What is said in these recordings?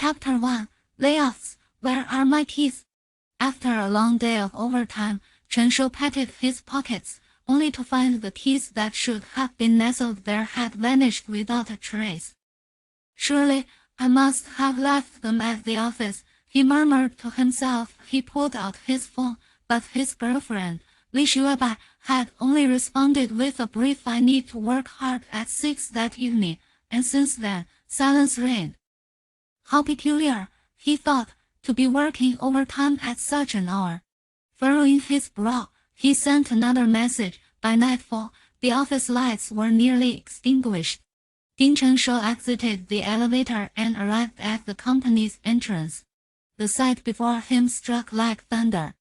Chapter 1, Layoffs, Where Are My Keys? After a long day of overtime, Chen Shou patted his pockets, only to find the keys that should have been nestled there had vanished without a trace. Surely, I must have left them at the office, he murmured to himself. He pulled out his phone, but his girlfriend, Li Shuaba, had only responded with a brief "I need to work hard" at 6 that evening, and since then, silence reigned. How peculiar, he thought, to be working overtime at such an hour. Furrowing his brow, he sent another message. By nightfall, the office lights were nearly extinguished. Chen Shou exited the elevator and arrived at the company's entrance. The sight before him struck like thunder.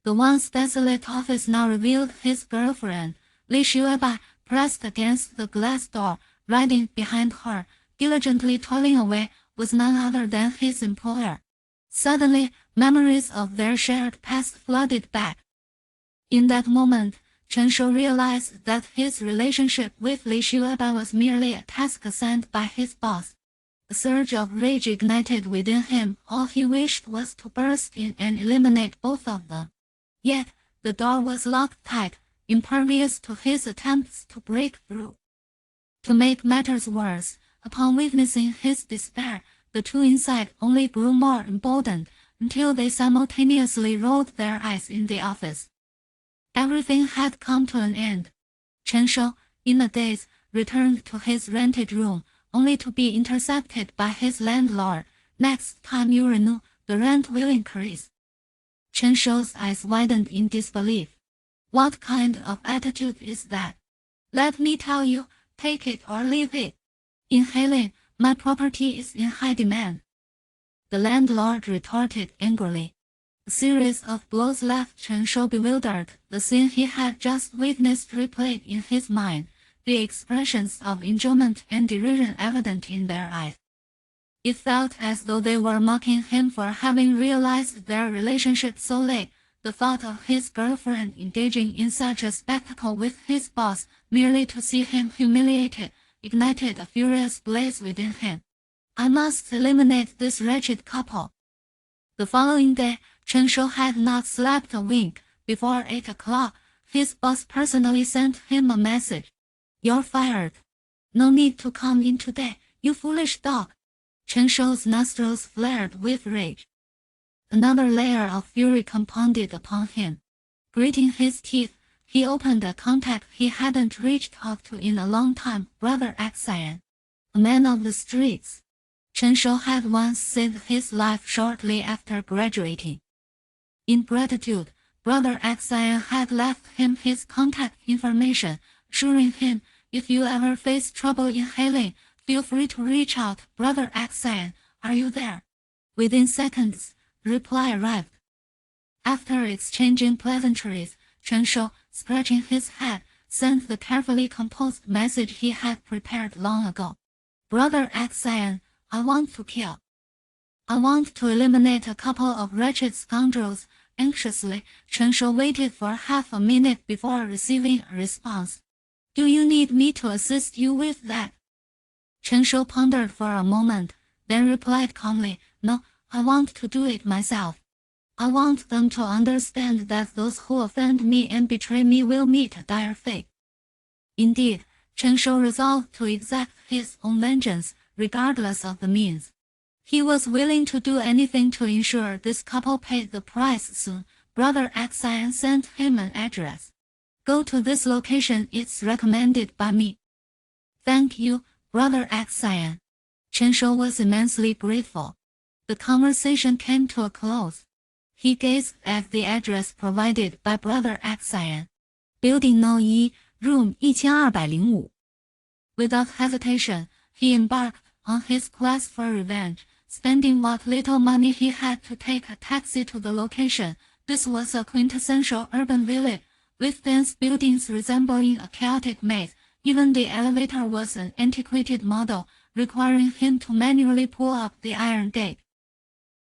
The once desolate office now revealed his girlfriend, Li Shuaba, pressed against the glass door. Riding behind her, diligently toiling away, was none other than his employer. Suddenly, memories of their shared past flooded back. In that moment, Chen Shou realized that his relationship with Li Shuaba was merely a task assigned by his boss. A surge of rage ignited within him. All he wished was to burst in and eliminate both of them. Yet, the door was locked tight, impervious to his attempts to break through. To make matters worse, upon witnessing his despair, the two inside only grew more emboldened, until they simultaneously rolled their eyes in the office. Everything had come to an end. Chen Shou, in a daze, returned to his rented room, only to be intercepted by his landlord. "Next time you renew, the rent will increase." Chen Shou's eyes widened in disbelief. What kind of attitude is that? "Let me tell you, take it or leave it. In Heilin, my property is in high demand." The landlord retorted angrily. A series of blows left Chen Shou bewildered. The scene he had just witnessed replayed in his mind, the expressions of enjoyment and derision evident in their eyes. It felt as though they were mocking him for having realized their relationship so late. The thought of his girlfriend engaging in such a spectacle with his boss, merely to see him humiliated, ignited a furious blaze within him. "I must eliminate this wretched couple." The following day, Chen Shou had not slept a wink. Before 8 o'clock, his boss personally sent him a message. "You're fired. No need to come in today, you foolish dog." Chen Shou's nostrils flared with rage. Another layer of fury compounded upon him. Gritting his teeth, he opened a contact he hadn't reached out to in a long time. Brother Xian, a man of the streets. Chen Shou had once saved his life shortly after graduating. In gratitude, Brother Xian had left him his contact information, assuring him, "If you ever face trouble in Heilin, feel free to reach out." "Brother Xian, are you there?" Within seconds, the reply arrived. After exchanging pleasantries, Chen Shou, scratching his head, sent the carefully composed message he had prepared long ago. "Brother Xian, I want to kill. I want to eliminate a couple of wretched scoundrels." Anxiously, Chen Shou waited for half a minute before receiving a response. "Do you need me to assist you with that?" Chen Shou pondered for a moment, then replied calmly, "No, I want to do it myself. I want them to understand that those who offend me and betray me will meet a dire fate." Indeed, Chen Shou resolved to exact his own vengeance, regardless of the means. He was willing to do anything to ensure this couple paid the price soon. Brother Xian sent him an address. "Go to this location, it's recommended by me." "Thank you, Brother Xian." Chen Shou was immensely grateful. The conversation came to a close. He gazed at the address provided by Brother Xian. "Building No. 1, Room 1205. Without hesitation, he embarked on his quest for revenge, spending what little money he had to take a taxi to the location. This was a quintessential urban village, with dense buildings resembling a chaotic maze. Even the elevator was an antiquated model, requiring him to manually pull up the iron gate.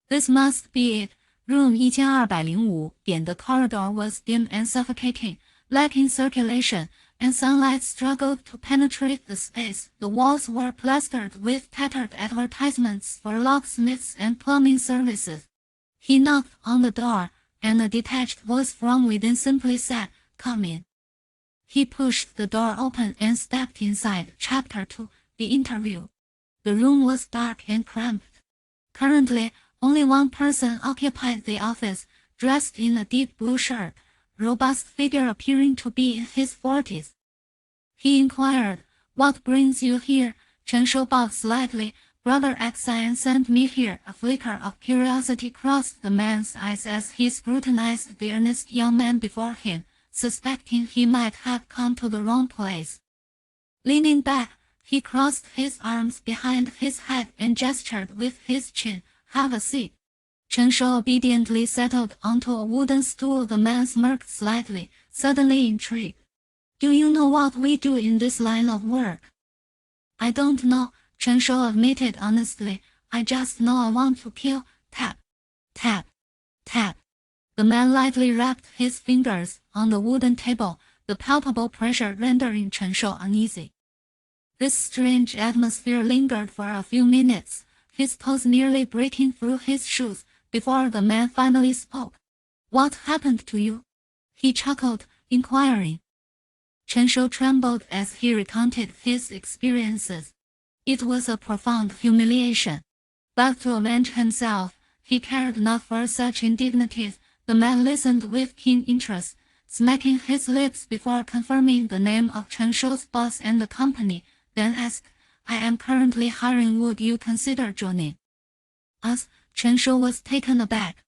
"This must be it. Room 1205. The corridor was dim and suffocating, lacking circulation, and sunlight struggled to penetrate the space. The walls were plastered with tattered advertisements for locksmiths and plumbing services. He knocked on the door, and a detached voice from within simply said, "Come in." He pushed the door open and stepped inside. Chapter 2: The Interview. The room was dark and cramped. Currently, only one person occupied the office, dressed in a deep blue shirt, robust figure appearing to be in his 40s. He inquired, "What brings you here?" Chen Shou bowed slightly. "Brother Xan sent me here." A flicker of curiosity crossed the man's eyes as he scrutinized the earnest young man before him, suspecting he might have come to the wrong place. Leaning back, he crossed his arms behind his head and gestured with his chin. "Have a seat." Chen Shou obediently settled onto a wooden stool. The man smirked slightly, suddenly intrigued. "Do you know what we do in this line of work?" "I don't know," Chen Shou admitted honestly. "I just know I want to kill." Tap, tap, tap. The man lightly rapped his fingers on the wooden table, the palpable pressure rendering Chen Shou uneasy. This strange atmosphere lingered for a few minutes, his toes nearly breaking through his shoes, before the man finally spoke. "What happened to you?" he chuckled, inquiring. Chen Shou trembled as he recounted his experiences. It was a profound humiliation. But to avenge himself, he cared not for such indignities. The man listened with keen interest, smacking his lips before confirming the name of Chen Shou's boss and the company, then asked, "I am currently hiring. Would you consider joining us?" Chen Shou was taken aback.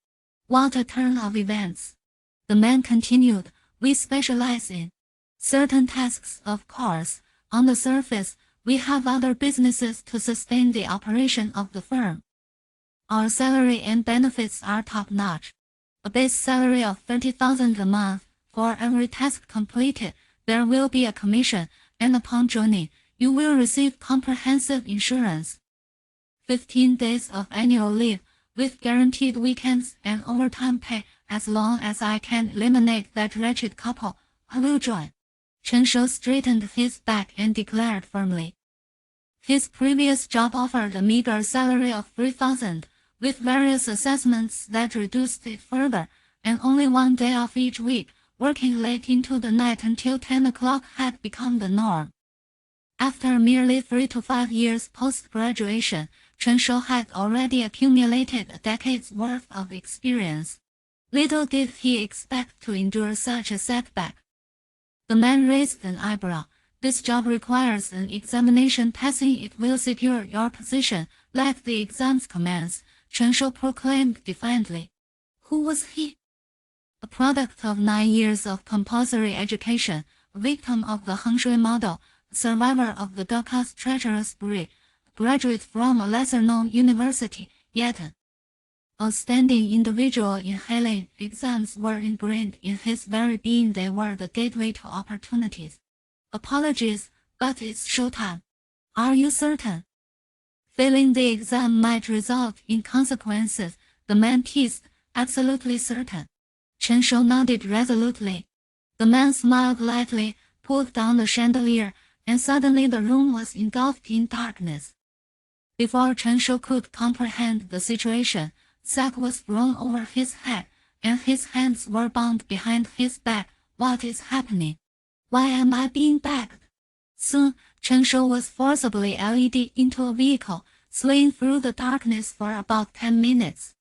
What a turn of events. The man continued, "We specialize in certain tasks, of course. On the surface, we have other businesses to sustain the operation of the firm. Our salary and benefits are top-notch. A base salary of 30,000 a month. For every task completed, there will be a commission, and upon joining, you will receive comprehensive insurance. 15 days of annual leave, with guaranteed weekends and overtime pay. As long as I can eliminate that wretched couple, I will join." Chen Shou straightened his back and declared firmly. His previous job offered a meager salary of 3,000, with various assessments that reduced it further, and only 1 day off each week. Working late into the night until 10 o'clock had become the norm. After merely 3 to 5 years post-graduation, Chen Shou had already accumulated a decade's worth of experience. Little did he expect to endure such a setback. The man raised an eyebrow. "This job requires an examination. Passing it will secure your position. Let the exams commence," Chen Shou proclaimed defiantly. Who was he? A product of 9 years of compulsory education, a victim of the Shui model, a survivor of the Daca's treacherous breed, a graduate from a lesser-known university, yet an outstanding individual. Inhaling exams were ingrained in his very being. They were the gateway to opportunities. "Apologies, but it's showtime." "Are you certain?" "Failing the exam might result in consequences," the man teased. "Absolutely certain." Chen Shou nodded resolutely. The man smiled lightly, pulled down the chandelier, and suddenly the room was engulfed in darkness. Before Chen Shou could comprehend the situation, sack was thrown over his head, and his hands were bound behind his back. "What is happening? Why am I being bagged?" Soon, Chen Shou was forcibly led into a vehicle, swaying through the darkness for about 10 minutes.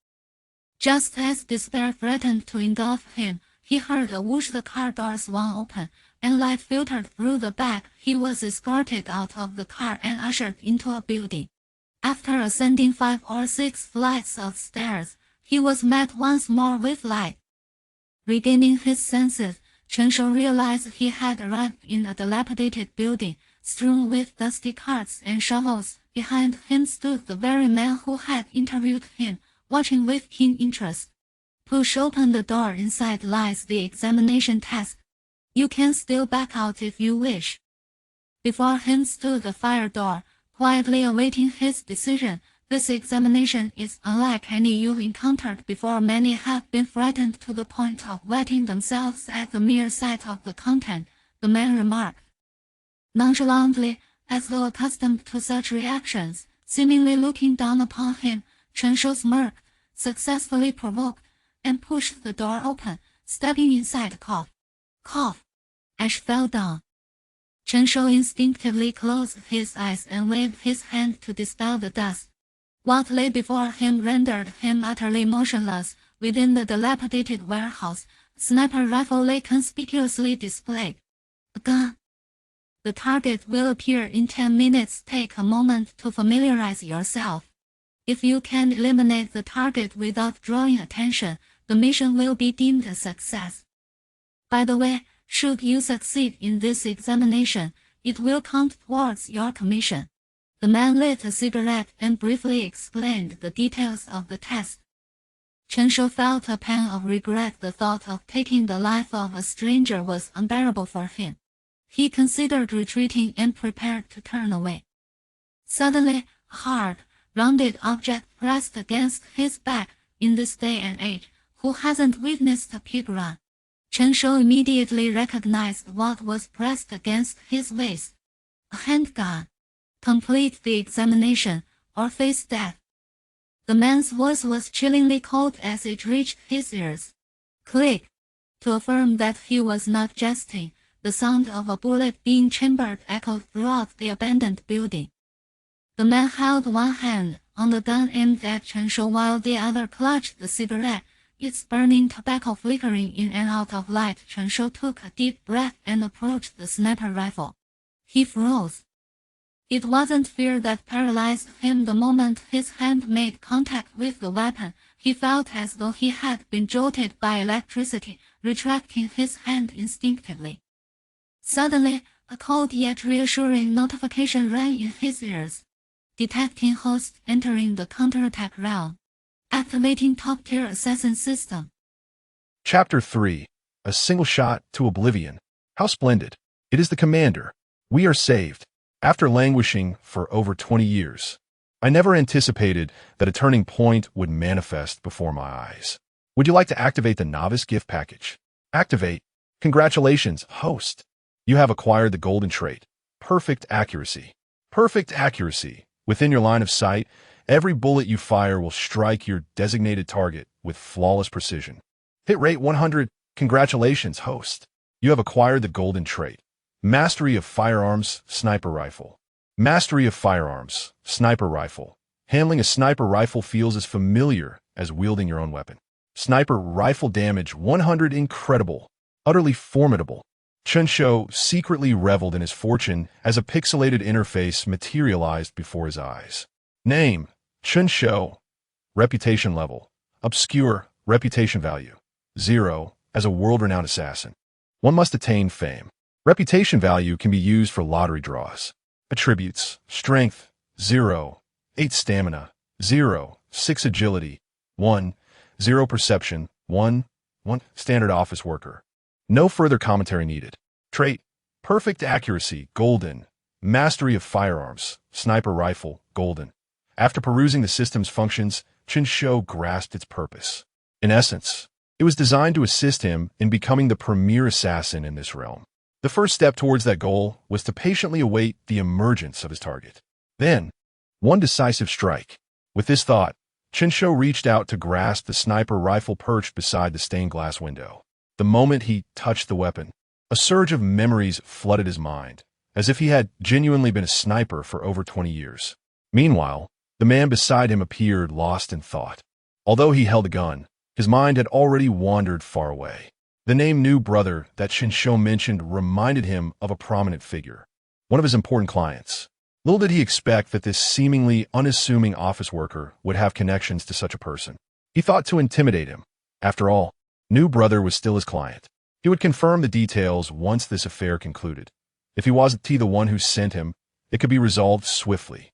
Just as despair threatened to engulf him, he heard a whoosh. The car door swung open, and light filtered through the back. He was escorted out of the car and ushered into a building. After ascending 5 or 6 flights of stairs, he was met once more with light. Regaining his senses, Chen Shou realized he had arrived in a dilapidated building, strewn with dusty carts and shovels. Behind him stood the very man who had interviewed him, watching with keen interest. "Push open the door. Inside lies the examination task. You can still back out if you wish." Before him stood the fire door, quietly awaiting his decision. "This examination is unlike any you've encountered before. Many have been frightened to the point of wetting themselves at the mere sight of the content. the man remarked. Nonchalantly, as though accustomed to such reactions, seemingly looking down upon him, Chen Shou smirked, successfully provoked, and pushed the door open, stepping inside. Cough. Cough. Ash fell down. Chen Shou instinctively closed his eyes and waved his hand to dispel the dust. What lay before him rendered him utterly motionless. Within the dilapidated warehouse, a sniper rifle lay conspicuously displayed. A gun. The target will appear in 10 minutes. Take a moment to familiarize yourself. If you can eliminate the target without drawing attention, the mission will be deemed a success. By the way, should you succeed in this examination, it will count towards your commission. The man lit a cigarette and briefly explained the details of the test. Chen Shou felt a pang of regret. The thought of taking the life of a stranger was unbearable for him. He considered retreating and prepared to turn away. Suddenly, a hard, rounded object pressed against his back. In this day and age, who hasn't witnessed a pig run? Chen Shou immediately recognized what was pressed against his waist. A handgun. Complete the examination, or face death. The man's voice was chillingly cold as it reached his ears. Click. To affirm that he was not jesting, the sound of a bullet being chambered echoed throughout the abandoned building. The man held one hand on the gun aimed at Chen Shou while the other clutched the cigarette, its burning tobacco flickering in and out of light. Chen Shou took a deep breath and approached the sniper rifle. He froze. It wasn't fear that paralyzed him. The moment his hand made contact with the weapon, he felt as though he had been jolted by electricity, retracting his hand instinctively. Suddenly, a cold yet reassuring notification rang in his ears. Detecting host entering the counterattack realm. Activating top-tier assassin system. Chapter 3. A single shot to oblivion. How splendid. It is the commander. We are saved. After languishing for over 20 years, I never anticipated that a turning point would manifest before my eyes. Would you like to activate the novice gift package? Activate. Congratulations, host. You have acquired the golden trait. Perfect accuracy. Perfect accuracy. Within your line of sight, every bullet you fire will strike your designated target with flawless precision. Hit rate 100. Congratulations, host. You have acquired the golden trait. Mastery of Firearms Sniper Rifle. Mastery of Firearms Sniper Rifle. Handling a sniper rifle feels as familiar as wielding your own weapon. Sniper rifle damage 100. Incredible. Utterly formidable. Chen Shou secretly reveled in his fortune as a pixelated interface materialized before his eyes. Name: Chen Shou. Reputation level: obscure. Reputation value: 0. As a world-renowned assassin, one must attain fame. Reputation value can be used for lottery draws. Attributes: strength, 0. 8 stamina, 0. 6 agility, 1. 0 perception, 1. Standard office worker. No further commentary needed. Trait: perfect accuracy, golden. Mastery of Firearms Sniper Rifle, golden. After perusing the system's functions, Chen Shou grasped its purpose. In essence, it was designed to assist him in becoming the premier assassin in this realm. The first step towards that goal was to patiently await the emergence of his target. Then, one decisive strike. With this thought, Chen Shou reached out to grasp the sniper rifle perched beside the stained glass window. The moment he touched the weapon, a surge of memories flooded his mind, as if he had genuinely been a sniper for over 20 years. Meanwhile, the man beside him appeared lost in thought. Although he held a gun, his mind had already wandered far away. The name New Brother that Chen Shou mentioned reminded him of a prominent figure, one of his important clients. Little did he expect that this seemingly unassuming office worker would have connections to such a person. He thought to intimidate him. After all, New Brother was still his client. He would confirm the details once this affair concluded. If he wasn't the one who sent him, it could be resolved swiftly.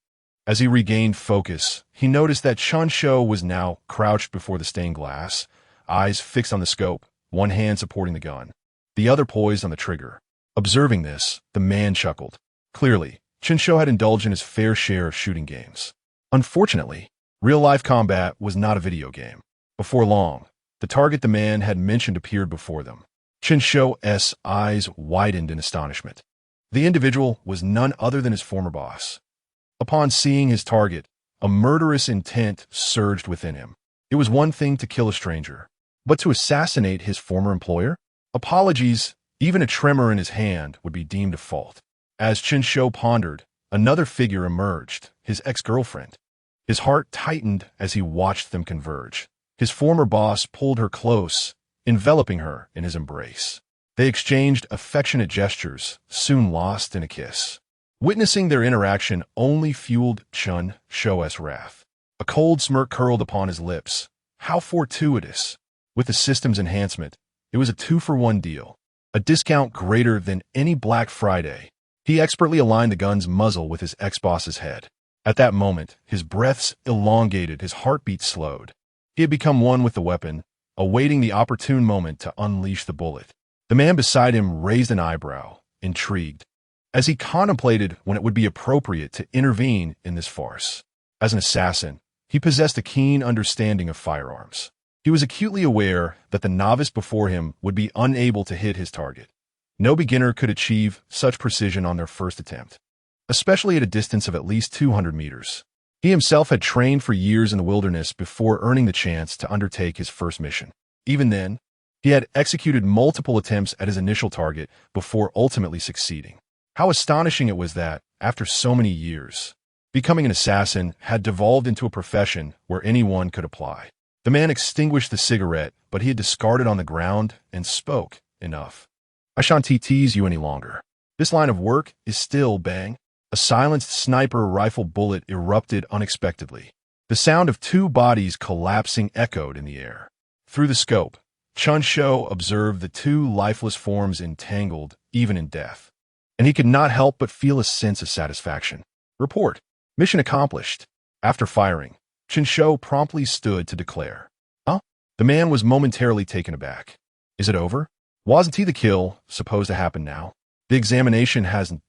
As he regained focus, he noticed that Chen Shou was now crouched before the stained glass, eyes fixed on the scope, one hand supporting the gun, the other poised on the trigger. Observing this, the man chuckled. Clearly, Chen Shou had indulged in his fair share of shooting games. Unfortunately, real-life combat was not a video game. Before long, the target the man had mentioned appeared before them. Chen Shou's eyes widened in astonishment. The individual was none other than his former boss. Upon seeing his target, a murderous intent surged within him. It was one thing to kill a stranger, but to assassinate his former employer? Apologies, even a tremor in his hand would be deemed a fault. As Chen Shou pondered, another figure emerged, his ex-girlfriend. His heart tightened as he watched them converge. His former boss pulled her close, enveloping her in his embrace. They exchanged affectionate gestures, soon lost in a kiss. Witnessing their interaction only fueled Chen Shou's wrath. A cold smirk curled upon his lips. How fortuitous! With the system's enhancement, it was a 2-for-1 deal. A discount greater than any Black Friday. He expertly aligned the gun's muzzle with his ex-boss's head. At that moment, his breaths elongated, his heartbeat slowed. He had become one with the weapon, awaiting the opportune moment to unleash the bullet. The man beside him raised an eyebrow, intrigued, as he contemplated when it would be appropriate to intervene in this farce. As an assassin, he possessed a keen understanding of firearms. He was acutely aware that the novice before him would be unable to hit his target. No beginner could achieve such precision on their first attempt, especially at a distance of at least 200 meters. He himself had trained for years in the wilderness before earning the chance to undertake his first mission. Even then, he had executed multiple attempts at his initial target before ultimately succeeding. How astonishing it was that, after so many years, becoming an assassin had devolved into a profession where anyone could apply. The man extinguished the cigarette, but he had discarded on the ground and spoke. Enough. I shan't tease you any longer. This line of work is still bang. A silenced sniper rifle bullet erupted unexpectedly. The sound of 2 bodies collapsing echoed in the air. Through the scope, Chen Shou observed the 2 lifeless forms entangled, even in death. And he could not help but feel a sense of satisfaction. Report. Mission accomplished. After firing, Chen Shou promptly stood to declare. Huh? The man was momentarily taken aback. Is it over? Wasn't the kill supposed to happen now? The examination hasn't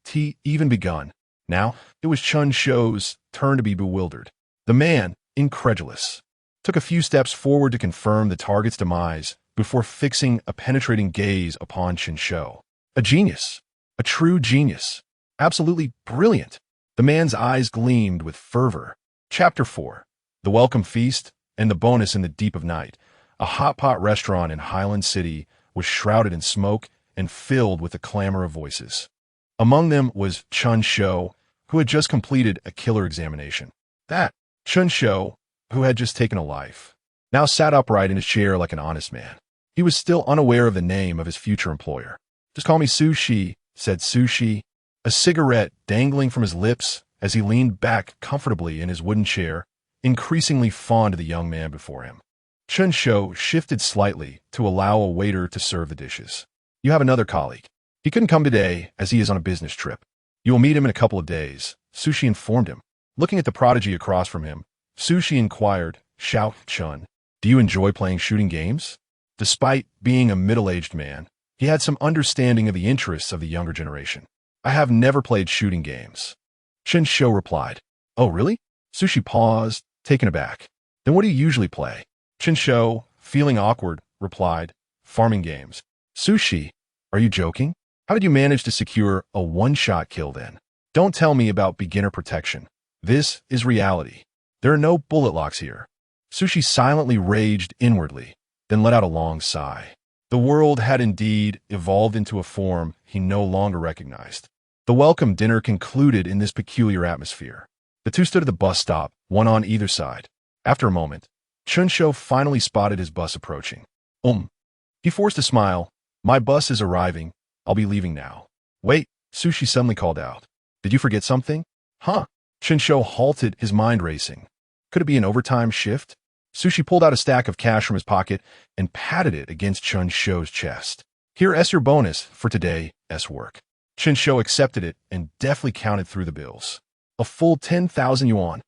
even begun. Now, it was Chen Shou's turn to be bewildered. The man, incredulous, took a few steps forward to confirm the target's demise before fixing a penetrating gaze upon Chen Shou. A genius. A true genius. Absolutely brilliant. The man's eyes gleamed with fervor. Chapter 4. The Welcome Feast and the Bonus in the Deep of Night. A hot pot restaurant in Highland City was shrouded in smoke and filled with the clamor of voices. Among them was Chen Shou, who had just completed a killer examination. That Chen Shou, who had just taken a life, now sat upright in his chair like an honest man. He was still unaware of the name of his future employer. Just call me Sushi, said Sushi, a cigarette dangling from his lips as he leaned back comfortably in his wooden chair, increasingly fond of the young man before him. Chen Shou shifted slightly to allow a waiter to serve the dishes. You have another colleague. He couldn't come today as he is on a business trip. You will meet him in a couple of days, Sushi informed him. Looking at the prodigy across from him, Sushi inquired, Shao Chun, do you enjoy playing shooting games? Despite being a middle-aged man, he had some understanding of the interests of the younger generation. I have never played shooting games. Chen Shou replied. Oh, really? Sushi paused, taken aback. Then what do you usually play? Chen Shou, feeling awkward, replied, farming games. Sushi, are you joking? How did you manage to secure a one-shot kill then? Don't tell me about beginner protection. This is reality. There are no bullet locks here. Sushi silently raged inwardly, then let out a long sigh. The world had indeed evolved into a form he no longer recognized. The welcome dinner concluded in this peculiar atmosphere. The two stood at the bus stop, one on either side. After a moment, Chen Shou finally spotted his bus approaching. He forced a smile. My bus is arriving. I'll be leaving now. Wait, Sushi suddenly called out. Did you forget something? Huh? Chen Shou halted, his mind racing. Could it be an overtime shift? Sushi pulled out a stack of cash from his pocket and patted it against Chen Shou's chest. Here's your bonus for today's work. Chen Shou accepted it and deftly counted through the bills. A full 10,000 yuan.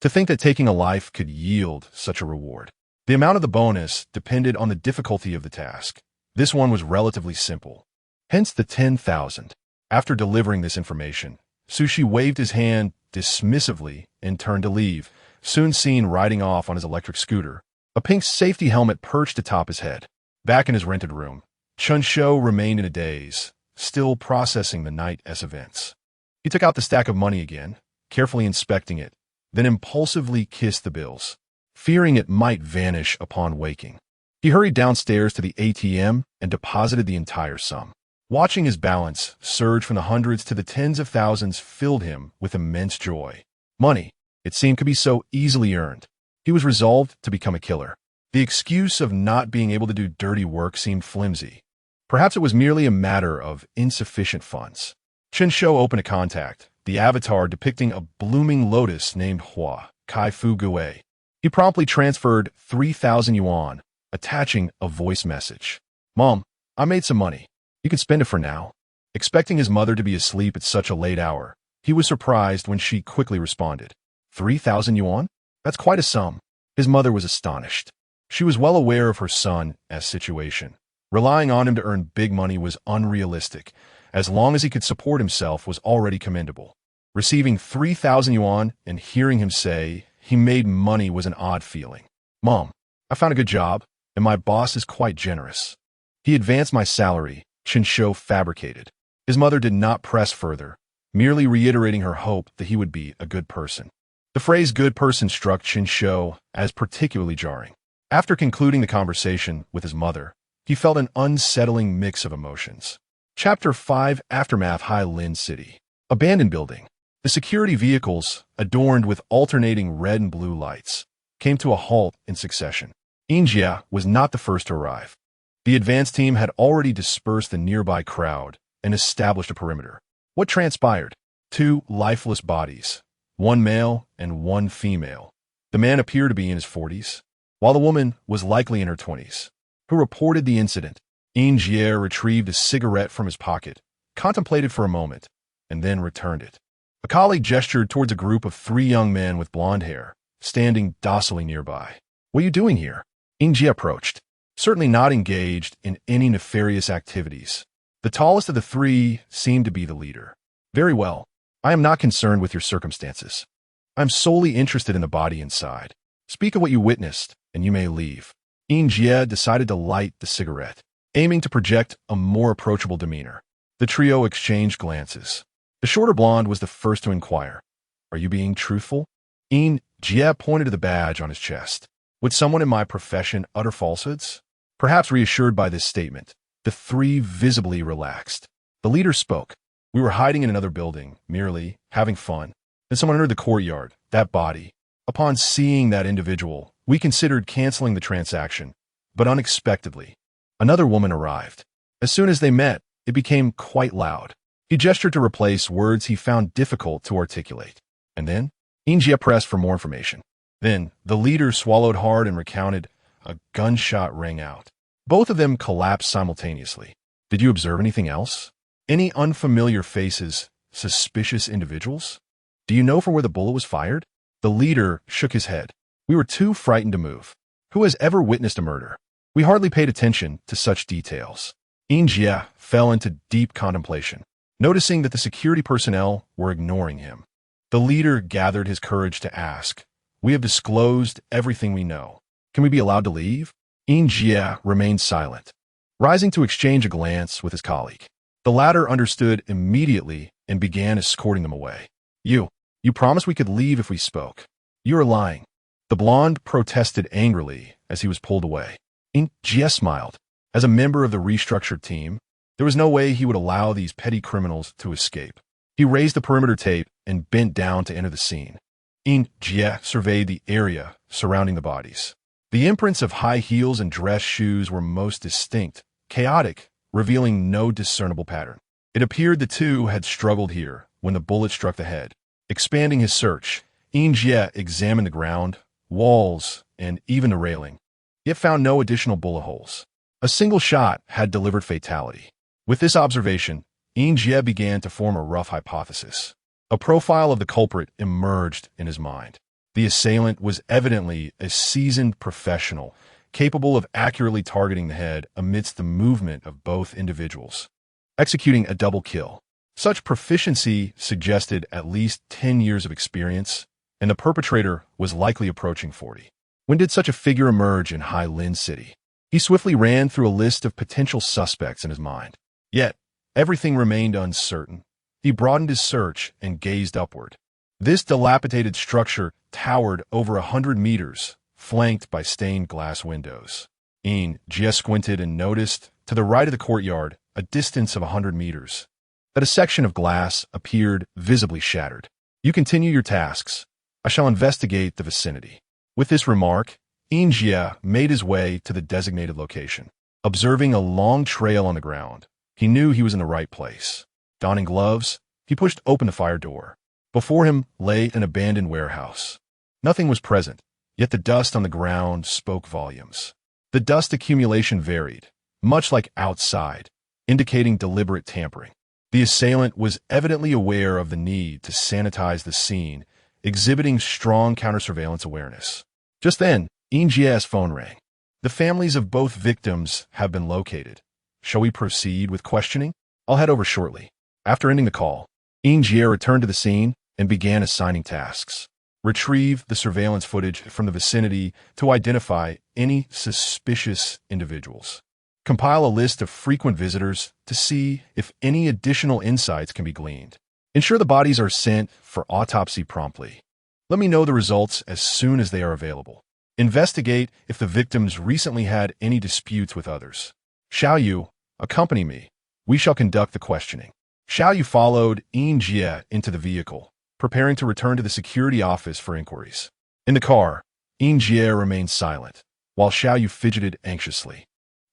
To think that taking a life could yield such a reward. The amount of the bonus depended on the difficulty of the task. This one was relatively simple. Hence the 10,000. After delivering this information, Sushi waved his hand dismissively and turned to leave, soon seen riding off on his electric scooter. A pink safety helmet perched atop his head. Back in his rented room, Chen Shou remained in a daze, still processing the night's events. He took out the stack of money again, carefully inspecting it, then impulsively kissed the bills, fearing it might vanish upon waking. He hurried downstairs to the ATM and deposited the entire sum. Watching his balance surge from the hundreds to the tens of thousands filled him with immense joy. Money, it seemed, could be so easily earned. He was resolved to become a killer. The excuse of not being able to do dirty work seemed flimsy. Perhaps it was merely a matter of insufficient funds. Chen Shou opened a contact, the avatar depicting a blooming lotus named Hua Kai Fu Gui. He promptly transferred 3,000 yuan, attaching a voice message. "Mom, I made some money. You can spend it for now." Expecting his mother to be asleep at such a late hour, he was surprised when she quickly responded. 3,000 yuan? That's quite a sum. His mother was astonished. She was well aware of her son's situation. Relying on him to earn big money was unrealistic. As long as he could support himself was already commendable. Receiving 3,000 yuan and hearing him say he made money was an odd feeling. "Mom, I found a good job, and my boss is quite generous. He advanced my salary," Chen Shou fabricated. His mother did not press further, merely reiterating her hope that he would be a good person. The phrase "good person" struck Chen Shou as particularly jarring. After concluding the conversation with his mother, he felt an unsettling mix of emotions. Chapter 5: Aftermath. Lin City. Abandoned building. The security vehicles, adorned with alternating red and blue lights, came to a halt in succession. Injia was not the first to arrive. The advance team had already dispersed the nearby crowd and established a perimeter. What transpired? 2 lifeless bodies, one male and one female. The man appeared to be in his 40s, while the woman was likely in her 20s. Who reported the incident? Injia retrieved a cigarette from his pocket, contemplated for a moment, and then returned it. A colleague gestured towards a group of 3 young men with blonde hair, standing docilely nearby. "What are you doing here?" Injia approached, certainly not engaged in any nefarious activities. The tallest of the 3 seemed to be the leader. "Very well. I am not concerned with your circumstances. I am solely interested in the body inside. Speak of what you witnessed, and you may leave." Injia decided to light the cigarette, aiming to project a more approachable demeanor. The trio exchanged glances. The shorter blonde was the first to inquire. "Are you being truthful?" Injia pointed to the badge on his chest. "Would someone in my profession utter falsehoods?" Perhaps reassured by this statement, the 3 visibly relaxed. The leader spoke. "We were hiding in another building, merely having fun. Then someone entered the courtyard, that body. Upon seeing that individual, we considered canceling the transaction, but unexpectedly, another woman arrived. As soon as they met, it became quite loud." He gestured to replace words he found difficult to articulate. And then, Injia pressed for more information. Then, the leader swallowed hard and recounted. A gunshot rang out. Both of them collapsed simultaneously. "Did you observe anything else? Any unfamiliar faces, suspicious individuals? Do you know from where the bullet was fired?" The leader shook his head. "We were too frightened to move. Who has ever witnessed a murder? We hardly paid attention to such details." Injia fell into deep contemplation, noticing that the security personnel were ignoring him. The leader gathered his courage to ask, "We have disclosed everything we know. Can we be allowed to leave?" Injia remained silent, rising to exchange a glance with his colleague. The latter understood immediately and began escorting them away. You promised we could leave if we spoke. You are lying." The blonde protested angrily as he was pulled away. Injia smiled. As a member of the restructured team, there was no way he would allow these petty criminals to escape. He raised the perimeter tape and bent down to enter the scene. Injia surveyed the area surrounding the bodies. The imprints of high heels and dress shoes were most distinct, chaotic, revealing no discernible pattern. It appeared the 2 had struggled here when the bullet struck the head. Expanding his search, Injia examined the ground, walls, and even the railing, yet found no additional bullet holes. A single shot had delivered fatality. With this observation, Injia began to form a rough hypothesis. A profile of the culprit emerged in his mind. The assailant was evidently a seasoned professional, capable of accurately targeting the head amidst the movement of both individuals, executing a double kill. Such proficiency suggested at least 10 years of experience, and the perpetrator was likely approaching 40. When did such a figure emerge in Lin City? He swiftly ran through a list of potential suspects in his mind. Yet, everything remained uncertain. He broadened his search and gazed upward. This dilapidated structure towered over 100 meters, flanked by stained glass windows. Jie squinted and noticed, to the right of the courtyard, a distance of 100 meters, that a section of glass appeared visibly shattered. You continue your tasks. I shall investigate the vicinity. With this remark, Jie made his way to the designated location. Observing a long trail on the ground, he knew he was in the right place. Donning gloves, he pushed open the fire door. Before him lay an abandoned warehouse. Nothing was present, yet the dust on the ground spoke volumes. The dust accumulation varied, much like outside, indicating deliberate tampering. The assailant was evidently aware of the need to sanitize the scene, exhibiting strong counter-surveillance awareness. Just then, Jie's phone rang. The families of both victims have been located. Shall we proceed with questioning? I'll head over shortly. After ending the call, Jie returned to the scene and began assigning tasks. Retrieve the surveillance footage from the vicinity to identify any suspicious individuals. Compile a list of frequent visitors to see if any additional insights can be gleaned. Ensure the bodies are sent for autopsy promptly. Let me know the results as soon as they are available. Investigate if the victims recently had any disputes with others. Xiaoyu, accompany me. We shall conduct the questioning. Xiaoyu followed Jie into the vehicle, preparing to return to the security office for inquiries. In the car, Jie remained silent, while Xiaoyu fidgeted anxiously.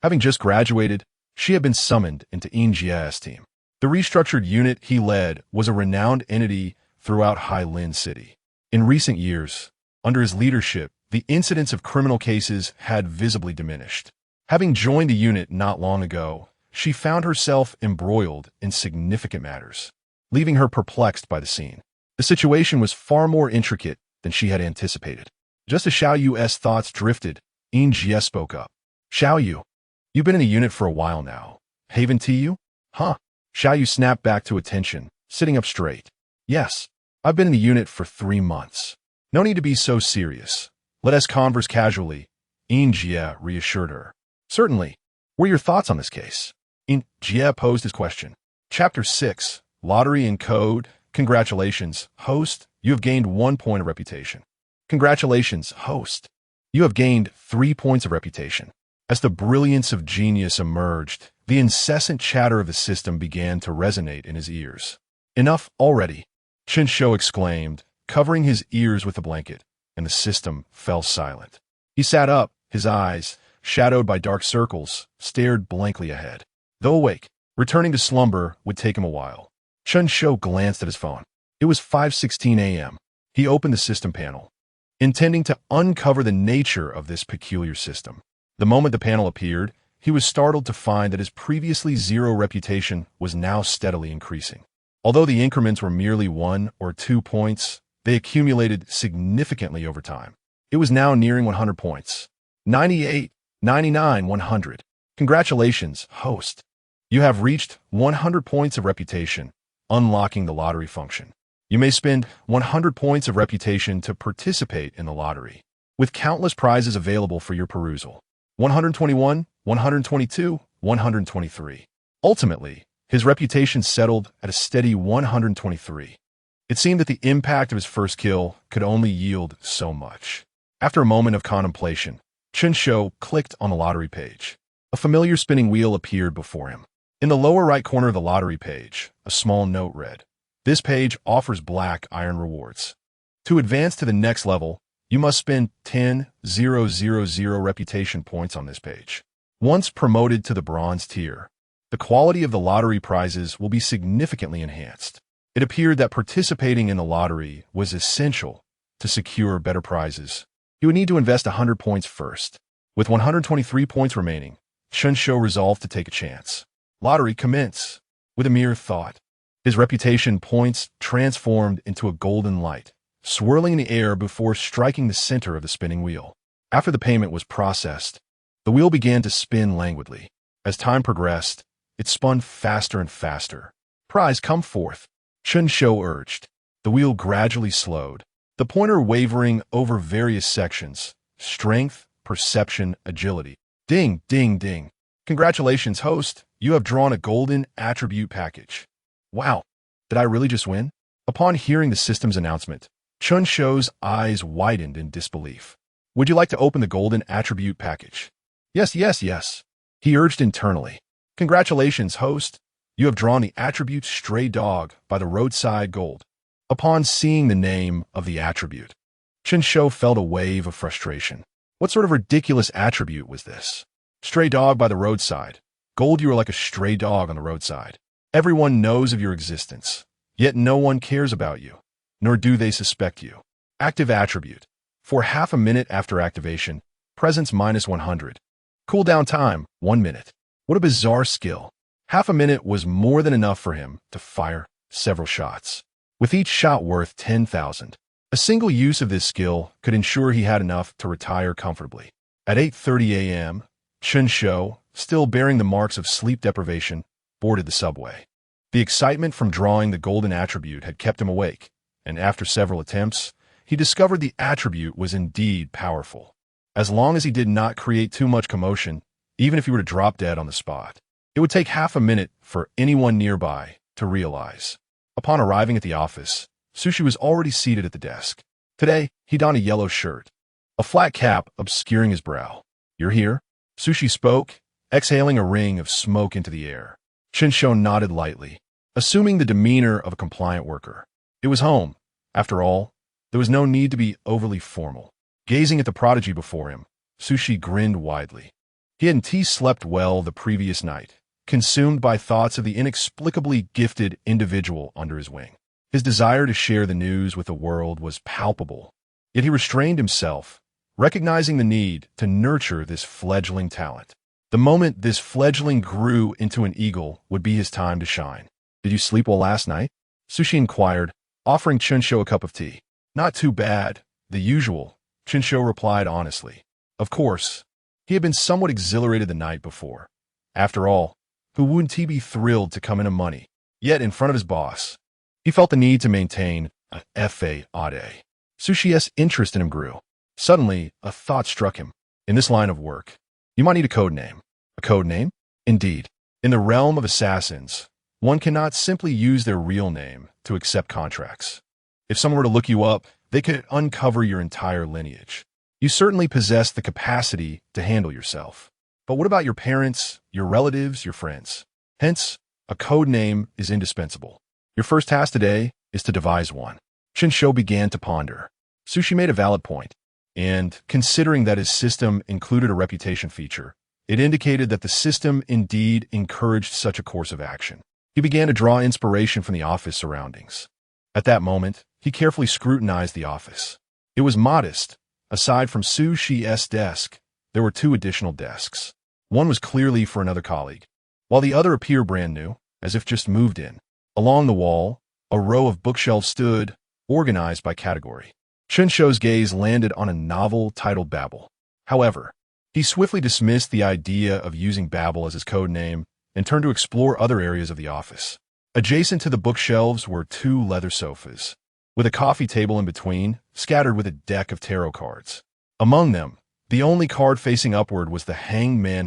Having just graduated, she had been summoned into Jie's team. The restructured unit he led was a renowned entity throughout Hailin City. In recent years, under his leadership, the incidence of criminal cases had visibly diminished. Having joined the unit not long ago, she found herself embroiled in significant matters, leaving her perplexed by the scene. The situation was far more intricate than she had anticipated. Just as Xiaoyu's thoughts drifted, Jie spoke up. Xiaoyu, you've been in the unit for a while now. Haven to you? Huh? Xiaoyu snapped back to attention, sitting up straight. Yes, I've been in the unit for 3 months. No need to be so serious. Let us converse casually, Jie reassured her. Certainly. What are your thoughts on this case? Jie posed his question. Chapter 6, Lottery and Code. Congratulations, host. You have gained 1 point of reputation. Congratulations, host. You have gained 3 points of reputation. As the brilliance of genius emerged, the incessant chatter of the system began to resonate in his ears. Enough already, Chen Shou exclaimed, covering his ears with a blanket, and the system fell silent. He sat up, his eyes, shadowed by dark circles, stared blankly ahead. Though awake, returning to slumber would take him a while. Chen Shou glanced at his phone. It was 5:16 a.m. He opened the system panel, intending to uncover the nature of this peculiar system. The moment the panel appeared, he was startled to find that his previously 0 reputation was now steadily increasing. Although the increments were merely 1 or 2 points, they accumulated significantly over time. It was now nearing 100 points. 98, 99, 100. Congratulations, host. You have reached 100 points of reputation, unlocking the lottery function. You may spend 100 points of reputation to participate in the lottery, with countless prizes available for your perusal. 121, 122, 123. Ultimately, his reputation settled at a steady 123. It seemed that the impact of his first kill could only yield so much. After a moment of contemplation, Chen Shou clicked on the lottery page. A familiar spinning wheel appeared before him. In the lower right corner of the lottery page, a small note read, "This page offers black iron rewards. To advance to the next level, you must spend 10,000 reputation points on this page. Once promoted to the bronze tier, the quality of the lottery prizes will be significantly enhanced." It appeared that participating in the lottery was essential to secure better prizes. He would need to invest 100 points first. With 123 points remaining, Chen Shou resolved to take a chance. Lottery commence. With a mere thought, his reputation points transformed into a golden light, swirling in the air before striking the center of the spinning wheel. After the payment was processed, the wheel began to spin languidly. As time progressed, it spun faster and faster. Prize come forth, Chen Shou urged. The wheel gradually slowed, the pointer wavering over various sections: strength, perception, agility. Ding, ding, ding. Congratulations, host. You have drawn a golden attribute package. Wow, did I really just win? Upon hearing the system's announcement, Chen Shou's eyes widened in disbelief. Would you like to open the golden attribute package? Yes, yes, yes. He urged internally. Congratulations, host. You have drawn the attribute Stray Dog by the Roadside Gold. Upon seeing the name of the attribute, Chen Shou felt a wave of frustration. What sort of ridiculous attribute was this? Stray Dog by the Roadside. Gold, you are like a stray dog on the roadside. Everyone knows of your existence, yet no one cares about you, nor do they suspect you. Active attribute. For half a minute after activation, presence minus 100. Cooldown time, 1 minute. What a bizarre skill. Half a minute was more than enough for him to fire several shots, with each shot worth 10,000. A single use of this skill could ensure he had enough to retire comfortably. At 8:30 a.m., Chen Shou, still bearing the marks of sleep deprivation, boarded the subway. The excitement from drawing the golden attribute had kept him awake, and after several attempts, he discovered the attribute was indeed powerful. As long as he did not create too much commotion, even if he were to drop dead on the spot, it would take half a minute for anyone nearby to realize. Upon arriving at the office, Sushi was already seated at the desk. Today, he donned a yellow shirt, a flat cap obscuring his brow. You're here? Sushi spoke, exhaling a ring of smoke into the air. Chen Shou nodded lightly, assuming the demeanor of a compliant worker. It was home. After all, there was no need to be overly formal. Gazing at the prodigy before him, Sushi grinned widely. He hadn't slept well the previous night, consumed by thoughts of the inexplicably gifted individual under his wing. His desire to share the news with the world was palpable, yet he restrained himself, recognizing the need to nurture this fledgling talent. The moment this fledgling grew into an eagle would be his time to shine. Did you sleep well last night? Sushi inquired, offering Chen Shou a cup of tea. Not too bad, the usual, Chen Shou replied honestly. Of course, he had been somewhat exhilarated the night before. After all, who wouldn't he be thrilled to come into money? Yet in front of his boss, he felt the need to maintain a fa-ade. Sushi's interest in him grew. Suddenly, a thought struck him. In this line of work, you might need a code name. A code name? Indeed. In the realm of assassins, one cannot simply use their real name to accept contracts. If someone were to look you up, they could uncover your entire lineage. You certainly possess the capacity to handle yourself. But what about your parents, your relatives, your friends? Hence, a code name is indispensable. Your first task today is to devise one. Chen Shou began to ponder. Sushi made a valid point, and considering that his system included a reputation feature, it indicated that the system indeed encouraged such a course of action. He began to draw inspiration from the office surroundings. At that moment, he carefully scrutinized the office. It was modest. Aside from Sushi's desk, there were 2 additional desks. One was clearly for another colleague, while the other appeared brand new, as if just moved in. Along the wall, a row of bookshelves stood, organized by category. Chen Shou's gaze landed on a novel titled Babel. However, he swiftly dismissed the idea of using Babel as his code name and turned to explore other areas of the office. Adjacent to the bookshelves were 2 leather sofas, with a coffee table in between, scattered with a deck of tarot cards. Among them, the only card facing upward was the Hangman,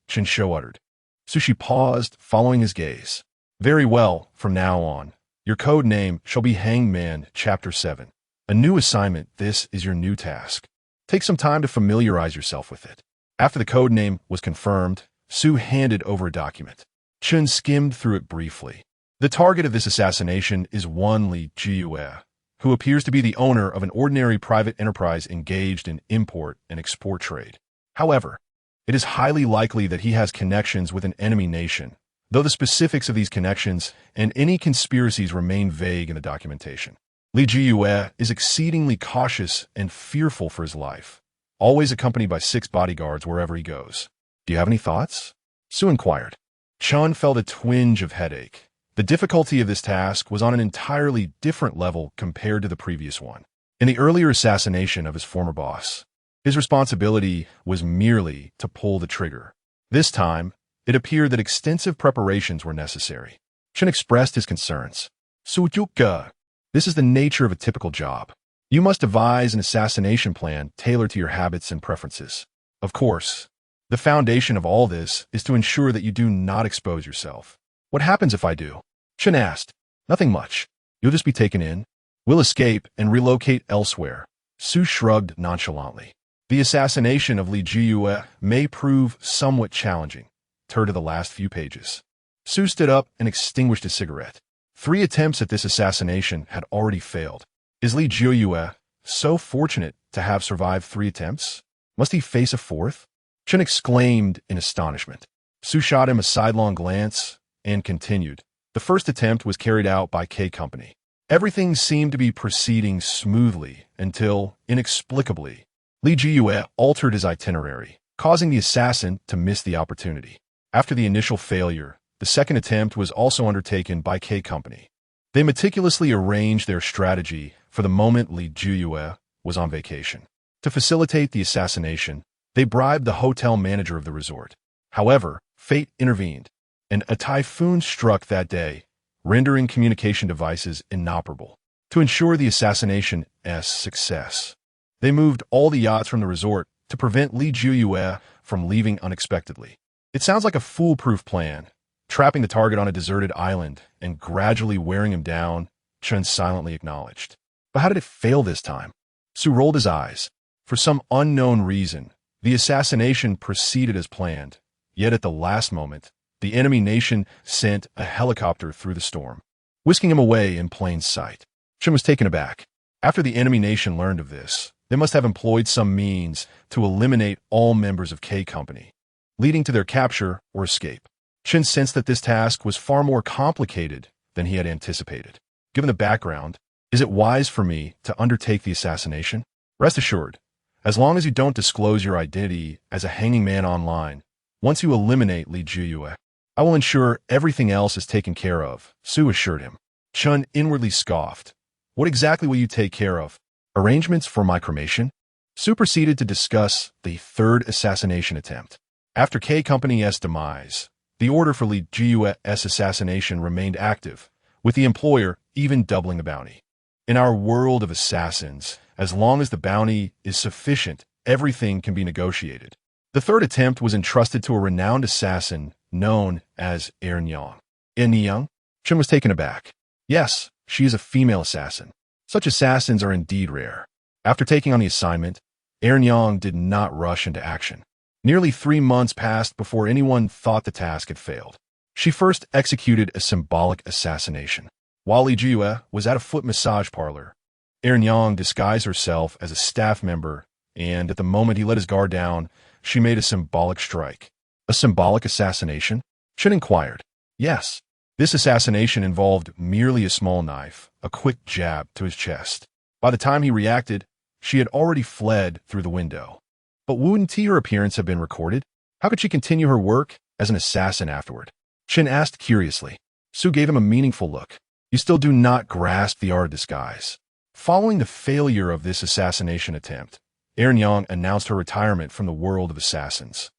Chen Shou uttered. Sushi paused, following his gaze. Very well, from now on, your code name shall be Hangman, Chapter 7. A new assignment, this is your new task. Take some time to familiarize yourself with it. After the code name was confirmed, Su handed over a document. Chen skimmed through it briefly. The target of this assassination is one Li Jiyue, who appears to be the owner of an ordinary private enterprise engaged in import and export trade. However, it is highly likely that he has connections with an enemy nation, though the specifics of these connections and any conspiracies remain vague in the documentation. Li Jiyue is exceedingly cautious and fearful for his life, always accompanied by 6 bodyguards wherever he goes. Do you have any thoughts? Su inquired. Chen felt a twinge of headache. The difficulty of this task was on an entirely different level compared to the previous one. In the earlier assassination of his former boss, his responsibility was merely to pull the trigger. This time, it appeared that extensive preparations were necessary. Chen expressed his concerns. Sujuka, this is the nature of a typical job. You must devise an assassination plan tailored to your habits and preferences. Of course, The foundation of all this is to ensure that you do not expose yourself. What happens if I do? Chen asked. Nothing much. You'll just be taken in. We'll escape and relocate elsewhere. Su shrugged nonchalantly. The assassination of Li Jiyue may prove somewhat challenging. Turn to the last few pages. Su stood up and extinguished his cigarette. 3 attempts at this assassination had already failed. Is Li Jiyue so fortunate to have survived 3 attempts? Must he face a 4th? Chen exclaimed in astonishment. Su shot him a sidelong glance and continued. The first attempt was carried out by K Company. Everything seemed to be proceeding smoothly until, inexplicably, Li Jiyue altered his itinerary, causing the assassin to miss the opportunity. After the initial failure, the second attempt was also undertaken by K Company. They meticulously arranged their strategy for the moment Li Jiyue was on vacation. To facilitate the assassination, they bribed the hotel manager of the resort. However, fate intervened, and a typhoon struck that day, rendering communication devices inoperable. To ensure the assassination's success, they moved all the yachts from the resort to prevent Li Jiyue from leaving unexpectedly. It sounds like a foolproof plan, trapping the target on a deserted island and gradually wearing him down, Chen silently acknowledged. But how did it fail this time? Su rolled his eyes. For some unknown reason, the assassination proceeded as planned, yet at the last moment, the enemy nation sent a helicopter through the storm, whisking him away in plain sight. Chen was taken aback. After the enemy nation learned of this, they must have employed some means to eliminate all members of K Company, leading to their capture or escape. Chen sensed that this task was far more complicated than he had anticipated. Given the background, is it wise for me to undertake the assassination? Rest assured, as long as you don't disclose your identity as a hanging man online, once you eliminate Li Jiyue, I will ensure everything else is taken care of, Su assured him. Chen inwardly scoffed. What exactly will you take care of? Arrangements for my cremation? Su proceeded to discuss the third assassination attempt. After K Company's demise, the order for Li Jiyue's assassination remained active, with the employer even doubling the bounty. In our world of assassins, as long as the bounty is sufficient, everything can be negotiated. The third attempt was entrusted to a renowned assassin known as Yang. Yang? Chen was taken aback. Yes, she is a female assassin. Such assassins are indeed rare. After taking on the assignment, Yang did not rush into action. Nearly 3 months passed before anyone thought the task had failed. She first executed a symbolic assassination. While Li Jiyue was at a foot massage parlor, Yang disguised herself as a staff member, and at the moment he let his guard down, she made a symbolic strike. A symbolic assassination? Chen inquired. Yes. This assassination involved merely a small knife, a quick jab to his chest. By the time he reacted, she had already fled through the window. But wouldn't her appearance have been recorded? How could she continue her work as an assassin afterward? Chen asked curiously. Su gave him a meaningful look. You still do not grasp the art of disguise. Following the failure of this assassination attempt, Yang announced her retirement from the world of assassins.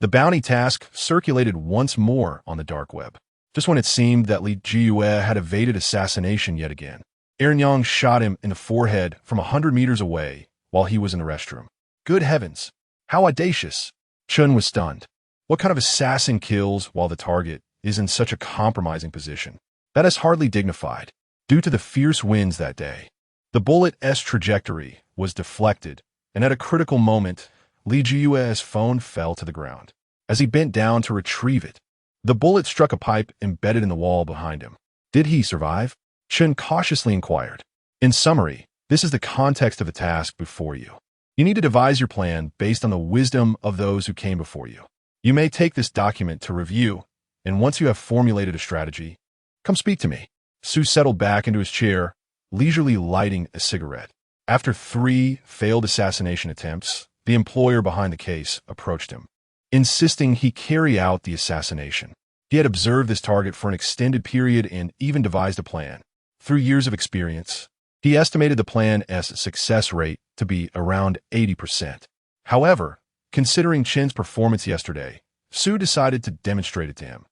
The bounty task circulated once more on the dark web. Just when it seemed that Li Jiyue had evaded assassination yet again, Yang shot him in the forehead from 100 meters away while he was in the restroom. Good heavens! How audacious! Chen was stunned. What kind of assassin kills while the target is in such a compromising position? That is hardly dignified. Due to the fierce winds that day, the bullet's trajectory was deflected, and at a critical moment, Li Jiyue's phone fell to the ground. As he bent down to retrieve it, the bullet struck a pipe embedded in the wall behind him. Did he survive? Chen cautiously inquired. In summary, this is the context of the task before you. You need to devise your plan based on the wisdom of those who came before you. You may take this document to review, and once you have formulated a strategy, come speak to me. Su settled back into his chair, leisurely lighting a cigarette. After 3 failed assassination attempts, the employer behind the case approached him, insisting he carry out the assassination. He had observed this target for an extended period and even devised a plan. Through years of experience, he estimated the plan's success rate to be around 80%. However, considering Chen's performance yesterday, Su decided to demonstrate it to him,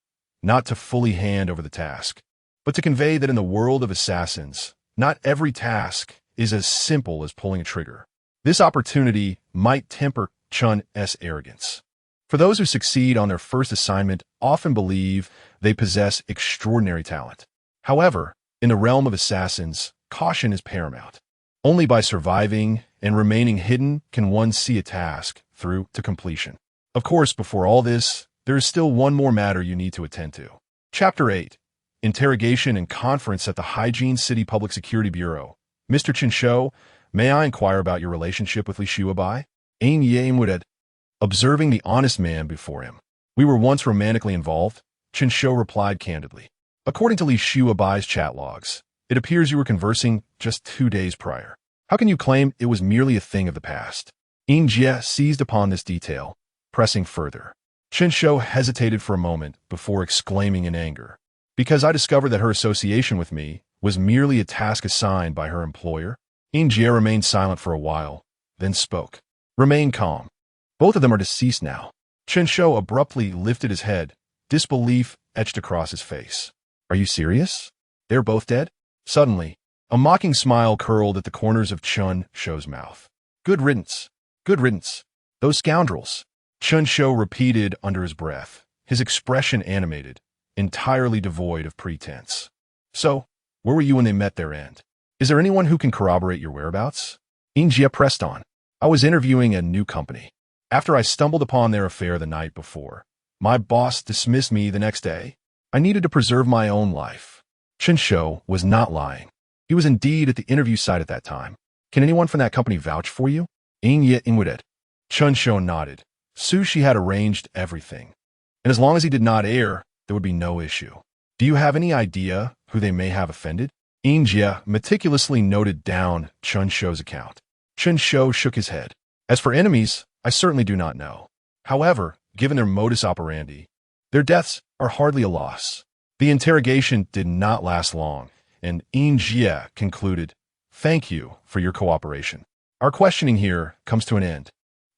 not to fully hand over the task, but to convey that in the world of assassins, not every task is as simple as pulling a trigger. This opportunity might temper Chen's arrogance. For those who succeed on their first assignment often believe they possess extraordinary talent. However, in the realm of assassins, caution is paramount. Only by surviving and remaining hidden can one see a task through to completion. Of course, before all this, there is still one more matter you need to attend to. Chapter 8. Interrogation and Conference at the Hygiene City Public Security Bureau. Mr. Chen Shou, may I inquire about your relationship with Li Shuabai? Ain Ye Muted. Observing the honest man before him. We were once romantically involved, Chen Shou replied candidly. According to Li Shuabai's chat logs, it appears you were conversing just 2 days prior. How can you claim it was merely a thing of the past? Yin Jie seized upon this detail, pressing further. Chen Shou hesitated for a moment before exclaiming in anger. Because I discovered that her association with me was merely a task assigned by her employer? Yin Jie remained silent for a while, then spoke. Remain calm. Both of them are deceased now. Chen Shou abruptly lifted his head, disbelief etched across his face. Are you serious? They're both dead? Suddenly, a mocking smile curled at the corners of Chen Shou's mouth. Good riddance. Good riddance. Those scoundrels. Chen Shou repeated under his breath, his expression animated, entirely devoid of pretense. So, where were you when they met their end? Is there anyone who can corroborate your whereabouts? Yin Jie pressed on. I was interviewing a new company. After I stumbled upon their affair the night before, my boss dismissed me the next day. I needed to preserve my own life. Chen Shou was not lying. He was indeed at the interview site at that time. Can anyone from that company vouch for you? Yin Ye Ingwudet. Chen Shou nodded. Sushi had arranged everything. And as long as he did not err, there would be no issue. Do you have any idea who they may have offended? Yin Jie meticulously noted down Chen Shou's account. Chen Shou shook his head. As for enemies, I certainly do not know. However, given their modus operandi, their deaths are hardly a loss. The interrogation did not last long, and Yin Jie concluded, Thank you for your cooperation. Our questioning here comes to an end.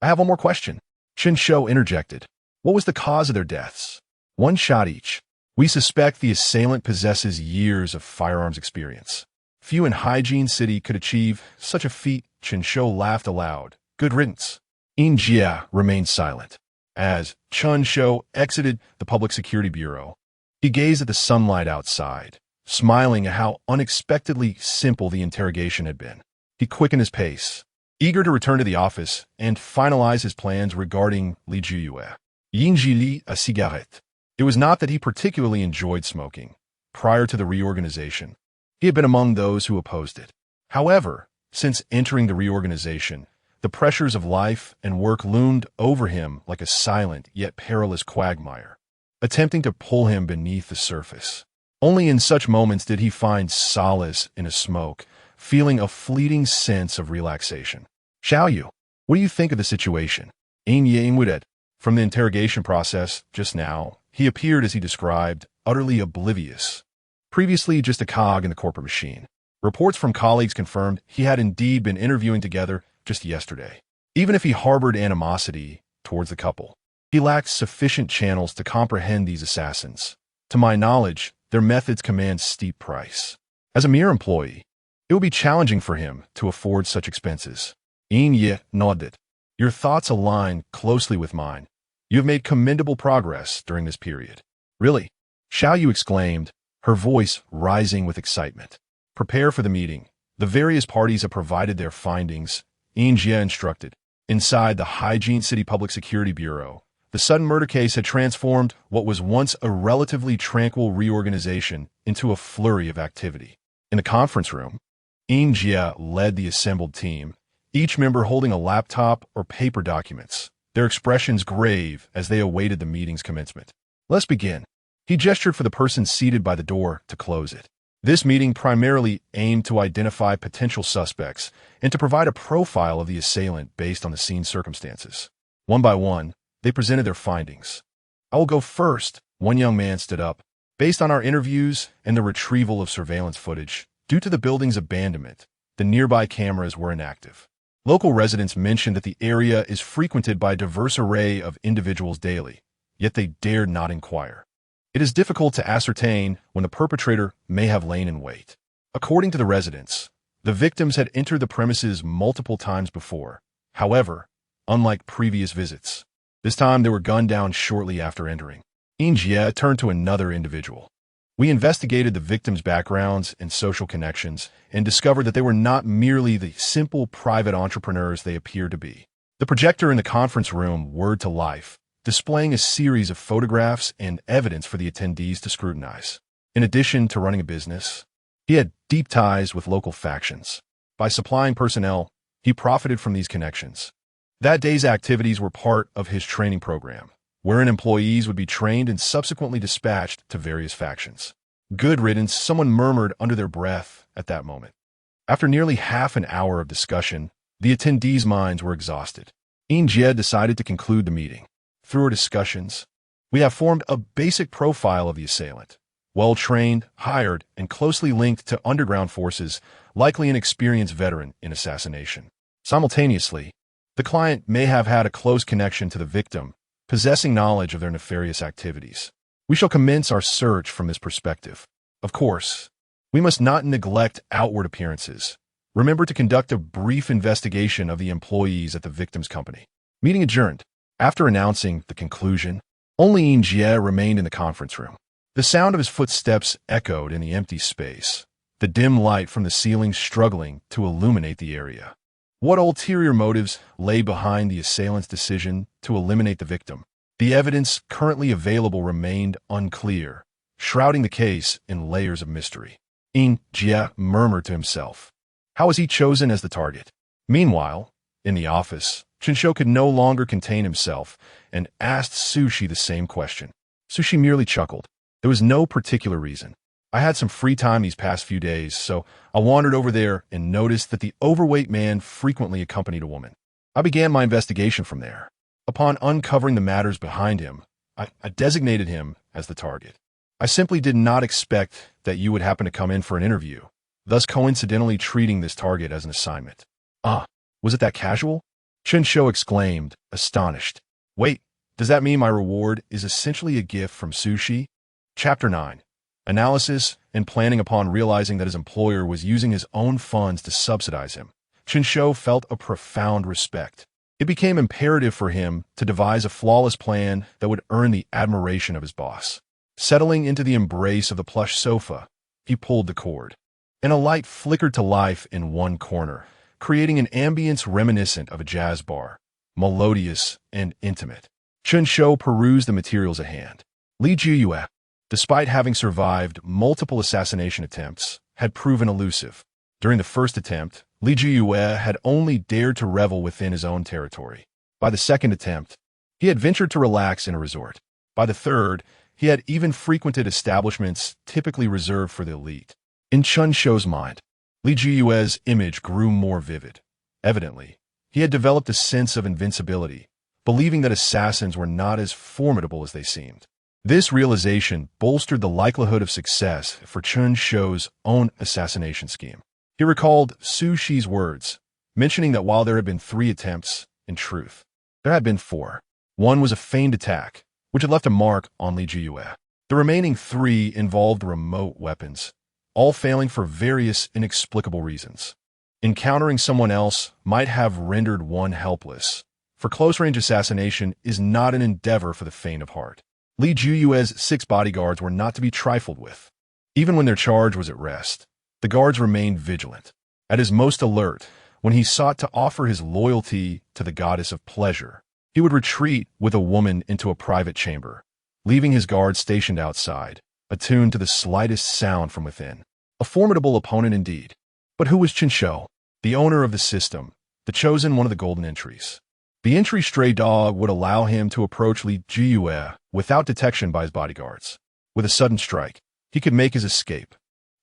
I have one more question. Chen Shou interjected. What was the cause of their deaths? One shot each. We suspect the assailant possesses years of firearms experience. Few in Hygiene City could achieve such a feat. Chen Shou laughed aloud. Good riddance. Yin Jie remained silent. As Chen Shou exited the Public Security Bureau, he gazed at the sunlight outside, smiling at how unexpectedly simple the interrogation had been. He quickened his pace, eager to return to the office and finalize his plans regarding Li Jiyue. Yin Ji lit a cigarette. It was not that he particularly enjoyed smoking. Prior to the reorganization, he had been among those who opposed it. However, since entering the reorganization, the pressures of life and work loomed over him like a silent yet perilous quagmire, attempting to pull him beneath the surface. Only in such moments did he find solace in a smoke, feeling a fleeting sense of relaxation. Xiaoyu, what do you think of the situation? Yin Yang Wudet. From the interrogation process just now, he appeared, as he described, utterly oblivious. Previously just a cog in the corporate machine. Reports from colleagues confirmed he had indeed been interviewing together just yesterday. Even if he harbored animosity towards the couple, he lacked sufficient channels to comprehend these assassins. To my knowledge, their methods command steep price. As a mere employee, it would be challenging for him to afford such expenses. Yin Ye nodded. Your thoughts align closely with mine. You have made commendable progress during this period. Really? Xiaoyu exclaimed, her voice rising with excitement. Prepare for the meeting. The various parties have provided their findings. Yin Jie instructed. Inside the Hygiene City Public Security Bureau, the sudden murder case had transformed what was once a relatively tranquil reorganization into a flurry of activity. In the conference room, Yin Jie led the assembled team, each member holding a laptop or paper documents, their expressions grave as they awaited the meeting's commencement. Let's begin. He gestured for the person seated by the door to close it. This meeting primarily aimed to identify potential suspects and to provide a profile of the assailant based on the scene circumstances. One by one, they presented their findings. I will go first, one young man stood up. Based on our interviews and the retrieval of surveillance footage, due to the building's abandonment, the nearby cameras were inactive. Local residents mentioned that the area is frequented by a diverse array of individuals daily, yet they dared not inquire. It is difficult to ascertain when the perpetrator may have lain in wait. According to the residents, the victims had entered the premises multiple times before. However, unlike previous visits, This time they were gunned down shortly after entering. Jie turned to another individual. We investigated the victims' backgrounds and social connections and discovered that they were not merely the simple private entrepreneurs they appeared to be. The projector in the conference room whirred to life, displaying a series of photographs and evidence for the attendees to scrutinize. In addition to running a business, he had deep ties with local factions. By supplying personnel, he profited from these connections. That day's activities were part of his training program, wherein employees would be trained and subsequently dispatched to various factions. Good riddance, someone murmured under their breath at that moment. After nearly half an hour of discussion, the attendees' minds were exhausted. Jie decided to conclude the meeting. Through our discussions, we have formed a basic profile of the assailant. Well-trained, hired, and closely linked to underground forces, likely an experienced veteran in assassination. Simultaneously, the client may have had a close connection to the victim, possessing knowledge of their nefarious activities. We shall commence our search from this perspective. Of course, we must not neglect outward appearances. Remember to conduct a brief investigation of the employees at the victim's company. Meeting adjourned. After announcing the conclusion, only Jie remained in the conference room. The sound of his footsteps echoed in the empty space, the dim light from the ceiling struggling to illuminate the area. What ulterior motives lay behind the assailant's decision to eliminate the victim? The evidence currently available remained unclear, shrouding the case in layers of mystery. Jie murmured to himself. How was he chosen as the target? Meanwhile, in the office, Chen Shou could no longer contain himself and asked Sushi the same question. Sushi merely chuckled. There was no particular reason. I had some free time these past few days, so I wandered over there and noticed that the overweight man frequently accompanied a woman. I began my investigation from there. Upon uncovering the matters behind him, I designated him as the target. I simply did not expect that you would happen to come in for an interview, thus coincidentally treating this target as an assignment. Was it that casual? Chen Shou exclaimed, astonished. Wait, does that mean my reward is essentially a gift from Sushi? Chapter 9. Analysis and planning. Upon realizing that his employer was using his own funds to subsidize him, Chen Shou felt a profound respect. It became imperative for him to devise a flawless plan that would earn the admiration of his boss. Settling into the embrace of the plush sofa, he pulled the cord, and a light flickered to life in one corner, creating an ambience reminiscent of a jazz bar, melodious and intimate. Chen Shou perused the materials at hand. Li Jiyue, despite having survived multiple assassination attempts, had proven elusive. During the first attempt, Li Jiyue had only dared to revel within his own territory. By the second attempt, he had ventured to relax in a resort. By the third, he had even frequented establishments typically reserved for the elite. In Chen Shou's mind, Li Jiyue's image grew more vivid. Evidently, he had developed a sense of invincibility, believing that assassins were not as formidable as they seemed. This realization bolstered the likelihood of success for Chen Shou's own assassination scheme. He recalled Su Shi's words, mentioning that while there had been 3 attempts, in truth, there had been 4. One was a feigned attack, which had left a mark on Li Jiyue. The remaining 3 involved remote weapons, all failing for various inexplicable reasons. Encountering someone else might have rendered one helpless, for close-range assassination is not an endeavor for the faint of heart. Li Jiyue's 6 bodyguards were not to be trifled with. Even when their charge was at rest, the guards remained vigilant. At his most alert, when he sought to offer his loyalty to the goddess of pleasure, he would retreat with a woman into a private chamber, leaving his guards stationed outside, attuned to the slightest sound from within. A formidable opponent indeed. But who was Chen Shou? The owner of the system, the chosen one of the golden entries. The entry stray dog would allow him to approach Li Jiyue without detection by his bodyguards. With a sudden strike, he could make his escape.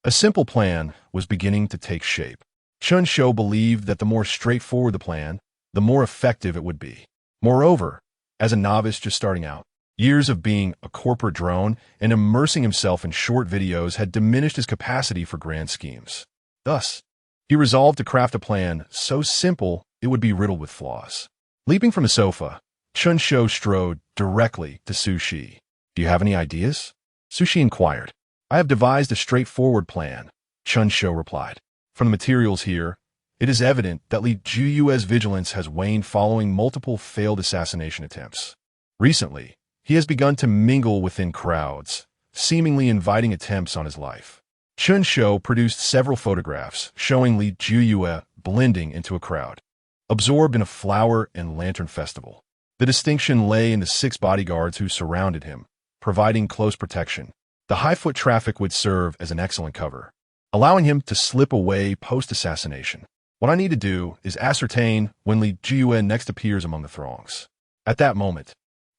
A simple plan was beginning to take shape. Chen Shou believed that the more straightforward the plan, the more effective it would be. Moreover, as a novice just starting out, years of being a corporate drone and immersing himself in short videos had diminished his capacity for grand schemes. Thus, he resolved to craft a plan so simple it would be riddled with flaws. Leaping from the sofa, Chen Shou strode directly to Su Shi. Do you have any ideas? Su Shi inquired. I have devised a straightforward plan, Chen Shou replied. From the materials here, it is evident that Li Jiyue's vigilance has waned following multiple failed assassination attempts. Recently, he has begun to mingle within crowds, seemingly inviting attempts on his life. Chen Shou produced several photographs showing Li Juyue blending into a crowd, absorbed in a flower and lantern festival. The distinction lay in the 6 bodyguards who surrounded him, providing close protection. The high-foot traffic would serve as an excellent cover, allowing him to slip away post-assassination. What I need to do is ascertain when Li Juyue next appears among the throngs. At that moment,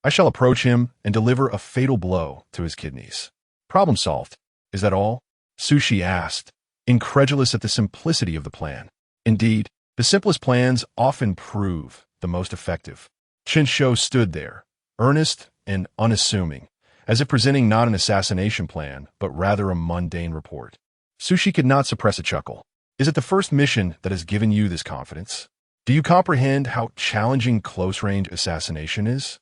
I shall approach him and deliver a fatal blow to his kidneys. Problem solved. Is that all? Sushi asked, incredulous at the simplicity of the plan. Indeed, the simplest plans often prove the most effective. Chen Shou stood there, earnest and unassuming, as if presenting not an assassination plan, but rather a mundane report. Sushi could not suppress a chuckle. Is it the first mission that has given you this confidence? Do you comprehend how challenging close-range assassination is?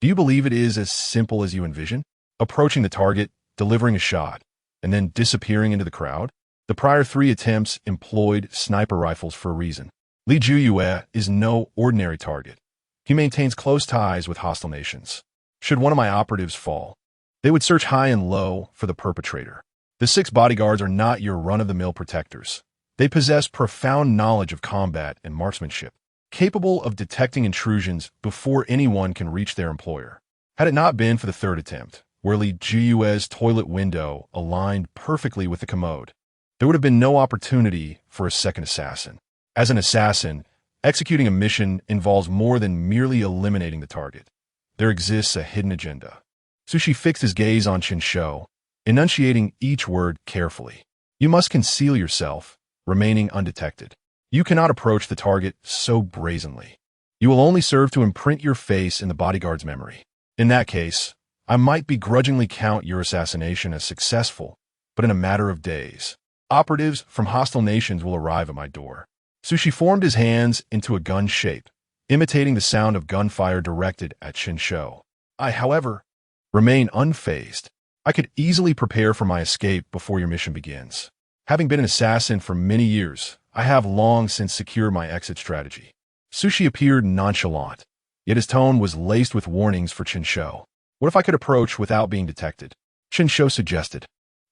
Do you believe it is as simple as you envision? Approaching the target, delivering a shot, and then disappearing into the crowd? The prior 3 attempts employed sniper rifles for a reason. Li Juyue is no ordinary target. He maintains close ties with hostile nations. Should one of my operatives fall, they would search high and low for the perpetrator. The 6 bodyguards are not your run-of-the-mill protectors. They possess profound knowledge of combat and marksmanship, capable of detecting intrusions before anyone can reach their employer. Had it not been for the 3rd attempt, where Li Juyue's toilet window aligned perfectly with the commode, there would have been no opportunity for a second assassin. As an assassin, executing a mission involves more than merely eliminating the target. There exists a hidden agenda. Sushi fixed his gaze on Chen Shou, enunciating each word carefully. You must conceal yourself, remaining undetected. You cannot approach the target so brazenly. You will only serve to imprint your face in the bodyguard's memory. In that case, I might begrudgingly count your assassination as successful, but in a matter of days, operatives from hostile nations will arrive at my door. Sushi formed his hands into a gun shape, imitating the sound of gunfire directed at Chen Shou. I, however, remain unfazed. I could easily prepare for my escape before your mission begins. Having been an assassin for many years, I have long since secured my exit strategy. Sushi appeared nonchalant, yet his tone was laced with warnings for Chen Shou. What if I could approach without being detected? Chen Shou suggested.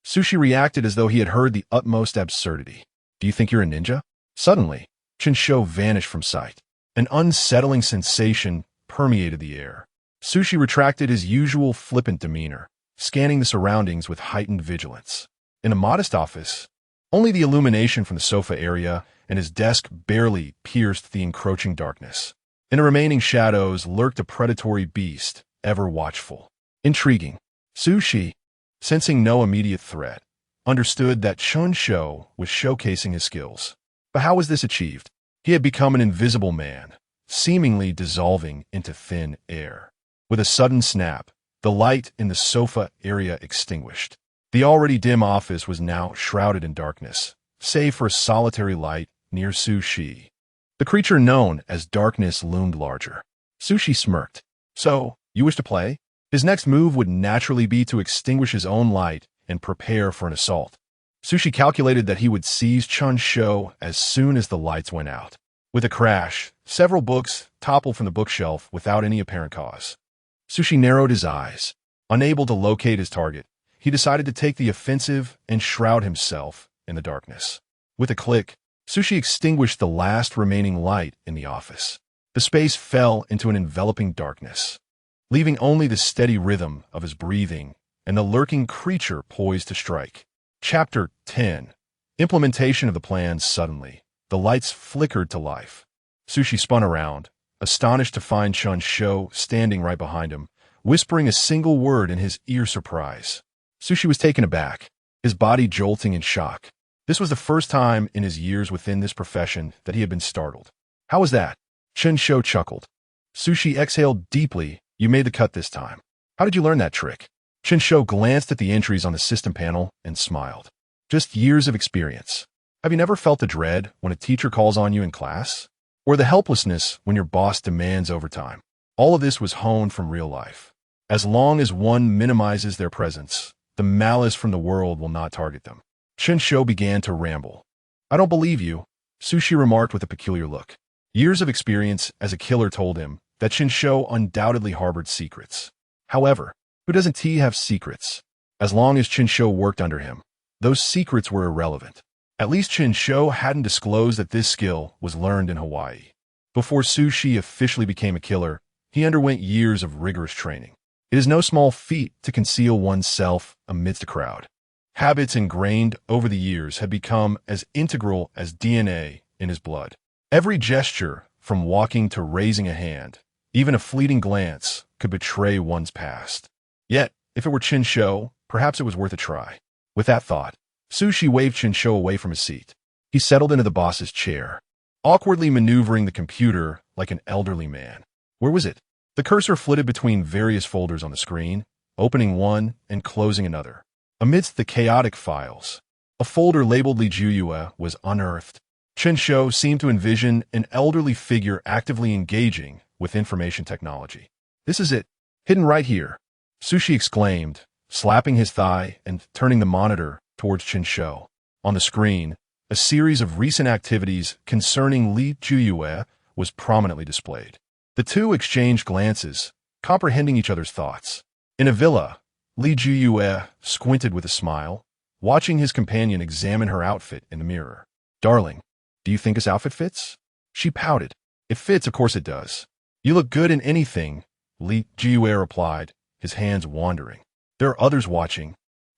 Sushi reacted as though he had heard the utmost absurdity. Do you think you're a ninja? Suddenly, Chen Shou vanished from sight. An unsettling sensation permeated the air. Sushi retracted his usual flippant demeanor, scanning the surroundings with heightened vigilance. In a modest office, only the illumination from the sofa area and his desk barely pierced the encroaching darkness. In the remaining shadows lurked a predatory beast, ever watchful. Intriguing. Sushi, sensing no immediate threat, understood that Chen Shou was showcasing his skills. But how was this achieved? He had become an invisible man, seemingly dissolving into thin air. With a sudden snap, the light in the sofa area extinguished. The already dim office was now shrouded in darkness, save for a solitary light near Sushi. The creature known as Darkness loomed larger. Sushi smirked. So, you wish to play? His next move would naturally be to extinguish his own light and prepare for an assault. Sushi calculated that he would seize Chen Shou as soon as the lights went out. With a crash, several books toppled from the bookshelf without any apparent cause. Sushi narrowed his eyes. Unable to locate his target, he decided to take the offensive and shroud himself in the darkness. With a click, Sushi extinguished the last remaining light in the office. The space fell into an enveloping darkness, leaving only the steady rhythm of his breathing and the lurking creature poised to strike. Chapter 10. Implementation of the plan. Suddenly, the lights flickered to life. Sushi spun around, astonished to find Chen Shou standing right behind him, whispering a single word in his ear. Surprise. Sushi was taken aback, his body jolting in shock. This was the first time in his years within this profession that he had been startled. How was that? Chen Shou chuckled. Sushi exhaled deeply. You made the cut this time. How did you learn that trick? Chen Shou glanced at the entries on the system panel and smiled. Just years of experience. Have you never felt the dread when a teacher calls on you in class? Or the helplessness when your boss demands overtime? All of this was honed from real life. As long as one minimizes their presence, the malice from the world will not target them. Chen Shou began to ramble. I don't believe you, Sushi remarked with a peculiar look. Years of experience as a killer told him that Chen Shou undoubtedly harbored secrets. However, who doesn't he have secrets? As long as Chen Shou worked under him, those secrets were irrelevant. At least Chen Shou hadn't disclosed that this skill was learned in Hawaii. Before Su Shi officially became a killer, he underwent years of rigorous training. It is no small feat to conceal oneself amidst a crowd. Habits ingrained over the years had become as integral as DNA in his blood. Every gesture, from walking to raising a hand, even a fleeting glance, could betray one's past. Yet, if it were Chen Shou, perhaps it was worth a try. With that thought, Su Shi waved Chen Shou away from his seat. He settled into the boss's chair, awkwardly maneuvering the computer like an elderly man. Where was it? The cursor flitted between various folders on the screen, opening one and closing another. Amidst the chaotic files, a folder labeled Li Juyue was unearthed. Chen Shou seemed to envision an elderly figure actively engaging with information technology. This is it, hidden right here, Su Shi exclaimed, slapping his thigh and turning the monitor towards Chen Shou. On the screen, a series of recent activities concerning Li Juyue was prominently displayed. The two exchanged glances, comprehending each other's thoughts. In a villa, Li Juyue squinted with a smile, watching his companion examine her outfit in the mirror. Darling, do you think this outfit fits? She pouted. It fits, of course it does. You look good in anything, Li Juyue replied, his hands wandering. There are others watching.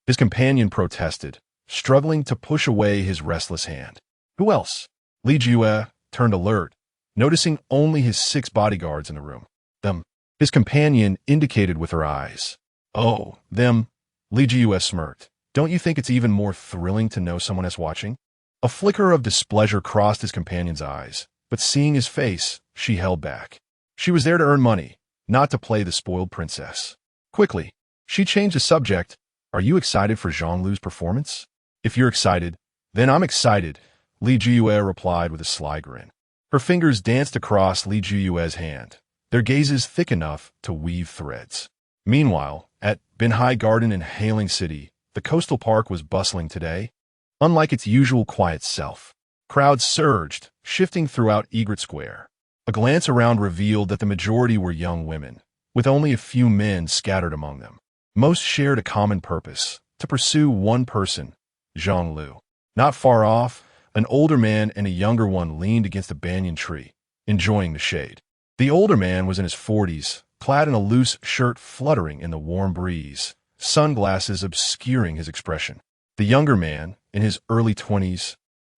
His companion protested, struggling to push away his restless hand. Who else? Li Juyue turned alert, noticing only his 6 bodyguards in the room. Them. His companion indicated with her eyes. Oh, them, Li Juyue smirked. Don't you think it's even more thrilling to know someone is watching? A flicker of displeasure crossed his companion's eyes, but seeing his face, she held back. She was there to earn money, not to play the spoiled princess. Quickly, she changed the subject. Are you excited for Zhonglu's performance? If you're excited, then I'm excited, Li Juyue replied with a sly grin. Her fingers danced across Li Juyue's hand, their gazes thick enough to weave threads. Meanwhile, at Binhai Garden in Hailing City, the coastal park was bustling today. Unlike its usual quiet self, crowds surged, shifting throughout Egret Square. A glance around revealed that the majority were young women, with only a few men scattered among them. Most shared a common purpose, to pursue one person, Zhonglu. Not far off, an older man and a younger one leaned against a banyan tree, enjoying the shade. The older man was in his 40s, clad in a loose shirt fluttering in the warm breeze, sunglasses obscuring his expression. The younger man, in his early 20s,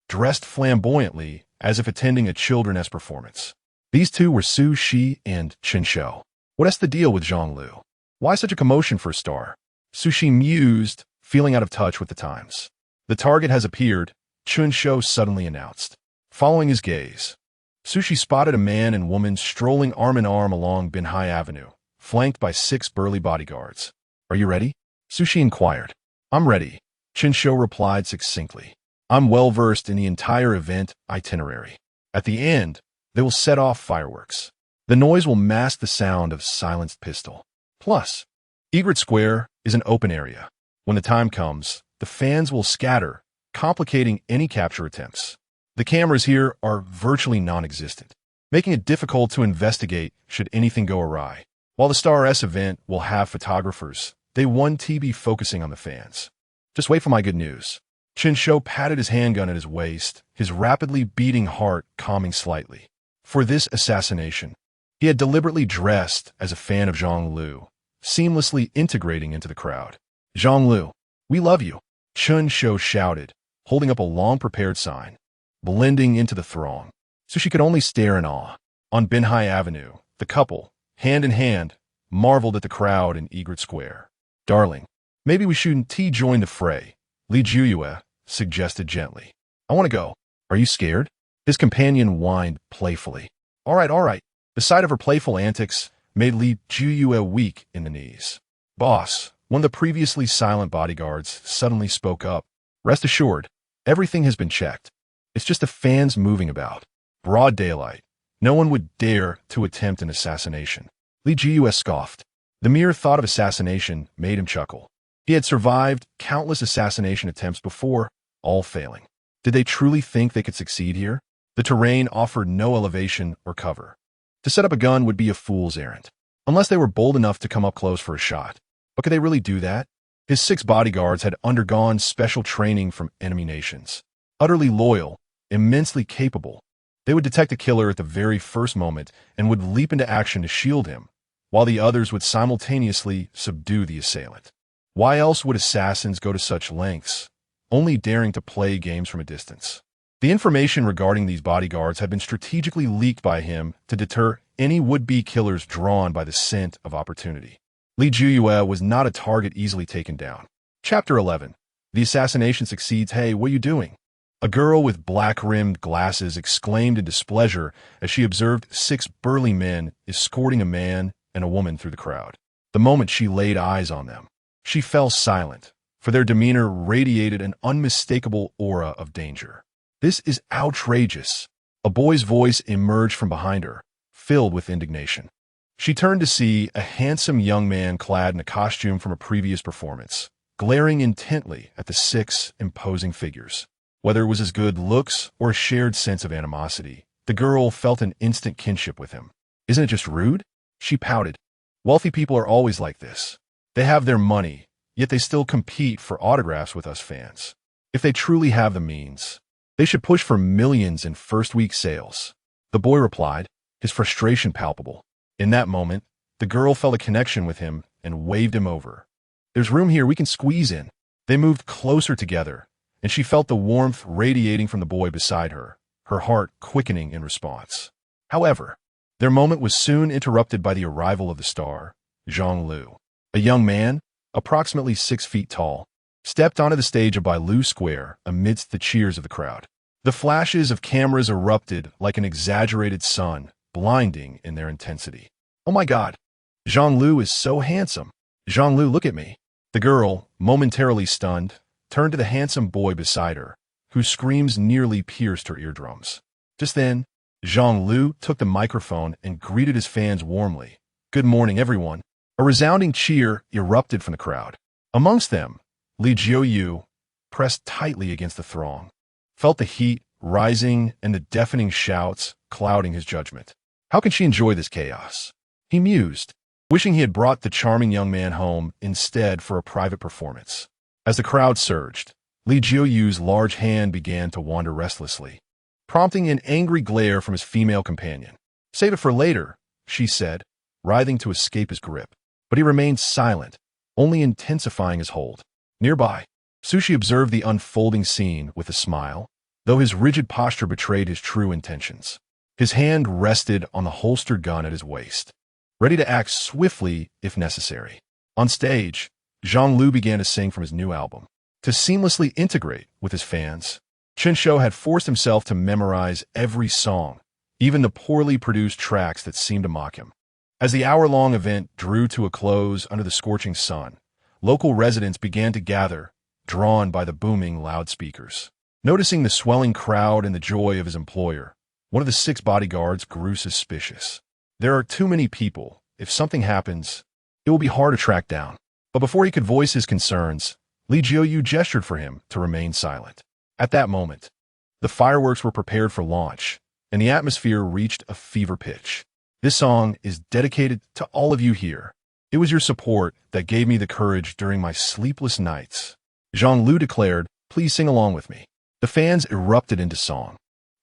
dressed flamboyantly as if attending a children's performance. These two were Su Shi and Chen Shou. What's the deal with Zhonglu? Why such a commotion for a star? Su Shi mused, feeling out of touch with the times. The target has appeared, Chen Shou suddenly announced. Following his gaze, Su Shi spotted a man and woman strolling arm in arm along Binhai Avenue, flanked by 6 burly bodyguards. Are you ready? Su Shi inquired. I'm ready, Chen Shou replied succinctly. I'm well versed in the entire event itinerary. At the end, they will set off fireworks. The noise will mask the sound of silenced pistol. Plus, Egret Square is an open area. When the time comes, the fans will scatter, complicating any capture attempts. The cameras here are virtually non-existent, making it difficult to investigate should anything go awry. While the Star S event will have photographers, they won't be focusing on the fans. Just wait for my good news. Chen Shou patted his handgun at his waist, his rapidly beating heart calming slightly. For this assassination, he had deliberately dressed as a fan of Zhonglu, seamlessly integrating into the crowd. Zhonglu, we love you, Chen Shou shouted, holding up a long-prepared sign, blending into the throng, so she could only stare in awe. On Binhai Avenue, the couple, hand in hand, marveled at the crowd in Egret Square. Darling, maybe we shouldn't join the fray, Li Juyue suggested gently. I want to go. Are you scared? His companion whined playfully. All right. The sight of her playful antics made Li Juyue weak in the knees. Boss, one of the previously silent bodyguards suddenly spoke up. Rest assured, everything has been checked. It's just the fans moving about. Broad daylight. No one would dare to attempt an assassination. Li Juyue scoffed. The mere thought of assassination made him chuckle. He had survived countless assassination attempts before, all failing. Did they truly think they could succeed here? The terrain offered no elevation or cover. To set up a gun would be a fool's errand, unless they were bold enough to come up close for a shot. But could they really do that? His 6 bodyguards had undergone special training from enemy nations. Utterly loyal, immensely capable, they would detect a killer at the very first moment and would leap into action to shield him, while the others would simultaneously subdue the assailant. Why else would assassins go to such lengths, only daring to play games from a distance? The information regarding these bodyguards had been strategically leaked by him to deter any would-be killers drawn by the scent of opportunity. Li Juyue was not a target easily taken down. Chapter 11. The assassination succeeds. Hey, what are you doing? A girl with black-rimmed glasses exclaimed in displeasure as she observed 6 burly men escorting a man and a woman through the crowd. The moment she laid eyes on them, she fell silent, for their demeanor radiated an unmistakable aura of danger. This is outrageous. A boy's voice emerged from behind her, filled with indignation. She turned to see a handsome young man clad in a costume from a previous performance, glaring intently at the 6 imposing figures. Whether it was his good looks or a shared sense of animosity, the girl felt an instant kinship with him. Isn't it just rude? She pouted. Wealthy people are always like this. They have their money, yet they still compete for autographs with us fans. If they truly have the means, they should push for millions in first-week sales. The boy replied, his frustration palpable. In that moment, the girl felt a connection with him and waved him over. There's room here, we can squeeze in. They moved closer together, and she felt the warmth radiating from the boy beside her, her heart quickening in response. However, their moment was soon interrupted by the arrival of the star, Zhang Lu. A young man, approximately 6 feet tall, stepped onto the stage of Bailu Square amidst the cheers of the crowd. The flashes of cameras erupted like an exaggerated sun, blinding in their intensity. Oh my God, Zhang Lu is so handsome. Zhang Lu, look at me. The girl, momentarily stunned, turned to the handsome boy beside her, whose screams nearly pierced her eardrums. Just then, Zhang Lu took the microphone and greeted his fans warmly. Good morning, everyone. A resounding cheer erupted from the crowd. Amongst them, Li Juyue, pressed tightly against the throng, felt the heat rising and the deafening shouts clouding his judgment. How can she enjoy this chaos? He mused, wishing he had brought the charming young man home instead for a private performance. As the crowd surged, Li Juyue's large hand began to wander restlessly, prompting an angry glare from his female companion. Save it for later, she said, writhing to escape his grip. But he remained silent, only intensifying his hold. Nearby, Sushi observed the unfolding scene with a smile, though his rigid posture betrayed his true intentions. His hand rested on the holstered gun at his waist, ready to act swiftly if necessary. On stage, Zhang Lu began to sing from his new album. To seamlessly integrate with his fans, Chen Shou had forced himself to memorize every song, even the poorly produced tracks that seemed to mock him. As the hour-long event drew to a close under the scorching sun, local residents began to gather, drawn by the booming loudspeakers. Noticing the swelling crowd and the joy of his employer, one of the 6 bodyguards grew suspicious. There are too many people. If something happens, it will be hard to track down. But before he could voice his concerns, Li Juyue gestured for him to remain silent. At that moment, the fireworks were prepared for launch, and the atmosphere reached a fever pitch. This song is dedicated to all of you here. It was your support that gave me the courage during my sleepless nights. Zhang Lu declared, please sing along with me. The fans erupted into song,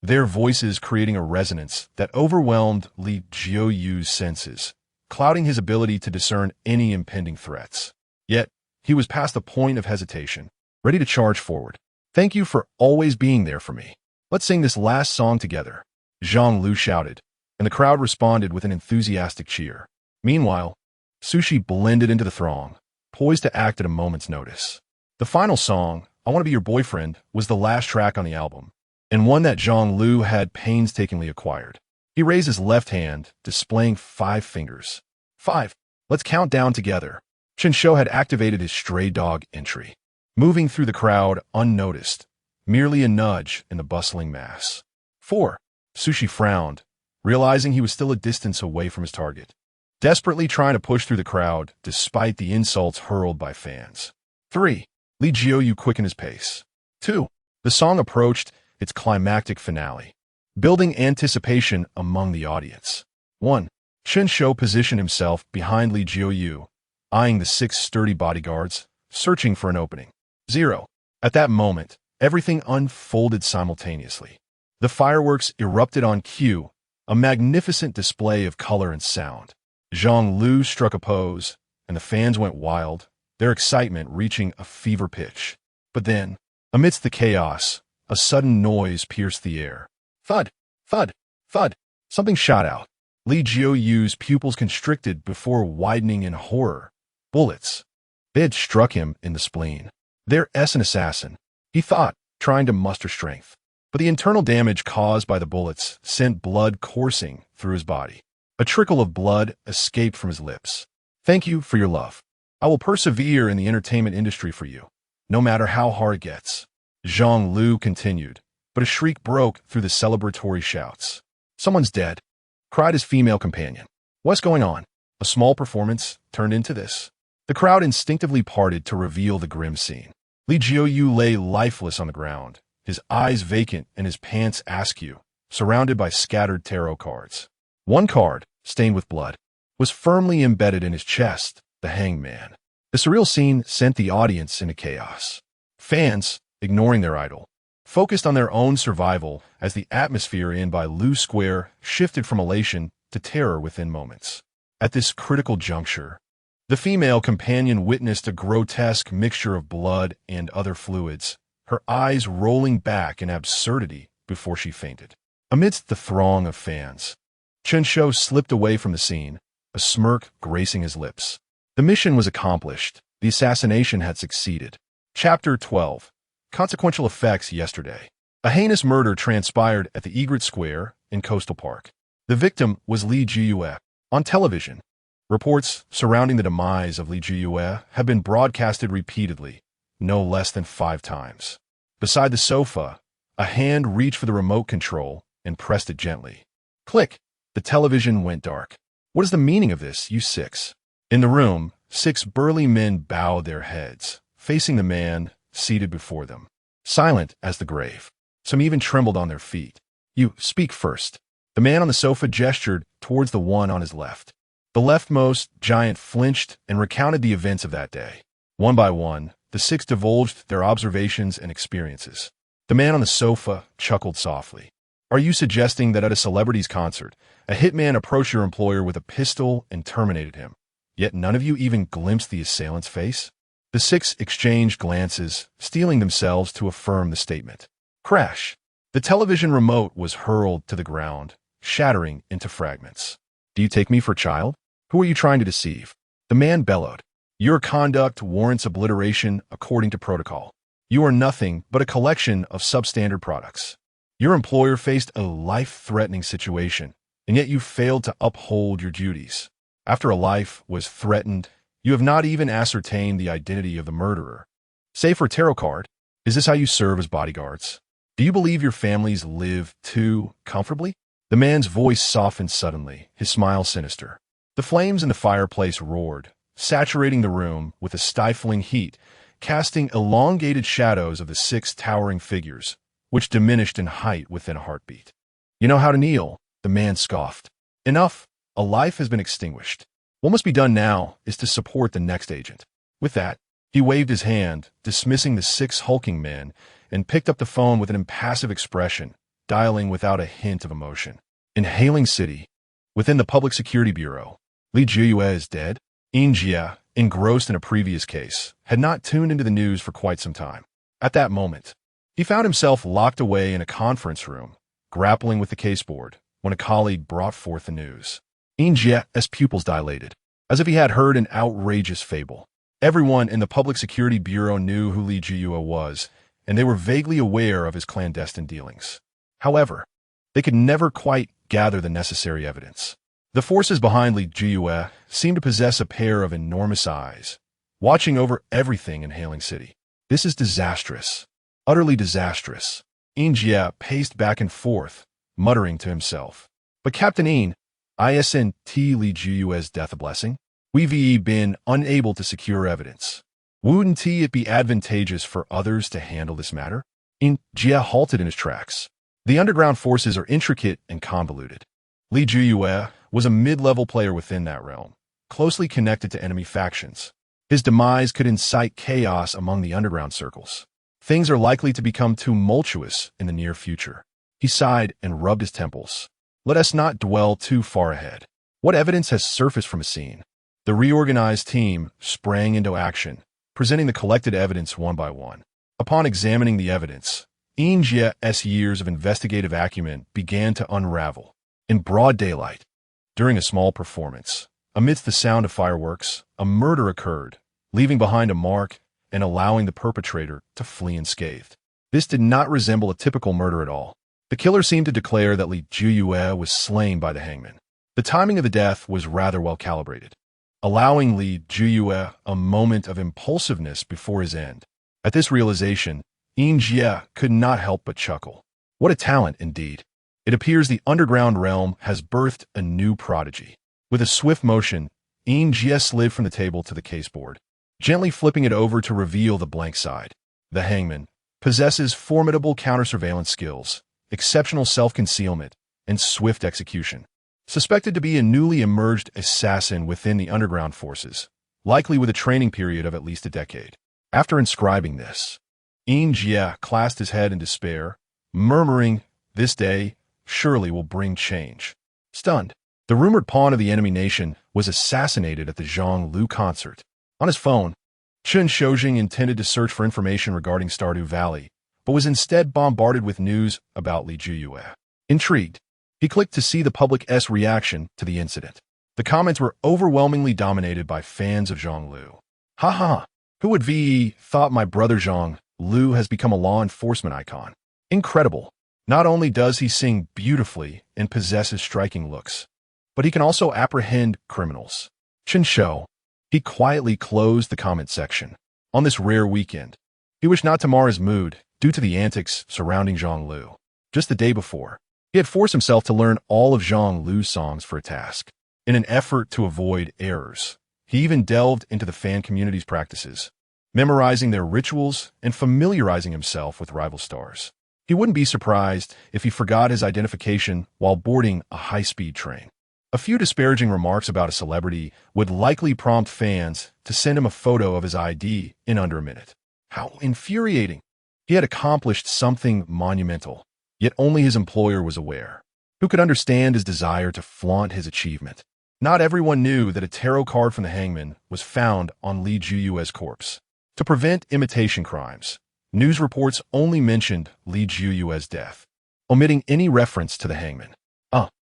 their voices creating a resonance that overwhelmed Li Juyue's senses, clouding his ability to discern any impending threats. Yet, he was past the point of hesitation, ready to charge forward. Thank you for always being there for me. Let's sing this last song together, Zhang Lu shouted, and the crowd responded with an enthusiastic cheer. Meanwhile, Sushi blended into the throng, poised to act at a moment's notice. The final song, I Want to Be Your Boyfriend, was the last track on the album, and one that Zhang Lu had painstakingly acquired. He raised his left hand, displaying 5 fingers. 5. Let's count down together. Chen Shou had activated his stray dog entry, moving through the crowd unnoticed, merely a nudge in the bustling mass. 4. Sushi frowned, realizing he was still a distance away from his target, desperately trying to push through the crowd despite the insults hurled by fans. 3. Li Juyue quickened his pace. 2. The song approached its climactic finale, building anticipation among the audience. 1. Chen Shou positioned himself behind Li Jiuyu, eyeing the 6 sturdy bodyguards, searching for an opening. 0. At that moment, everything unfolded simultaneously. The fireworks erupted on cue, a magnificent display of color and sound. Zhang Lu struck a pose, and the fans went wild, their excitement reaching a fever pitch. But then, amidst the chaos, a sudden noise pierced the air. Thud, thud, thud. Something shot out. Li Jiuyu's pupils constricted before widening in horror. Bullets. They had struck him in the spleen. There's an assassin, he thought, trying to muster strength. But the internal damage caused by the bullets sent blood coursing through his body. A trickle of blood escaped from his lips. Thank you for your love. I will persevere in the entertainment industry for you, no matter how hard it gets. Zhang Lu continued, but a shriek broke through the celebratory shouts. Someone's dead, cried his female companion. What's going on? A small performance turned into this. The crowd instinctively parted to reveal the grim scene. Li Jiuyu lay lifeless on the ground, his eyes vacant and his pants askew, surrounded by scattered tarot cards. One card, stained with blood, was firmly embedded in his chest, the hangman. The surreal scene sent the audience into chaos. Fans, ignoring their idol, focused on their own survival as the atmosphere in by Lu Square shifted from elation to terror within moments. At this critical juncture, the female companion witnessed a grotesque mixture of blood and other fluids, her eyes rolling back in absurdity before she fainted. Amidst the throng of fans, Chen Shou slipped away from the scene, a smirk gracing his lips. The mission was accomplished. The assassination had succeeded. Chapter 12. Consequential Effects Yesterday. A heinous murder transpired at the Egret Square in Coastal Park. The victim was Li Jiyue. On television, reports surrounding the demise of Li Jiyue have been broadcasted repeatedly, no less than 5 times. Beside the sofa, a hand reached for the remote control and pressed it gently. Click! The television went dark. What is the meaning of this, you 6? In the room, 6 burly men bowed their heads, facing the man seated before them, silent as the grave. Some even trembled on their feet. You, speak first. The man on the sofa gestured towards the one on his left. The leftmost giant flinched and recounted the events of that day. One by one, the 6 divulged their observations and experiences. The man on the sofa chuckled softly. Are you suggesting that at a celebrity's concert, a hitman approached your employer with a pistol and terminated him, yet none of you even glimpsed the assailant's face? The 6 exchanged glances, steeling themselves to affirm the statement. Crash! The television remote was hurled to the ground, shattering into fragments. Do you take me for a child? Who are you trying to deceive? The man bellowed. Your conduct warrants obliteration according to protocol. You are nothing but a collection of substandard products. Your employer faced a life-threatening situation, and yet you failed to uphold your duties. After a life was threatened, you have not even ascertained the identity of the murderer. Save for a tarot card, is this how you serve as bodyguards? Do you believe your families live too comfortably? The man's voice softened suddenly, his smile sinister. The flames in the fireplace roared, saturating the room with a stifling heat, casting elongated shadows of the 6 towering figures, which diminished in height within a heartbeat. You know how to kneel, the man scoffed. Enough, a life has been extinguished. What must be done now is to support the next agent. With that, he waved his hand, dismissing the 6 hulking men, and picked up the phone with an impassive expression, dialing without a hint of emotion. In Hailing City, within the Public Security Bureau, Li Jiyue is dead. Jia, engrossed in a previous case, had not tuned into the news for quite some time. At that moment, he found himself locked away in a conference room, grappling with the caseboard, when a colleague brought forth the news. Jia's pupils dilated, as if he had heard an outrageous fable. Everyone in the Public Security Bureau knew who Li Jiyue was, and they were vaguely aware of his clandestine dealings. However, they could never quite gather the necessary evidence. The forces behind Li Jiyue seemed to possess a pair of enormous eyes, watching over everything in Hailing City. This is disastrous. Utterly disastrous. Jia paced back and forth, muttering to himself. But Captain isn't Li Jiyue's death a blessing? We've been unable to secure evidence. Wouldn't it be advantageous for others to handle this matter? Jia halted in his tracks. The underground forces are intricate and convoluted. Li Jiyue, was a mid-level player within that realm, closely connected to enemy factions. His demise could incite chaos among the underground circles. Things are likely to become tumultuous in the near future. He sighed and rubbed his temples. Let us not dwell too far ahead. What evidence has surfaced from a scene? The reorganized team sprang into action, presenting the collected evidence one by one. Upon examining the evidence, Jie's years of investigative acumen began to unravel. In broad daylight, during a small performance, amidst the sound of fireworks, a murder occurred, leaving behind a mark and allowing the perpetrator to flee unscathed. This did not resemble a typical murder at all. The killer seemed to declare that Li Jiyue was slain by the hangman. The timing of the death was rather well calibrated, allowing Li Jiyue a moment of impulsiveness before his end. At this realization, Jie could not help but chuckle. What a talent, indeed. It appears the underground realm has birthed a new prodigy. With a swift motion, Jie slid from the table to the caseboard, gently flipping it over to reveal the blank side. The hangman possesses formidable counter-surveillance skills, exceptional self-concealment, and swift execution. Suspected to be a newly emerged assassin within the underground forces, likely with a training period of at least a decade. After inscribing this, Jie clasped his head in despair, murmuring, "This day surely will bring change." Stunned, the rumored pawn of the enemy nation was assassinated at the Zhonglu concert. On his phone, Chen Shou intended to search for information regarding Stardew Valley, but was instead bombarded with news about Li Jiyue. Intrigued, he clicked to see the public's reaction to the incident. The comments were overwhelmingly dominated by fans of Zhonglu. "Ha ha! Who would have thought my brother Zhong Lu has become a law enforcement icon? Incredible! Not only does he sing beautifully and possesses striking looks, but he can also apprehend criminals." Chen Shou. He quietly closed the comment section. On this rare weekend, he wished not to mar his mood due to the antics surrounding Zhong Lu. Just the day before, he had forced himself to learn all of Zhong Lu's songs for a task. In an effort to avoid errors, he even delved into the fan community's practices, memorizing their rituals and familiarizing himself with rival stars. He wouldn't be surprised if he forgot his identification while boarding a high-speed train. A few disparaging remarks about a celebrity would likely prompt fans to send him a photo of his ID in under a minute. How infuriating! He had accomplished something monumental, yet only his employer was aware. Who could understand his desire to flaunt his achievement? Not everyone knew that a tarot card from the hangman was found on Li Jiyue's corpse. To prevent imitation crimes, news reports only mentioned Li Jiyue's death, omitting any reference to the hangman.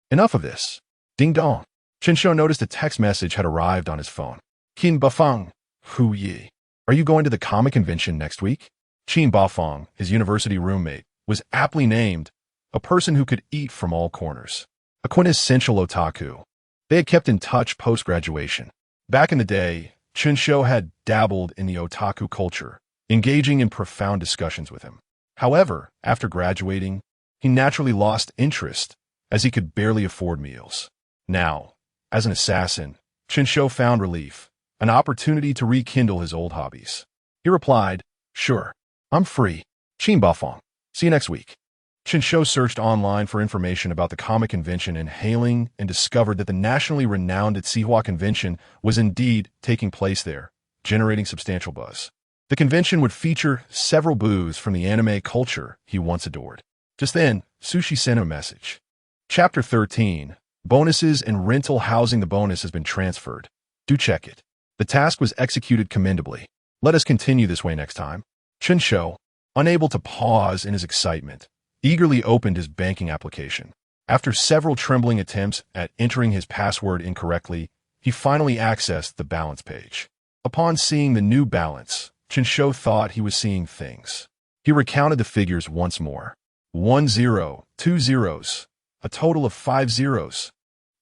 Enough of this. Ding dong. Chen Shou noticed a text message had arrived on his phone. Qin Bafang, Hu Yi. Are you going to the comic convention next week? Qin Bafang, his university roommate, was aptly named a person who could eat from all corners. A quintessential otaku. They had kept in touch post-graduation. Back in the day, Chen Shou had dabbled in the otaku culture, engaging in profound discussions with him. However, after graduating, he naturally lost interest as he could barely afford meals. Now, as an assassin, Chen Shou found relief, an opportunity to rekindle his old hobbies. He replied, "Sure, I'm free. Qin Bafang. See you next week." Chen Shou searched online for information about the comic convention in Hailing and discovered that the nationally renowned Sihua convention was indeed taking place there, generating substantial buzz. The convention would feature several booths from the anime culture he once adored. Just then, Sushi sent him a message. Chapter 13. Bonuses and rental housing. The bonus has been transferred. Do check it. The task was executed commendably. Let us continue this way next time. Chen Shou, unable to pause in his excitement, eagerly opened his banking application. After several trembling attempts at entering his password incorrectly, he finally accessed the balance page. Upon seeing the new balance, Chen Shou thought he was seeing things. He recounted the figures once more. 1 0, 2 zeros, a total of 5 zeros.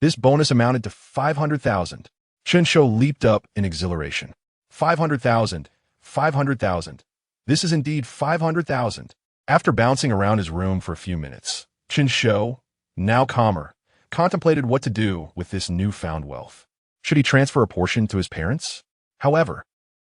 This bonus amounted to 500,000. Chen Shou leaped up in exhilaration. 500,000, 500,000. This is indeed 500,000. After bouncing around his room for a few minutes, Chen Shou, now calmer, contemplated what to do with this newfound wealth. Should he transfer a portion to his parents? However,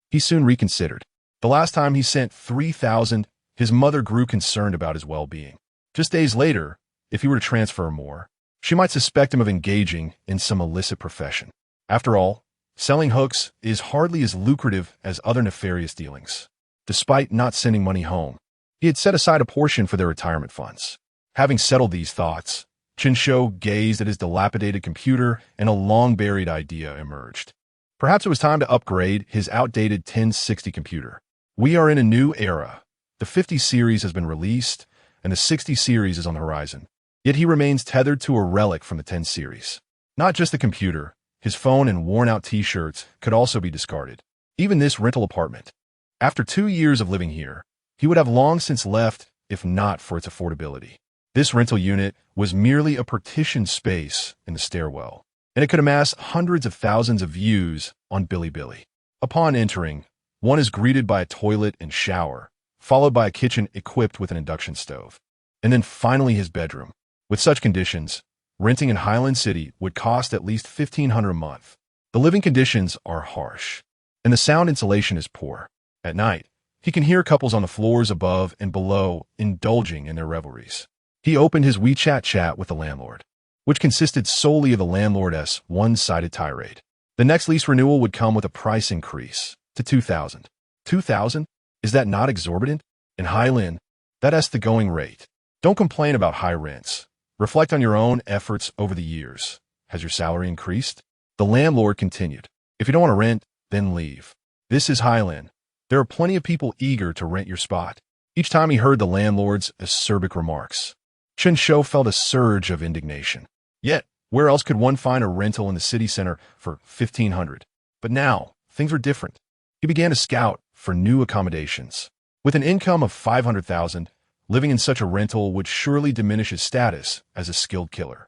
he soon reconsidered. The last time he sent 3,000, his mother grew concerned about his well-being. Just days later, if he were to transfer more, She might suspect him of engaging in some illicit profession. After all, selling hooks is hardly as lucrative as other nefarious dealings. Despite not sending money home, he had set aside a portion for their retirement funds. Having settled these thoughts, Chen Shou gazed at his dilapidated computer and a long-buried idea emerged. Perhaps it was time to upgrade his outdated 1060 computer. We are in a new era. The 50 series has been released, and the 60 series is on the horizon. Yet he remains tethered to a relic from the 10 series. Not just the computer, his phone and worn-out t-shirts could also be discarded. Even this rental apartment. After 2 years of living here, he would have long since left if not for its affordability. This rental unit was merely a partitioned space in the stairwell, and it could amass hundreds of thousands of views on Bilibili. Upon entering, one is greeted by a toilet and shower, followed by a kitchen equipped with an induction stove, and then finally his bedroom. With such conditions, renting in Highland City would cost at least $1,500 a month. The living conditions are harsh, and the sound insulation is poor. At night, he can hear couples on the floors above and below indulging in their revelries. He opened his WeChat chat with the landlord, which consisted solely of the landlord's one-sided tirade. The next lease renewal would come with a price increase to $2,000. $2,000? Is that not exorbitant? In Highland, that's the going rate. Don't complain about high rents. Reflect on your own efforts over the years. Has your salary increased? The landlord continued. If you don't want to rent, then leave. This is Highland. There are plenty of people eager to rent your spot. Each time he heard the landlord's acerbic remarks, Chen Shou felt a surge of indignation. Yet, where else could one find a rental in the city center for $1,500? But now, things were different. He began to scout for new accommodations. With an income of $500,000, living in such a rental would surely diminish his status as a skilled killer.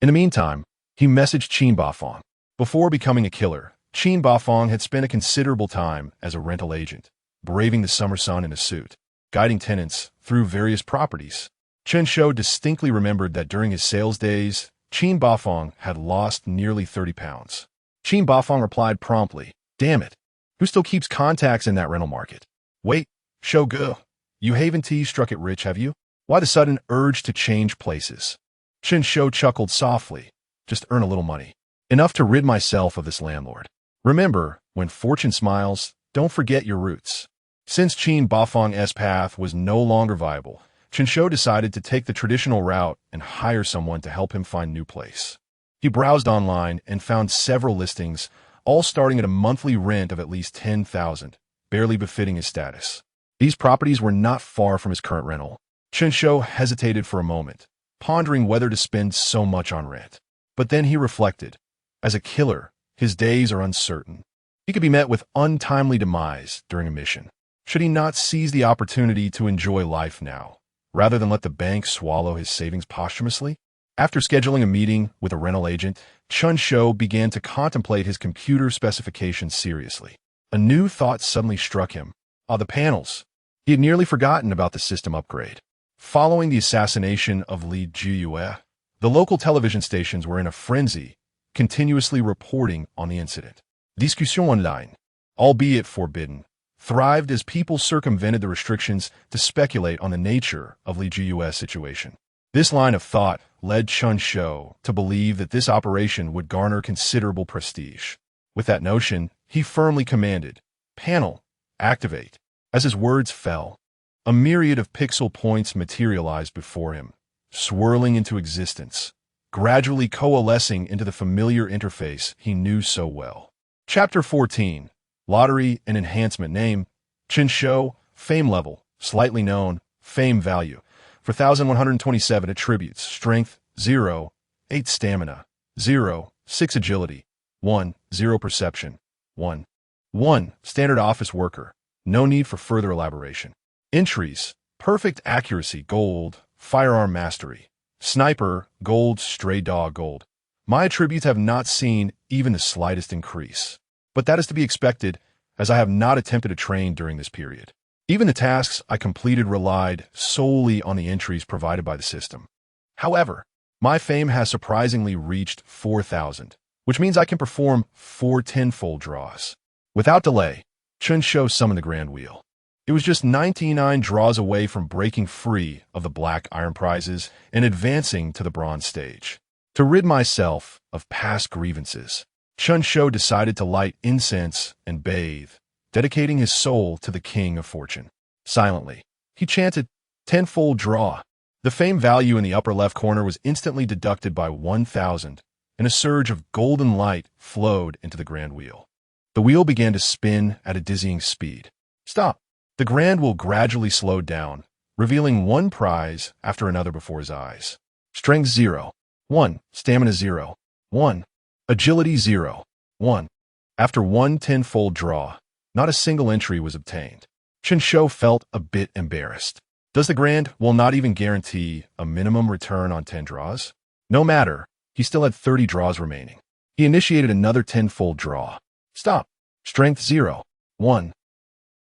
In the meantime, he messaged Qin Bafong. Before becoming a killer, Qin Bafong had spent a considerable time as a rental agent, braving the summer sun in a suit, guiding tenants through various properties. Chen Shou distinctly remembered that during his sales days, Qin Bafong had lost nearly 30 pounds. Qin Bafong replied promptly, "Damn it, who still keeps contacts in that rental market? Wait, Shou Gu, you Haven Tea struck it rich, have you? Why the sudden urge to change places?" Chen Shou chuckled softly, "Just earn a little money. Enough to rid myself of this landlord. Remember, when fortune smiles, don't forget your roots." Since Qin Bafong's path was no longer viable, Chen Shou decided to take the traditional route and hire someone to help him find a new place. He browsed online and found several listings, all starting at a monthly rent of at least $10,000, barely befitting his status. These properties were not far from his current rental. Chen Shou hesitated for a moment, pondering whether to spend so much on rent. But then he reflected. As a killer, his days are uncertain. He could be met with untimely demise during a mission. Should he not seize the opportunity to enjoy life now, rather than let the bank swallow his savings posthumously? After scheduling a meeting with a rental agent, Chen Shou began to contemplate his computer specifications seriously. A new thought suddenly struck him. The panels. He had nearly forgotten about the system upgrade. Following the assassination of Li Jiyue, the local television stations were in a frenzy, continuously reporting on the incident. Discussion online, albeit forbidden, thrived as people circumvented the restrictions to speculate on the nature of Li Jiyue's situation. This line of thought led Chen Shou to believe that this operation would garner considerable prestige. With that notion, he firmly commanded, "Panel, activate." As his words fell, a myriad of pixel points materialized before him, swirling into existence, gradually coalescing into the familiar interface he knew so well. Chapter 14. Lottery and Enhancement. Name, Chen Shou. Fame level, slightly known. Fame value, 4,127 attributes. Strength, 0. 8 stamina, 0. 6 agility, 1. 0 perception, 1. 1. Standard office worker. No need for further elaboration. Entries, perfect accuracy, gold. Firearm Mastery. Sniper, gold. Stray dog, gold. My attributes have not seen even the slightest increase. But that is to be expected, as I have not attempted to train during this period. Even the tasks I completed relied solely on the entries provided by the system. However, my fame has surprisingly reached 4,000, which means I can perform 4 tenfold draws. Without delay, Chen Shou summoned the Grand Wheel. It was just 99 draws away from breaking free of the black iron prizes and advancing to the bronze stage. To rid myself of past grievances, Chen Shou decided to light incense and bathe, dedicating his soul to the King of Fortune. Silently, he chanted, "Tenfold draw." The fame value in the upper left corner was instantly deducted by 1,000, and a surge of golden light flowed into the grand wheel. The wheel began to spin at a dizzying speed. Stop! The grand wheel gradually slowed down, revealing one prize after another before his eyes. Strength 0. 1. Stamina 0. 1. Agility 0. 1. After one tenfold draw, not a single entry was obtained. Chen Shou felt a bit embarrassed. Does the grand will not even guarantee a minimum return on 10 draws? No matter, he still had 30 draws remaining. He initiated another tenfold draw. Stop. Strength 0. 1.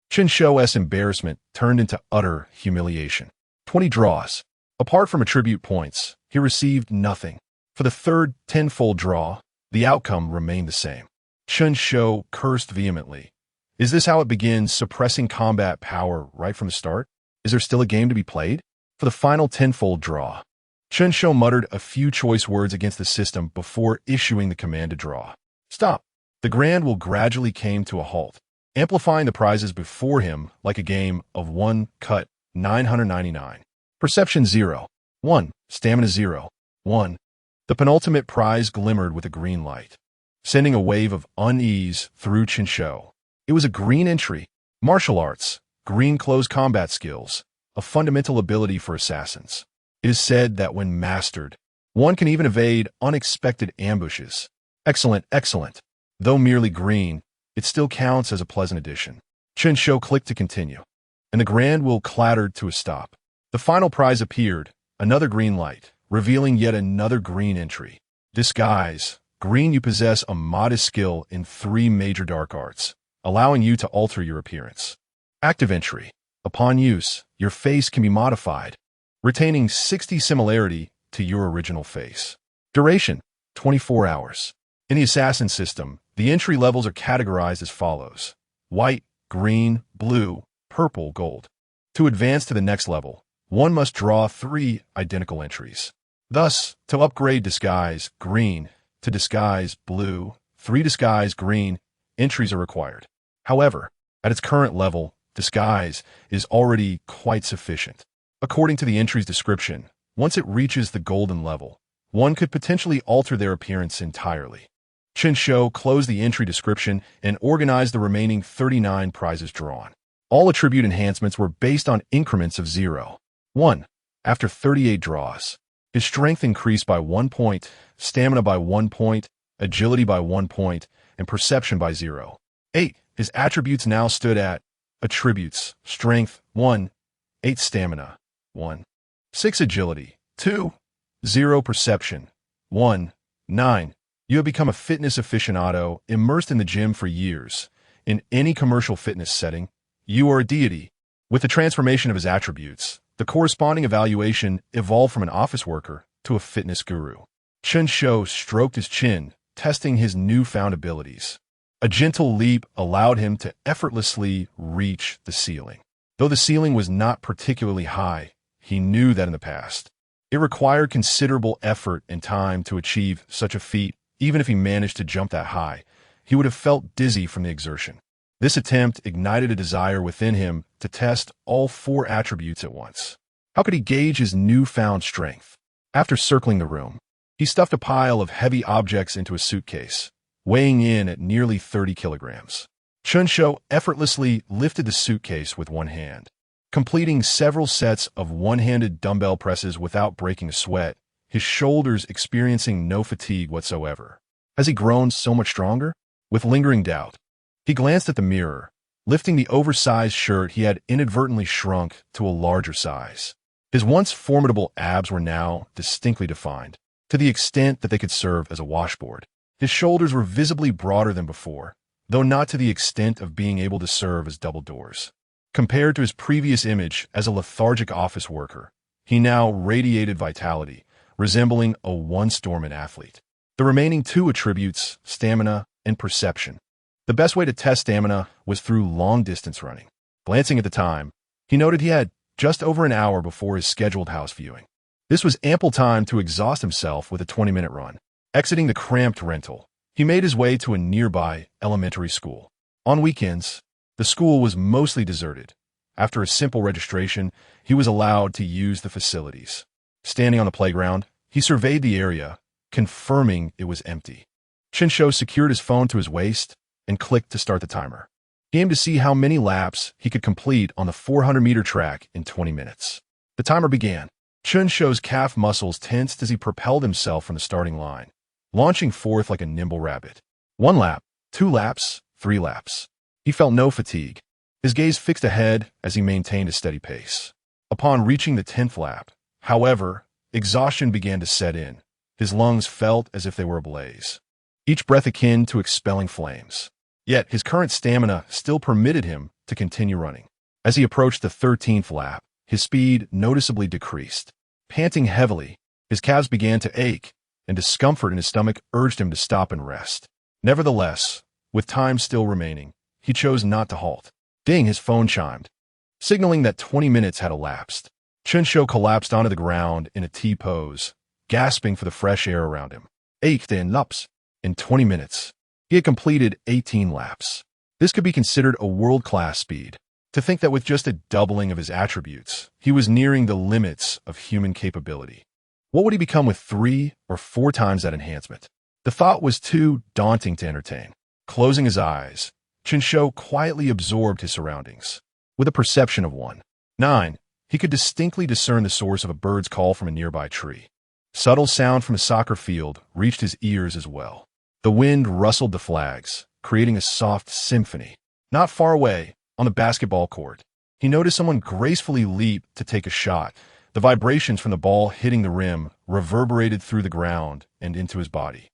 Chen Shou's embarrassment turned into utter humiliation. 20 draws. Apart from attribute points, he received nothing. For the third tenfold draw, the outcome remained the same. Chen Shou cursed vehemently. Is this how it begins, suppressing combat power right from the start? Is there still a game to be played? For the final tenfold draw, Chen Shou muttered a few choice words against the system before issuing the command to draw. Stop. The grand will gradually came to a halt, amplifying the prizes before him like a game of 1 cut 999. Perception 0. 1. Stamina 0. 1. The penultimate prize glimmered with a green light, sending a wave of unease through Chen Shou. It was a green entry, martial arts, green close combat skills, a fundamental ability for assassins. It is said that when mastered, one can even evade unexpected ambushes. Excellent, excellent. Though merely green, it still counts as a pleasant addition. Chen Shou clicked to continue, and the grand wheel clattered to a stop. The final prize appeared, another green light, revealing yet another green entry. Disguise. Green, you possess a modest skill in 3 major dark arts, allowing you to alter your appearance. Active entry. Upon use, your face can be modified, retaining 60 similarity to your original face. Duration. 24 hours. In the assassin system, the entry levels are categorized as follows: white, green, blue, purple, gold. To advance to the next level, one must draw 3 identical entries. Thus, to upgrade disguise green to disguise blue, 3 disguise green entries are required. However, at its current level, disguise is already quite sufficient. According to the entry's description, once it reaches the golden level, one could potentially alter their appearance entirely. Chen Shou closed the entry description and organized the remaining 39 prizes drawn. All attribute enhancements were based on increments of 0. 1. After 38 draws, his strength increased by 1 point, stamina by 1 point, agility by 1 point, and perception by 0. 8. His attributes now stood at attributes: strength 1, 8 stamina 1, 6 agility 2, 0 perception 1, 9. You have become a fitness aficionado, immersed in the gym for years. In any commercial fitness setting, you are a deity. With the transformation of his attributes, the corresponding evaluation evolved from an office worker to a fitness guru. Chen Shou stroked his chin, testing his newfound abilities. A gentle leap allowed him to effortlessly reach the ceiling. Though the ceiling was not particularly high, he knew that in the past. It required considerable effort and time to achieve such a feat. Even if he managed to jump that high, he would have felt dizzy from the exertion. This attempt ignited a desire within him to test all 4 attributes at once. How could he gauge his newfound strength? After circling the room, he stuffed a pile of heavy objects into a suitcase, weighing in at nearly 30 kilograms. Chen Shou effortlessly lifted the suitcase with one hand, completing several sets of one-handed dumbbell presses without breaking a sweat, his shoulders experiencing no fatigue whatsoever. Has he grown so much stronger? With lingering doubt, he glanced at the mirror, lifting the oversized shirt he had inadvertently shrunk to a larger size. His once formidable abs were now distinctly defined, to the extent that they could serve as a washboard. His shoulders were visibly broader than before, though not to the extent of being able to serve as double doors. Compared to his previous image as a lethargic office worker, he now radiated vitality, resembling a once dormant athlete. The remaining 2 attributes, stamina and perception. The best way to test stamina was through long-distance running. Glancing at the time, he noted he had just over an hour before his scheduled house viewing. This was ample time to exhaust himself with a 20-minute run. Exiting the cramped rental, he made his way to a nearby elementary school. On weekends, the school was mostly deserted. After a simple registration, he was allowed to use the facilities. Standing on the playground, he surveyed the area, confirming it was empty. Chen Shou secured his phone to his waist and clicked to start the timer. He aimed to see how many laps he could complete on the 400-meter track in 20 minutes. The timer began. Chen Shou's calf muscles tensed as he propelled himself from the starting line, launching forth like a nimble rabbit. 1 lap, 2 laps, 3 laps. He felt no fatigue. His gaze fixed ahead as he maintained a steady pace. Upon reaching the 10th lap, however, exhaustion began to set in. His lungs felt as if they were ablaze, each breath akin to expelling flames. Yet his current stamina still permitted him to continue running. As he approached the 13th lap, his speed noticeably decreased. Panting heavily, his calves began to ache, and discomfort in his stomach urged him to stop and rest. Nevertheless, with time still remaining, he chose not to halt. Ding, his phone chimed, signaling that 20 minutes had elapsed. Chen Shou collapsed onto the ground in a T-pose, gasping for the fresh air around him. 18 laps. In 20 minutes, he had completed 18 laps. This could be considered a world-class speed. To think that with just a doubling of his attributes, he was nearing the limits of human capability. What would he become with 3 or 4 times that enhancement? The thought was too daunting to entertain. Closing his eyes, Chen Shou quietly absorbed his surroundings. With a perception of 1.9, he could distinctly discern the source of a bird's call from a nearby tree. Subtle sound from a soccer field reached his ears as well. The wind rustled the flags, creating a soft symphony. Not far away, on the basketball court, he noticed someone gracefully leap to take a shot. The vibrations from the ball hitting the rim reverberated through the ground and into his body.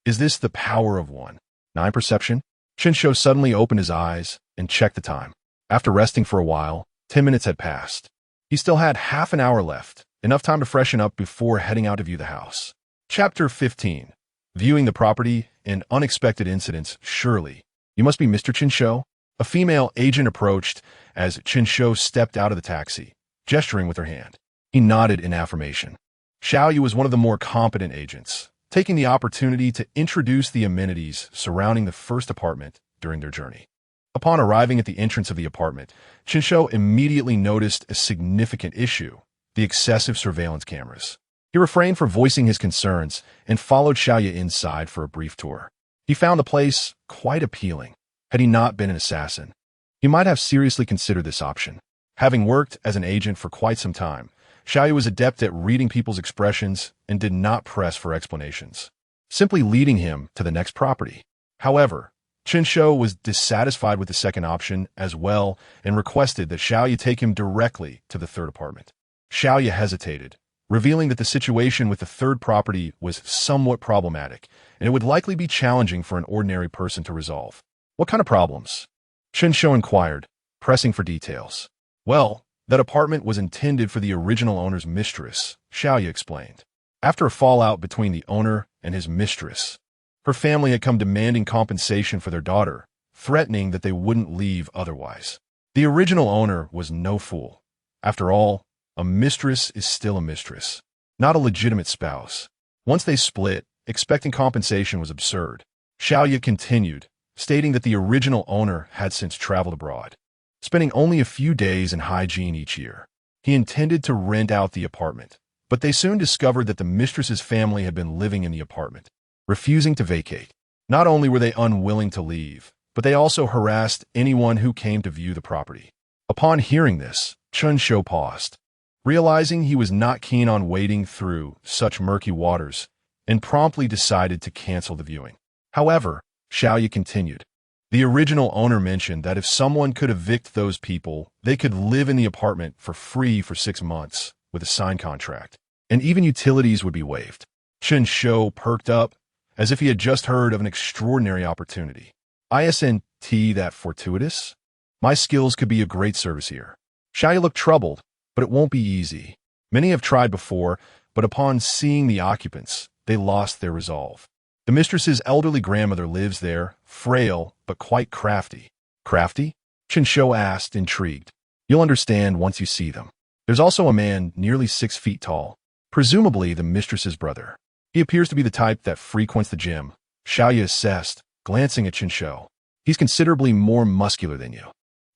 Is this the power of 1.9 perception? Chen Shou suddenly opened his eyes and checked the time. After resting for a while, 10 minutes had passed. He still had half an hour left, enough time to freshen up before heading out to view the house. Chapter 15. Viewing the property and unexpected incidents. Surely, you must be Mr. Chen Shou? A female agent approached as Chen Shou stepped out of the taxi, gesturing with her hand. He nodded in affirmation. Xiaoyu was one of the more competent agents, taking the opportunity to introduce the amenities surrounding the first apartment during their journey. Upon arriving at the entrance of the apartment, Chen Shou immediately noticed a significant issue: the excessive surveillance cameras. He refrained from voicing his concerns and followed Xiaoyu inside for a brief tour. He found the place quite appealing. Had he not been an assassin, he might have seriously considered this option. Having worked as an agent for quite some time, Xiaoyu was adept at reading people's expressions and did not press for explanations, simply leading him to the next property. However, Chen Shou was dissatisfied with the second option as well and requested that Xiaoyu take him directly to the third apartment. Xiaoyu hesitated, revealing that the situation with the third property was somewhat problematic, and it would likely be challenging for an ordinary person to resolve. What kind of problems? Chen Shou inquired, pressing for details. Well, that apartment was intended for the original owner's mistress, Xiaoyu explained. After a fallout between the owner and his mistress, her family had come demanding compensation for their daughter, threatening that they wouldn't leave otherwise. The original owner was no fool. After all, a mistress is still a mistress, not a legitimate spouse. Once they split, expecting compensation was absurd. Xiaoyu continued, stating that the original owner had since traveled abroad, spending only a few days in hygiene each year. He intended to rent out the apartment, but they soon discovered that the mistress's family had been living in the apartment, refusing to vacate. Not only were they unwilling to leave, but they also harassed anyone who came to view the property. Upon hearing this, Chen Shou paused, realizing he was not keen on wading through such murky waters, and promptly decided to cancel the viewing. However, Xiaoyu continued. The original owner mentioned that if someone could evict those people, they could live in the apartment for free for 6 months with a signed contract, and even utilities would be waived. Chen Shou perked up as if he had just heard of an extraordinary opportunity. Isn't that fortuitous? My skills could be of great service here. Xiaoyu looked troubled, but it won't be easy. Many have tried before, but upon seeing the occupants, they lost their resolve. The mistress's elderly grandmother lives there, frail but quite crafty. Crafty? Chen Shou asked, intrigued. You'll understand once you see them. There's also a man nearly 6 feet tall. presumably the mistress's brother. He appears to be the type that frequents the gym, Xiaoya assessed, glancing at Chen Shou. He's considerably more muscular than you.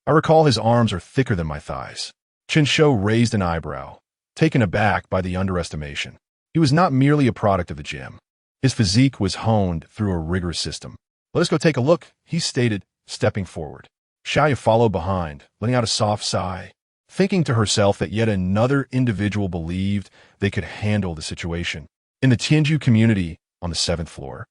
I recall his arms are thicker than my thighs. Chen Shou raised an eyebrow, taken aback by the underestimation. He was not merely a product of the gym. His physique was honed through a rigorous system. Let us go take a look, he stated, stepping forward. Xiaoya followed behind, letting out a soft sigh, thinking to herself that yet another individual believed they could handle the situation. In the Tianju community, on the 7th floor,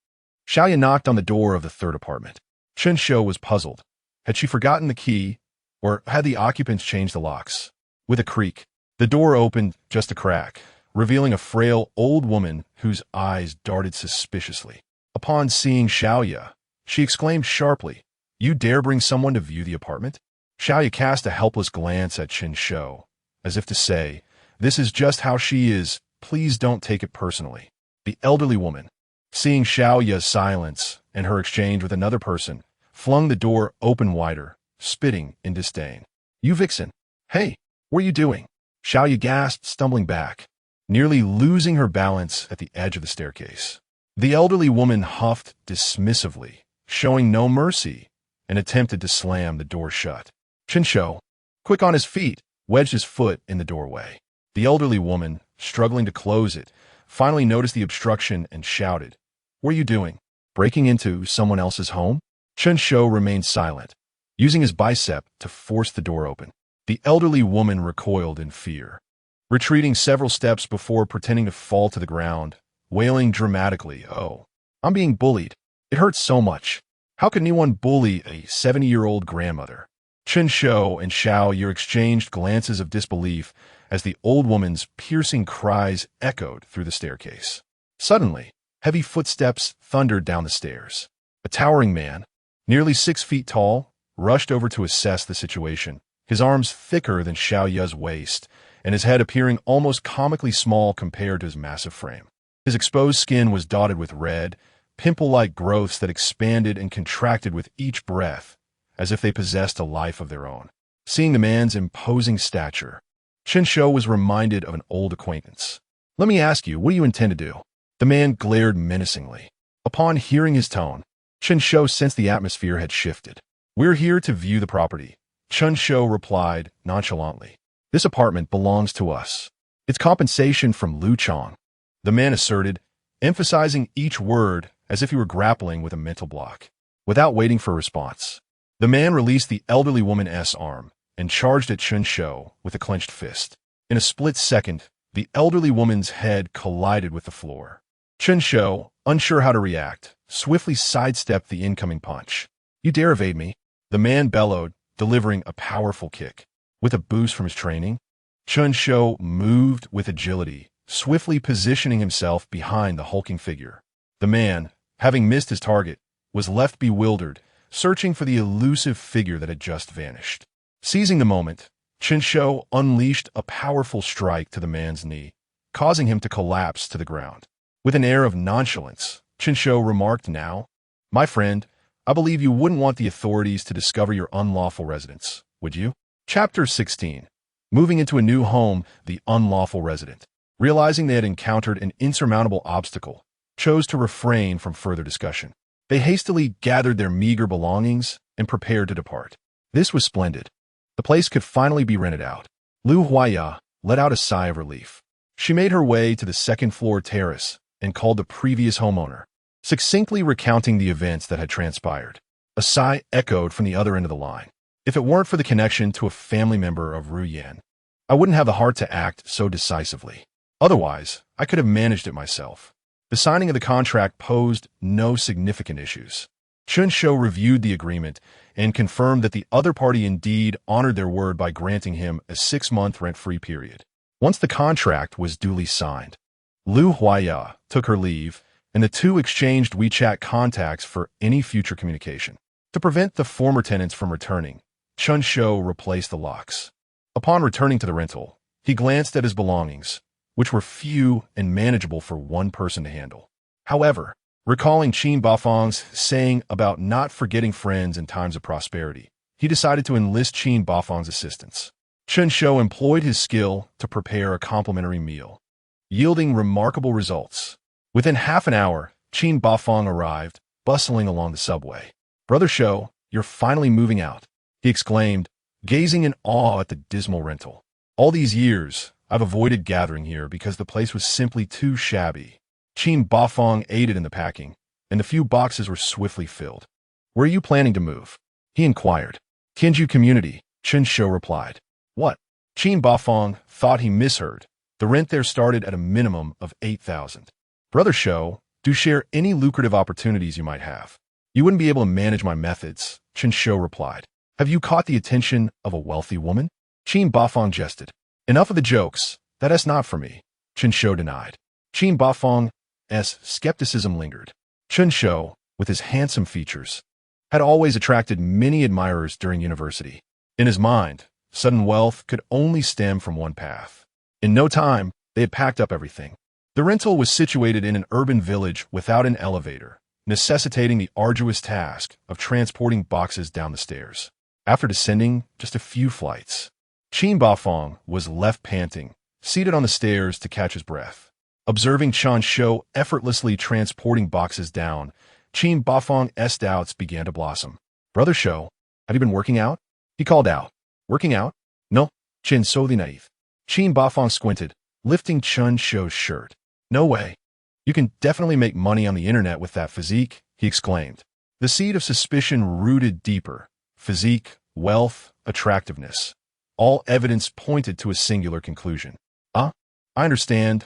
Xiaoya knocked on the door of the 3rd apartment. Chen Shou was puzzled. Had she forgotten the key, or had the occupants changed the locks? With a creak, the door opened just a crack, revealing a frail old woman whose eyes darted suspiciously. Upon seeing Xiaoya, she exclaimed sharply, "You dare bring someone to view the apartment?" Xiaoya cast a helpless glance at Chen Shou, as if to say, "This is just how she is, please don't take it personally." The elderly woman, seeing Xiaoya's silence and her exchange with another person, flung the door open wider, spitting in disdain. "You vixen! Hey, what are you doing?" Xiaoya gasped, stumbling back, nearly losing her balance at the edge of the staircase. The elderly woman huffed dismissively, showing no mercy, and attempted to slam the door shut. Chen Shou, quick on his feet, wedged his foot in the doorway. The elderly woman, struggling to close it, finally noticed the obstruction and shouted, "What are you doing? Breaking into someone else's home?" Chen Shou remained silent, using his bicep to force the door open. The elderly woman recoiled in fear, retreating several steps before pretending to fall to the ground, wailing dramatically, "Oh, I'm being bullied. It hurts so much. How could anyone bully a 70-year-old grandmother?" Chen Shou and Xiaoya exchanged glances of disbelief as the old woman's piercing cries echoed through the staircase. Suddenly, heavy footsteps thundered down the stairs. A towering man, nearly 6 feet tall, rushed over to assess the situation, his arms thicker than Xiaoya's waist, and his head appearing almost comically small compared to his massive frame. His exposed skin was dotted with red, pimple-like growths that expanded and contracted with each breath, as if they possessed a life of their own. Seeing the man's imposing stature, Chen Shou was reminded of an old acquaintance. "Let me ask you, what do you intend to do?" The man glared menacingly. Upon hearing his tone, Chen Shou sensed the atmosphere had shifted. "We're here to view the property," Chen Shou replied nonchalantly. "This apartment belongs to us. It's compensation from Lu Chong," the man asserted, emphasizing each word as if he were grappling with a mental block. Without waiting for a response, the man released the elderly woman's arm and charged at Chen Shou with a clenched fist. In a split second, the elderly woman's head collided with the floor. Chen Shou, unsure how to react, swiftly sidestepped the incoming punch. "You dare evade me?" the man bellowed, delivering a powerful kick. With a boost from his training, Chen Shou moved with agility, swiftly positioning himself behind the hulking figure. The man, having missed his target, was left bewildered, searching for the elusive figure that had just vanished. Seizing the moment, Chen Shou unleashed a powerful strike to the man's knee, causing him to collapse to the ground. With an air of nonchalance, Chen Shou remarked, "Now, my friend, I believe you wouldn't want the authorities to discover your unlawful residence, would you?" Chapter 16. Moving into a new home, the unlawful resident, realizing they had encountered an insurmountable obstacle, chose to refrain from further discussion. They hastily gathered their meager belongings and prepared to depart. This was splendid. The place could finally be rented out. Lu Huaya let out a sigh of relief. She made her way to the second-floor terrace and called the previous homeowner, succinctly recounting the events that had transpired. A sigh echoed from the other end of the line. "If it weren't for the connection to a family member of Ru Yan, I wouldn't have the heart to act so decisively. Otherwise, I could have managed it myself." The signing of the contract posed no significant issues. Chen Shou reviewed the agreement and confirmed that the other party indeed honored their word by granting him a 6-month rent-free period. Once the contract was duly signed, Lu Huaya took her leave, and the two exchanged WeChat contacts for any future communication. To prevent the former tenants from returning, Chen Shou replaced the locks. Upon returning to the rental, he glanced at his belongings, which were few and manageable for one person to handle. However, recalling Qin Bafang's saying about not forgetting friends in times of prosperity, he decided to enlist Qin Bafang's assistance. Chen Shou employed his skill to prepare a complimentary meal. yielding remarkable results. Within half an hour, Chen Bafong arrived, bustling along the subway. "Brother Shou, you're finally moving out," he exclaimed, gazing in awe at the dismal rental. "All these years, I've avoided gathering here because the place was simply too shabby." Chen Bafong aided in the packing, and the few boxes were swiftly filled. "Where are you planning to move?" he inquired. "Tianju community," Chen Shou replied. "What?" Chen Bafong thought he misheard. The rent there started at a minimum of 8,000. "Brother Shou, do share any lucrative opportunities you might have." "You wouldn't be able to manage my methods," Chen Shou replied. "Have you caught the attention of a wealthy woman?" Chen Bafong jested. "Enough of the jokes. That is not for me," Chen Shou denied. Chen Bafong's skepticism lingered. Chen Shou, with his handsome features, had always attracted many admirers during university. In his mind, sudden wealth could only stem from one path. In no time, they had packed up everything. The rental was situated in an urban village without an elevator, necessitating the arduous task of transporting boxes down the stairs. After descending just a few flights, Chen Bafong was left panting, seated on the stairs to catch his breath. Observing Chen Shou effortlessly transporting boxes down, Chen Bafong's doubts began to blossom. "Brother Shou, have you been working out?" he called out. "Working out? No, Chen Shou the naive." Chen Bafong squinted, lifting Chen Shou's shirt. "No way. You can definitely make money on the internet with that physique," he exclaimed. The seed of suspicion rooted deeper. Physique, wealth, attractiveness. All evidence pointed to a singular conclusion. "I understand,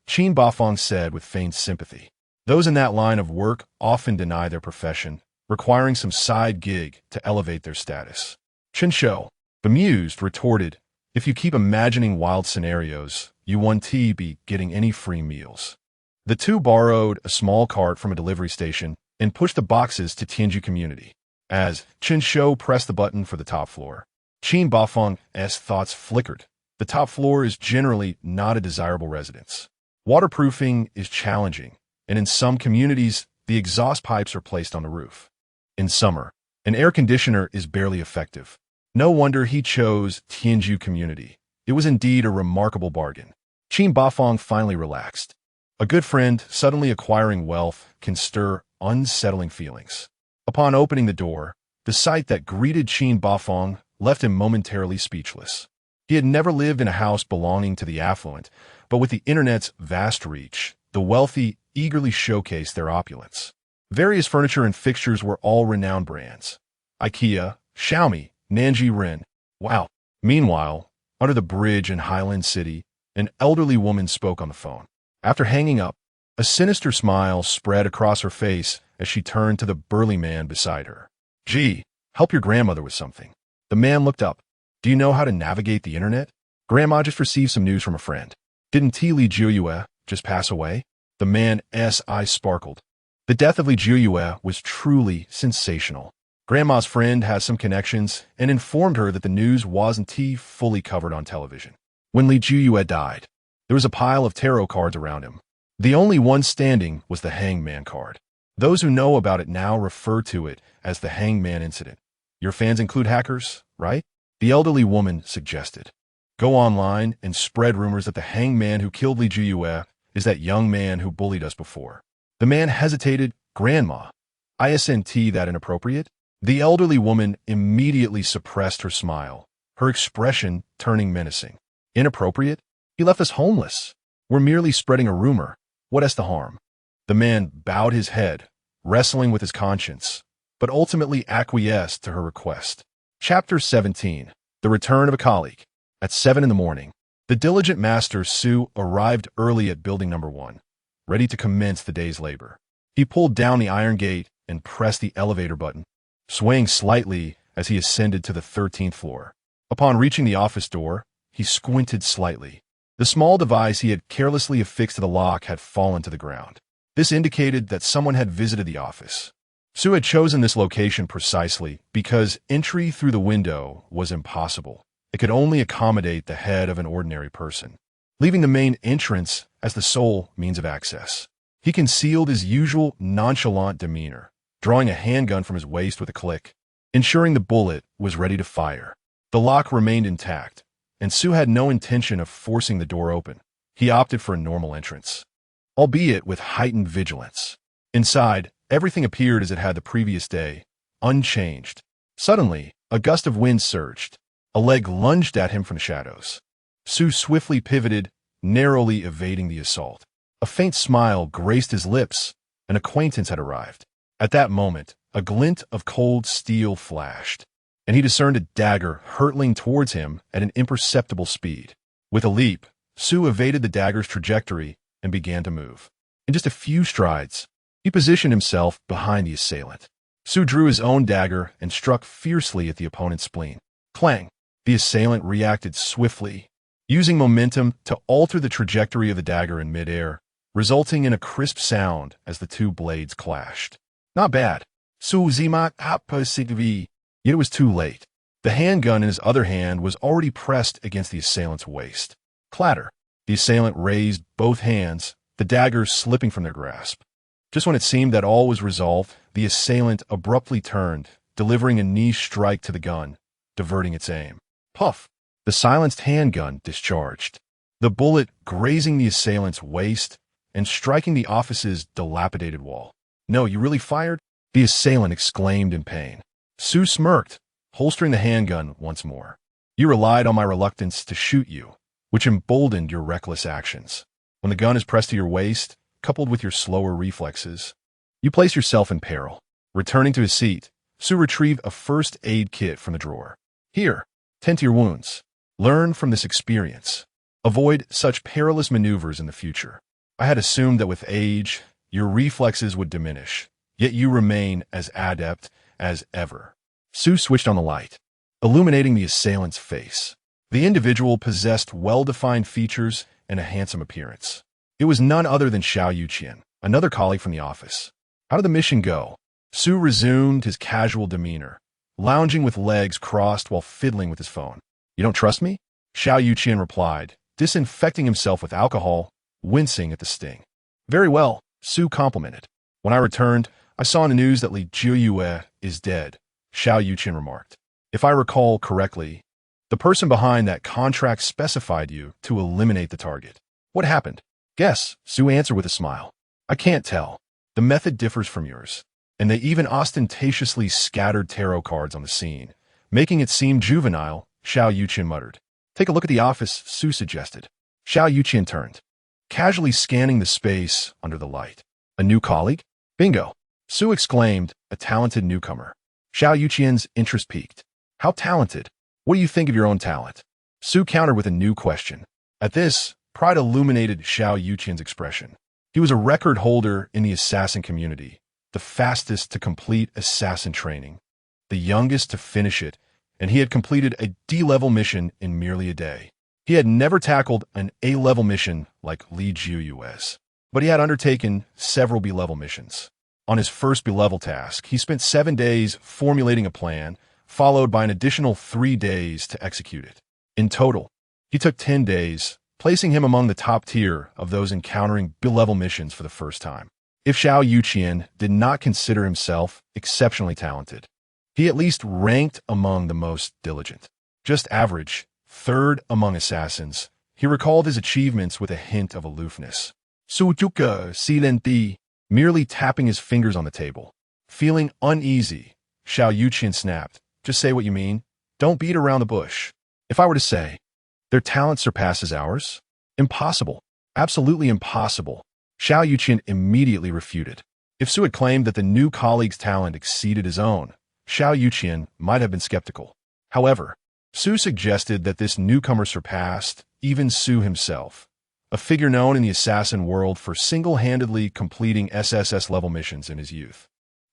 Chen Bafong said with feigned sympathy. Those in that line of work often deny their profession, requiring some side gig to elevate their status. Chen Shou, bemused, retorted, "If you keep imagining wild scenarios, you won't be getting any free meals." The two borrowed a small cart from a delivery station and pushed the boxes to Tianju community. As Chen Shou pressed the button for the top floor, Chen Bafong's thoughts flickered. The top floor is generally not a desirable residence. Waterproofing is challenging, and in some communities, the exhaust pipes are placed on the roof. In summer, an air conditioner is barely effective. No wonder he chose Tianju community. It was indeed a remarkable bargain. Chen Bafong finally relaxed. A good friend suddenly acquiring wealth can stir unsettling feelings. Upon opening the door, the sight that greeted Chen Bafong left him momentarily speechless. He had never lived in a house belonging to the affluent, but with the internet's vast reach, the wealthy eagerly showcased their opulence. Various furniture and fixtures were all renowned brands. IKEA, Xiaomi, Nanji Ren. Wow. Meanwhile, under the bridge in Highland City, an elderly woman spoke on the phone. After hanging up, a sinister smile spread across her face as she turned to the burly man beside her. "Gee, help your grandmother with something." The man looked up. "Do you know how to navigate the internet?" "Grandma just received some news from a friend." "Didn't Li Jiuyue just pass away?" The man's eyes sparkled. The death of Li Jiuyue was truly sensational. Grandma's friend has some connections and informed her that the news wasn't fully covered on television. When Li Jiuyue died, there was a pile of tarot cards around him. The only one standing was the hangman card. Those who know about it now refer to it as the hangman incident. "Your fans include hackers, right?" the elderly woman suggested. "Go online and spread rumors that the hangman who killed Li Jiuyue is that young man who bullied us before." The man hesitated. "Grandma, isn't that inappropriate?" The elderly woman immediately suppressed her smile, her expression turning menacing. "Inappropriate? He left us homeless. We're merely spreading a rumor. What is the harm?" The man bowed his head, wrestling with his conscience, but ultimately acquiesced to her request. Chapter 17. The Return of a Colleague. At 7 in the morning, the diligent master Su arrived early at building number 1, ready to commence the day's labor. He pulled down the iron gate and pressed the elevator button, swaying slightly as he ascended to the 13th floor. Upon reaching the office door, he squinted slightly. The small device he had carelessly affixed to the lock had fallen to the ground. This indicated that someone had visited the office. Su had chosen this location precisely because entry through the window was impossible. It could only accommodate the head of an ordinary person, leaving the main entrance as the sole means of access. He concealed his usual nonchalant demeanor, drawing a handgun from his waist with a click, ensuring the bullet was ready to fire. The lock remained intact, and Su had no intention of forcing the door open. he opted for a normal entrance, albeit with heightened vigilance. Inside, everything appeared as it had the previous day, unchanged. Suddenly, a gust of wind surged. A leg lunged at him from the shadows. Shou swiftly pivoted, narrowly evading the assault. A faint smile graced his lips. An acquaintance had arrived. At that moment, a glint of cold steel flashed, and he discerned a dagger hurtling towards him at an imperceptible speed. With a leap, Shou evaded the dagger's trajectory and began to move. In just a few strides, he positioned himself behind the assailant. Shou drew his own dagger and struck fiercely at the opponent's spleen. Clang! The assailant reacted swiftly, using momentum to alter the trajectory of the dagger in midair, resulting in a crisp sound as the two blades clashed. Not bad. Shou zimat apasivi. Yet it was too late. The handgun in his other hand was already pressed against the assailant's waist. Clatter. The assailant raised both hands, the daggers slipping from their grasp. Just when it seemed that all was resolved, the assailant abruptly turned, delivering a knee strike to the gun, diverting its aim. Puff! The silenced handgun discharged, the bullet grazing the assailant's waist and striking the office's dilapidated wall. No, you really fired? The assailant exclaimed in pain. Shou smirked, holstering the handgun once more. You relied on my reluctance to shoot you, which emboldened your reckless actions. When the gun is pressed to your waist, coupled with your slower reflexes, you place yourself in peril. Returning to his seat, Shou retrieved a first aid kit from the drawer. Here, tend to your wounds. Learn from this experience. Avoid such perilous maneuvers in the future. I had assumed that with age, your reflexes would diminish, yet you remain as adept as ever. Shou switched on the light, illuminating the assailant's face. The individual possessed well-defined features and a handsome appearance. It was none other than Xiao Yuqian, another colleague from the office. How did the mission go? Shou resumed his casual demeanor, lounging with legs crossed while fiddling with his phone. You don't trust me? Xiao Yuqian replied, disinfecting himself with alcohol, wincing at the sting. Very well, Shou complimented. When I returned, I saw in the news that Li Jiuyue is dead, Xiao Yuqian remarked. If I recall correctly, the person behind that contract specified you to eliminate the target. What happened? Guess, Shou answered with a smile. I can't tell. The method differs from yours, and they even ostentatiously scattered tarot cards on the scene, making it seem juvenile, Xiao Yuqian muttered. Take a look at the office, Shou suggested. Xiao Yuqian turned, casually scanning the space under the light. A new colleague? Bingo! Shou exclaimed, a talented newcomer. Xiao Yuqian's interest peaked. How talented? What do you think of your own talent? Shou countered with a new question. At this, pride illuminated Xiao Yuqian's expression. He was a record holder in the assassin community, the fastest to complete assassin training, the youngest to finish it, and he had completed a D-level mission in merely a day. He had never tackled an A-level mission like Li Jiuyue's, but he had undertaken several B-level missions. On his first B-level task, he spent 7 days formulating a plan, followed by an additional 3 days to execute it. In total, he took 10 days, placing him among the top tier of those encountering B-level missions for the first time. If Xiao Yuqian did not consider himself exceptionally talented, he at least ranked among the most diligent. Just average, third among assassins, he recalled his achievements with a hint of aloofness. Sujuka silenti, merely tapping his fingers on the table. Feeling uneasy, Xiao Yuqian snapped, just say what you mean. Don't beat around the bush. If I were to say, their talent surpasses ours? Impossible. Absolutely impossible. Xiao Yuqian immediately refuted. If Shou had claimed that the new colleague's talent exceeded his own, Xiao Yuqian might have been skeptical. However, Shou suggested that this newcomer surpassed even Shou himself, a figure known in the assassin world for single-handedly completing SSS-level missions in his youth.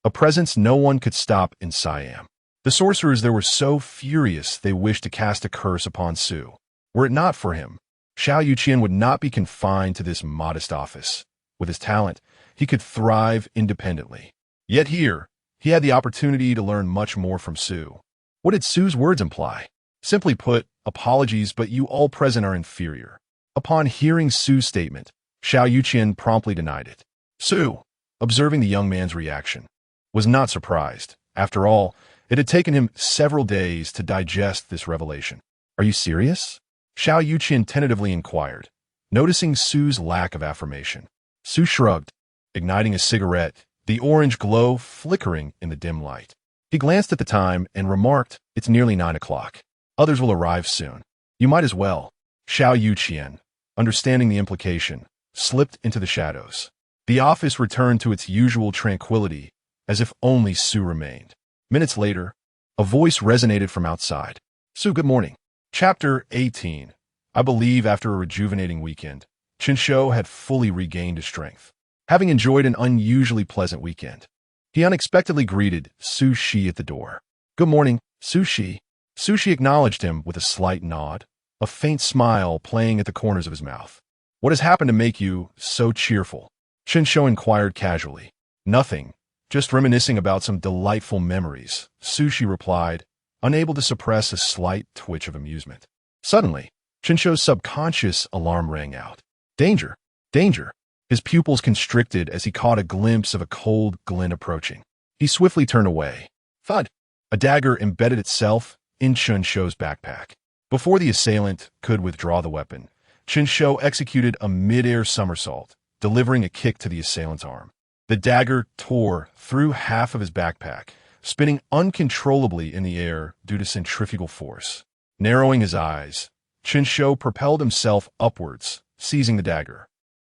A presence no one could stop in Siam. The sorcerers there were so furious they wished to cast a curse upon Shou. Were it not for him, Xiao Yuqian would not be confined to this modest office. With his talent, he could thrive independently. Yet here, he had the opportunity to learn much more from Shou. What did Shou's words imply? Simply put, apologies, but you all present are inferior. Upon hearing Shou's statement, Xiao Yuqian promptly denied it. Shou, observing the young man's reaction, was not surprised. After all, it had taken him several days to digest this revelation. Are you serious? Xiao Yuqian tentatively inquired, Noticing Su's lack of affirmation, Su shrugged, igniting a cigarette, the orange glow flickering in the dim light. He glanced at the time and remarked, "It's nearly 9 o'clock. Others will arrive soon. You might as well." Xiao Yuqian, understanding the implication, slipped into the shadows. The office returned to its usual tranquility, as if only Su remained. Minutes later, a voice resonated from outside. "Su, good morning." Chapter 18. I believe after a rejuvenating weekend, Chen Shou had fully regained his strength. Having enjoyed an unusually pleasant weekend, he unexpectedly greeted Su Shi at the door. "Good morning, Su Shi." Su Shi acknowledged him with a slight nod, a faint smile playing at the corners of his mouth. "What has happened to make you so cheerful?" Chen Shou inquired casually. "Nothing, just reminiscing about some delightful memories," Su Shi replied, unable to suppress a slight twitch of amusement. Suddenly, Chen Shou's subconscious alarm rang out. "Danger! Danger!" His pupils constricted as he caught a glimpse of a cold glint approaching. He swiftly turned away. Thud! A dagger embedded itself in Chen Shou's backpack. Before the assailant could withdraw the weapon, Chen Shou executed a mid-air somersault, delivering a kick to the assailant's arm. The dagger tore through half of his backpack, spinning uncontrollably in the air due to centrifugal force. Narrowing his eyes, Chen Shou propelled himself upwards, seizing the dagger.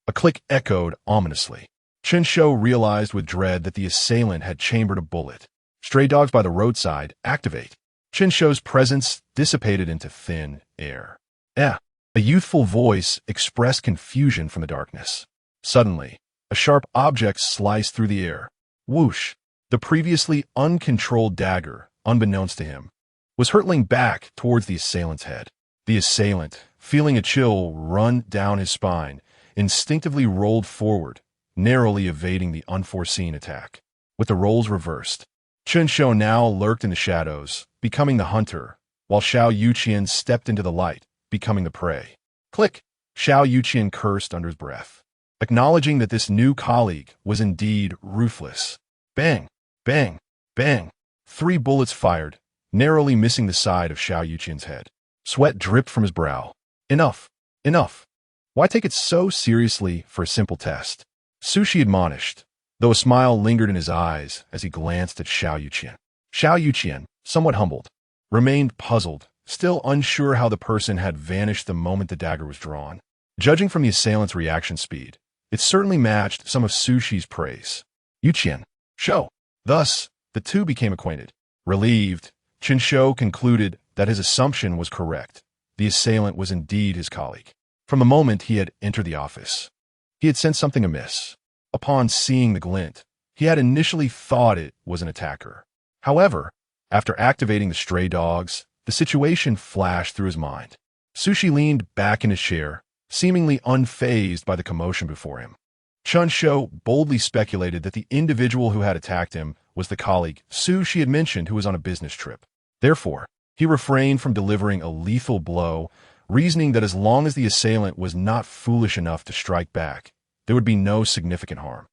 A click echoed ominously. Chen Shou realized with dread that the assailant had chambered a bullet. "Stray dogs by the roadside, activate." Chen Shou's presence dissipated into thin air. A youthful voice expressed confusion from the darkness. Suddenly, a sharp object sliced through the air. Whoosh! The previously uncontrolled dagger, unbeknownst to him, was hurtling back towards the assailant's head. The assailant, feeling a chill run down his spine, instinctively rolled forward, narrowly evading the unforeseen attack. With the roles reversed, Chen Shou now lurked in the shadows, becoming the hunter, while Xiao Yuqian stepped into the light, becoming the prey. Click! Xiao Yuqian cursed under his breath, acknowledging that this new colleague was indeed ruthless. Bang! Bang! Bang! 3 bullets fired, narrowly missing the side of Xiao Yuqian's head. Sweat dripped from his brow. Enough! Enough! Why take it so seriously for a simple test? Su Shi admonished, though a smile lingered in his eyes as he glanced at Xiao Yuqian. Xiao Yuqian, somewhat humbled, remained puzzled, still unsure how the person had vanished the moment the dagger was drawn. Judging from the assailant's reaction speed, it certainly matched some of Su Shi's praise. Yuqian, Shou. Thus, the two became acquainted. Relieved, Chen Shou concluded that his assumption was correct. The assailant was indeed his colleague. From the moment he had entered the office, he had sensed something amiss. Upon seeing the glint, he had initially thought it was an attacker. However, after activating the stray dogs, the situation flashed through his mind. Su Shi leaned back in his chair, seemingly unfazed by the commotion before him. Chen Shou boldly speculated that the individual who had attacked him was the colleague Su Shi had mentioned who was on a business trip. Therefore, he refrained from delivering a lethal blow, reasoning that as long as the assailant was not foolish enough to strike back, there would be no significant harm.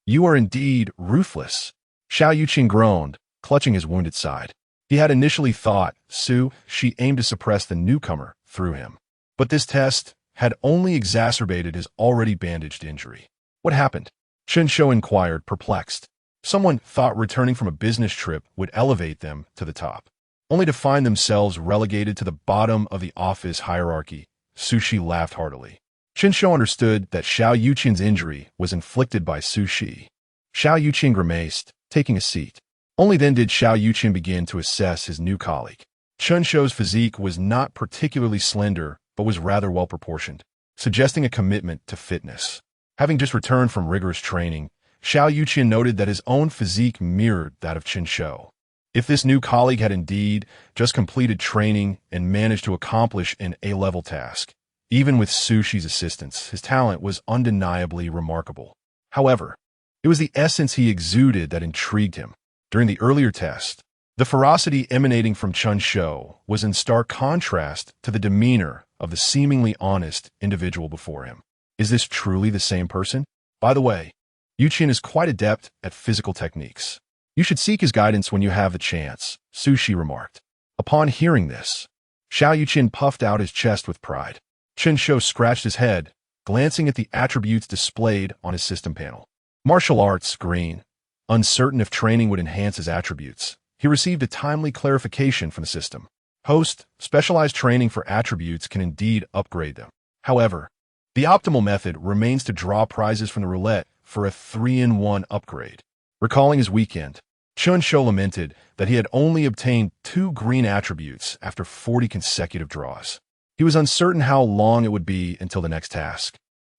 "You are indeed ruthless," Xiao Yuqian groaned, clutching his wounded side. He had initially thought Su Shi aimed to suppress the newcomer through him. But this test had only exacerbated his already bandaged injury. "What happened?" Chen Shou inquired, perplexed. Someone thought returning from a business trip would elevate them to the top, only to find themselves relegated to the bottom of the office hierarchy. Su Shi laughed heartily. Chen Shou understood that Xiao Yuqian's injury was inflicted by Su Shi. Xiao Yuqian grimaced, taking a seat. Only then did Xiao Yuqian begin to assess his new colleague. Chen Shou's physique was not particularly slender, but was rather well-proportioned, suggesting a commitment to fitness. Having just returned from rigorous training, Xiao Yuqian noted that his own physique mirrored that of Chen Shou. If this new colleague had indeed just completed training and managed to accomplish an A-level task, even with Su Shi's assistance, his talent was undeniably remarkable. However, it was the essence he exuded that intrigued him. During the earlier test, the ferocity emanating from Chen Shou was in stark contrast to the demeanor of the seemingly honest individual before him. Is this truly the same person? By the way, Yuqian is quite adept at physical techniques. You should seek his guidance when you have the chance, Su Shi remarked. Upon hearing this, Xiao Yuqian puffed out his chest with pride. Chen Shou scratched his head, glancing at the attributes displayed on his system panel. Martial arts, green. Uncertain if training would enhance his attributes, he received a timely clarification from the system. Host, specialized training for attributes can indeed upgrade them. However, the optimal method remains to draw prizes from the roulette for a 3-in-1 upgrade. Recalling his weekend, Chen Shou lamented that he had only obtained 2 green attributes after 40 consecutive draws. He was uncertain how long it would be until the next task,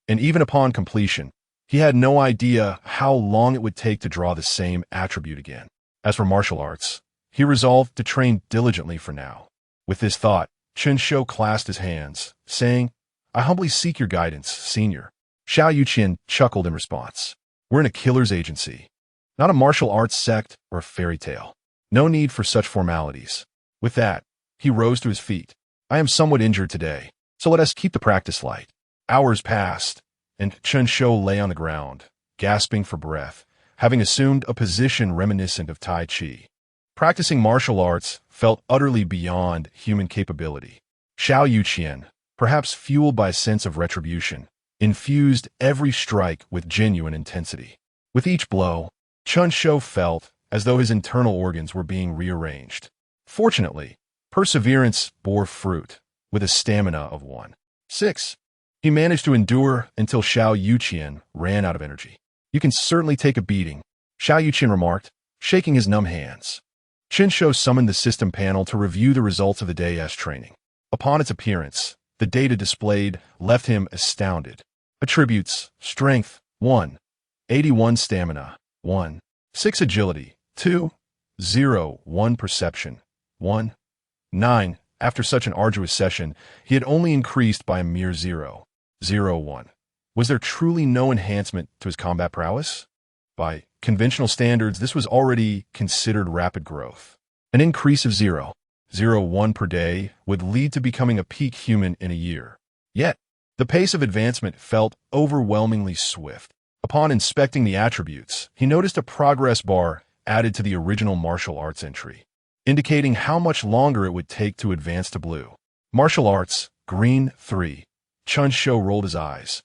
and even upon completion, he had no idea how long it would take to draw the same attribute again. As for martial arts, he resolved to train diligently for now. With this thought, Chen Shou clasped his hands, saying, "I humbly seek your guidance, senior." Xiao Yuqian chuckled in response. "We're in a killer's agency, not a martial arts sect or a fairy tale. No need for such formalities." With that, he rose to his feet. "I am somewhat injured today, so let us keep the practice light." Hours passed, and Chen Shou lay on the ground, gasping for breath, having assumed a position reminiscent of Tai Chi. Practicing martial arts felt utterly beyond human capability. Xiao Yuqian, perhaps fueled by a sense of retribution, infused every strike with genuine intensity. With each blow, Chen Shou felt as though his internal organs were being rearranged. Fortunately, perseverance bore fruit, with a stamina of 1.6. He managed to endure until Xiao Yuqian ran out of energy. "You can certainly take a beating," Xiao Yuqian remarked, shaking his numb hands. Chen Shou summoned the system panel to review the results of the day's training. Upon its appearance, the data displayed left him astounded. Attributes: Strength, 1. 81 Stamina, 1. 6 Agility, 2. 0. 1 Perception, 1. 9. After such an arduous session, he had only increased by a mere 0. 0. 1. Was there truly no enhancement to his combat prowess? By conventional standards, this was already considered rapid growth. An increase of 0. 0. 1 per day would lead to becoming a peak human in a year. Yet, the pace of advancement felt overwhelmingly swift. Upon inspecting the attributes, he noticed a progress bar added to the original martial arts entry, indicating how much longer it would take to advance to blue. Martial arts, green, 3. Chen Shou rolled his eyes,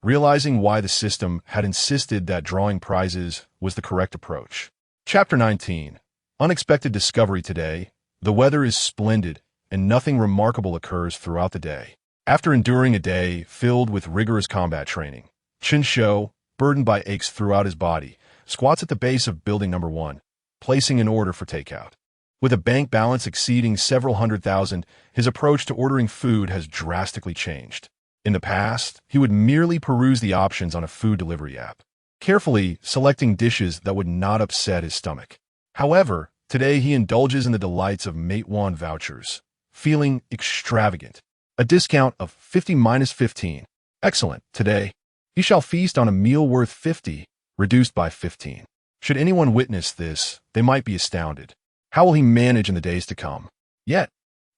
realizing why the system had insisted that drawing prizes was the correct approach. Chapter 19. Unexpected discovery today. The weather is splendid, and nothing remarkable occurs throughout the day. After enduring a day filled with rigorous combat training, Chen Shou, burdened by aches throughout his body, squats at the base of building number 1, placing an order for takeout. With a bank balance exceeding several $100,000, his approach to ordering food has drastically changed. In the past, he would merely peruse the options on a food delivery app, carefully selecting dishes that would not upset his stomach. However, today he indulges in the delights of Meituan vouchers, feeling extravagant. A discount of 50 minus 15. Excellent. Today, he shall feast on a meal worth 50, reduced by 15. Should anyone witness this, they might be astounded. How will he manage in the days to come? Yet,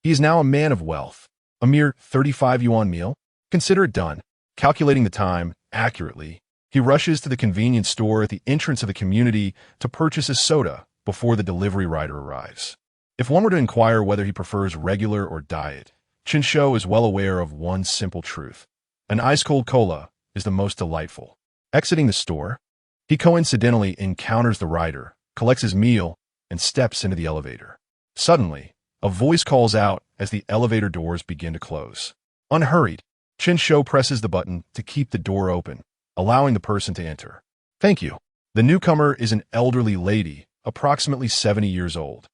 he is now a man of wealth. A mere 35 yuan meal? Consider it done. Calculating the time accurately, he rushes to the convenience store at the entrance of the community to purchase a soda before the delivery rider arrives. If one were to inquire whether he prefers regular or diet, Chen Shou is well aware of one simple truth. An ice-cold cola is the most delightful. Exiting the store, he coincidentally encounters the rider, collects his meal, and steps into the elevator. Suddenly, a voice calls out as the elevator doors begin to close. Unhurried, Chen Shou presses the button to keep the door open, allowing the person to enter. Thank you. The newcomer is an elderly lady, approximately 70 years old,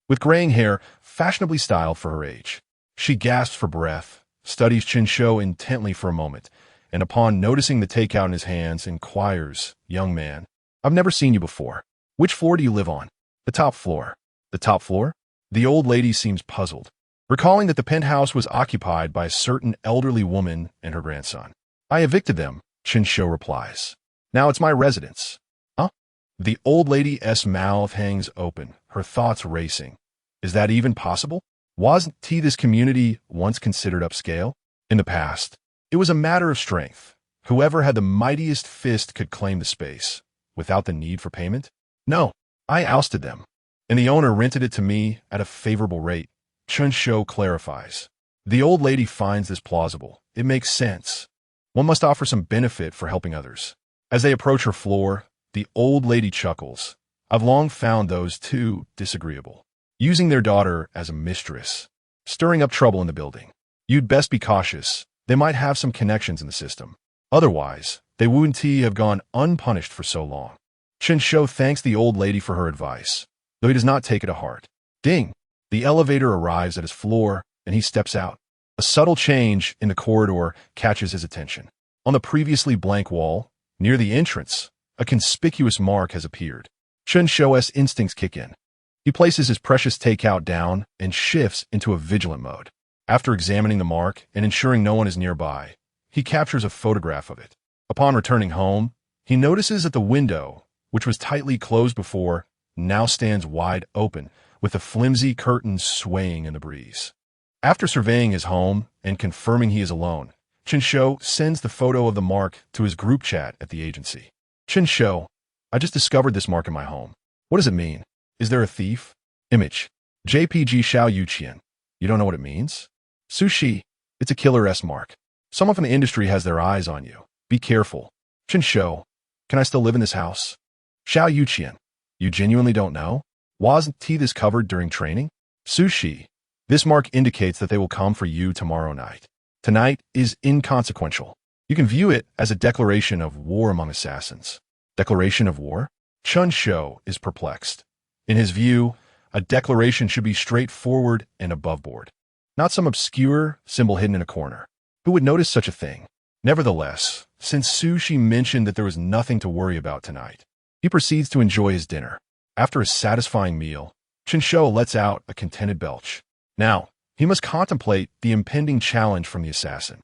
with graying hair fashionably styled for her age. She gasps for breath, studies Chen Shou intently for a moment, and upon noticing the takeout in his hands, inquires, "Young man, I've never seen you before. Which floor do you live on?" "The top floor." "The top floor?" The old lady seems puzzled, recalling that the penthouse was occupied by a certain elderly woman and her grandson. "I evicted them," Chen Shou replies. "Now it's my residence." "Huh?" The old lady's mouth hangs open, her thoughts racing. Is that even possible? Wasn't this community once considered upscale? In the past, it was a matter of strength. Whoever had the mightiest fist could claim the space, without the need for payment. No, I ousted them, and the owner rented it to me at a favorable rate, Chen Shou clarifies. The old lady finds this plausible. It makes sense. One must offer some benefit for helping others. As they approach her floor, the old lady chuckles. I've long found those two disagreeable. Using their daughter as a mistress. Stirring up trouble in the building. You'd best be cautious. They might have some connections in the system. Otherwise, they wouldn't have gone unpunished for so long. Chen Shou thanks the old lady for her advice, though he does not take it to heart. Ding! The elevator arrives at his floor, and he steps out. A subtle change in the corridor catches his attention. On the previously blank wall, near the entrance, a conspicuous mark has appeared. Chen Shou's instincts kick in. He places his precious takeout down and shifts into a vigilant mode. After examining the mark and ensuring no one is nearby, he captures a photograph of it. Upon returning home, he notices that the window, which was tightly closed before, now stands wide open, with the flimsy curtains swaying in the breeze. After surveying his home and confirming he is alone, Chen Shou sends the photo of the mark to his group chat at the agency. Chen Shou, I just discovered this mark in my home. What does it mean? Is there a thief? Image. JPG Xiao Yuqian. You don't know what it means? Sushi. It's a killer S mark. Someone from the industry has their eyes on you. Be careful. Chen Shou, can I still live in this house? Xiao Yuqian. You genuinely don't know? Wasn't this covered during training? Sushi. This mark indicates that they will come for you tomorrow night. Tonight is inconsequential. You can view it as a declaration of war among assassins. Declaration of war? Chen Shou is perplexed. In his view, a declaration should be straightforward and aboveboard, not some obscure symbol hidden in a corner. Who would notice such a thing? Nevertheless, since Sushi mentioned that there was nothing to worry about tonight, he proceeds to enjoy his dinner. After a satisfying meal, Chen Shou lets out a contented belch. Now, he must contemplate the impending challenge from the assassin.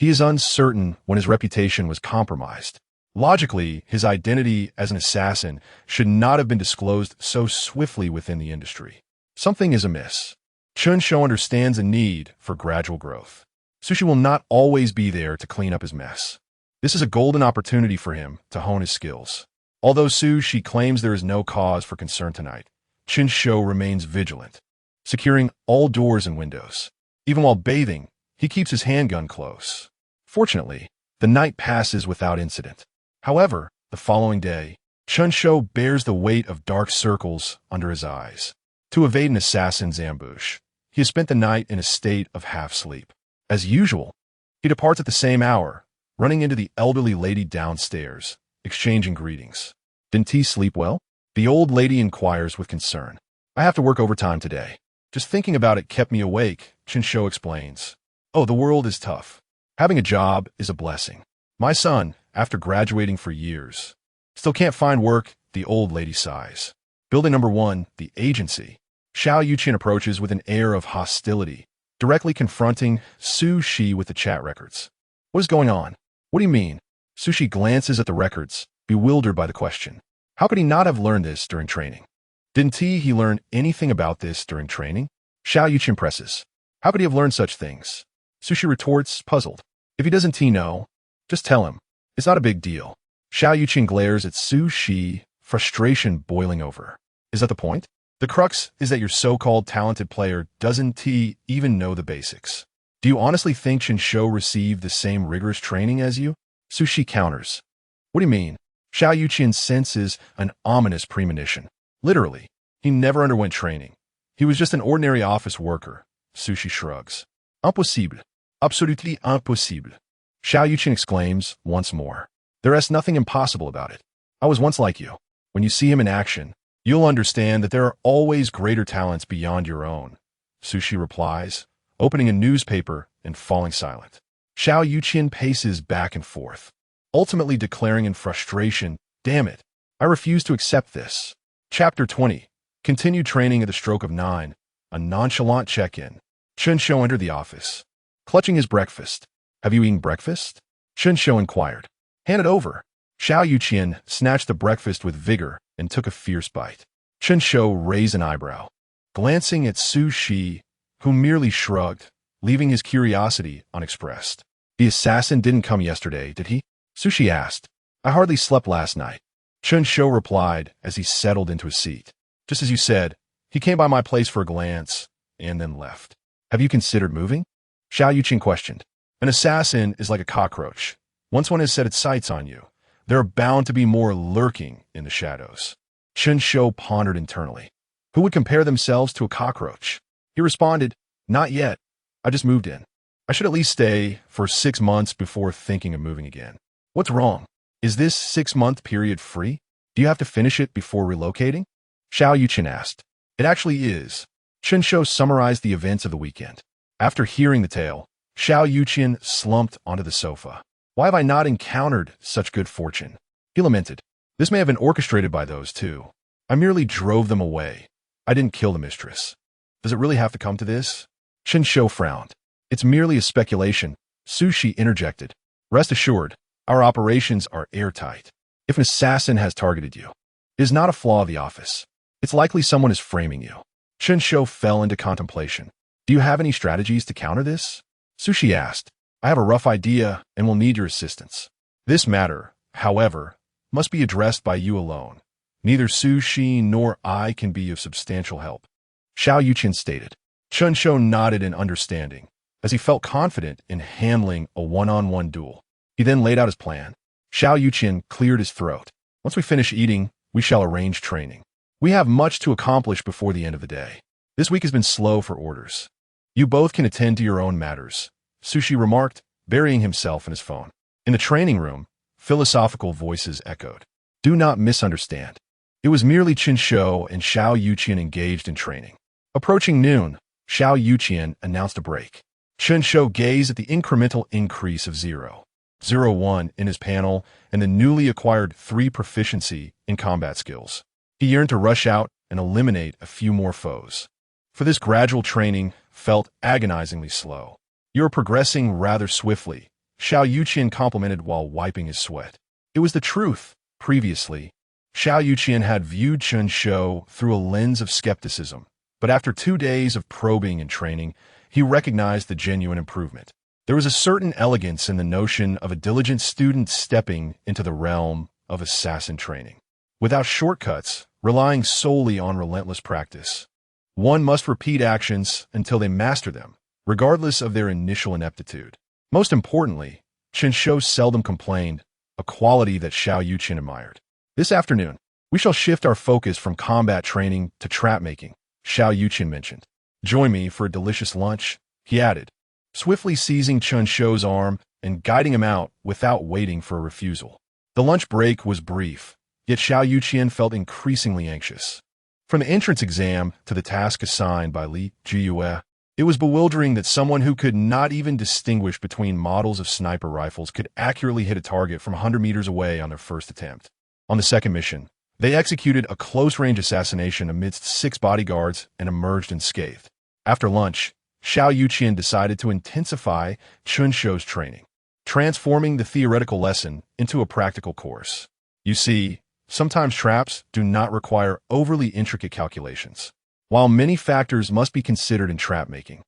He is uncertain when his reputation was compromised. Logically, his identity as an assassin should not have been disclosed so swiftly within the industry. Something is amiss. Chen Shou understands a need for gradual growth. Sushi will not always be there to clean up his mess. This is a golden opportunity for him to hone his skills. Although Sushi claims there is no cause for concern tonight, Chen Shou remains vigilant, securing all doors and windows. Even while bathing, he keeps his handgun close. Fortunately, the night passes without incident. However, the following day, Chen Shou bears the weight of dark circles under his eyes. To evade an assassin's ambush, he has spent the night in a state of half-sleep. As usual, he departs at the same hour, running into the elderly lady downstairs, exchanging greetings. Didn't he sleep well? The old lady inquires with concern. I have to work overtime today. Just thinking about it kept me awake, Chen Shou explains. Oh, the world is tough. Having a job is a blessing. My son, after graduating for years, still can't find work, the old lady sighs. Building number 1, the agency. Xiao Yuqian approaches with an air of hostility, directly confronting Sushi with the chat records. What is going on? What do you mean? Sushi glances at the records, bewildered by the question. How could he not have learned this during training? Didn't he learn anything about this during training? Xiao Yuqian presses. How could he have learned such things? Sushi retorts, puzzled. If he doesn't know, just tell him. It's not a big deal. Xiao Yuqian glares at Sushi, frustration boiling over. Is that the point? The crux is that your so-called talented player doesn't even know the basics. Do you honestly think Chen Shou received the same rigorous training as you? Sushi counters. What do you mean? Xiao Yuqian senses an ominous premonition. Literally, he never underwent training. He was just an ordinary office worker. Sushi shrugs. Impossible. Absolutely impossible. Xiao Yuqian exclaims once more. There is nothing impossible about it. I was once like you. When you see him in action, you'll understand that there are always greater talents beyond your own. Sushi replies, opening a newspaper and falling silent. Xiao Yuqian paces back and forth, ultimately declaring in frustration, damn it, I refuse to accept this. Chapter 20. Continued training at the stroke of 9. A nonchalant check-in. Chen Shou entered the office, clutching his breakfast. Have you eaten breakfast? Chen Shou inquired. Hand it over. Xiao Yuqian snatched the breakfast with vigor and took a fierce bite. Chen Shou raised an eyebrow, glancing at Sushi, who merely shrugged, leaving his curiosity unexpressed. The assassin didn't come yesterday, did he? Sushi asked. I hardly slept last night. Chen Shou replied as he settled into his seat. Just as you said, he came by my place for a glance and then left. Have you considered moving? Xiao Yuqian questioned. An assassin is like a cockroach. Once one has set its sights on you, there are bound to be more lurking in the shadows. Chen Shou pondered internally. Who would compare themselves to a cockroach? He responded, "Not yet. I just moved in. I should at least stay for 6 months before thinking of moving again." "What's wrong? Is this 6-month period free? Do you have to finish it before relocating?" Xiao Yuqin asked. "It actually is." Chen Shou summarized the events of the weekend. After hearing the tale, Xiao Yuqin slumped onto the sofa. "Why have I not encountered such good fortune?" He lamented. "This may have been orchestrated by those two. I merely drove them away. I didn't kill the mistress." "Does it really have to come to this?" Chen Shou frowned. "It's merely a speculation," Sushi interjected. "Rest assured, our operations are airtight. If an assassin has targeted you, it is not a flaw of the office. It's likely someone is framing you." Chen Shou fell into contemplation. "Do you have any strategies to counter this?" Sushi asked. "I have a rough idea and will need your assistance. This matter, however, must be addressed by you alone. Neither Sushi nor I can be of substantial help," Xiao Yuqin stated. Chen Shou nodded in understanding, as he felt confident in handling a one-on-one duel. He then laid out his plan. Xiao Yuqin cleared his throat. "Once we finish eating, we shall arrange training. We have much to accomplish before the end of the day. This week has been slow for orders. You both can attend to your own matters," Sushi remarked, burying himself in his phone. In the training room, philosophical voices echoed. "Do not misunderstand. It was merely Chen Shou and Xiao Yuqin engaged in training." Approaching noon, Xiao Yuqin announced a break. Chen Shou gazed at the incremental increase of 0.01 in his panel and the newly acquired 3 proficiency in combat skills. He yearned to rush out and eliminate a few more foes. For this gradual training felt agonizingly slow. "You're progressing rather swiftly," Xiao Yuqin complimented while wiping his sweat. It was the truth. Previously, Xiao Yuqin had viewed Chen Shou through a lens of skepticism, but after 2 days of probing and training, he recognized the genuine improvement. There was a certain elegance in the notion of a diligent student stepping into the realm of assassin training. Without shortcuts, relying solely on relentless practice. One must repeat actions until they master them, regardless of their initial ineptitude. Most importantly, Chen Shou seldom complained, a quality that Xiao Yuqin admired. "This afternoon, we shall shift our focus from combat training to trap making," Xiao Yuqin mentioned. "Join me for a delicious lunch," he added, swiftly seizing Chen Shou's arm and guiding him out without waiting for a refusal. The lunch break was brief, yet Xiao Yuqin felt increasingly anxious. From the entrance exam to the task assigned by Li Jiyue, it was bewildering that someone who could not even distinguish between models of sniper rifles could accurately hit a target from 100 meters away on their first attempt. On the second mission, they executed a close-range assassination amidst 6 bodyguards and emerged unscathed. After lunch, Xiao Yuqin decided to intensify Chen Shou's training, transforming the theoretical lesson into a practical course. You see, sometimes traps do not require overly intricate calculations. While many factors must be considered in trap making,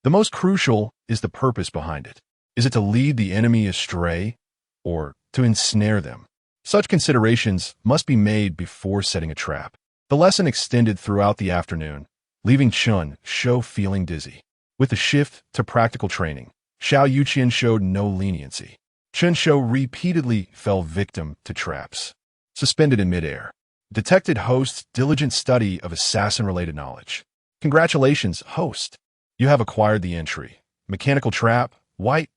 the most crucial is the purpose behind it. Is it to lead the enemy astray or to ensnare them? Such considerations must be made before setting a trap. The lesson extended throughout the afternoon, leaving Chen Shou feeling dizzy. With the shift to practical training, Xiao Yuqin showed no leniency. Chen Shou repeatedly fell victim to traps. Suspended in midair, detected host's diligent study of assassin-related knowledge. "Congratulations, host. You have acquired the entry. Mechanical trap, white.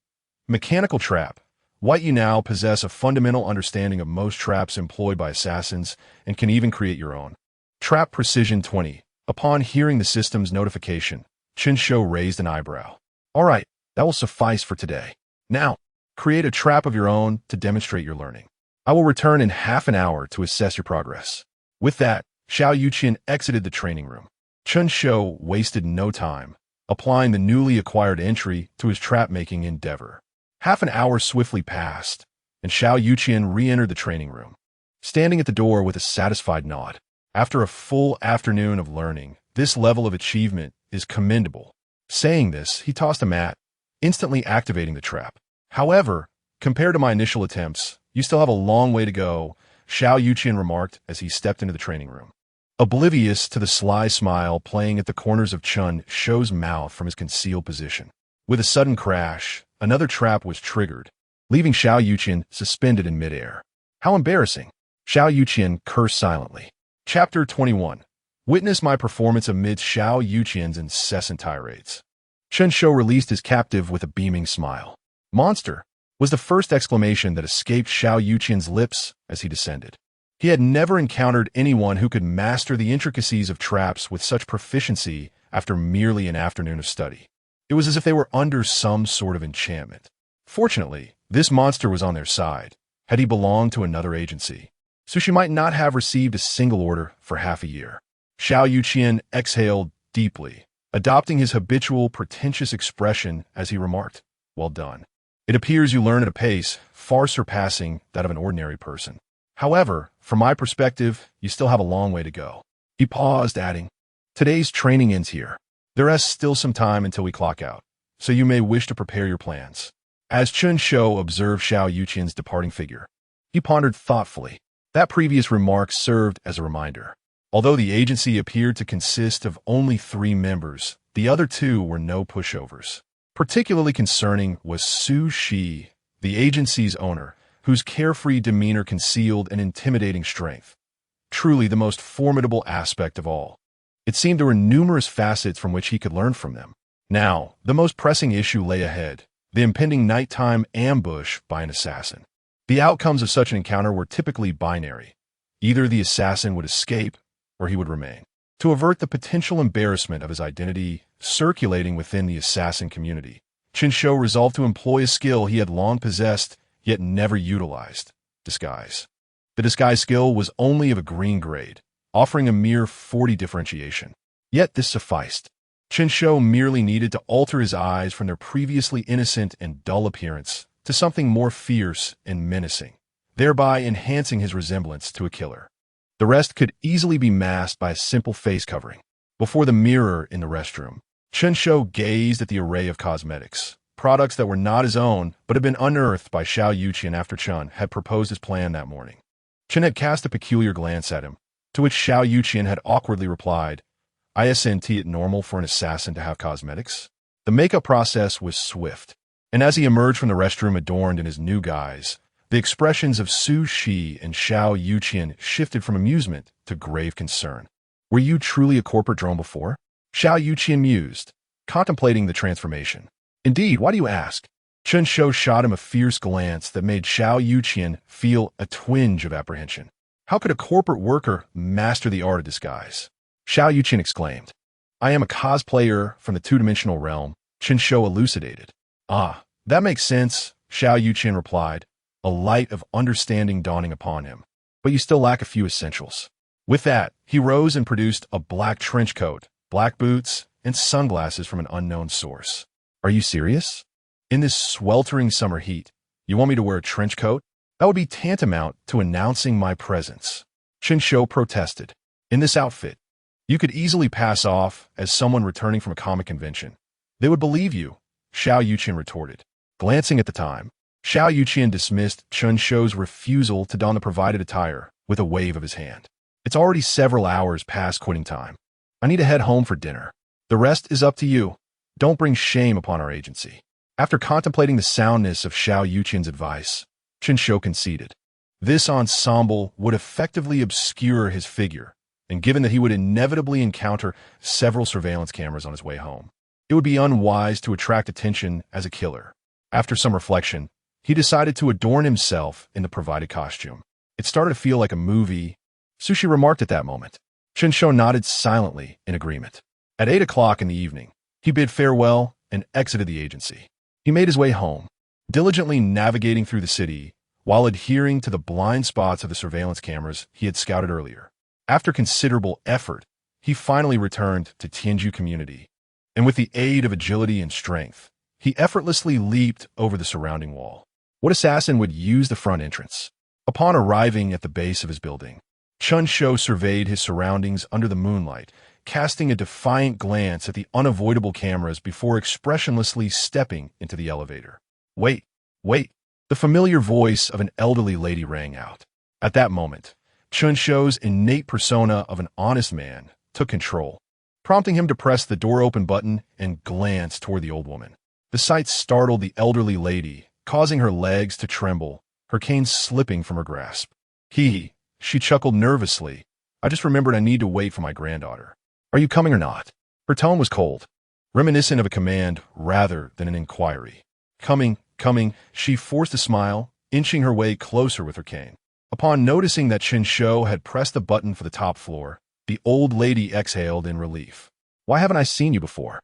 Mechanical trap. White, you now possess a fundamental understanding of most traps employed by assassins and can even create your own. Trap precision 20. Upon hearing the system's notification, Chen Shou raised an eyebrow. "All right, that will suffice for today. Now, create a trap of your own to demonstrate your learning. I will return in half an hour to assess your progress." With that, Xiao Yuqin exited the training room. Chen Shou wasted no time, applying the newly acquired entry to his trap-making endeavor. Half an hour swiftly passed, and Xiao Yuqin re-entered the training room, standing at the door with a satisfied nod. After a full afternoon of learning, this level of achievement is commendable. Saying this, he tossed a mat, instantly activating the trap. "However, compared to my initial attempts, you still have a long way to go," Xiao Yuqin remarked as he stepped into the training room. Oblivious to the sly smile playing at the corners of Chen Shou's mouth from his concealed position. With a sudden crash, another trap was triggered, leaving Xiao Yuqian suspended in midair. How embarrassing! Xiao Yuqian cursed silently. Chapter 21. Witness my performance amidst Xiao Yuqian's incessant tirades. Chen Shou released his captive with a beaming smile. Monster! Was the first exclamation that escaped Xiao Yuqian's lips as he descended. He had never encountered anyone who could master the intricacies of traps with such proficiency after merely an afternoon of study. It was as if they were under some sort of enchantment. Fortunately, this monster was on their side. Had he belonged to another agency, Sushi might not have received a single order for half a year. Xiao Yuqian exhaled deeply, adopting his habitual pretentious expression as he remarked, "Well done. It appears you learn at a pace far surpassing that of an ordinary person. However, from my perspective, you still have a long way to go." He paused, adding, "Today's training ends here. There is still some time until we clock out, so you may wish to prepare your plans." As Chen Shou observed Xiao Yuqian's departing figure, he pondered thoughtfully. That previous remark served as a reminder. Although the agency appeared to consist of only 3 members, the other 2 were no pushovers. Particularly concerning was Su Shi, the agency's owner, whose carefree demeanor concealed an intimidating strength. Truly the most formidable aspect of all. It seemed there were numerous facets from which he could learn from them. Now, the most pressing issue lay ahead, the impending nighttime ambush by an assassin. The outcomes of such an encounter were typically binary. Either the assassin would escape, or he would remain. To avert the potential embarrassment of his identity circulating within the assassin community, Chen Shou resolved to employ a skill he had long possessed yet never utilized: disguise. The disguise skill was only of a green grade, offering a mere 40 differentiation. Yet this sufficed. Chen Shou merely needed to alter his eyes from their previously innocent and dull appearance to something more fierce and menacing, thereby enhancing his resemblance to a killer. The rest could easily be masked by a simple face covering. Before the mirror in the restroom, Chen Shou gazed at the array of cosmetics, products that were not his own but had been unearthed by Xiao Yuqian after Chen had proposed his plan that morning. Chen had cast a peculiar glance at him, to which Xiao Yuqian had awkwardly replied, "Isn't it normal for an assassin to have cosmetics?" The makeup process was swift, and as he emerged from the restroom adorned in his new guise, the expressions of Su Shi and Xiao Yuqian shifted from amusement to grave concern. "Were you truly a corporate drone before?" Xiao Yuqian mused, contemplating the transformation. "Indeed, why do you ask?" Chen Shou shot him a fierce glance that made Xiao Yuqian feel a twinge of apprehension. How could a corporate worker master the art of disguise? Xiao Yuqian exclaimed. "I am a cosplayer from the two-dimensional realm," Chen Shou elucidated. "Ah, that makes sense," Xiao Yuqian replied, a light of understanding dawning upon him. "But you still lack a few essentials." With that, he rose and produced a black trench coat, black boots, and sunglasses from an unknown source. "Are you serious? In this sweltering summer heat, you want me to wear a trench coat? That would be tantamount to announcing my presence." Chen Shou protested. "In this outfit, you could easily pass off as someone returning from a comic convention. They would believe you," Xiao Yuqian retorted. Glancing at the time, Xiao Yuqian dismissed Chen Shou's refusal to don the provided attire with a wave of his hand. "It's already several hours past quitting time. I need to head home for dinner. The rest is up to you. Don't bring shame upon our agency." After contemplating the soundness of Xiao Yuqian's advice, Chen Shou conceded. This ensemble would effectively obscure his figure, and given that he would inevitably encounter several surveillance cameras on his way home, it would be unwise to attract attention as a killer. After some reflection, he decided to adorn himself in the provided costume. It started to feel like a movie. Sushi remarked at that moment. Chen Shou nodded silently in agreement. At 8 o'clock in the evening, he bid farewell and exited the agency. He made his way home, diligently navigating through the city while adhering to the blind spots of the surveillance cameras he had scouted earlier. After considerable effort, he finally returned to Tianju community, and with the aid of agility and strength, he effortlessly leaped over the surrounding wall. What assassin would use the front entrance? Upon arriving at the base of his building, Chen Shou surveyed his surroundings under the moonlight, casting a defiant glance at the unavoidable cameras before expressionlessly stepping into the elevator. "Wait, wait!" The familiar voice of an elderly lady rang out. At that moment, Chen Shou's innate persona of an honest man took control, prompting him to press the door open button and glance toward the old woman. The sight startled the elderly lady, causing her legs to tremble, her cane slipping from her grasp. She chuckled nervously. I just remembered I need to wait for my granddaughter. Are you coming or not? Her tone was cold, reminiscent of a command rather than an inquiry. Coming. She forced a smile, inching her way closer with her cane. Upon noticing that Chen Shou had pressed the button for the top floor, the old lady exhaled in relief. Why haven't I seen you before?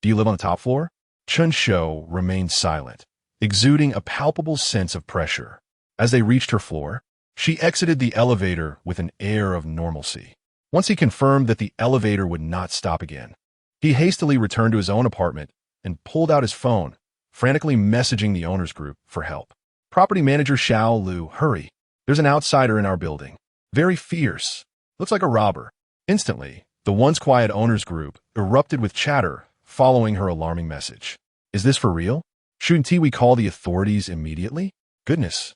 Do you live on the top floor? Chen Shou remained silent, exuding a palpable sense of pressure. As they reached her floor, she exited the elevator with an air of normalcy. Once he confirmed that the elevator would not stop again, he hastily returned to his own apartment and pulled out his phone, frantically messaging the owner's group for help. Property manager Xiao Lu, hurry. There's an outsider in our building. Very fierce. Looks like a robber. Instantly, the once quiet owner's group erupted with chatter following her alarming message. Is this for real? Shouldn't we call the authorities immediately? Goodness.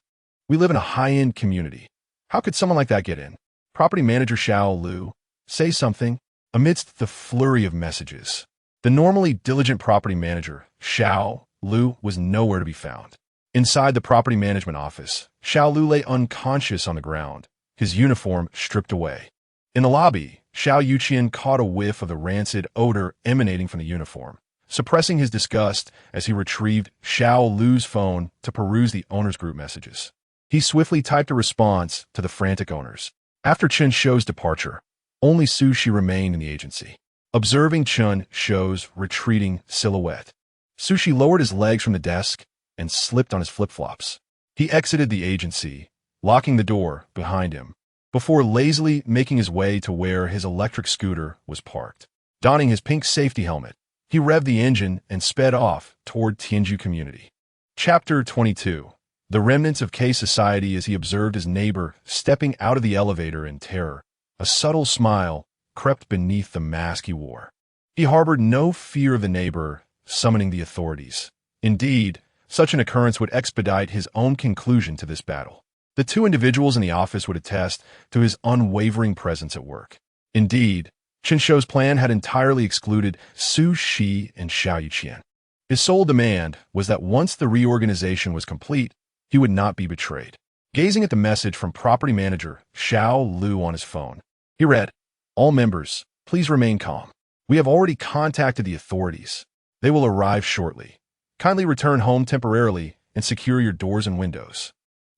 We live in a high-end community. How could someone like that get in? Property manager Xiao Lu, say something. Amidst the flurry of messages, the normally diligent property manager, Xiao Lu, was nowhere to be found. Inside the property management office, Xiao Lu lay unconscious on the ground, his uniform stripped away. In the lobby, Xiao Yuqian caught a whiff of the rancid odor emanating from the uniform, suppressing his disgust as he retrieved Xiao Lu's phone to peruse the owner's group messages. He swiftly typed a response to the frantic owners. After Chen Shou's departure, only Su Shi remained in the agency. Observing Chen Shou's retreating silhouette, Su Shi lowered his legs from the desk and slipped on his flip-flops. He exited the agency, locking the door behind him, before lazily making his way to where his electric scooter was parked. Donning his pink safety helmet, he revved the engine and sped off toward Tianju Community. Chapter 22. The remnants of K Society as he observed his neighbor stepping out of the elevator in terror. A subtle smile crept beneath the mask he wore. He harbored no fear of the neighbor summoning the authorities. Indeed, such an occurrence would expedite his own conclusion to this battle. The two individuals in the office would attest to his unwavering presence at work. Indeed, Chen Shou's plan had entirely excluded Su Shi and Xiao Yuqian. His sole demand was that once the reorganization was complete, he would not be betrayed. Gazing at the message from property manager Xiao Lu on his phone, he read, "All members, please remain calm. We have already contacted the authorities. They will arrive shortly. Kindly return home temporarily and secure your doors and windows.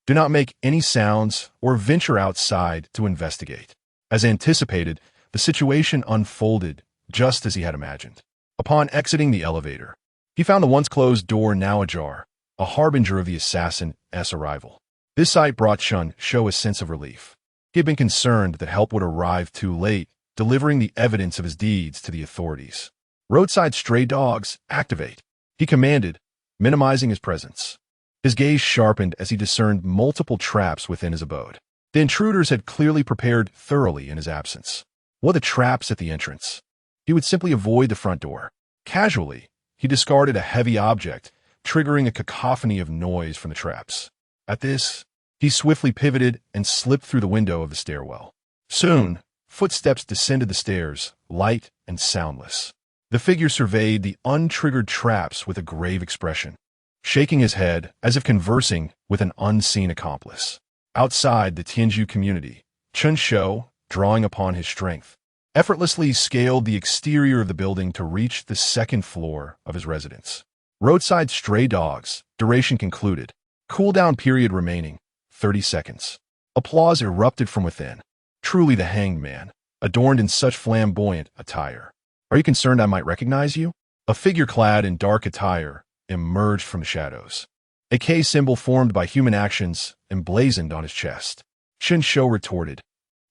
Do not make any sounds or venture outside to investigate." As anticipated, the situation unfolded just as he had imagined. Upon exiting the elevator, he found the once closed door now ajar, a harbinger of the assassin's arrival. This sight brought Chen Shou a sense of relief. He had been concerned that help would arrive too late, delivering the evidence of his deeds to the authorities. "Roadside stray dogs, activate," he commanded, minimizing his presence. His gaze sharpened as he discerned multiple traps within his abode. The intruders had clearly prepared thoroughly in his absence. What the traps at the entrance? He would simply avoid the front door. Casually, he discarded a heavy object, triggering a cacophony of noise from the traps. At this, he swiftly pivoted and slipped through the window of the stairwell. Soon, footsteps descended the stairs, light and soundless. The figure surveyed the untriggered traps with a grave expression, shaking his head as if conversing with an unseen accomplice. Outside the Tianju community, Chen Shou, drawing upon his strength, effortlessly scaled the exterior of the building to reach the second floor of his residence. Roadside stray dogs, duration concluded. Cooldown period remaining, 30 seconds. Applause erupted from within. Truly the hanged man, adorned in such flamboyant attire. "Are you concerned I might recognize you?" A figure clad in dark attire emerged from the shadows. A K symbol formed by human actions emblazoned on his chest. Chen Shou retorted,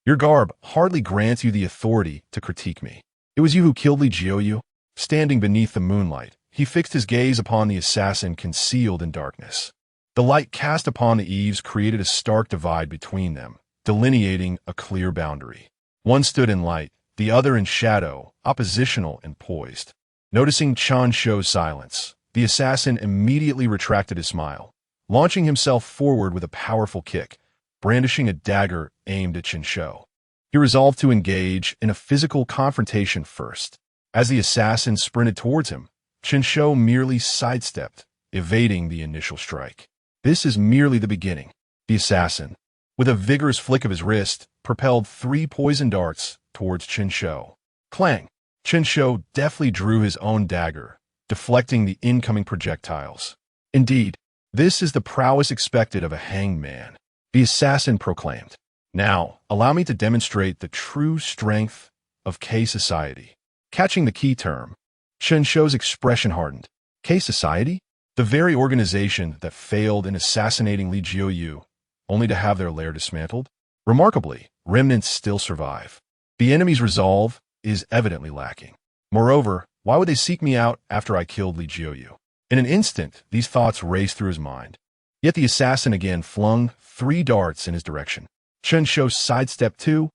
"Your garb hardly grants you the authority to critique me. It was you who killed Li Jiuyu." Standing beneath the moonlight, he fixed his gaze upon the assassin concealed in darkness. The light cast upon the eaves created a stark divide between them, delineating a clear boundary. One stood in light, the other in shadow, oppositional and poised. Noticing Chen Shou's silence, the assassin immediately retracted his smile, launching himself forward with a powerful kick, brandishing a dagger aimed at Chen Shou. He resolved to engage in a physical confrontation first. As the assassin sprinted towards him, Chen Shou merely sidestepped, evading the initial strike. This is merely the beginning. The assassin, with a vigorous flick of his wrist, propelled 3 poison darts towards Chen Shou. Clang! Chen Shou deftly drew his own dagger, deflecting the incoming projectiles. Indeed, this is the prowess expected of a hanged man, the assassin proclaimed. Now, allow me to demonstrate the true strength of K society. Catching the key term, Chen Shou's expression hardened. K society? The very organization that failed in assassinating Li Jiuyu, only to have their lair dismantled? Remarkably, remnants still survive. The enemy's resolve is evidently lacking. Moreover, why would they seek me out after I killed Li Jiuyu? In an instant, these thoughts raced through his mind. Yet the assassin again flung 3 darts in his direction. Chen Shou sidestepped 2,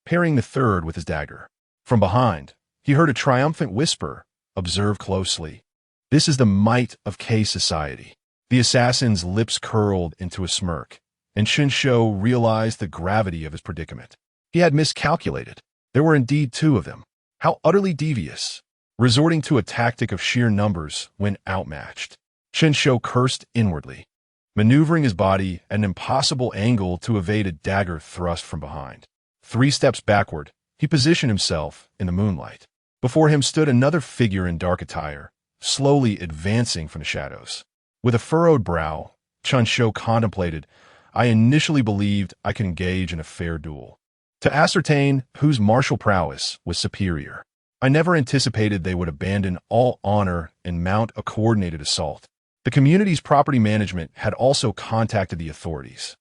parrying the third with his dagger. From behind, he heard a triumphant whisper, "Observe closely. This is the might of K society." The assassin's lips curled into a smirk, and Chen Shou realized the gravity of his predicament. He had miscalculated. There were indeed 2 of them. How utterly devious, resorting to a tactic of sheer numbers when outmatched. Chen Shou cursed inwardly, maneuvering his body at an impossible angle to evade a dagger thrust from behind. 3 steps backward, he positioned himself in the moonlight. Before him stood another figure in dark attire, slowly advancing from the shadows. With a furrowed brow, Chen Shou contemplated, "I initially believed I could engage in a fair duel, to ascertain whose martial prowess was superior. I never anticipated they would abandon all honor and mount a coordinated assault." The community's property management had also contacted the authorities.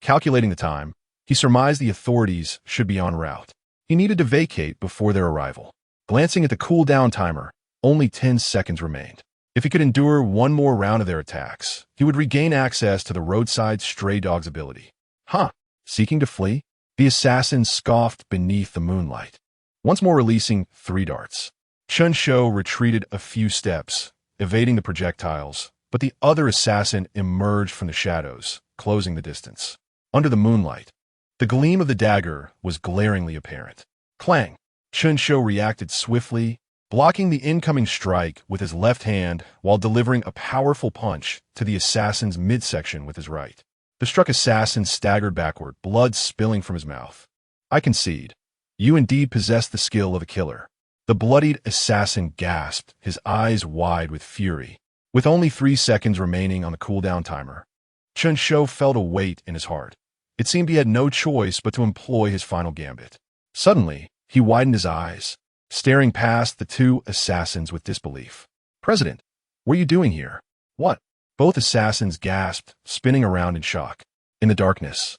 Calculating the time, he surmised the authorities should be en route. He needed to vacate before their arrival. Glancing at the cool-down timer, only 10 seconds remained. If he could endure one more round of their attacks, he would regain access to the roadside stray dog's ability. Huh? Seeking to flee? The assassin scoffed beneath the moonlight, once more releasing 3 darts. Chen Shou retreated a few steps, evading the projectiles, but the other assassin emerged from the shadows, closing the distance. Under the moonlight, the gleam of the dagger was glaringly apparent. Clang! Chen Shou reacted swiftly, blocking the incoming strike with his left hand while delivering a powerful punch to the assassin's midsection with his right. The struck assassin staggered backward, blood spilling from his mouth. "I concede. You indeed possess the skill of a killer." The bloodied assassin gasped, his eyes wide with fury. With only 3 seconds remaining on the cooldown timer, Chen Shou felt a weight in his heart. It seemed he had no choice but to employ his final gambit. Suddenly, he widened his eyes, staring past the 2 assassins with disbelief. "President, what are you doing here?" "What?" Both assassins gasped, spinning around in shock. In the darkness,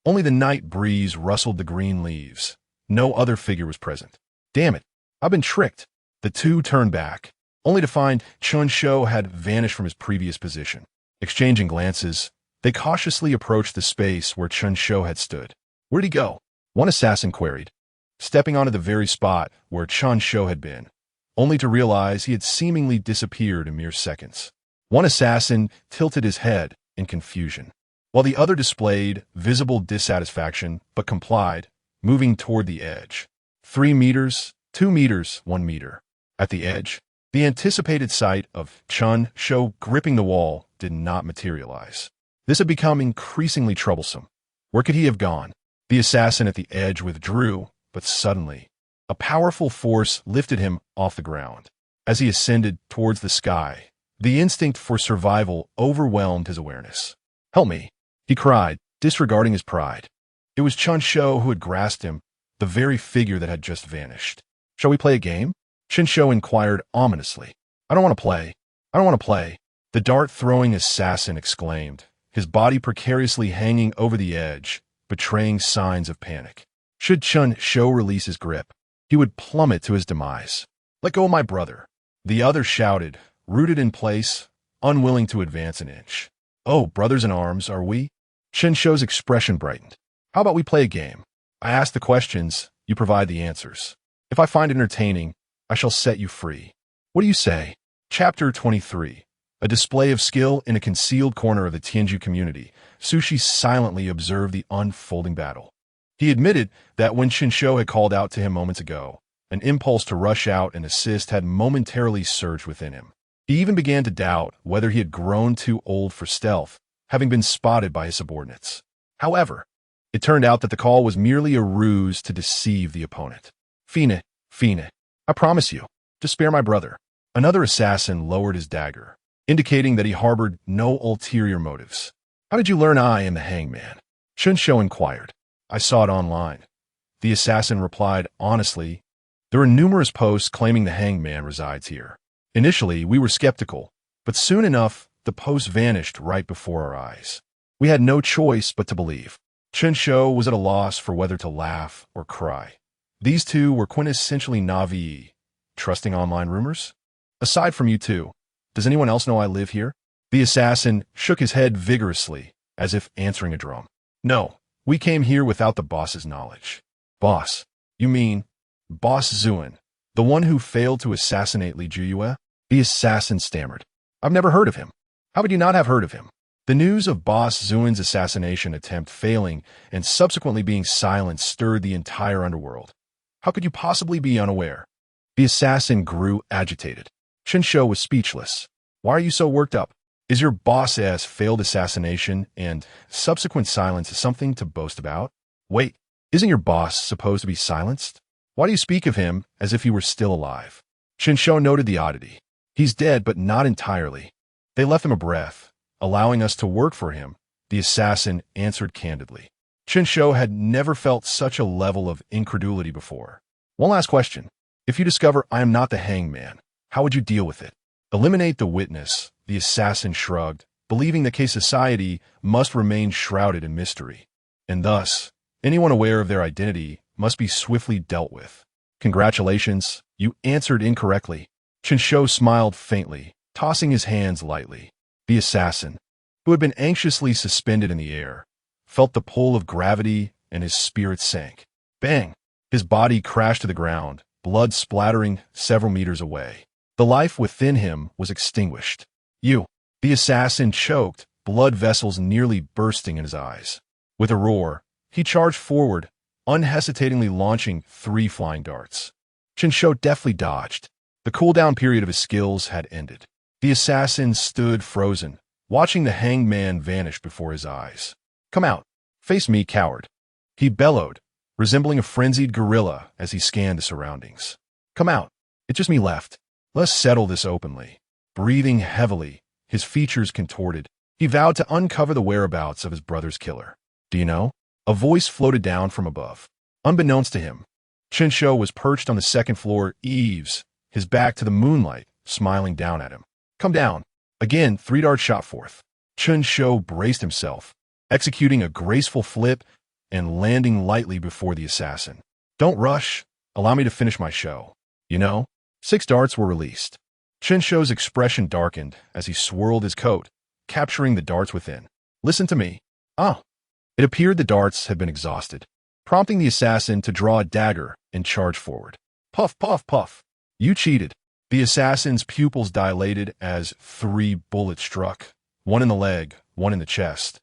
only the night breeze rustled the green leaves. No other figure was present. "Damn it, I've been tricked." The 2 turned back, only to find Chen Shou had vanished from his previous position. Exchanging glances, they cautiously approached the space where Chen Shou had stood. "Where'd he go?" one assassin queried, stepping onto the very spot where Chen Shou had been, only to realize he had seemingly disappeared in mere seconds. One assassin tilted his head in confusion, while the other displayed visible dissatisfaction but complied, moving toward the edge. 3 meters, 2 meters, 1 meter. At the edge, the anticipated sight of Chen Shou gripping the wall did not materialize. This had become increasingly troublesome. Where could he have gone? The assassin at the edge withdrew, but suddenly, a powerful force lifted him off the ground. As he ascended towards the sky, the instinct for survival overwhelmed his awareness. "Help me," he cried, disregarding his pride. It was Chen Shou who had grasped him, the very figure that had just vanished. "Shall we play a game?" Chen Shou inquired ominously. "I don't want to play. I don't want to play," the dart-throwing assassin exclaimed, his body precariously hanging over the edge, betraying signs of panic. Should Chen Shou release his grip, he would plummet to his demise. "Let go of my brother," the other shouted, rooted in place, unwilling to advance an inch. "Oh, brothers in arms, are we?" Chen Shou's expression brightened. "How about we play a game? I ask the questions, you provide the answers. If I find it entertaining, I shall set you free. What do you say?" Chapter 23. A display of skill in a concealed corner of the Tianju community, Sushi silently observed the unfolding battle. He admitted that when Chen Shou had called out to him moments ago, an impulse to rush out and assist had momentarily surged within him. He He even began to doubt whether he had grown too old for stealth, having been spotted by his subordinates. However, it turned out that the call was merely a ruse to deceive the opponent. Fine, I promise you, to spare my brother. Another assassin lowered his dagger, indicating that he harbored no ulterior motives. How did you learn I am the hangman? Chen Shou inquired. I saw it online. The assassin replied honestly. There are numerous posts claiming the hangman resides here. Initially, we were skeptical, but soon enough, the posts vanished right before our eyes. We had no choice but to believe. Chen Shou was at a loss for whether to laugh or cry. These two were quintessentially naive, trusting online rumors. Aside from you two, does anyone else know I live here? The assassin shook his head vigorously, as if answering a drum. No, we came here without the boss's knowledge. Boss? You mean Boss Zuan, the one who failed to assassinate Li Juyue? The assassin stammered. I've never heard of him. How would you not have heard of him? The news of Boss Zuan's assassination attempt failing and subsequently being silenced stirred the entire underworld. How could you possibly be unaware? The assassin grew agitated. Chen Shou was speechless. Why are you so worked up? Is your boss's failed assassination and subsequent silence something to boast about? Wait, isn't your boss supposed to be silenced? Why do you speak of him as if he were still alive? Chen Shou noted the oddity. He's dead, but not entirely. They left him a breath, allowing us to work for him, the assassin answered candidly. Chen Shou had never felt such a level of incredulity before. One last question. If you discover I am not the hangman, how would you deal with it? Eliminate the witness, the assassin shrugged, believing that society must remain shrouded in mystery. And thus, anyone aware of their identity must be swiftly dealt with. Congratulations, you answered incorrectly. Chen Shou smiled faintly, tossing his hands lightly. The assassin, who had been anxiously suspended in the air, felt the pull of gravity and his spirit sank. Bang! His body crashed to the ground, blood splattering several meters away. The life within him was extinguished. You! The assassin choked, blood vessels nearly bursting in his eyes. With a roar, he charged forward, unhesitatingly launching 3 flying darts. Chen Shou deftly dodged. The cooldown period of his skills had ended. The assassin stood frozen, watching the hangman vanish before his eyes. Come out. Face me, coward. He bellowed, resembling a frenzied gorilla as he scanned the surroundings. Come out. It's just me left. Let's settle this openly. Breathing heavily, his features contorted, he vowed to uncover the whereabouts of his brother's killer. Do you know? A voice floated down from above. Unbeknownst to him, Chen Shou was perched on the second floor eaves, his back to the moonlight, smiling down at him. Come down. Again, 3 darts shot forth. Chen Shou braced himself, executing a graceful flip and landing lightly before the assassin. Don't rush. Allow me to finish my show. You know? 6 darts were released. Chen Shou's expression darkened as he swirled his coat, capturing the darts within. Listen to me. Oh. It appeared the darts had been exhausted, prompting the assassin to draw a dagger and charge forward. Puff, puff, puff. You cheated. The assassin's pupils dilated as 3 bullets struck, 1 in the leg, 1 in the chest,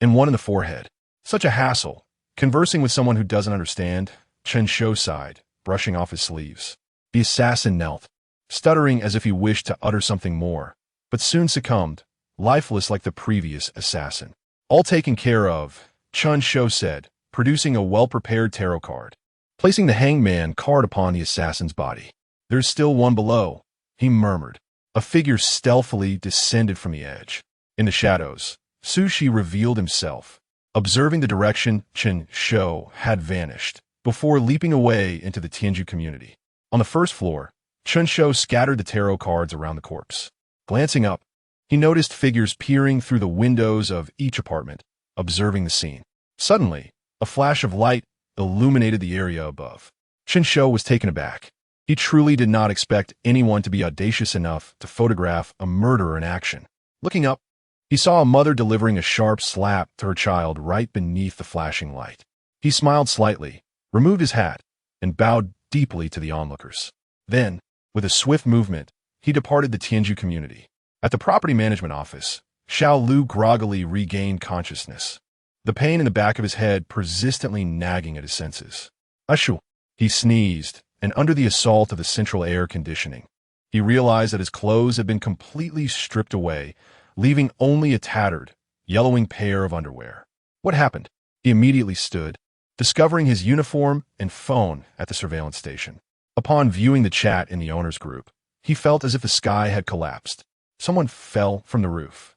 and 1 in the forehead. Such a hassle. Conversing with someone who doesn't understand, Chen Shou sighed, brushing off his sleeves. The assassin knelt, stuttering as if he wished to utter something more, but soon succumbed, lifeless like the previous assassin. All taken care of, Chen Shou said, producing a well-prepared tarot card. Placing the hangman card upon the assassin's body. There's still one below, he murmured. A figure stealthily descended from the edge. In the shadows, Sushi revealed himself, observing the direction Chen Shou had vanished, before leaping away into the Tianju community. On the first floor, Chen Shou scattered the tarot cards around the corpse. Glancing up, he noticed figures peering through the windows of each apartment, observing the scene. Suddenly, a flash of light illuminated the area above. Chen Shou was taken aback. He truly did not expect anyone to be audacious enough to photograph a murderer in action. Looking up, he saw a mother delivering a sharp slap to her child right beneath the flashing light. He smiled slightly, removed his hat, and bowed deeply to the onlookers. Then, with a swift movement, he departed the Tianju community. At the property management office, Xiao Lu groggily regained consciousness, the pain in the back of his head persistently nagging at his senses. Ashu! He sneezed, and under the assault of the central air conditioning, He realized that his clothes had been completely stripped away, leaving only a tattered, yellowing pair of underwear. What happened? He immediately stood, discovering his uniform and phone at the surveillance station. Upon viewing the chat in the owner's group, he felt as if the sky had collapsed. Someone fell from the roof.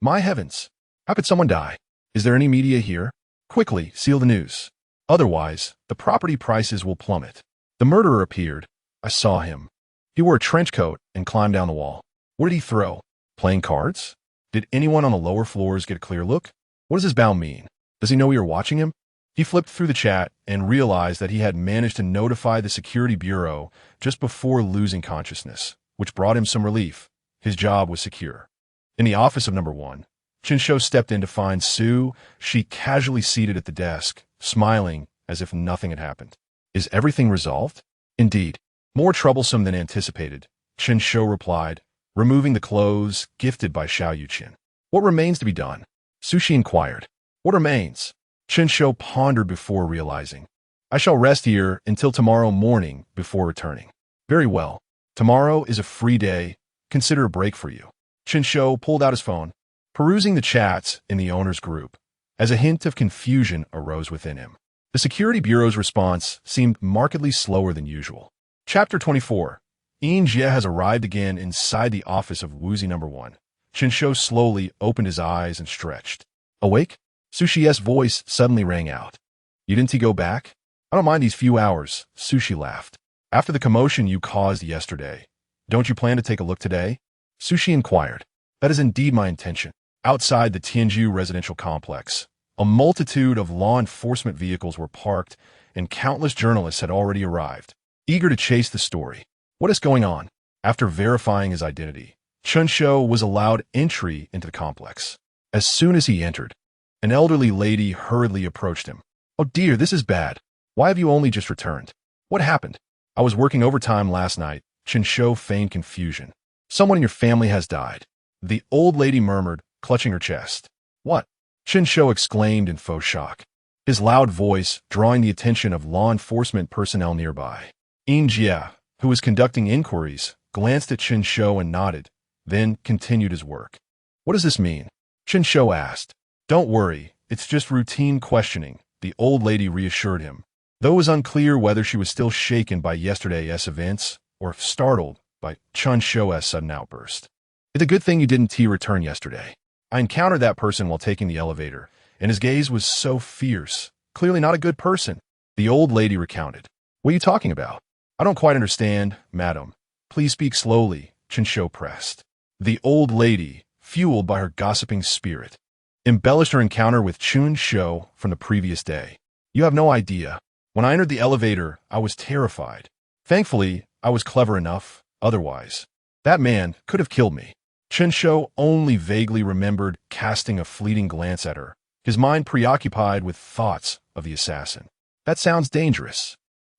My heavens! How could someone die? Is there any media here? Quickly, seal the news. Otherwise, the property prices will plummet. The murderer appeared. I saw him. He wore a trench coat and climbed down the wall. What did he throw? Playing cards? Did anyone on the lower floors get a clear look? What does his bow mean? Does he know we are watching him? He flipped through the chat and realized that he had managed to notify the security bureau just before losing consciousness, which brought him some relief. His job was secure. In the office of number 1, Chen Shou stepped in to find Sue. She casually seated at the desk, smiling as if nothing had happened. Is everything resolved? Indeed. More troublesome than anticipated, Chen Shou replied, removing the clothes gifted by Xiao Yuqian. What remains to be done? Sushi inquired. What remains? Chen Shou pondered before realizing. I shall rest here until tomorrow morning before returning. Very well. Tomorrow is a free day. Consider a break for you. Chen Shou pulled out his phone, perusing the chats in the owner's group, as a hint of confusion arose within him. The Security Bureau's response seemed markedly slower than usual. Chapter 24. Yin Jie has arrived again inside the office of Woozy number 1. Chen Shou slowly opened his eyes and stretched. Awake? Sushi's voice suddenly rang out. You didn't go back? I don't mind these few hours, Sushi laughed. After the commotion you caused yesterday, don't you plan to take a look today? Sushi inquired. That is indeed my intention. Outside the Tianju residential complex, a multitude of law enforcement vehicles were parked, and countless journalists had already arrived, eager to chase the story. What is going on? After verifying his identity, Chen Shou was allowed entry into the complex. As soon as he entered, an elderly lady hurriedly approached him. Oh dear, this is bad. Why have you only just returned? What happened? I was working overtime last night. Chen Shou feigned confusion. Someone in your family has died. The old lady murmured, clutching her chest. What? Chen Shou exclaimed in faux shock, his loud voice drawing the attention of law enforcement personnel nearby. Yin Jie, who was conducting inquiries, glanced at Chen Shou and nodded, then continued his work. What does this mean? Chen Shou asked. Don't worry, it's just routine questioning, the old lady reassured him, though it was unclear whether she was still shaken by yesterday's events or startled by Chen Shou's sudden outburst. It's a good thing you didn't return yesterday. I encountered that person while taking the elevator, and his gaze was so fierce. Clearly not a good person, the old lady recounted. What are you talking about? I don't quite understand, madam. Please speak slowly, Chen Shou pressed. The old lady, fueled by her gossiping spirit, embellished her encounter with Chen Shou from the previous day. You have no idea. When I entered the elevator, I was terrified. Thankfully, I was clever enough, otherwise. That man could have killed me. Chen Shou only vaguely remembered casting a fleeting glance at her, his mind preoccupied with thoughts of the assassin. That sounds dangerous.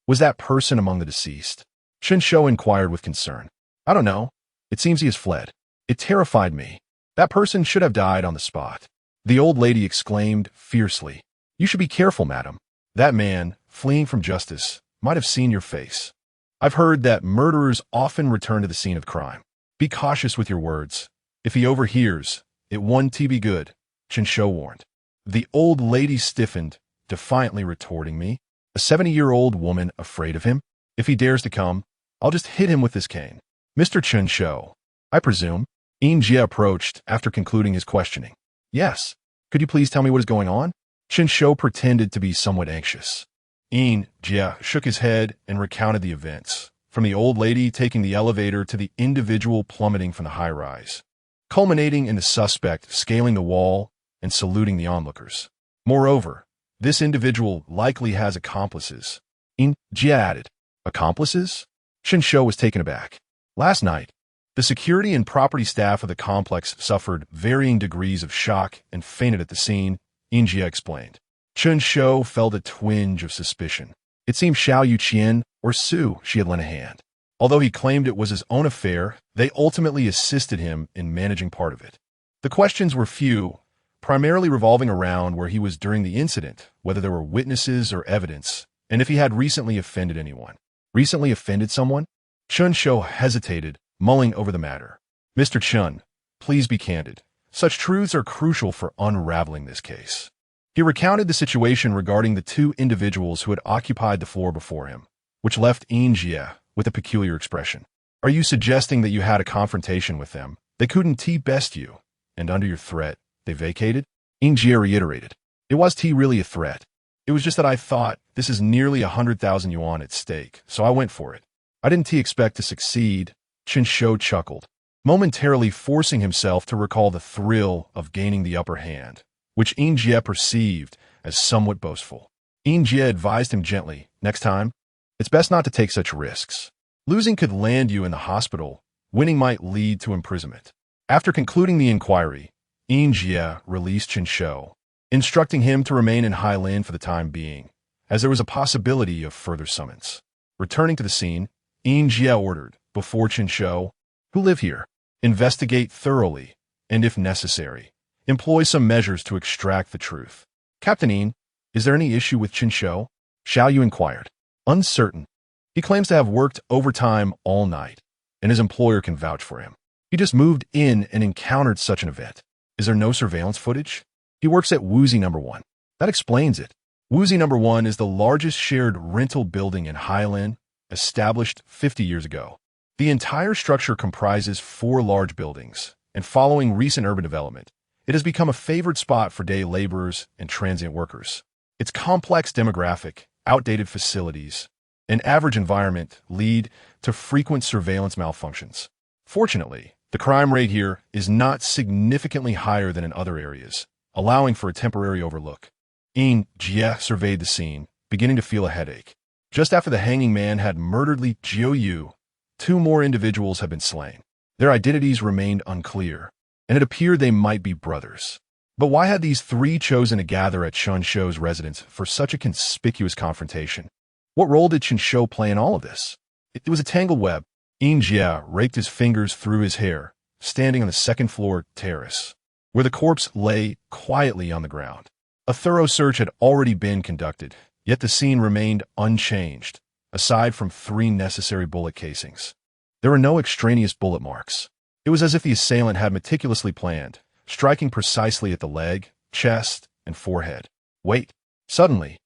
Was that person among the deceased? Chen Shou inquired with concern. I don't know. It seems he has fled. It terrified me. That person should have died on the spot. The old lady exclaimed fiercely. You should be careful, madam. That man, fleeing from justice, might have seen your face. I've heard that murderers often return to the scene of crime. Be cautious with your words. If he overhears, it won't be good, Chen Shou warned. The old lady stiffened, defiantly retorting me. A 70-year-old woman afraid of him? If he dares to come, I'll just hit him with this cane. Mr. Chen Shou, I presume. Yin Jie approached after concluding his questioning. Yes. Could you please tell me what is going on? Chen Shou pretended to be somewhat anxious. Yin Jie shook his head and recounted the events, from the old lady taking the elevator to the individual plummeting from the high-rise, culminating in the suspect scaling the wall and saluting the onlookers. Moreover, this individual likely has accomplices. Yin Jie added. Accomplices? Chen Shou was taken aback. Last night, the security and property staff of the complex suffered varying degrees of shock and fainted at the scene, Yin Jie explained. Chen Shou felt a twinge of suspicion. It seemed Xiao Yuqian or Sue she had lent a hand. Although he claimed it was his own affair, they ultimately assisted him in managing part of it. The questions were few, primarily revolving around where he was during the incident, whether there were witnesses or evidence, and if he had recently offended anyone. Recently offended someone? Chen Shou hesitated, mulling over the matter. Mr. Chen, please be candid. Such truths are crucial for unraveling this case. He recounted the situation regarding the two individuals who had occupied the floor before him, which left Jie with a peculiar expression. Are you suggesting that you had a confrontation with them? They couldn't best you, and under your threat, they vacated? Jie reiterated. It was really a threat. It was just that I thought, this is nearly 100,000 yuan at stake, so I went for it. I didn't expect to succeed. Chen Shou chuckled, momentarily forcing himself to recall the thrill of gaining the upper hand, which Jie perceived as somewhat boastful. Jie advised him gently, next time, it's best not to take such risks. Losing could land you in the hospital. Winning might lead to imprisonment. After concluding the inquiry, Jie released Chen Shou, instructing him to remain in Highland for the time being, as there was a possibility of further summons. Returning to the scene, Jie ordered, before Chen Shou, who live here, investigate thoroughly, and if necessary, employ some measures to extract the truth. Captain Yin, is there any issue with Chen Shou? Xiao Yu inquired. Uncertain. He claims to have worked overtime all night, and his employer can vouch for him. He just moved in and encountered such an event. Is there no surveillance footage? He works at Woozy No. 1. That explains it. Woozy No. 1 is the largest shared rental building in Highland, established 50 years ago. The entire structure comprises 4 large buildings, and following recent urban development, it has become a favored spot for day laborers and transient workers. Its complex demographic, outdated facilities, and average environment lead to frequent surveillance malfunctions. Fortunately, the crime rate here is not significantly higher than in other areas, allowing for a temporary overlook. Jie surveyed the scene, beginning to feel a headache. Just after the hanging man had murdered Li Jiuyu, 2 more individuals had been slain. Their identities remained unclear, and it appeared they might be brothers. But why had these 3 chosen to gather at Chen Shou's residence for such a conspicuous confrontation? What role did Chen Shou play in all of this? It was a tangled web. Jie raked his fingers through his hair, standing on the second-floor terrace, where the corpse lay quietly on the ground. A thorough search had already been conducted, yet the scene remained unchanged, aside from 3 necessary bullet casings. There were no extraneous bullet marks. It was as if the assailant had meticulously planned, striking precisely at the leg, chest, and forehead. Wait. Suddenly,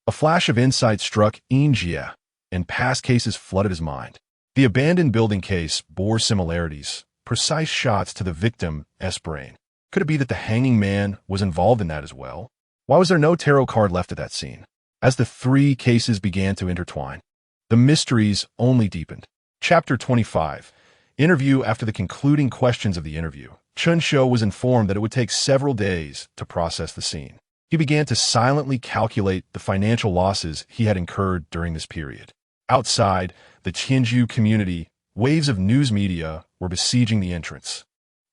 a flash of insight struck Jie, and past cases flooded his mind. The abandoned building case bore similarities, precise shots to the victim's brain. Could it be that the hanging man was involved in that as well? Why was there no tarot card left at that scene? As the 3 cases began to intertwine, the mysteries only deepened. Chapter 25. Interview. After the concluding questions of the interview, Chen Shou was informed that it would take several days to process the scene. He began to silently calculate the financial losses he had incurred during this period. Outside the Tianju community, waves of news media were besieging the entrance,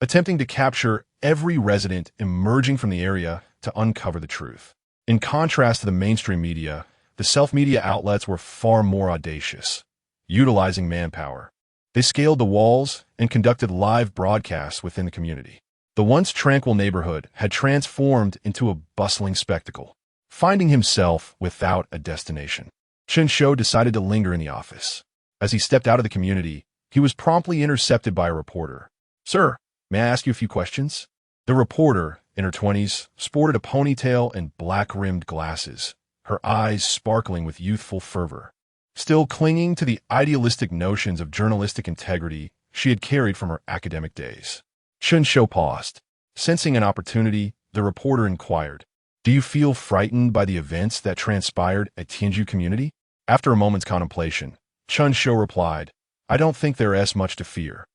attempting to capture every resident emerging from the area to uncover the truth. In contrast to the mainstream media, the self-media outlets were far more audacious, utilizing manpower. They scaled the walls and conducted live broadcasts within the community. The once tranquil neighborhood had transformed into a bustling spectacle. Finding himself without a destination, Chen Shou decided to linger in the office. As he stepped out of the community, he was promptly intercepted by a reporter. Sir, may I ask you a few questions? The reporter, in her 20s, sported a ponytail and black-rimmed glasses, her eyes sparkling with youthful fervor. Still clinging to the idealistic notions of journalistic integrity she had carried from her academic days. Chen Shou paused. Sensing an opportunity, the reporter inquired, Do you feel frightened by the events that transpired at Tianju community? After a moment's contemplation, Chen Shou replied, I don't think there is much to fear.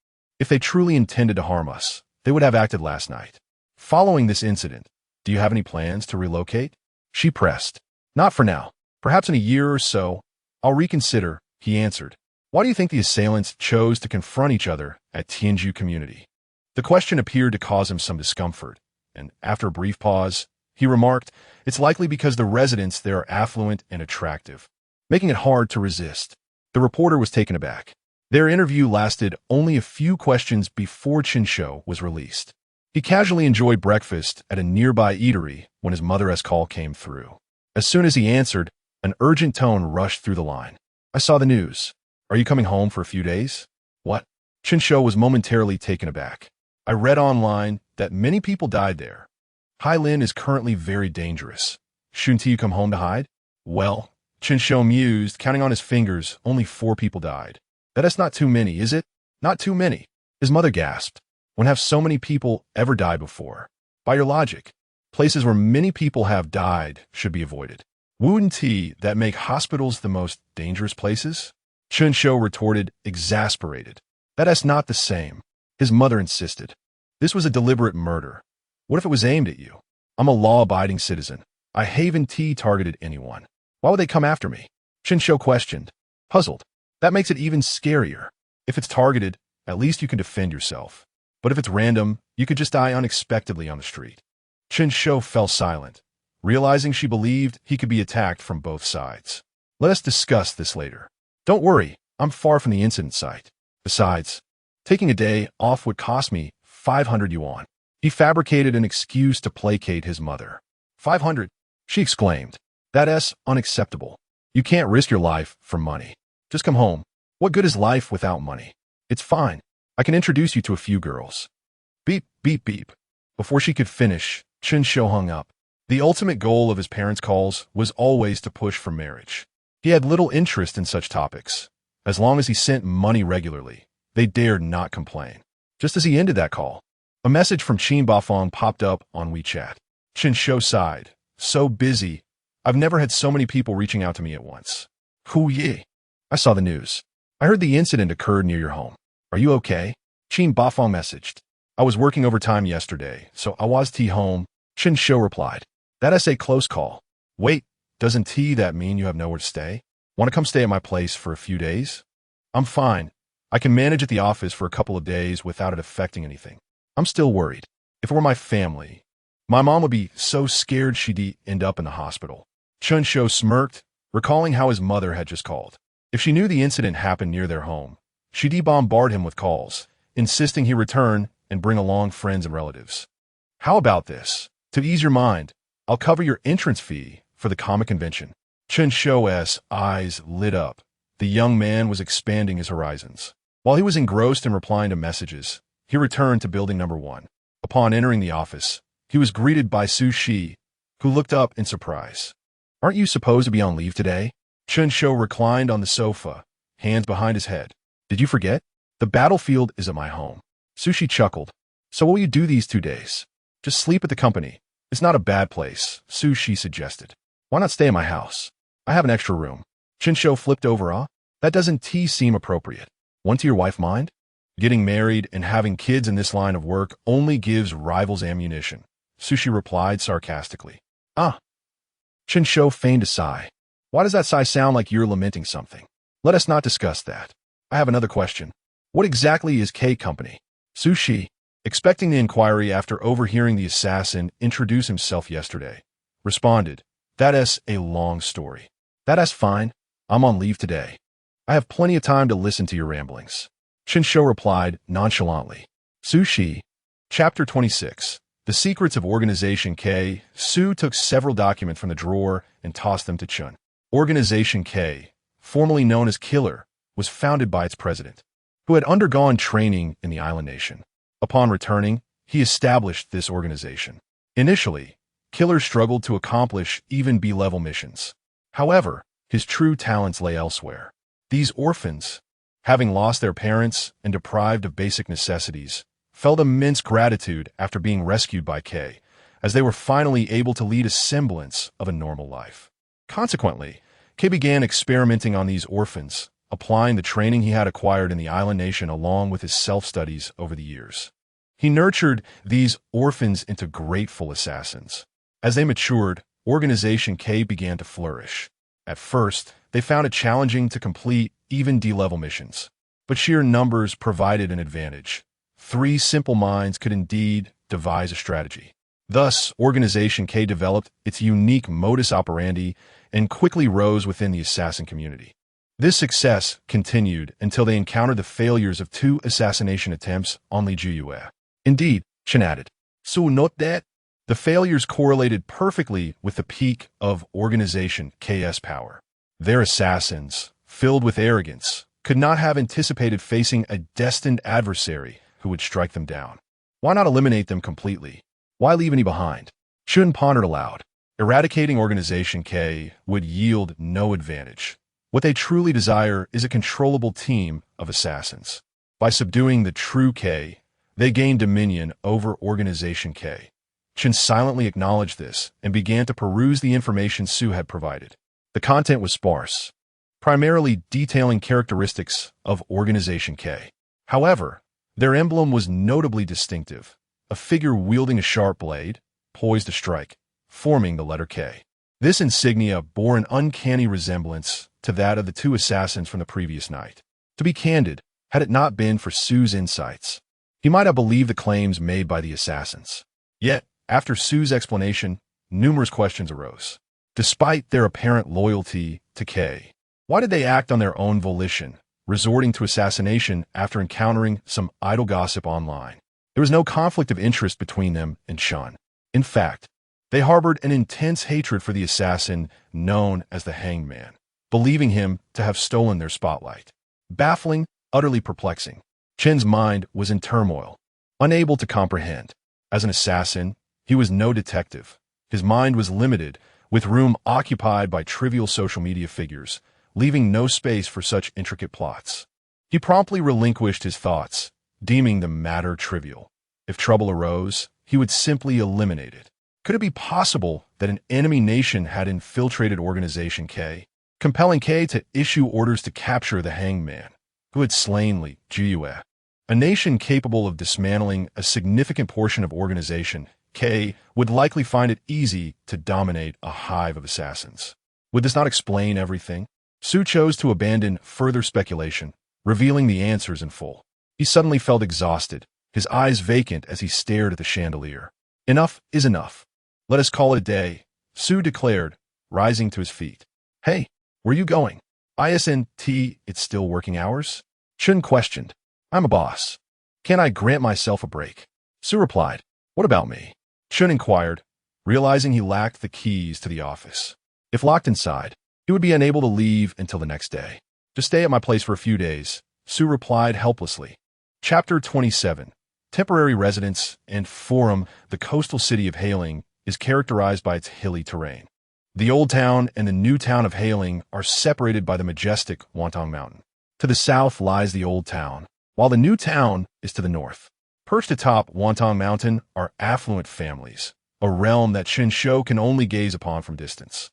If they truly intended to harm us, they would have acted last night. Following this incident, do you have any plans to relocate? She pressed. Not for now. Perhaps in a year or so, I'll reconsider, he answered. Why do you think the assailants chose to confront each other at Tianju community? The question appeared to cause him some discomfort, and after a brief pause, he remarked, It's likely because the residents there are affluent and attractive, making it hard to resist. The reporter was taken aback. Their interview lasted only a few questions before Chen Shou was released. He casually enjoyed breakfast at a nearby eatery when his mother's call came through. As soon as he answered, an urgent tone rushed through the line. I saw the news. Are you coming home for a few days? What? Chen Shou was momentarily taken aback. I read online that many people died there. Hailin is currently very dangerous. Shouldn't you come home to hide? Well, Chen Shou mused, counting on his fingers, only 4 people died. That's not too many, is it? Not too many. His mother gasped. When have so many people ever died before? By your logic, places where many people have died should be avoided. Wouldn't that make hospitals the most dangerous places? Chen Shou retorted, exasperated. That's not the same. His mother insisted. This was a deliberate murder. What if it was aimed at you? I'm a law-abiding citizen. I haven't targeted anyone. Why would they come after me? Chen Shou questioned, puzzled. That makes it even scarier. If it's targeted, at least you can defend yourself. But if it's random, you could just die unexpectedly on the street. Chen Shou fell silent, realizing she believed he could be attacked from both sides. Let us discuss this later. Don't worry, I'm far from the incident site. Besides, taking a day off would cost me 500 yuan. He fabricated an excuse to placate his mother. 500, she exclaimed. That's unacceptable. You can't risk your life for money. Just come home. What good is life without money? It's fine. I can introduce you to a few girls. Beep, beep, beep. Before she could finish, Chen Shou hung up. The ultimate goal of his parents' calls was always to push for marriage. He had little interest in such topics. As long as he sent money regularly, they dared not complain. Just as he ended that call, a message from Qin Bafang popped up on WeChat. Chen Shou sighed. So busy. I've never had so many people reaching out to me at once. Hu Yi. I saw the news. I heard the incident occurred near your home. Are you okay? Qin Bafang messaged. I was working overtime yesterday, so I was home. Chen Shou replied. That's a close call. Wait, doesn't that mean you have nowhere to stay? Want to come stay at my place for a few days? I'm fine. I can manage at the office for a couple of days without it affecting anything. I'm still worried. If it were my family, my mom would be so scared she'd end up in the hospital. Chen Shou smirked, recalling how his mother had just called. If she knew the incident happened near their home, she'd bombard him with calls, insisting he return and bring along friends and relatives. How about this? To ease your mind, I'll cover your entrance fee for the comic convention. Chen Shou's eyes lit up. The young man was expanding his horizons. While he was engrossed in replying to messages, he returned to building number 1. Upon entering the office, he was greeted by Su Shi, who looked up in surprise. Aren't you supposed to be on leave today? Chen Shou reclined on the sofa, hands behind his head. Did you forget? The battlefield is at my home. Su Shi chuckled. So what will you do these 2 days? Just sleep at the company. It's not a bad place, Su Shi suggested. Why not stay at my house? I have an extra room. Chen Shou flipped over. That doesn't seem appropriate. Won't your wife mind? Getting married and having kids in this line of work only gives rivals ammunition, Su Shi replied sarcastically. Chen Shou feigned a sigh. Why does that sigh sound like you're lamenting something? Let us not discuss that. I have another question. What exactly is K Company? Su Shi, expecting the inquiry after overhearing the assassin introduce himself yesterday, responded, That's a long story. That's fine. I'm on leave today. I have plenty of time to listen to your ramblings. Chen Shou replied nonchalantly. Su Shi. Chapter 26. The Secrets of Organization K. Su took several documents from the drawer and tossed them to Chen. Organization K, formerly known as Killer, was founded by its president, who had undergone training in the island nation. Upon returning, he established this organization. Initially, Killer struggled to accomplish even B-level missions. However, his true talents lay elsewhere. These orphans, having lost their parents and deprived of basic necessities, felt immense gratitude after being rescued by K, as they were finally able to lead a semblance of a normal life. Consequently, K began experimenting on these orphans, applying the training he had acquired in the island nation along with his self-studies over the years. He nurtured these orphans into grateful assassins. As they matured, Organization K began to flourish. At first, they found it challenging to complete even D-level missions, but sheer numbers provided an advantage. 3 simple minds could indeed devise a strategy. Thus, Organization K developed its unique modus operandi and quickly rose within the assassin community. This success continued until they encountered the failures of 2 assassination attempts on Li Jiyue. Indeed, Chen added, So note that the failures correlated perfectly with the peak of Organization K's power. Their assassins, filled with arrogance, could not have anticipated facing a destined adversary who would strike them down. Why not eliminate them completely? Why leave any behind? Chen pondered aloud. Eradicating Organization K would yield no advantage. What they truly desire is a controllable team of assassins. By subduing the true K, they gain dominion over Organization K. Chen silently acknowledged this and began to peruse the information Su had provided. The content was sparse, primarily detailing characteristics of Organization K. However, their emblem was notably distinctive, a figure wielding a sharp blade, poised to strike, forming the letter K. This insignia bore an uncanny resemblance to that of the two assassins from the previous night. To be candid, had it not been for Su's insights, he might have believed the claims made by the assassins. Yet, after Su's explanation, numerous questions arose. Despite their apparent loyalty to K, why did they act on their own volition, resorting to assassination after encountering some idle gossip online? There was no conflict of interest between them and Chen. In fact, they harbored an intense hatred for the assassin known as the Hanged Man, believing him to have stolen their spotlight. Baffling, utterly perplexing. Chen's mind was in turmoil, unable to comprehend. As an assassin, he was no detective. His mind was limited, with room occupied by trivial social media figures, leaving no space for such intricate plots. He promptly relinquished his thoughts, deeming the matter trivial. If trouble arose, he would simply eliminate it. Could it be possible that an enemy nation had infiltrated Organization K, compelling K to issue orders to capture the Hanged Man, who had slain Li Jiyue? A nation capable of dismantling a significant portion of Organization K would likely find it easy to dominate a hive of assassins. Would this not explain everything? Su chose to abandon further speculation, revealing the answers in full. He suddenly felt exhausted, his eyes vacant as he stared at the chandelier. Enough is enough. Let us call it a day, Su declared, rising to his feet. Hey, where you going? ISNT, it's still working hours? Chen questioned. I'm a boss. Can't I grant myself a break? Su replied. What about me? Chen inquired, realizing he lacked the keys to the office. If locked inside, he would be unable to leave until the next day. Just stay at my place for a few days, Su replied helplessly. Chapter 27. Temporary residence and forum. The coastal city of Hailing is characterized by its hilly terrain. The old town and the new town of Hailing are separated by the majestic Wantong Mountain. To the south lies the old town, while the new town is to the north. Perched atop Wantong Mountain are affluent families, a realm that Chen Shou can only gaze upon from distance.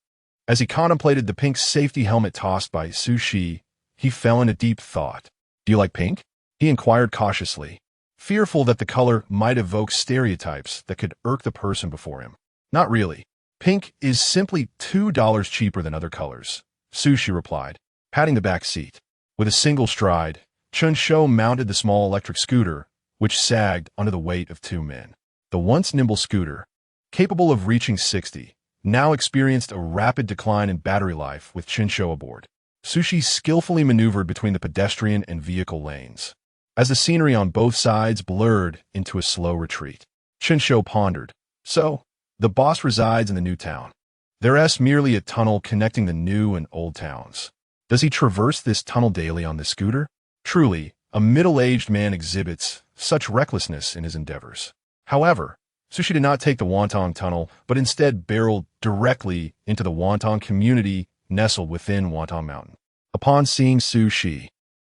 As he contemplated the pink safety helmet tossed by Su Shi, he fell into deep thought. Do you like pink? He inquired cautiously, fearful that the color might evoke stereotypes that could irk the person before him. Not really. Pink is simply $2 cheaper than other colors, Su Shi replied, patting the back seat. With a single stride, Chen Shou mounted the small electric scooter, which sagged under the weight of two men. The once nimble scooter, capable of reaching 60, now experienced a rapid decline in battery life with Chen Shou aboard. Su Shi skillfully maneuvered between the pedestrian and vehicle lanes. As the scenery on both sides blurred into a slow retreat, Chen Shou pondered. So, the boss resides in the new town. There's merely a tunnel connecting the new and old towns. Does he traverse this tunnel daily on this scooter? Truly, a middle-aged man exhibits such recklessness in his endeavors. However, Su Shi did not take the Wantong Tunnel, but instead barreled directly into the Wantong community nestled within Wantong Mountain. Upon seeing Su Shi,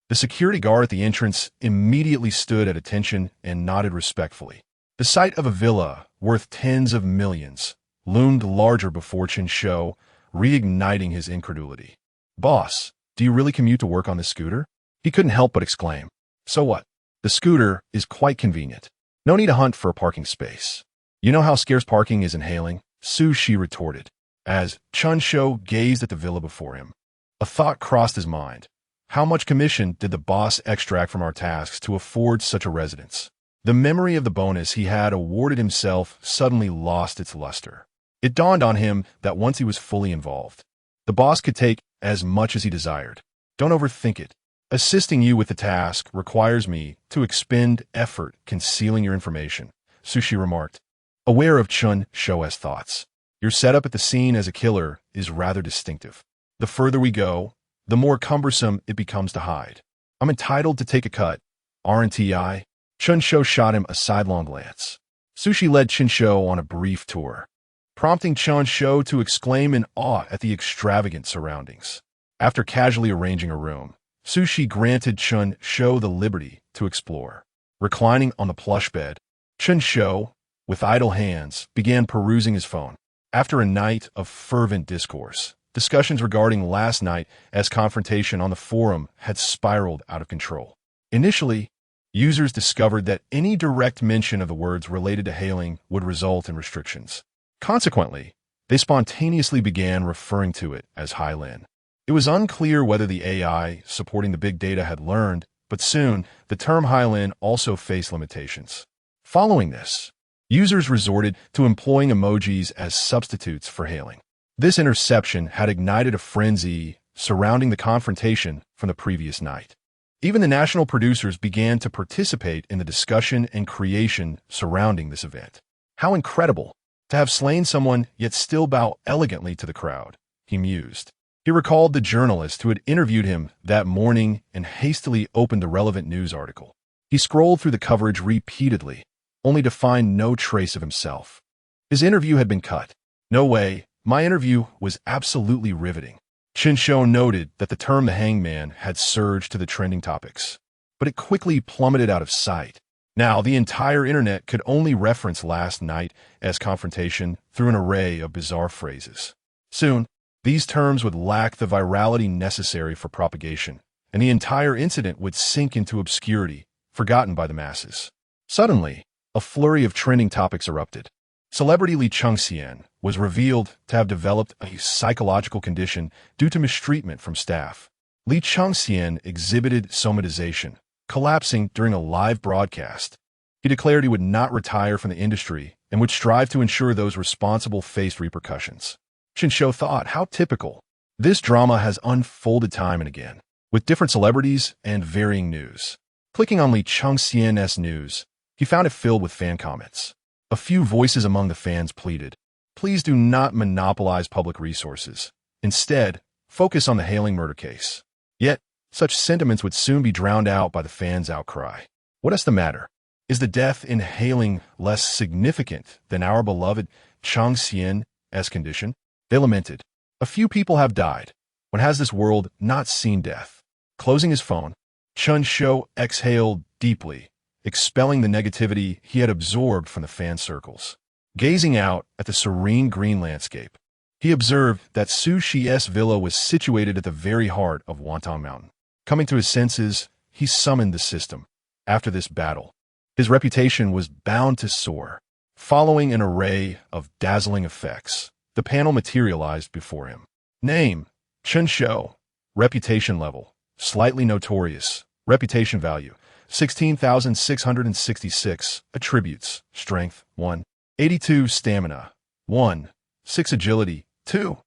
the security guard at the entrance immediately stood at attention and nodded respectfully. The sight of a villa worth tens of millions loomed larger before Chen Shou, reigniting his incredulity. Boss, do you really commute to work on this scooter? He couldn't help but exclaim. So what? The scooter is quite convenient. No need to hunt for a parking space. You know how scarce parking is in Hailing? Su Shi retorted, as Chen Shou gazed at the villa before him. A thought crossed his mind. How much commission did the boss extract from our tasks to afford such a residence? The memory of the bonus he had awarded himself suddenly lost its luster. It dawned on him that once he was fully involved, the boss could take as much as he desired. Don't overthink it. Assisting you with the task requires me to expend effort concealing your information, Su Shi remarked, aware of Chen Shou's thoughts. Your setup at the scene as a killer is rather distinctive. The further we go, the more cumbersome it becomes to hide. I'm entitled to take a cut. Aren't I? Chen Shou shot him a sidelong glance. Sushi led Chen Shou on a brief tour, prompting Chen Shou to exclaim in awe at the extravagant surroundings. After casually arranging a room, Sushi granted Chen Shou the liberty to explore. Reclining on the plush bed, Chen Shou, with idle hands, began perusing his phone. After a night of fervent discourse, discussions regarding last night's confrontation on the forum had spiraled out of control. Initially, users discovered that any direct mention of the words related to hailing would result in restrictions. Consequently, they spontaneously began referring to it as Highland. It was unclear whether the AI supporting the big data had learned, but soon the term Highland also faced limitations. Following this, users resorted to employing emojis as substitutes for hailing. This interception had ignited a frenzy surrounding the confrontation from the previous night. Even the national producers began to participate in the discussion and creation surrounding this event. How incredible to have slain someone yet still bow elegantly to the crowd, he mused. He recalled the journalist who had interviewed him that morning and hastily opened the relevant news article. He scrolled through the coverage repeatedly, only to find no trace of himself. His interview had been cut. No way, my interview was absolutely riveting. Chen Shou noted that the term the hangman had surged to the trending topics, but it quickly plummeted out of sight. Now, the entire internet could only reference last night as confrontation through an array of bizarre phrases. Soon, these terms would lack the virality necessary for propagation, and the entire incident would sink into obscurity, forgotten by the masses. Suddenly, a flurry of trending topics erupted. Celebrity Li Chengxian was revealed to have developed a psychological condition due to mistreatment from staff. Li Chengxian exhibited somatization, collapsing during a live broadcast. He declared he would not retire from the industry and would strive to ensure those responsible faced repercussions. Chen Shou thought how typical. This drama has unfolded time and again, with different celebrities and varying news. Clicking on Li Chengxian's news, he found it filled with fan comments. A few voices among the fans pleaded, "Please do not monopolize public resources. Instead, focus on the hailing murder case." Yet, such sentiments would soon be drowned out by the fans' outcry. What is the matter? Is the death in hailing less significant than our beloved Chengxian's condition? They lamented. A few people have died. When has this world not seen death? Closing his phone, Chen Shou exhaled deeply, expelling the negativity he had absorbed from the fan circles. Gazing out at the serene green landscape, he observed that Sushi's villa was situated at the very heart of Wantong Mountain. Coming to his senses, he summoned the system. After this battle, his reputation was bound to soar. Following an array of dazzling effects, the panel materialized before him. Name, Chen Shou. Reputation level, slightly notorious. Reputation value, 16,666. Attributes, strength, 1. 82 stamina, 1. 6 agility, 2.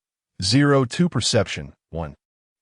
0 2 perception, 1.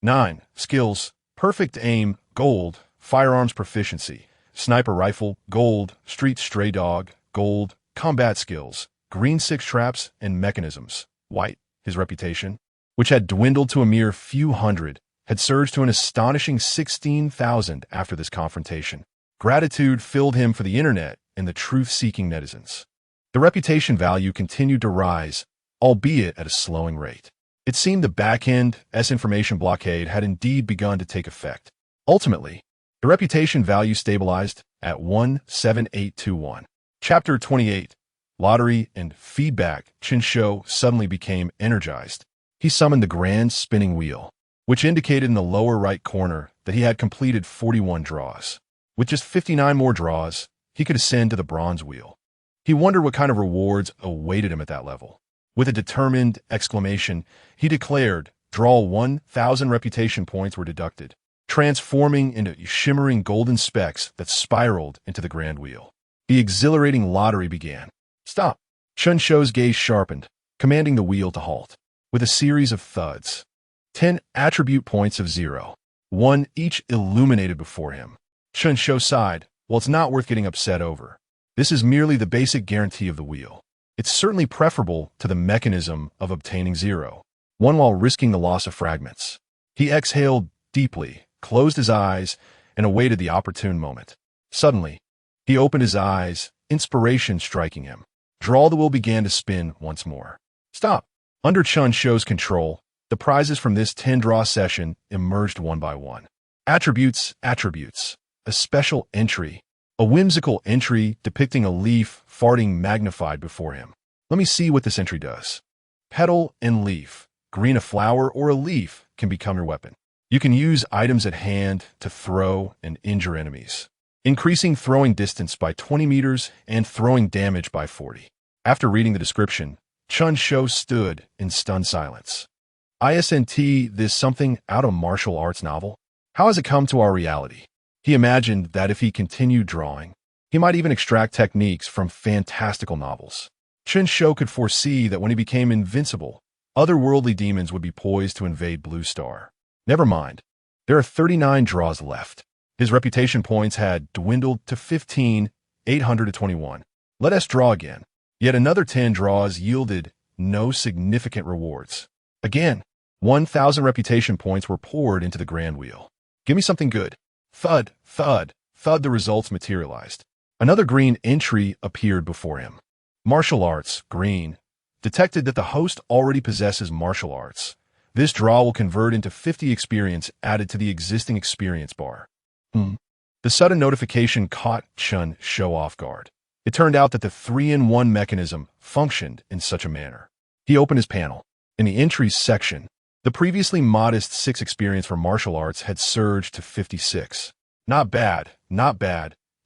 9 skills, perfect aim, gold. Firearms proficiency, sniper rifle, gold. Street stray dog, gold. Combat skills, green 6 traps and mechanisms, white. His reputation, which had dwindled to a mere few hundred, had surged to an astonishing 16,000 after this confrontation. Gratitude filled him for the internet and the truth-seeking netizens. The reputation value continued to rise, albeit at a slowing rate. It seemed the back-end's information blockade had indeed begun to take effect. Ultimately, the reputation value stabilized at 17821. Chapter 28. Lottery and Feedback. Chen Shou suddenly became energized. He summoned the grand spinning wheel, which indicated in the lower right corner that he had completed 41 draws. With just 59 more draws, he could ascend to the bronze wheel. He wondered what kind of rewards awaited him at that level. With a determined exclamation, he declared, "Draw 1,000 reputation points were deducted," transforming into shimmering golden specks that spiraled into the grand wheel. The exhilarating lottery began. "Stop!" Chen Shou's gaze sharpened, commanding the wheel to halt. With a series of thuds, 10 attribute points of 0, 1 each illuminated before him. Chen Shou sighed. "Well, it's not worth getting upset over. This is merely the basic guarantee of the wheel. It's certainly preferable to the mechanism of obtaining 0, 1 while risking the loss of fragments." He exhaled deeply, closed his eyes, and awaited the opportune moment. Suddenly, he opened his eyes, inspiration striking him. Draw the wheel began to spin once more. Stop! Under Chen Shou's control, the prizes from this 10-draw session emerged one by one. Attributes. A special entry. A whimsical entry depicting a leaf farting magnified before him. Let me see what this entry does. Petal and leaf. Green, a flower or a leaf can become your weapon. You can use items at hand to throw and injure enemies, increasing throwing distance by 20 meters and throwing damage by 40. After reading the description, Chen Shou stood in stunned silence. Isn't this something out of a martial arts novel? How has it come to our reality? He imagined that if he continued drawing, he might even extract techniques from fantastical novels. Chen Shou could foresee that when he became invincible, otherworldly demons would be poised to invade Blue Star. Never mind. There are 39 draws left. His reputation points had dwindled to 15,821. Let us draw again. Yet another 10 draws yielded no significant rewards. Again, 1,000 reputation points were poured into the grand wheel. Give me something good. Thud, thud, thud, the results materialized. Another green entry appeared before him. Martial arts, green. Detected that the host already possesses martial arts. This draw will convert into 50 experience added to the existing experience bar. The sudden notification caught Chen Shou off guard. It turned out that the 3-in-1 mechanism functioned in such a manner. He opened his panel. In the entries section, the previously modest 6 experience for martial arts had surged to 56. Not bad,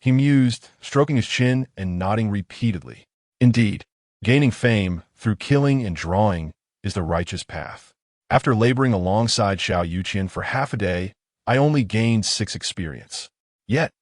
he mused, stroking his chin and nodding repeatedly. Indeed, gaining fame through killing and drawing is the righteous path. After laboring alongside Xiao Yuqian for half a day, I only gained 6 experience. Yet,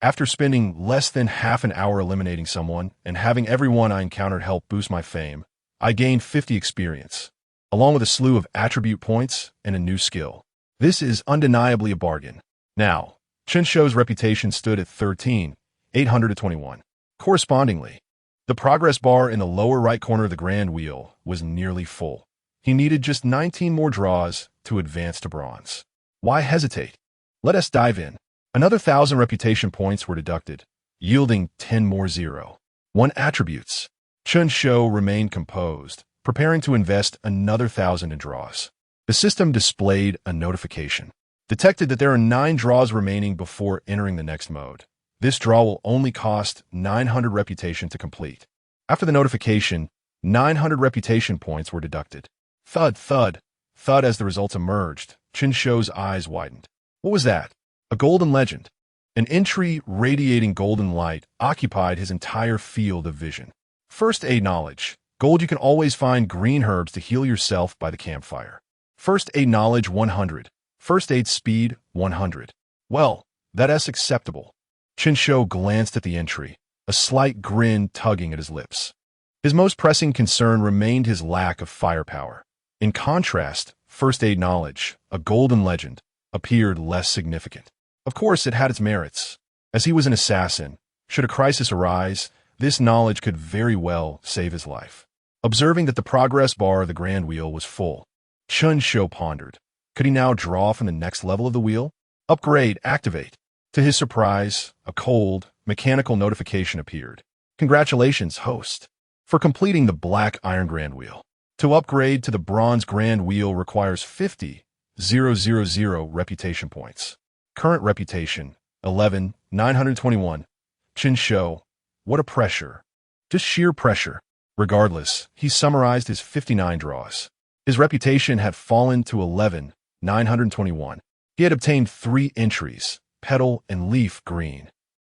after spending less than half an hour eliminating someone and having everyone I encountered help boost my fame, I gained 50 experience, along with a slew of attribute points and a new skill. This is undeniably a bargain. Now, Chen Shou's reputation stood at 13,821. Correspondingly, the progress bar in the lower right corner of the grand wheel was nearly full. He needed just 19 more draws to advance to bronze. Why hesitate? Let us dive in. Another 1,000 reputation points were deducted, yielding 10 more 0. 1 attributes. Chen Shou remained composed, preparing to invest another 1,000 in draws. The system displayed a notification. Detected that there are 9 draws remaining before entering the next mode. This draw will only cost 900 reputation to complete. After the notification, 900 reputation points were deducted. Thud, thud, thud as the results emerged. Chen Shou's eyes widened. What was that? A golden legend. An entry radiating golden light occupied his entire field of vision. First aid knowledge. Gold, you can always find green herbs to heal yourself by the campfire. First aid knowledge 100. First aid speed 100. Well, that's acceptable. Chen Shou glanced at the entry, a slight grin tugging at his lips. His most pressing concern remained his lack of firepower. In contrast, first aid knowledge, a golden legend, appeared less significant. Of course, it had its merits. As he was an assassin, should a crisis arise, this knowledge could very well save his life. Observing that the progress bar of the grand wheel was full, Chen Shou pondered. Could he now draw from the next level of the wheel? Upgrade, activate. To his surprise, a cold, mechanical notification appeared. Congratulations, host, for completing the black iron grand wheel. To upgrade to the bronze grand wheel requires 50,000 reputation points. Current reputation, 11,921. Chen Shou, what a pressure. Just sheer pressure. Regardless, he summarized his 59 draws. His reputation had fallen to 11,921. He had obtained 3 entries, petal and leaf green,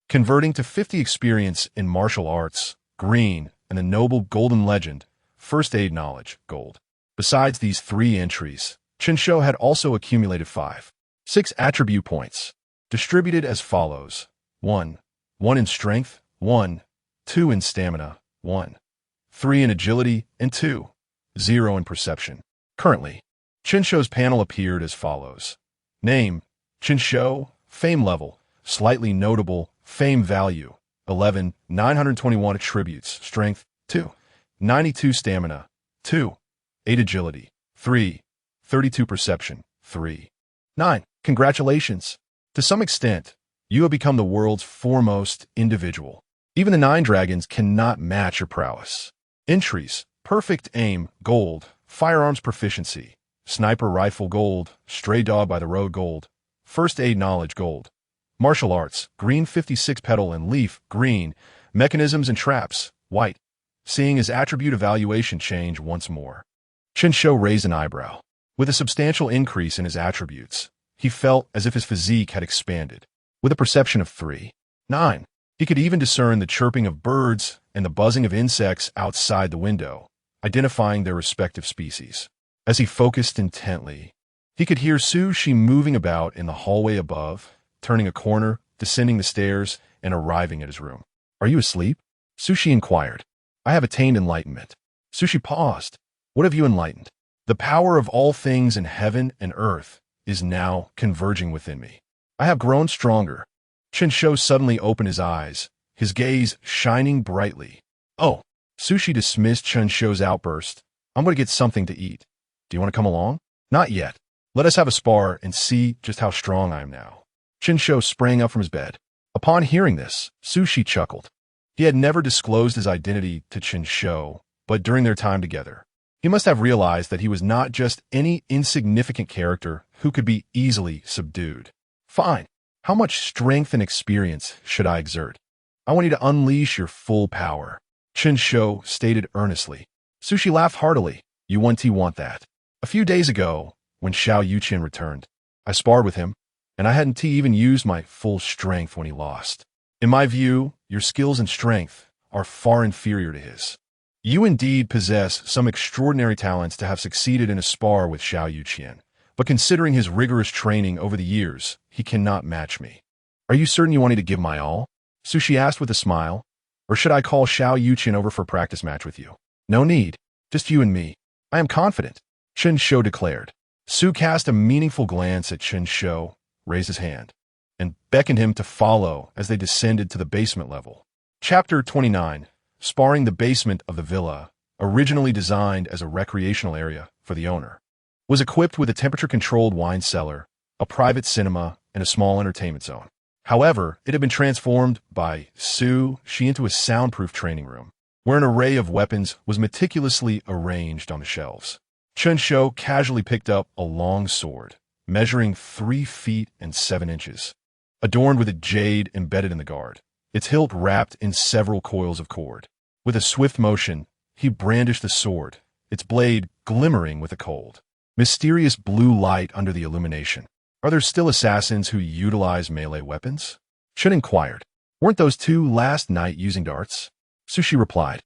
converting to 50 experience in martial arts, green, and the noble golden legend, first aid knowledge, gold. Besides these 3 entries, Chen Shou had also accumulated 6 attribute points, distributed as follows: 1 in strength, 2 in stamina, 3 in agility, and 0 in perception. Currently, Chen Shou's panel appeared as follows. Name, Chen Shou, fame level, slightly notable, fame value, 11,921 attributes, strength, 2, 92 stamina, 2, 8 agility, 3, 32 perception, 3, 9. Congratulations. To some extent, you have become the world's foremost individual. Even the 9 dragons cannot match your prowess. Entries: perfect aim, gold; firearms proficiency, sniper rifle, gold; stray dog by the road, gold; first aid knowledge, gold; martial arts, green; 56 petal and leaf, green; mechanisms and traps, white. Seeing his attribute evaluation change once more, Chen Shou raised an eyebrow. With a substantial increase in his attributes, he felt as if his physique had expanded. With a perception of 3, 9, he could even discern the chirping of birds and the buzzing of insects outside the window, identifying their respective species. As he focused intently, he could hear Su Shi moving about in the hallway above, turning a corner, descending the stairs, and arriving at his room. "Are you asleep?" Su Shi inquired. "I have attained enlightenment." Su Shi paused. "What have you enlightened?" "The power of all things in heaven and earth is now converging within me. I have grown stronger." Chen Shou suddenly opened his eyes, his gaze shining brightly. "Oh." Su Shi dismissed Chen Shou's outburst. "I'm going to get something to eat. Do you want to come along?" "Not yet. Let us have a spar and see just how strong I am now." Chen Shou sprang up from his bed. Upon hearing this, Su Shi chuckled. He had never disclosed his identity to Chen Shou, but during their time together, he must have realized that he was not just any insignificant character who could be easily subdued. "Fine. How much strength and experience should I exert?" "I want you to unleash your full power," Chen Shou stated earnestly. Su Shi laughed heartily. "You want that." A few days ago, when Xiao Yuqian returned, I sparred with him, and I hadn't even used my full strength when he lost. In my view, your skills and strength are far inferior to his. You indeed possess some extraordinary talents to have succeeded in a spar with Xiao Yuqian, but considering his rigorous training over the years, he cannot match me. "Are you certain you want me to give my all?" Su Shi asked with a smile. "Or should I call Xiao Yuqian over for a practice match with you?" "No need. Just you and me. I am confident," Chen Shou declared. Su cast a meaningful glance at Chen Shou, raised his hand, and beckoned him to follow as they descended to the basement level. Chapter 29. Sparring. The basement of the villa, originally designed as a recreational area for the owner, was equipped with a temperature-controlled wine cellar, a private cinema, and a small entertainment zone. However, it had been transformed by Su Shi into a soundproof training room, where an array of weapons was meticulously arranged on the shelves. Chen Shou casually picked up a long sword, measuring 3 feet and 7 inches, adorned with a jade embedded in the guard, its hilt wrapped in several coils of cord. With a swift motion, he brandished the sword, its blade glimmering with a cold, mysterious blue light under the illumination. "Are there still assassins who utilize melee weapons?" Chen inquired. "Weren't those 2 last night using darts?" Su Shi replied.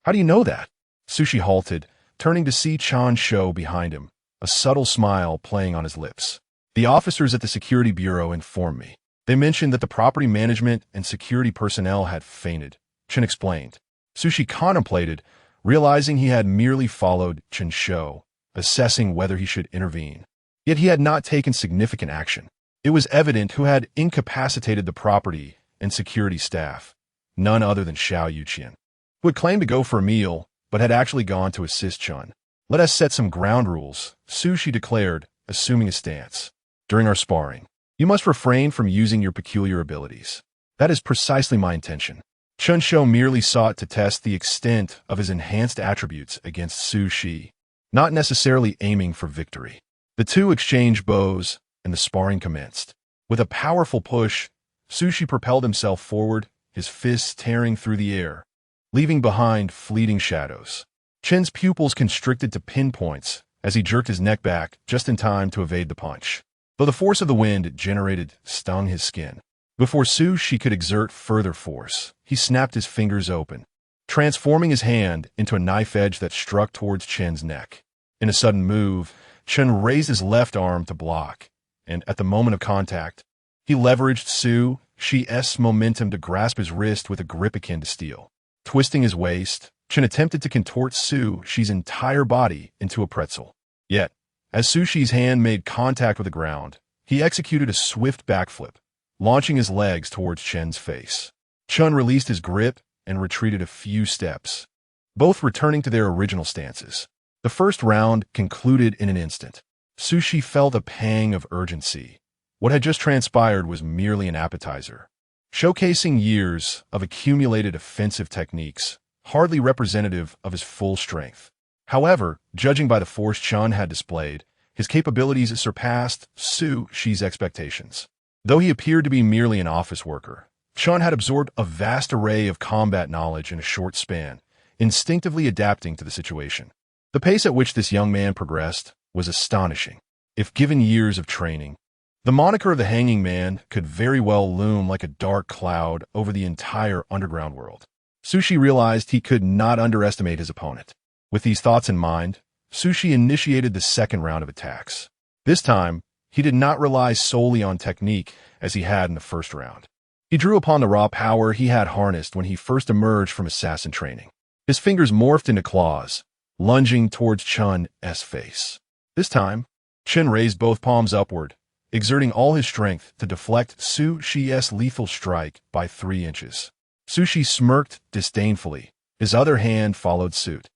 "How do you know that?" Su Shi halted, turning to see Chen Shou behind him, a subtle smile playing on his lips. "The officers at the security bureau informed me. They mentioned that the property management and security personnel had fainted," Chen explained. Su Shi contemplated, realizing he had merely followed Chen Shou, assessing whether he should intervene. Yet he had not taken significant action. It was evident who had incapacitated the property and security staff, none other than Xiao Yuqian, who had claimed to go for a meal, but had actually gone to assist Chen. "Let us set some ground rules," Su Shi declared, assuming a stance. "During our sparring, you must refrain from using your peculiar abilities." "That is precisely my intention." Chen Shou merely sought to test the extent of his enhanced attributes against Su Shi, not necessarily aiming for victory. The 2 exchanged bows, and the sparring commenced. With a powerful push, Su Shi propelled himself forward, his fists tearing through the air, leaving behind fleeting shadows. Chen's pupils constricted to pinpoints as he jerked his neck back just in time to evade the punch. Though the force of the wind it generated stung his skin. Before Su Shi could exert further force, he snapped his fingers open, transforming his hand into a knife edge that struck towards Chen's neck. In a sudden move, Chen raised his left arm to block, and at the moment of contact, he leveraged Su Shi's momentum to grasp his wrist with a grip akin to steel. Twisting his waist, Chen attempted to contort Su Shi's entire body into a pretzel. Yet, as Su Shi's hand made contact with the ground, he executed a swift backflip, launching his legs towards Chen's face. Chen released his grip and retreated a few steps, both returning to their original stances. The first round concluded in an instant. Su Shi felt a pang of urgency, What had just transpired was merely an appetizer, showcasing years of accumulated offensive techniques, hardly representative of his full strength. However, judging by the force Chen had displayed, his capabilities surpassed Shou Shi's expectations. Though he appeared to be merely an office worker, Chen had absorbed a vast array of combat knowledge in a short span, instinctively adapting to the situation. The pace at which this young man progressed was astonishing. If given years of training, the moniker of the Hanging Man could very well loom like a dark cloud over the entire underground world. Shou Shi realized he could not underestimate his opponent. With these thoughts in mind, Shou Shi initiated the second round of attacks. This time, he did not rely solely on technique as he had in the first round. He drew upon the raw power he had harnessed when he first emerged from assassin training. His fingers morphed into claws, lunging towards Chen's face. This time, Chen raised both palms upward, exerting all his strength to deflect Shou Shi's lethal strike by 3 inches. Shou Shi smirked disdainfully. His other hand followed suit,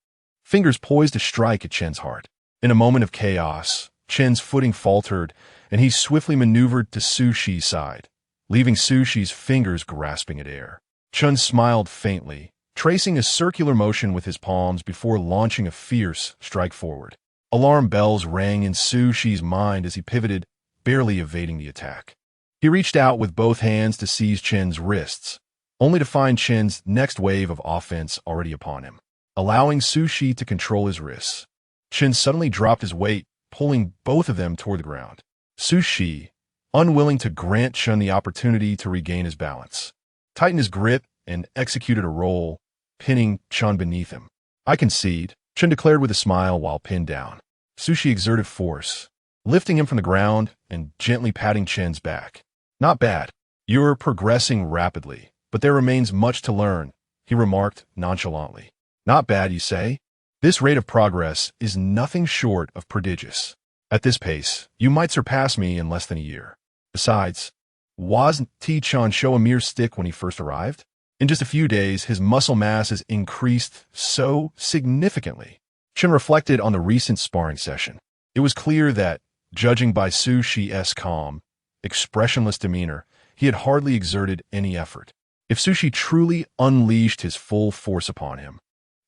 fingers poised to strike at Chen's heart. In a moment of chaos, Chen's footing faltered, and he swiftly maneuvered to Shou Shi's side, leaving Shou Shi's fingers grasping at air. Chen smiled faintly, tracing a circular motion with his palms before launching a fierce strike forward. Alarm bells rang in Shou Shi's mind as he pivoted, barely evading the attack. He reached out with both hands to seize Chen's wrists, only to find Chen's next wave of offense already upon him. Allowing Shou Shi to control his wrists, Chen suddenly dropped his weight, pulling both of them toward the ground. Shou Shi, unwilling to grant Chen the opportunity to regain his balance, tightened his grip and executed a roll, pinning Chen beneath him. "I concede," Chen declared with a smile while pinned down. Shou Shi exerted force, lifting him from the ground and gently patting Chen's back. "Not bad. You're progressing rapidly, but there remains much to learn," he remarked nonchalantly. "Not bad, you say? This rate of progress is nothing short of prodigious. At this pace, you might surpass me in less than a year. Besides, wasn't Chen Shou a mere stick when he first arrived? In just a few days, his muscle mass has increased so significantly." Chen reflected on the recent sparring session. It was clear that, judging by Shou Shi's calm, expressionless demeanor, he had hardly exerted any effort. If Shou Shi truly unleashed his full force upon him,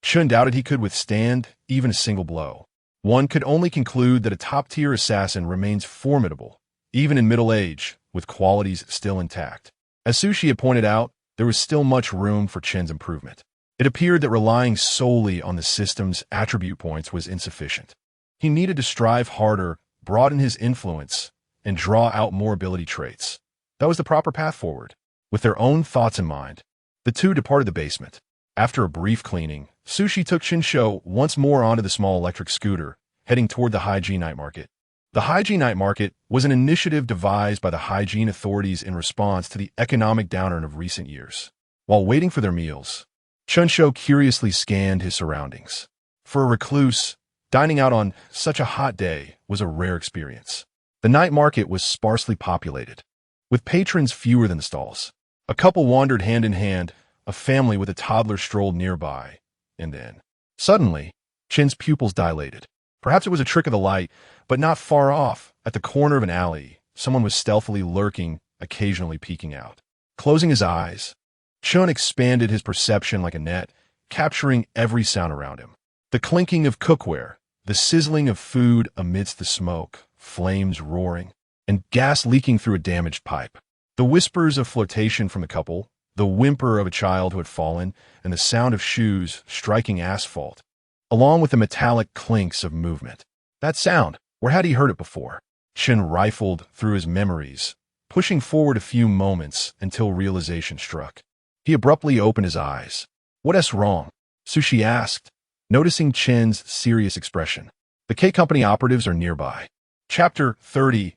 Chen doubted he could withstand even a single blow. One could only conclude that a top-tier assassin remains formidable, even in middle age, with qualities still intact. As Shou Shi had pointed out, there was still much room for Chen's improvement. It appeared that relying solely on the system's attribute points was insufficient. He needed to strive harder, broaden his influence, and draw out more ability traits. That was the proper path forward. With their own thoughts in mind, the two departed the basement. After a brief cleaning, Shou Shi took Chen Shou once more onto the small electric scooter, heading toward the hygiene night market. The hygiene night market was an initiative devised by the hygiene authorities in response to the economic downturn of recent years. While waiting for their meals, Chen Shou curiously scanned his surroundings. For a recluse, dining out on such a hot day was a rare experience. The night market was sparsely populated, with patrons fewer than the stalls. A couple wandered hand in hand, a family with a toddler strolled nearby, and then, suddenly, Chen's pupils dilated. Perhaps it was a trick of the light, but not far off, at the corner of an alley, someone was stealthily lurking, occasionally peeking out. Closing his eyes, Chen expanded his perception like a net, capturing every sound around him. The clinking of cookware, the sizzling of food amidst the smoke, flames roaring, and gas leaking through a damaged pipe. The whispers of flirtation from the couple, the whimper of a child who had fallen, and the sound of shoes striking asphalt, along with the metallic clinks of movement. That sound, where had he heard it before? Chen rifled through his memories, pushing forward a few moments until realization struck. He abruptly opened his eyes. "What's wrong?" Shou Shi asked, noticing Chen's serious expression. "The K Company operatives are nearby." Chapter 30,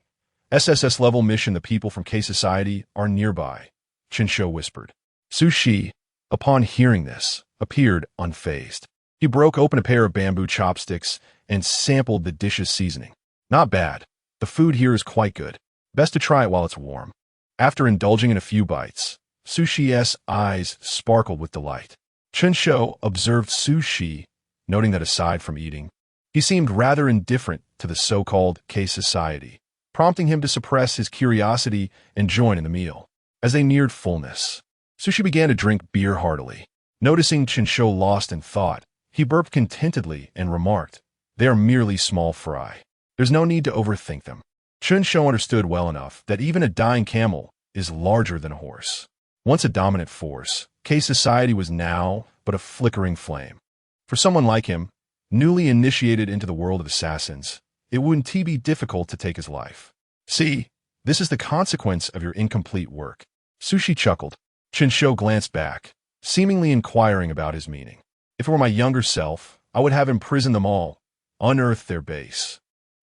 SSS-level mission. "The people from K Society are nearby," Chen Shou whispered. Shou Shi, upon hearing this, appeared unfazed. He broke open a pair of bamboo chopsticks and sampled the dish's seasoning. "Not bad. The food here is quite good. Best to try it while it's warm." After indulging in a few bites, Shou Shi's eyes sparkled with delight. Chen Shou observed Shou Shi, noting that aside from eating, he seemed rather indifferent to the so-called K Society. prompting him to suppress his curiosity and join in the meal. As they neared fullness, Sushi began to drink beer heartily. Noticing Chen Shou lost in thought, he burped contentedly and remarked, "They are merely small fry. There's no need to overthink them." Chen Shou understood well enough that even a dying camel is larger than a horse. Once a dominant force, K society was now but a flickering flame. For someone like him, newly initiated into the world of assassins, it wouldn't be difficult to take his life. "See, this is the consequence of your incomplete work." Sushi chuckled. Chen Shou glanced back, seemingly inquiring about his meaning. "If it were my younger self, I would have imprisoned them all, unearthed their base,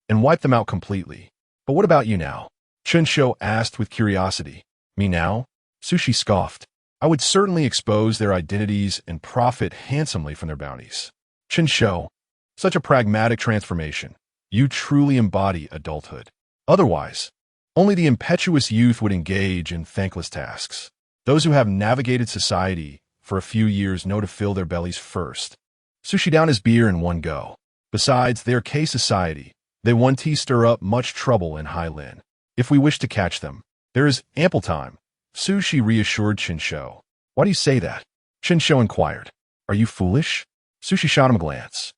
and wiped them out completely. But what about you now?" Chen Shou asked with curiosity. "Me now?" Sushi scoffed. "I would certainly expose their identities and profit handsomely from their bounties." Chen Shou, such a pragmatic transformation. You truly embody adulthood. Otherwise, only the impetuous youth would engage in thankless tasks. Those who have navigated society for a few years know to fill their bellies first. Sushi downed his beer in one go. Besides, they are K society. They won't stir up much trouble in Highlin. If we wish to catch them, there is ample time. Sushi reassured Chen Shou. "Why do you say that?" Chen Shou inquired. "Are you foolish?" Sushi shot him a glance.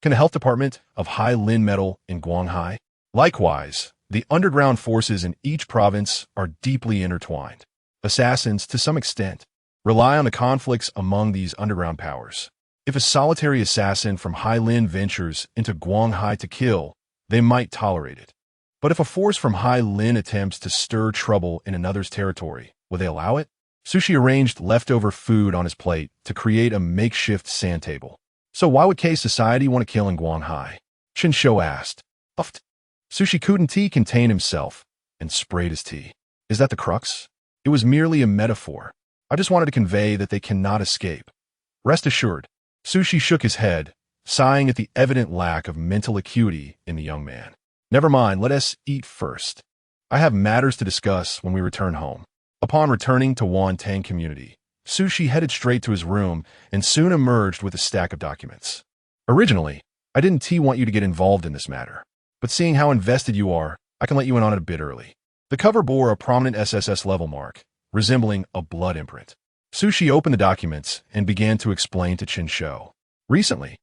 "Can the health department of Highlin meddle in Guanghai? Likewise, the underground forces in each province are deeply intertwined. Assassins, to some extent, rely on the conflicts among these underground powers. If a solitary assassin from Highlin ventures into Guanghai to kill, they might tolerate it. But if a force from Highlin attempts to stir trouble in another's territory, will they allow it?" Sushi arranged leftover food on his plate to create a makeshift sand table. "So why would K society want to kill in Guanghai?" Chen Shou asked. Puffed. Sushi couldn't contain himself and sprayed his tea. "Is that the crux? It was merely a metaphor. I just wanted to convey that they cannot escape. Rest assured." Sushi shook his head, sighing at the evident lack of mental acuity in the young man. "Never mind, let us eat first. I have matters to discuss when we return home." Upon returning to Wantang community, Sushi headed straight to his room and soon emerged with a stack of documents. "Originally, I didn't want you to get involved in this matter, but seeing how invested you are, I can let you in on it a bit early." The cover bore a prominent SSS level mark, resembling a blood imprint. Sushi opened the documents and began to explain to Chen Shou. "Recently,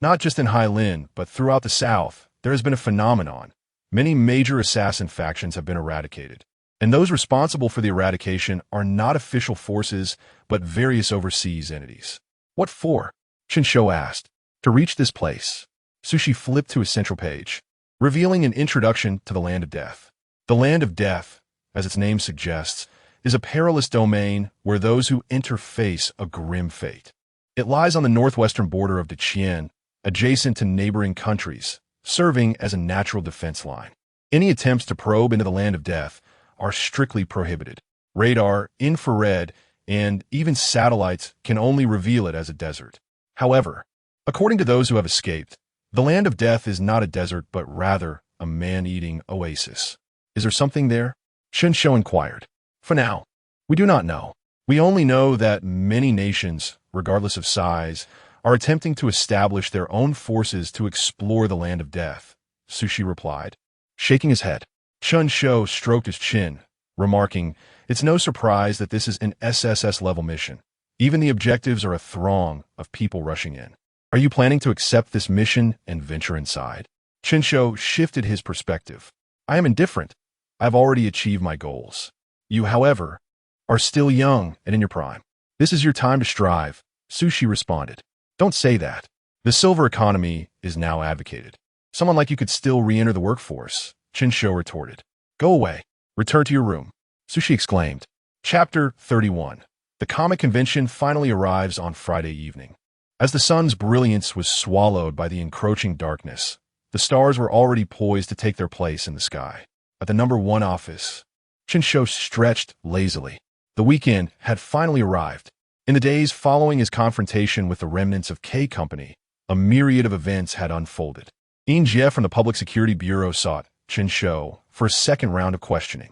not just in Highlin, but throughout the South, there has been a phenomenon. Many major assassin factions have been eradicated, and those responsible for the eradication are not official forces, but various overseas entities." "What for?" Chen Shou asked. "To reach this place." Sushi flipped to a central page, revealing an introduction to the Land of Death. The Land of Death, as its name suggests, is a perilous domain where those who enter face a grim fate. It lies on the northwestern border of Deqian, adjacent to neighboring countries, serving as a natural defense line. Any attempts to probe into the Land of Death are strictly prohibited. Radar, infrared, and even satellites can only reveal it as a desert. However, according to those who have escaped, the Land of Death is not a desert but rather a man-eating oasis. "Is there something there?" Chen Shou inquired. "For now, we do not know. We only know that many nations, regardless of size, are attempting to establish their own forces to explore the Land of Death," Sushi replied. Shaking his head, Chen Shou stroked his chin, remarking, "It's no surprise that this is an SSS-level mission. Even the objectives are a throng of people rushing in. Are you planning to accept this mission and venture inside?" Chen Shou shifted his perspective. "I am indifferent. I have already achieved my goals. You, however, are still young and in your prime. This is your time to strive," Sushi responded. "Don't say that. The silver economy is now advocated. Someone like you could still re-enter the workforce," Chen Shou retorted. "Go away. Return to your room," Sushi exclaimed. Chapter 31. The comic convention finally arrives on Friday evening. As the sun's brilliance was swallowed by the encroaching darkness, the stars were already poised to take their place in the sky. At the number 1 office, Chen Shou stretched lazily. The weekend had finally arrived. In the days following his confrontation with the remnants of K Company, a myriad of events had unfolded. Yin Jie from the Public Security Bureau sought Chen Shou for a second round of questioning.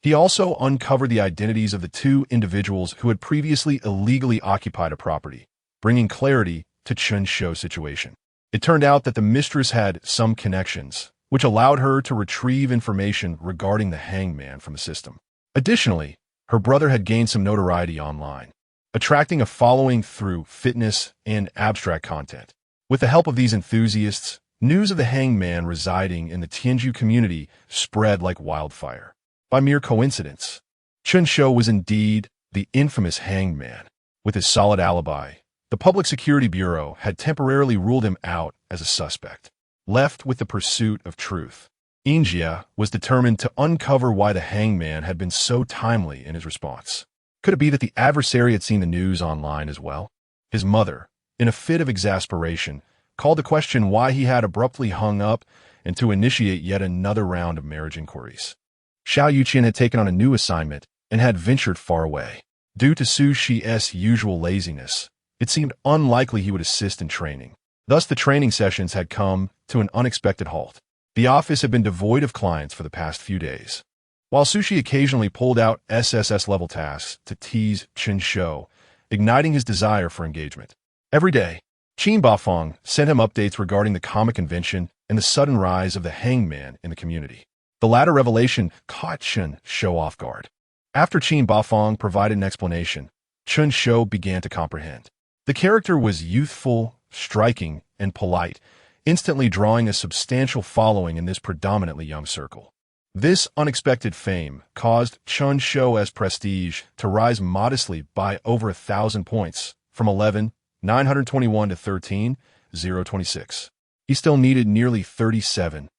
He also uncovered the identities of the 2 individuals who had previously illegally occupied a property, bringing clarity to Chen Shou's situation. It turned out that the mistress had some connections, which allowed her to retrieve information regarding the hangman from the system. Additionally, her brother had gained some notoriety online, attracting a following through fitness and abstract content. With the help of these enthusiasts, news of the hangman residing in the Tianju community spread like wildfire. By mere coincidence, Chen Shou was indeed the infamous hangman. With his solid alibi, the Public Security Bureau had temporarily ruled him out as a suspect. Left with the pursuit of truth, Injia was determined to uncover why the hangman had been so timely in his response. Could it be that the adversary had seen the news online as well? His mother, in a fit of exasperation, called to question why he had abruptly hung up and to initiate yet another round of marriage inquiries. Xiao Yuqian had taken on a new assignment and had ventured far away. Due to Su Shi's usual laziness, it seemed unlikely he would assist in training. Thus, the training sessions had come to an unexpected halt. The office had been devoid of clients for the past few days. While Sushi occasionally pulled out SSS-level tasks to tease Chen Shou, igniting his desire for engagement. Every day, Qin Bafeng sent him updates regarding the comic convention and the sudden rise of the hangman in the community. The latter revelation caught Chen Shou off guard. After Qin Bafeng provided an explanation, Chen Shou began to comprehend. The character was youthful, striking, and polite, instantly drawing a substantial following in this predominantly young circle. This unexpected fame caused Chen Shou's prestige to rise modestly by over 1,000 points, from 11,921 to 13,026. He still needed nearly 37,000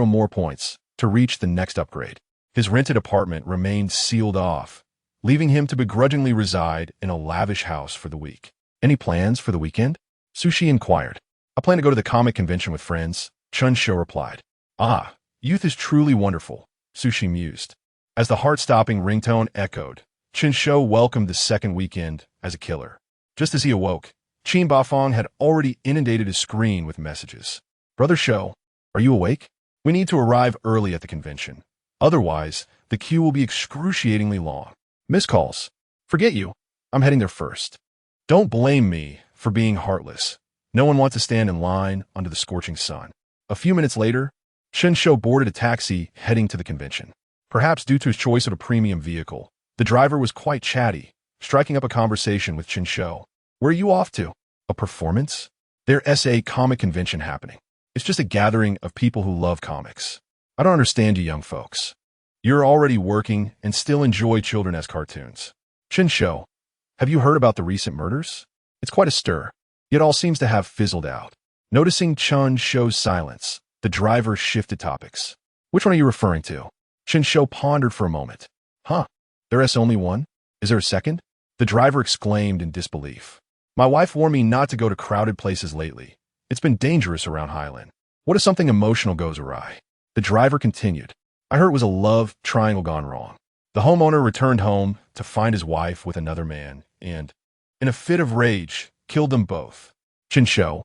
more points to reach the next upgrade. His rented apartment remained sealed off, leaving him to begrudgingly reside in a lavish house for the week. Any plans for the weekend? Sushi inquired. I plan to go to the comic convention with friends, Chen Shou replied. Ah, youth is truly wonderful, Sushi mused. As the heart-stopping ringtone echoed, Chen Shou welcomed the second weekend as a killer. Just as he awoke, Qin Bafeng had already inundated his screen with messages. Brother Shou, are you awake? We need to arrive early at the convention. Otherwise, the queue will be excruciatingly long. Missed calls. Forget you. I'm heading there first. Don't blame me for being heartless. No one wants to stand in line under the scorching sun. A few minutes later, Chen Shou boarded a taxi heading to the convention. Perhaps due to his choice of a premium vehicle, the driver was quite chatty, striking up a conversation with Chen Shou. Where are you off to? A performance? There's a comic convention happening. It's just a gathering of people who love comics. I don't understand you young folks. You're already working and still enjoy children as cartoons. Chen Shou, have you heard about the recent murders? It's quite a stir. It all seems to have fizzled out. Noticing Chen Shou's silence, the driver shifted topics. Which one are you referring to? Chen Shou pondered for a moment. Huh? There's only one? Is there a second? The driver exclaimed in disbelief. My wife warned me not to go to crowded places lately. It's been dangerous around Highland. What if something emotional goes awry? The driver continued. I heard it was a love triangle gone wrong. The homeowner returned home to find his wife with another man and, in a fit of rage, killed them both. Chen Shou,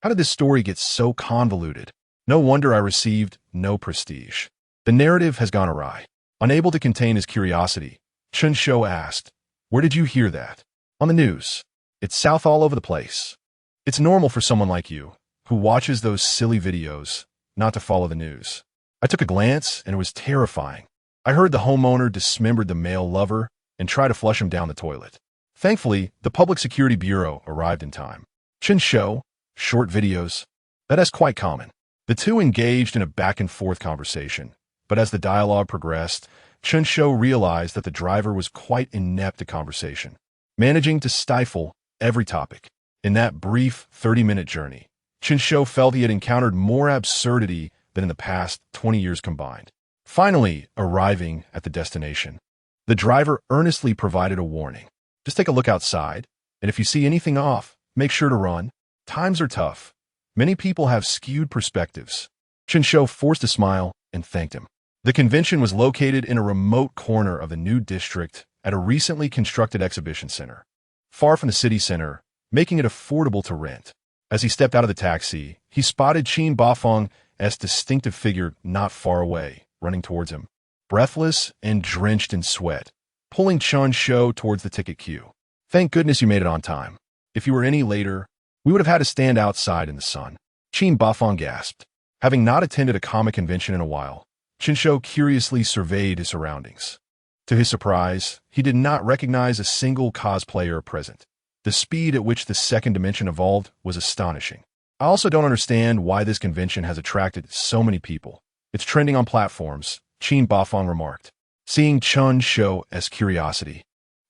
how did this story get so convoluted? No wonder I received no prestige. The narrative has gone awry. Unable to contain his curiosity, Chen Shou asked, where did you hear that? On the news. It's south all over the place. It's normal for someone like you, who watches those silly videos, not to follow the news. I took a glance, and it was terrifying. I heard the homeowner dismembered the male lover and tried to flush him down the toilet. Thankfully, the Public Security Bureau arrived in time. Chen Shou, short videos, that's quite common. The two engaged in a back-and-forth conversation, but as the dialogue progressed, Chen Shou realized that the driver was quite inept at conversation, managing to stifle every topic. In that brief 30-minute journey, Chen Shou felt he had encountered more absurdity than in the past 20 years combined. Finally, arriving at the destination, the driver earnestly provided a warning. Just take a look outside, and if you see anything off, make sure to run. Times are tough. Many people have skewed perspectives. Chen Shou forced a smile and thanked him. The convention was located in a remote corner of the new district at a recently constructed exhibition center, far from the city center, making it affordable to rent. As he stepped out of the taxi, he spotted Qin Bafeng's distinctive figure not far away, running towards him, breathless and drenched in sweat, pulling Chen Shou towards the ticket queue. Thank goodness you made it on time. If you were any later, we would have had to stand outside in the sun. Qin Bafeng gasped. Having not attended a comic convention in a while, Chen Shou curiously surveyed his surroundings. To his surprise, he did not recognize a single cosplayer present. The speed at which the second dimension evolved was astonishing. I also don't understand why this convention has attracted so many people. It's trending on platforms, Qin Bafang remarked. Seeing Chen Shou as curiosity,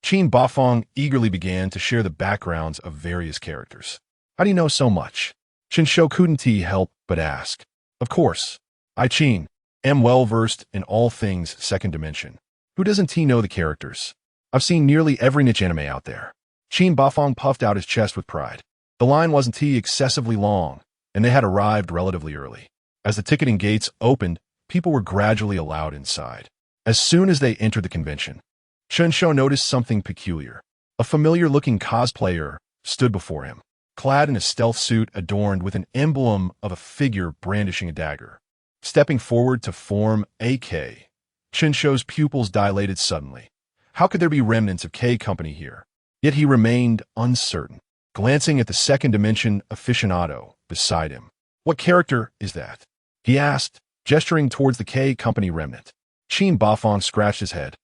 Qin Bafang eagerly began to share the backgrounds of various characters. How do you know so much? Chen Shou couldn't help but ask. Of course, I Qin am well-versed in all things second dimension. Who doesn't know the characters? I've seen nearly every niche anime out there. Qin Bafang puffed out his chest with pride. The line wasn't excessively long, and they had arrived relatively early. As the ticketing gates opened, people were gradually allowed inside. As soon as they entered the convention, Chen Shou noticed something peculiar. A familiar-looking cosplayer stood before him, clad in a stealth suit adorned with an emblem of a figure brandishing a dagger. Stepping forward to form a K, Chen Shou's pupils dilated suddenly. How could there be remnants of K Company here? Yet he remained uncertain, glancing at the second dimension aficionado beside him. What character is that? He asked, gesturing towards the K Company remnant. Qin Bafang scratched his head.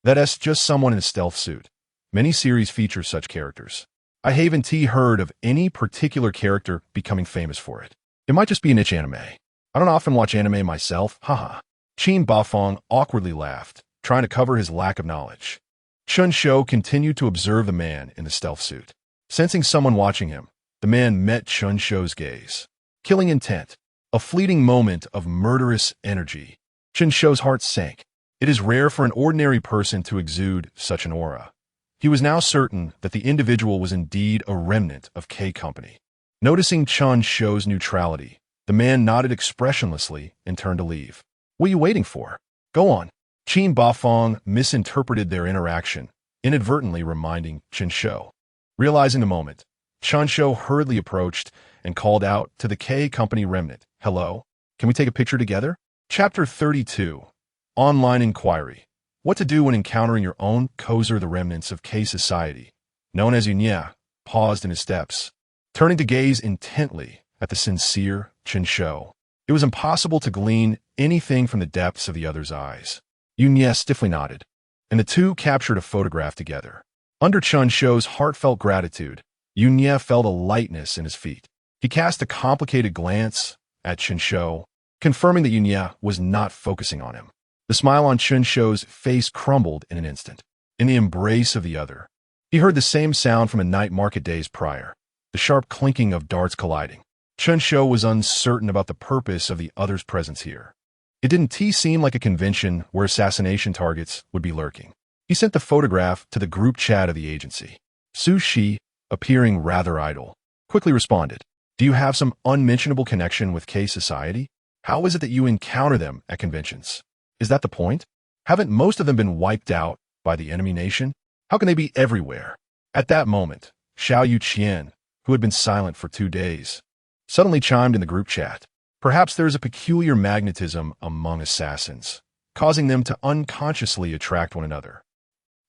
That's just someone in a stealth suit. Many series feature such characters. I haven't heard of any particular character becoming famous for it. It might just be a niche anime. I don't often watch anime myself, haha. Qin Bafang awkwardly laughed, trying to cover his lack of knowledge. Chen Shou continued to observe the man in the stealth suit. Sensing someone watching him, the man met Chen Shou's gaze. Killing intent, a fleeting moment of murderous energy. Chen Shou's heart sank. It is rare for an ordinary person to exude such an aura. He was now certain that the individual was indeed a remnant of K Company. Noticing Chen Shou's neutrality, the man nodded expressionlessly and turned to leave. What are you waiting for? Go on. Qin Bafang misinterpreted their interaction, inadvertently reminding Chen Shou. Realizing the moment, Chen Shou hurriedly approached and called out to the K Company remnant. Hello? Can we take a picture together? Chapter 32. Online Inquiry. What to do when encountering your own Kozer, the remnants of K Society, known as Yunya, paused in his steps, turning to gaze intently at the sincere Chen Shou. It was impossible to glean anything from the depths of the other's eyes. Yunya stiffly nodded, and the two captured a photograph together. Under Chen Shou's heartfelt gratitude, Yunya felt a lightness in his feet. He cast a complicated glance at Chen Shou, confirming that Yunya was not focusing on him. The smile on Chen Shou's face crumbled in an instant. In the embrace of the other, he heard the same sound from a night market days prior, the sharp clinking of darts colliding. Chen Shou was uncertain about the purpose of the other's presence here. It didn't seem like a convention where assassination targets would be lurking. He sent the photograph to the group chat of the agency. Su Shi, appearing rather idle, quickly responded, Do you have some unmentionable connection with K Society? How is it that you encounter them at conventions? Is that the point? Haven't most of them been wiped out by the enemy nation? How can they be everywhere? At that moment, Xiao Yuqian, who had been silent for 2 days, suddenly chimed in the group chat. Perhaps there is a peculiar magnetism among assassins, causing them to unconsciously attract one another.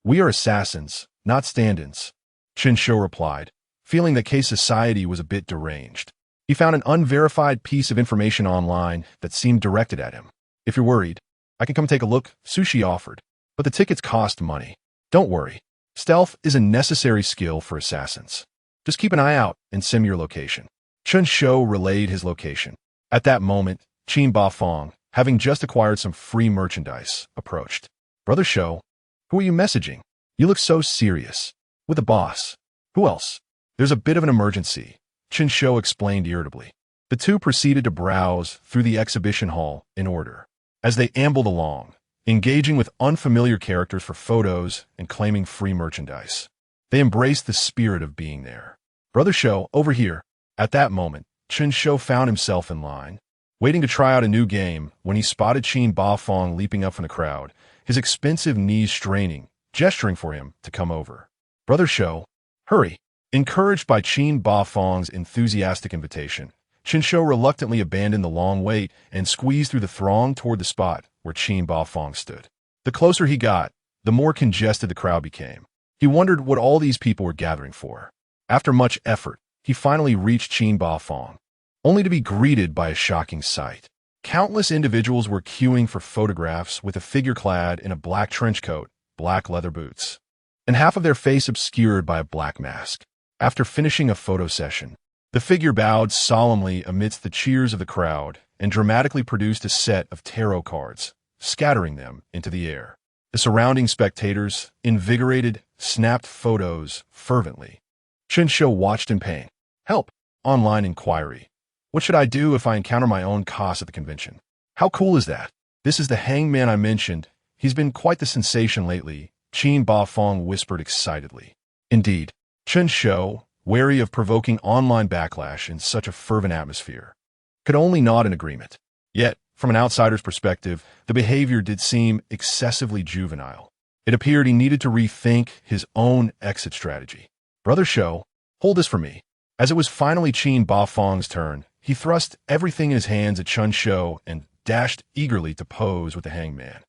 We are assassins, not stand-ins, Chen Shou replied, feeling that K Society was a bit deranged. He found an unverified piece of information online that seemed directed at him. If you're worried, I can come take a look, Sushi offered, but the tickets cost money. Don't worry. Stealth is a necessary skill for assassins. Just keep an eye out and sim your location. Chen Shou relayed his location. At that moment, Qin Bafang, having just acquired some free merchandise, approached. Brother Shou, who are you messaging? You look so serious. With the boss. Who else? There's a bit of an emergency, Chen Shou explained irritably. The two proceeded to browse through the exhibition hall in order. As they ambled along, engaging with unfamiliar characters for photos and claiming free merchandise, they embraced the spirit of being there. Brother Shou, over here. At that moment, Chen Shou found himself in line, waiting to try out a new game when he spotted Qin Bafang leaping up from the crowd, his expensive knees straining, gesturing for him to come over. Brother Shou, hurry. Encouraged by Qin Bafang's enthusiastic invitation, Chen Shou reluctantly abandoned the long wait and squeezed through the throng toward the spot where Qin Bafang stood. The closer he got, the more congested the crowd became. He wondered what all these people were gathering for. After much effort, he finally reached Qin Bafang. only to be greeted by a shocking sight. Countless individuals were queuing for photographs with a figure clad in a black trench coat, black leather boots, and half of their face obscured by a black mask. After finishing a photo session, the figure bowed solemnly amidst the cheers of the crowd and dramatically produced a set of tarot cards, scattering them into the air. The surrounding spectators, invigorated, snapped photos fervently. Chen Shou watched in pain. Help! Online inquiry. What should I do if I encounter my own cost at the convention? How cool is that? This is the hangman I mentioned. He's been quite the sensation lately, Qin Bafeng whispered excitedly. Indeed, Chen Shou, wary of provoking online backlash in such a fervent atmosphere, could only nod in agreement. Yet, from an outsider's perspective, the behavior did seem excessively juvenile. It appeared he needed to rethink his own exit strategy. Brother Shou, hold this for me. As it was finally Qin Bafeng's turn, he thrust everything in his hands at Chen Shou and dashed eagerly to pose with the hangman.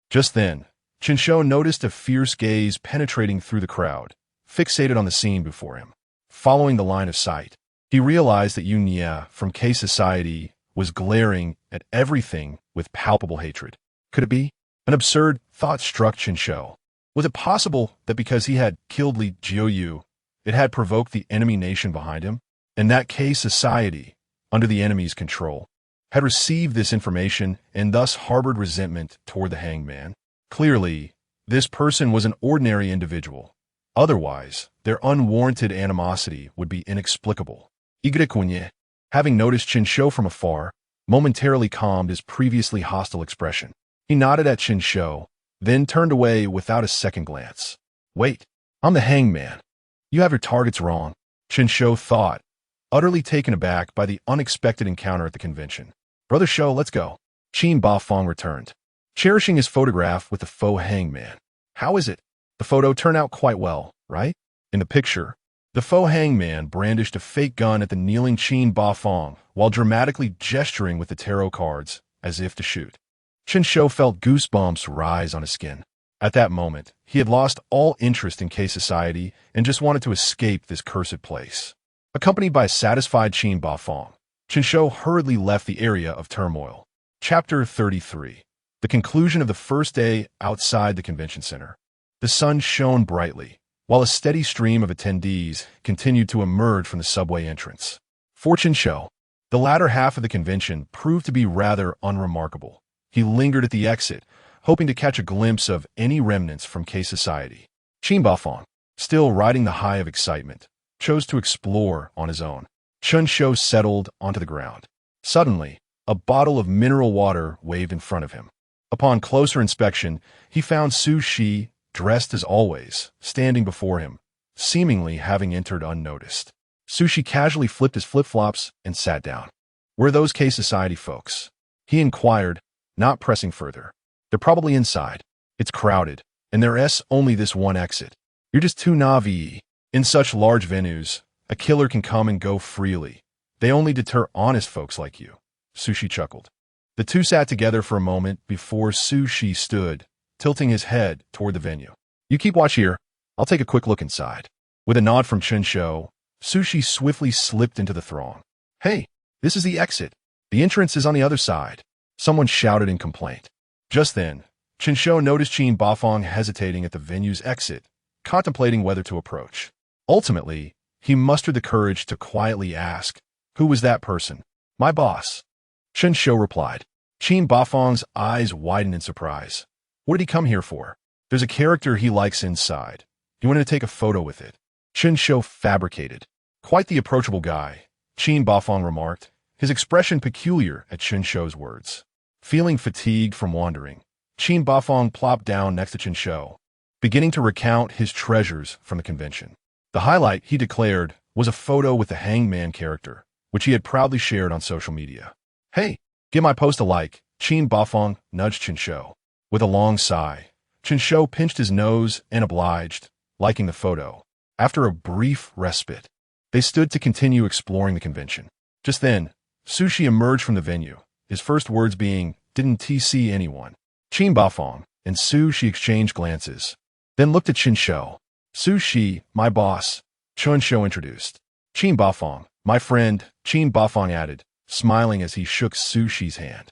Just then, Chen Shou noticed a fierce gaze penetrating through the crowd, fixated on the scene before him. Following the line of sight, he realized that Yu Nia from K Society was glaring at everything with palpable hatred. Could it be? An absurd thought struck Chen Shou. Was it possible that because he had killed Li Jiuyu, it had provoked the enemy nation behind him? And that K Society, under the enemy's control, had received this information and thus harbored resentment toward the hangman? Clearly, this person was an ordinary individual. Otherwise, their unwarranted animosity would be inexplicable. Igrekunye, having noticed Chen Shou from afar, momentarily calmed his previously hostile expression. He nodded at Chen Shou, then turned away without a second glance. Wait, I'm the hangman. You have your targets wrong, Chen Shou thought, utterly taken aback by the unexpected encounter at the convention. Brother Shou, let's go. Qin Bafeng returned, cherishing his photograph with the faux hangman. How is it? The photo turned out quite well, right? In the picture, the faux hangman brandished a fake gun at the kneeling Qin Bafeng while dramatically gesturing with the tarot cards as if to shoot. Chen Shou felt goosebumps rise on his skin. At that moment, he had lost all interest in K Society and just wanted to escape this cursed place. Accompanied by a satisfied Qin Bafeng, Chen Shou hurriedly left the area of turmoil. Chapter 33. The conclusion of the first day outside the convention center. The sun shone brightly, while a steady stream of attendees continued to emerge from the subway entrance. For Chen Shou, the latter half of the convention proved to be rather unremarkable. He lingered at the exit, hoping to catch a glimpse of any remnants from K Society. Qin Bafeng, still riding the high of excitement, chose to explore on his own. Chen Shou settled onto the ground. Suddenly, a bottle of mineral water waved in front of him. Upon closer inspection, he found Su Shi, dressed as always, standing before him, seemingly having entered unnoticed. Su Shi casually flipped his flip-flops and sat down. Were those K Society folks? He inquired, not pressing further. They're probably inside. It's crowded, and there's only this one exit. You're just too naive. In such large venues, a killer can come and go freely. They only deter honest folks like you. Su Shi chuckled. The two sat together for a moment before Su Shi stood, tilting his head toward the venue. You keep watch here. I'll take a quick look inside. With a nod from Chen Shou, Su Shi swiftly slipped into the throng. Hey, this is the exit. The entrance is on the other side. Someone shouted in complaint. Just then, Chen Shou noticed Qin Bafeng hesitating at the venue's exit, contemplating whether to approach. Ultimately, he mustered the courage to quietly ask, "Who was that person?" "My boss." Chen Shou replied. Qin Bafeng's eyes widened in surprise. What did he come here for? There's a character he likes inside. He wanted to take a photo with it. Chen Shou fabricated. Quite the approachable guy, Qin Bafeng remarked, his expression peculiar at Chen Shou's words. Feeling fatigued from wandering, Qin Bafeng plopped down next to Chen Shou, beginning to recount his treasures from the convention. The highlight, he declared, was a photo with the hangman character, which he had proudly shared on social media. Hey, give my post a like, Qin Bafeng nudged Chen Shou. With a long sigh, Chen Shou pinched his nose and obliged, liking the photo. After a brief respite, they stood to continue exploring the convention. Just then, Su Shi emerged from the venue, his first words being, "Didn't he see anyone?" Qin Bafeng and Su Shi exchanged glances, then looked at Chen Shou. "Su Shi, my boss," Chen Shou introduced. Qin Bafeng, My friend, Chen Bafang added, smiling as he shook Sushi's hand.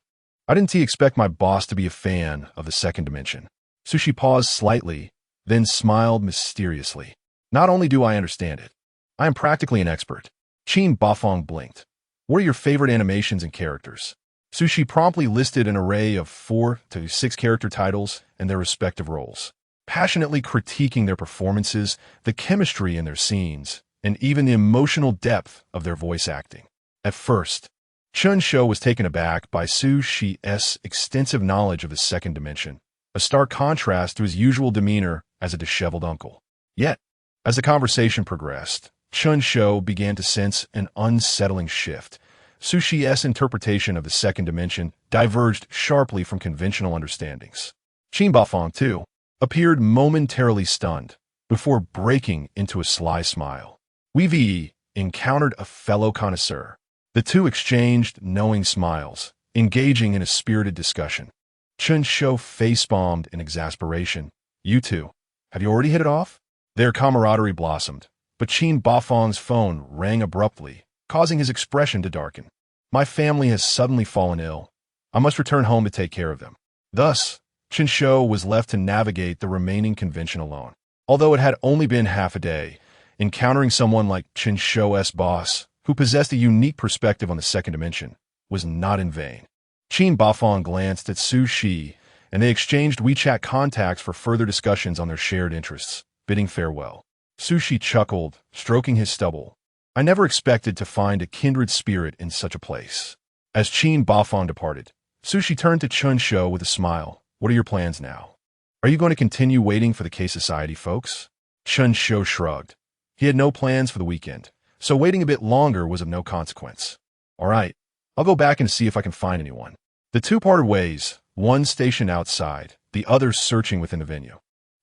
I didn't expect my boss to be a fan of the second dimension. Sushi paused slightly, then smiled mysteriously. Not only do I understand it, I am practically an expert. Chen Bafang blinked. What are your favorite animations and characters? Sushi promptly listed an array of 4 to 6 character titles and their respective roles, passionately critiquing their performances, the chemistry in their scenes, and even the emotional depth of their voice acting. At first, Chen Shou was taken aback by Sushi's extensive knowledge of the second dimension, a stark contrast to his usual demeanor as a disheveled uncle. Yet, as the conversation progressed, Chen Shou began to sense an unsettling shift. Sushi's interpretation of the second dimension diverged sharply from conventional understandings. Chen Bafang, too, appeared momentarily stunned, before breaking into a sly smile. We've encountered a fellow connoisseur. The two exchanged knowing smiles, engaging in a spirited discussion. Chen Shou face-bombed in exasperation. You two, have you already hit it off? Their camaraderie blossomed, but Chen Bafang's phone rang abruptly, causing his expression to darken. My family has suddenly fallen ill. I must return home to take care of them. Thus, Chen Shou was left to navigate the remaining convention alone. Although it had only been half a day, encountering someone like Chen Shou's boss, who possessed a unique perspective on the second dimension, was not in vain. Chen Bafang glanced at Sushi, and they exchanged WeChat contacts for further discussions on their shared interests, bidding farewell. Sushi chuckled, stroking his stubble. I never expected to find a kindred spirit in such a place. As Chen Bafang departed, Sushi turned to Chen Shou with a smile. What are your plans now? Are you going to continue waiting for the K-Society folks? Chen Shou shrugged. He had no plans for the weekend, so waiting a bit longer was of no consequence. All right, I'll go back and see if I can find anyone. The two parted ways, one stationed outside, the other searching within the venue.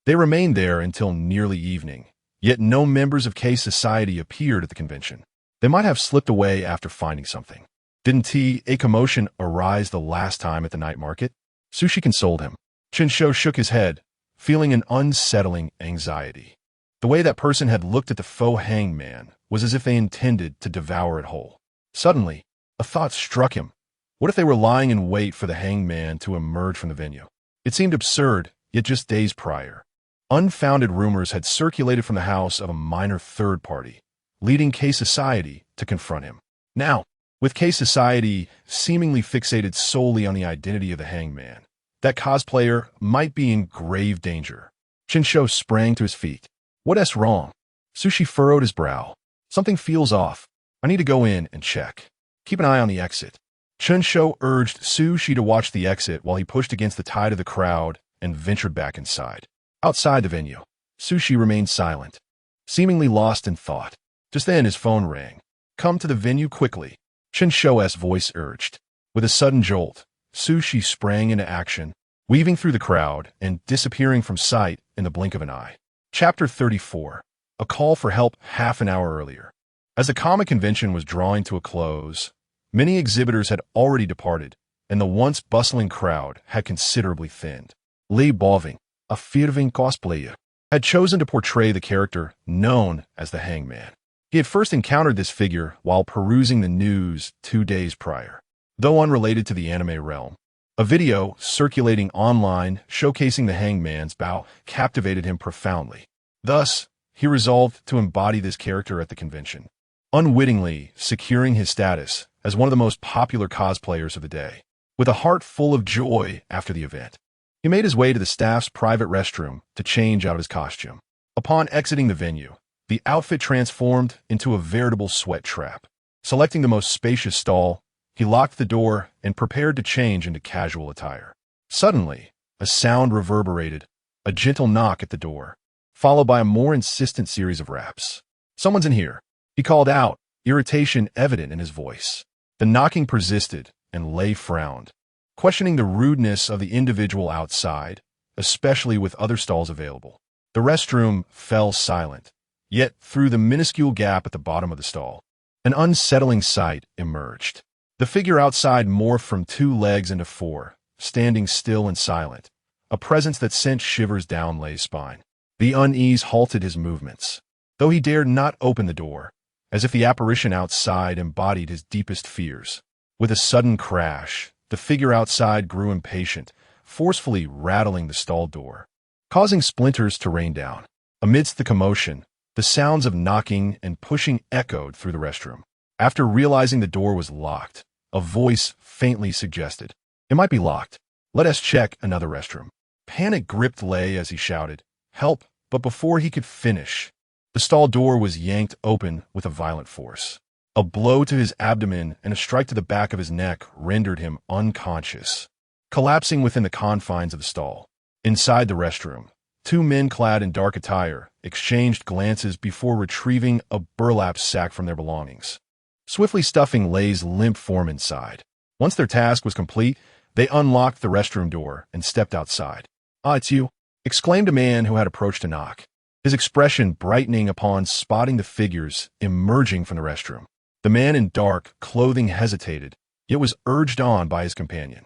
They remained there until nearly evening, yet no members of K-Society appeared at the convention. They might have slipped away after finding something. Didn't a commotion arise the last time at the night market? Sushi consoled him. Chen Shou shook his head, feeling an unsettling anxiety. The way that person had looked at the faux hangman was as if they intended to devour it whole. Suddenly, a thought struck him. What if they were lying in wait for the hangman to emerge from the venue? It seemed absurd, yet just days prior, unfounded rumors had circulated from the house of a minor third party, leading K-Society to confront him. Now, with K-Society seemingly fixated solely on the identity of the hangman, that cosplayer might be in grave danger. Chen Shou sprang to his feet. What's wrong? Sushi furrowed his brow. Something feels off. I need to go in and check. Keep an eye on the exit. Chen Shou urged Sushi to watch the exit while he pushed against the tide of the crowd and ventured back inside. Outside the venue, Sushi remained silent, seemingly lost in thought. Just then his phone rang. Come to the venue quickly, Chen Shou's voice urged. With a sudden jolt, Sushi sprang into action, weaving through the crowd and disappearing from sight in the blink of an eye. Chapter 34. A call for help half an hour earlier. As the comic convention was drawing to a close, many exhibitors had already departed, and the once bustling crowd had considerably thinned. Vowing, a Firearms cosplayer, had chosen to portray the character known as the Hangman. He had first encountered this figure while perusing the news 2 days prior. Though unrelated to the anime realm, a video circulating online showcasing the Hangman's bow captivated him profoundly. Thus, he resolved to embody this character at the convention, unwittingly securing his status as one of the most popular cosplayers of the day. With a heart full of joy after the event, he made his way to the staff's private restroom to change out of his costume. Upon exiting the venue, the outfit transformed into a veritable sweat trap. Selecting the most spacious stall, he locked the door and prepared to change into casual attire. Suddenly, a sound reverberated, a gentle knock at the door, followed by a more insistent series of raps. Someone's in here, he called out, irritation evident in his voice. The knocking persisted, and Lei frowned, questioning the rudeness of the individual outside, especially with other stalls available. The restroom fell silent, yet through the minuscule gap at the bottom of the stall, an unsettling sight emerged. The figure outside morphed from 2 legs into 4, standing still and silent, a presence that sent shivers down Lei's spine. The unease halted his movements. Though he dared not open the door, as if the apparition outside embodied his deepest fears. With a sudden crash, the figure outside grew impatient, forcefully rattling the stall door, causing splinters to rain down. Amidst the commotion, the sounds of knocking and pushing echoed through the restroom. After realizing the door was locked, a voice faintly suggested, "It might be locked. Let us check another restroom." Panic gripped Lei as he shouted, "Help!" But before he could finish, the stall door was yanked open with a violent force. A blow to his abdomen and a strike to the back of his neck rendered him unconscious, collapsing within the confines of the stall. Inside the restroom, two men clad in dark attire exchanged glances before retrieving a burlap sack from their belongings, swiftly stuffing Lei's limp form inside. Once their task was complete, they unlocked the restroom door and stepped outside. "Ah, it's you," exclaimed a man who had approached to knock, his expression brightening upon spotting the figures emerging from the restroom. The man in dark clothing hesitated, yet was urged on by his companion,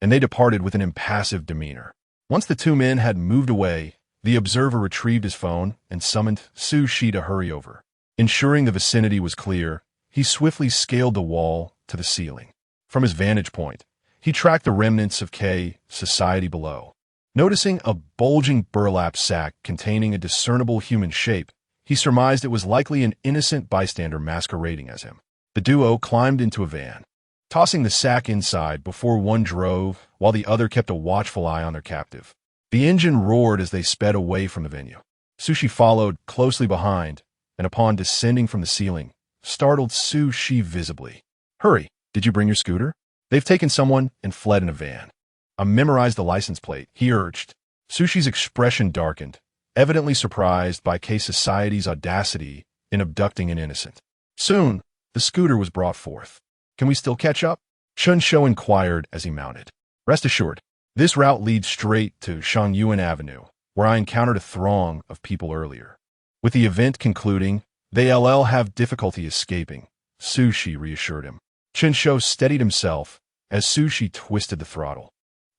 and they departed with an impassive demeanor. Once the two men had moved away, the observer retrieved his phone and summoned Chen Shou to hurry over. Ensuring the vicinity was clear, he swiftly scaled the wall to the ceiling. From his vantage point, he tracked the remnants of K society below. Noticing a bulging burlap sack containing a discernible human shape, he surmised it was likely an innocent bystander masquerading as him. The duo climbed into a van, tossing the sack inside before one drove while the other kept a watchful eye on their captive. The engine roared as they sped away from the venue. Sushi followed closely behind, and upon descending from the ceiling, startled Sushi visibly. "Hurry, did you bring your scooter? They've taken someone and fled in a van. I memorized the license plate," he urged. Sushi's expression darkened, evidently surprised by K Society's audacity in abducting an innocent. Soon, the scooter was brought forth. "Can we still catch up?" Chen Shou inquired as he mounted. "Rest assured, this route leads straight to Shangyuan Avenue, where I encountered a throng of people earlier. With the event concluding, they'll have difficulty escaping," Sushi reassured him. Chen Shou steadied himself as Sushi twisted the throttle.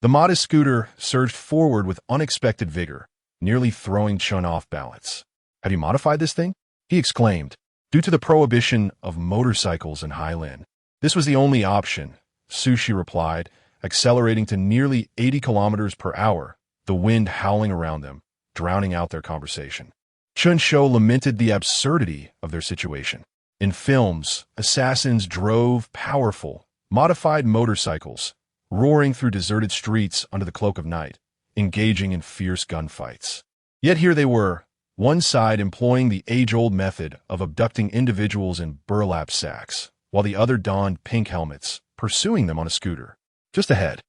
The modest scooter surged forward with unexpected vigor, nearly throwing Chen off balance. "Have you modified this thing?" he exclaimed. Due to the prohibition of motorcycles in Highland, this was the only option, Sushi replied, accelerating to nearly 80 kilometers per hour, the wind howling around them, drowning out their conversation. Chen Shou lamented the absurdity of their situation. In films, assassins drove powerful, modified motorcycles, roaring through deserted streets under the cloak of night, engaging in fierce gunfights. Yet here they were, one side employing the age-old method of abducting individuals in burlap sacks, while the other donned pink helmets, pursuing them on a scooter. Just ahead,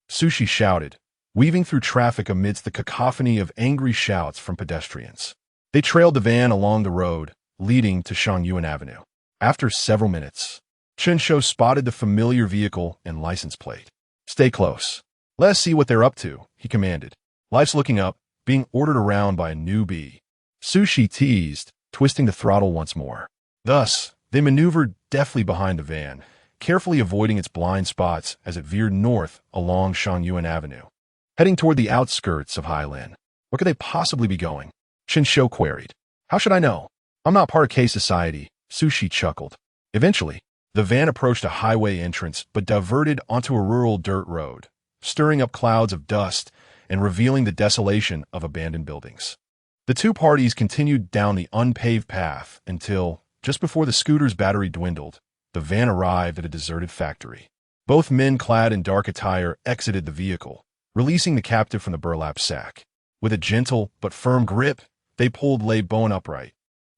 Sushi shouted, weaving through traffic amidst the cacophony of angry shouts from pedestrians. They trailed the van along the road, leading to Shangyuan Avenue. After several minutes, Chen Shou spotted the familiar vehicle and license plate. "Stay close. Let us see what they're up to," he commanded. Life's looking up, being ordered around by a newbie. Sushi teased, twisting the throttle once more. Thus, they maneuvered deftly behind the van, carefully avoiding its blind spots as it veered north along Shangyuan Avenue, heading toward the outskirts of Highland. "Where could they possibly be going?" Chen Shou queried. "How should I know? I'm not part of K Society," Sushi chuckled. Eventually, the van approached a highway entrance but diverted onto a rural dirt road, stirring up clouds of dust and revealing the desolation of abandoned buildings. The two parties continued down the unpaved path until, just before the scooter's battery dwindled, the van arrived at a deserted factory. Both men clad in dark attire exited the vehicle, releasing the captive from the burlap sack. With a gentle but firm grip, they pulled Lei bone upright,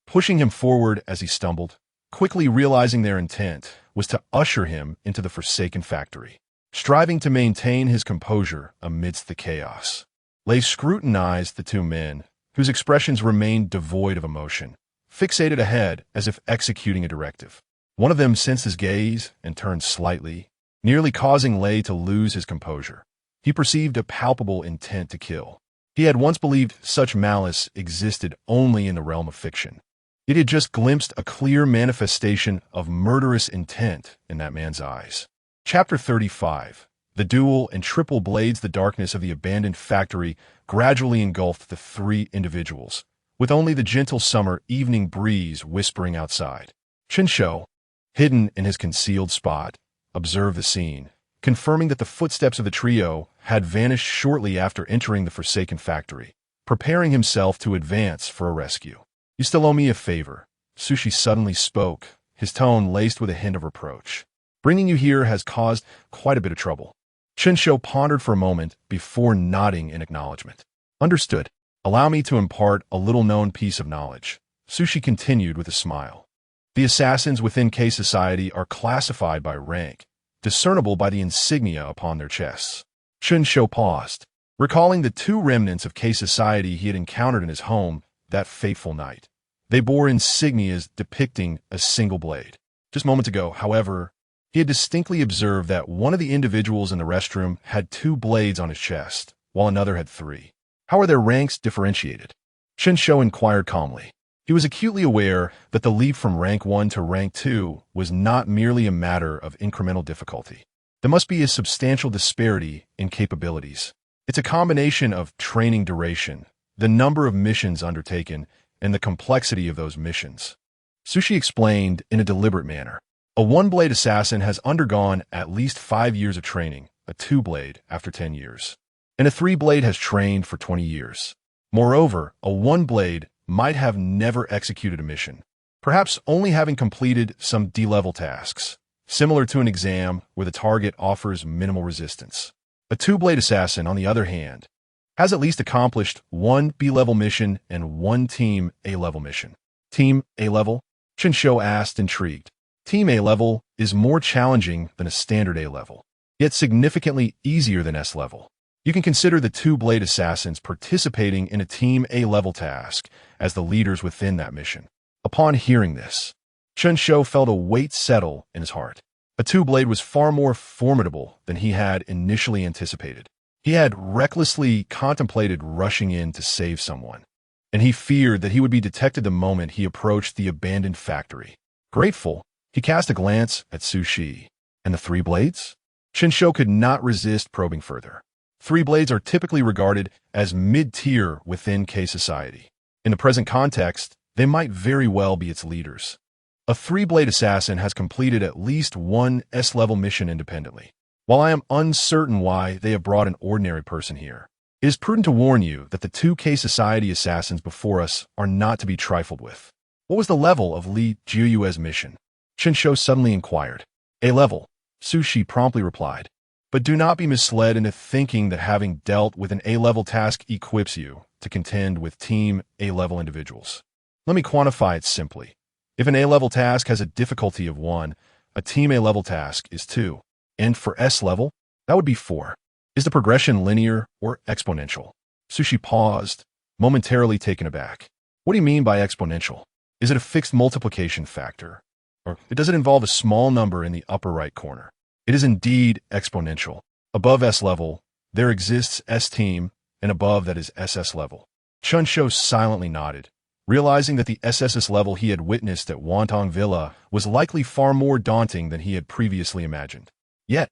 pushing him forward as he stumbled. Quickly realizing their intent was to usher him into the forsaken factory, striving to maintain his composure amidst the chaos. Lei scrutinized the two men, whose expressions remained devoid of emotion, fixated ahead as if executing a directive. One of them sensed his gaze and turned slightly, nearly causing Lei to lose his composure. He perceived a palpable intent to kill. He had once believed such malice existed only in the realm of fiction. It had just glimpsed a clear manifestation of murderous intent in that man's eyes. Chapter 35. The dual and triple blades. The darkness of the abandoned factory gradually engulfed the three individuals, with only the gentle summer evening breeze whispering outside. Chen Shou, hidden in his concealed spot, observed the scene, confirming that the footsteps of the trio had vanished shortly after entering the forsaken factory, preparing himself to advance for a rescue. "You still owe me a favor," Sushi suddenly spoke, his tone laced with a hint of reproach. "Bringing you here has caused quite a bit of trouble." Chen Shou pondered for a moment before nodding in acknowledgement. "Understood. Allow me to impart a little-known piece of knowledge," Sushi continued with a smile. "The assassins within K Society are classified by rank, discernible by the insignia upon their chests." Chen Shou paused, recalling the two remnants of K Society he had encountered in his home that fateful night. They bore insignias depicting a single blade. Just moments ago, however, he had distinctly observed that one of the individuals in the restroom had 2 blades on his chest, while another had 3. How are their ranks differentiated? Chen Shou inquired calmly. He was acutely aware that the leap from rank 1 to rank 2 was not merely a matter of incremental difficulty. There must be a substantial disparity in capabilities. It's a combination of training duration, the number of missions undertaken, and the complexity of those missions. Sushi explained in a deliberate manner. A 1-blade assassin has undergone at least 5 years of training, a 2-blade after 10 years, and a 3-blade has trained for 20 years. Moreover, a 1-blade might have never executed a mission, perhaps only having completed some D-level tasks, similar to an exam where the target offers minimal resistance. A 2-blade assassin, on the other hand, has at least accomplished 1 B-level mission and 1 Team A-level mission. Team A-level? Chen Shou asked, intrigued. Team A-level is more challenging than a standard A-level, yet significantly easier than S-level. You can consider the 2-blade assassins participating in a Team A-level task as the leaders within that mission. Upon hearing this, Chen Shou felt a weight settle in his heart. A 2-blade was far more formidable than he had initially anticipated. He had recklessly contemplated rushing in to save someone, and he feared that he would be detected the moment he approached the abandoned factory. Grateful, he cast a glance at Sushi. And the 3 blades? Chen Shou could not resist probing further. 3 blades are typically regarded as mid-tier within K Society. In the present context, they might very well be its leaders. A 3-blade assassin has completed at least 1 S-level mission independently. While I am uncertain why they have brought an ordinary person here, it is prudent to warn you that the 2 K Society assassins before us are not to be trifled with. What was the level of Li Jiuyue's mission? Chen Shou suddenly inquired. A-level, Sushi promptly replied. But do not be misled into thinking that having dealt with an A-level task equips you to contend with Team A-level individuals. Let me quantify it simply. If an A-level task has a difficulty of 1, a Team A-level task is 2. And for S-level, that would be 4. Is the progression linear or exponential? Sushi paused, momentarily taken aback. What do you mean by exponential? Is it a fixed multiplication factor? Or does it involve a small number in the upper right corner? It is indeed exponential. Above S-level, there exists S-team, and above that is SS level. Chen Shou silently nodded, realizing that the SSS level he had witnessed at Wantong Villa was likely far more daunting than he had previously imagined. Yet,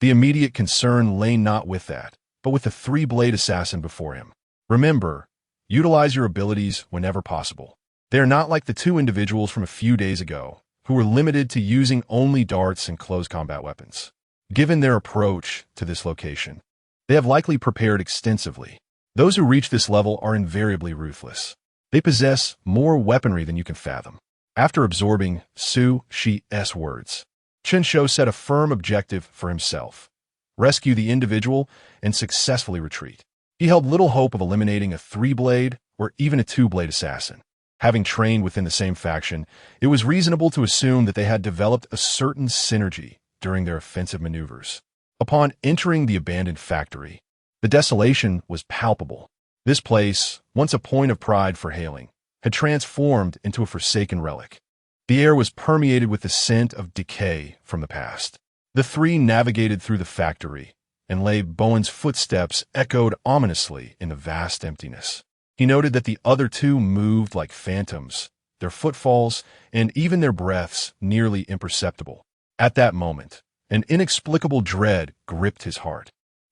the immediate concern lay not with that, but with the 3-blade assassin before him. Remember, utilize your abilities whenever possible. They are not like the 2 individuals from a few days ago, who were limited to using only darts and close combat weapons. Given their approach to this location, they have likely prepared extensively. Those who reach this level are invariably ruthless. They possess more weaponry than you can fathom. After absorbing Su Shi's words, Chen Shou set a firm objective for himself: rescue the individual and successfully retreat. He held little hope of eliminating a 3-blade or even a 2-blade assassin. Having trained within the same faction, it was reasonable to assume that they had developed a certain synergy during their offensive maneuvers. Upon entering the abandoned factory, the desolation was palpable. This place, once a point of pride for hailing, had transformed into a forsaken relic. The air was permeated with the scent of decay from the past. The 3 navigated through the factory, and Lei Bowen's footsteps echoed ominously in the vast emptiness. He noted that the other 2 moved like phantoms, their footfalls and even their breaths nearly imperceptible. At that moment, an inexplicable dread gripped his heart.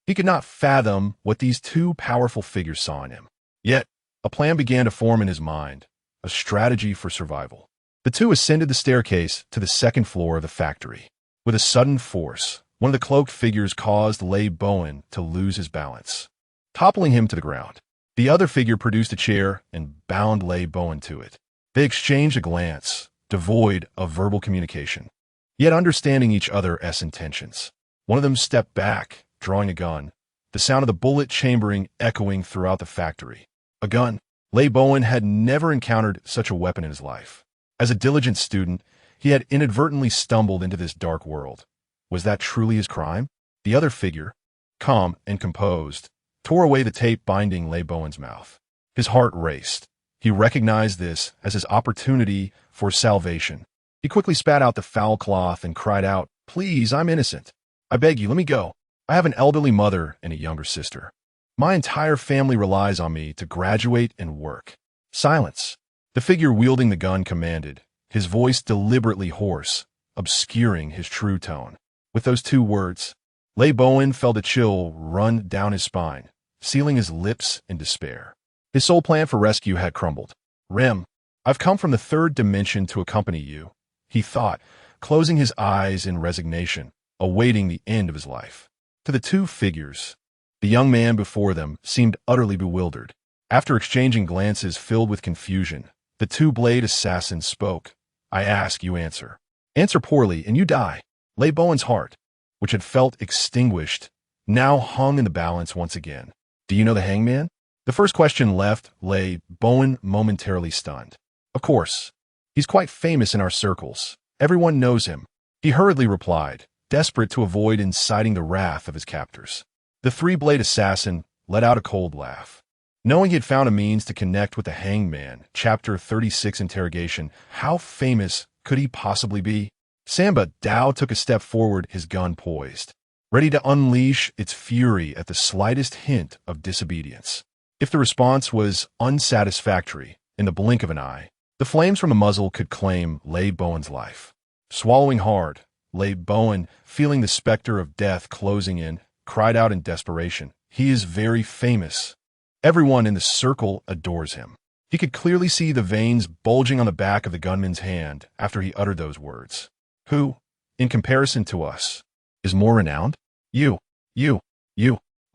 He could not fathom what these 2 powerful figures saw in him. Yet, a plan began to form in his mind, a strategy for survival. The two ascended the staircase to the second floor of the factory. With a sudden force, one of the cloaked figures caused Lei Bowen to lose his balance, toppling him to the ground. The other figure produced a chair and bound Lei Bowen to it. They exchanged a glance, devoid of verbal communication, yet understanding each other's intentions. One of them stepped back, drawing a gun, the sound of the bullet chambering echoing throughout the factory. A gun. Lei Bowen had never encountered such a weapon in his life. As a diligent student, he had inadvertently stumbled into this dark world. Was that truly his crime? The other figure, calm and composed, tore away the tape binding Lei Bowen's mouth. His heart raced. He recognized this as his opportunity for salvation. He quickly spat out the foul cloth and cried out, "Please, I'm innocent. I beg you, let me go. I have an elderly mother and a younger sister. My entire family relies on me to graduate and work." Silence. The figure wielding the gun commanded, his voice deliberately hoarse, obscuring his true tone. With those two words, Lei Bowen felt a chill run down his spine, sealing his lips in despair. His sole plan for rescue had crumbled. "Rem, I've come from the third dimension to accompany you," he thought, closing his eyes in resignation, awaiting the end of his life. To the two figures, the young man before them seemed utterly bewildered. After exchanging glances filled with confusion, the two-blade assassin spoke. "I ask, you answer. Answer poorly, and you die." Lei Bowen's heart, which had felt extinguished, now hung in the balance once again. "Do you know the hangman?" The first question left Lei Bowen momentarily stunned. "Of course. He's quite famous in our circles. Everyone knows him," he hurriedly replied, desperate to avoid inciting the wrath of his captors. The three-blade assassin let out a cold laugh. Knowing he had found a means to connect with the hangman, Chapter 36 interrogation, how famous could he possibly be? Samba Dao took a step forward, his gun poised, ready to unleash its fury at the slightest hint of disobedience. If the response was unsatisfactory, in the blink of an eye, the flames from the muzzle could claim Lei Bowen's life. Swallowing hard, Lei Bowen, feeling the specter of death closing in, cried out in desperation, "He is very famous. Everyone in the circle adores him." He could clearly see the veins bulging on the back of the gunman's hand after he uttered those words. "Who, in comparison to us, is more renowned?" You.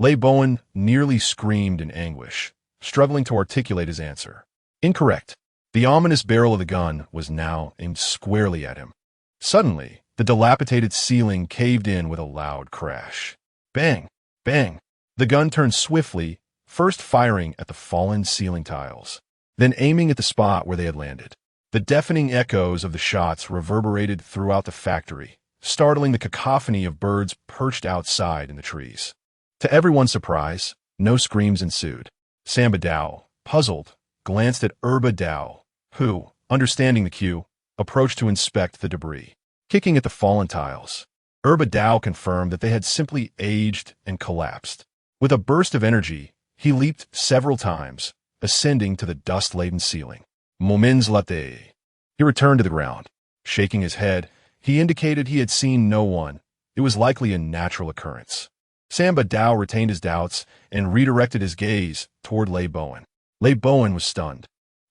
Lei Bowen nearly screamed in anguish, struggling to articulate his answer. Incorrect. The ominous barrel of the gun was now aimed squarely at him. Suddenly, the dilapidated ceiling caved in with a loud crash. Bang! Bang! The gun turned swiftly, first firing at the fallen ceiling tiles, then aiming at the spot where they had landed. The deafening echoes of the shots reverberated throughout the factory, startling the cacophony of birds perched outside in the trees. To everyone's surprise, no screams ensued. Samba Dao, puzzled, glanced at Erba Dao, who, understanding the cue, approached to inspect the debris. Kicking at the fallen tiles, Erba Dao confirmed that they had simply aged and collapsed. With a burst of energy, he leaped several times, ascending to the dust-laden ceiling. Moments later, he returned to the ground. Shaking his head, he indicated he had seen no one. It was likely a natural occurrence. Samba Dao retained his doubts and redirected his gaze toward Lei Bowen. Lei Bowen was stunned.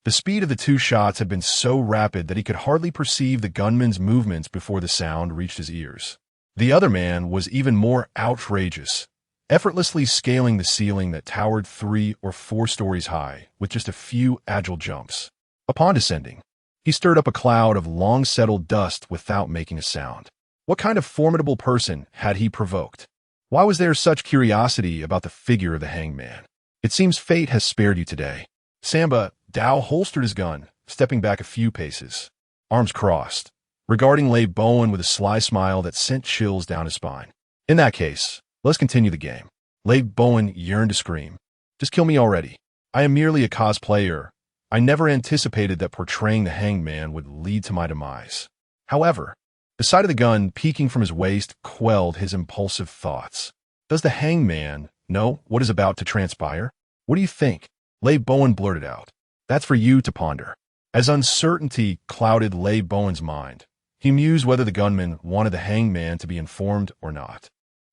The speed of the two shots had been so rapid that he could hardly perceive the gunman's movements before the sound reached his ears. The other man was even more outrageous, effortlessly scaling the ceiling that towered 3 or 4 stories high with just a few agile jumps. Upon descending, he stirred up a cloud of long-settled dust without making a sound. What kind of formidable person had he provoked? Why was there such curiosity about the figure of the hangman? It seems fate has spared you today. Samba Dao holstered his gun, stepping back a few paces, arms crossed, regarding Lei Bowen with a sly smile that sent chills down his spine. In that case, let's continue the game. Lei Bowen yearned to scream. Just kill me already. I am merely a cosplayer. I never anticipated that portraying the hangman would lead to my demise. However, the sight of the gun peeking from his waist quelled his impulsive thoughts. Does the hangman know what is about to transpire? What do you think? Lei Bowen blurted out. That's for you to ponder. As uncertainty clouded Lei Bowen's mind, he mused whether the gunman wanted the hangman to be informed or not.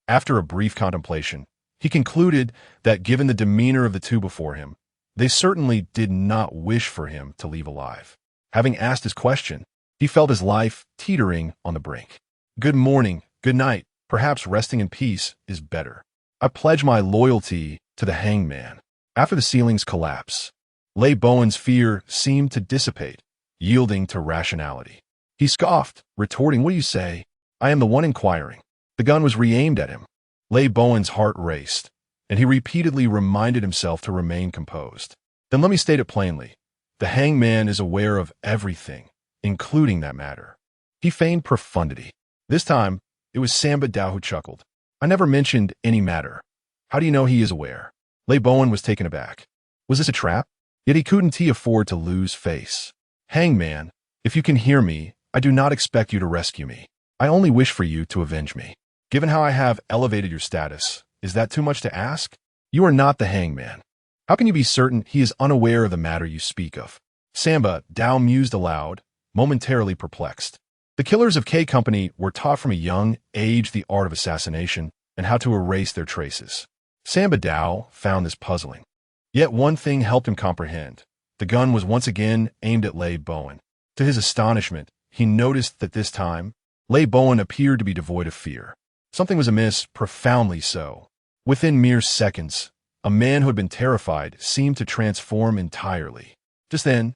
After a brief contemplation, he concluded that given the demeanor of the two before him, they certainly did not wish for him to leave alive. Having asked his question, He felt his life teetering on the brink. Good morning, good night, perhaps resting in peace is better. I pledge my loyalty to the hangman. After the ceiling's collapse, Lei Bowen's fear seemed to dissipate, yielding to rationality. He scoffed, retorting, "What do you say? I am the one inquiring." The gun was re-aimed at him. Lei Bowen's heart raced, and he repeatedly reminded himself to remain composed. "Then let me state it plainly. The hangman is aware of everything, including that matter." He feigned profundity. This time, it was Samba Dao who chuckled. "I never mentioned any matter. How do you know he is aware?" Lei Bowen was taken aback. Was this a trap? Yet he couldn't afford to lose face. "Hangman, if you can hear me, I do not expect you to rescue me. I only wish for you to avenge me. Given how I have elevated your status, is that too much to ask? You are not the hangman. How can you be certain he is unaware of the matter you speak of?" Samba Dao mused aloud, momentarily perplexed. The killers of K Company were taught from a young age the art of assassination and how to erase their traces. Samba Dao found this puzzling. Yet one thing helped him comprehend. The gun was once again aimed at Lei Bowen. To his astonishment, he noticed that this time, Lei Bowen appeared to be devoid of fear. Something was amiss, profoundly so. Within mere seconds, a man who had been terrified seemed to transform entirely. Just then,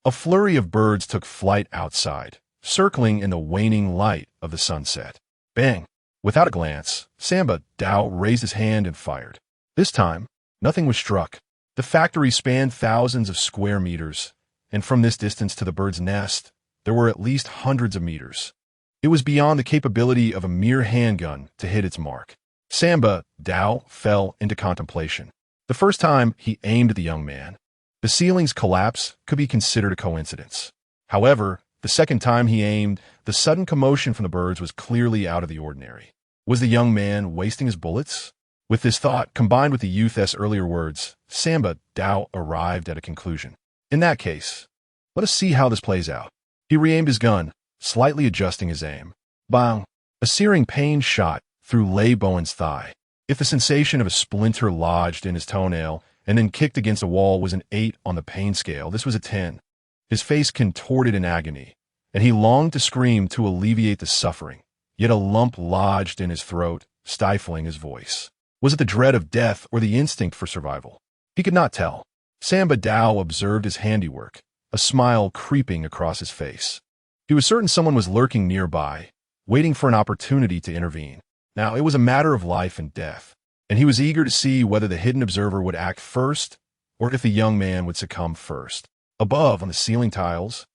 a flurry of birds took flight outside, circling in the waning light of the sunset. Bang! Without a glance, Samba Dao raised his hand and fired. This time, nothing was struck. The factory spanned thousands of square meters, and from this distance to the bird's nest, there were at least hundreds of meters. It was beyond the capability of a mere handgun to hit its mark. Samba Dao fell into contemplation. The first time he aimed at the young man, the ceiling's collapse could be considered a coincidence. However, the second time he aimed, the sudden commotion from the birds was clearly out of the ordinary. Was the young man wasting his bullets? With this thought, combined with the youth's earlier words, Samba Dao arrived at a conclusion. In that case, let us see how this plays out. He re-aimed his gun, slightly adjusting his aim. Bang! A searing pain shot through Lei Bowen's thigh. If the sensation of a splinter lodged in his toenail and then kicked against a wall was an 8 on the pain scale, this was a 10. His face contorted in agony, and he longed to scream to alleviate the suffering, yet a lump lodged in his throat, stifling his voice. Was it the dread of death or the instinct for survival? He could not tell. Samba Dao observed his handiwork, a smile creeping across his face. He was certain someone was lurking nearby, waiting for an opportunity to intervene. Now, it was a matter of life and death, and he was eager to see whether the hidden observer would act first or if the young man would succumb first. Above, on the ceiling tiles,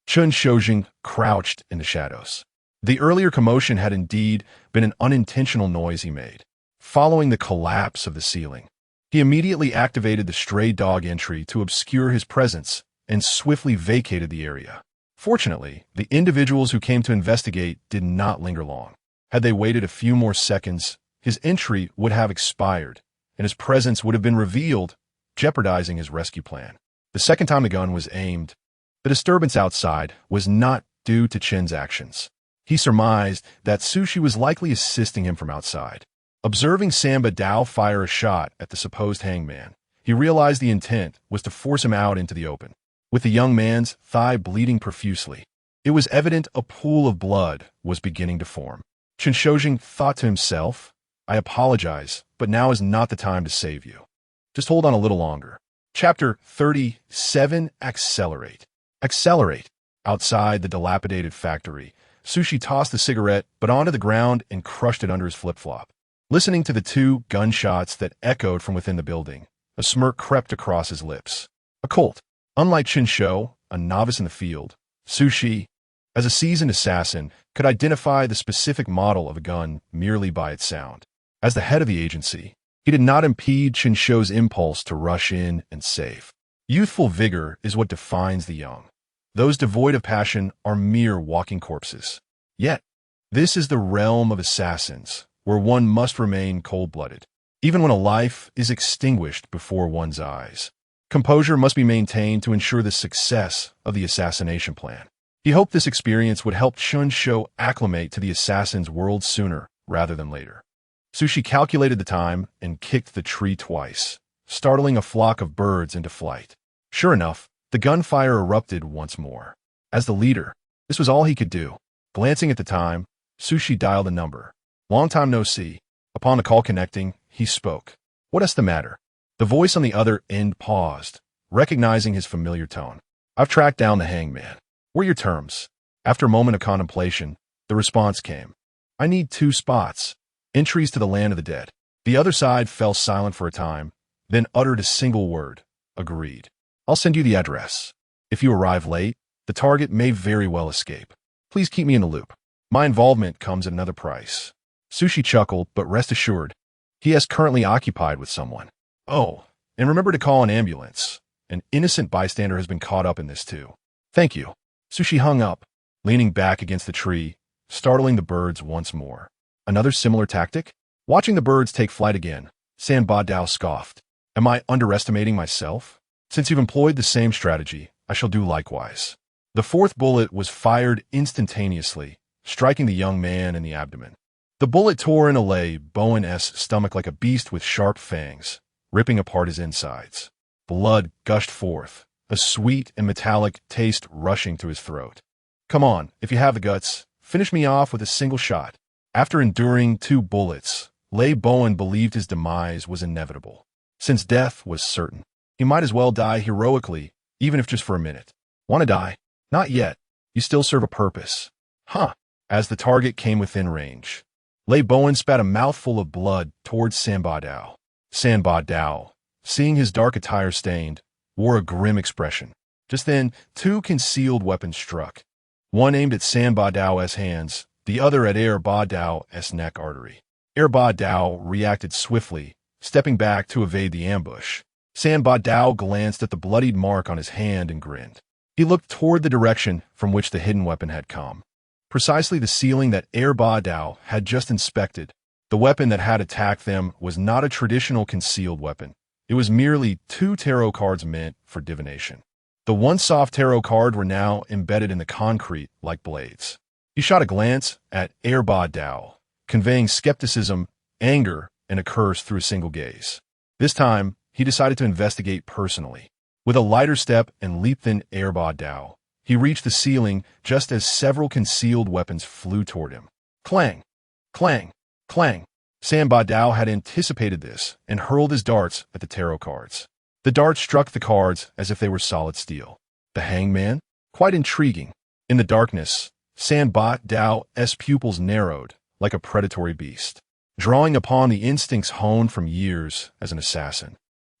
Chen Shou crouched in the shadows. The earlier commotion had indeed been an unintentional noise he made. Following the collapse of the ceiling, he immediately activated the stray dog entry to obscure his presence and swiftly vacated the area. Fortunately, the individuals who came to investigate did not linger long. Had they waited a few more seconds, his entry would have expired, and his presence would have been revealed, jeopardizing his rescue plan. The second time the gun was aimed, the disturbance outside was not due to Chen's actions. He surmised that Sushi was likely assisting him from outside. Observing Samba Dao fire a shot at the supposed hangman, he realized the intent was to force him out into the open. With the young man's thigh bleeding profusely, it was evident a pool of blood was beginning to form. Chen Shou thought to himself, "I apologize, but now is not the time to save you. Just hold on a little longer." Chapter 37: Accelerate. Accelerate. Outside the dilapidated factory, Sushi tossed the cigarette but onto the ground and crushed it under his flip-flop. Listening to the 2 gunshots that echoed from within the building, a smirk crept across his lips. A Colt. Unlike Chen Shou, a novice in the field, Sushi, as a seasoned assassin, could identify the specific model of a gun merely by its sound. As the head of the agency, he did not impede Chen Shou's impulse to rush in and save. Youthful vigor is what defines the young. Those devoid of passion are mere walking corpses. Yet, this is the realm of assassins, where one must remain cold-blooded, even when a life is extinguished before one's eyes. Composure must be maintained to ensure the success of the assassination plan. He hoped this experience would help Chen Shou acclimate to the assassin's world sooner rather than later. Sushi calculated the time and kicked the tree twice, startling a flock of birds into flight. Sure enough, the gunfire erupted once more. As the leader, This was all he could do. Glancing at the time, Sushi dialed a number. Long time no see. Upon the call connecting, he spoke. What's the matter? The voice on the other end paused, recognizing his familiar tone. I've tracked down the hangman. What are your terms? After a moment of contemplation, the response came. I need 2 spots. Entries to the land of the dead. The other side fell silent for a time, then uttered a single word. Agreed. I'll send you the address. If you arrive late, the target may very well escape. Please keep me in the loop. My involvement comes at another price. Sushi chuckled, but rest assured, he is currently occupied with someone. Oh, and remember to call an ambulance. An innocent bystander has been caught up in this too. Thank you. Sushi hung up, leaning back against the tree, startling the birds once more. Another similar tactic? Watching the birds take flight again, San Ba Dao scoffed. Am I underestimating myself? Since you've employed the same strategy, I shall do likewise. The 4th bullet was fired instantaneously, striking the young man in the abdomen. The bullet tore into Lei Bowen's stomach like a beast with sharp fangs, ripping apart his insides. Blood gushed forth, a sweet and metallic taste rushing to his throat. Come on, if you have the guts, finish me off with a single shot. After enduring 2 bullets, Lei Bowen believed his demise was inevitable. Since death was certain, he might as well die heroically, even if just for a minute. Want to die? Not yet. You still serve a purpose. Huh. As the target came within range, Lei Bowen spat a mouthful of blood towards San Ba Dao. San Ba Dao, seeing his dark attire stained, wore a grim expression. Just then, 2 concealed weapons struck. One aimed at San Ba Dao's hands, the other at Ba Dao's neck artery. Ba Dao reacted swiftly, stepping back to evade the ambush. San Ba Dao glanced at the bloodied mark on his hand and grinned. He looked toward the direction from which the hidden weapon had come. Precisely the ceiling that Ba Dao had just inspected. The weapon that had attacked them was not a traditional concealed weapon. It was merely 2 tarot cards meant for divination. The 1 soft tarot card were now embedded in the concrete like blades. He shot a glance at Ba Dao, conveying skepticism, anger, and a curse through a single gaze. This time, he decided to investigate personally. With a lighter step and leaped in Ba Dao, he reached the ceiling just as several concealed weapons flew toward him. Clang! Clang! Clang! San Ba Dao had anticipated this and hurled his darts at the tarot cards. The darts struck the cards as if they were solid steel. The hangman? Quite intriguing. In the darkness, San Ba Dao's pupils narrowed like a predatory beast, drawing upon the instincts honed from years as an assassin.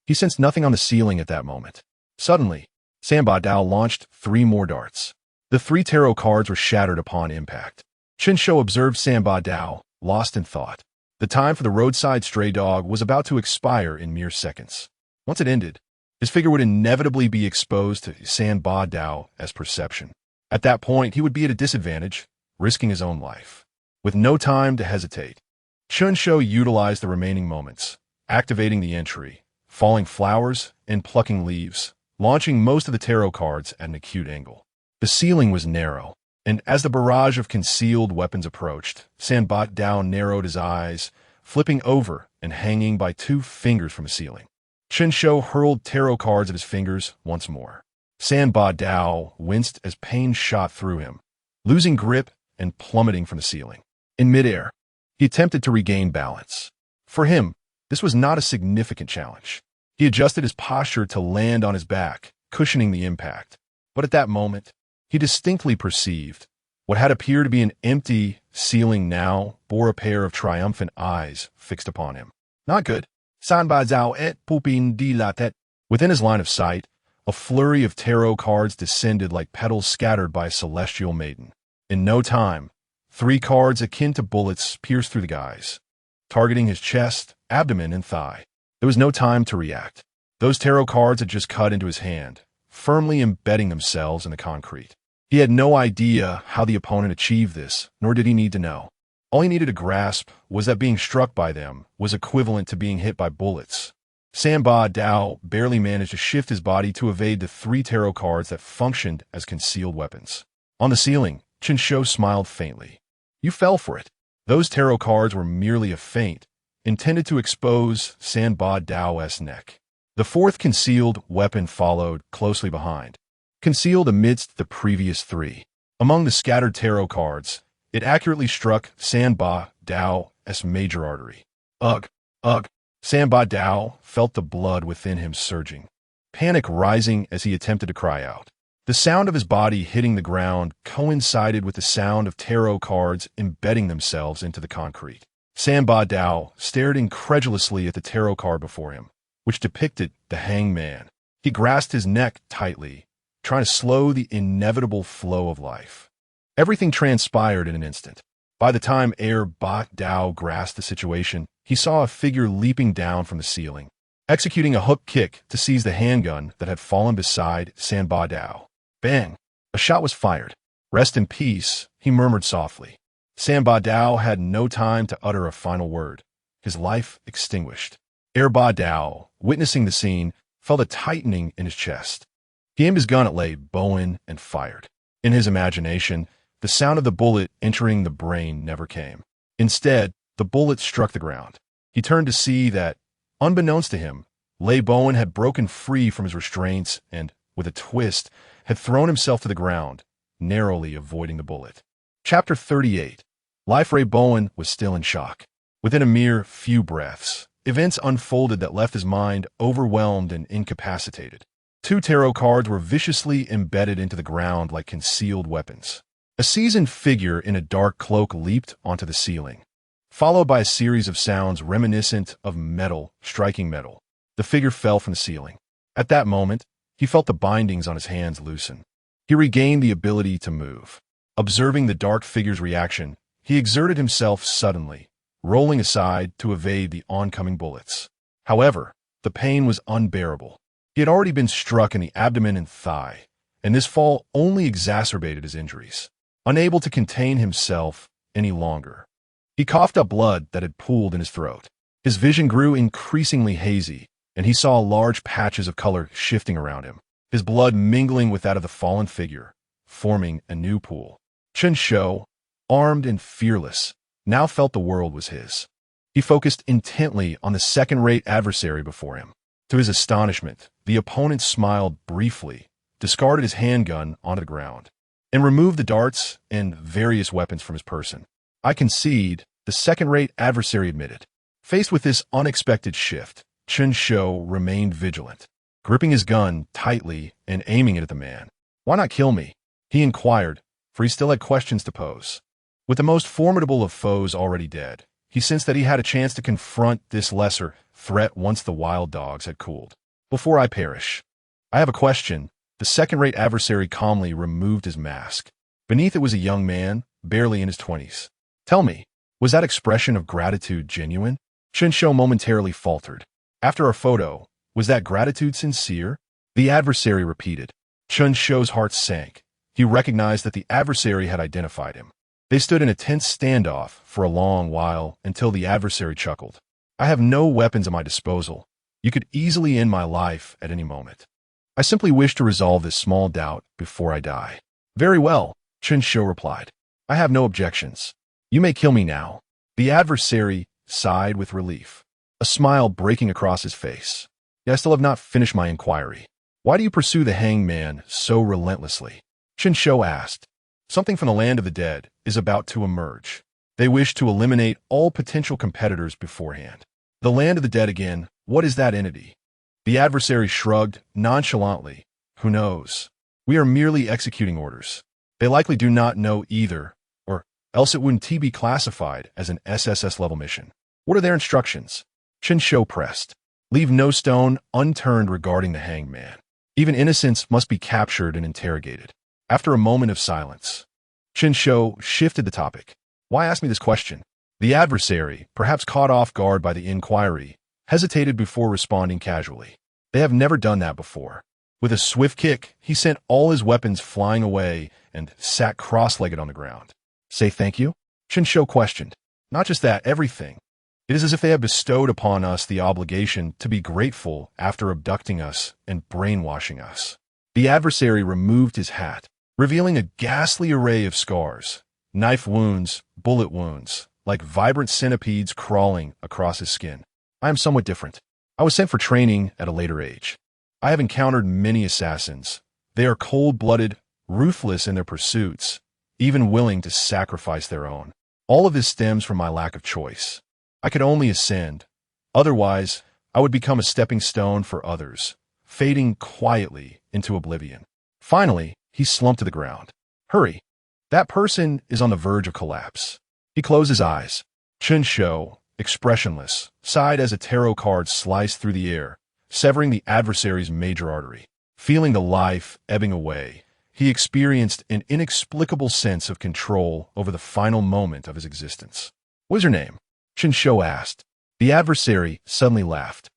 He sensed nothing on the ceiling at that moment. Suddenly, San Ba Dao launched 3 more darts. The 3 tarot cards were shattered upon impact. Chen Shou observed San Ba Dao, lost in thought. The time for the roadside stray dog was about to expire in mere seconds. Once it ended, his figure would inevitably be exposed to San Ba Dao's perception. At that point, he would be at a disadvantage, risking his own life. With no time to hesitate, Chen Shou utilized the remaining moments, activating the entry, falling flowers, and plucking leaves, launching most of the tarot cards at an acute angle. The ceiling was narrow, and as the barrage of concealed weapons approached, San Ba Dao narrowed his eyes, flipping over and hanging by 2 fingers from the ceiling. Chen Shou hurled tarot cards at his fingers once more. San Ba Dao winced as pain shot through him, losing grip and plummeting from the ceiling. In midair, he attempted to regain balance. For him, this was not a significant challenge. He adjusted his posture to land on his back, cushioning the impact. But at that moment, he distinctly perceived what had appeared to be an empty ceiling now bore a pair of triumphant eyes fixed upon him. Not good. San Ba Zhao et pupin di la tête. Within his line of sight, a flurry of tarot cards descended like petals scattered by a celestial maiden. In no time, 3 cards akin to bullets pierced through the guise, targeting his chest, abdomen, and thigh. There was no time to react. Those tarot cards had just cut into his hand, firmly embedding themselves in the concrete. He had no idea how the opponent achieved this, nor did he need to know. All he needed to grasp was that being struck by them was equivalent to being hit by bullets. San Ba Dao barely managed to shift his body to evade the 3 tarot cards that functioned as concealed weapons. On the ceiling, Chen Shou smiled faintly. You fell for it. Those tarot cards were merely a feint, intended to expose San Ba Dao's neck. The 4th concealed weapon followed closely behind, concealed amidst the previous 3. Among the scattered tarot cards, it accurately struck Sanba Dao's major artery. Ugh, ugh. Sanba Dao felt the blood within him surging, panic rising as he attempted to cry out. The sound of his body hitting the ground coincided with the sound of tarot cards embedding themselves into the concrete. Sanba Dao stared incredulously at the tarot card before him, which depicted the hangman. He grasped his neck tightly, trying to slow the inevitable flow of life. Everything transpired in an instant. By the time Ba Dao grasped the situation, he saw a figure leaping down from the ceiling, executing a hook kick to seize the handgun that had fallen beside Sanba Dao. Bang! A shot was fired. Rest in peace, he murmured softly. Sanba Dao had no time to utter a final word. His life extinguished. Ba Dao, witnessing the scene, felt a tightening in his chest. He aimed his gun at Bowen and fired. In his imagination, the sound of the bullet entering the brain never came. Instead, the bullet struck the ground. He turned to see that, unbeknownst to him, Bowen had broken free from his restraints and, with a twist, had thrown himself to the ground, narrowly avoiding the bullet. Chapter 38. Bowen was still in shock. Within a mere few breaths, events unfolded that left his mind overwhelmed and incapacitated. 2 tarot cards were viciously embedded into the ground like concealed weapons. A seasoned figure in a dark cloak leaped onto the ceiling, followed by a series of sounds reminiscent of metal striking metal. The figure fell from the ceiling. At that moment, he felt the bindings on his hands loosen. He regained the ability to move. Observing the dark figure's reaction, he exerted himself suddenly, rolling aside to evade the oncoming bullets. However, the pain was unbearable. He had already been struck in the abdomen and thigh, and this fall only exacerbated his injuries. Unable to contain himself any longer, he coughed up blood that had pooled in his throat. His vision grew increasingly hazy, and he saw large patches of color shifting around him, his blood mingling with that of the fallen figure, forming a new pool. Chen Shou, armed and fearless, now felt the world was his. He focused intently on the second-rate adversary before him. To his astonishment, the opponent smiled briefly, discarded his handgun onto the ground, and removed the darts and various weapons from his person. I concede, the second-rate adversary admitted. Faced with this unexpected shift, Chen Shou remained vigilant, gripping his gun tightly and aiming it at the man. Why not kill me? He inquired, for he still had questions to pose. With the most formidable of foes already dead, he sensed that he had a chance to confront this lesser threat once the wild dogs had cooled. Before I perish, I have a question. The second-rate adversary calmly removed his mask. Beneath it was a young man, barely in his 20s. Tell me, was that expression of gratitude genuine? Chen Shou momentarily faltered. After our photo, was that gratitude sincere? The adversary repeated. Chen Shou's heart sank. He recognized that the adversary had identified him. They stood in a tense standoff for a long while until the adversary chuckled. I have no weapons at my disposal. You could easily end my life at any moment. I simply wish to resolve this small doubt before I die. Very well, Chen Shou replied. I have no objections. You may kill me now. The adversary sighed with relief, a smile breaking across his face. Yet I still have not finished my inquiry. Why do you pursue the hangman so relentlessly? Chen Shou asked. Something from the land of the dead is about to emerge. They wish to eliminate all potential competitors beforehand. The land of the dead again, what is that entity? The adversary shrugged nonchalantly. Who knows? We are merely executing orders. They likely do not know either, or else it wouldn't be classified as an SSS-level mission. What are their instructions? Chen Shou pressed. Leave no stone unturned regarding the hangman. Even innocents must be captured and interrogated. After a moment of silence, Chen Shou shifted the topic. Why ask me this question? The adversary, perhaps caught off guard by the inquiry, hesitated before responding casually. They have never done that before. With a swift kick, he sent all his weapons flying away and sat cross-legged on the ground. Say thank you? Chen Shou questioned. Not just that, everything. It is as if they have bestowed upon us the obligation to be grateful after abducting us and brainwashing us. The adversary removed his hat, revealing a ghastly array of scars, knife wounds, bullet wounds, like vibrant centipedes crawling across his skin. I am somewhat different. I was sent for training at a later age. I have encountered many assassins. They are cold-blooded, ruthless in their pursuits, even willing to sacrifice their own. All of this stems from my lack of choice. I could only ascend. Otherwise, I would become a stepping stone for others, fading quietly into oblivion. Finally, he slumped to the ground. Hurry. That person is on the verge of collapse. He closed his eyes. Chen Shou, expressionless, sighed as a tarot card sliced through the air, severing the adversary's major artery. Feeling the life ebbing away, he experienced an inexplicable sense of control over the final moment of his existence. "What's your name?" Chen Shou asked. The adversary suddenly laughed.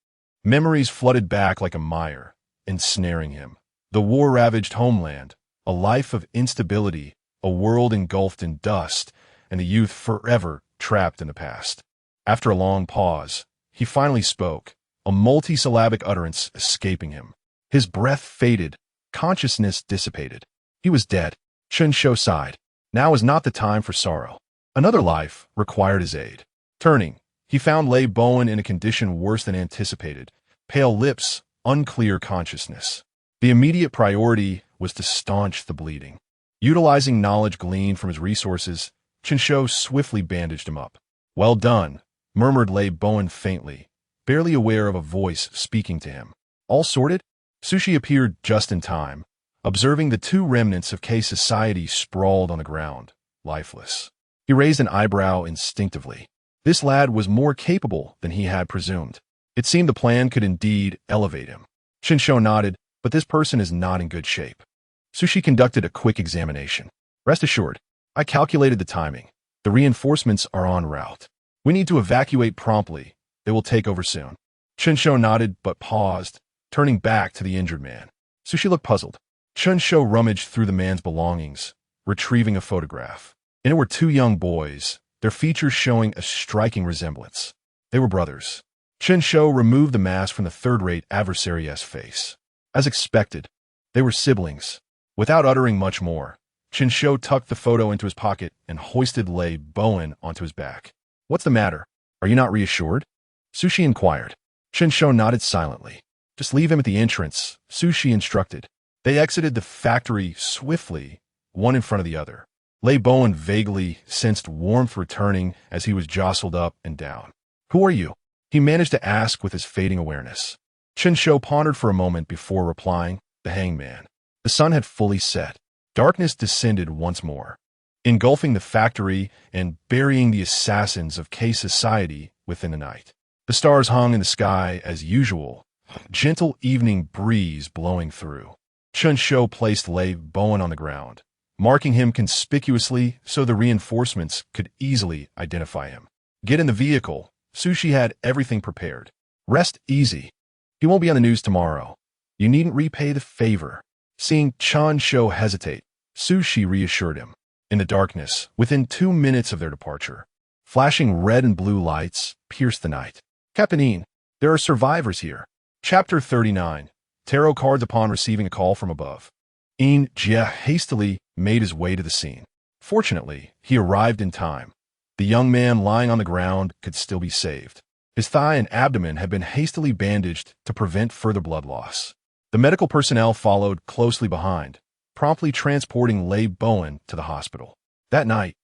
Memories flooded back like a mire, ensnaring him. The war-ravaged homeland, a life of instability, a world engulfed in dust, and the youth forever trapped in the past. After a long pause, he finally spoke, a multisyllabic utterance escaping him. His breath faded, consciousness dissipated. He was dead. Chen Shou sighed. Now is not the time for sorrow. Another life required his aid. Turning, he found Lei Bowen in a condition worse than anticipated. Pale lips, unclear consciousness. The immediate priority was to staunch the bleeding. Utilizing knowledge gleaned from his resources, Chen Shou swiftly bandaged him up. "Well done," murmured Lei Bowen faintly, barely aware of a voice speaking to him. "All sorted?" Sushi appeared just in time, observing the two remnants of K society sprawled on the ground, lifeless. He raised an eyebrow instinctively. This lad was more capable than he had presumed. It seemed the plan could indeed elevate him. Chen Shou nodded, but this person is not in good shape. Sushi conducted a quick examination. "Rest assured, I calculated the timing. The reinforcements are en route. We need to evacuate promptly. They will take over soon." Chen Shou nodded but paused, turning back to the injured man. Sushi looked puzzled. Chen Shou rummaged through the man's belongings, retrieving a photograph. In it were two young boys, their features showing a striking resemblance. They were brothers. Chen Shou removed the mask from the third-rate adversary's face. As expected, they were siblings. Without uttering much more, Chen Shou tucked the photo into his pocket and hoisted Lei Bowen onto his back. "What's the matter? Are you not reassured?" Sushi inquired. Chen Shou nodded silently. "Just leave him at the entrance," Sushi instructed. They exited the factory swiftly, one in front of the other. Lei Bowen vaguely sensed warmth returning as he was jostled up and down. "Who are you?" he managed to ask with his fading awareness. Chen Shou pondered for a moment before replying, "The hangman." The sun had fully set. Darkness descended once more, engulfing the factory and burying the assassins of K society within the night. The stars hung in the sky as usual, gentle evening breeze blowing through. Chen Shou placed Lei Bowen on the ground, marking him conspicuously so the reinforcements could easily identify him. "Get in the vehicle." Sushi had everything prepared. "Rest easy. He won't be on the news tomorrow. You needn't repay the favor." Seeing Chen Shou hesitate, Sushi reassured him. In the darkness, within 2 minutes of their departure, flashing red and blue lights pierced the night. "Captain Yin, there are survivors here." Chapter 39. Tarot cards upon receiving a call from above. Yin Jie hastily made his way to the scene. Fortunately, he arrived in time. The young man lying on the ground could still be saved. His thigh and abdomen had been hastily bandaged to prevent further blood loss. The medical personnel followed closely behind, promptly transporting Lei Bowen to the hospital. That night,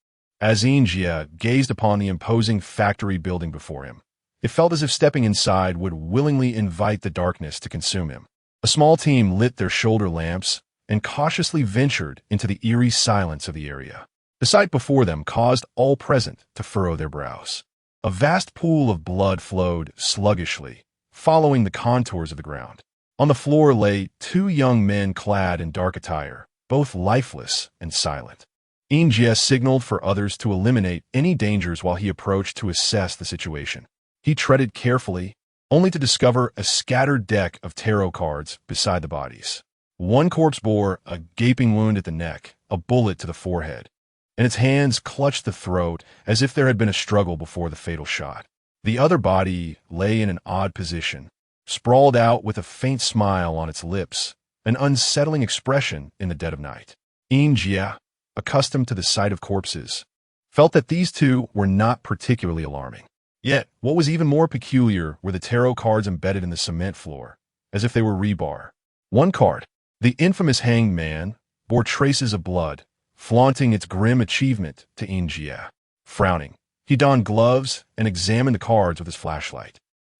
as Yin Jie gazed upon the imposing factory building before him, it felt as if stepping inside would willingly invite the darkness to consume him. A small team lit their shoulder lamps and cautiously ventured into the eerie silence of the area. The sight before them caused all present to furrow their brows. A vast pool of blood flowed sluggishly, following the contours of the ground. On the floor lay two young men clad in dark attire, both lifeless and silent. Yin Jie signaled for others to eliminate any dangers while he approached to assess the situation. He treaded carefully, only to discover a scattered deck of tarot cards beside the bodies. One corpse bore a gaping wound at the neck, a bullet to the forehead, and its hands clutched the throat as if there had been a struggle before the fatal shot. The other body lay in an odd position, sprawled out with a faint smile on its lips, an unsettling expression in the dead of night. Yin Jie, accustomed to the sight of corpses, felt that these two were not particularly alarming. Yet, what was even more peculiar were the tarot cards embedded in the cement floor, as if they were rebar. One card, the infamous Hanged Man, bore traces of blood, flaunting its grim achievement to Injia. Frowning, he donned gloves and examined the cards with his flashlight.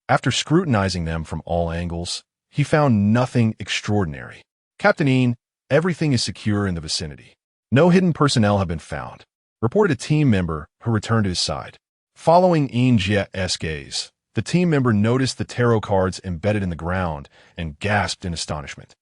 After scrutinizing them from all angles, he found nothing extraordinary. Captain Ian, everything is secure in the vicinity. No hidden personnel have been found, reported a team member who returned to his side. Following Injia's gaze, the team member noticed the tarot cards embedded in the ground and gasped in astonishment.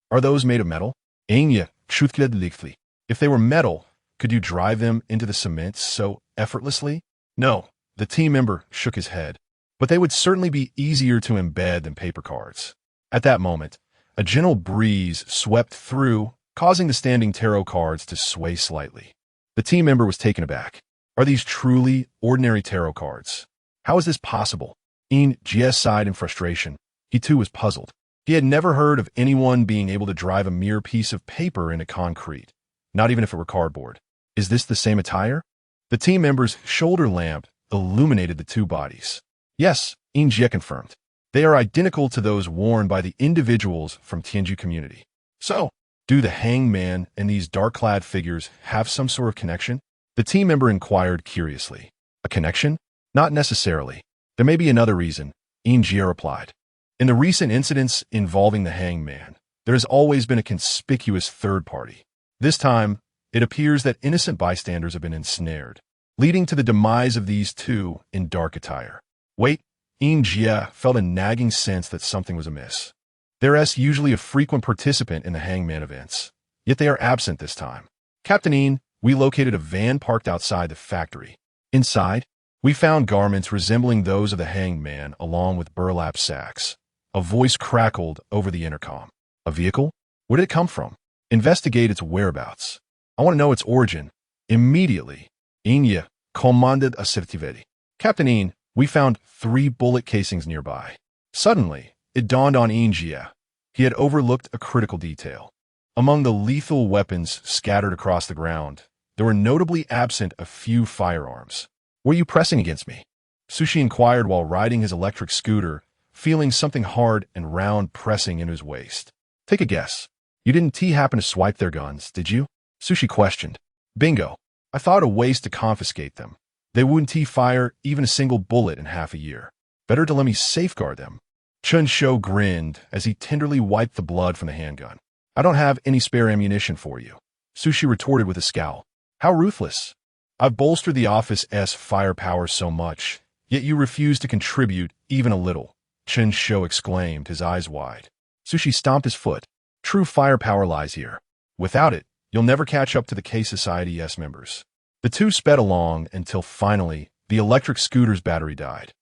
Are those made of metal? Inja truthfully lichtly. If they were metal, could you drive them into the cement so effortlessly? No, the team member shook his head, but they would certainly be easier to embed than paper cards. At that moment, a gentle breeze swept through, causing the standing tarot cards to sway slightly. The team member was taken aback. Are these truly ordinary tarot cards? How is this possible? Ian sighed in frustration. He too was puzzled. He had never heard of anyone being able to drive a mere piece of paper into concrete, not even if it were cardboard. Is this the same attire? The team member's shoulder lamp illuminated the two bodies. Yes, Ian confirmed. They are identical to those worn by the individuals from Tianju community. So, do the hangman and these dark-clad figures have some sort of connection? The team member inquired curiously. A connection? Not necessarily. There may be another reason, Ian replied. In the recent incidents involving the hangman, there has always been a conspicuous third party. This time, it appears that innocent bystanders have been ensnared, leading to the demise of these two in dark attire. Wait, Ian felt a nagging sense that something was amiss. There is usually a frequent participant in the hangman events, yet they are absent this time. Captain Ian, we located a van parked outside the factory. Inside, we found garments resembling those of the hangman along with burlap sacks. A voice crackled over the intercom. A vehicle? Where did it come from? Investigate its whereabouts. I want to know its origin. Immediately. Inya commanded assertivity. Captain Ian, we found 3 bullet casings nearby. Suddenly, it dawned on Injia. He had overlooked a critical detail. Among the lethal weapons scattered across the ground, there were notably absent a few firearms. Were you pressing against me? Sushi inquired while riding his electric scooter, feeling something hard and round pressing into his waist. Take a guess. You didn't happen to swipe their guns, did you? Sushi questioned. Bingo. I thought a waste to confiscate them. They wouldn't fire even a single bullet in half a year. Better to let me safeguard them. Chen Shou grinned as he tenderly wiped the blood from the handgun. I don't have any spare ammunition for you. Sushi retorted with a scowl. How ruthless. I've bolstered the office's firepower so much, yet you refuse to contribute even a little. Chen Shou exclaimed, his eyes wide. Sushi stomped his foot. True firepower lies here. Without it, you'll never catch up to the K Society's members. The two sped along until finally the electric scooter's battery died.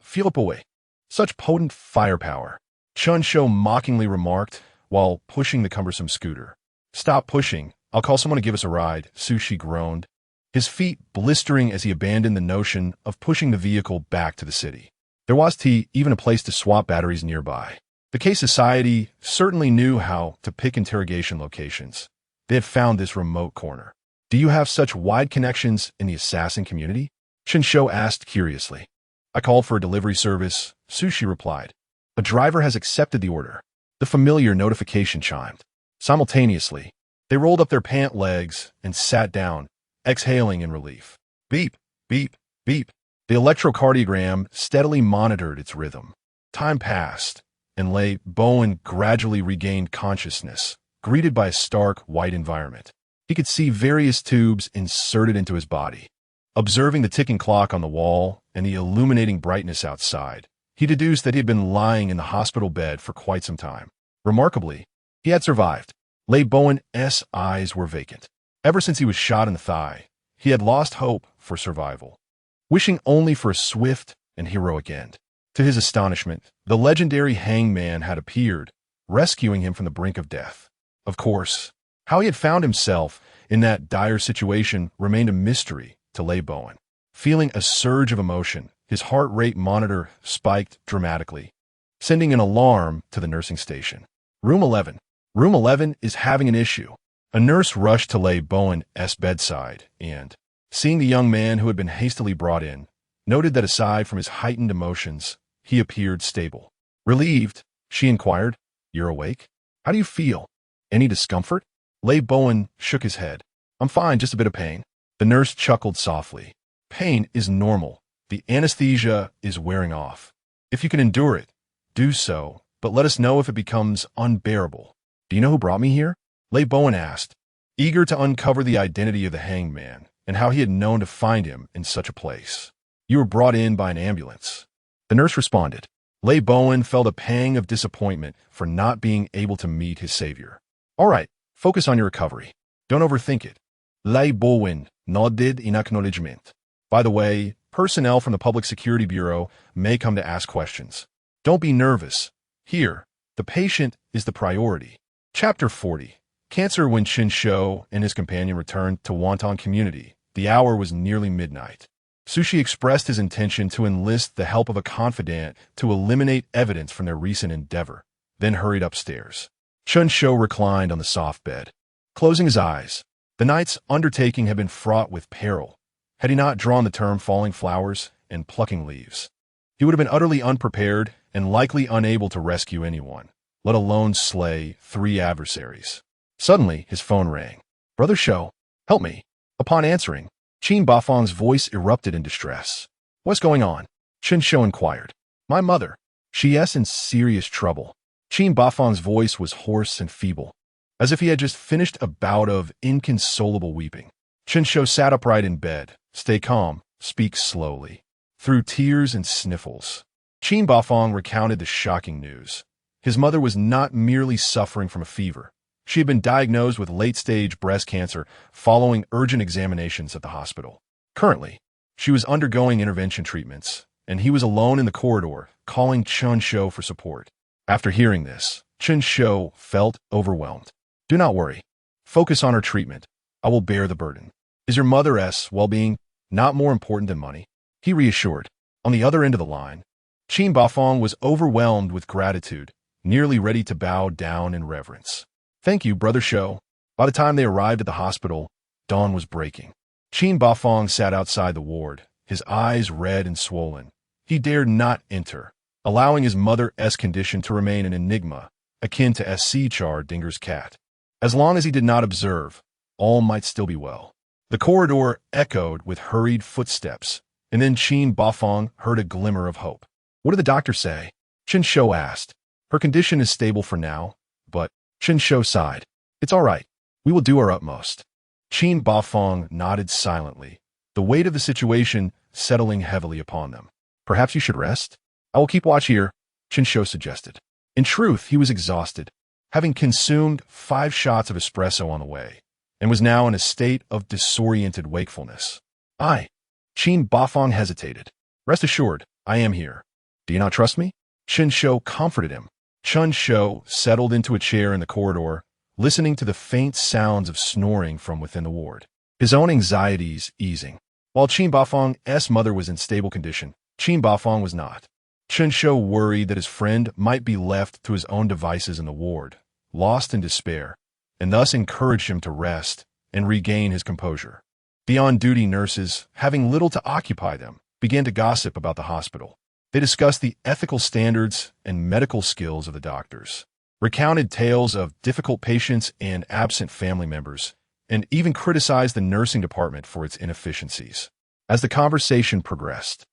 Feel up away. Such potent firepower, Chen Shou mockingly remarked while pushing the cumbersome scooter. Stop pushing. I'll call someone to give us a ride, Sushi groaned, his feet blistering as he abandoned the notion of pushing the vehicle back to the city. There was even a place to swap batteries nearby. The K Society certainly knew how to pick interrogation locations. They had found this remote corner. Do you have such wide connections in the assassin community? Chen Shou asked curiously. I called for a delivery service, Sushi replied. A driver has accepted the order. The familiar notification chimed. Simultaneously, they rolled up their pant legs and sat down, exhaling in relief. Beep, beep, beep. The electrocardiogram steadily monitored its rhythm. Time passed, and Lei Bowen gradually regained consciousness, greeted by a stark white environment. He could see various tubes inserted into his body. Observing the ticking clock on the wall and the illuminating brightness outside, he deduced that he had been lying in the hospital bed for quite some time. Remarkably, he had survived. Lei Bowen's eyes were vacant. Ever since he was shot in the thigh, he had lost hope for survival, wishing only for a swift and heroic end. To his astonishment, the legendary hangman had appeared, rescuing him from the brink of death. Of course, how he had found himself in that dire situation remained a mystery to Lei Bowen. Feeling a surge of emotion, his heart rate monitor spiked dramatically, sending an alarm to the nursing station. Room 11. Room 11 is having an issue. A nurse rushed to Lei Bowen's bedside and, seeing the young man who had been hastily brought in, noted that aside from his heightened emotions, he appeared stable. Relieved, she inquired, You're awake? How do you feel? Any discomfort? Lei Bowen shook his head. I'm fine, just a bit of pain. The nurse chuckled softly. Pain is normal. The anesthesia is wearing off. If you can endure it, do so, but let us know if it becomes unbearable. Do you know who brought me here? Bowen asked, eager to uncover the identity of the hanged man and how he had known to find him in such a place. You were brought in by an ambulance. The nurse responded. Bowen felt a pang of disappointment for not being able to meet his savior. All right, focus on your recovery. Don't overthink it. Bowen nodded in acknowledgement. By the way, personnel from the Public Security Bureau may come to ask questions. Don't be nervous. Here, the patient is the priority. Chapter 40. Cancer. When Chen Shou and his companion returned to Wonton Community, the hour was nearly midnight. Sushi expressed his intention to enlist the help of a confidant to eliminate evidence from their recent endeavor, then hurried upstairs. Chen Shou reclined on the soft bed, closing his eyes. The night's undertaking had been fraught with peril. Had he not drawn the term falling flowers and plucking leaves, he would have been utterly unprepared and likely unable to rescue anyone, let alone slay 3 adversaries. Suddenly, his phone rang. Brother Shou, help me. Upon answering, Qin Bafang's voice erupted in distress. What's going on? Chen Shou inquired. My mother. She's in serious trouble. Qin Bafang's voice was hoarse and feeble, as if he had just finished a bout of inconsolable weeping. Chen Shou sat upright in bed. Stay calm, speak slowly. Through tears and sniffles, Qin Bafang recounted the shocking news. His mother was not merely suffering from a fever. She had been diagnosed with late-stage breast cancer following urgent examinations at the hospital. Currently, she was undergoing intervention treatments, and he was alone in the corridor, calling Chen Shou for support. After hearing this, Chen Shou felt overwhelmed. Do not worry. Focus on her treatment. I will bear the burden. Is your mother's well-being not more important than money? He reassured. On the other end of the line, Qin Bafang was overwhelmed with gratitude, nearly ready to bow down in reverence. Thank you, Brother Shou. By the time they arrived at the hospital, dawn was breaking. Qin Bafang sat outside the ward, his eyes red and swollen. He dared not enter, allowing his mother's condition to remain an enigma, akin to S.C. Char Dinger's cat. As long as he did not observe, all might still be well. The corridor echoed with hurried footsteps, and then Qin Bafang heard a glimmer of hope. What did the doctor say? Chen Shou asked. Her condition is stable for now, but Chen Shou sighed. It's all right. We will do our utmost. Qin Bafang nodded silently, the weight of the situation settling heavily upon them. Perhaps you should rest? I will keep watch here, Chen Shou suggested. In truth, he was exhausted, having consumed 5 shots of espresso on the way, and was now in a state of disoriented wakefulness. Qin Bafang hesitated. Rest assured, I am here. Do you not trust me? Chen Shou comforted him. Chen Shou settled into a chair in the corridor, listening to the faint sounds of snoring from within the ward, his own anxieties easing. While Qin Bafang's mother was in stable condition, Qin Bafang was not. Chen Shou worried that his friend might be left to his own devices in the ward, lost in despair, and thus encouraged him to rest and regain his composure. The on-duty nurses, having little to occupy them, began to gossip about the hospital. They discussed the ethical standards and medical skills of the doctors, recounted tales of difficult patients and absent family members, and even criticized the nursing department for its inefficiencies. As the conversation progressed,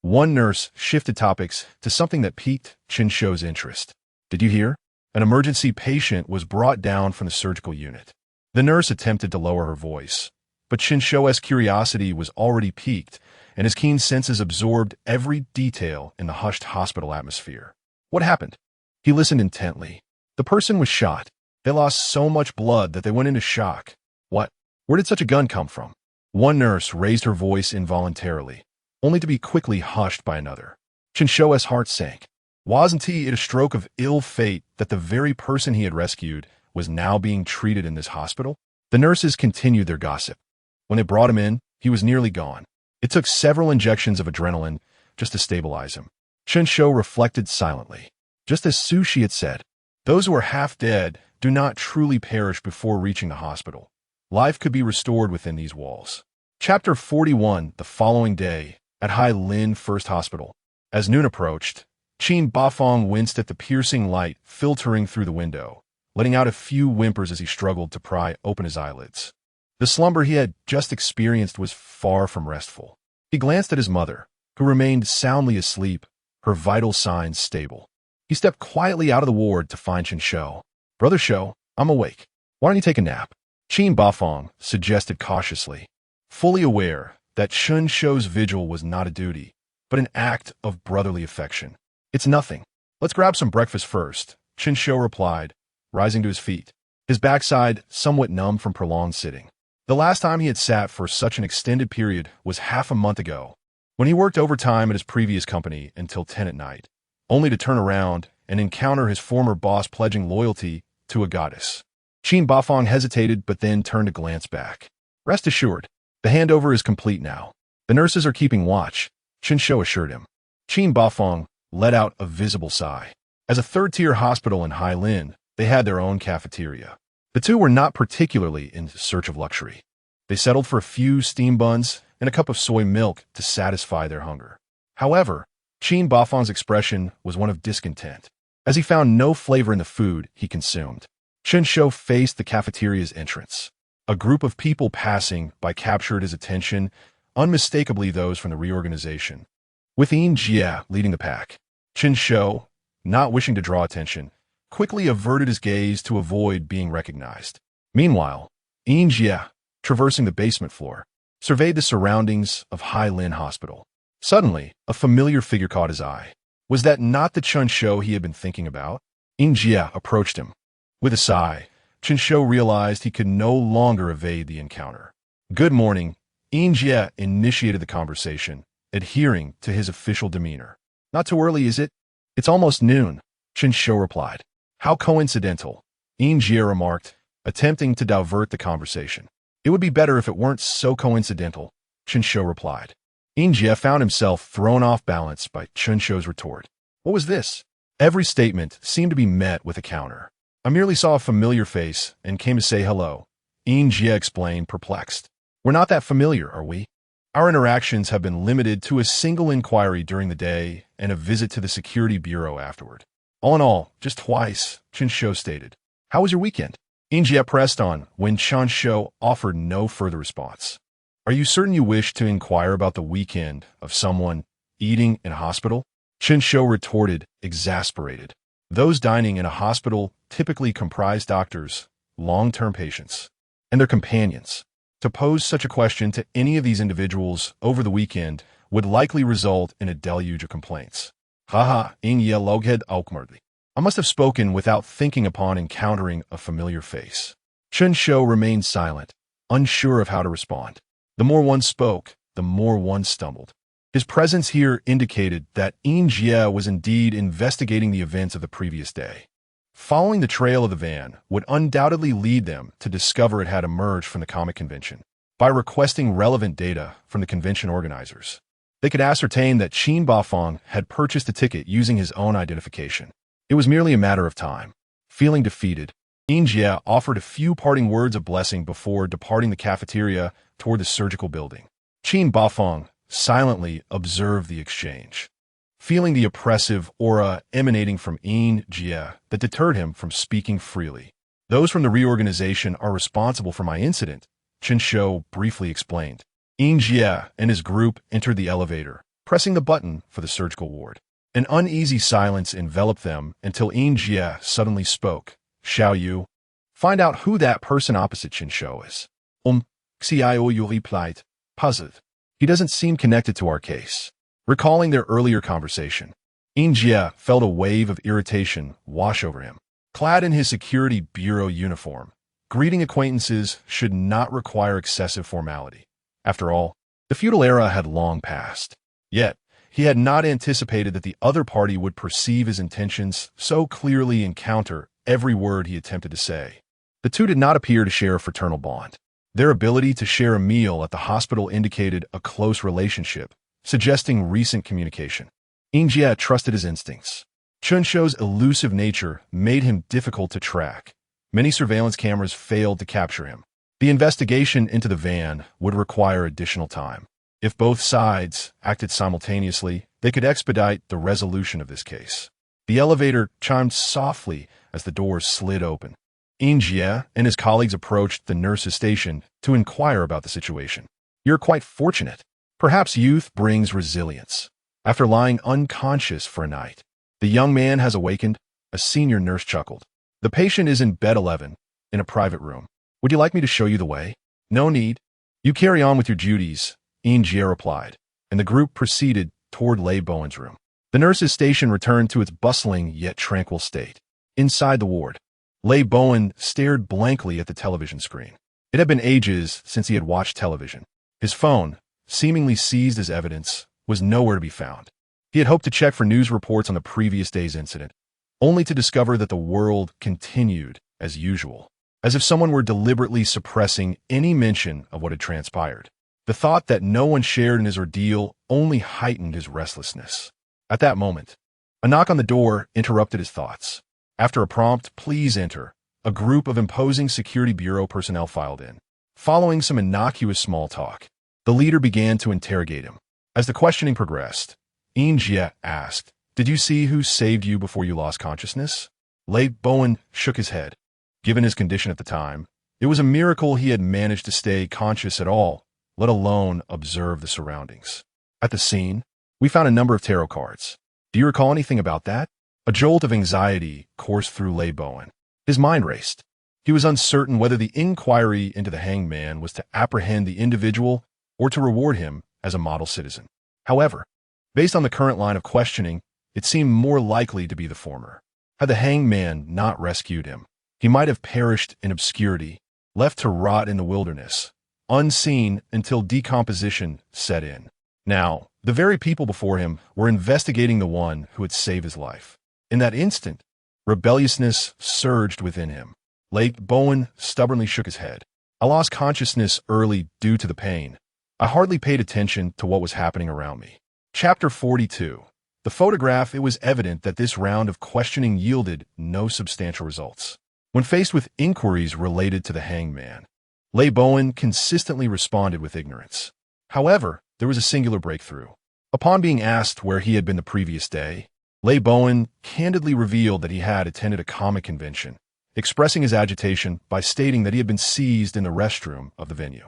one nurse shifted topics to something that piqued Chen Shou's interest. Did you hear? An emergency patient was brought down from the surgical unit. The nurse attempted to lower her voice, but Chen Shou's curiosity was already piqued, and his keen senses absorbed every detail in the hushed hospital atmosphere. What happened? He listened intently. The person was shot. They lost so much blood that they went into shock. What? Where did such a gun come from? One nurse raised her voice involuntarily, only to be quickly hushed by another. Chen Shou's heart sank. Wasn't it a stroke of ill fate that the very person he had rescued was now being treated in this hospital? The nurses continued their gossip. When they brought him in, he was nearly gone. It took several injections of adrenaline just to stabilize him. Chen Shou reflected silently. Just as Sushi had said, those who are half dead do not truly perish before reaching the hospital. Life could be restored within these walls. Chapter 41. The following day, at Hai Lin First Hospital. As noon approached, Qin Bafang winced at the piercing light filtering through the window, letting out a few whimpers as he struggled to pry open his eyelids. The slumber he had just experienced was far from restful. He glanced at his mother, who remained soundly asleep, her vital signs stable. He stepped quietly out of the ward to find Chen Shou. "Brother Shou, I'm awake. Why don't you take a nap?" Qin Bafang suggested cautiously, fully aware that Chen Shou's vigil was not a duty, but an act of brotherly affection. "It's nothing. Let's grab some breakfast first," Chen Shou replied, rising to his feet, his backside somewhat numb from prolonged sitting. The last time he had sat for such an extended period was half a month ago, when he worked overtime at his previous company until 10 at night, only to turn around and encounter his former boss pledging loyalty to a goddess. Qin Bafang hesitated but then turned to glance back. "Rest assured, the handover is complete now. The nurses are keeping watch," Chen Shou assured him. Qin Bafang let out a visible sigh. As a third-tier hospital in Hailin, they had their own cafeteria. The two were not particularly in search of luxury. They settled for a few steam buns and a cup of soy milk to satisfy their hunger. However, Qin Bafang's expression was one of discontent, as he found no flavor in the food he consumed. Chen Shou faced the cafeteria's entrance. A group of people passing by captured his attention, unmistakably those from the reorganization, with Yin Jie leading the pack. Chen Shou, not wishing to draw attention, quickly averted his gaze to avoid being recognized. Meanwhile, Yin Jie, traversing the basement floor, surveyed the surroundings of Hailin Hospital. Suddenly, a familiar figure caught his eye. Was that not the Chen Shou he had been thinking about? Yin Jie approached him. With a sigh, Chen Shou realized he could no longer evade the encounter. "Good morning," Yin Jie initiated the conversation, adhering to his official demeanor. "Not too early, is it?" "It's almost noon," Chen Shou replied. "How coincidental," Yin Jie remarked, attempting to divert the conversation. "It would be better if it weren't so coincidental," Chen Shou replied. Yin Jie found himself thrown off balance by Chen Shou's retort. What was this? Every statement seemed to be met with a counter. "I merely saw a familiar face and came to say hello," Yin Jie explained, perplexed. "We're not that familiar, are we? Our interactions have been limited to a single inquiry during the day and a visit to the security bureau afterward. All in all, just twice," Chen Shou stated. "How was your weekend?" Yin Jie pressed on when Chen Shou offered no further response. "Are you certain you wish to inquire about the weekend of someone eating in a hospital?" Chen Shou retorted, exasperated. Those dining in a hospital typically comprise doctors, long-term patients, and their companions. To pose such a question to any of these individuals over the weekend would likely result in a deluge of complaints. "Haha, Yin Ye Loghead Aukmardli. I must have spoken without thinking upon encountering a familiar face." Chen Shou remained silent, unsure of how to respond. The more one spoke, the more one stumbled. His presence here indicated that Yin Jie was indeed investigating the events of the previous day. Following the trail of the van would undoubtedly lead them to discover it had emerged from the comic convention. By requesting relevant data from the convention organizers, they could ascertain that Qin Bafang had purchased a ticket using his own identification. It was merely a matter of time. Feeling defeated, Yin Jie offered a few parting words of blessing before departing the cafeteria toward the surgical building. Qin Bafang silently observed the exchange, feeling the oppressive aura emanating from Yin Jie that deterred him from speaking freely. "Those from the reorganization are responsible for my incident," Chen Shou briefly explained. Yin Jie and his group entered the elevator, pressing the button for the surgical ward. An uneasy silence enveloped them until Yin Jie suddenly spoke. "Shall you find out who that person opposite Chen Shou is?" Xiao Yu replied, puzzled. "He doesn't seem connected to our case." Recalling their earlier conversation, Yin Jie felt a wave of irritation wash over him. Clad in his security bureau uniform, greeting acquaintances should not require excessive formality. After all, the feudal era had long passed. Yet, he had not anticipated that the other party would perceive his intentions so clearly and counter every word he attempted to say. The two did not appear to share a fraternal bond. Their ability to share a meal at the hospital indicated a close relationship, suggesting recent communication. Yin Jie trusted his instincts. Chen Shou's elusive nature made him difficult to track. Many surveillance cameras failed to capture him. The investigation into the van would require additional time. If both sides acted simultaneously, they could expedite the resolution of this case. The elevator chimed softly as the doors slid open. Jie and his colleagues approached the nurse's station to inquire about the situation. You're quite fortunate. Perhaps youth brings resilience. After lying unconscious for a night, the young man has awakened, a senior nurse chuckled. The patient is in bed 11, in a private room. Would you like me to show you the way? No need. You carry on with your duties, Jie replied, and the group proceeded toward Lei Bowen's room. The nurse's station returned to its bustling yet tranquil state. Inside the ward, Lei Bowen stared blankly at the television screen. It had been ages since he had watched television. His phone, seemingly seized as evidence, was nowhere to be found. He had hoped to check for news reports on the previous day's incident, only to discover that the world continued as usual, as if someone were deliberately suppressing any mention of what had transpired. The thought that no one shared in his ordeal only heightened his restlessness. At that moment, a knock on the door interrupted his thoughts. After a prompt, "Please enter," a group of imposing Security Bureau personnel filed in. Following some innocuous small talk, the leader began to interrogate him. As the questioning progressed, Jie asked, "Did you see who saved you before you lost consciousness?" Lei Bowen shook his head. Given his condition at the time, it was a miracle he had managed to stay conscious at all, let alone observe the surroundings. At the scene, we found a number of tarot cards. Do you recall anything about that? A jolt of anxiety coursed through Lei Bowen. His mind raced. He was uncertain whether the inquiry into the hanged man was to apprehend the individual or to reward him as a model citizen. However, based on the current line of questioning, it seemed more likely to be the former. Had the hanged man not rescued him, he might have perished in obscurity, left to rot in the wilderness, unseen until decomposition set in. Now, the very people before him were investigating the one who had saved his life. In that instant, rebelliousness surged within him. Lei Bowen stubbornly shook his head. "I lost consciousness early due to the pain. I hardly paid attention to what was happening around me." Chapter 42. The photograph. It was evident that this round of questioning yielded no substantial results. When faced with inquiries related to the hanged man, Lei Bowen consistently responded with ignorance. However, there was a singular breakthrough. Upon being asked where he had been the previous day, Lei Bowen candidly revealed that he had attended a comic convention, expressing his agitation by stating that he had been seized in the restroom of the venue.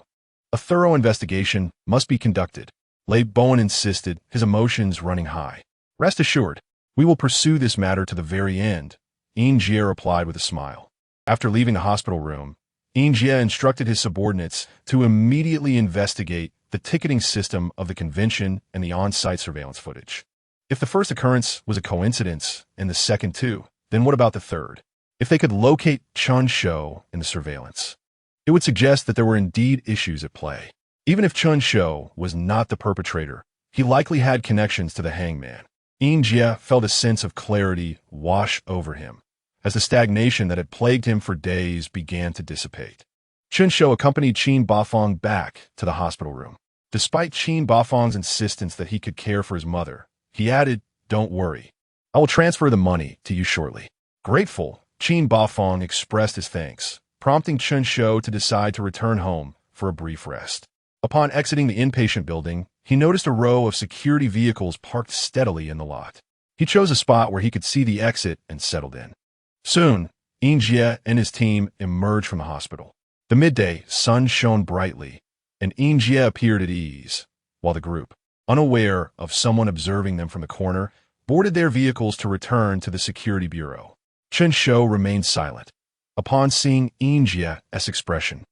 A thorough investigation must be conducted, Lei Bowen insisted, his emotions running high. "Rest assured, we will pursue this matter to the very end," Jie replied with a smile. After leaving the hospital room, Jie instructed his subordinates to immediately investigate the ticketing system of the convention and the on-site surveillance footage. If the first occurrence was a coincidence and the second too, then what about the third? If they could locate Chen Shou in the surveillance, it would suggest that there were indeed issues at play. Even if Chen Shou was not the perpetrator, he likely had connections to the hangman. Jie felt a sense of clarity wash over him, as the stagnation that had plagued him for days began to dissipate. Chen Shou accompanied Qin Bafang back to the hospital room. Despite Qin Bafang's insistence that he could care for his mother, he added, "Don't worry. I will transfer the money to you shortly." Grateful, Qin Bafang expressed his thanks, prompting Chen Shou to decide to return home for a brief rest. Upon exiting the inpatient building, he noticed a row of security vehicles parked steadily in the lot. He chose a spot where he could see the exit and settled in. Soon, Jie and his team emerged from the hospital. The midday sun shone brightly, and Jie appeared at ease, while the group, unaware of someone observing them from the corner, boarded their vehicles to return to the security bureau. Chen Shou remained silent. Upon seeing Jie's expression,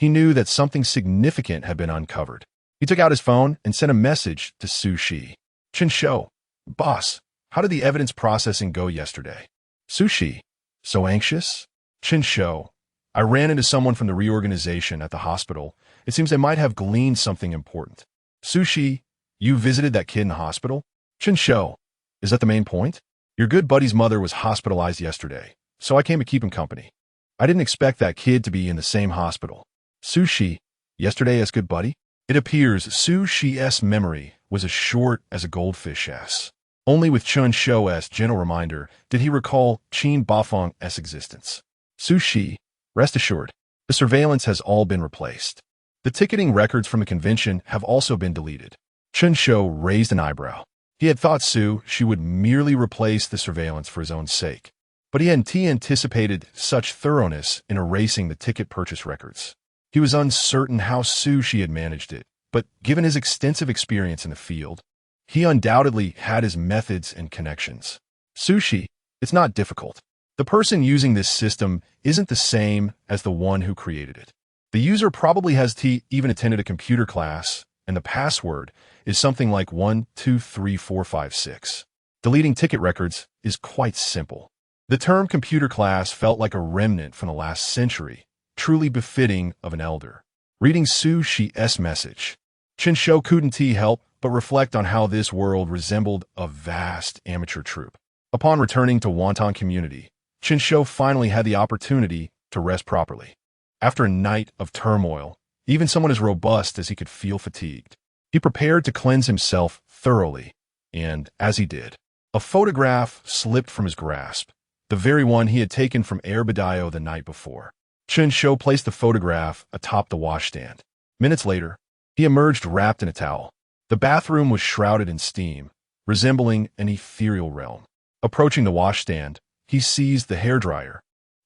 he knew that something significant had been uncovered. He took out his phone and sent a message to Su Shi. "Chen Shou, boss, how did the evidence processing go yesterday?" Su Shi, "So anxious?" Chen Shou, "I ran into someone from the reorganization at the hospital. It seems they might have gleaned something important." Su Shi, "You visited that kid in the hospital?" Chen Shou, "Is that the main point? Your good buddy's mother was hospitalized yesterday, so I came to keep him company. I didn't expect that kid to be in the same hospital." Su Shi, "Yesterday as good buddy?" It appears Su Shi's memory was as short as a goldfish's. Only with Chen Shou's gentle reminder did he recall Qin Bafang's existence. Su Shi, "Rest assured, the surveillance has all been replaced. The ticketing records from the convention have also been deleted." Chen Shou raised an eyebrow. He had thought Su Shi would merely replace the surveillance for his own sake. but he hadn't anticipated such thoroughness in erasing the ticket purchase records. He was uncertain how Sushi had managed it, but given his extensive experience in the field, he undoubtedly had his methods and connections. Sushi, it's not difficult. The person using this system isn't the same as the one who created it. The user probably has even attended a computer class, and the password is something like 123456. Deleting ticket records is quite simple. The term computer class felt like a remnant from the last century, truly befitting of an elder. Reading Sushi's message, Chen Shou couldn't help but reflect on how this world resembled a vast amateur troupe. Upon returning to Wonton community, Chen Shou finally had the opportunity to rest properly. After a night of turmoil, even someone as robust as he could feel fatigued. He prepared to cleanse himself thoroughly, and, as he did, a photograph slipped from his grasp, the very one he had taken from Erbedio the night before. Chen Shou placed the photograph atop the washstand. Minutes later, he emerged wrapped in a towel. The bathroom was shrouded in steam, resembling an ethereal realm. Approaching the washstand, he seized the hairdryer,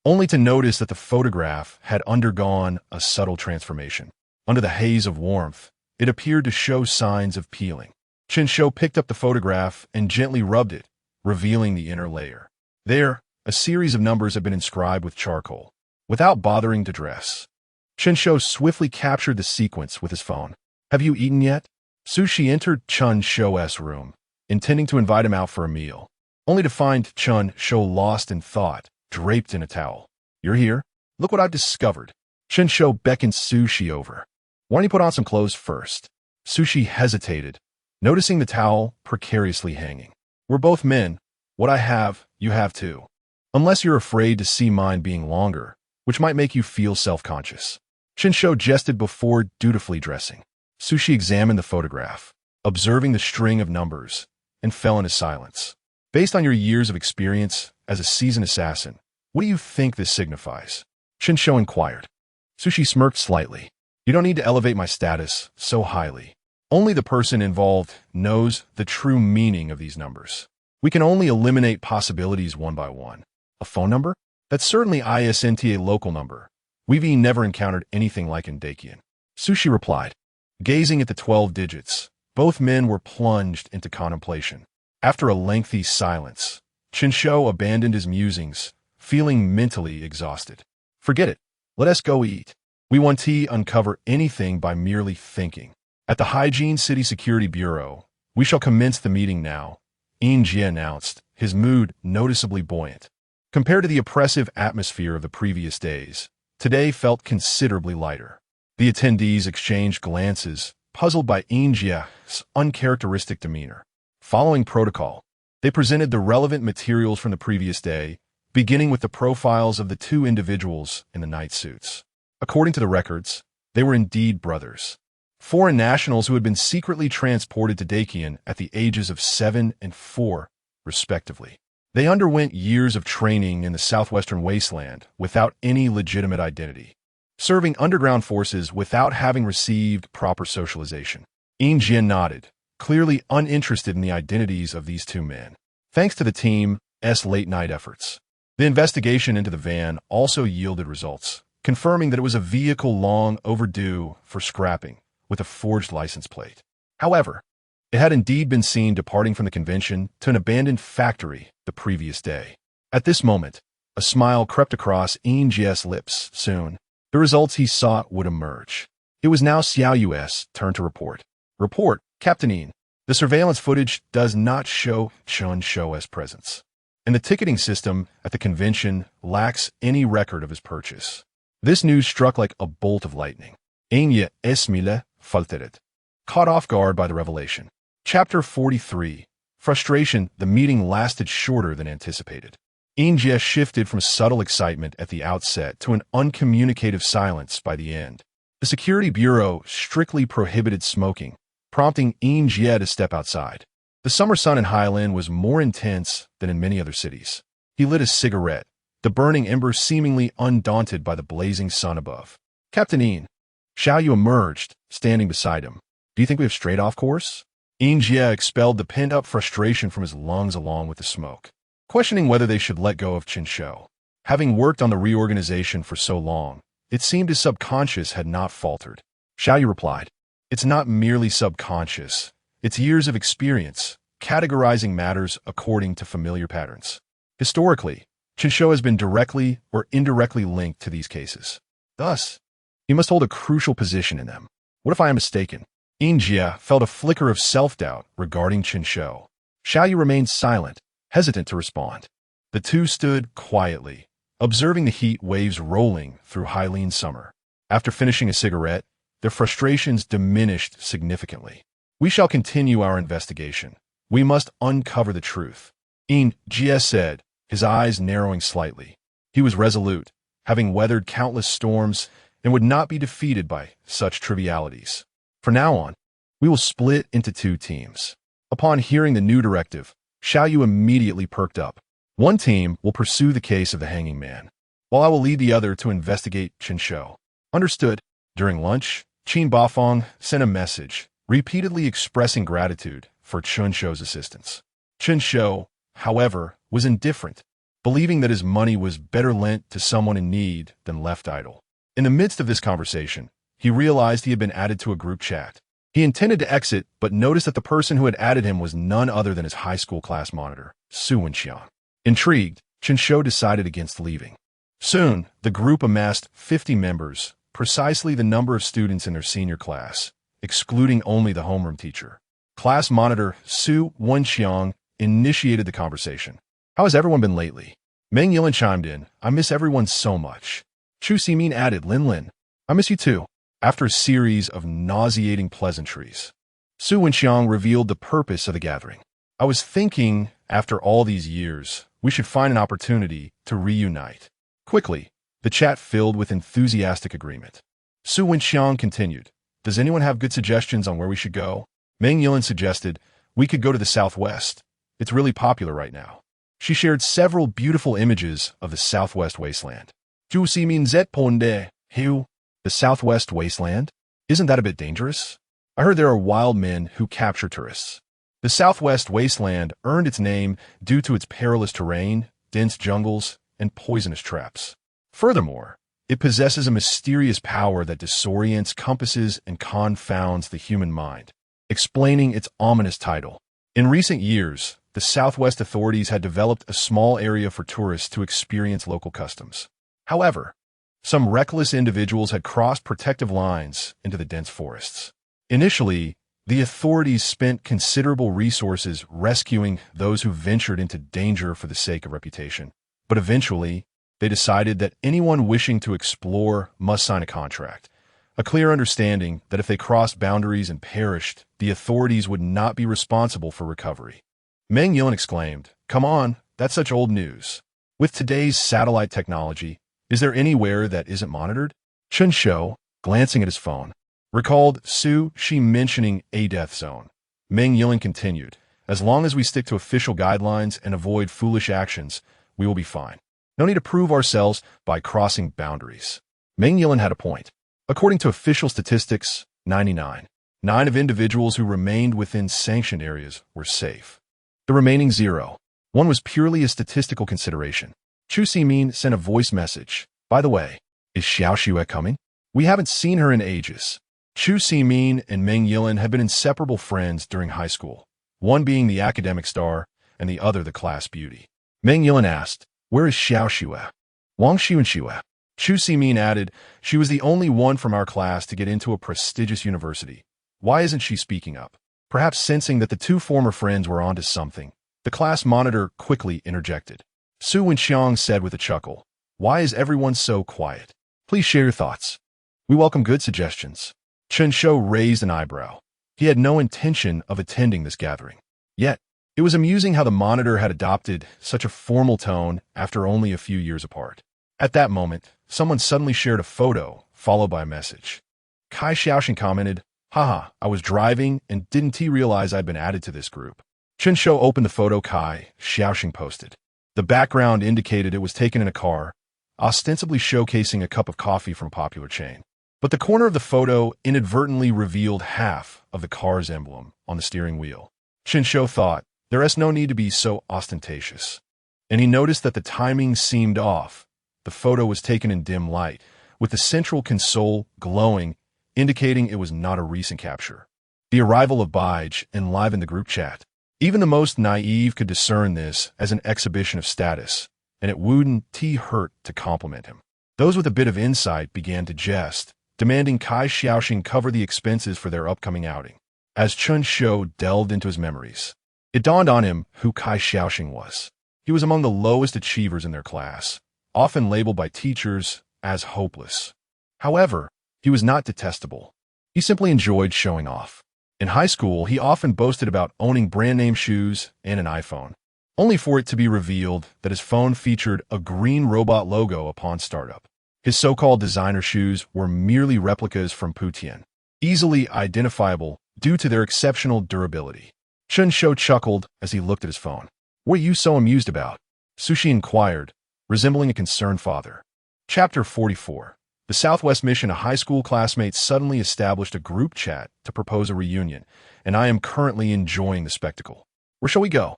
only to notice that the photograph had undergone a subtle transformation. Under the haze of warmth, it appeared to show signs of peeling. Chen Shou picked up the photograph and gently rubbed it, revealing the inner layer. There, a series of numbers had been inscribed with charcoal. Without bothering to dress, Chen Shou swiftly captured the sequence with his phone. "Have you eaten yet?" Sushi entered Chen Shou's room, intending to invite him out for a meal, only to find Chen Shou lost in thought, draped in a towel. "You're here? Look what I've discovered." Chen Shou beckoned Sushi over. "Why don't you put on some clothes first?" Sushi hesitated, noticing the towel precariously hanging. "We're both men. What I have, you have too. Unless you're afraid to see mine being longer, which might make you feel self-conscious." Chen Shou jested before dutifully dressing. Sushi examined the photograph, observing the string of numbers, and fell into silence. "Based on your years of experience as a seasoned assassin, what do you think this signifies?" Chen Shou inquired. Sushi smirked slightly. "You don't need to elevate my status so highly. Only the person involved knows the true meaning of these numbers. We can only eliminate possibilities one by one. A phone number? That's certainly isn't a local number. We've never encountered anything like in Dakian." Sushi replied. Gazing at the 12 digits, both men were plunged into contemplation. After a lengthy silence, Chen Shou abandoned his musings, feeling mentally exhausted. "Forget it. Let us go eat. We want to uncover anything by merely thinking. At the Hygiene City Security Bureau, we shall commence the meeting now," Jie announced, his mood noticeably buoyant. Compared to the oppressive atmosphere of the previous days, today felt considerably lighter. The attendees exchanged glances, puzzled by Jie's uncharacteristic demeanor. Following protocol, they presented the relevant materials from the previous day, beginning with the profiles of the two individuals in the night suits. According to the records, they were indeed brothers. Foreign nationals who had been secretly transported to Dakian at the ages of 7 and 4, respectively. They underwent years of training in the southwestern wasteland without any legitimate identity, serving underground forces without having received proper socialization. Jie nodded, clearly uninterested in the identities of these two men. Thanks to the team's late-night efforts, the investigation into the van also yielded results, confirming that it was a vehicle long overdue for scrapping, with a forged license plate. However, it had indeed been seen departing from the convention to an abandoned factory the previous day. At this moment, a smile crept across Jie's lips. Soon, the results he sought would emerge. It was now Xiao Yu's turn to report. "Report, Captain. The surveillance footage does not show Chen Shou's presence, and the ticketing system at the convention lacks any record of his purchase." This news struck like a bolt of lightning. Jie esmile falteret, caught off guard by the revelation. Chapter 43. Frustration. The meeting lasted shorter than anticipated. Jie shifted from subtle excitement at the outset to an uncommunicative silence by the end. The Security Bureau strictly prohibited smoking, prompting Jie to step outside. The summer sun in Highland was more intense than in many other cities. He lit a cigarette, the burning embers seemingly undaunted by the blazing sun above. "Captain, Xiao Yu emerged, standing beside him. Do you think we have strayed off course?" Jie expelled the pent-up frustration from his lungs along with the smoke. questioning whether they should let go of Chen Shou. Having worked on the reorganization for so long, it seemed his subconscious had not faltered. Xiaoyu replied, "It's not merely subconscious. It's years of experience, categorizing matters according to familiar patterns. Historically, Chen Shou has been directly or indirectly linked to these cases. Thus, he must hold a crucial position in them. What if I am mistaken?" Yin Jia felt a flicker of self-doubt regarding Chen Shou. Xiaoyu remained silent, hesitant to respond. The two stood quietly, observing the heat waves rolling through Hylene summer. After finishing a cigarette, their frustrations diminished significantly. "We shall continue our investigation. We must uncover the truth," Yin Jia said, his eyes narrowing slightly. He was resolute, having weathered countless storms, and would not be defeated by such trivialities. From now on, we will split into two teams. Upon hearing the new directive, Xiaoyu immediately perked up. One team will pursue the case of the hanging man, while I will lead the other to investigate Chen Shou. Understood. During lunch, Qin Bafeng sent a message, repeatedly expressing gratitude for Chen Shou's assistance. Chen Shou, however, was indifferent, believing that his money was better lent to someone in need than left idle. In the midst of this conversation, he realized he had been added to a group chat. He intended to exit, but noticed that the person who had added him was none other than his high school class monitor, Su Wenxiang. Intrigued, Chen Shou decided against leaving. Soon, the group amassed 50 members, precisely the number of students in their senior class, excluding only the homeroom teacher. Class monitor Su Wenxiang initiated the conversation. "How has everyone been lately?" Meng Yilin chimed in, "I miss everyone so much." Chu Ximin added, "Lin Lin, I miss you too." After a series of nauseating pleasantries, Su Wenxiang revealed the purpose of the gathering. "I was thinking, after all these years, we should find an opportunity to reunite." Quickly, the chat filled with enthusiastic agreement. Su Wenxiang continued, "Does anyone have good suggestions on where we should go?" Meng Yilin suggested, "We could go to the southwest. It's really popular right now." She shared several beautiful images of the southwest wasteland. "Zhu Ximin zet ponde, hu." The southwest wasteland? Isn't that a bit dangerous? I heard there are wild men who capture tourists. The southwest wasteland earned its name due to its perilous terrain, dense jungles, and poisonous traps. Furthermore, it possesses a mysterious power that disorients, compasses, and confounds the human mind, explaining its ominous title. In recent years, the Southwest authorities had developed a small area for tourists to experience local customs. However, some reckless individuals had crossed protective lines into the dense forests. Initially, the authorities spent considerable resources rescuing those who ventured into danger for the sake of reputation. But eventually, they decided that anyone wishing to explore must sign a contract, a clear understanding that if they crossed boundaries and perished, the authorities would not be responsible for recovery. Meng Yilin exclaimed, "Come on, that's such old news. With today's satellite technology, is there anywhere that isn't monitored?" Chen Shou, glancing at his phone, recalled Su Shi mentioning a death zone. Meng Yilin continued, "As long as we stick to official guidelines and avoid foolish actions, we will be fine. No need to prove ourselves by crossing boundaries." Meng Yilin had a point. According to official statistics, 99.9% of individuals who remained within sanctioned areas were safe. The remaining 0.1% was purely a statistical consideration. Chu Ximin sent a voice message. "By the way, is Xiao Xue coming? We haven't seen her in ages." Chu Ximin and Meng Yilin had been inseparable friends during high school, one being the academic star and the other the class beauty. Meng Yilin asked, "Where is Xiao Xue?" "Wang Xue." Chu Ximin added, "She was the only one from our class to get into a prestigious university. Why isn't she speaking up?" Perhaps sensing that the two former friends were onto something, the class monitor quickly interjected. Su Wenxiang said with a chuckle, "Why is everyone so quiet? Please share your thoughts. We welcome good suggestions." Chen Shou raised an eyebrow. He had no intention of attending this gathering. Yet, it was amusing how the monitor had adopted such a formal tone after only a few years apart. At that moment, someone suddenly shared a photo, followed by a message. Kai Xiaoxin commented, "Haha, I was driving and didn't realize I'd been added to this group." Chen Shou opened the photo Kai Xiaoxin posted. The background indicated it was taken in a car, ostensibly showcasing a cup of coffee from a popular chain. But the corner of the photo inadvertently revealed half of the car's emblem on the steering wheel. Chen Shou thought, "There is no need to be so ostentatious." and he noticed that the timing seemed off. The photo was taken in dim light, with the central console glowing, indicating it was not a recent capture. The arrival of Baij enlivened the group chat. Even the most naive could discern this as an exhibition of status, and it wouldn't hurt to compliment him. Those with a bit of insight began to jest, demanding Kai Xiaoxing cover the expenses for their upcoming outing. As Chen Shou delved into his memories, it dawned on him who Kai Xiaoxing was. He was among the lowest achievers in their class, often labeled by teachers as hopeless. However, he was not detestable. He simply enjoyed showing off. In high school, he often boasted about owning brand-name shoes and an iPhone, only for it to be revealed that his phone featured a green robot logo upon startup. His so-called designer shoes were merely replicas from Putian, easily identifiable due to their exceptional durability. Chen Shou chuckled as he looked at his phone. "What are you so amused about?" Sushi inquired, resembling a concerned father. Chapter 44. The Southwest Mission. A high school classmate suddenly established a group chat to propose a reunion, and I am currently enjoying the spectacle. "Where shall we go?"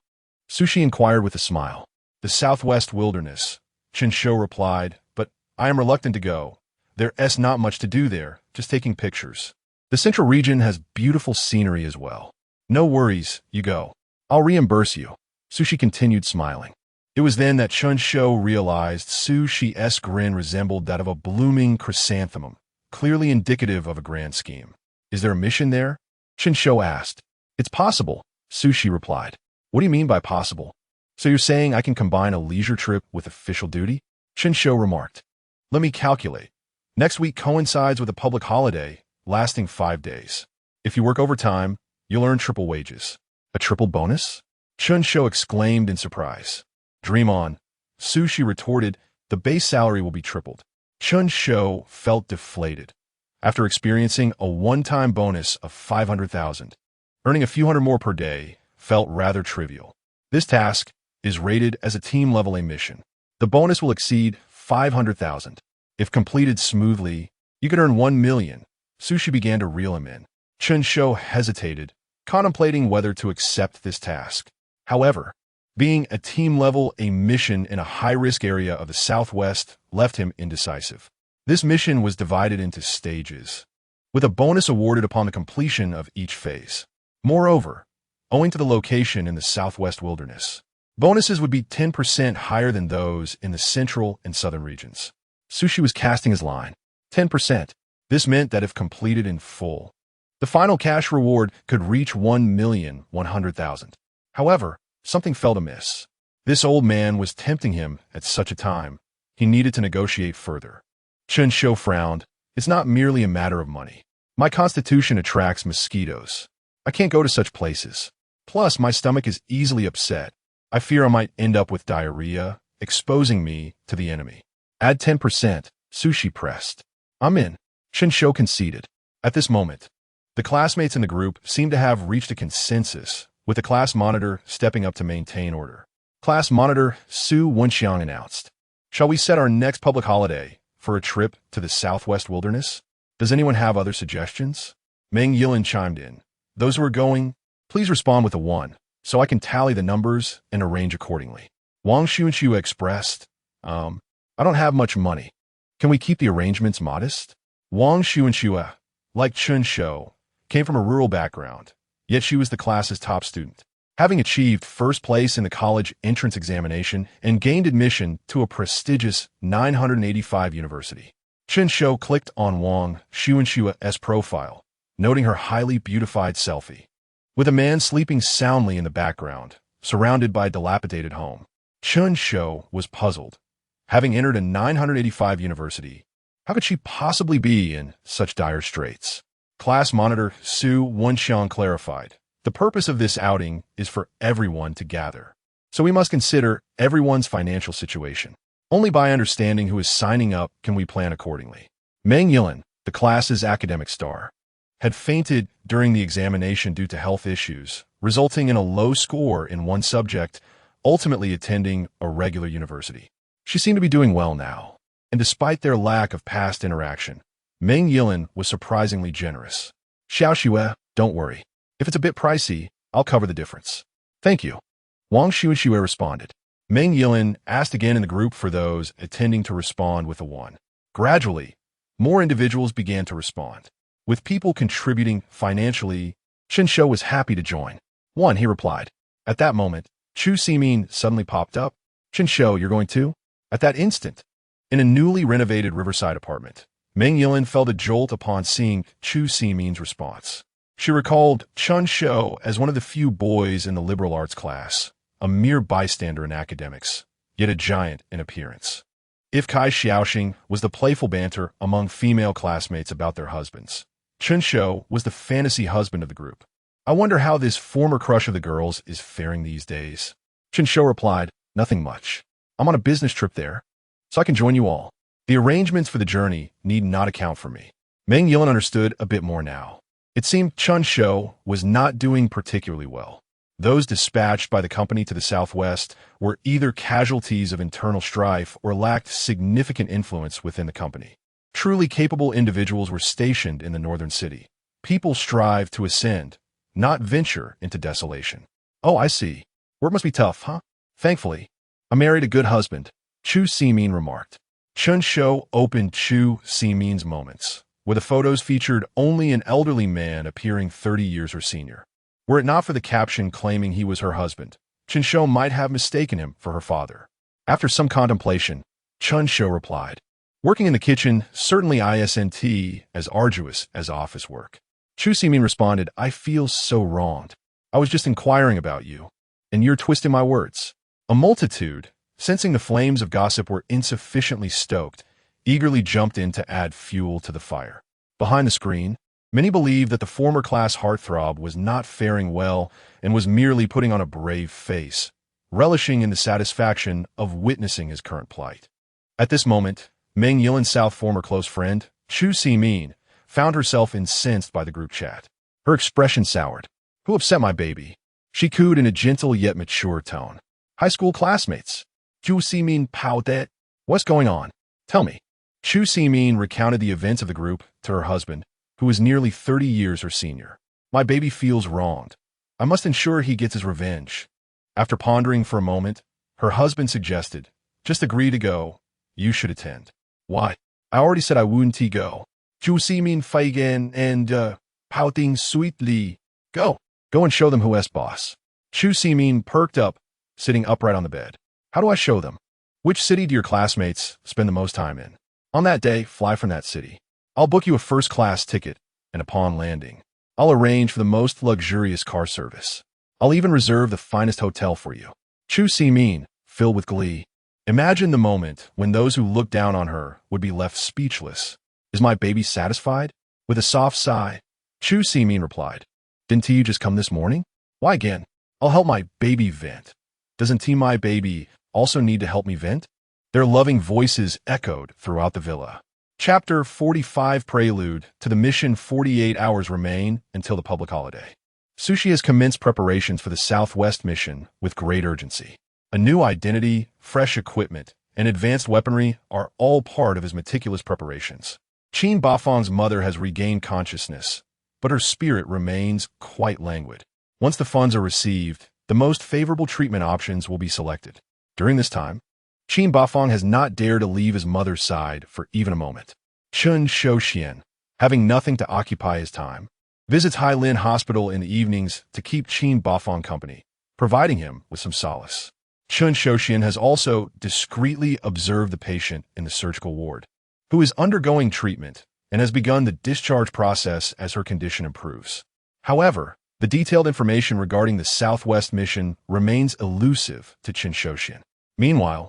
Sushi inquired with a smile. "The Southwest Wilderness," Chen Shou replied, "but I am reluctant to go. There's not much to do there, just taking pictures. The Central region has beautiful scenery as well." "No worries, you go. I'll reimburse you," Sushi continued smiling. It was then that Chen Shou realized Sushi's grin resembled that of a blooming chrysanthemum, clearly indicative of a grand scheme. "Is there a mission there?" Chen Shou asked. "It's possible," Sushi replied. "What do you mean by possible?" "So you're saying I can combine a leisure trip with official duty?" Chen Shou remarked. "Let me calculate. Next week coincides with a public holiday, lasting 5 days. If you work overtime, you'll earn triple wages." "A triple bonus?" Chen Shou exclaimed in surprise. "Dream on," Sushi retorted. "The base salary will be tripled." Chen Shou felt deflated. After experiencing a one-time bonus of 500,000, earning a few hundred more per day felt rather trivial. This task is rated as a team-level A mission. The bonus will exceed 500,000. If completed smoothly, you could earn 1 million. Sushi began to reel him in. Chen Shou hesitated, contemplating whether to accept this task. However, being a team-level A mission in a high-risk area of the Southwest left him indecisive. This mission was divided into stages, with a bonus awarded upon the completion of each phase. Moreover, owing to the location in the Southwest Wilderness, bonuses would be 10% higher than those in the Central and Southern regions. Sushi was casting his line. 10%. This meant that if completed in full, the final cash reward could reach 1,100,000. However, something felt amiss. This old man was tempting him at such a time. He needed to negotiate further. Chen Shou frowned. "It's not merely a matter of money. My constitution attracts mosquitoes. I can't go to such places. Plus, my stomach is easily upset. I fear I might end up with diarrhea, exposing me to the enemy." "Add 10%, Sushi pressed. "I'm in," Chen Shou conceded. At this moment, the classmates in the group seemed to have reached a consensus, with the class monitor stepping up to maintain order. Class monitor Su Wenxiang announced, "Shall we set our next public holiday for a trip to the Southwest Wilderness? Does anyone have other suggestions?" Meng Yilin chimed in. "Those who are going, please respond with a 1, so I can tally the numbers and arrange accordingly." Wang Xuanxue expressed, I don't have much money. Can we keep the arrangements modest?" Wang Xuanxue, like Chen Shou, came from a rural background, yet she was the class's top student, having achieved first place in the college entrance examination and gained admission to a prestigious 985 university. Chen Shou clicked on Wang Xuanxue's profile, noting her highly beautified selfie, with a man sleeping soundly in the background, surrounded by a dilapidated home. Chen Shou was puzzled. Having entered a 985 university, how could she possibly be in such dire straits? Class monitor Su Wenxiang clarified, "The purpose of this outing is for everyone to gather, so we must consider everyone's financial situation. Only by understanding who is signing up can we plan accordingly." Meng Yilin, the class's academic star, had fainted during the examination due to health issues, resulting in a low score in one subject, ultimately attending a regular university. She seemed to be doing well now, and despite their lack of past interaction, Meng Yilin was surprisingly generous. "Xiaoxue, don't worry. If it's a bit pricey, I'll cover the difference." "Thank you," Wang Xuanxue responded. Meng Yilin asked again in the group for those attending to respond with a 1. Gradually, more individuals began to respond. With people contributing financially, Chen Shou was happy to join. 1, he replied. At that moment, Chu Simin suddenly popped up. Chen Shou, you're going too? At that instant, in a newly renovated riverside apartment, Meng Yilin felt a jolt upon seeing Chu Simin's response. She recalled Chen Shou as one of the few boys in the liberal arts class, a mere bystander in academics, yet a giant in appearance. If Kai Xiaoxing was the playful banter among female classmates about their husbands, Chen Shou was the fantasy husband of the group. I wonder how this former crush of the girls is faring these days. Chen Shou replied, nothing much. I'm on a business trip there, so I can join you all. The arrangements for the journey need not account for me. Meng Yilin understood a bit more now. It seemed Chen Shou was not doing particularly well. Those dispatched by the company to the southwest were either casualties of internal strife or lacked significant influence within the company. Truly capable individuals were stationed in the northern city. People strive to ascend, not venture into desolation. Oh, I see. Work must be tough, huh? Thankfully, I married a good husband, Chu Simin remarked. Chen Shou opened Chu Simin's moments, where the photos featured only an elderly man appearing 30 years her senior. Were it not for the caption claiming he was her husband, Chen Shou might have mistaken him for her father. After some contemplation, Chen Shou replied, working in the kitchen certainly isn't as arduous as office work. Chu Simin responded, I feel so wronged. I was just inquiring about you, and you're twisting my words. A multitude, sensing the flames of gossip were insufficiently stoked, eagerly jumped in to add fuel to the fire. Behind the screen, many believed that the former class heartthrob was not faring well and was merely putting on a brave face, relishing in the satisfaction of witnessing his current plight. At this moment, Meng Yilin's South former close friend, Chu Simin, found herself incensed by the group chat. Her expression soured. Who upset my baby? She cooed in a gentle yet mature tone. High school classmates. Chu Simin pouted. What's going on? Tell me. Chu Simin recounted the events of the group to her husband, who was nearly 30 years her senior. My baby feels wronged. I must ensure he gets his revenge. After pondering for a moment, her husband suggested, just agree to go. You should attend. Why? I already said I wouldn't go. Chu Simin feigen and, pouting sweetly. Go. Go and show them who's boss. Chu Simin perked up, sitting upright on the bed. How do I show them? Which city do your classmates spend the most time in? On that day, fly from that city. I'll book you a first-class ticket, and upon landing, I'll arrange for the most luxurious car service. I'll even reserve the finest hotel for you. Chu Simin, filled with glee. Imagine the moment when those who looked down on her would be left speechless. Is my baby satisfied? With a soft sigh, Chu Simin replied, didn't you just come this morning? Why again? I'll help my baby vent. Doesn't my baby also need to help me vent? Their loving voices echoed throughout the villa. Chapter 45 Prelude to the mission 48 hours remain until the public holiday. Sushi has commenced preparations for the Southwest mission with great urgency. A new identity, fresh equipment, and advanced weaponry are all part of his meticulous preparations. Qin Bafang's mother has regained consciousness, but her spirit remains quite languid. Once the funds are received, the most favorable treatment options will be selected. During this time, Qin Bafang has not dared to leave his mother's side for even a moment. Chen Shou, having nothing to occupy his time, visits Hailin Hospital in the evenings to keep Qin Bafang company, providing him with some solace. Chen Shou has also discreetly observed the patient in the surgical ward, who is undergoing treatment and has begun the discharge process as her condition improves. However, the detailed information regarding the Southwest mission remains elusive to Chen Shou. Meanwhile,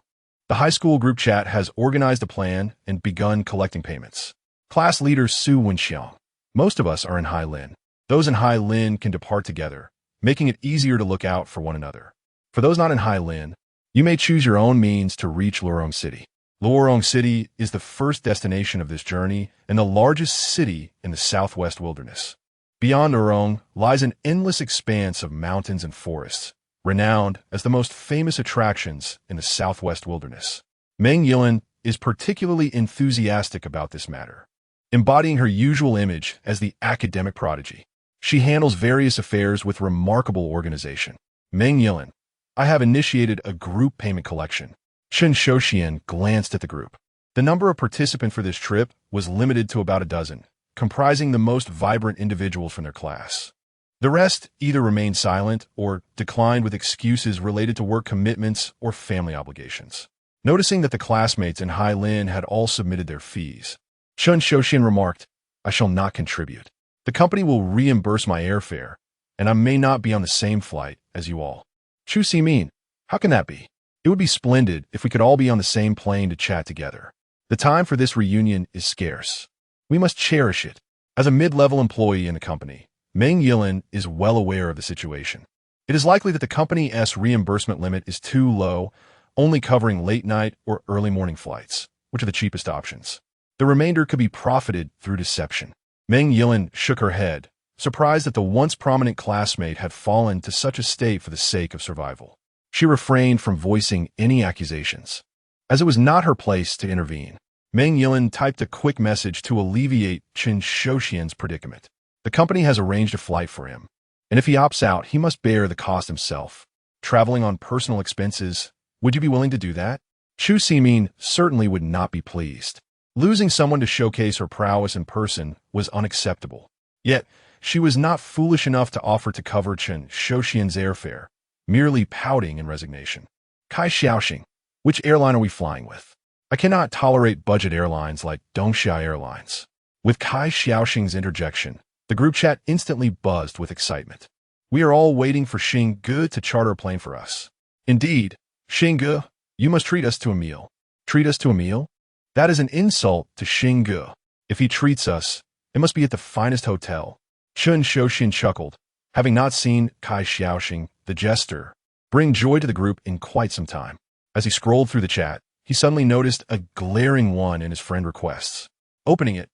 the high school group chat has organized a plan and begun collecting payments. Class leader Su Wenxiang. Most of us are in Hailin. Those in Hailin can depart together, making it easier to look out for one another. For those not in Hailin, you may choose your own means to reach Luorong City. Luorong City is the first destination of this journey and the largest city in the Southwest wilderness. Beyond Luorong lies an endless expanse of mountains and forests, renowned as the most famous attractions in the Southwest wilderness. Meng Yilin is particularly enthusiastic about this matter. Embodying her usual image as the academic prodigy, she handles various affairs with remarkable organization. Meng Yilin, I have initiated a group payment collection. Chen Shou glanced at the group. The number of participants for this trip was limited to about a dozen, comprising the most vibrant individuals from their class. The rest either remained silent or declined with excuses related to work commitments or family obligations. Noticing that the classmates in Hailin had all submitted their fees, Chen Shou remarked, "I shall not contribute. The company will reimburse my airfare, and I may not be on the same flight as you all." Chu Simin, how can that be? It would be splendid if we could all be on the same plane to chat together. The time for this reunion is scarce. We must cherish it. As a mid-level employee in the company, Meng Yilin is well aware of the situation. It is likely that the company's reimbursement limit is too low, only covering late-night or early morning flights, which are the cheapest options. The remainder could be profited through deception. Meng Yilin shook her head, surprised that the once prominent classmate had fallen to such a state for the sake of survival. She refrained from voicing any accusations, as it was not her place to intervene. Meng Yilin typed a quick message to alleviate Chen Shou's predicament. The company has arranged a flight for him, and if he opts out, he must bear the cost himself. Traveling on personal expenses, would you be willing to do that? Chu Simin certainly would not be pleased. Losing someone to showcase her prowess in person was unacceptable. Yet, she was not foolish enough to offer to cover Chen Shou's airfare, merely pouting in resignation. Kai Xiaoxing, which airline are we flying with? I cannot tolerate budget airlines like Dongxia Airlines. With Kai Xiaoxing's interjection, the group chat instantly buzzed with excitement. We are all waiting for Xing to charter a plane for us. Indeed, Xing, you must treat us to a meal. Treat us to a meal? That is an insult to Xing. If he treats us, it must be at the finest hotel. Chen Shou chuckled, having not seen Kai Xiaoxing, the jester, bring joy to the group in quite some time. As he scrolled through the chat, he suddenly noticed a glaring one in his friend requests. Opening it,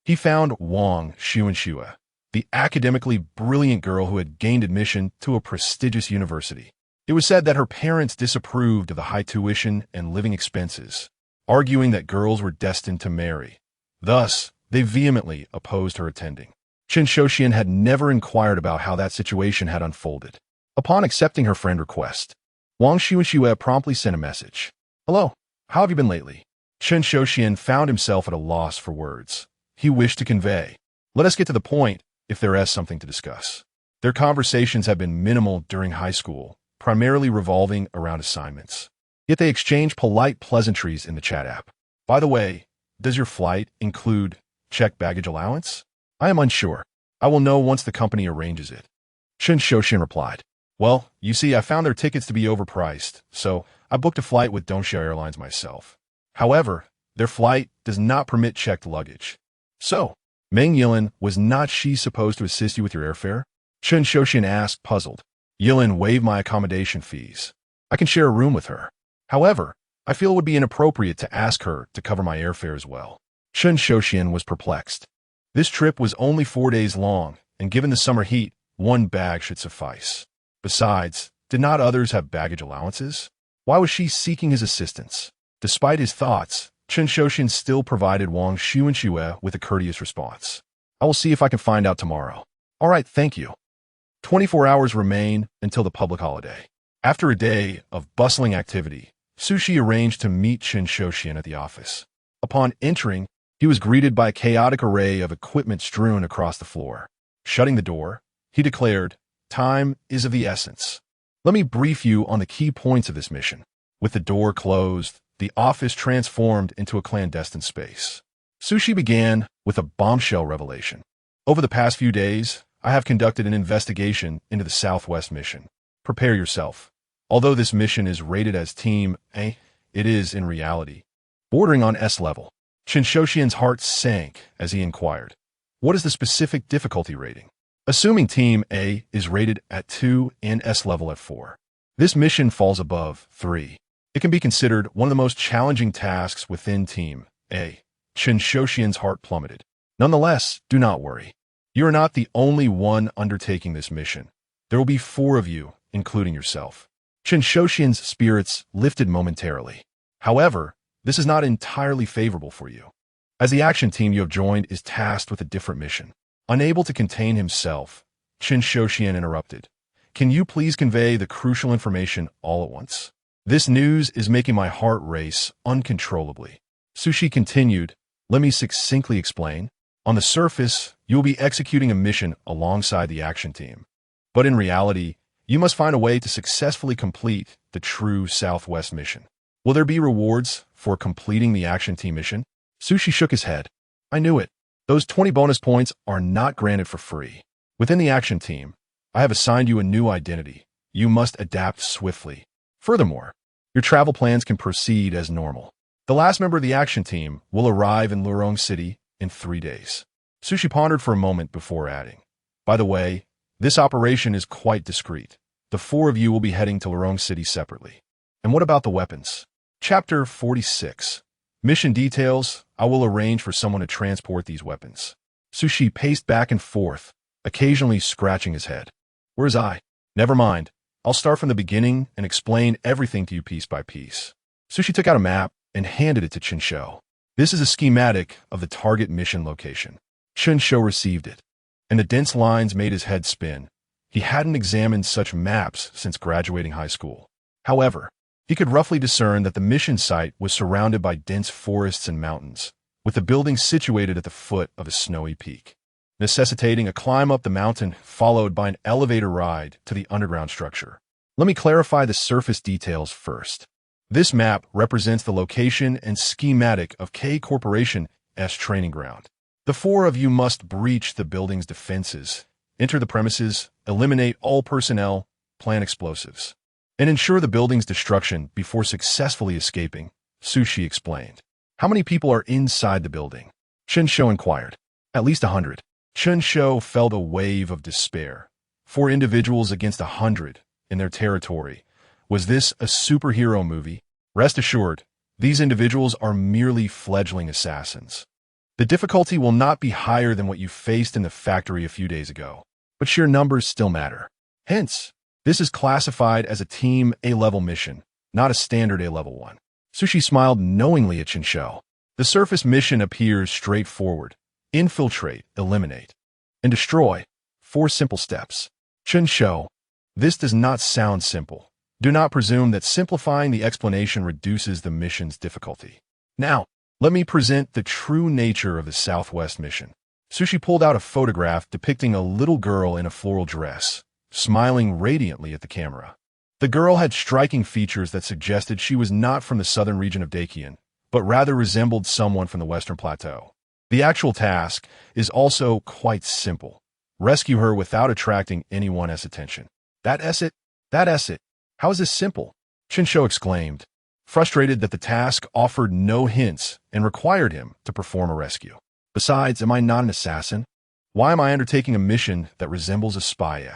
he found Wang Xuanxue, the academically brilliant girl who had gained admission to a prestigious university. It was said that her parents disapproved of the high tuition and living expenses, arguing that girls were destined to marry. Thus, they vehemently opposed her attending. Chen Shou had never inquired about how that situation had unfolded. Upon accepting her friend request, Wang Xuanxue promptly sent a message. "Hello, how have you been lately?" Chen Shou found himself at a loss for words. He wished to convey, "Let us get to the point if there is something to discuss." Their conversations had been minimal during high school, primarily revolving around assignments. Yet they exchanged polite pleasantries in the chat app. "By the way, does your flight include checked baggage allowance?" "I am unsure. I will know once the company arranges it." Chen Shou replied. "Well, you see, I found their tickets to be overpriced, so I booked a flight with Dongxia Airlines myself. However, their flight does not permit checked luggage." "So, Meng Yilin, was not she supposed to assist you with your airfare?" Chen Shou asked, puzzled. "Yilin waived my accommodation fees. I can share a room with her. However, I feel it would be inappropriate to ask her to cover my airfare as well." Chen Shou was perplexed. This trip was only 4 days long, and given the summer heat, one bag should suffice. Besides, did not others have baggage allowances? Why was she seeking his assistance? Despite his thoughts, Chen Shou still provided Wang Xuanxue with a courteous response. "I will see if I can find out tomorrow." "All right, thank you." 24 hours remain until the public holiday. After a day of bustling activity, Sushi arranged to meet Chen Shou at the office. Upon entering, he was greeted by a chaotic array of equipment strewn across the floor. Shutting the door, he declared, "Time is of the essence. Let me brief you on the key points of this mission." With the door closed, the office transformed into a clandestine space. Sushi began with a bombshell revelation. "Over the past few days, I have conducted an investigation into the Southwest mission. Prepare yourself. Although this mission is rated as Team A, it is, in reality, bordering on S level." Chen Shou's heart sank as he inquired, "What is the specific difficulty rating?" "Assuming Team A is rated at 2 and S level at 4. This mission falls above 3. It can be considered one of the most challenging tasks within Team A." Chen Shou's heart plummeted. "Nonetheless, do not worry. You are not the only one undertaking this mission. There will be 4 of you, including yourself." Chen Shou's spirits lifted momentarily. "However, this is not entirely favorable for you, as the action team you have joined is tasked with a different mission." Unable to contain himself, Chen Shou interrupted. Can you please convey the crucial information all at once? This news is making my heart race uncontrollably. Sushi continued, let me succinctly explain. On the surface, you will be executing a mission alongside the action team. But in reality, you must find a way to successfully complete the true Southwest mission. Will there be rewards for completing the action team mission? Sushi shook his head. I knew it. Those 20 bonus points are not granted for free. Within the action team, I have assigned you a new identity. You must adapt swiftly. Furthermore, your travel plans can proceed as normal. The last member of the action team will arrive in Lurong City in 3 days. Sushi pondered for a moment before adding, by the way, this operation is quite discreet. The 4 of you will be heading to Lurong City separately. And what about the weapons? Chapter 46. Mission details. I will arrange for someone to transport these weapons. Sushi paced back and forth, occasionally scratching his head. Where's I? Never mind. I'll start from the beginning and explain everything to you piece by piece. Sushi took out a map and handed it to Chen Shou. This is a schematic of the target mission location. Chen Shou received it, and the dense lines made his head spin. He hadn't examined such maps since graduating high school. However, he could roughly discern that the mission site was surrounded by dense forests and mountains, with the building situated at the foot of a snowy peak, necessitating a climb up the mountain followed by an elevator ride to the underground structure. Let me clarify the surface details first. This map represents the location and schematic of K Corporation's training ground. The 4 of you must breach the building's defenses, enter the premises, eliminate all personnel, plant explosives, and ensure the building's destruction before successfully escaping, Sushi explained. How many people are inside the building? Chen Shou inquired. At least 100. Chen Shou felt a wave of despair. 4 individuals against 100 in their territory. Was this a superhero movie? Rest assured, these individuals are merely fledgling assassins. The difficulty will not be higher than what you faced in the factory a few days ago, but sheer numbers still matter. Hence, this is classified as a Team A-level mission, not a standard A-level one. Sushi smiled knowingly at Chen Shou. The surface mission appears straightforward. Infiltrate, eliminate, and destroy. 4 simple steps. Chen Shou, this does not sound simple. Do not presume that simplifying the explanation reduces the mission's difficulty. Now, let me present the true nature of the Southwest mission. Sushi pulled out a photograph depicting a little girl in a floral dress, smiling radiantly at the camera. The girl had striking features that suggested she was not from the southern region of Dakian, but rather resembled someone from the Western Plateau. The actual task is also quite simple. Rescue her without attracting anyone's attention. That it? How is this simple? Chen Shou exclaimed, frustrated that the task offered no hints and required him to perform a rescue. Besides, am I not an assassin? Why am I undertaking a mission that resembles a spy?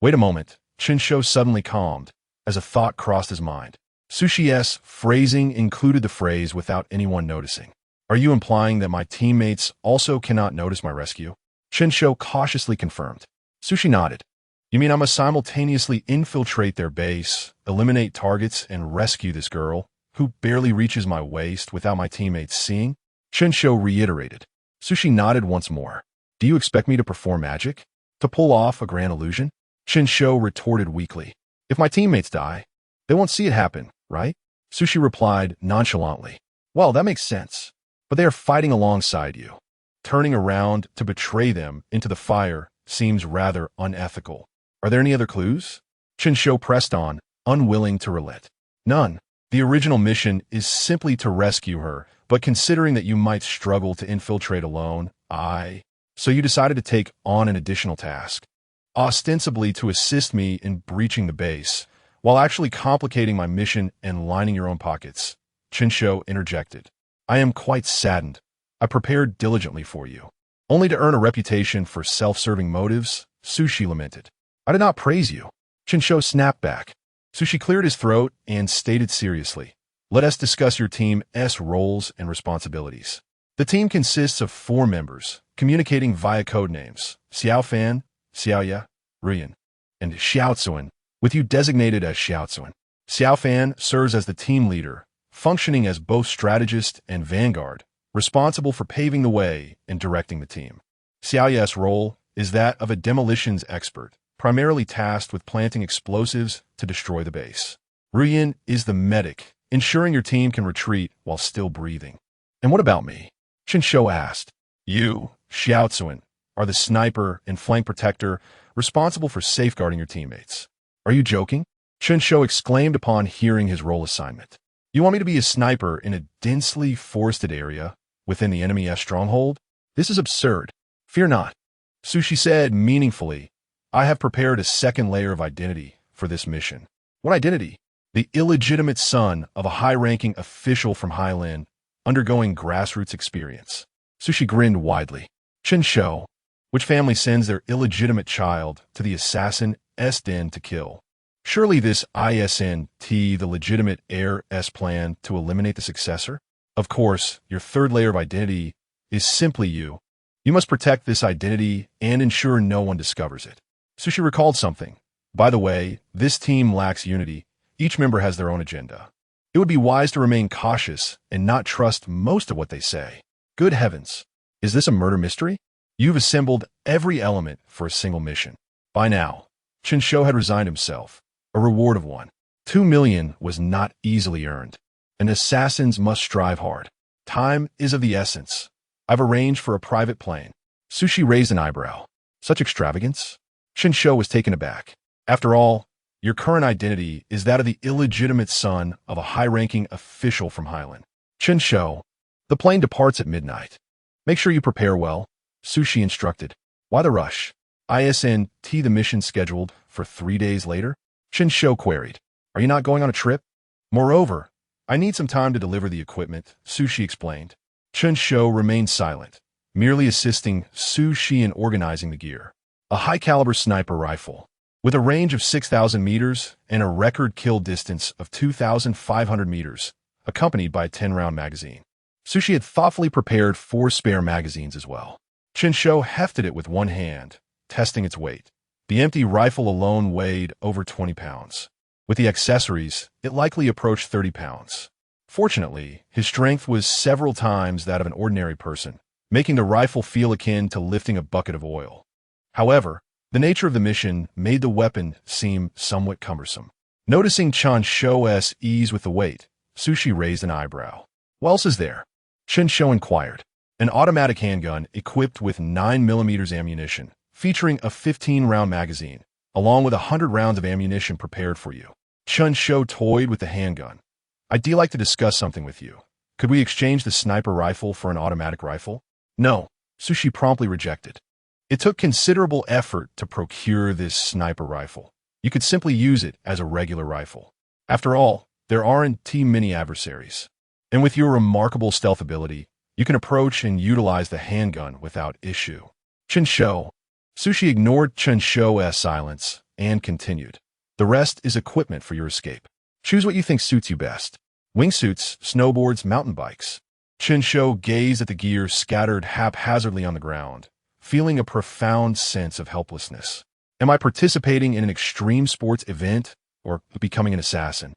Wait a moment. Chen Shou suddenly calmed, as a thought crossed his mind. Sushi's phrasing included the phrase without anyone noticing. Are you implying that my teammates also cannot notice my rescue? Chen Shou cautiously confirmed. Sushi nodded. You mean I must simultaneously infiltrate their base, eliminate targets, and rescue this girl, who barely reaches my waist without my teammates seeing? Chen Shou reiterated. Sushi nodded once more. Do you expect me to perform magic? To pull off a grand illusion? Chen Shou retorted weakly. If my teammates die, they won't see it happen, right? Sushi replied nonchalantly. Well, that makes sense. But they are fighting alongside you. Turning around to betray them into the fire seems rather unethical. Are there any other clues? Chen Shou pressed on, unwilling to relent. None. The original mission is simply to rescue her, but considering that you might struggle to infiltrate alone, So you decided to take on an additional task, ostensibly to assist me in breaching the base, while actually complicating my mission and lining your own pockets. Chen Shou interjected. I am quite saddened. I prepared diligently for you. Only to earn a reputation for self-serving motives, Sushi lamented. I did not praise you. Chen Shou snapped back. Sushi cleared his throat and stated seriously. Let us discuss your team's roles and responsibilities. The team consists of 4 members, communicating via code names, Xiaofan, Xiaoya, Ruyan, and Xiaozuan, with you designated as Xiaozuan. Xiaofan serves as the team leader, functioning as both strategist and vanguard, responsible for paving the way and directing the team. Xiaoya's role is that of a demolitions expert, primarily tasked with planting explosives to destroy the base. Ruyin is the medic, ensuring your team can retreat while still breathing. And what about me? Chen Shou asked. You, Xiaozuan, are the sniper and flank protector responsible for safeguarding your teammates. Are you joking? Chen Shou exclaimed upon hearing his role assignment. You want me to be a sniper in a densely forested area within the enemy's stronghold? This is absurd. Fear not. Sushi said meaningfully, I have prepared a second layer of identity for this mission. What identity? The illegitimate son of a high-ranking official from Highland undergoing grassroots experience. Sushi grinned widely. Chen Shou, which family sends their illegitimate child to the assassin's den to kill? Surely this isn't the legitimate heir's plan to eliminate the successor? Of course, your third layer of identity is simply you. You must protect this identity and ensure no one discovers it. Sushi recalled something. By the way, this team lacks unity. Each member has their own agenda. It would be wise to remain cautious and not trust most of what they say. Good heavens. Is this a murder mystery? You've assembled every element for a single mission. By now, Chen Shou had resigned himself. A reward of 2 million was not easily earned. And assassins must strive hard. Time is of the essence. I've arranged for a private plane. Sushi raised an eyebrow. Such extravagance? Chen Shou was taken aback. After all, your current identity is that of the illegitimate son of a high-ranking official from Highland. Chen Shou, the plane departs at midnight. Make sure you prepare well, Sushi instructed. Why the rush? Isn't the mission scheduled for 3 days later? Chen Shou queried. Are you not going on a trip? Moreover, I need some time to deliver the equipment, Sushi explained. Chen Shou remained silent, merely assisting Sushi in organizing the gear. A high-caliber sniper rifle, with a range of 6,000 meters and a record kill distance of 2,500 meters, accompanied by a 10-round magazine. Sushi had thoughtfully prepared 4 spare magazines as well. Chen Shou hefted it with one hand, testing its weight. The empty rifle alone weighed over 20 pounds. With the accessories, it likely approached 30 pounds. Fortunately, his strength was several times that of an ordinary person, making the rifle feel akin to lifting a bucket of oil. However, the nature of the mission made the weapon seem somewhat cumbersome. Noticing Chen Shou's ease with the weight, Sushi raised an eyebrow. What else is there? Chen Shou inquired. An automatic handgun equipped with 9mm ammunition, featuring a 15-round magazine, along with 100 rounds of ammunition prepared for you. Chen Shou toyed with the handgun. I'd like to discuss something with you. Could we exchange the sniper rifle for an automatic rifle? No, Sushi promptly rejected. It took considerable effort to procure this sniper rifle. You could simply use it as a regular rifle. After all, there aren't too many adversaries. And with your remarkable stealth ability, you can approach and utilize the handgun without issue. Chen Shou. Sushi ignored Chen Shou's silence and continued. The rest is equipment for your escape. Choose what you think suits you best. Wingsuits, snowboards, mountain bikes. Chen Shou gazed at the gear scattered haphazardly on the ground, feeling a profound sense of helplessness. Am I participating in an extreme sports event or becoming an assassin?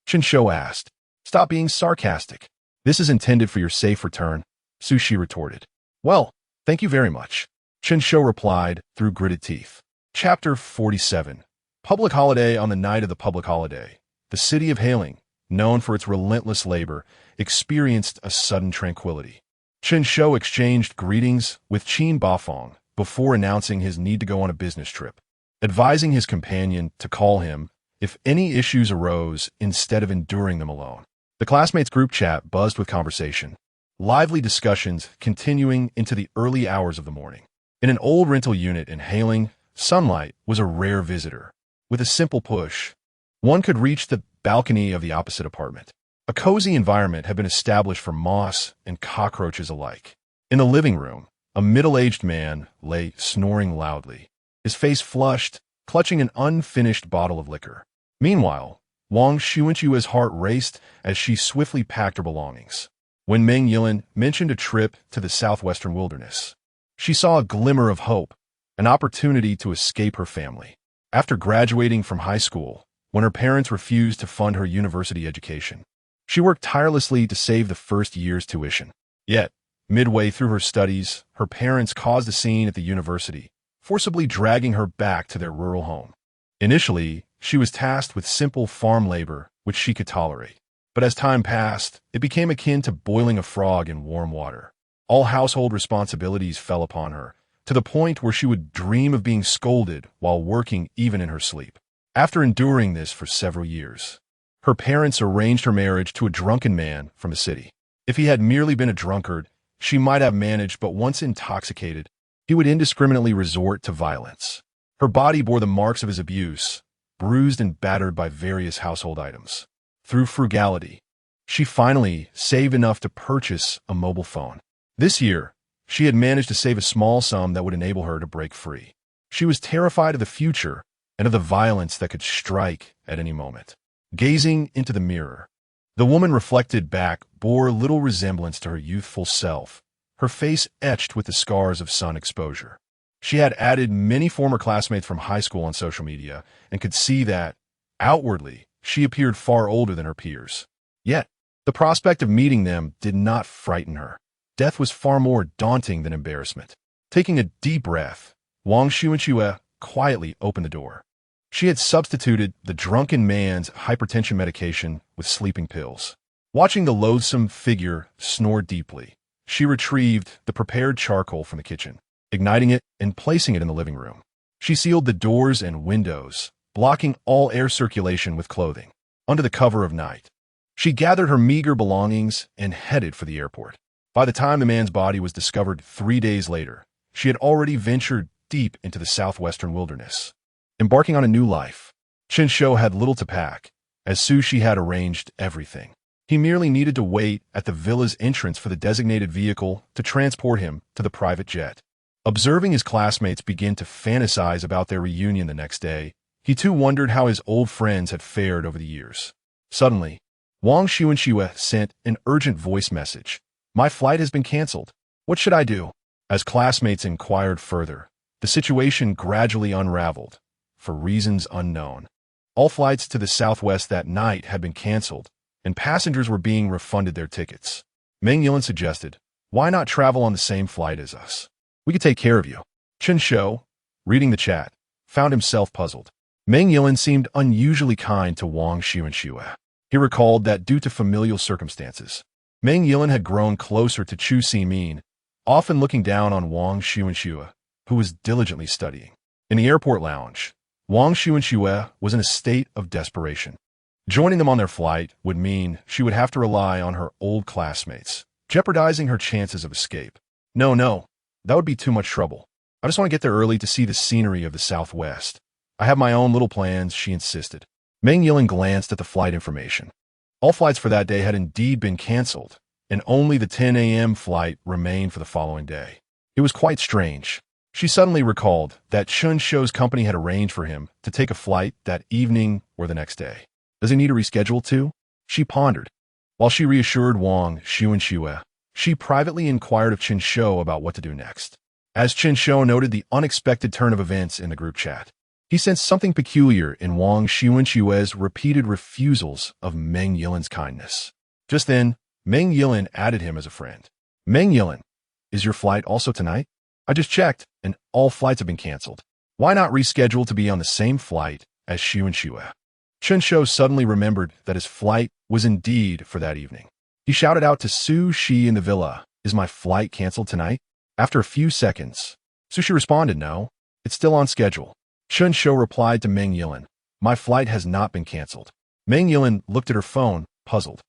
Chen Shou asked. Stop being sarcastic. This is intended for your safe return, Sushi retorted. Well, thank you very much, Chen Shou replied through gritted teeth. Chapter 47. Public holiday. On the night of the public holiday, the city of Hailing, known for its relentless labor, experienced a sudden tranquility. Chen Shou exchanged greetings with Qin Bafong before announcing his need to go on a business trip, advising his companion to call him if any issues arose instead of enduring them alone. The classmates' group chat buzzed with conversation, lively discussions continuing into the early hours of the morning. In an old rental unit in Hailing, sunlight was a rare visitor. With a simple push, one could reach the balcony of the opposite apartment. A cozy environment had been established for moss and cockroaches alike. In the living room, a middle-aged man lay snoring loudly, his face flushed, clutching an unfinished bottle of liquor. Meanwhile, Wang Xuanchua's heart raced as she swiftly packed her belongings. When Meng Yilin mentioned a trip to the southwestern wilderness, she saw a glimmer of hope, an opportunity to escape her family. After graduating from high school, when her parents refused to fund her university education, she worked tirelessly to save the first year's tuition. Yet, midway through her studies, her parents caused a scene at the university, forcibly dragging her back to their rural home. Initially, she was tasked with simple farm labor, which she could tolerate. But as time passed, it became akin to boiling a frog in warm water. All household responsibilities fell upon her, to the point where she would dream of being scolded while working even in her sleep. After enduring this for several years, her parents arranged her marriage to a drunken man from the city. If he had merely been a drunkard, she might have managed, but once intoxicated, he would indiscriminately resort to violence. Her body bore the marks of his abuse, bruised and battered by various household items. Through frugality, she finally saved enough to purchase a mobile phone. This year, she had managed to save a small sum that would enable her to break free. She was terrified of the future and of the violence that could strike at any moment. Gazing into the mirror, the woman reflected back bore little resemblance to her youthful self, her face etched with the scars of sun exposure. She had added many former classmates from high school on social media and could see that, outwardly, she appeared far older than her peers. Yet, the prospect of meeting them did not frighten her. Death was far more daunting than embarrassment. Taking a deep breath, Wang Xuanxue quietly opened the door. She had substituted the drunken man's hypertension medication with sleeping pills. Watching the loathsome figure snore deeply, she retrieved the prepared charcoal from the kitchen, igniting it and placing it in the living room. She sealed the doors and windows, blocking all air circulation with clothing. Under the cover of night, she gathered her meager belongings and headed for the airport. By the time the man's body was discovered 3 days later, she had already ventured deep into the southwestern wilderness. Embarking on a new life, Chen Shou had little to pack, as Sushi had arranged everything. He merely needed to wait at the villa's entrance for the designated vehicle to transport him to the private jet. Observing his classmates begin to fantasize about their reunion the next day, he too wondered how his old friends had fared over the years. Suddenly, Wang Xuanxue sent an urgent voice message. "My flight has been canceled. What should I do?" As classmates inquired further, the situation gradually unraveled, for reasons unknown. All flights to the southwest that night had been canceled, and passengers were being refunded their tickets. Meng Yilin suggested, "Why not travel on the same flight as us? We could take care of you." Chen Shou, reading the chat, found himself puzzled. Meng Yilin seemed unusually kind to Wang Xuanxue. He recalled that due to familial circumstances, Meng Yilin had grown closer to Chu Simin, often looking down on Wang Xuanxue, who was diligently studying. In the airport lounge, Wang Xuanxue was in a state of desperation. Joining them on their flight would mean she would have to rely on her old classmates, jeopardizing her chances of escape. No, that would be too much trouble. I just want to get there early to see the scenery of the Southwest. I have my own little plans, she insisted. Meng Yilin glanced at the flight information. All flights for that day had indeed been canceled, and only the 10 a.m. flight remained for the following day. It was quite strange. She suddenly recalled that Chen Shou's company had arranged for him to take a flight that evening or the next day. Does he need to reschedule too? She pondered. While she reassured Wang Xuanxue, she privately inquired of Chen Shou about what to do next. As Chen Shou noted the unexpected turn of events in the group chat, he sensed something peculiar in Wang Xuanxue's repeated refusals of Meng Yilin's kindness. Just then, Meng Yilin added him as a friend. "Meng Yilin, is your flight also tonight? I just checked, and all flights have been canceled. Why not reschedule to be on the same flight as Xuanxue?" Chen Shou suddenly remembered that his flight was indeed for that evening. He shouted out to Su Shi in the villa, "Is my flight canceled tonight?" After a few seconds, Su Shi responded, "No, it's still on schedule." Chen Shou replied to Meng Yilin, "My flight has not been canceled." Meng Yilin looked at her phone, puzzled.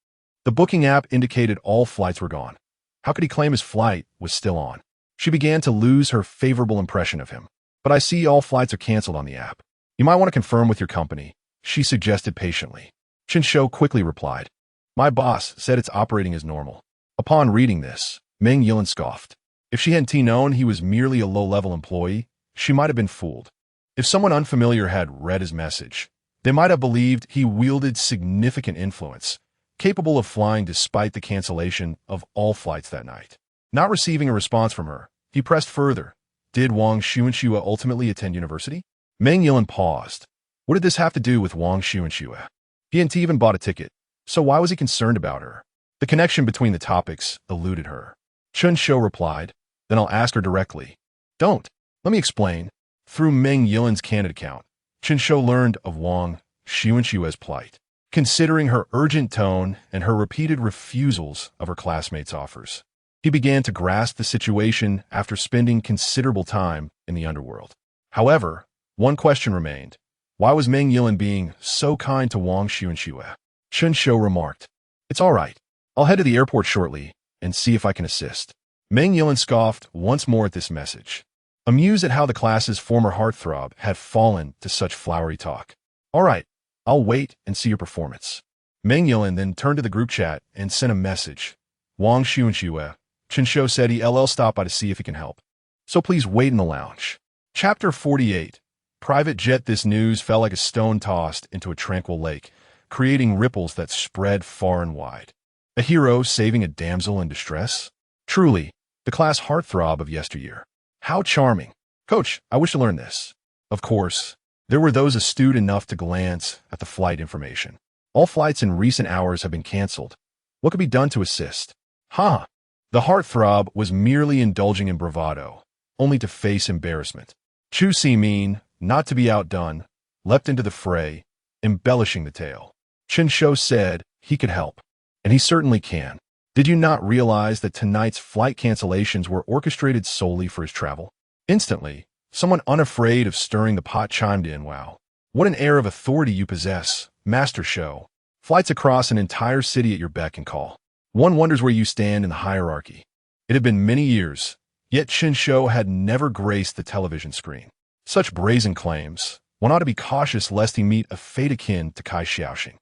The booking app indicated all flights were gone. How could he claim his flight was still on? She began to lose her favorable impression of him. "But I see all flights are canceled on the app. You might want to confirm with your company," she suggested patiently. Chen Shou quickly replied, "My boss said it's operating as normal." Upon reading this, Meng Yilin scoffed. If she hadn't known he was merely a low-level employee, she might have been fooled. If someone unfamiliar had read his message, they might have believed he wielded significant influence, capable of flying despite the cancellation of all flights that night. Not receiving a response from her, he pressed further. Did Wang Xuanxue ultimately attend university? Meng Yilin paused. What did this have to do with Wang Xuanxue? He hadn't even bought a ticket, so why was he concerned about her? The connection between the topics eluded her. Chen Shou replied, "Then I'll ask her directly." "Don't. Let me explain." Through Meng Yilin's candid account, Chen Shou learned of Wang Xuanxue's plight. Considering her urgent tone and her repeated refusals of her classmates' offers, he began to grasp the situation after spending considerable time in the underworld. However, one question remained. Why was Meng Yilin being so kind to Wang Xuanxue? Chen Shou remarked, "It's all right. I'll head to the airport shortly and see if I can assist." Meng Yilin scoffed once more at this message, amused at how the class's former heartthrob had fallen to such flowery talk. "All right, I'll wait and see your performance." Meng Yilin then turned to the group chat and sent a message. "Wang Xuanxue, Chen Shou said he'll stop by to see if he can help. So please wait in the lounge." Chapter 48. Private jet. This news fell like a stone tossed into a tranquil lake, creating ripples that spread far and wide. A hero saving a damsel in distress? Truly, the class heartthrob of yesteryear. How charming. "Coach, I wish to learn this." Of course, there were those astute enough to glance at the flight information. "All flights in recent hours have been canceled. What could be done to assist?" Ha! The heartthrob was merely indulging in bravado, only to face embarrassment. Chu Si-min, not to be outdone, leapt into the fray, embellishing the tale. Chen Shou said he could help, and he certainly can. Did you not realize that tonight's flight cancellations were orchestrated solely for his travel? Instantly, someone unafraid of stirring the pot chimed in. "Wow, what an air of authority you possess, Master Shou. Flights across an entire city at your beck and call. One wonders where you stand in the hierarchy." It had been many years, yet Chen Shou had never graced the television screen. Such brazen claims, one ought to be cautious lest he meet a fate akin to Kai Xiaoxing.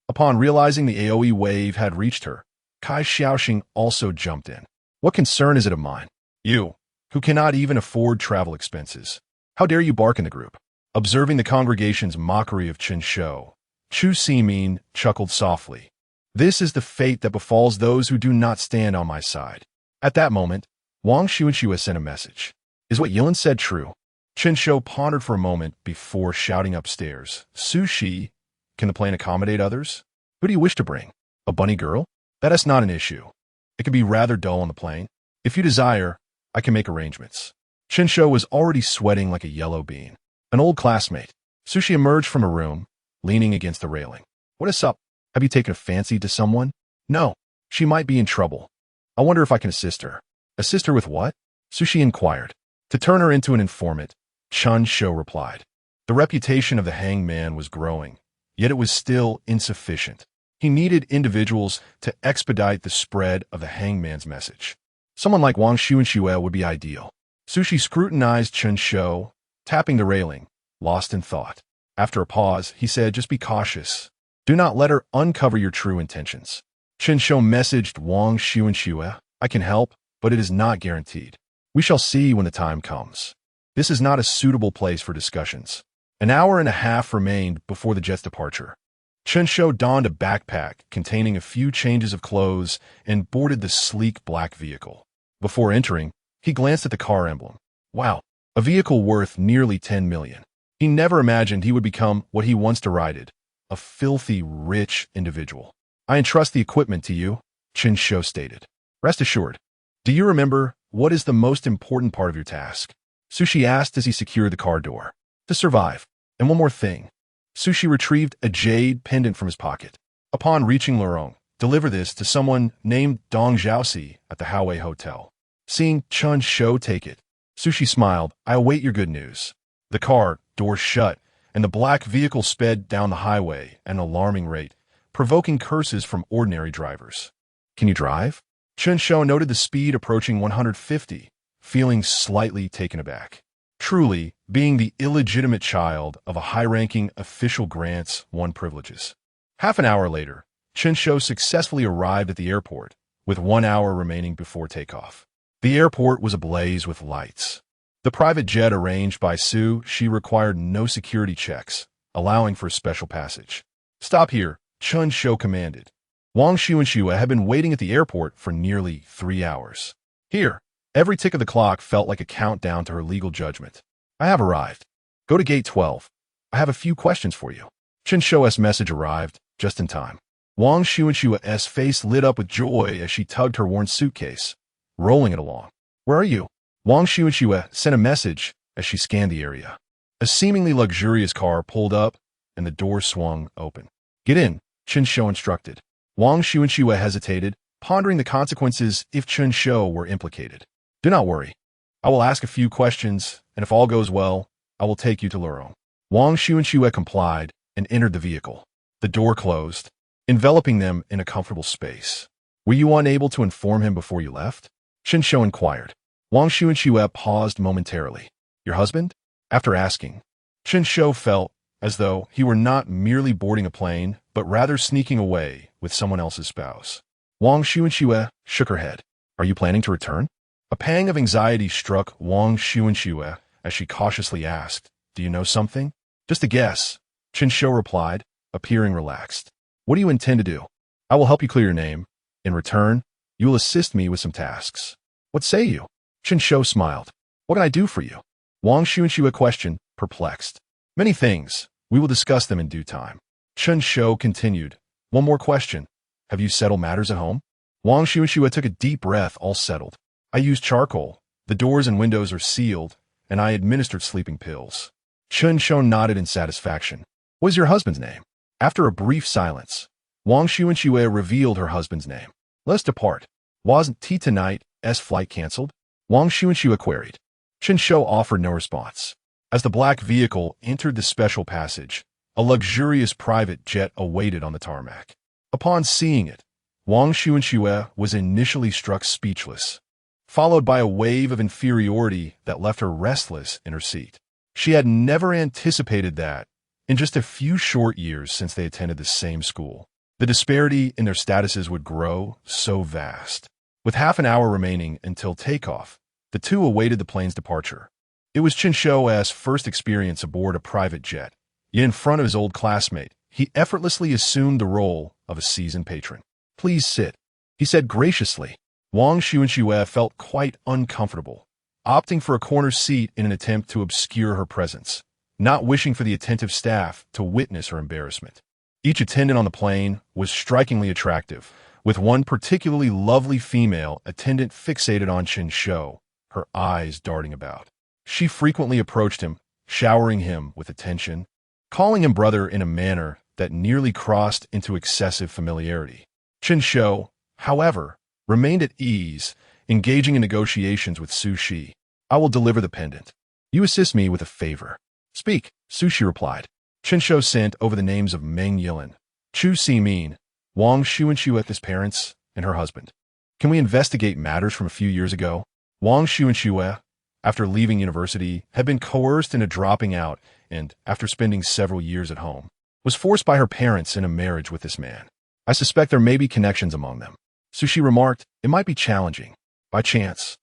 Upon realizing the AoE wave had reached her, Kai Xiaoxing also jumped in. "What concern is it of mine? You, who cannot even afford travel expenses. How dare you bark in the group?" Observing the congregation's mockery of Chen Shou, Chu Si-min chuckled softly. "This is the fate that befalls those who do not stand on my side." At that moment, Wang Xuanxue sent a message. "Is what Yilin said true?" Chen Shou pondered for a moment before shouting upstairs, "Sushi, can the plane accommodate others? Who do you wish to bring? A bunny girl? That is not an issue. It can be rather dull on the plane. If you desire, I can make arrangements." Chen Shou was already sweating like a yellow bean. An old classmate. Sushi emerged from a room, leaning against the railing. "What is up? Have you taken a fancy to someone?" "No. She might be in trouble. I wonder if I can assist her." "Assist her with what?" Sushi inquired. "To turn her into an informant," Chen Shou replied. The reputation of the hangman was growing, yet it was still insufficient. He needed individuals to expedite the spread of the hangman's message. Someone like Wang Xuanxue would be ideal. Sushi scrutinized Chen Shou, tapping the railing, lost in thought. After a pause, he said, "Just be cautious. Do not let her uncover your true intentions." Chen Shou messaged Wang Xuanxue, "I can help, but it is not guaranteed. We shall see when the time comes. This is not a suitable place for discussions." An hour and a half remained before the jet's departure. Chen Shou donned a backpack containing a few changes of clothes and boarded the sleek black vehicle. Before entering, he glanced at the car emblem. Wow, a vehicle worth nearly 10 million. He never imagined he would become what he once derided, a filthy, rich individual. "I entrust the equipment to you," Chen Shou stated. "Rest assured. Do you remember what is the most important part of your task?" Sushi asked as he secured the car door. "To survive. And one more thing." Sushi retrieved a jade pendant from his pocket. Upon reaching Lorong, deliver this to someone named Dong Zhaoxi at the Howei Hotel. Seeing Chen Shou take it, Sushi smiled. "I await your good news." The car, doors shut, and the black vehicle sped down the highway at an alarming rate, provoking curses from ordinary drivers. "Can you drive?" Chen Shou noted the speed approaching 150, feeling slightly taken aback. Truly, being the illegitimate child of a high-ranking official grants one privileges. Half an hour later, Chen Shou successfully arrived at the airport, with 1 hour remaining before takeoff. The airport was ablaze with lights. The private jet arranged by She required no security checks, allowing for special passage. "Stop here," Chen Shou commanded. Wang Xuanxue had been waiting at the airport for nearly 3 hours. Here, every tick of the clock felt like a countdown to her legal judgment. "I have arrived. Go to gate 12. I have a few questions for you." Chen Shou's message arrived, just in time. Wang Xuanxue's face lit up with joy as she tugged her worn suitcase, rolling it along. "Where are you?" Wang Xuanxue sent a message, as she scanned the area. A seemingly luxurious car pulled up, and the door swung open. "Get in," Chen Shou instructed. Wang Xuanxue hesitated, pondering the consequences if Chen Shou were implicated. "Do not worry. I will ask a few questions, and if all goes well, I will take you to Lurong." Wang Xuanxue complied and entered the vehicle. The door closed, enveloping them in a comfortable space. "Were you unable to inform him before you left?" Chen Shou inquired. Wang Xuanxue paused momentarily. "Your husband?" After asking, Chen Shou felt as though he were not merely boarding a plane, but rather sneaking away with someone else's spouse. Wang Xuanxue shook her head. "Are you planning to return?" A pang of anxiety struck Wang Xuanxue as she cautiously asked, "Do you know something?" "Just a guess," Chen Shou replied, appearing relaxed. "What do you intend to do?" "I will help you clear your name. In return, you will assist me with some tasks." "What say you?" Chen Shou smiled. "What can I do for you?" Wang Xuanxue questioned, perplexed. "Many things. We will discuss them in due time." Chen Shou continued. "One more question. Have you settled matters at home?" Wang Xuanxue took a deep breath. "All settled. I used charcoal. The doors and windows are sealed, and I administered sleeping pills." Chen Shou nodded in satisfaction. "What is your husband's name?" After a brief silence, Wang Xuanxue revealed her husband's name. "Let's depart. Wasn't tonight's flight cancelled?" Wang Xuanxue queried. Chen Shou offered no response. As the black vehicle entered the special passage, a luxurious private jet awaited on the tarmac. Upon seeing it, Wang Xuanxue was initially struck speechless, followed by a wave of inferiority that left her restless in her seat. She had never anticipated that, in just a few short years since they attended the same school, the disparity in their statuses would grow so vast. With half an hour remaining until takeoff, the two awaited the plane's departure. It was Chen Shou's first experience aboard a private jet, yet in front of his old classmate, he effortlessly assumed the role of a seasoned patron. "Please sit," he said graciously. Wang Xuanxue felt quite uncomfortable, opting for a corner seat in an attempt to obscure her presence, not wishing for the attentive staff to witness her embarrassment. Each attendant on the plane was strikingly attractive, with one particularly lovely female attendant fixated on Chen Shou, her eyes darting about. She frequently approached him, showering him with attention, calling him brother in a manner that nearly crossed into excessive familiarity. Chen Shou, however, remained at ease, engaging in negotiations with Su Shi. "I will deliver the pendant. You assist me with a favor." "Speak," Su Shi replied. Chen Shou sent over the names of Meng Yilin, Chu Simin, Wang Xuanxue's parents, and her husband. "Can we investigate matters from a few years ago?" Wang Xuanxue, after leaving university, had been coerced into dropping out and, after spending several years at home, was forced by her parents in a marriage with this man. "I suspect there may be connections among them." Su Shi remarked, "It might be challenging. By chance,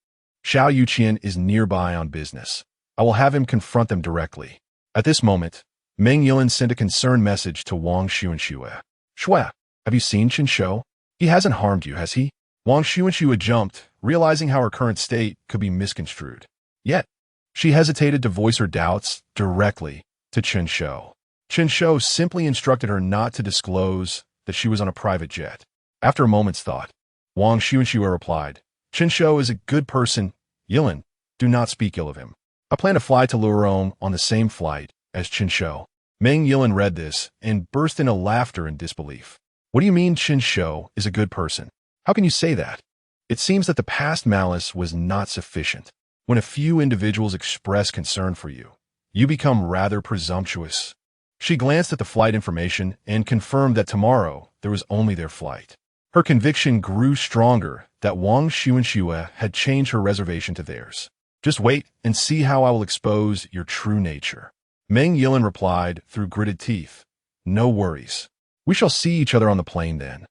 Xiao Yuqian is nearby on business. I will have him confront them directly." At this moment, Meng Yilin sent a concerned message to Wang Xuanxue. "Shue, have you seen Chen Shou? He hasn't harmed you, has he?" Wang Xuanxue jumped, realizing how her current state could be misconstrued. Yet, she hesitated to voice her doubts directly to Chen Shou. Chen Shou simply instructed her not to disclose that she was on a private jet. After a moment's thought, Wang Xuanxue replied, "Chen Shou is a good person. Yilin, do not speak ill of him. I plan to fly to Lurong on the same flight as Chen Shou." Meng Yilin read this and burst into laughter and disbelief. "What do you mean Chen Shou is a good person? How can you say that? It seems that the past malice was not sufficient. When a few individuals express concern for you, you become rather presumptuous." She glanced at the flight information and confirmed that tomorrow there was only their flight. Her conviction grew stronger that Wang Xuanxue had changed her reservation to theirs. "Just wait and see how I will expose your true nature." Meng Yilin replied through gritted teeth, "No worries. We shall see each other on the plane then."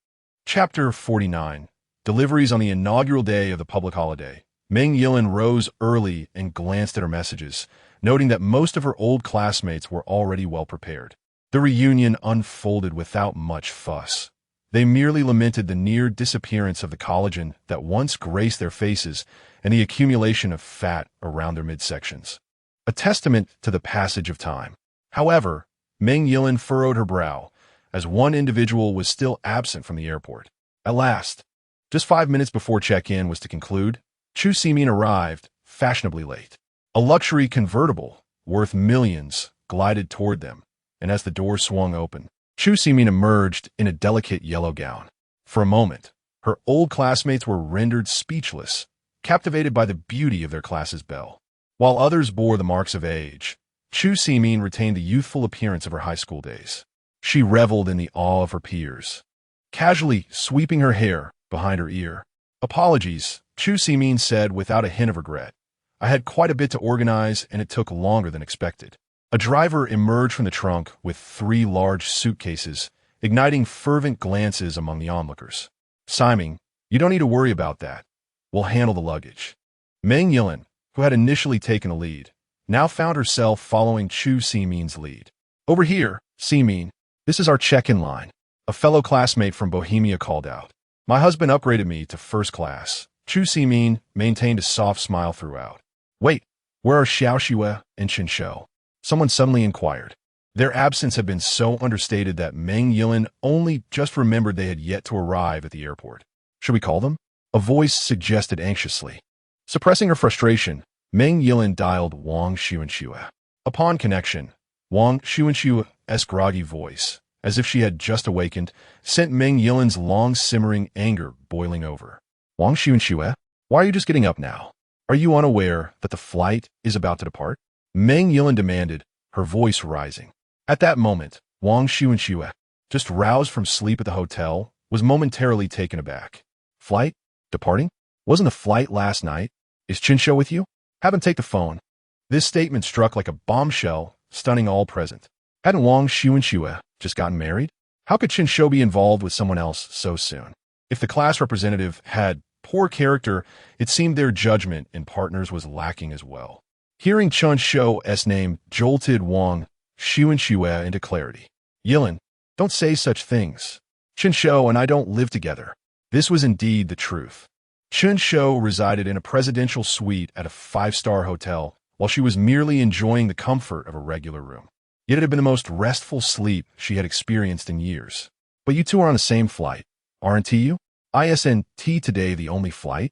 Chapter 49. Deliveries on the inaugural day of the public holiday. Meng Yilin rose early and glanced at her messages, noting that most of her old classmates were already well prepared. The reunion unfolded without much fuss. They merely lamented the near disappearance of the collagen that once graced their faces and the accumulation of fat around their midsections, a testament to the passage of time. However, Meng Yilin furrowed her brow, as one individual was still absent from the airport. At last, just 5 minutes before check-in was to conclude, Chu Simin arrived, fashionably late. A luxury convertible, worth millions, glided toward them, and as the door swung open, Chu Simin emerged in a delicate yellow gown. For a moment, her old classmates were rendered speechless, captivated by the beauty of their class's belle. While others bore the marks of age, Chu Simin retained the youthful appearance of her high school days. She reveled in the awe of her peers, casually sweeping her hair behind her ear. "Apologies," Chu Simin said without a hint of regret. "I had quite a bit to organize, and it took longer than expected." A driver emerged from the trunk with 3 large suitcases, igniting fervent glances among the onlookers. "Simon, you don't need to worry about that. We'll handle the luggage." Meng Yilin, who had initially taken the lead, now found herself following Chu Simin's lead. "Over here, Simin. This is our check-in line," a fellow classmate from Bohemia called out. "My husband upgraded me to first class." Chu Simin maintained a soft smile throughout. "Wait, where are Xiao Xue and Chen Shou?" Someone suddenly inquired. Their absence had been so understated that Meng Yilin only just remembered they had yet to arrive at the airport. "Should we call them?" a voice suggested anxiously. Suppressing her frustration, Meng Yilin dialed Wang Xuanxue. Upon connection, Wang Xuanxue's groggy voice, as if she had just awakened, sent Meng Yilin's long-simmering anger boiling over. "Wang Xuanxue, why are you just getting up now? Are you unaware that the flight is about to depart?" Meng Yilin demanded, her voice rising. At that moment, Wang Xuanxue, just roused from sleep at the hotel, was momentarily taken aback. "Flight? Departing? Wasn't the flight last night? Is Chen Shou with you? Have him take the phone." This statement struck like a bombshell, stunning all present. Hadn't Wang Xuanxue just gotten married? How could Chen Shou be involved with someone else so soon? If the class representative had poor character, it seemed their judgment in partners was lacking as well. Hearing Chen Shou's name jolted Wang Xuanxue into clarity. "Yilin, don't say such things. Chen Shou and I don't live together." This was indeed the truth. Chen Shou resided in a presidential suite at a 5-star hotel, while she was merely enjoying the comfort of a regular room. Yet it had been the most restful sleep she had experienced in years. "But you two are on the same flight, aren't you? Isn't today the only flight?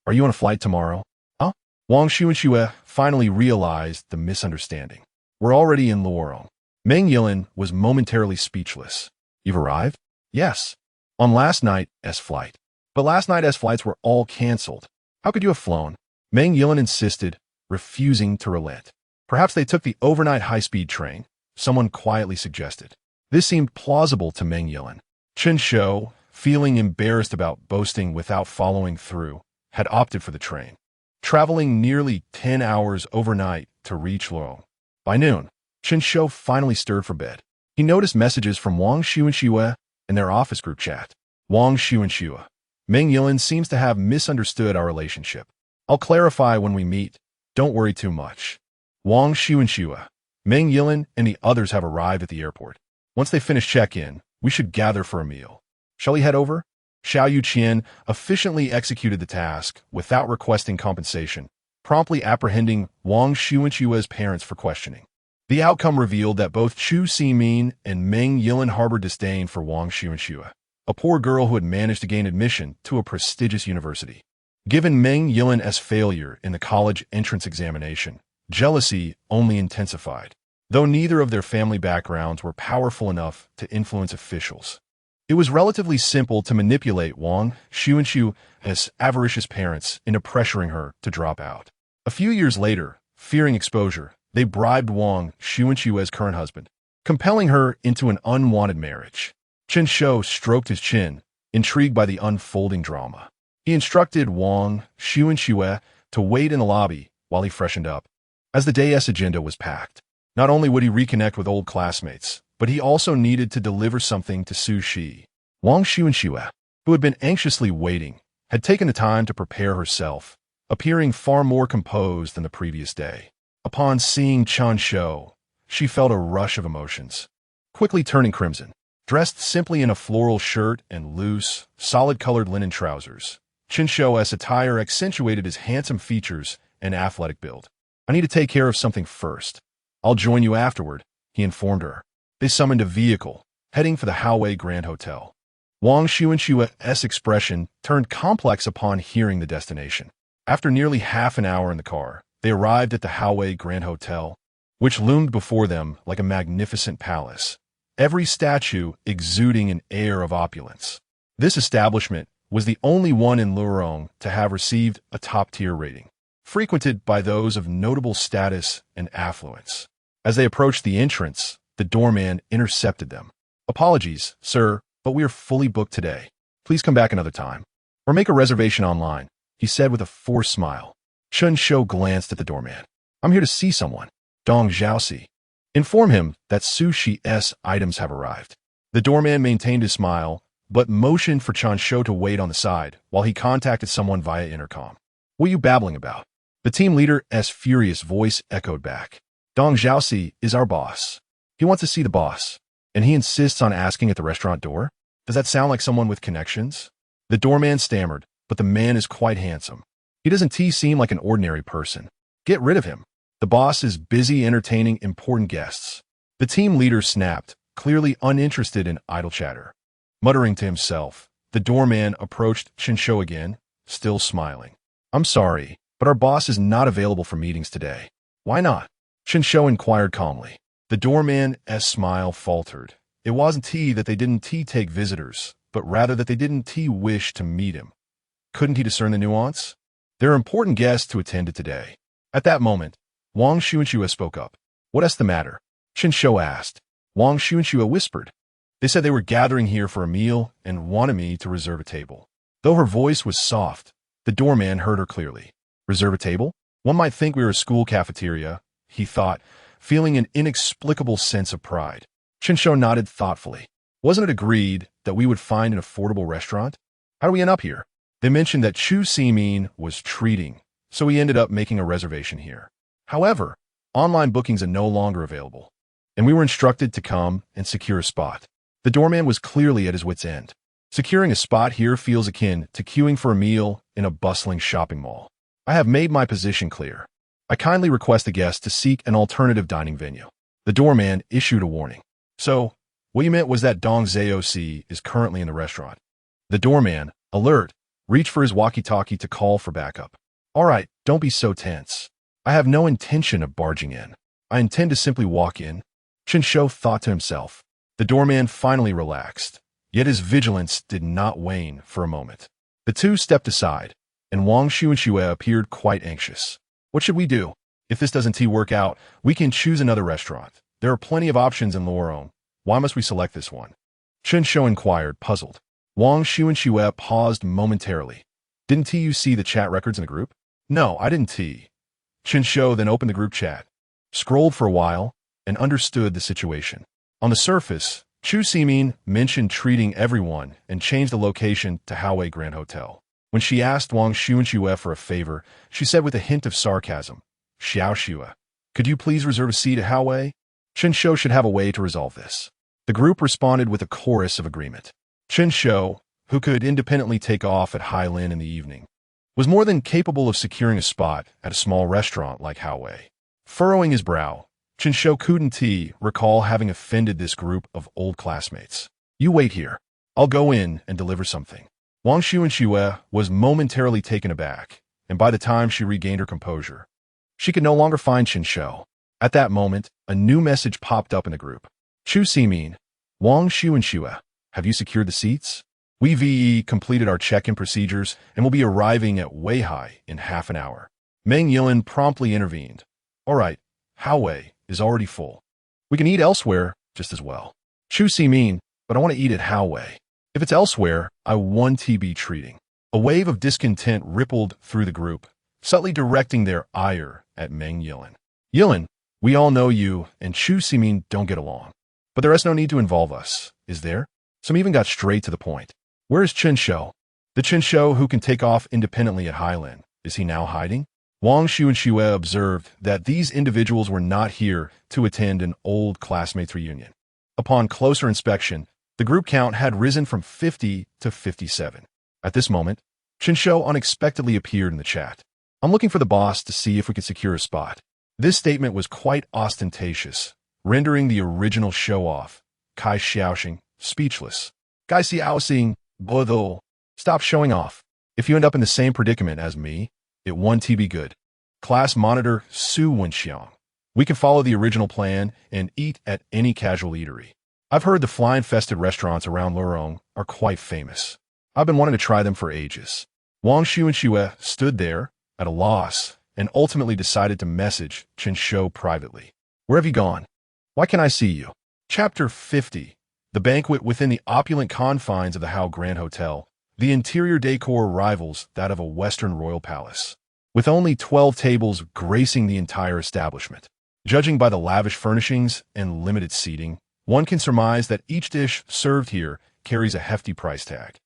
Are you on a flight tomorrow?" "Huh?" Wang Xuanxue finally realized the misunderstanding. "We're already in Luoyang." Meng Yilin was momentarily speechless. "You've arrived?" "Yes. On last night's flight." "But last night's flights were all cancelled. How could you have flown?" Meng Yilin insisted, refusing to relent. "Perhaps they took the overnight high-speed train," someone quietly suggested. This seemed plausible to Meng Yilin. Chen Shou, feeling embarrassed about boasting without following through, had opted for the train, traveling nearly 10 hours overnight to reach Luoyang. By noon, Chen Shou finally stirred for bed. He noticed messages from Wang Xuanxue in their office group chat. "Wang Xuanxue, Meng Yilin seems to have misunderstood our relationship. I'll clarify when we meet. Don't worry too much." Wang Xuanxue, Meng Yilin and the others have arrived at the airport. Once they finish check-in, we should gather for a meal. Shall we head over? Xiao Yuqian efficiently executed the task without requesting compensation, promptly apprehending Wang Xuanxue's parents for questioning. The outcome revealed that both Chu Simin and Meng Yilin harbored disdain for Wang Xuanxue, a poor girl who had managed to gain admission to a prestigious university. Given Meng Yilin's failure in the college entrance examination, jealousy only intensified, though neither of their family backgrounds were powerful enough to influence officials. It was relatively simple to manipulate Wang Xuanxue's avaricious parents into pressuring her to drop out. A few years later, fearing exposure, they bribed Wang Xuanxue's current husband, compelling her into an unwanted marriage. Chen Shou stroked his chin, intrigued by the unfolding drama. He instructed Wang Xuanxue to wait in the lobby while he freshened up. As the day's agenda was packed, not only would he reconnect with old classmates, but he also needed to deliver something to Su Shi. Wang Xuanxue, who had been anxiously waiting, had taken the time to prepare herself, appearing far more composed than the previous day. Upon seeing Chen Shou, she felt a rush of emotions, quickly turning crimson. Dressed simply in a floral shirt and loose, solid-colored linen trousers, Chen Shou's attire accentuated his handsome features and athletic build. "I need to take care of something first. I'll join you afterward," he informed her. They summoned a vehicle, heading for the Howei Grand Hotel. Wang Xuanxue's expression turned complex upon hearing the destination. After nearly half an hour in the car, They arrived at the Howei Grand Hotel, which loomed before them like a magnificent palace, every statue exuding an air of opulence. This establishment was the only one in Lurong to have received a top-tier rating, frequented by those of notable status and affluence. As they approached the entrance, the doorman intercepted them. "Apologies, sir, but we are fully booked today. Please come back another time. Or make a reservation online," he said with a forced smile. Chen Shou glanced at the doorman. "I'm here to see someone. Dong Xiaoxi. Inform him that sushi's items have arrived." The doorman maintained his smile, but motioned for Chen Shou to wait on the side while he contacted someone via intercom. "What are you babbling about?" The team leader's furious voice echoed back. "Dong Xiaoxi is our boss. He wants to see the boss, and he insists on asking at the restaurant door? Does that sound like someone with connections?" The doorman stammered, but the man is quite handsome. He doesn't seem like an ordinary person. Get rid of him. The boss is busy entertaining important guests. The team leader snapped, clearly uninterested in idle chatter. Muttering to himself, the doorman approached Chen Shou again, still smiling. "I'm sorry, but our boss is not available for meetings today." "Why not?" Chen Shou inquired calmly. The doorman's smile faltered. It wasn't that they didn't take visitors, but rather that they didn't wish to meet him. Couldn't he discern the nuance? "There are important guests to attend to today." At that moment, Wang Xuanxue spoke up. "What's the matter?" Chen Shou asked. Wang Xuanxue whispered. "They said they were gathering here for a meal and wanted me to reserve a table." Though her voice was soft, the doorman heard her clearly. "Reserve a table? One might think we were a school cafeteria," he thought, feeling an inexplicable sense of pride. Chen Shou nodded thoughtfully. "Wasn't it agreed that we would find an affordable restaurant? How do we end up here?" They mentioned that Chu Simin was treating, so we ended up making a reservation here. However, online bookings are no longer available, and we were instructed to come and secure a spot. The doorman was clearly at his wit's end. Securing a spot here feels akin to queuing for a meal in a bustling shopping mall. I have made my position clear. I kindly request the guests to seek an alternative dining venue. The doorman issued a warning. "So, what you meant was that Dong Xiaoxi is currently in the restaurant." The doorman, alert, reached for his walkie-talkie to call for backup. "All right, don't be so tense. I have no intention of barging in. I intend to simply walk in." Chen Shou thought to himself. The doorman finally relaxed, yet his vigilance did not wane for a moment. The two stepped aside, and Wang Xuanxue appeared quite anxious. "What should we do? If this doesn't work out, we can choose another restaurant. There are plenty of options in Lorong. Why must we select this one?" Chen Shou inquired, puzzled. Wang Xuanxue paused momentarily. "Didn't you see the chat records in the group?" "No, I didn't." Chen Shou then opened the group chat, scrolled for a while, and understood the situation. On the surface, Chu Simin mentioned treating everyone and changed the location to Howei Grand Hotel. When she asked Wang Xuanxue for a favor, she said with a hint of sarcasm, "Xiaoxue, could you please reserve a seat at Howei?" Chen Shou should have a way to resolve this. The group responded with a chorus of agreement. Chen Shou, who could independently take off at Hailin in the evening, was more than capable of securing a spot at a small restaurant like Howei. Furrowing his brow, Chen Shou couldn't recall having offended this group of old classmates. "You wait here. I'll go in and deliver something." Wang Xuanxue was momentarily taken aback, and by the time she regained her composure, she could no longer find Chen Shou. At that moment, a new message popped up in the group. "Chu Simin, Wang Xuanxue, have you secured the seats? We've completed our check-in procedures and will be arriving at Weihai in half an hour." Meng Yilin promptly intervened. "All right, Howei is already full. We can eat elsewhere just as well." "Chu Simin, but I want to eat at Howei. If it's elsewhere, I want to be treating." A wave of discontent rippled through the group, subtly directing their ire at Meng Yilin. "Yilin, we all know you and Chu Simin don't get along. But there is no need to involve us, is there?" Some even got straight to the point. "Where is Chen Shou? The Chen Shou who can take off independently at Hailin. Is he now hiding?" Wang Xuanxue observed that these individuals were not here to attend an old classmates reunion. Upon closer inspection, the group count had risen from 50 to 57. At this moment, Chen Shou unexpectedly appeared in the chat. "I'm looking for the boss to see if we can secure a spot." This statement was quite ostentatious, rendering the original show-off, Kai Xiaoxing, speechless. "Kai Xiaoxing, Bodo, stop showing off. If you end up in the same predicament as me, it won't be good." Class Monitor Su Wenxiang. We can follow the original plan and eat at any casual eatery. I've heard the fly-infested restaurants around Lurong are quite famous. I've been wanting to try them for ages. Wang Xu and Xue stood there, at a loss, and ultimately decided to message Chen Shou privately. Where have you gone? Why can't I see you? Chapter 50. The banquet within the opulent confines of the Hao Grand Hotel. The interior decor rivals that of a Western royal palace, with only 12 tables gracing the entire establishment. Judging by the lavish furnishings and limited seating, one can surmise that each dish served here carries a hefty price tag.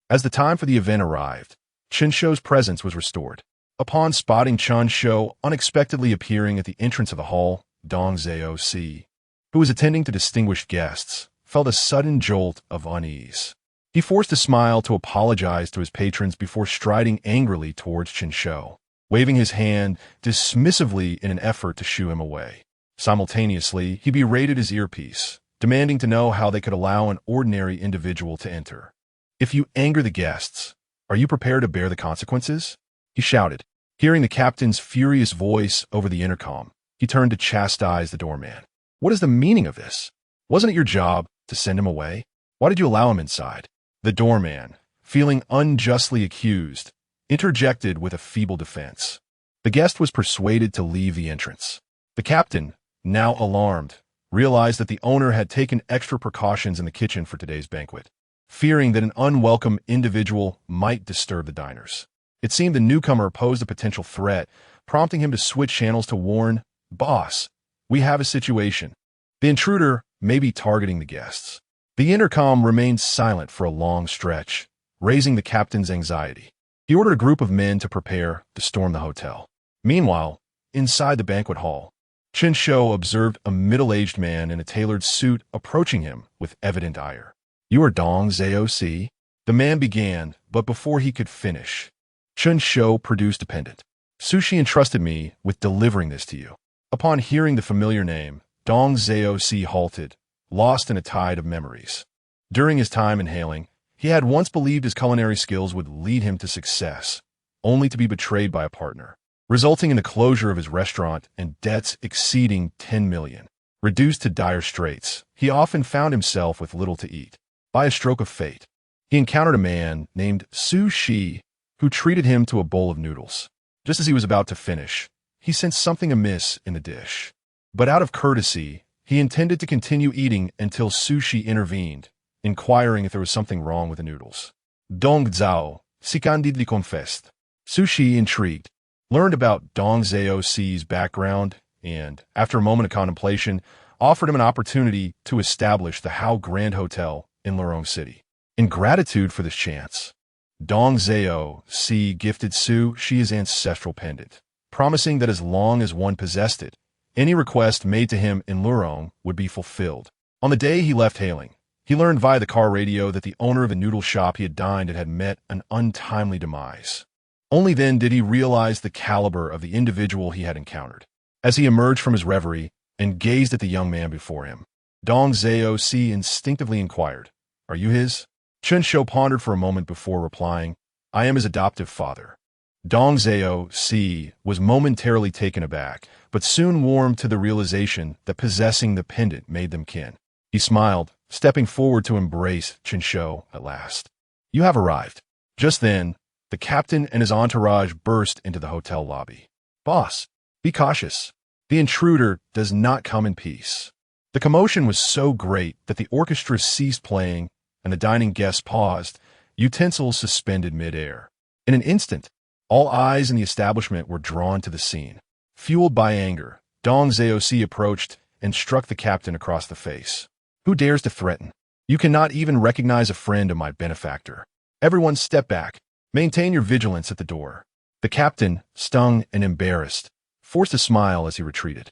As the time for the event arrived, Chen Shou's presence was restored. Upon spotting Chen Shou unexpectedly appearing at the entrance of the hall, Dong Zhao Si, who was attending to distinguished guests, felt a sudden jolt of unease. He forced a smile to apologize to his patrons before striding angrily towards Chen Shou, waving his hand dismissively in an effort to shoo him away. Simultaneously, he berated his earpiece, demanding to know how they could allow an ordinary individual to enter. If you anger the guests, are you prepared to bear the consequences? He shouted. Hearing the captain's furious voice over the intercom, he turned to chastise the doorman. What is the meaning of this? Wasn't it your job to send him away? Why did you allow him inside? The doorman, feeling unjustly accused, interjected with a feeble defense. The guest was persuaded to leave the entrance. The captain, now alarmed, realized that the owner had taken extra precautions in the kitchen for today's banquet, fearing that an unwelcome individual might disturb the diners. It seemed the newcomer posed a potential threat, prompting him to switch channels to warn, "Boss, we have a situation. The intruder may be targeting the guests." The intercom remained silent for a long stretch, raising the captain's anxiety. He ordered a group of men to prepare to storm the hotel. Meanwhile, inside the banquet hall, Chen Shou observed a middle-aged man in a tailored suit approaching him with evident ire. "You are Dong Zhao Si?" The man began, but before he could finish, Chen Shou produced a pendant. "Sushi entrusted me with delivering this to you." Upon hearing the familiar name, Dong Zhao Si halted, lost in a tide of memories. During his time in Hailing, he had once believed his culinary skills would lead him to success, only to be betrayed by a partner, resulting in the closure of his restaurant and debts exceeding 10 million. Reduced to dire straits, he often found himself with little to eat. By a stroke of fate, he encountered a man named Su Shi, who treated him to a bowl of noodles. Just as he was about to finish, he sensed something amiss in the dish. But out of courtesy, he intended to continue eating until Su Shi intervened, inquiring if there was something wrong with the noodles. Dong Zhao, si candidly confessed. Su Shi, intrigued, learned about Dong Zhao Si's background and, after a moment of contemplation, offered him an opportunity to establish the Hao Grand Hotel in Lurong City. In gratitude for this chance, Dong Zhao Si gifted Su Shi's ancestral pendant, promising that as long as one possessed it, any request made to him in Lurong would be fulfilled. On the day he left Hailing, he learned via the car radio that the owner of the noodle shop he had dined at had met an untimely demise. Only then did he realize the caliber of the individual he had encountered. As he emerged from his reverie and gazed at the young man before him, Dong Zhao Si instinctively inquired, "Are you his?" Chen Shou pondered for a moment before replying, "I am his adoptive father." Dong Zhao Si was momentarily taken aback, but soon warmed to the realization that possessing the pendant made them kin. He smiled, stepping forward to embrace Chen Shou at last. "You have arrived." Just then, the captain and his entourage burst into the hotel lobby. "Boss, be cautious. The intruder does not come in peace." The commotion was so great that the orchestra ceased playing and the dining guests paused, utensils suspended mid-air. In an instant, all eyes in the establishment were drawn to the scene. Fueled by anger, Dong Zhao Si approached and struck the captain across the face. "Who dares to threaten? You cannot even recognize a friend of my benefactor. Everyone step back. Maintain your vigilance at the door." The captain, stung and embarrassed, forced a smile as he retreated.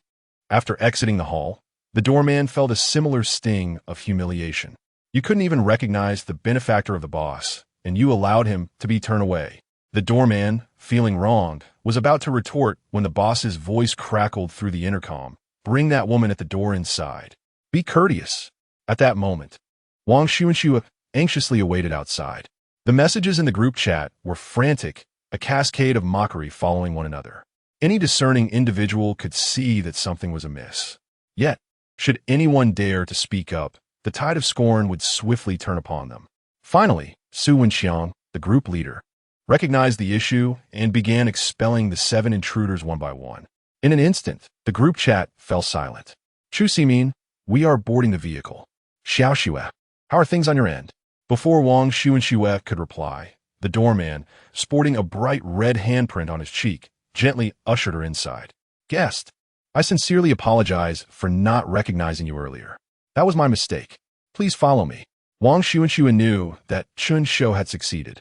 After exiting the hall, the doorman felt a similar sting of humiliation. You couldn't even recognize the benefactor of the boss, and you allowed him to be turned away. The doorman, feeling wronged, was about to retort when the boss's voice crackled through the intercom. "Bring that woman at the door inside. Be courteous." At that moment, Wang Xu and Xue anxiously awaited outside. The messages in the group chat were frantic, a cascade of mockery following one another. Any discerning individual could see that something was amiss. Yet, should anyone dare to speak up, the tide of scorn would swiftly turn upon them. Finally, Su Wenxiang, the group leader, recognized the issue and began expelling the 7 intruders one by one. In an instant, the group chat fell silent. Chu Ximin, we are boarding the vehicle. Xiao Xue, how are things on your end? Before Wang Xuanxue could reply, the doorman, sporting a bright red handprint on his cheek, gently ushered her inside. Guest, I sincerely apologize for not recognizing you earlier. That was my mistake. Please follow me. Wang Xuanxue knew that Chen Shou had succeeded.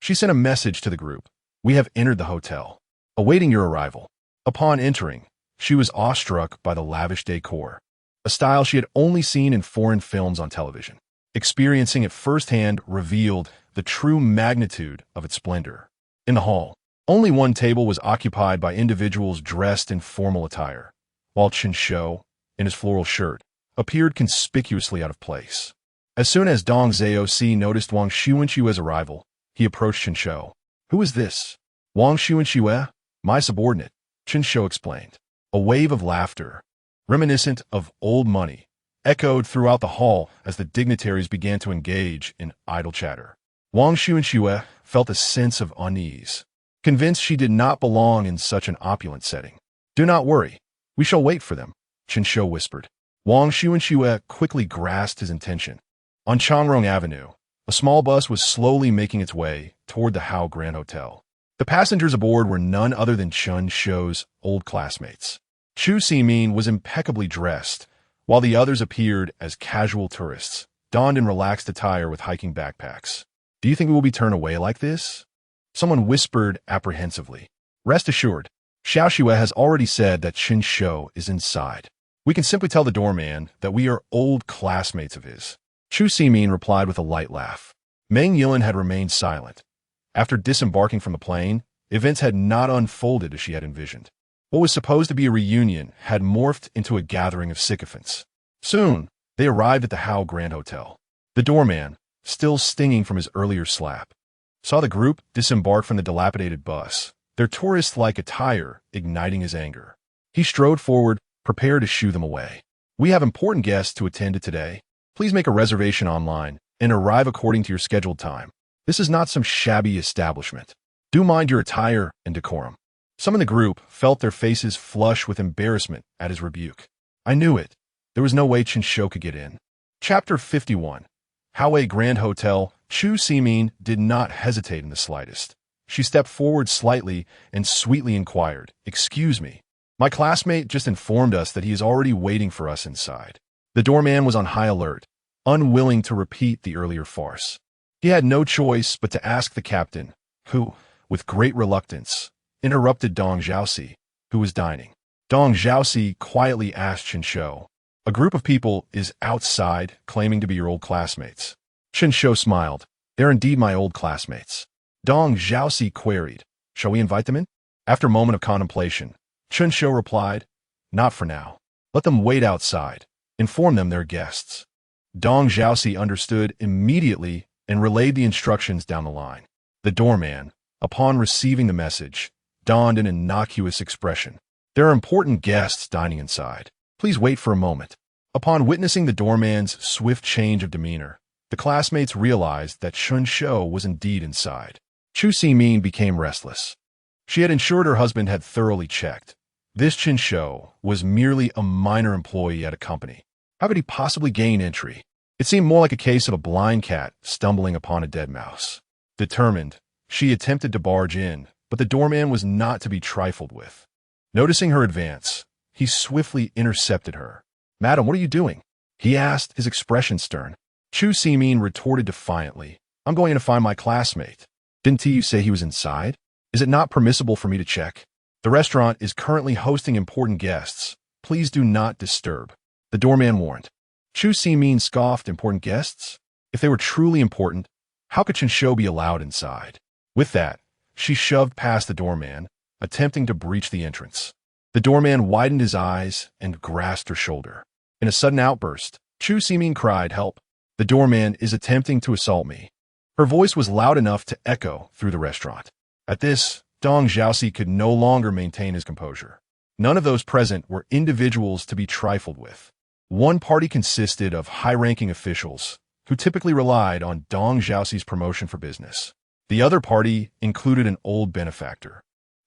She sent a message to the group. We have entered the hotel, awaiting your arrival. Upon entering, she was awestruck by the lavish decor, a style she had only seen in foreign films on television. Experiencing it firsthand revealed the true magnitude of its splendor. In the hall, only one table was occupied by individuals dressed in formal attire, while Chen Shou, in his floral shirt, appeared conspicuously out of place. As soon as Dong Zhaoxi noticed Wang Xuanxue's arrival, he approached Chen Shou. Who is this? Wang Xuanxue, my subordinate, Chen Shou explained. A wave of laughter, reminiscent of old money, echoed throughout the hall as the dignitaries began to engage in idle chatter. Wang Xuanxue felt a sense of unease, convinced she did not belong in such an opulent setting. Do not worry, we shall wait for them, Chen Shou whispered. Wang Xuanxue quickly grasped his intention. On Changrong Avenue, a small bus was slowly making its way toward the Hao Grand Hotel. The passengers aboard were none other than Chen Shou's old classmates. Chu Ximin was impeccably dressed, while the others appeared as casual tourists, donned in relaxed attire with hiking backpacks. Do you think we will be turned away like this? Someone whispered apprehensively. Rest assured, Xiao Xue has already said that Chen Shou is inside. We can simply tell the doorman that we are old classmates of his. Chu Ximin replied with a light laugh. Meng Yilin had remained silent. After disembarking from the plane, events had not unfolded as she had envisioned. What was supposed to be a reunion had morphed into a gathering of sycophants. Soon, they arrived at the Hao Grand Hotel. The doorman, still stinging from his earlier slap, saw the group disembark from the dilapidated bus, their tourist-like attire igniting his anger. He strode forward, prepared to shoo them away. We have important guests to attend to today. Please make a reservation online and arrive according to your scheduled time. This is not some shabby establishment. Do mind your attire and decorum. Some in the group felt their faces flush with embarrassment at his rebuke. I knew it. There was no way Chen Shou could get in. Chapter 51. Howei Grand Hotel. Chu Ximin did not hesitate in the slightest. She stepped forward slightly and sweetly inquired, Excuse me. My classmate just informed us that he is already waiting for us inside. The doorman was on high alert, unwilling to repeat the earlier farce. He had no choice but to ask the captain, who, with great reluctance, interrupted Dong Zhaoxi, who was dining. Dong Zhaoxi quietly asked Chen Shou, A group of people is outside claiming to be your old classmates. Chen Shou smiled. They're indeed my old classmates. Dong Zhaoxi queried, Shall we invite them in? After a moment of contemplation, Chen Shou replied, Not for now. Let them wait outside. Inform them they're guests. Dong Zhaoxi understood immediately and relayed the instructions down the line. The doorman, upon receiving the message, donned an innocuous expression. There are important guests dining inside. Please wait for a moment. Upon witnessing the doorman's swift change of demeanor, the classmates realized that Chen Shou was indeed inside. Chu Ximin became restless. She had ensured her husband had thoroughly checked. This Chen Shou was merely a minor employee at a company. How could he possibly gain entry? It seemed more like a case of a blind cat stumbling upon a dead mouse. Determined, she attempted to barge in, but the doorman was not to be trifled with. Noticing her advance, he swiftly intercepted her. Madam, what are you doing? He asked, his expression stern. Chu Ximin retorted defiantly. I'm going to find my classmate. Didn't you say he was inside? Is it not permissible for me to check? The restaurant is currently hosting important guests. Please do not disturb. The doorman warned. Chu Ximin scoffed, important guests? If they were truly important, how could Chen Shou be allowed inside? With that, she shoved past the doorman, attempting to breach the entrance. The doorman widened his eyes and grasped her shoulder. In a sudden outburst, Chu Ximin cried, Help! The doorman is attempting to assault me. Her voice was loud enough to echo through the restaurant. At this, Dong Xiaoxi could no longer maintain his composure. None of those present were individuals to be trifled with. One party consisted of high-ranking officials, who typically relied on Dong Xiaoxi's promotion for business. The other party included an old benefactor,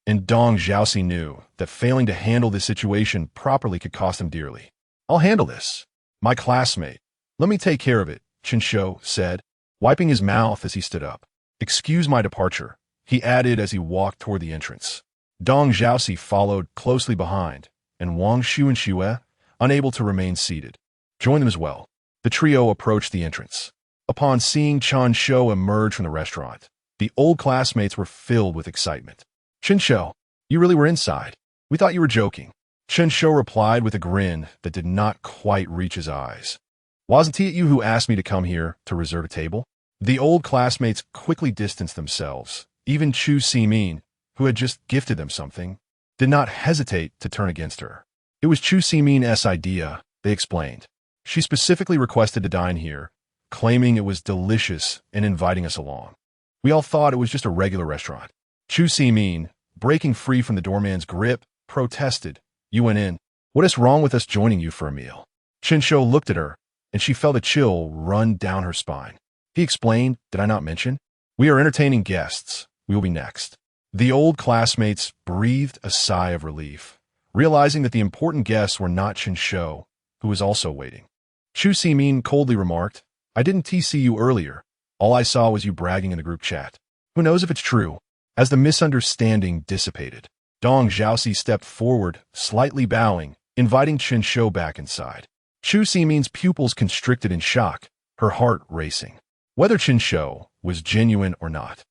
and Dong Xiaoxi knew that failing to handle this situation properly could cost him dearly. "I'll handle this. My classmate. Let me take care of it," Chen Shou said, wiping his mouth as he stood up. "Excuse my departure," he added as he walked toward the entrance. Dong Xiaoxi followed closely behind, and Wang Xu and Xue, unable to remain seated, joined them as well. The trio approached the entrance. Upon seeing Chen Shou emerge from the restaurant, the old classmates were filled with excitement. "Chen Shou, you really were inside. We thought you were joking." Chen Shou replied with a grin that did not quite reach his eyes. "Wasn't it you who asked me to come here to reserve a table?" The old classmates quickly distanced themselves. Even Chu Simin, who had just gifted them something, did not hesitate to turn against her. "It was Chu Simin's idea," they explained. "She specifically requested to dine here, claiming it was delicious and inviting us along. We all thought it was just a regular restaurant." Chu Simin, breaking free from the doorman's grip, protested. "You went in. What is wrong with us joining you for a meal?" Chen Shou looked at her, and she felt a chill run down her spine. He explained, "Did I not mention? We are entertaining guests. We will be next." The old classmates breathed a sigh of relief, realizing that the important guests were not Chen Shou, who was also waiting. Chu Simin coldly remarked, "I didn't TC you earlier. All I saw was you bragging in the group chat. Who knows if it's true?" As the misunderstanding dissipated, Dong Xiaoxi stepped forward, slightly bowing, inviting Chen Shou back inside. Chu Simin's pupils constricted in shock, her heart racing. Whether Chen Shou was genuine or not,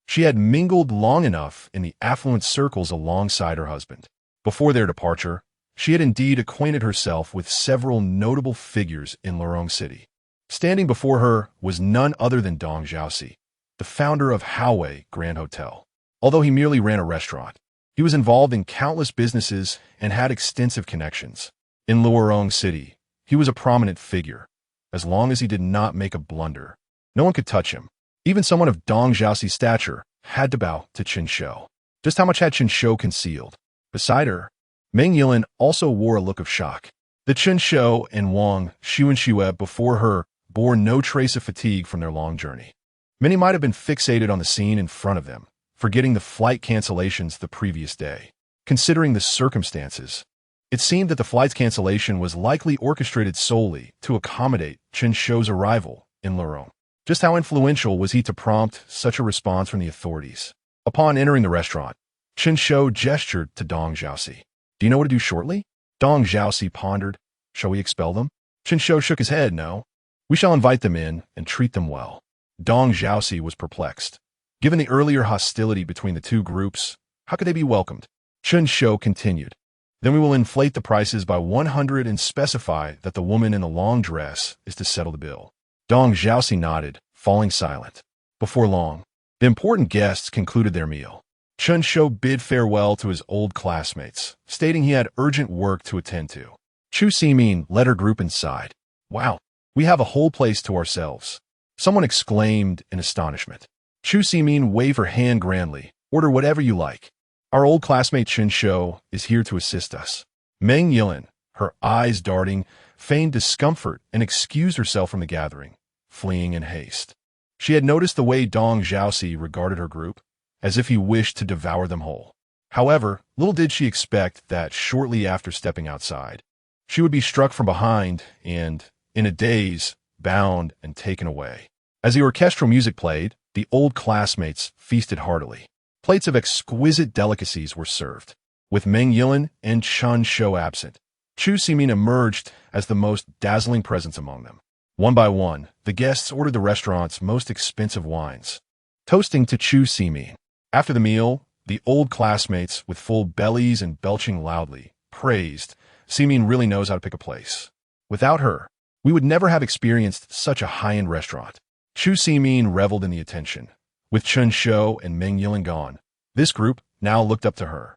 she had mingled long enough in the affluent circles alongside her husband. Before their departure, she had indeed acquainted herself with several notable figures in Lorong City. Standing before her was none other than Dong Xiaoxi, the founder of Howei Grand Hotel. Although he merely ran a restaurant, he was involved in countless businesses and had extensive connections. In Lorong City, he was a prominent figure. As long as he did not make a blunder, no one could touch him. Even someone of Dong Xiaoxi's stature had to bow to Chen Shou. Just how much had Chen Shou concealed? Beside her, Meng Yilin also wore a look of shock. The Chen Shou and Wang Xu and Xue before her bore no trace of fatigue from their long journey. Many might have been fixated on the scene in front of them, forgetting the flight cancellations the previous day. Considering the circumstances, it seemed that the flight's cancellation was likely orchestrated solely to accommodate Chen Shou's arrival in Lorong. Just how influential was he to prompt such a response from the authorities? Upon entering the restaurant, Chen Shou gestured to Dong Xiaoxi. "Do you know what to do shortly?" Dong Xiaoxi pondered. "Shall we expel them?" Chen Shou shook his head. "No. We shall invite them in and treat them well." Dong Xiaoxi was perplexed. Given the earlier hostility between the two groups, how could they be welcomed? Chen Shou continued. "Then we will inflate the prices by 100 and specify that the woman in the long dress is to settle the bill." Dong Xiaoxi nodded, falling silent. Before long, the important guests concluded their meal. Chen Shou bid farewell to his old classmates, stating he had urgent work to attend to. Chu Simin led her group inside. "Wow, we have a whole place to ourselves," someone exclaimed in astonishment. Chu Simin waved her hand grandly. "Order whatever you like. Our old classmate Chen Shou is here to assist us." Meng Yilin, her eyes darting, feigned discomfort and excused herself from the gathering, fleeing in haste. She had noticed the way Dong Xiaoxi regarded her group, as if he wished to devour them whole. However, little did she expect that shortly after stepping outside, she would be struck from behind and, in a daze, bound and taken away. As the orchestral music played, the old classmates feasted heartily. Plates of exquisite delicacies were served. With Meng Yilin and Chen Shou absent, Chu Simin emerged as the most dazzling presence among them. One by one, the guests ordered the restaurant's most expensive wines, toasting to Chu Simin. After the meal, the old classmates, with full bellies and belching loudly, praised, "Simin really knows how to pick a place. Without her, we would never have experienced such a high-end restaurant." Chu Simin reveled in the attention. With Chen Shou and Meng Yilin gone, this group now looked up to her.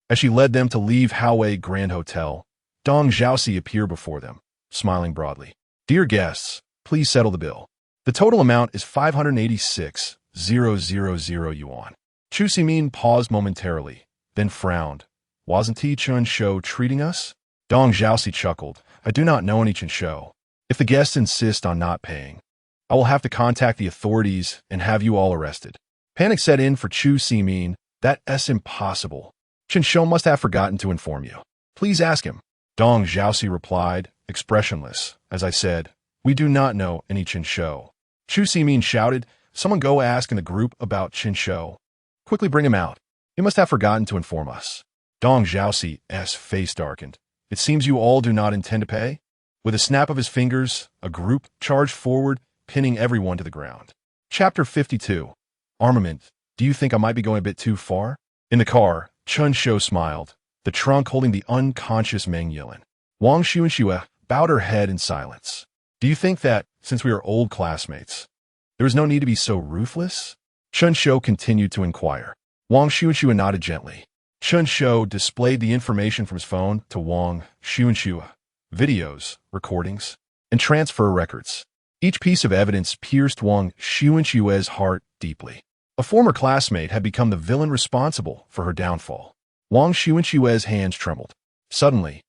As she led them to leave Howei Grand Hotel, Dong Xiaoxi appeared before them, smiling broadly. "Dear guests, please settle the bill. The total amount is 586,000 yuan. Chu Simin paused momentarily, then frowned. Wasn't he Chen Shou treating us? Dong Zhaoxi chuckled. I do not know any Chen Shou. If the guests insist on not paying, I will have to contact the authorities and have you all arrested. Panic set in for Chu Simin. That's impossible. Chen Shou must have forgotten to inform you. Please ask him. Dong Zhaoxi replied, expressionless. As I said, we do not know any Chen Shou. Chu Simin shouted, someone go ask in the group about Chen Shou. Quickly bring him out. He must have forgotten to inform us. Dong Zhaoxi's face darkened. It seems you all do not intend to pay? With a snap of his fingers, a group charged forward, pinning everyone to the ground. Chapter 52. Armament. Do you think I might be going a bit too far? In the car, Chen Shou smiled, the trunk holding the unconscious Meng Yilin. Wang Xuanxue bowed her head in silence. Do you think that, since we are old classmates, there is no need to be so ruthless? Chen Shou continued to inquire. Wang Xuanxue nodded gently. Chen Shou displayed the information from his phone to Wang Xuanxue. Videos, recordings, and transfer records. Each piece of evidence pierced Wang Xuanxue's heart deeply. A former classmate had become the villain responsible for her downfall. Wang Xuanxue's hands trembled. Suddenly,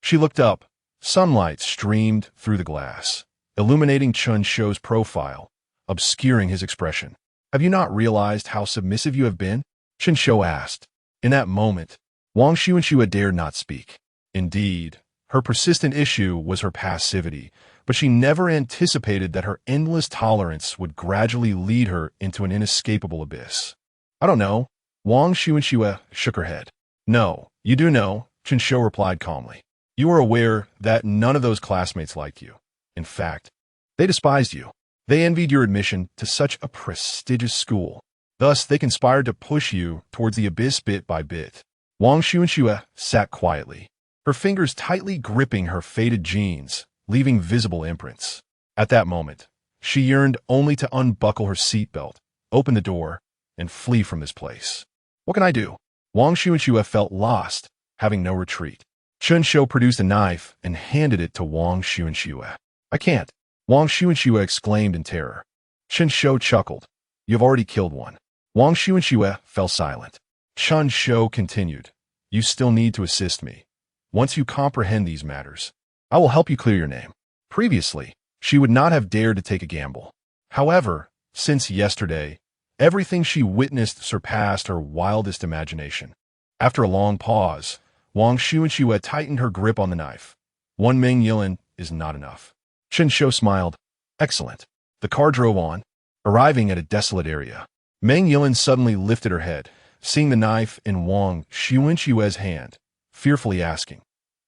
she looked up. Sunlight streamed through the glass, illuminating Chen Shou's profile, obscuring his expression. Have you not realized how submissive you have been? Chen Shou asked. In that moment, Wang Xuanxue dared not speak. Indeed, her persistent issue was her passivity, but she never anticipated that her endless tolerance would gradually lead her into an inescapable abyss. I don't know. Wang Xuanxue shook her head. No, you do know, Chen Shou replied calmly. You are aware that none of those classmates liked you. In fact, they despised you. They envied your admission to such a prestigious school. Thus, they conspired to push you towards the abyss bit by bit. Wang Xuanxue sat quietly, her fingers tightly gripping her faded jeans, leaving visible imprints. At that moment, she yearned only to unbuckle her seatbelt, open the door, and flee from this place. What can I do? Wang Xuanxue felt lost, having no retreat. Chen Shou produced a knife and handed it to Wang Xuanxue. I can't. Wang Xuanxue exclaimed in terror. Chen Shou chuckled. You've already killed one. Wang Xuanxue fell silent. Chen Shou continued. You still need to assist me. Once you comprehend these matters, I will help you clear your name. Previously, she would not have dared to take a gamble. However, since yesterday, everything she witnessed surpassed her wildest imagination. After a long pause, Wang Xuanxue tightened her grip on the knife. One Meng Yilin is not enough. Chen Shou smiled. Excellent. The car drove on, arriving at a desolate area. Meng Yilin suddenly lifted her head, seeing the knife in Wang Xuanxue's hand, fearfully asking,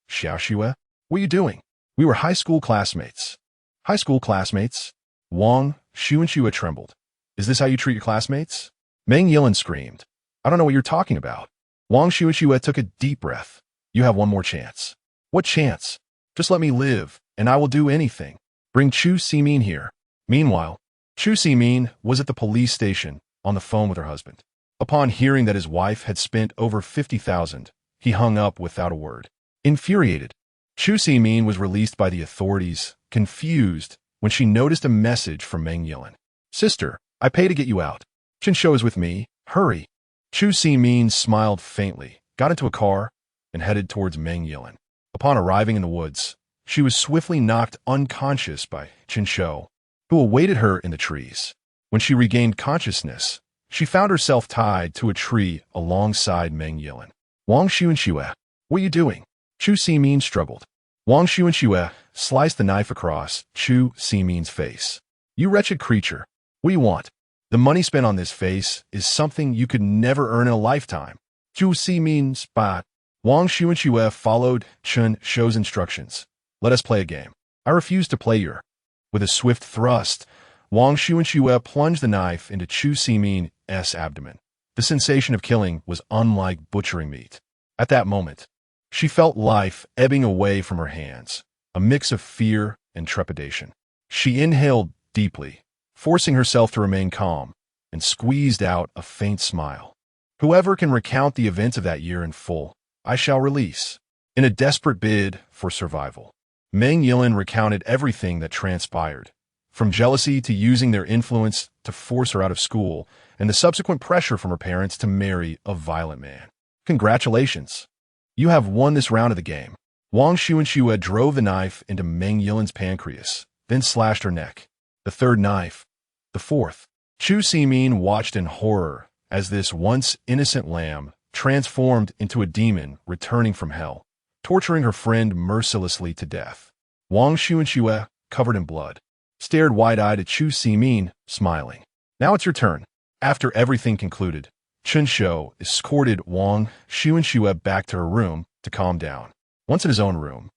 Xiaoxue, what are you doing? We were high school classmates. High school classmates? Wang Xuanxue trembled. Is this how you treat your classmates? Meng Yilin screamed. I don't know what you're talking about. Wang Xuanxue took a deep breath. You have one more chance. What chance? Just let me live, and I will do anything. Bring Chu Simin here. Meanwhile, Chu Simin was at the police station, on the phone with her husband. Upon hearing that his wife had spent over 50,000, he hung up without a word. Infuriated, Chu Simin was released by the authorities, confused, when she noticed a message from Meng Yilin. Sister, I pay to get you out. Chen Shou is with me. Hurry. Chu Simin smiled faintly, got into a car, and headed towards Meng Yilin. Upon arriving in the woods, she was swiftly knocked unconscious by Chen Shou, who awaited her in the trees. When she regained consciousness, she found herself tied to a tree alongside Meng Yilin. Wang Xuanxue, what are you doing? Chu Simin struggled. Wang Xuanxue sliced the knife across Chu Simin's face. You wretched creature, what do you want? The money spent on this face is something you could never earn in a lifetime. Chu Simin spat. Wang Xuanxue followed Chen Shou's instructions. Let us play a game. I refuse to play your. With a swift thrust, Wang Xuanxue plunged the knife into Chu Simin's abdomen. The sensation of killing was unlike butchering meat. At that moment, she felt life ebbing away from her hands, a mix of fear and trepidation. She inhaled deeply, forcing herself to remain calm, and squeezed out a faint smile. Whoever can recount the events of that year in full, I shall release. In a desperate bid for survival, Meng Yilin recounted everything that transpired, from jealousy to using their influence to force her out of school, and the subsequent pressure from her parents to marry a violent man. Congratulations! You have won this round of the game. Wang Xuanxue drove the knife into Meng Yilin's pancreas, then slashed her neck. The third knife. The fourth. Chu Simin watched in horror as this once innocent lamb transformed into a demon returning from hell, torturing her friend mercilessly to death. Wang Xuanxue, covered in blood, stared wide-eyed at Chu Simin, smiling. Now it's your turn. After everything concluded, Chen Shou escorted Wang Xuanxue back to her room to calm down. Once in his own room,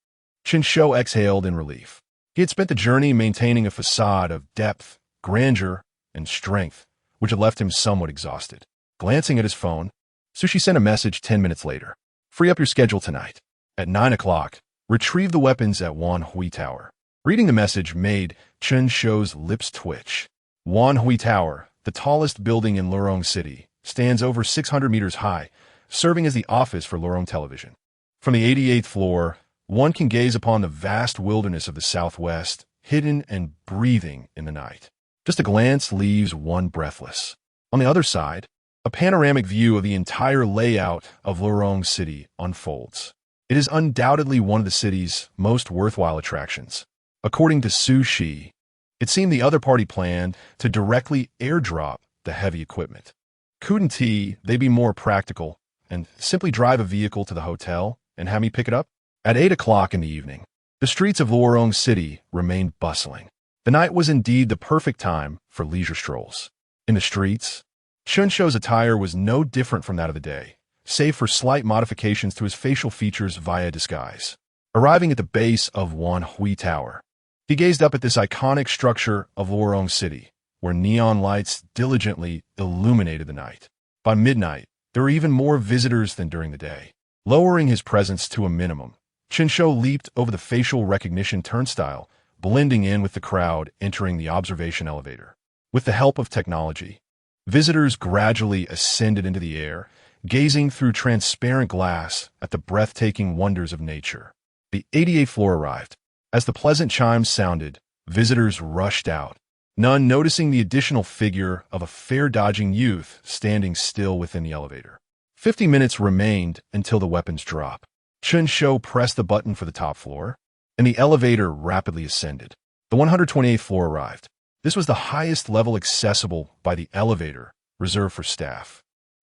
Chen Shou exhaled in relief. He had spent the journey maintaining a facade of depth, grandeur, and strength, which had left him somewhat exhausted. Glancing at his phone, Sushi sent a message 10 minutes later. Free up your schedule tonight. At 9 o'clock, retrieve the weapons at Wan Hui Tower. Reading the message made Chen Shou's lips twitch. Wan Hui Tower, the tallest building in Lurong City, stands over 600 meters high, serving as the office for Lurong Television. From the 88th floor, one can gaze upon the vast wilderness of the southwest, hidden and breathing in the night. Just a glance leaves one breathless. On the other side, a panoramic view of the entire layout of Lurong City unfolds. It is undoubtedly one of the city's most worthwhile attractions. According to Su Shi, it seemed the other party planned to directly airdrop the heavy equipment. Couldn't they be more practical and simply drive a vehicle to the hotel and have me pick it up? At 8 o'clock in the evening, the streets of Lurong City remained bustling. The night was indeed the perfect time for leisure strolls. In the streets, Chen Shou's attire was no different from that of the day, save for slight modifications to his facial features via disguise. Arriving at the base of Wan Hui Tower, he gazed up at this iconic structure of Lurong City, where neon lights diligently illuminated the night. By midnight, there were even more visitors than during the day. Lowering his presence to a minimum, Chen Shou leaped over the facial recognition turnstile, blending in with the crowd entering the observation elevator. With the help of technology, visitors gradually ascended into the air, gazing through transparent glass at the breathtaking wonders of nature. The 88th floor arrived. As the pleasant chimes sounded, visitors rushed out, none noticing the additional figure of a fair-dodging youth standing still within the elevator. 50 minutes remained until the weapons drop. Chen Shou pressed the button for the top floor, and the elevator rapidly ascended. The 128th floor arrived. This was the highest level accessible by the elevator, reserved for staff.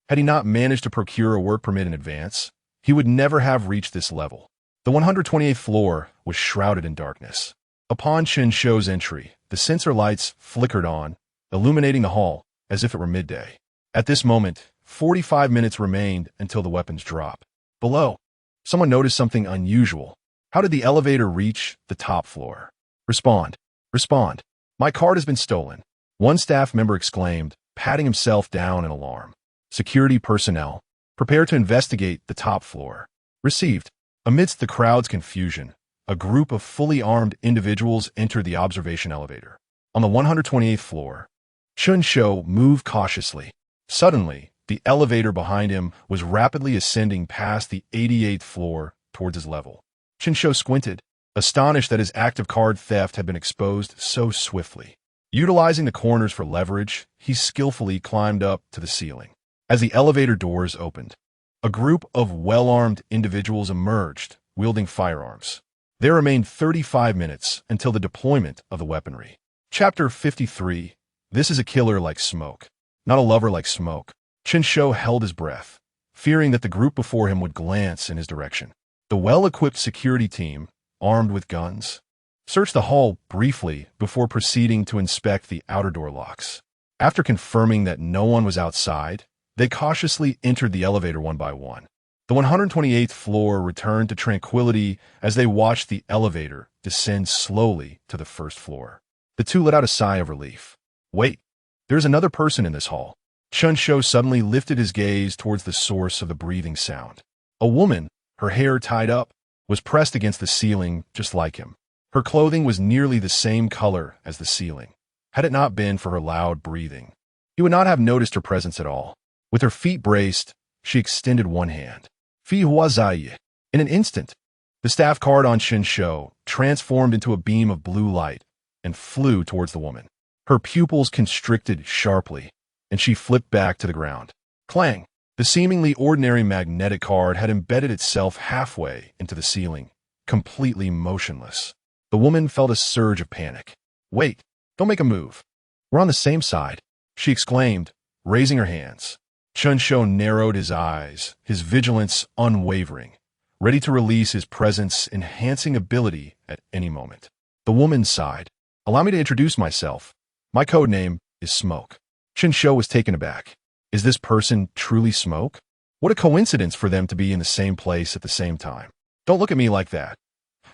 Had he not managed to procure a work permit in advance, he would never have reached this level. The 128th floor was shrouded in darkness. Upon Chen Shou's entry, the sensor lights flickered on, illuminating the hall as if it were midday. At this moment, 45 minutes remained until the weapons drop. Below, someone noticed something unusual. How did the elevator reach the top floor? Respond. Respond. My card has been stolen. One staff member exclaimed, patting himself down in alarm. Security personnel, prepare to investigate the top floor. Received. Amidst the crowd's confusion, a group of fully armed individuals entered the observation elevator. On the 128th floor, Chen Shou moved cautiously. Suddenly, the elevator behind him was rapidly ascending past the 88th floor towards his level. Chen Shou squinted, astonished that his act of card theft had been exposed so swiftly. Utilizing the corners for leverage, he skillfully climbed up to the ceiling. As the elevator doors opened, a group of well-armed individuals emerged, wielding firearms. There remained 35 minutes until the deployment of the weaponry. Chapter 53. This is a killer like smoke, not a lover like smoke. Chen Shou held his breath, fearing that the group before him would glance in his direction. The well-equipped security team, armed with guns, searched the hall briefly before proceeding to inspect the outer door locks. After confirming that no one was outside, they cautiously entered the elevator one by one. The 128th floor returned to tranquility as they watched the elevator descend slowly to the first floor. The two let out a sigh of relief. Wait, there's another person in this hall. Chen Shou suddenly lifted his gaze towards the source of the breathing sound. A woman, her hair tied up, was pressed against the ceiling just like him. Her clothing was nearly the same color as the ceiling. Had it not been for her loud breathing, he would not have noticed her presence at all. With her feet braced, she extended one hand. Fi hua zai. In an instant, the staff card on Chen Shou transformed into a beam of blue light, and flew towards the woman. Her pupils constricted sharply, and she flipped back to the ground. Clang! The seemingly ordinary magnetic card had embedded itself halfway into the ceiling, completely motionless. The woman felt a surge of panic. "Wait, don't make a move. We're on the same side," she exclaimed, raising her hands. Chen Shou narrowed his eyes, his vigilance unwavering, ready to release his presence-enhancing ability at any moment. The woman sighed. "Allow me to introduce myself. My code name is Smoke." Chen Shou was taken aback. Is this person truly Smoke? What a coincidence for them to be in the same place at the same time. "Don't look at me like that.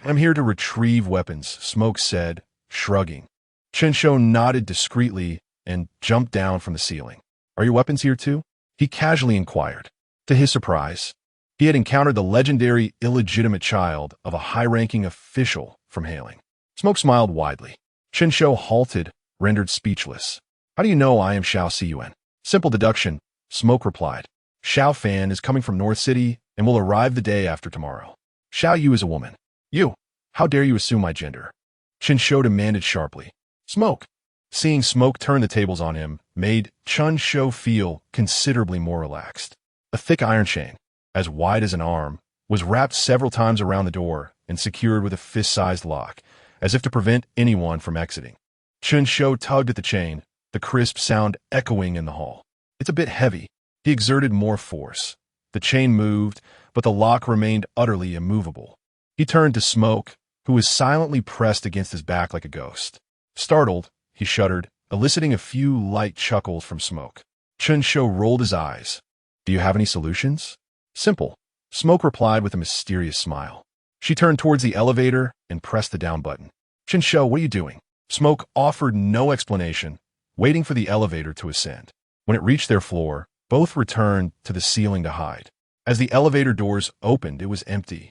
I'm here to retrieve weapons," Smoke said, shrugging. Chen Shou nodded discreetly and jumped down from the ceiling. "Are your weapons here too?" he casually inquired. To his surprise, he had encountered the legendary illegitimate child of a high-ranking official from Hailing. Smoke smiled widely. Chen Shou halted, rendered speechless. "How do you know I am Xiao Cun?" "Simple deduction," Smoke replied. "Xiao Fan is coming from North City and will arrive the day after tomorrow. Xiao Yu is a woman." "You? How dare you assume my gender?" Chen Shou demanded sharply. "Smoke." Seeing Smoke turn the tables on him made Chen Shou feel considerably more relaxed. A thick iron chain, as wide as an arm, was wrapped several times around the door and secured with a fist-sized lock, as if to prevent anyone from exiting. Chen Shou tugged at the chain, the crisp sound echoing in the hall. "It's a bit heavy." He exerted more force. The chain moved, but the lock remained utterly immovable. He turned to Smoke, who was silently pressed against his back like a ghost. Startled, he shuddered, eliciting a few light chuckles from Smoke. Chen Shou rolled his eyes. "Do you have any solutions?" "Simple," Smoke replied with a mysterious smile. She turned towards the elevator and pressed the down button. "Chen Shou, what are you doing?" Smoke offered no explanation, waiting for the elevator to ascend. When it reached their floor, both returned to the ceiling to hide. As the elevator doors opened, it was empty.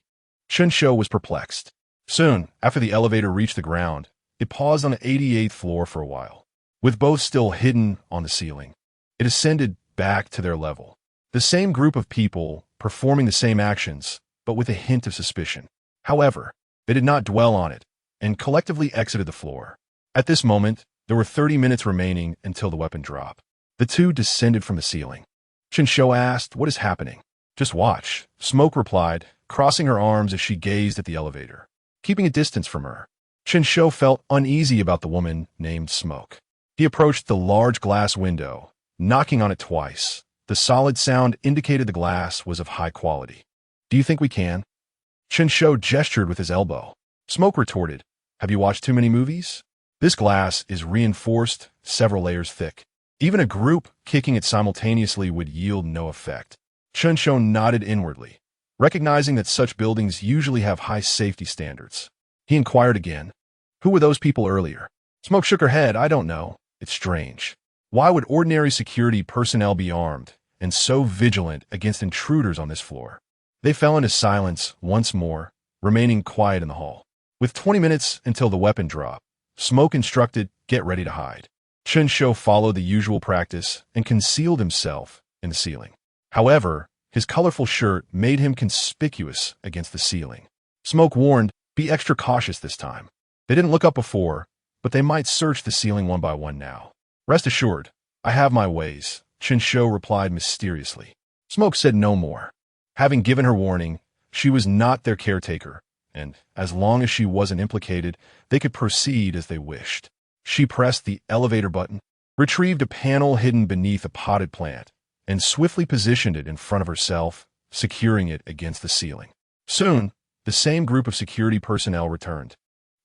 Chen Shou was perplexed. Soon, after the elevator reached the ground, it paused on the 88th floor for a while. With both still hidden on the ceiling, it ascended back to their level. The same group of people performing the same actions, but with a hint of suspicion. However, they did not dwell on it, and collectively exited the floor. At this moment, there were 30 minutes remaining until the weapon drop. The two descended from the ceiling. Chen Shou asked, "What is happening?" "Just watch," Smoke replied, crossing her arms as she gazed at the elevator, keeping a distance from her. Chen Shou felt uneasy about the woman named Smoke. He approached the large glass window, knocking on it twice. The solid sound indicated the glass was of high quality. "Do you think we can?" Chen Shou gestured with his elbow. Smoke retorted, "Have you watched too many movies? This glass is reinforced, several layers thick. Even a group kicking it simultaneously would yield no effect." Chen Shou nodded inwardly, recognizing that such buildings usually have high safety standards. He inquired again, "Who were those people earlier?" Smoke shook her head. "I don't know. It's strange. Why would ordinary security personnel be armed and so vigilant against intruders on this floor?" They fell into silence once more, remaining quiet in the hall. With 20 minutes until the weapon drop, Smoke instructed, "Get ready to hide." Chen Shou followed the usual practice and concealed himself in the ceiling. However, his colorful shirt made him conspicuous against the ceiling. Smoke warned, "Be extra cautious this time." They didn't look up before, but they might search the ceiling one by one now. "Rest assured, I have my ways," Chen Shou replied mysteriously. Smoke said no more. Having given her warning, she was not their caretaker, and as long as she wasn't implicated, they could proceed as they wished. She pressed the elevator button, retrieved a panel hidden beneath a potted plant, and swiftly positioned it in front of herself, securing it against the ceiling. Soon, the same group of security personnel returned,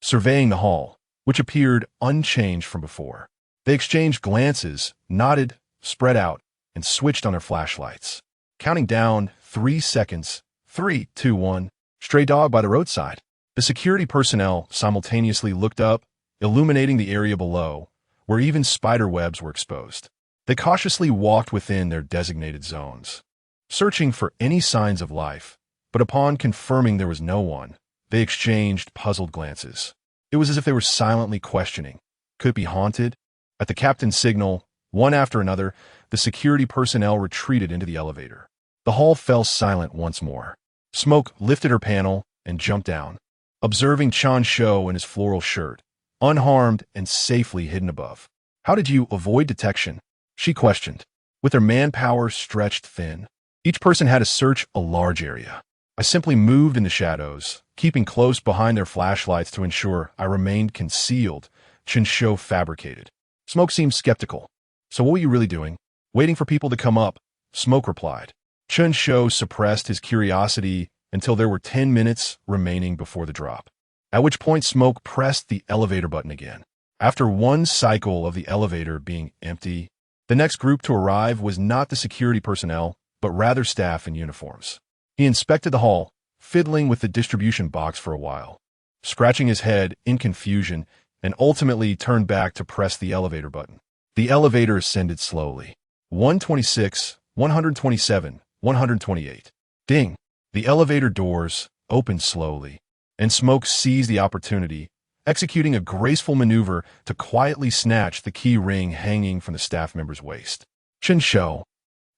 surveying the hall, which appeared unchanged from before. They exchanged glances, nodded, spread out, and switched on their flashlights. Counting down 3 seconds, 3, 2, 1, stray dog by the roadside. The security personnel simultaneously looked up, illuminating the area below, where even spider webs were exposed. They cautiously walked within their designated zones, searching for any signs of life, but upon confirming there was no one, they exchanged puzzled glances. It was as if they were silently questioning. Could it be haunted? At the captain's signal, one after another, the security personnel retreated into the elevator. The hall fell silent once more. Smoke lifted her panel and jumped down. Observing Chen Shou in his floral shirt, unharmed and safely hidden above. How did you avoid detection? She questioned. With their manpower stretched thin, each person had to search a large area. I simply moved in the shadows, keeping close behind their flashlights to ensure I remained concealed, Chen Shou fabricated. Smoke seemed skeptical. So what were you really doing? Waiting for people to come up, Smoke replied. Chen Shou suppressed his curiosity until there were 10 minutes remaining before the drop, at which point Smoke pressed the elevator button again. After one cycle of the elevator being empty, the next group to arrive was not the security personnel, but rather staff in uniforms. He inspected the hall, fiddling with the distribution box for a while, scratching his head in confusion, and ultimately turned back to press the elevator button. The elevator ascended slowly. 126, 127, 128. Ding! The elevator doors opened slowly, and Smoke seized the opportunity, executing a graceful maneuver to quietly snatch the key ring hanging from the staff member's waist. Chen Shou.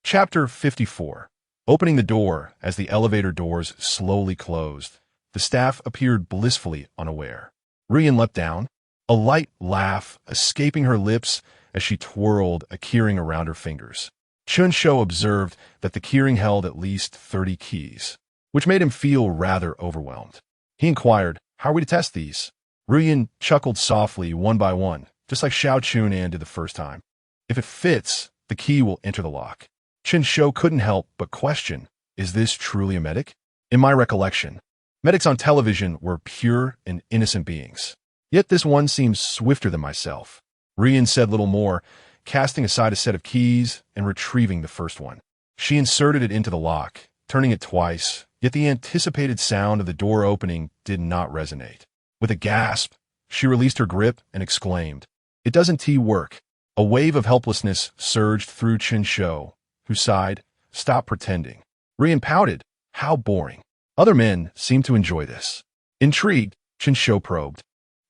Chapter 54. Opening the door as the elevator doors slowly closed, the staff appeared blissfully unaware. Ruyan leapt down, a light laugh escaping her lips as she twirled a keyring around her fingers. Chen Shou observed that the keyring held at least 30 keys, which made him feel rather overwhelmed. He inquired, "How are we to test these?" Ruyan chuckled softly one by one, just like Xiao Chunan did the first time. "If it fits, the key will enter the lock." Chen Shou couldn't help but question, is this truly a medic? In my recollection, medics on television were pure and innocent beings. Yet this one seems swifter than myself. Ruyan said little more, casting aside a set of keys and retrieving the first one. She inserted it into the lock, turning it twice, yet the anticipated sound of the door opening did not resonate. With a gasp, she released her grip and exclaimed, "It doesn't work." A wave of helplessness surged through Chen Shou, who sighed, "Stop pretending." Ruyan pouted, "How boring." Other men seemed to enjoy this. Intrigued, Chen Shou probed,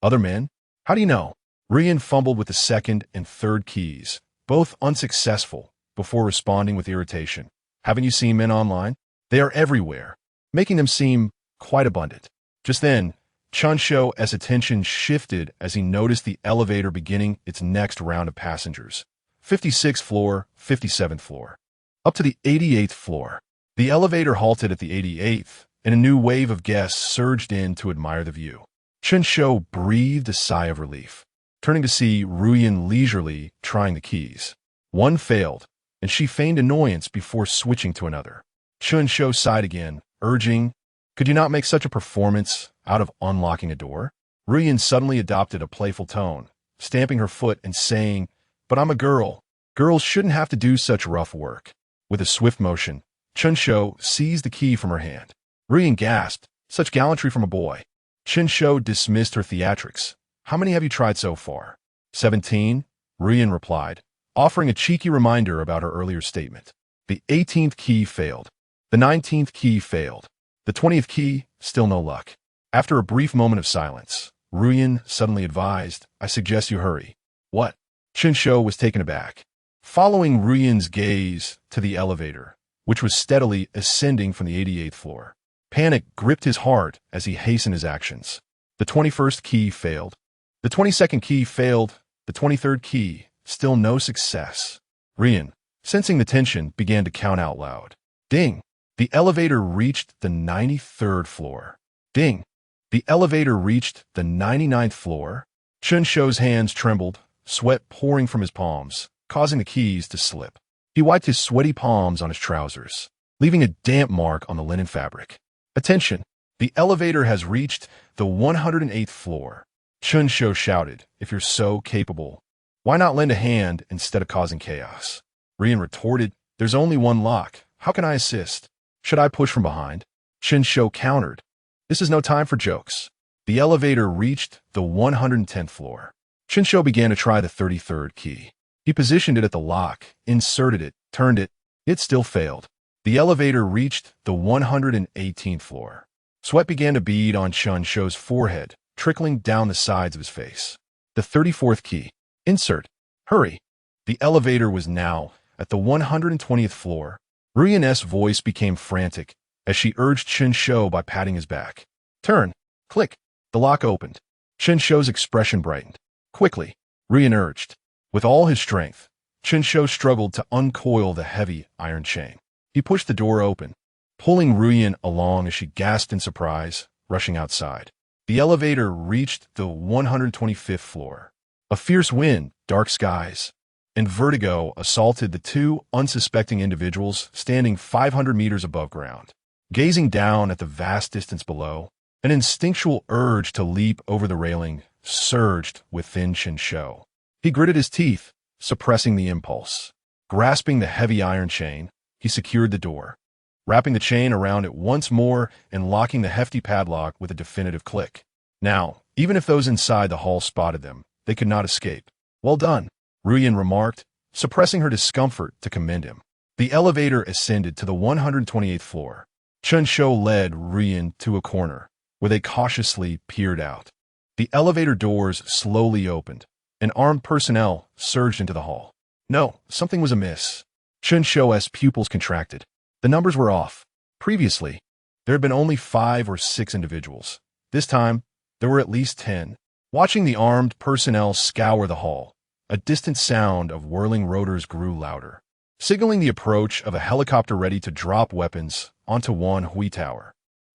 "Other men? How do you know?" Ruyan fumbled with the second and third keys, both unsuccessful, before responding with irritation. "Haven't you seen men online? They are everywhere," making them seem quite abundant. Just then, Chen Shou's attention shifted as he noticed the elevator beginning its next round of passengers. 56th floor, 57th floor. Up to the 88th floor. The elevator halted at the 88th, and a new wave of guests surged in to admire the view. Chen Shou breathed a sigh of relief, turning to see Ruyan leisurely trying the keys. One failed, and she feigned annoyance before switching to another. Chen Shou sighed again, urging, "Could you not make such a performance out of unlocking a door?" Ruyan suddenly adopted a playful tone, stamping her foot and saying, "But I'm a girl. Girls shouldn't have to do such rough work." With a swift motion, Chen Shou seized the key from her hand. Ruyan gasped, "Such gallantry from a boy." Chen Shou dismissed her theatrics. "How many have you tried so far?" 17, Ruyan replied, offering a cheeky reminder about her earlier statement. The 18th key failed. The 19th key failed. The 20th key, still no luck. After a brief moment of silence, Ruyan suddenly advised, "I suggest you hurry." "What?" Chen Shou was taken aback. Following Ruyan's gaze to the elevator, which was steadily ascending from the 88th floor, panic gripped his heart as he hastened his actions. The 21st key failed. The 22nd key failed. The 23rd key, still no success. Ruyan, sensing the tension, began to count out loud. Ding! The elevator reached the 93rd floor. Ding! The elevator reached the 99th floor. Chen Shou's hands trembled, sweat pouring from his palms, causing the keys to slip. He wiped his sweaty palms on his trousers, leaving a damp mark on the linen fabric. "Attention! The elevator has reached the 108th floor." Chen Shou shouted, "If you're so capable, why not lend a hand instead of causing chaos?" Ruyan retorted, "There's only one lock. How can I assist? Should I push from behind?" Chen Shou countered, "This is no time for jokes." The elevator reached the 110th floor. Chen Shou began to try the 33rd key. He positioned it at the lock, inserted it, turned it. It still failed. The elevator reached the 118th floor. Sweat began to bead on Chen Shou's forehead, trickling down the sides of his face. The 34th key. Insert. Hurry. The elevator was now at the 120th floor. Ruyan's voice became frantic as she urged Chen Shou by patting his back. "Turn. Click." The lock opened. Chen Shou's expression brightened. Quickly, Ruyin urged. With all his strength, Chen Shou struggled to uncoil the heavy iron chain. He pushed the door open, pulling Ruyin along as she gasped in surprise, rushing outside. The elevator reached the 125th floor. A fierce wind, dark skies, and vertigo assaulted the two unsuspecting individuals standing 500 meters above ground. Gazing down at the vast distance below, an instinctual urge to leap over the railing surged within Chen Shou. He gritted his teeth, suppressing the impulse. Grasping the heavy iron chain, he secured the door, wrapping the chain around it once more and locking the hefty padlock with a definitive click. Now, even if those inside the hall spotted them, they could not escape. Well done, Ruyin remarked, suppressing her discomfort to commend him. The elevator ascended to the 128th floor. Chen Shou led Ruyin to a corner, where they cautiously peered out. The elevator doors slowly opened, and armed personnel surged into the hall. No, something was amiss. Chen Shou's pupils contracted. The numbers were off. Previously, there had been only 5 or 6 individuals. This time, there were at least 10. Watching the armed personnel scour the hall, a distant sound of whirling rotors grew louder, signaling the approach of a helicopter ready to drop weapons onto Wan Hui Tower.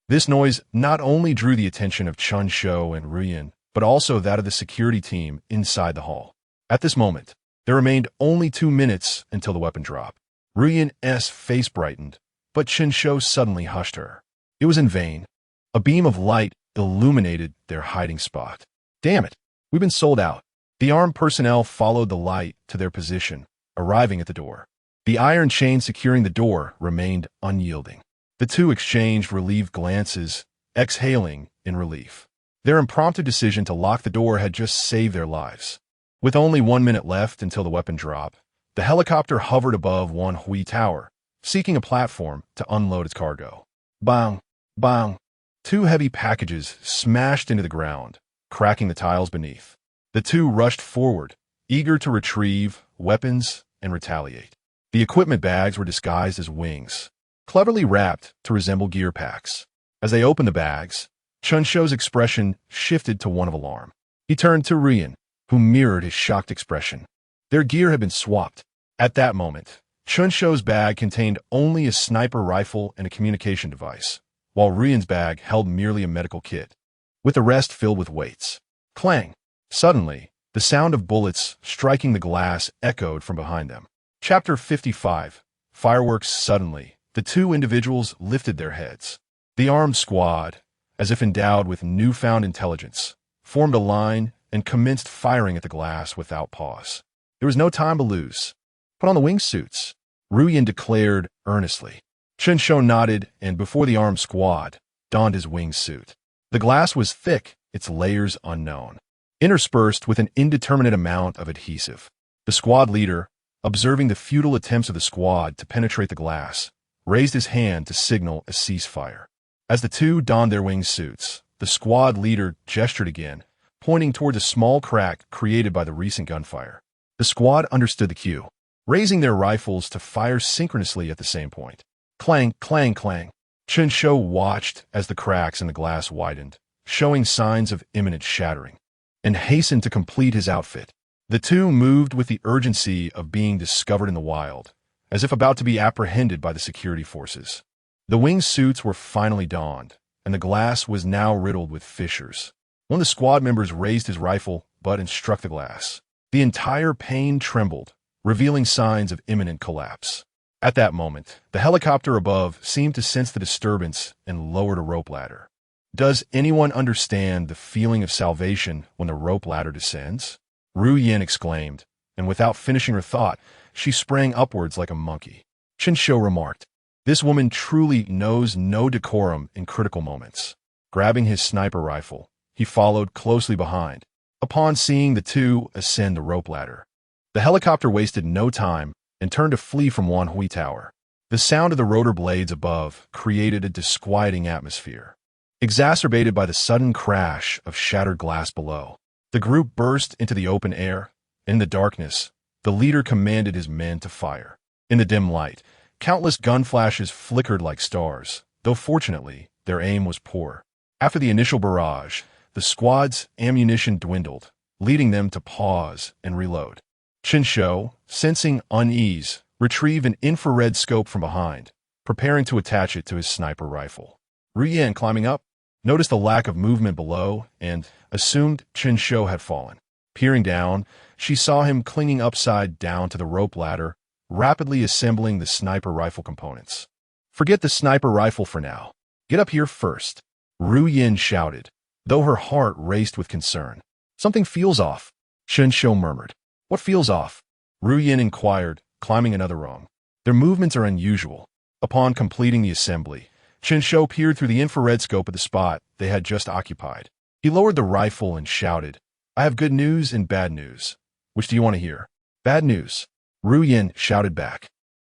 This noise not only drew the attention of Chen Shou and Ruyin, but also that of the security team inside the hall. At this moment, there remained only 2 minutes until the weapon drop. Ruyin's face brightened, but Chen Shou suddenly hushed her. It was in vain. A beam of light illuminated their hiding spot. Damn it, we've been sold out. The armed personnel followed the light to their position, arriving at the door. The iron chain securing the door remained unyielding. The two exchanged relieved glances, exhaling in relief. Their impromptu decision to lock the door had just saved their lives. With only 1 minute left until the weapon drop, the helicopter hovered above Wan Hui Tower, seeking a platform to unload its cargo. Bang! Bang! 2 heavy packages smashed into the ground, cracking the tiles beneath. The two rushed forward, eager to retrieve weapons and retaliate. The equipment bags were disguised as wings, cleverly wrapped to resemble gear packs. As they opened the bags, Chen Shou's expression shifted to one of alarm. He turned to Ruyin, who mirrored his shocked expression. Their gear had been swapped. At that moment, Chen Shou's bag contained only a sniper rifle and a communication device, while Ruyin's bag held merely a medical kit, with the rest filled with weights. Clang! Suddenly, the sound of bullets striking the glass echoed from behind them. Chapter 55. Fireworks. Suddenly, the two individuals lifted their heads. The armed squad, as if endowed with newfound intelligence, formed a line and commenced firing at the glass without pause. There was no time to lose. Put on the wingsuits, Ruyin declared earnestly. Chen Shou nodded, and before the armed squad, donned his wingsuit. The glass was thick, its layers unknown, interspersed with an indeterminate amount of adhesive. The squad leader, observing the futile attempts of the squad to penetrate the glass, raised his hand to signal a ceasefire. As the two donned their wingsuits, the squad leader gestured again, pointing towards a small crack created by the recent gunfire. The squad understood the cue, raising their rifles to fire synchronously at the same point. Clang, clang, clang. Chen Shou watched as the cracks in the glass widened, showing signs of imminent shattering, and hastened to complete his outfit. The two moved with the urgency of being discovered in the wild, as if about to be apprehended by the security forces. The wingsuits were finally donned, and the glass was now riddled with fissures. One of the squad members raised his rifle butt and struck the glass. The entire pane trembled, revealing signs of imminent collapse. At that moment, the helicopter above seemed to sense the disturbance and lowered a rope ladder. Does anyone understand the feeling of salvation when the rope ladder descends? Ruyin exclaimed, and without finishing her thought, she sprang upwards like a monkey. Chen Shou remarked, "This woman truly knows no decorum in critical moments." Grabbing his sniper rifle, he followed closely behind. Upon seeing the two ascend the rope ladder, the helicopter wasted no time and turned to flee from Wan Hui Tower. The sound of the rotor blades above created a disquieting atmosphere, exacerbated by the sudden crash of shattered glass below. The group burst into the open air. In the darkness, the leader commanded his men to fire. In the dim light, countless gun flashes flickered like stars, though fortunately, their aim was poor. After the initial barrage, the squad's ammunition dwindled, leading them to pause and reload. Chen Shou, sensing unease, retrieved an infrared scope from behind, preparing to attach it to his sniper rifle. Ru Yan, climbing up, noticed the lack of movement below and assumed Chen Shou had fallen. Peering down, she saw him clinging upside down to the rope ladder, rapidly assembling the sniper rifle components. "Forget the sniper rifle for now. Get up here first," Ru Yan shouted, though her heart raced with concern. "Something feels off," Chen Shou murmured. "What feels off?" Ru Yan inquired, climbing another rung. "Their movements are unusual." Upon completing the assembly, Chen Shou peered through the infrared scope at the spot they had just occupied. He lowered the rifle and shouted, "I have good news and bad news. Which do you want to hear?" "Bad news," Ru Yan shouted back.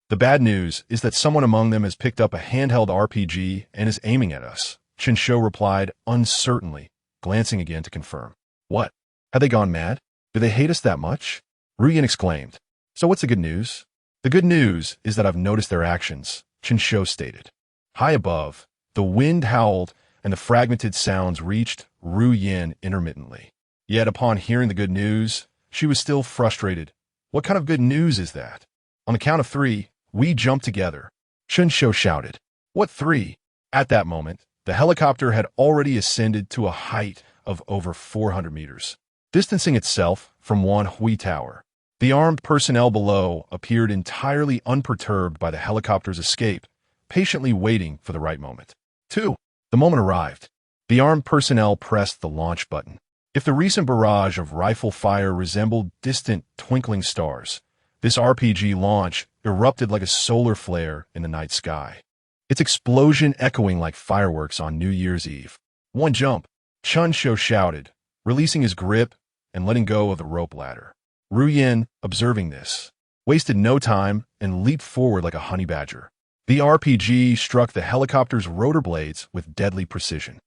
"The bad news is that someone among them has picked up a handheld RPG and is aiming at us," Chen Shou replied uncertainly, glancing again to confirm. "What? Have they gone mad? Do they hate us that much?" Ru Yan exclaimed. "So what's the good news?" "The good news is that I've noticed their actions," Chen Shou stated. High above, the wind howled and the fragmented sounds reached Ru Yan intermittently. Yet upon hearing the good news, she was still frustrated. "What kind of good news is that?" "On the count of 3, we jump together," Chen Shou shouted. "What 3? At that moment, the helicopter had already ascended to a height of over 400 meters, distancing itself from one Hui tower. The armed personnel below appeared entirely unperturbed by the helicopter's escape, patiently waiting for the right moment. 2. The moment arrived. The armed personnel pressed the launch button. If the recent barrage of rifle fire resembled distant twinkling stars, this RPG launch erupted like a solar flare in the night sky, its explosion echoing like fireworks on New Year's Eve. "One jump," Chen Shou shouted, releasing his grip and letting go of the rope ladder. Ru Yan, observing this, wasted no time and leaped forward like a honey badger. The RPG struck the helicopter's rotor blades with deadly precision.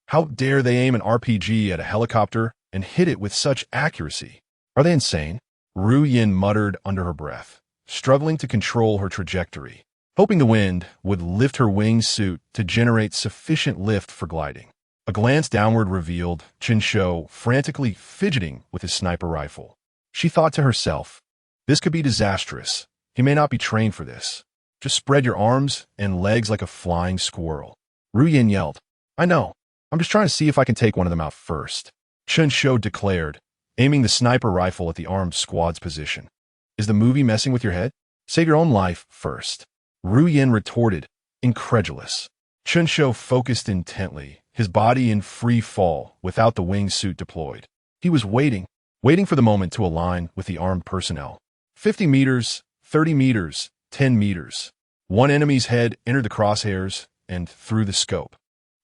How dare they aim an RPG at a helicopter and hit it with such accuracy? Are they insane? Ru Yan muttered under her breath, struggling to control her trajectory, hoping the wind would lift her wingsuit to generate sufficient lift for gliding. A glance downward revealed Chen Shou frantically fidgeting with his sniper rifle. She thought to herself, "This could be disastrous. He may not be trained for this. Just spread your arms and legs like a flying squirrel." Ru Yan yelled, "I know. I'm just trying to see if I can take one of them out first," Chen Shou declared, aiming the sniper rifle at the armed squad's position. "Is the movie messing with your head? Save your own life first," Ru Yan retorted, incredulous. Chen Shou focused intently, his body in free fall without the wingsuit deployed. He was waiting for the moment to align with the armed personnel. 50 meters, 30 meters, 10 meters. One enemy's head entered the crosshairs and through the scope.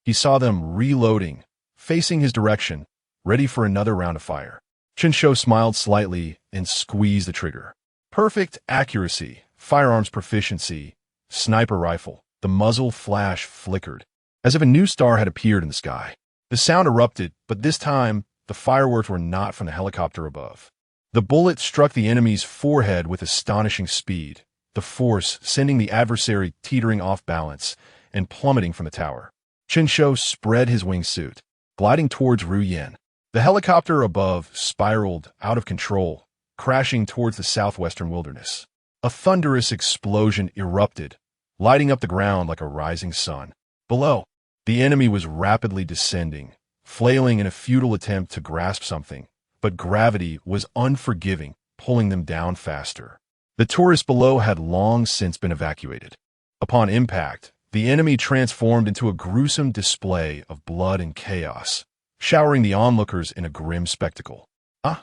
He saw them reloading, facing his direction, ready for another round of fire. Chen Shou smiled slightly and squeezed the trigger. Perfect accuracy, firearms proficiency, sniper rifle. The muzzle flash flickered, as if a new star had appeared in the sky. The sound erupted, but this time, the fireworks were not from the helicopter above. The bullet struck the enemy's forehead with astonishing speed, the force sending the adversary teetering off balance and plummeting from the tower. Chen Shou spread his wingsuit, gliding towards Ru Yan. The helicopter above spiraled out of control, crashing towards the southwestern wilderness. A thunderous explosion erupted, lighting up the ground like a rising sun. Below, the enemy was rapidly descending, flailing in a futile attempt to grasp something, but gravity was unforgiving, pulling them down faster. The tourists below had long since been evacuated. Upon impact, the enemy transformed into a gruesome display of blood and chaos, showering the onlookers in a grim spectacle. On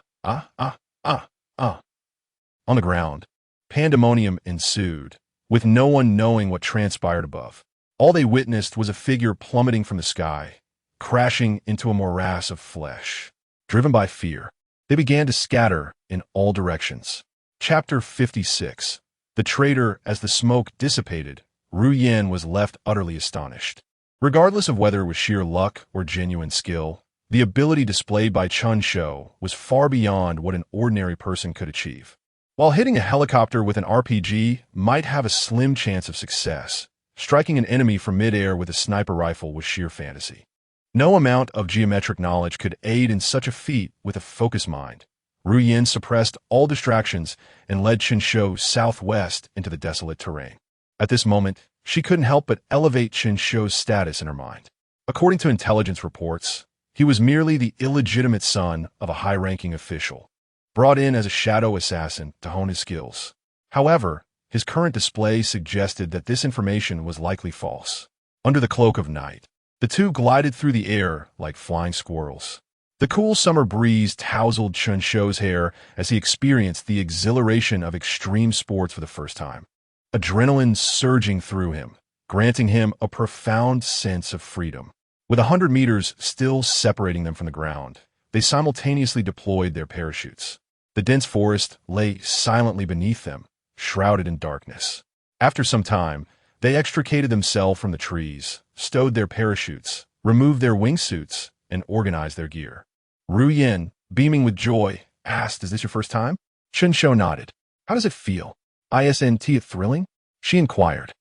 the ground, pandemonium ensued, with no one knowing what transpired above. All they witnessed was a figure plummeting from the sky, crashing into a morass of flesh. Driven by fear, they began to scatter in all directions. Chapter 56. The traitor. As the smoke dissipated, Ru Yan was left utterly astonished. Regardless of whether it was sheer luck or genuine skill, the ability displayed by Chen Shou was far beyond what an ordinary person could achieve. While hitting a helicopter with an RPG might have a slim chance of success, striking an enemy from midair with a sniper rifle was sheer fantasy. No amount of geometric knowledge could aid in such a feat with a focused mind. Ru Yin suppressed all distractions and led Chen Shou southwest into the desolate terrain. At this moment, she couldn't help but elevate Chen Shou's status in her mind. According to intelligence reports, he was merely the illegitimate son of a high-ranking official, brought in as a shadow assassin to hone his skills. However, his current display suggested that this information was likely false. Under the cloak of night, the two glided through the air like flying squirrels. The cool summer breeze tousled Chen Shou's hair as he experienced the exhilaration of extreme sports for the first time. Adrenaline surging through him, granting him a profound sense of freedom. With 100 meters still separating them from the ground, they simultaneously deployed their parachutes. The dense forest lay silently beneath them, shrouded in darkness. After some time, they extricated themselves from the trees, stowed their parachutes, removed their wingsuits, and organized their gear. Ru Yin, beaming with joy, asked, "Is this your first time?" Chen Shou nodded. "How does it feel? Isn't it thrilling?" she inquired.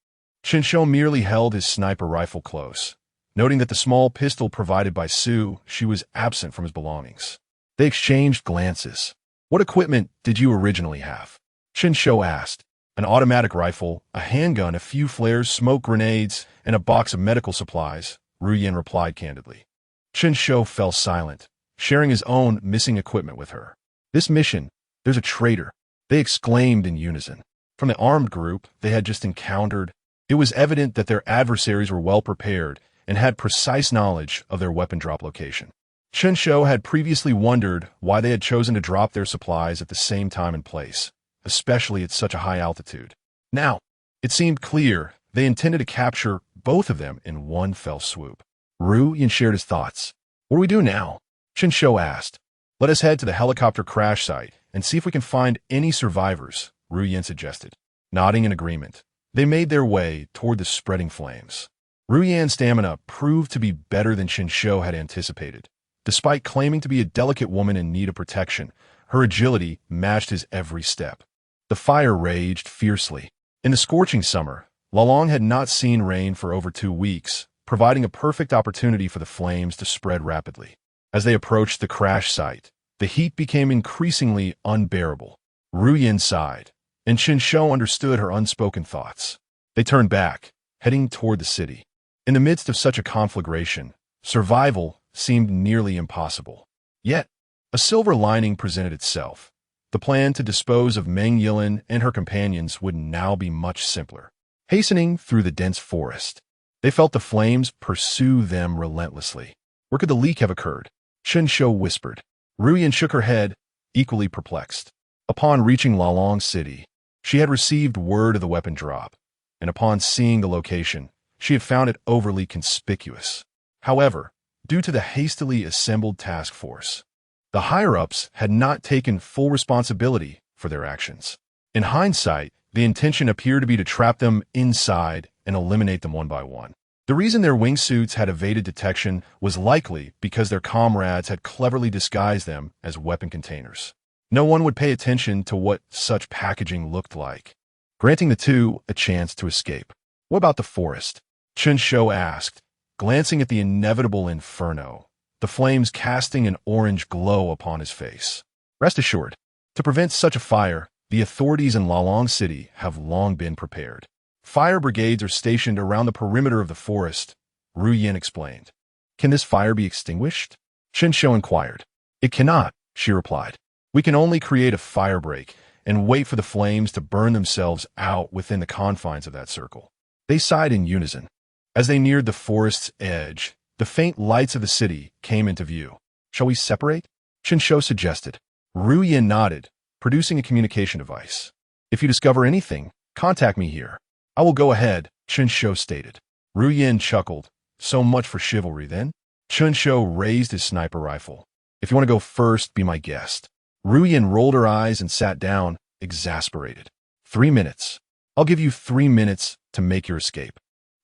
Chen Shou merely held his sniper rifle close, noting that the small pistol provided by Su was absent from his belongings. They exchanged glances. "What equipment did you originally have?" Chen Shou asked. "An automatic rifle, a handgun, a few flares, smoke grenades, and a box of medical supplies," Ru Yin replied candidly. Chen Shou fell silent, sharing his own missing equipment with her. "This mission, there's a traitor," they exclaimed in unison. From the armed group they had just encountered, it was evident that their adversaries were well prepared and had precise knowledge of their weapon drop location. Chen Shou had previously wondered why they had chosen to drop their supplies at the same time and place, especially at such a high altitude. Now, it seemed clear they intended to capture both of them in one fell swoop. Ru Yin shared his thoughts. "What do we do now?" Chen Shou asked. "Let us head to the helicopter crash site and see if we can find any survivors," Ru Yin suggested. Nodding in agreement, they made their way toward the spreading flames. Ru Yin's stamina proved to be better than Chen Shou had anticipated. Despite claiming to be a delicate woman in need of protection, her agility matched his every step. The fire raged fiercely. In the scorching summer, Lalong had not seen rain for over 2 weeks, providing a perfect opportunity for the flames to spread rapidly. As they approached the crash site, the heat became increasingly unbearable. Ru Yin sighed, and Chen Shou understood her unspoken thoughts. They turned back, heading toward the city. In the midst of such a conflagration, survival seemed nearly impossible. Yet, a silver lining presented itself. The plan to dispose of Meng Yilin and her companions would now be much simpler. Hastening through the dense forest, they felt the flames pursue them relentlessly. Where could the leak have occurred? Chen Shou whispered. Ru Yin shook her head, equally perplexed. Upon reaching Lalong City, she had received word of the weapon drop, and upon seeing the location, she had found it overly conspicuous. However, due to the hastily assembled task force, the higher-ups had not taken full responsibility for their actions. In hindsight, the intention appeared to be to trap them inside and eliminate them one by one. The reason their wingsuits had evaded detection was likely because their comrades had cleverly disguised them as weapon containers. No one would pay attention to what such packaging looked like, granting the two a chance to escape. "What about the forest?" Chen Shou asked, glancing at the inevitable inferno, the flames casting an orange glow upon his face. "Rest assured, to prevent such a fire, the authorities in Lalong City have long been prepared. Fire brigades are stationed around the perimeter of the forest," Ru Yin explained. "Can this fire be extinguished?" Chen Shou inquired. "It cannot," she replied. "We can only create a fire break and wait for the flames to burn themselves out within the confines of that circle." They sighed in unison. As they neared the forest's edge, the faint lights of the city came into view. "Shall we separate?" Chen Shou suggested. Ru Yin nodded, producing a communication device. "If you discover anything, contact me here." "I will go ahead," Chen Shou stated. Ru Yin chuckled. "So much for chivalry, then?" Chen Shou raised his sniper rifle. "If you want to go first, be my guest." Ru Yin rolled her eyes and sat down, exasperated. 3 minutes. I'll give you 3 minutes to make your escape."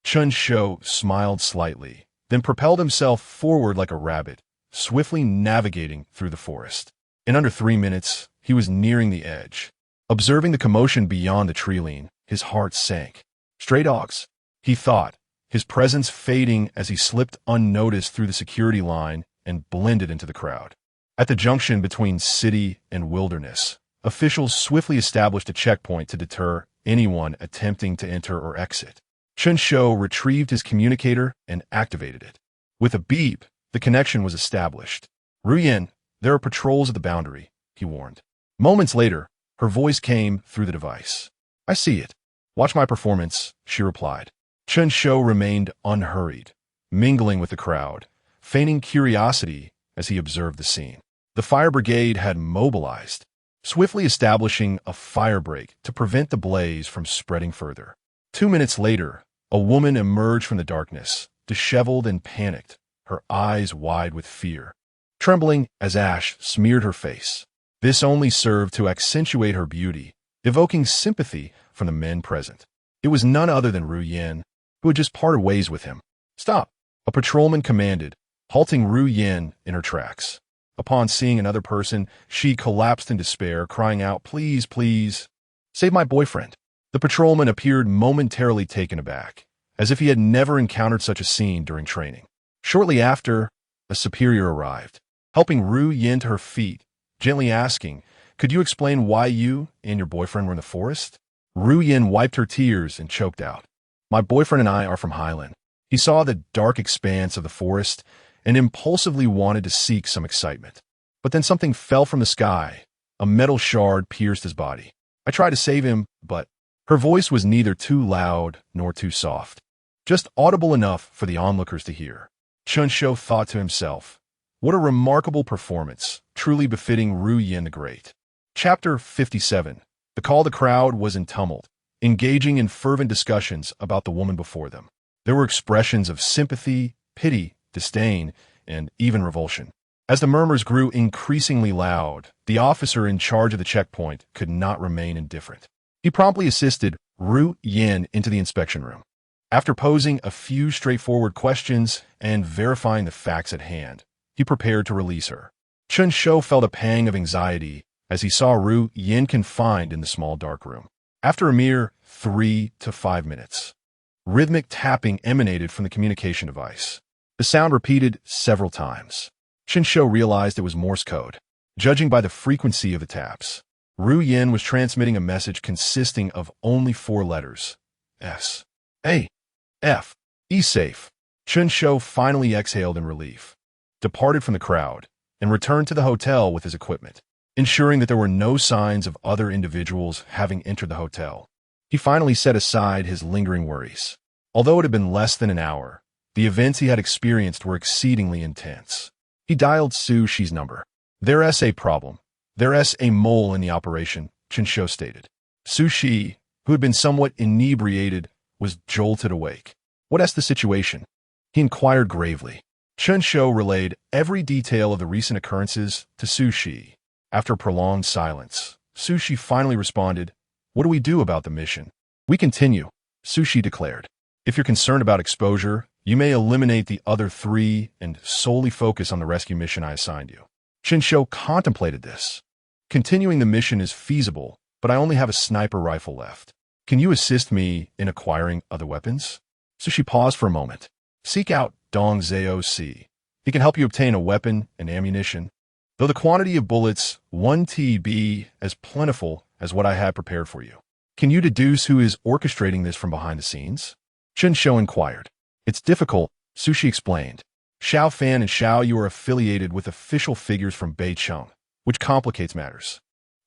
Chen Shou smiled slightly, then propelled himself forward like a rabbit, swiftly navigating through the forest. In under 3 minutes, he was nearing the edge. Observing the commotion beyond the tree line, his heart sank. "Stray dogs," he thought, his presence fading as he slipped unnoticed through the security line and blended into the crowd. At the junction between city and wilderness, officials swiftly established a checkpoint to deter anyone attempting to enter or exit. Chen Shou retrieved his communicator and activated it. With a beep, the connection was established. "Ruyan, there are patrols at the boundary," he warned. Moments later, her voice came through the device. "I see it. Watch my performance," she replied. Chen Shou remained unhurried, mingling with the crowd, feigning curiosity as he observed the scene. The fire brigade had mobilized, swiftly establishing a fire break to prevent the blaze from spreading further. 2 minutes later, a woman emerged from the darkness, disheveled and panicked, her eyes wide with fear, trembling as ash smeared her face. This only served to accentuate her beauty, evoking sympathy from the men present. It was none other than Ruyan, who had just parted ways with him. "Stop!" a patrolman commanded, halting Ruyan in her tracks. Upon seeing another person, she collapsed in despair, crying out, "Please, please, save my boyfriend." The patrolman appeared momentarily taken aback, as if he had never encountered such a scene during training. Shortly after, a superior arrived, helping Ruyan to her feet, gently asking, "Could you explain why you and your boyfriend were in the forest?" Ruyan wiped her tears and choked out, "My boyfriend and I are from Highland." He saw the dark expanse of the forest and impulsively wanted to seek some excitement. But then something fell from the sky. A metal shard pierced his body. "I tried to save him, but—" Her voice was neither too loud nor too soft, just audible enough for the onlookers to hear. Chen Shou thought to himself, what a remarkable performance, truly befitting Ruyan the Great. Chapter 57. The call of the crowd was in tumult, engaging in fervent discussions about the woman before them. There were expressions of sympathy, pity, disdain, and even revulsion. As the murmurs grew increasingly loud, the officer in charge of the checkpoint could not remain indifferent. He promptly assisted Ruyan into the inspection room. After posing a few straightforward questions and verifying the facts at hand, he prepared to release her. Chen Shou felt a pang of anxiety as he saw Ruyan confined in the small dark room. After a mere 3 to 5 minutes, rhythmic tapping emanated from the communication device. The sound repeated several times. Chen Shou realized it was Morse code. Judging by the frequency of the taps, Ruyan was transmitting a message consisting of only 4 letters: S, A, F, E. Safe. Chen Shou finally exhaled in relief, departed from the crowd, and returned to the hotel with his equipment, ensuring that there were no signs of other individuals having entered the hotel. He finally set aside his lingering worries. Although it had been less than an hour, the events he had experienced were exceedingly intense. He dialed Su Shi's number. "There's a problem. There's a mole in the operation," Chen Shou stated. Su Shi, who had been somewhat inebriated, was jolted awake. "What's the situation?" he inquired gravely. Chen Shou relayed every detail of the recent occurrences to Su Shi. After a prolonged silence, Su Shi finally responded, "What do we do about the mission?" "We continue," Su Shi declared. "If you're concerned about exposure, you may eliminate the other 3 and solely focus on the rescue mission I assigned you." Chen Shou contemplated this. "Continuing the mission is feasible, but I only have a sniper rifle left. Can you assist me in acquiring other weapons?" Su Shi paused for a moment. "Seek out Dong Zhao Si. He can help you obtain a weapon and ammunition, though the quantity of bullets won't be as plentiful as what I had prepared for you." "Can you deduce who is orchestrating this from behind the scenes?" Chen Shou inquired. "It's difficult," Su Shi explained. "Xiao Fan and Xiao Yu are affiliated with official figures from Beicheng, which complicates matters.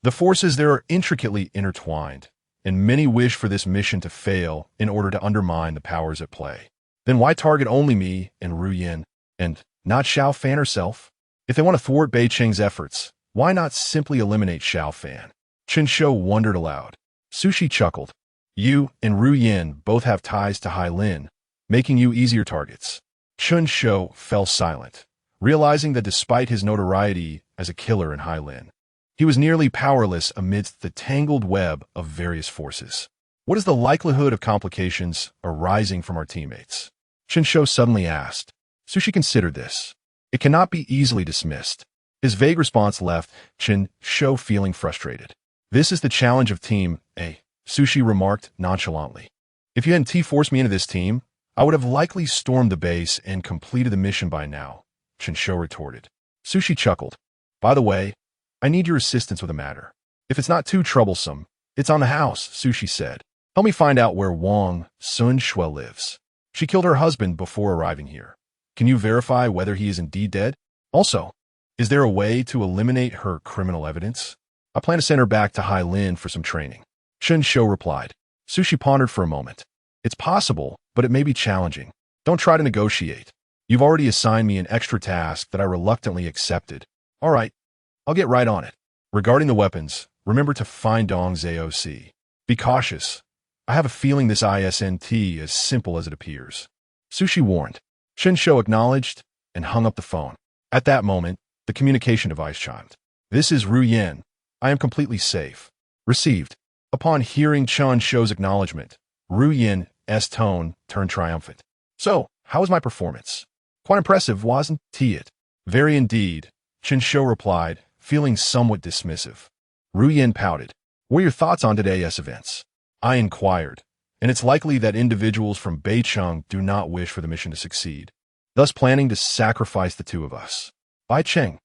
The forces there are intricately intertwined, and many wish for this mission to fail in order to undermine the powers at play. Then why target only me and Ruyan, and not Xiao Fan herself? If they want to thwart Beicheng's efforts, why not simply eliminate Xiao Fan?" Chen Shou wondered aloud. Su Shi chuckled. "You and Ruyan both have ties to Hailin, making you easier targets." Chen Shou fell silent, realizing that despite his notoriety as a killer in Hailin, he was nearly powerless amidst the tangled web of various forces. "What is the likelihood of complications arising from our teammates?" Chen Shou suddenly asked. Su Shi considered this. It cannot be easily dismissed. His vague response left Chen Shou feeling frustrated. "This is the challenge of Team A," Su Shi remarked nonchalantly. "If you hadn't forced me into this team, I would have likely stormed the base and completed the mission by now, Chen Shou retorted. Sushi chuckled. By the way, I need your assistance with a matter. If it's not too troublesome, it's on the house, Sushi said. Help me find out where Wang Sun Shui lives. She killed her husband before arriving here. Can you verify whether he is indeed dead? Also, is there a way to eliminate her criminal evidence? I plan to send her back to Hailin for some training. Chen Shou replied. Sushi pondered for a moment. It's possible, but it may be challenging. Don't try to negotiate. You've already assigned me an extra task that I reluctantly accepted. All right, I'll get right on it. Regarding the weapons, remember to find Dong's AOC. Be cautious. I have a feeling this isn't as simple as it appears. Sushi warned. Chen Shou acknowledged and hung up the phone. At that moment, the communication device chimed. This is Ru Yan. I am completely safe. Received. Upon hearing Chen Shou's acknowledgement, Ru Yan's tone turned triumphant. So, how was my performance? Quite impressive, wasn't it? Very indeed, Chen Shou replied, feeling somewhat dismissive. Ru Yan pouted. What are your thoughts on today's events? I inquired, and it's likely that individuals from Beicheng do not wish for the mission to succeed, thus planning to sacrifice the two of us. Beicheng,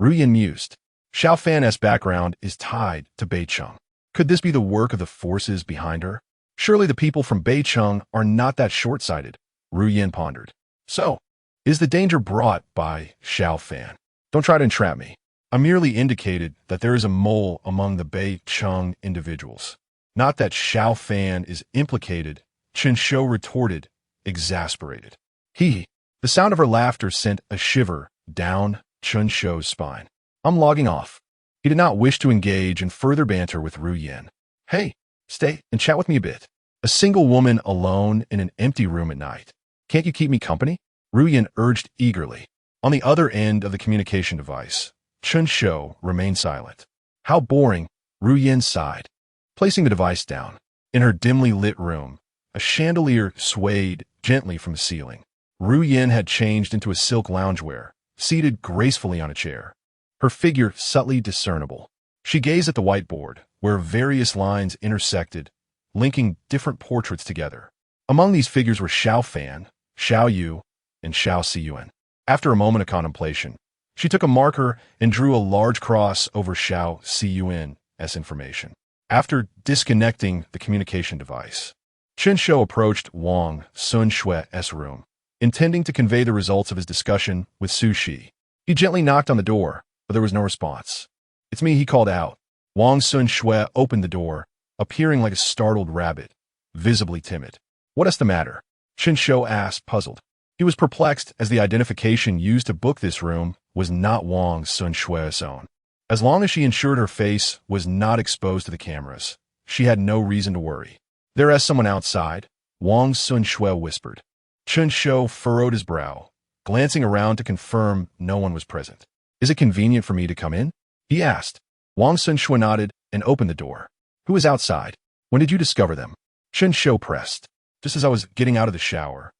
Ru Yan mused. Xiao Fan's background is tied to Beicheng. Could this be the work of the forces behind her? Surely the people from Beicheng are not that short-sighted, Ru Yan pondered. So, is the danger brought by Xiao Fan? Don't try to entrap me. I merely indicated that there is a mole among the Beicheng individuals. Not that Xiao Fan is implicated, Chen Shou retorted, exasperated. The sound of her laughter sent a shiver down Chen Shou's spine. I'm logging off. He did not wish to engage in further banter with Ru Yan. Hey, stay and chat with me a bit. A single woman alone in an empty room at night. Can't you keep me company? Ru Yan urged eagerly. On the other end of the communication device, Chen Shou remained silent. How boring, Ru Yan sighed. Placing the device down. In her dimly lit room, a chandelier swayed gently from the ceiling. Ru Yan had changed into a silk loungewear, seated gracefully on a chair. Her figure subtly discernible. She gazed at the whiteboard, where various lines intersected, linking different portraits together. Among these figures were Xiao Fan, Xiao Yu, and Xiao Siyuan. After a moment of contemplation, she took a marker and drew a large cross over Xiao Siyuan's information. After disconnecting the communication device, Chen Shou approached Wang Sun Shui's room, intending to convey the results of his discussion with Sushi. He gently knocked on the door, but there was no response. It's me, he called out. Wang Sun Shui opened the door, appearing like a startled rabbit, visibly timid. What's the matter? Chen Shou asked, puzzled. He was perplexed as the identification used to book this room was not Wang Sun Shui's own. As long as she ensured her face was not exposed to the cameras, she had no reason to worry. There is someone outside, Wang Sun Shui whispered. Chen Shou furrowed his brow, glancing around to confirm no one was present. Is it convenient for me to come in? He asked. Wang Sun Shui nodded and opened the door. Who is outside? When did you discover them? Chen Shou pressed. Just as I was getting out of the shower.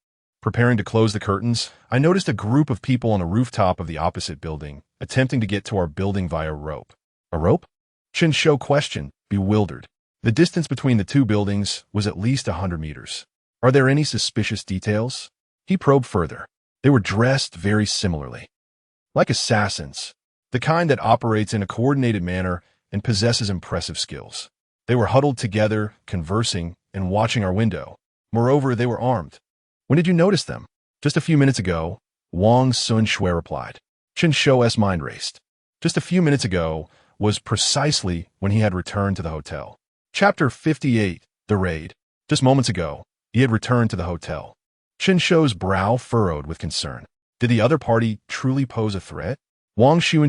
Preparing to close the curtains, I noticed a group of people on the rooftop of the opposite building, attempting to get to our building via rope. A rope? Chen Shou questioned, bewildered. The distance between the two buildings was at least 100 meters. Are there any suspicious details? He probed further. They were dressed very similarly. Like assassins, the kind that operates in a coordinated manner and possesses impressive skills. They were huddled together, conversing, and watching our window. Moreover, they were armed. When did you notice them? Just a few minutes ago, Wang Sun Shui replied. Chen Shou's mind raced. Just a few minutes ago was precisely when he had returned to the hotel. Chapter 58, The Raid. Just moments ago, he had returned to the hotel. Chen Shou's brow furrowed with concern. Did the other party truly pose a threat? Wang Shui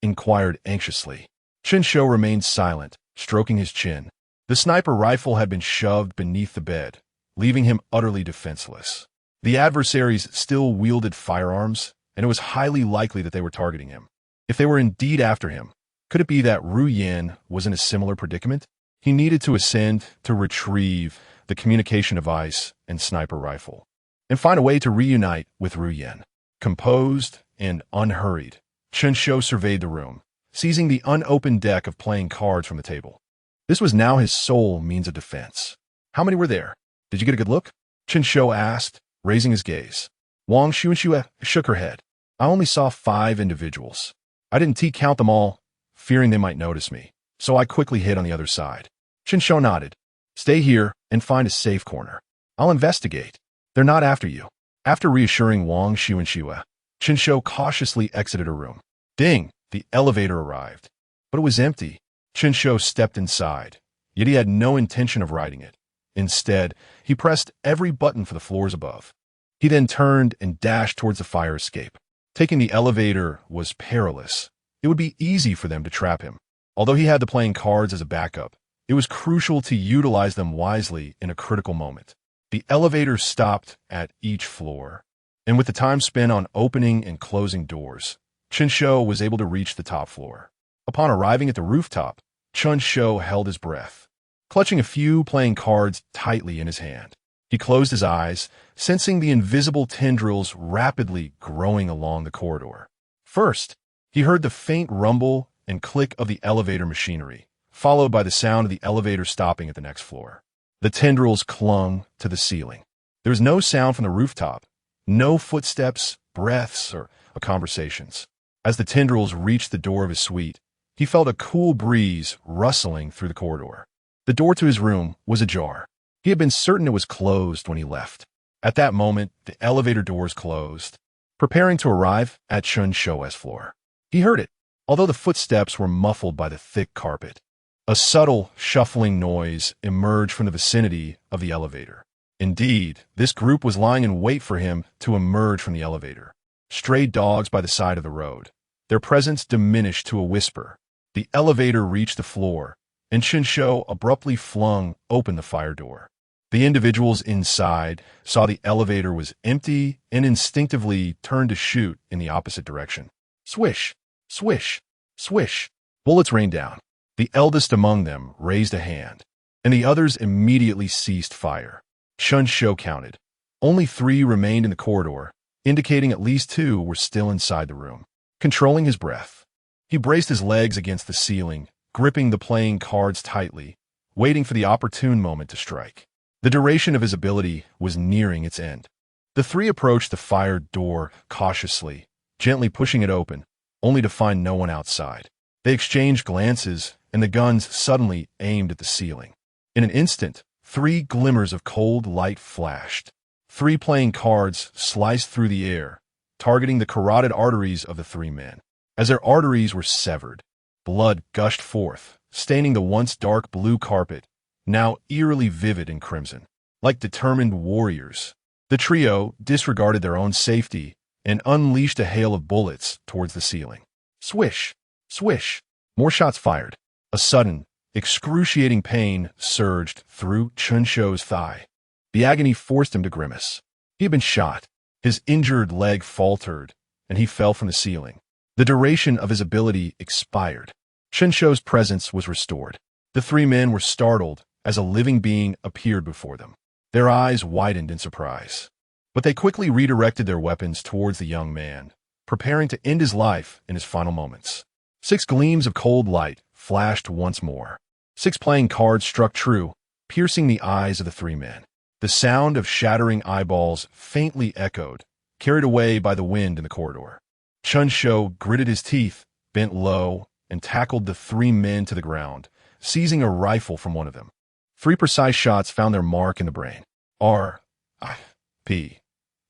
inquired anxiously. Chen Shou remained silent, stroking his chin. The sniper rifle had been shoved beneath the bed, leaving him utterly defenseless. The adversaries still wielded firearms, and it was highly likely that they were targeting him. If they were indeed after him, could it be that Ru Yan was in a similar predicament? He needed to ascend to retrieve the communication device and sniper rifle, and find a way to reunite with Ru Yan. Composed and unhurried, Chen Shou surveyed the room, seizing the unopened deck of playing cards from the table. This was now his sole means of defense. How many were there? Did you get a good look? Chen Shou asked, raising his gaze. Wang Xuanxue shook her head. I only saw 5 individuals. I didn't count them all, fearing they might notice me, so I quickly hid on the other side. Chen Shou nodded. Stay here and find a safe corner. I'll investigate. They're not after you. After reassuring Wang Xuanxue, Chen Shou cautiously exited her room. Ding! The elevator arrived. But it was empty. Chen Shou stepped inside, yet he had no intention of riding it. Instead, he pressed every button for the floors above. He then turned and dashed towards the fire escape. Taking the elevator was perilous. It would be easy for them to trap him. Although he had the playing cards as a backup, it was crucial to utilize them wisely in a critical moment. The elevator stopped at each floor, and with the time spent on opening and closing doors, Chen Shou was able to reach the top floor. Upon arriving at the rooftop, Chen Shou held his breath, clutching a few playing cards tightly in his hand. He closed his eyes, sensing the invisible tendrils rapidly growing along the corridor. First, he heard the faint rumble and click of the elevator machinery, followed by the sound of the elevator stopping at the next floor. The tendrils clung to the ceiling. There was no sound from the rooftop, no footsteps, breaths, or conversations. As the tendrils reached the door of his suite, he felt a cool breeze rustling through the corridor. The door to his room was ajar. He had been certain it was closed when he left. At that moment, the elevator doors closed, preparing to arrive at Chen Shou's floor. He heard it, although the footsteps were muffled by the thick carpet. A subtle, shuffling noise emerged from the vicinity of the elevator. Indeed, this group was lying in wait for him to emerge from the elevator. Stray dogs by the side of the road. Their presence diminished to a whisper. The elevator reached the floor, and Chen Shou abruptly flung open the fire door. The individuals inside saw the elevator was empty and instinctively turned to shoot in the opposite direction. Swish, swish, swish. Bullets rained down. The eldest among them raised a hand, and the others immediately ceased fire. Chen Shou counted. Only 3 remained in the corridor, indicating at least 2 were still inside the room. Controlling his breath, he braced his legs against the ceiling, gripping the playing cards tightly, waiting for the opportune moment to strike. The duration of his ability was nearing its end. The 3 approached the fire door cautiously, gently pushing it open, only to find no one outside. They exchanged glances, and the guns suddenly aimed at the ceiling. In an instant, 3 glimmers of cold light flashed. 3 playing cards sliced through the air, targeting the carotid arteries of the 3 men. As their arteries were severed, blood gushed forth, staining the once dark blue carpet, now eerily vivid in crimson. Like determined warriors, the trio disregarded their own safety and unleashed a hail of bullets towards the ceiling. Swish, swish. More shots fired. A sudden, excruciating pain surged through Chen Shou's thigh. The agony forced him to grimace. He had been shot. His injured leg faltered, and he fell from the ceiling. The duration of his ability expired. Chen Shou's presence was restored. The 3 men were startled as a living being appeared before them. Their eyes widened in surprise. But they quickly redirected their weapons towards the young man, preparing to end his life in his final moments. 6 gleams of cold light flashed once more. 6 playing cards struck true, piercing the eyes of the 3 men. The sound of shattering eyeballs faintly echoed, carried away by the wind in the corridor. Chen Shou gritted his teeth, bent low, and tackled the 3 men to the ground, seizing a rifle from one of them. 3 precise shots found their mark in the brain. R.I.P.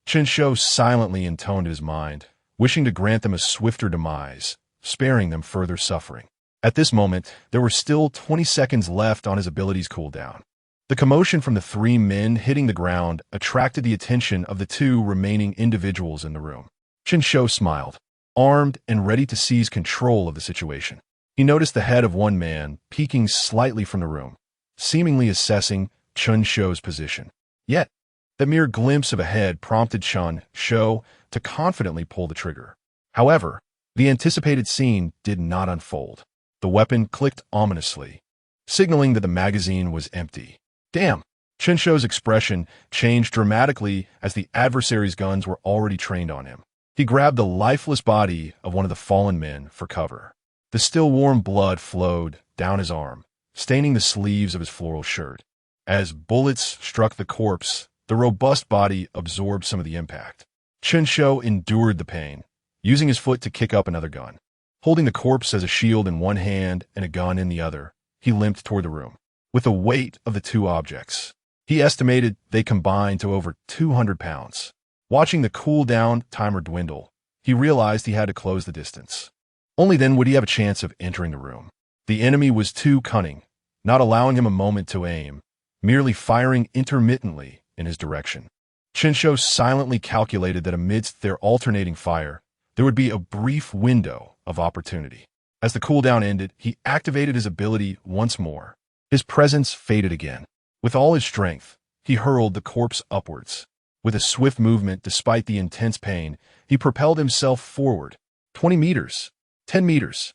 Chen Shou silently intoned in his mind, wishing to grant them a swifter demise, sparing them further suffering. At this moment, there were still 20 seconds left on his ability's cooldown. The commotion from the 3 men hitting the ground attracted the attention of the 2 remaining individuals in the room. Chen Shou smiled, armed and ready to seize control of the situation. He noticed the head of one man peeking slightly from the room, seemingly assessing Chen Shou's position. Yet, the mere glimpse of a head prompted Chen Shou to confidently pull the trigger. However, the anticipated scene did not unfold. The weapon clicked ominously, signaling that the magazine was empty. Damn! Chen Shou's expression changed dramatically as the adversary's guns were already trained on him. He grabbed the lifeless body of one of the fallen men for cover. The still warm blood flowed down his arm, staining the sleeves of his floral shirt. As bullets struck the corpse, The robust body absorbed some of the impact. Chen Shou endured the pain, using his foot to kick up another gun. Holding the corpse as a shield in one hand and a gun in the other, he limped toward the room. With the weight of the two objects, he estimated they combined to over 200 pounds. Watching the cool-down timer dwindle, he realized he had to close the distance. Only then would he have a chance of entering the room. The enemy was too cunning, not allowing him a moment to aim, merely firing intermittently in his direction. Chen Shou silently calculated that amidst their alternating fire, there would be a brief window of opportunity. As the cooldown ended, he activated his ability once more. His presence faded again. With all his strength, he hurled the corpse upwards. With a swift movement, despite the intense pain, he propelled himself forward. 20 meters, 10 meters,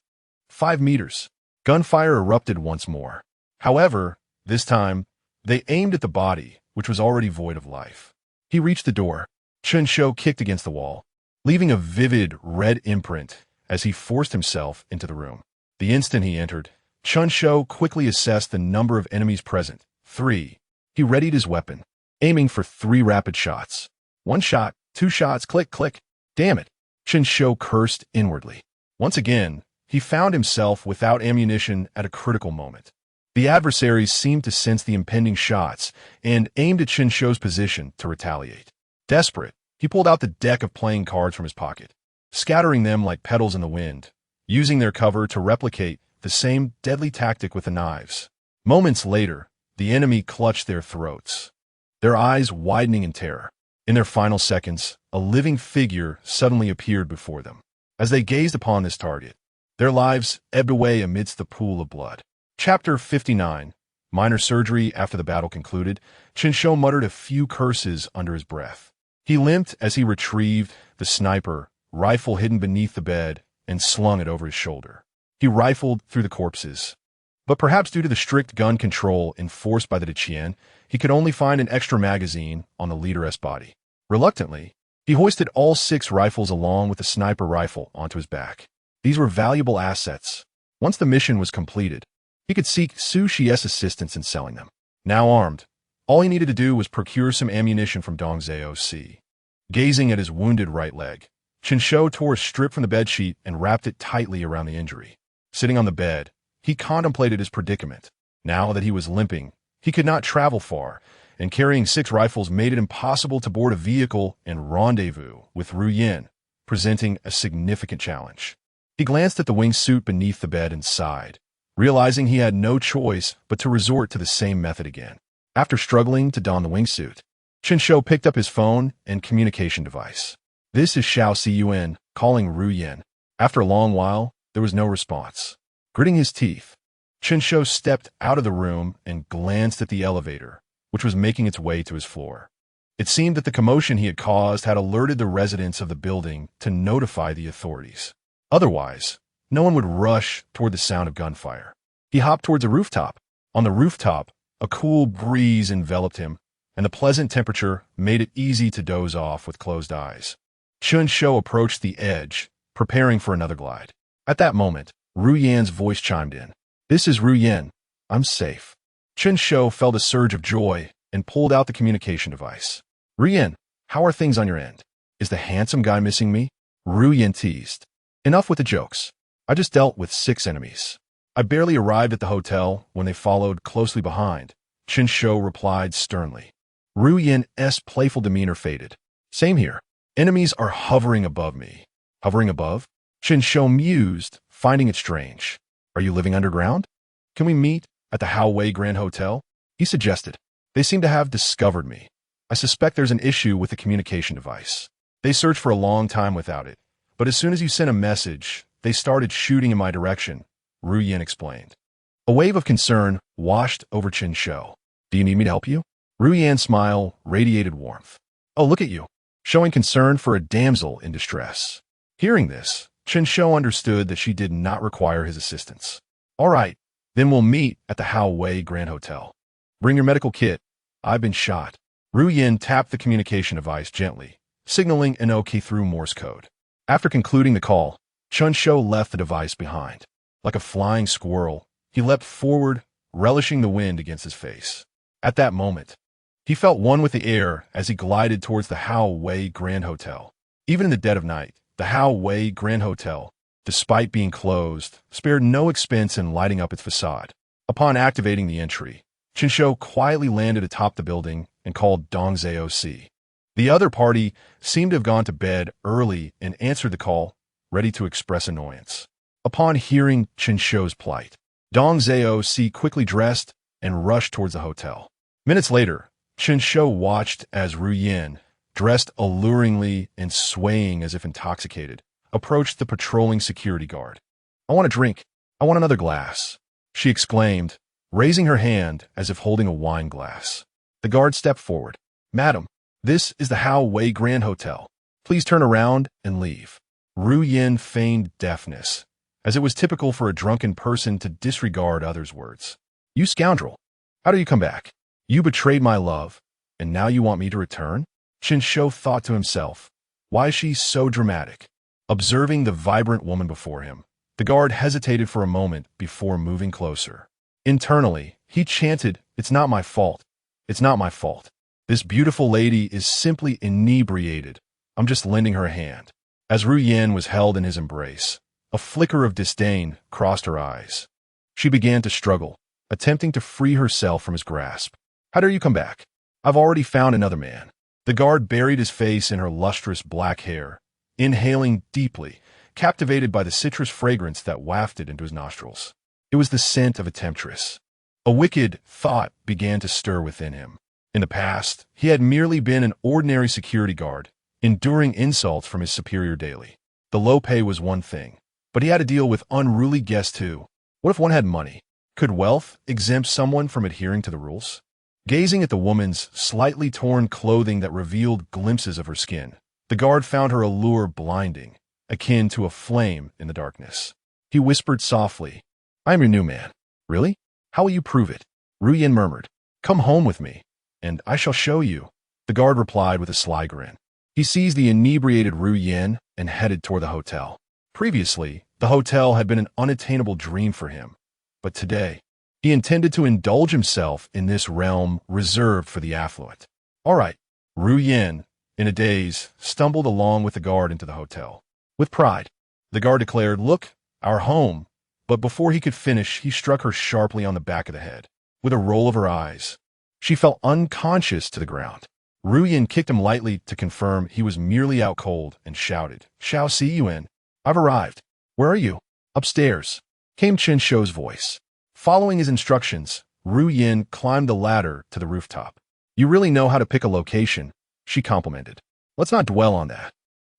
5 meters. Gunfire erupted once more. However, this time, they aimed at the body, which was already void of life. He reached the door. Chen Shou kicked against the wall, leaving a vivid red imprint as he forced himself into the room. The instant he entered, Chen Shou quickly assessed the number of enemies present. 3. He readied his weapon, aiming for 3 rapid shots. 1 shot, 2 shots, click, click. Damn it, Chen Shou cursed inwardly. Once again, he found himself without ammunition at a critical moment. The adversaries seemed to sense the impending shots and aimed at Chen Shou's position to retaliate. Desperate, he pulled out the deck of playing cards from his pocket, scattering them like petals in the wind, using their cover to replicate the same deadly tactic with the knives. Moments later, the enemy clutched their throats, their eyes widening in terror. In their final seconds, a living figure suddenly appeared before them. As they gazed upon this target, their lives ebbed away amidst the pool of blood. Chapter 59. Minor surgery. After the battle concluded, Chen Shou muttered a few curses under his breath. He limped as he retrieved the sniper rifle hidden beneath the bed and slung it over his shoulder. He rifled through the corpses, but perhaps due to the strict gun control enforced by the Deqian, he could only find an extra magazine on the leader's body. Reluctantly, he hoisted all 6 rifles along with the sniper rifle onto his back. These were valuable assets. Once the mission was completed, he could seek Su Xi's assistance in selling them. Now armed, all he needed to do was procure some ammunition from Dong Zhao Si. Gazing at his wounded right leg, Chen Shou tore a strip from the bedsheet and wrapped it tightly around the injury. Sitting on the bed, he contemplated his predicament. Now that he was limping, he could not travel far, and carrying 6 rifles made it impossible to board a vehicle and rendezvous with Ru Yin, presenting a significant challenge. He glanced at the wingsuit beneath the bed and sighed, realizing he had no choice but to resort to the same method again. After struggling to don the wingsuit, Chen Shou picked up his phone and communication device. "This is Xiao Ciyuan, calling Ru Yin." After a long while, there was no response. Gritting his teeth, Chen Shou stepped out of the room and glanced at the elevator, which was making its way to his floor. It seemed that the commotion he had caused had alerted the residents of the building to notify the authorities. Otherwise, no one would rush toward the sound of gunfire. He hopped towards a rooftop. On the rooftop, a cool breeze enveloped him, and the pleasant temperature made it easy to doze off with closed eyes. Chen Shou approached the edge, preparing for another glide. At that moment, Ru Yan's voice chimed in. "This is Ru Yan. I'm safe." Chen Shou felt a surge of joy and pulled out the communication device. "Ru Yan, how are things on your end? Is the handsome guy missing me?" Ru Yan teased. "Enough with the jokes. I just dealt with 6 enemies. I barely arrived at the hotel when they followed closely behind," Chen Shou replied sternly. Ru Yan's playful demeanor faded. "Same here. Enemies are hovering above me." "Hovering above?" Chen Shou mused, finding it strange. "Are you living underground? Can we meet at the Howwei Grand Hotel?" he suggested. "They seem to have discovered me. I suspect there's an issue with the communication device. They searched for a long time without it, but as soon as you sent a message, they started shooting in my direction," Ru Yan explained. A wave of concern washed over Chen Shou. "Do you need me to help you?" Ru Yan's smile radiated warmth. "Oh, look at you, showing concern for a damsel in distress." Hearing this, Chen Shou understood that she did not require his assistance. "All right, then we'll meet at the Howwei Grand Hotel. Bring your medical kit. I've been shot." Ru Yan tapped the communication device gently, signaling an OK through Morse code. After concluding the call, Chen Shou left the device behind. Like a flying squirrel, he leapt forward, relishing the wind against his face. At that moment, He felt one with the air as he glided towards the Hao Wei Grand Hotel. Even in the dead of night, the Hao Wei Grand Hotel, despite being closed, spared no expense in lighting up its facade. Upon activating the entry, Chen Shou quietly landed atop the building and called Dongzhe OC. The other party seemed to have gone to bed early and answered the call, ready to express annoyance. Upon hearing Chen Shou's plight, Dongzhe OC quickly dressed and rushed towards the hotel. Minutes later, Chen Shou watched as Ru Yin, dressed alluringly and swaying as if intoxicated, approached the patrolling security guard. "I want a drink. I want another glass," she exclaimed, raising her hand as if holding a wine glass. The guard stepped forward. "Madam, this is the Hao Wei Grand Hotel. Please turn around and leave." Ru Yin feigned deafness, as it was typical for a drunken person to disregard others' words. "You scoundrel! How do you come back? You betrayed my love, and now you want me to return?" Chen Shou thought to himself, "Why is she so dramatic?" Observing the vibrant woman before him, the guard hesitated for a moment before moving closer. Internally, he chanted, "It's not my fault. It's not my fault. This beautiful lady is simply inebriated. I'm just lending her a hand." As Ru Yin was held in his embrace, a flicker of disdain crossed her eyes. She began to struggle, attempting to free herself from his grasp. "How dare you come back? I've already found another man." The guard buried his face in her lustrous black hair, inhaling deeply, captivated by the citrus fragrance that wafted into his nostrils. It was the scent of a temptress. A wicked thought began to stir within him. In the past, he had merely been an ordinary security guard, enduring insults from his superior daily. The low pay was one thing, but he had to deal with unruly guests too. What if one had money? Could wealth exempt someone from adhering to the rules? Gazing at the woman's slightly torn clothing that revealed glimpses of her skin, the guard found her allure blinding, akin to a flame in the darkness. He whispered softly, "I am your new man." "Really? How will you prove it?" Ru Yin murmured. "Come home with me, and I shall show you." The guard replied with a sly grin. He seized the inebriated Ru Yin and headed toward the hotel. Previously, the hotel had been an unattainable dream for him, but today, he intended to indulge himself in this realm reserved for the affluent. "All right." Ru Yin, in a daze, stumbled along with the guard into the hotel. With pride, the guard declared, "Look, our home." But before he could finish, he struck her sharply on the back of the head. With a roll of her eyes, she fell unconscious to the ground. Ru Yin kicked him lightly to confirm he was merely out cold and shouted, "Shall see you in. I've arrived." "Where are you?" "Upstairs," came Chen Shou's voice. Following his instructions, Ru Yin climbed the ladder to the rooftop. "You really know how to pick a location," she complimented. "Let's not dwell on that.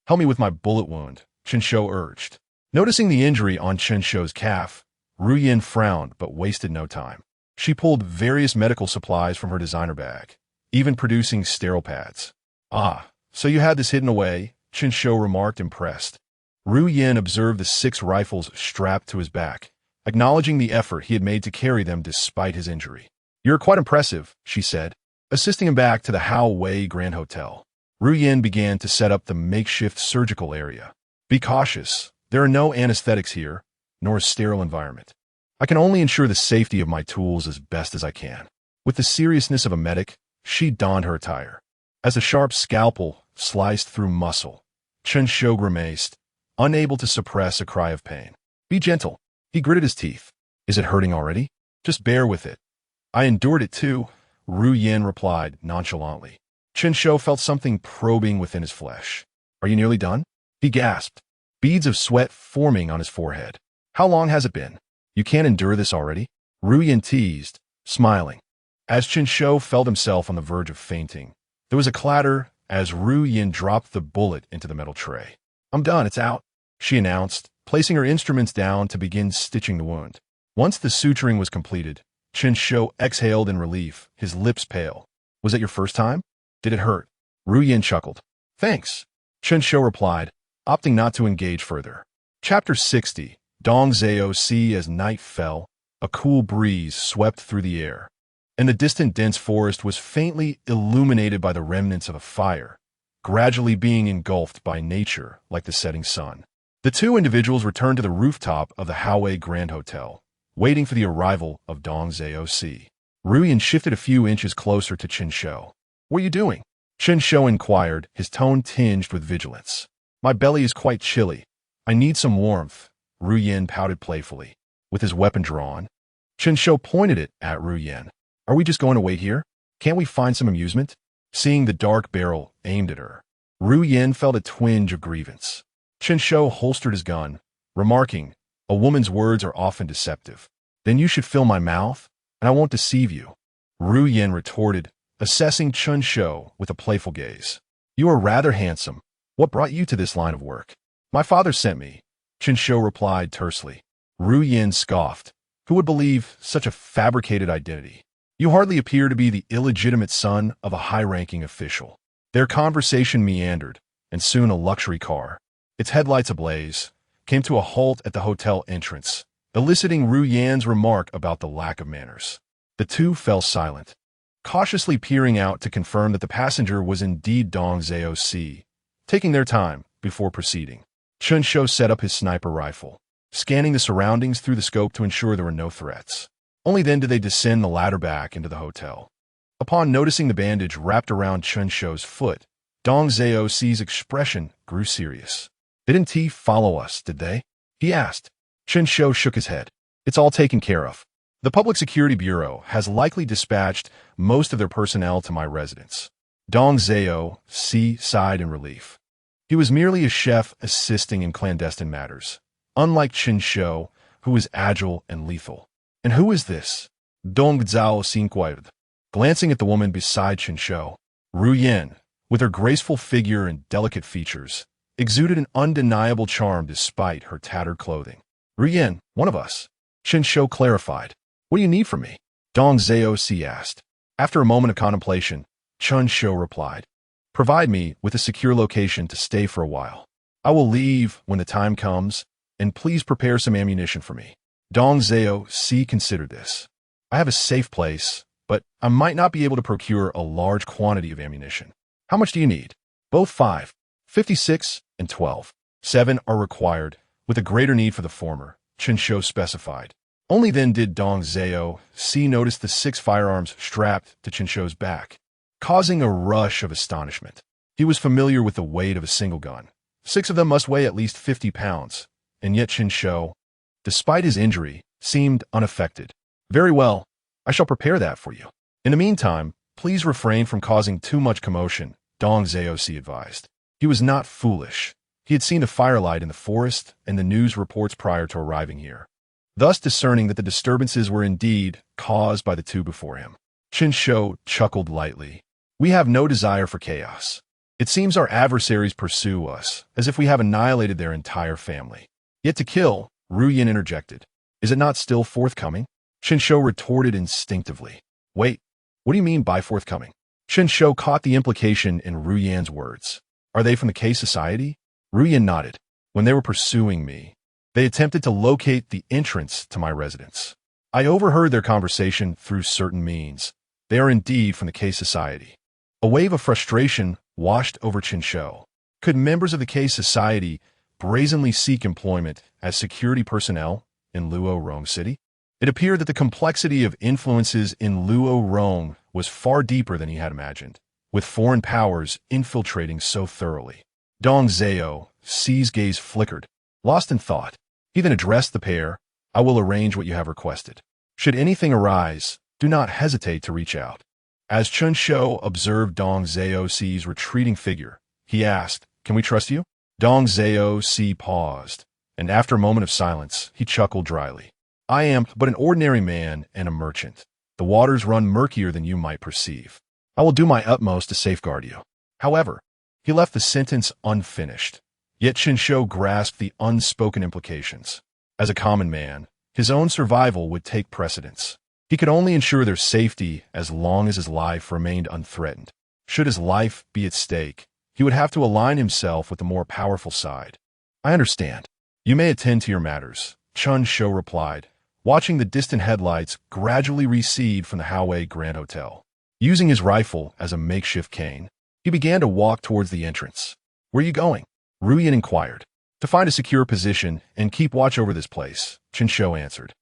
Help me with my bullet wound," Chen Shou urged. Noticing the injury on Chen Shou's calf, Ru Yin frowned but wasted no time. She pulled various medical supplies from her designer bag, even producing sterile pads. "Ah, so you had this hidden away," Chen Shou remarked, impressed. Ru Yin observed the 6 rifles strapped to his back, acknowledging the effort he had made to carry them despite his injury. "You're quite impressive," she said, assisting him back to the Hao Wei Grand Hotel. Ru Yin began to set up the makeshift surgical area. "Be cautious. There are no anesthetics here, nor a sterile environment. I can only ensure the safety of my tools as best as I can." With the seriousness of a medic, she donned her attire. As a sharp scalpel sliced through muscle, Chen Shou grimaced, unable to suppress a cry of pain. "Be gentle." He gritted his teeth. "Is it hurting already? Just bear with it." "I endured it too," Ru Yin replied nonchalantly. Chen Shou felt something probing within his flesh. "Are you nearly done?" He gasped, beads of sweat forming on his forehead. "How long has it been? You can't endure this already?" Ru Yin teased, smiling. As Chen Shou felt himself on the verge of fainting, there was a clatter as Ru Yin dropped the bullet into the metal tray. "I'm done, it's out," she announced, placing her instruments down to begin stitching the wound. Once the suturing was completed, Chen Shou exhaled in relief, his lips pale. "Was it your first time? Did it hurt?" Ru Yin chuckled. "Thanks," Chen Shou replied, opting not to engage further. Chapter 60, Dongzhe OC. As night fell, a cool breeze swept through the air, and the distant dense forest was faintly illuminated by the remnants of a fire, gradually being engulfed by nature like the setting sun. The 2 individuals returned to the rooftop of the Hao Wei Grand Hotel, waiting for the arrival of Dongzhe OC. Ru Yin shifted a few inches closer to Chen Shou. What are you doing? Chen Shou inquired, his tone tinged with vigilance. My belly is quite chilly. I need some warmth, Ru Yin pouted playfully. With his weapon drawn, Chen Shou pointed it at Ru Yin. Are we just going to wait here? Can't we find some amusement? Seeing the dark barrel aimed at her, Ru Yin felt a twinge of grievance. Chen Shou holstered his gun, remarking, a woman's words are often deceptive. Then you should fill my mouth, and I won't deceive you. Ru Yin retorted, assessing Chen Shou with a playful gaze. You are rather handsome. What brought you to this line of work? My father sent me, Chen Shou replied tersely. Ru Yin scoffed. Who would believe such a fabricated identity? You hardly appear to be the illegitimate son of a high-ranking official. Their conversation meandered, and soon a luxury car, its headlights ablaze, came to a halt at the hotel entrance, eliciting Ru Yin's remark about the lack of manners. The two fell silent, cautiously peering out to confirm that the passenger was indeed Dong Zhao Si, taking their time before proceeding. Chen Shou set up his sniper rifle, scanning the surroundings through the scope to ensure there were no threats. Only then did they descend the ladder back into the hotel. Upon noticing the bandage wrapped around Chen Shou's foot, Dong Zhao Si's expression grew serious. Didn't he follow us, did they? He asked. Chen Shou shook his head. It's all taken care of. The Public Security Bureau has likely dispatched most of their personnel to my residence. Dong Zhao Si sighed in relief. He was merely a chef assisting in clandestine matters, unlike Chen Shou, who was agile and lethal. And who is this? Dong Zhao Si inquired, glancing at the woman beside Chen Shou. Ru Yin, with her graceful figure and delicate features, exuded an undeniable charm despite her tattered clothing. Ru Yin, one of us. Chen Shou clarified. What do you need from me? Dong Zhao Si asked. After a moment of contemplation, Chen Shou replied. Provide me with a secure location to stay for a while. I will leave when the time comes, and please prepare some ammunition for me. Dong Zhao Si considered this. I have a safe place, but I might not be able to procure a large quantity of ammunition. How much do you need? Both 5, 56, and 12. 7 are required, with a greater need for the former, Chen Shou specified. Only then did Dong Zhao Si notice the 6 firearms strapped to Chen Shou's back, causing a rush of astonishment. He was familiar with the weight of a single gun. 6 of them must weigh at least 50 pounds, and yet Chen Shou, despite his injury, seemed unaffected. Very well, I shall prepare that for you. In the meantime, please refrain from causing too much commotion, Dong Zhao Si advised. He was not foolish. He had seen a firelight in the forest and the news reports prior to arriving here, thus discerning that the disturbances were indeed caused by the two before him. Chen Shou chuckled lightly. We have no desire for chaos. It seems our adversaries pursue us, as if we have annihilated their entire family. Yet to kill, Ru Yin interjected. Is it not still forthcoming? Chen Shou retorted instinctively. Wait, what do you mean by forthcoming? Chen Shou caught the implication in Ru Yin's words. Are they from the K Society? Ru Yin nodded. When they were pursuing me, they attempted to locate the entrance to my residence. I overheard their conversation through certain means. They are indeed from the K Society. A wave of frustration washed over Chen Shou. Could members of the K Society brazenly seek employment as security personnel in Luo Rong City? It appeared that the complexity of influences in Luo Rong was far deeper than he had imagined, with foreign powers infiltrating so thoroughly. Dong Zhao Si's gaze flickered, lost in thought. He then addressed the pair. I will arrange what you have requested. Should anything arise, do not hesitate to reach out. As Chen Shou observed Dong Zhao Si's retreating figure, he asked, Can we trust you? Dong Zhao Si paused, and after a moment of silence, he chuckled dryly. I am but an ordinary man and a merchant. The waters run murkier than you might perceive. I will do my utmost to safeguard you. However, he left the sentence unfinished. Yet Chen Shou grasped the unspoken implications. As a common man, his own survival would take precedence. He could only ensure their safety as long as his life remained unthreatened. Should his life be at stake, he would have to align himself with the more powerful side. I understand. You may attend to your matters, Chen Shou replied, watching the distant headlights gradually recede from the Howei Grand Hotel. Using his rifle as a makeshift cane, he began to walk towards the entrance. Where are you going? Ru Yin inquired. To find a secure position and keep watch over this place, Chen Shou answered.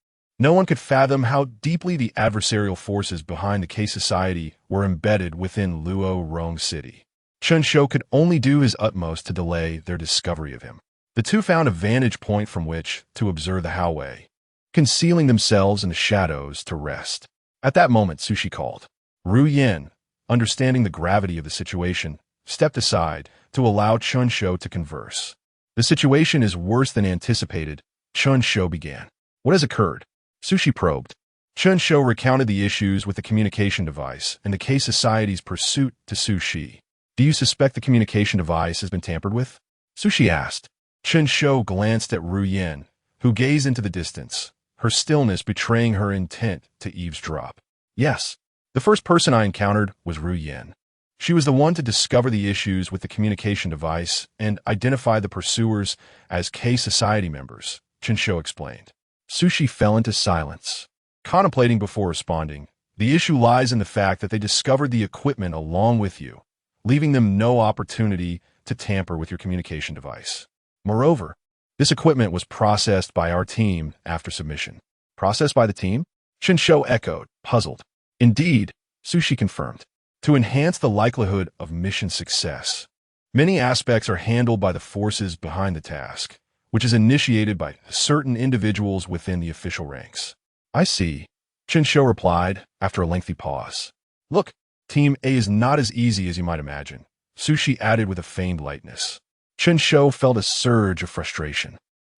No one could fathom how deeply the adversarial forces behind the K Society were embedded within Luo Rong City. Chen Shou could only do his utmost to delay their discovery of him. The two found a vantage point from which to observe the Howwei, concealing themselves in the shadows to rest. At that moment, Sushi called. Ru Yin, understanding the gravity of the situation, stepped aside to allow Chen Shou to converse. The situation is worse than anticipated, Chen Shou began. What has occurred? Sushi probed. Chen Shou recounted the issues with the communication device and the K Society's pursuit to Sushi. Do you suspect the communication device has been tampered with? Sushi asked. Chen Shou glanced at Ru Yin, who gazed into the distance, her stillness betraying her intent to eavesdrop. Yes. The first person I encountered was Ru Yin. She was the one to discover the issues with the communication device and identify the pursuers as K Society members, Chen Shou explained. Sushi fell into silence, contemplating before responding. The issue lies in the fact that they discovered the equipment along with you, leaving them no opportunity to tamper with your communication device. Moreover, this equipment was processed by our team after submission. Processed by the team? Chen Shou echoed, puzzled. Indeed, Sushi confirmed. To enhance the likelihood of mission success, many aspects are handled by the forces behind the task, which is initiated by certain individuals within the official ranks. I see, Chen Shou replied after a lengthy pause. Look, Team A is not as easy as you might imagine, Sushi added with a feigned lightness. Chen Shou felt a surge of frustration.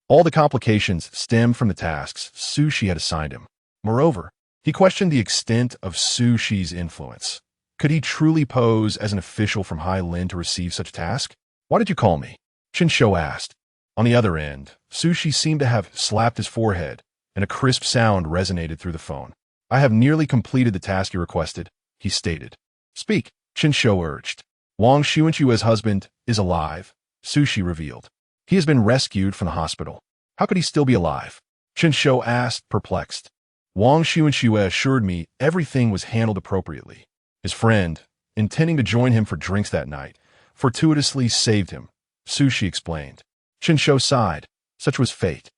All the complications stem from the tasks Sushi had assigned him. Moreover, he questioned the extent of Sushi's influence. Could he truly pose as an official from Hai Lin to receive such a task? Why did you call me? Chen Shou asked. On the other end, Sushi seemed to have slapped his forehead, and a crisp sound resonated through the phone. I have nearly completed the task you requested, he stated. Speak, Chen Shou urged. Wang Xuanxue's husband is alive, Sushi revealed. He has been rescued from the hospital. How could he still be alive? Chen Shou asked, perplexed. Wang Xuanxue assured me everything was handled appropriately. His friend, intending to join him for drinks that night, fortuitously saved him, Sushi explained. Chen Shou sighed. Such was fate.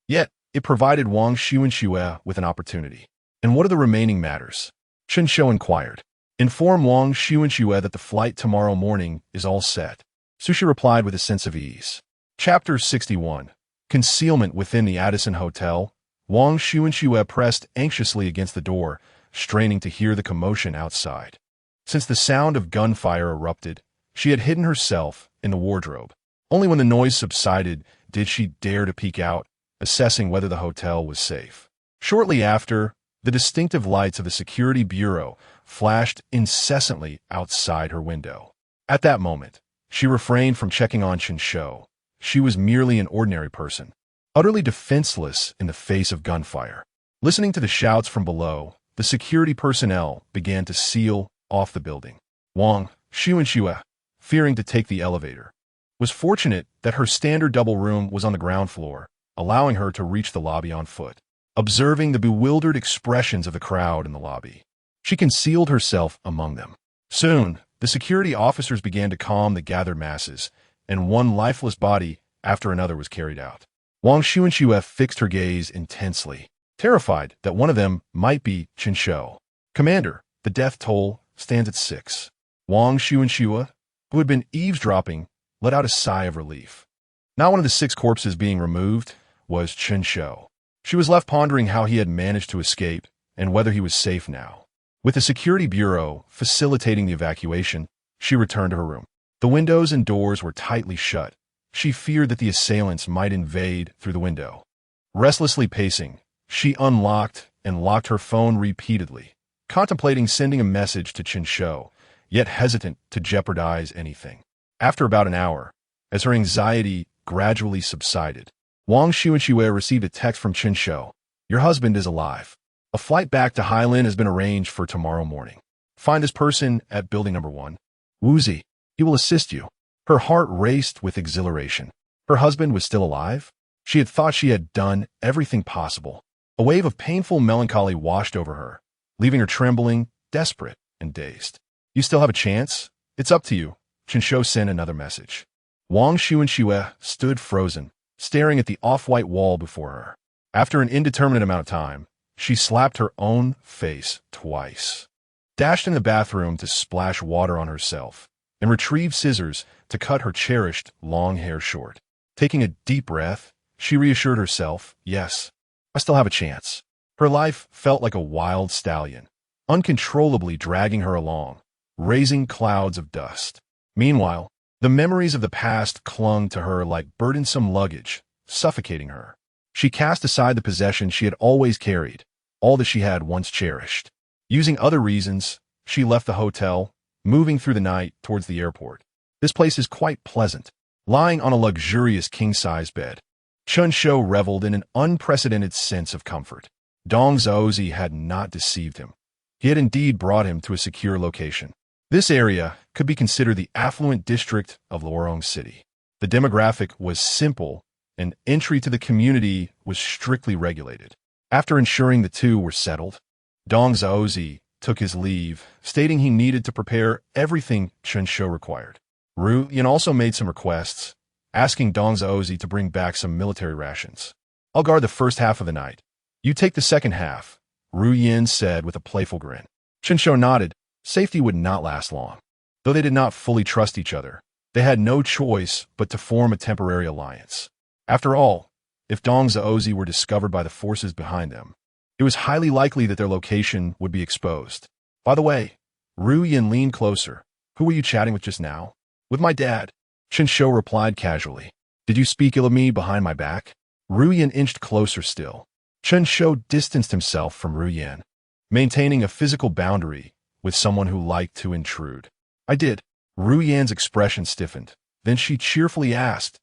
Yet, it provided Wang Xuanxue with an opportunity. And what are the remaining matters? Chen Shou inquired. Inform Wang Xuanxue that the flight tomorrow morning is all set. Sushi replied with a sense of ease. Chapter 61. Concealment within the Addison Hotel. Wang Xuanxue pressed anxiously against the door, straining to hear the commotion outside. Since the sound of gunfire erupted, she had hidden herself in the wardrobe. Only when the noise subsided did she dare to peek out, assessing whether the hotel was safe. Shortly after, the distinctive lights of the security bureau flashed incessantly outside her window. At that moment, she refrained from checking on Chen Shou. She was merely an ordinary person, utterly defenseless in the face of gunfire. Listening to the shouts from below, the security personnel began to seal off the building. Wang Xuanxue, fearing to take the elevator, was fortunate that her standard double room was on the ground floor, allowing her to reach the lobby on foot. Observing the bewildered expressions of the crowd in the lobby, she concealed herself among them. Soon, the security officers began to calm the gathered masses, and one lifeless body after another was carried out. Wang Xuanxue fixed her gaze intensely, terrified that one of them might be Chen Shou. Commander, the death toll stands at 6. Wang Xuanxue, who had been eavesdropping, let out a sigh of relief. Not one of the 6 corpses being removed was Chen Shou. She was left pondering how he had managed to escape and whether he was safe now. With the security bureau facilitating the evacuation, she returned to her room. The windows and doors were tightly shut. She feared that the assailants might invade through the window. Restlessly pacing, she unlocked and locked her phone repeatedly, contemplating sending a message to Chen Shou, yet hesitant to jeopardize anything. After about an hour, as her anxiety gradually subsided, Wang Xuanxue received a text from Chen Shou. Your husband is alive. A flight back to Hailin has been arranged for tomorrow morning. Find this person at building number 1. Wuzi, he will assist you. Her heart raced with exhilaration. Her husband was still alive? She had thought she had done everything possible. A wave of painful melancholy washed over her, leaving her trembling, desperate, and dazed. You still have a chance? It's up to you. Chen Shou sent another message. Wang Xuanxue stood frozen, staring at the off-white wall before her. After an indeterminate amount of time, She slapped her own face twice, dashed in the bathroom to splash water on herself, and retrieved scissors to cut her cherished long hair short. Taking a deep breath, she reassured herself, yes, I still have a chance. Her life felt like a wild stallion, uncontrollably dragging her along, raising clouds of dust. Meanwhile, the memories of the past clung to her like burdensome luggage, suffocating her. She cast aside the possessions she had always carried, all that she had once cherished. Using other reasons, she left the hotel, moving through the night towards the airport. This place is quite pleasant. Lying on a luxurious king-size bed, Chen Shou reveled in an unprecedented sense of comfort. Dong Zhaozi had not deceived him. He had indeed brought him to a secure location. This area could be considered the affluent district of Lighthearted City. The demographic was simple, and entry to the community was strictly regulated. After ensuring the two were settled, Dong Zhaozi took his leave, stating he needed to prepare everything Chen Shou required. Ru Yan also made some requests, asking Dong Zhaozi to bring back some military rations. I'll guard the first half of the night. You take the second half, Ru Yan said with a playful grin. Chen Shou nodded. Safety would not last long. Though they did not fully trust each other, they had no choice but to form a temporary alliance. After all, if Dong Zhaozi were discovered by the forces behind them, it was highly likely that their location would be exposed. By the way, Ru Yan leaned closer. Who were you chatting with just now? With my dad, Chen Shou replied casually. Did you speak ill of me behind my back? Ru Yan inched closer still. Chen Shou distanced himself from Ru Yan, maintaining a physical boundary with someone who liked to intrude. I did. Ru Yan's expression stiffened. Then she cheerfully asked,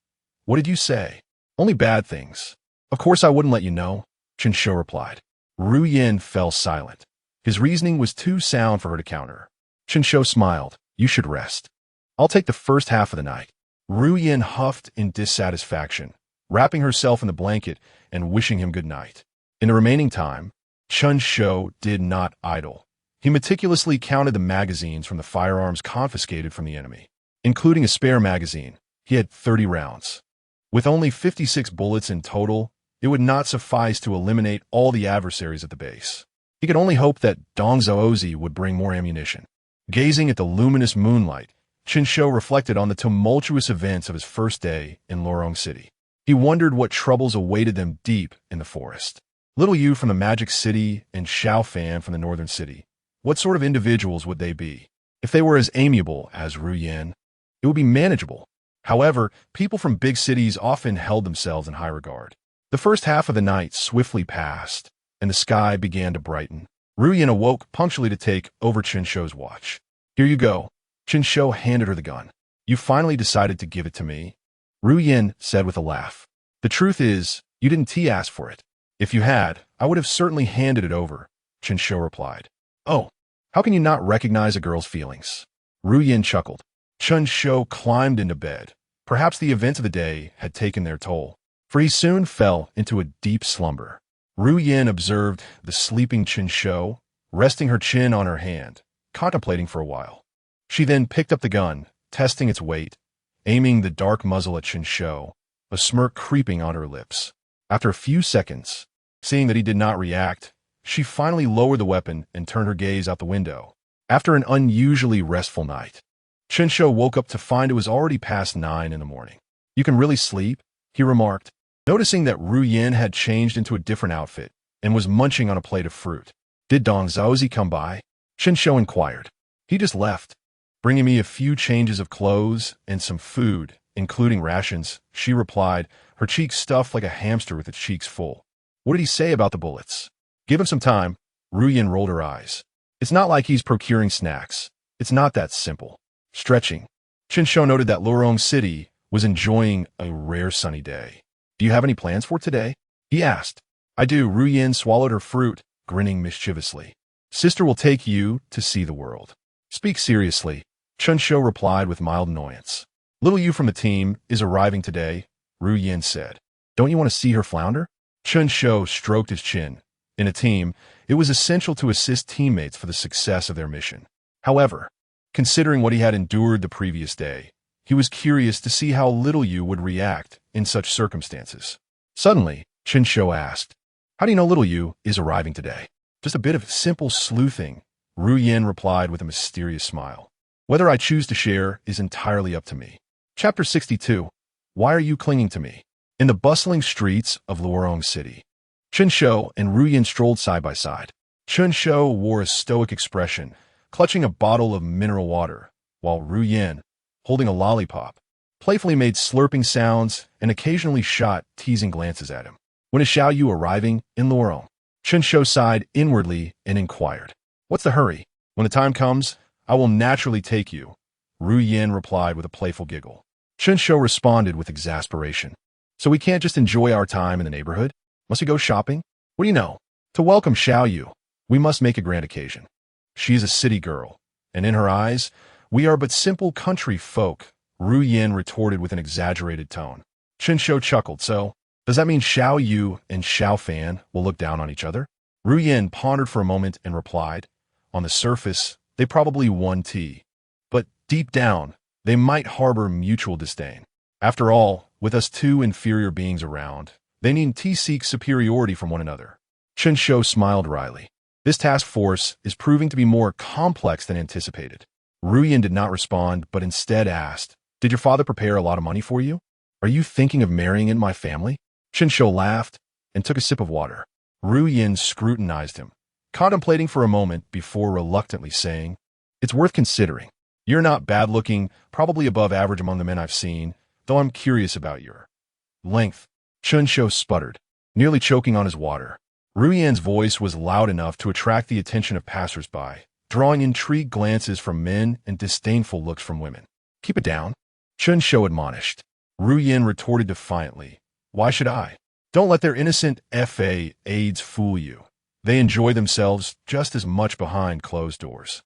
what did you say? Only bad things. Of course I wouldn't let you know, Chen Shou replied. Ru Yan fell silent. His reasoning was too sound for her to counter. Chen Shou smiled. You should rest. I'll take the first half of the night. Ru Yan huffed in dissatisfaction, wrapping herself in the blanket and wishing him good night. In the remaining time, Chen Shou did not idle. He meticulously counted the magazines from the firearms confiscated from the enemy. Including a spare magazine, he had 30 rounds. With only 56 bullets in total, it would not suffice to eliminate all the adversaries at the base. He could only hope that Dong Zhaozi would bring more ammunition. Gazing at the luminous moonlight, Chen Shou reflected on the tumultuous events of his first day in Lighthearted City. He wondered what troubles awaited them deep in the forest. Little Yu from the Magic City and Xiao Fan from the Northern City. What sort of individuals would they be? If they were as amiable as Ru Yan, it would be manageable. However, people from big cities often held themselves in high regard. The first half of the night swiftly passed, and the sky began to brighten. Ru Yan awoke punctually to take over Chen Shou's watch. Here you go. Chen Shou handed her the gun. You finally decided to give it to me? Ru Yan said with a laugh. The truth is, you didn't ask for it. If you had, I would have certainly handed it over, Chen Shou replied. Oh, how can you not recognize a girl's feelings? Ru Yan chuckled. Chen Shou climbed into bed. Perhaps the events of the day had taken their toll, for he soon fell into a deep slumber. Ru Yan observed the sleeping Chen Shou, resting her chin on her hand, contemplating for a while. She then picked up the gun, testing its weight, aiming the dark muzzle at Chen Shou, a smirk creeping on her lips. After a few seconds, seeing that he did not react, she finally lowered the weapon and turned her gaze out the window. After an unusually restful night, Chen Shou woke up to find it was already past 9 in the morning. You can really sleep, he remarked, noticing that Ru Yan had changed into a different outfit and was munching on a plate of fruit. Did Dong Zhaozi come by? Chen Shou inquired. He just left, bringing me a few changes of clothes and some food, including rations, she replied, her cheeks stuffed like a hamster with its cheeks full. What did he say about the bullets? Give him some time. Ru Yan rolled her eyes. It's not like he's procuring snacks. It's not that simple. Stretching, Chen Shou noted that Lighthearted City was enjoying a rare sunny day. Do you have any plans for today? He asked. I do. Ru Yan swallowed her fruit, grinning mischievously. Sister will take you to see the world. Speak seriously, Chen Shou replied with mild annoyance. Little Yu from the team is arriving today, Ru Yan said. Don't you want to see her flounder? Chen Shou stroked his chin. In a team, it was essential to assist teammates for the success of their mission. However, considering what he had endured the previous day, he was curious to see how Little Yu would react in such circumstances. Suddenly, Chen Shou asked, How do you know little you is arriving today? Just a bit of simple sleuthing, Ru Yin replied with a mysterious smile. Whether I choose to share is entirely up to me. Chapter 62. Why are you clinging to me? In the bustling streets of Luorong City, Chen Shou and Ru Yin strolled side by side. Chen Shou wore a stoic expression, clutching a bottle of mineral water, while Ru Yin, holding a lollipop, playfully made slurping sounds and occasionally shot teasing glances at him. When is Xiao Yu arriving in Luorong? Chen Shou sighed inwardly and inquired. What's the hurry? When the time comes, I will naturally take you, Ru Yin replied with a playful giggle. Chen Shou responded with exasperation. So we can't just enjoy our time in the neighborhood? Must we go shopping? What do you know? To welcome Xiao Yu, we must make a grand occasion. She is a city girl, and in her eyes, we are but simple country folk, Ru Yin retorted with an exaggerated tone. Chen Shou chuckled. So, does that mean Xiao Yu and Xiao Fan will look down on each other? Ru Yin pondered for a moment and replied, on the surface, they probably won tea. But deep down, they might harbor mutual disdain. After all, with us two inferior beings around, they need to seek superiority from one another. Chen Shou smiled wryly. This task force is proving to be more complex than anticipated. Ru Yin did not respond, but instead asked, did your father prepare a lot of money for you? Are you thinking of marrying in my family? Chen Shou laughed and took a sip of water. Ru Yin scrutinized him, contemplating for a moment before reluctantly saying, it's worth considering. You're not bad-looking, probably above average among the men I've seen, though I'm curious about your length. Chen Shou sputtered, nearly choking on his water. Ru Yin's voice was loud enough to attract the attention of passers-by, drawing intrigued glances from men and disdainful looks from women. Keep it down, Chen Shou admonished. Ru Yin retorted defiantly, why should I? Don't let their innocent FA aides fool you. They enjoy themselves just as much behind closed doors.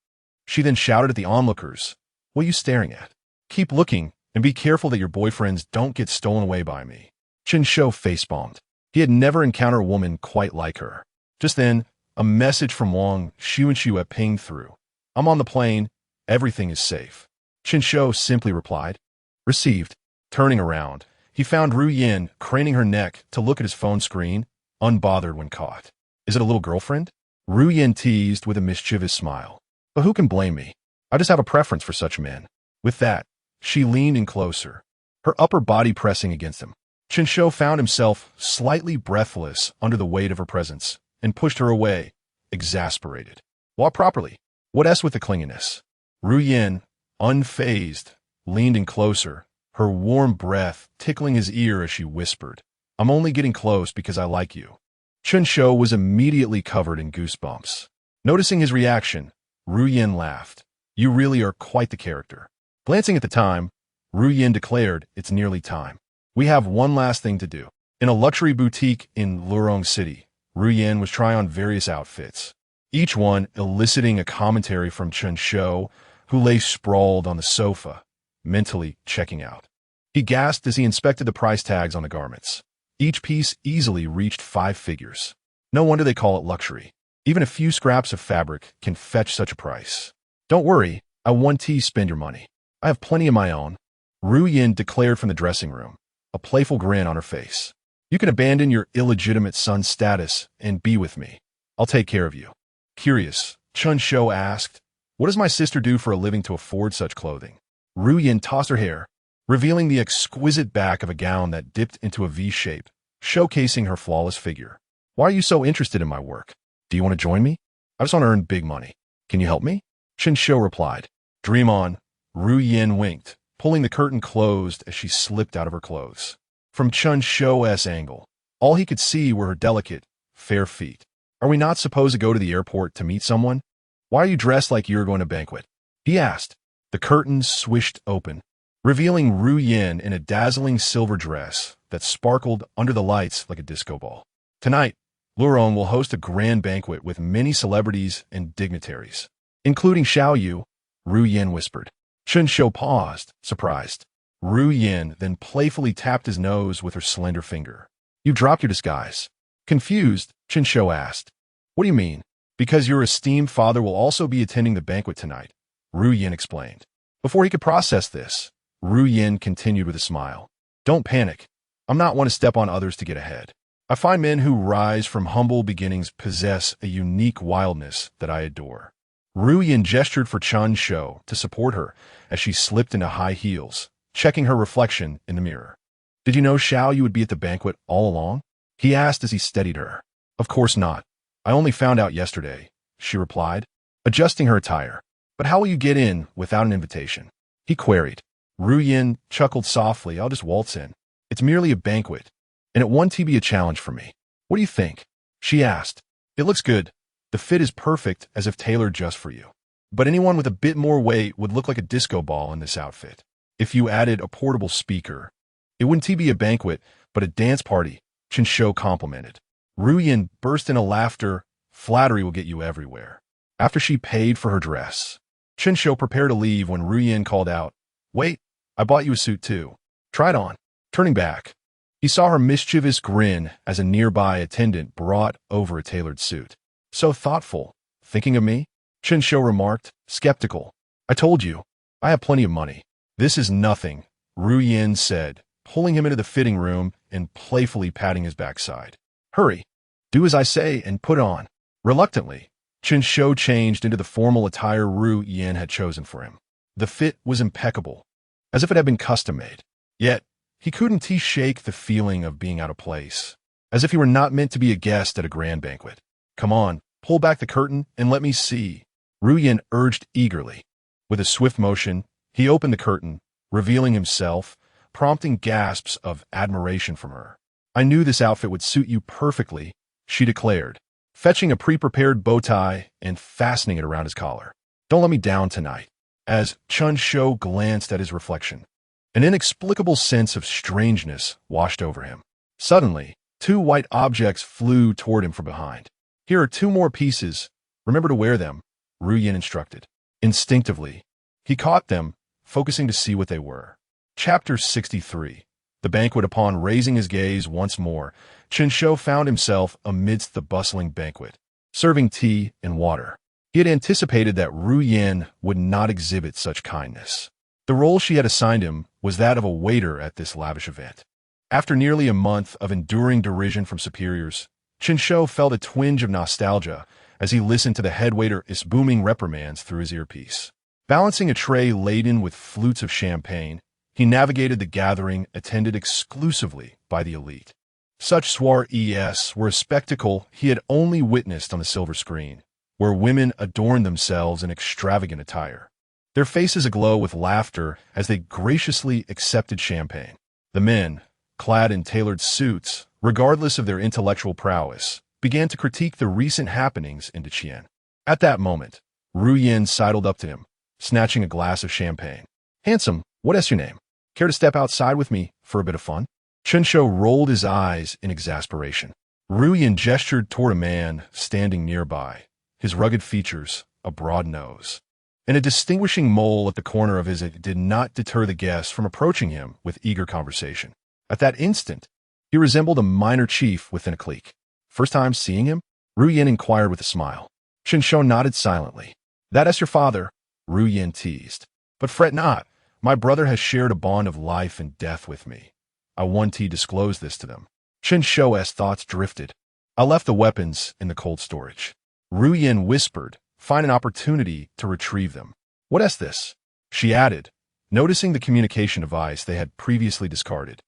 She then shouted at the onlookers, what are you staring at? Keep looking, and be careful that your boyfriends don't get stolen away by me. Chen Shou facepalmed. He had never encountered a woman quite like her. Just then, a message from Wang Xuanxue had pinged through. I'm on the plane. Everything is safe. Chen Shou simply replied. Received. Turning around, he found Ru Yin craning her neck to look at his phone screen, unbothered when caught. Is it a little girlfriend? Ru Yin teased with a mischievous smile. But who can blame me? I just have a preference for such men. With that, she leaned in closer, her upper body pressing against him. Chen Shou found himself slightly breathless under the weight of her presence and pushed her away, exasperated. Walk properly. What else with the clinginess? Ru Yin, unfazed, leaned in closer, her warm breath tickling his ear as she whispered, I'm only getting close because I like you. Chen Shou was immediately covered in goosebumps. Noticing his reaction, Ru Yin laughed. You really are quite the character. Glancing at the time, Ru Yin declared, it's nearly time. We have one last thing to do. In a luxury boutique in Luorong City, Ru Yin was trying on various outfits, each one eliciting a commentary from Chen Shou, who lay sprawled on the sofa, mentally checking out. He gasped as he inspected the price tags on the garments. Each piece easily reached 5 figures. No wonder they call it luxury. Even a few scraps of fabric can fetch such a price. Don't worry, I won't spend your money. I have plenty of my own, Ru Yin declared from the dressing room, a playful grin on her face. You can abandon your illegitimate son status and be with me. I'll take care of you. Curious, Chen Shou asked, what does my sister do for a living to afford such clothing? Ru Yin tossed her hair, revealing the exquisite back of a gown that dipped into a V shape, showcasing her flawless figure. Why are you so interested in my work? Do you want to join me? I just want to earn big money. Can you help me? Chen Shou replied. Dream on, Ru Yin winked, pulling the curtain closed as she slipped out of her clothes. From Chen Shou's angle, all he could see were her delicate, fair feet. Are we not supposed to go to the airport to meet someone? Why are you dressed like you're going to a banquet? He asked. The curtains swished open, revealing Ru Yin in a dazzling silver dress that sparkled under the lights like a disco ball. Tonight, Luorong will host a grand banquet with many celebrities and dignitaries, including Xiao Yu, Ru Yin whispered. Chen Shou paused, surprised. Ru Yin then playfully tapped his nose with her slender finger. You dropped your disguise. Confused, Chen Shou asked. What do you mean? Because your esteemed father will also be attending the banquet tonight, Ru Yin explained. Before he could process this, Ru Yin continued with a smile. Don't panic. I'm not one to step on others to get ahead. I find men who rise from humble beginnings possess a unique wildness that I adore. Ru Yin gestured for Chen Shou to support her as she slipped into high heels, checking her reflection in the mirror. Did you know, Xiao, you would be at the banquet all along? He asked as he steadied her. Of course not. I only found out yesterday, she replied, adjusting her attire. But how will you get in without an invitation? He queried. Ru Yin chuckled softly. I'll just waltz in. It's merely a banquet, and it won't be a challenge for me. What do you think? She asked. It looks good. The fit is perfect, as if tailored just for you. But anyone with a bit more weight would look like a disco ball in this outfit. If you added a portable speaker, it wouldn't be a banquet, but a dance party, Chen Shou complimented. Ru Yin burst into laughter. Flattery will get you everywhere. After she paid for her dress, Chen Shou prepared to leave when Ru Yin called out, Wait, I bought you a suit too. Try it on. Turning back, he saw her mischievous grin as a nearby attendant brought over a tailored suit. So thoughtful. Thinking of me? Chen Shou remarked, skeptical. I told you, I have plenty of money. This is nothing, Ru Yin said, pulling him into the fitting room and playfully patting his backside. Hurry. Do as I say and put on. Reluctantly, Chen Shou changed into the formal attire Ru Yin had chosen for him. The fit was impeccable, as if it had been custom-made. Yet, he couldn't shake the feeling of being out of place, as if he were not meant to be a guest at a grand banquet. Come on, pull back the curtain and let me see, Ru Yin urged eagerly. With a swift motion, he opened the curtain, revealing himself, prompting gasps of admiration from her. I knew this outfit would suit you perfectly, she declared, fetching a pre-prepared bow tie and fastening it around his collar. Don't let me down tonight. As Chen Shou glanced at his reflection, an inexplicable sense of strangeness washed over him. Suddenly, two white objects flew toward him from behind. Here are two more pieces. Remember to wear them, Ru Yin instructed. Instinctively, he caught them, focusing to see what they were. Chapter 63. The banquet. Upon raising his gaze once more, Chen Shou found himself amidst the bustling banquet, serving tea and water. He had anticipated that Ru Yin would not exhibit such kindness. The role she had assigned him was that of a waiter at this lavish event. After nearly a month of enduring derision from superiors, Chen Shou felt a twinge of nostalgia as he listened to the head waiter's booming reprimands through his earpiece. Balancing a tray laden with flutes of champagne, he navigated the gathering attended exclusively by the elite. Such soirees were a spectacle he had only witnessed on the silver screen, where women adorned themselves in extravagant attire, their faces aglow with laughter as they graciously accepted champagne. The men, clad in tailored suits, regardless of their intellectual prowess, began to critique the recent happenings in Qian. At that moment, Ru Yin sidled up to him, snatching a glass of champagne. Handsome, what is your name? Care to step outside with me for a bit of fun? Chen Shou rolled his eyes in exasperation. Ru Yin gestured toward a man standing nearby, his rugged features, a broad nose, and a distinguishing mole at the corner of his eye did not deter the guests from approaching him with eager conversation. At that instant, he resembled a minor chief within a clique. First time seeing him? Ru Yin inquired with a smile. Chen Shou nodded silently. That is your father, Ru Yin teased. But fret not, my brother has shared a bond of life and death with me. I want to disclose this to them. Chen Shou's thoughts drifted. I left the weapons in the cold storage. Ru Yin whispered, find an opportunity to retrieve them. What is this? She added, noticing the communication device they had previously discarded.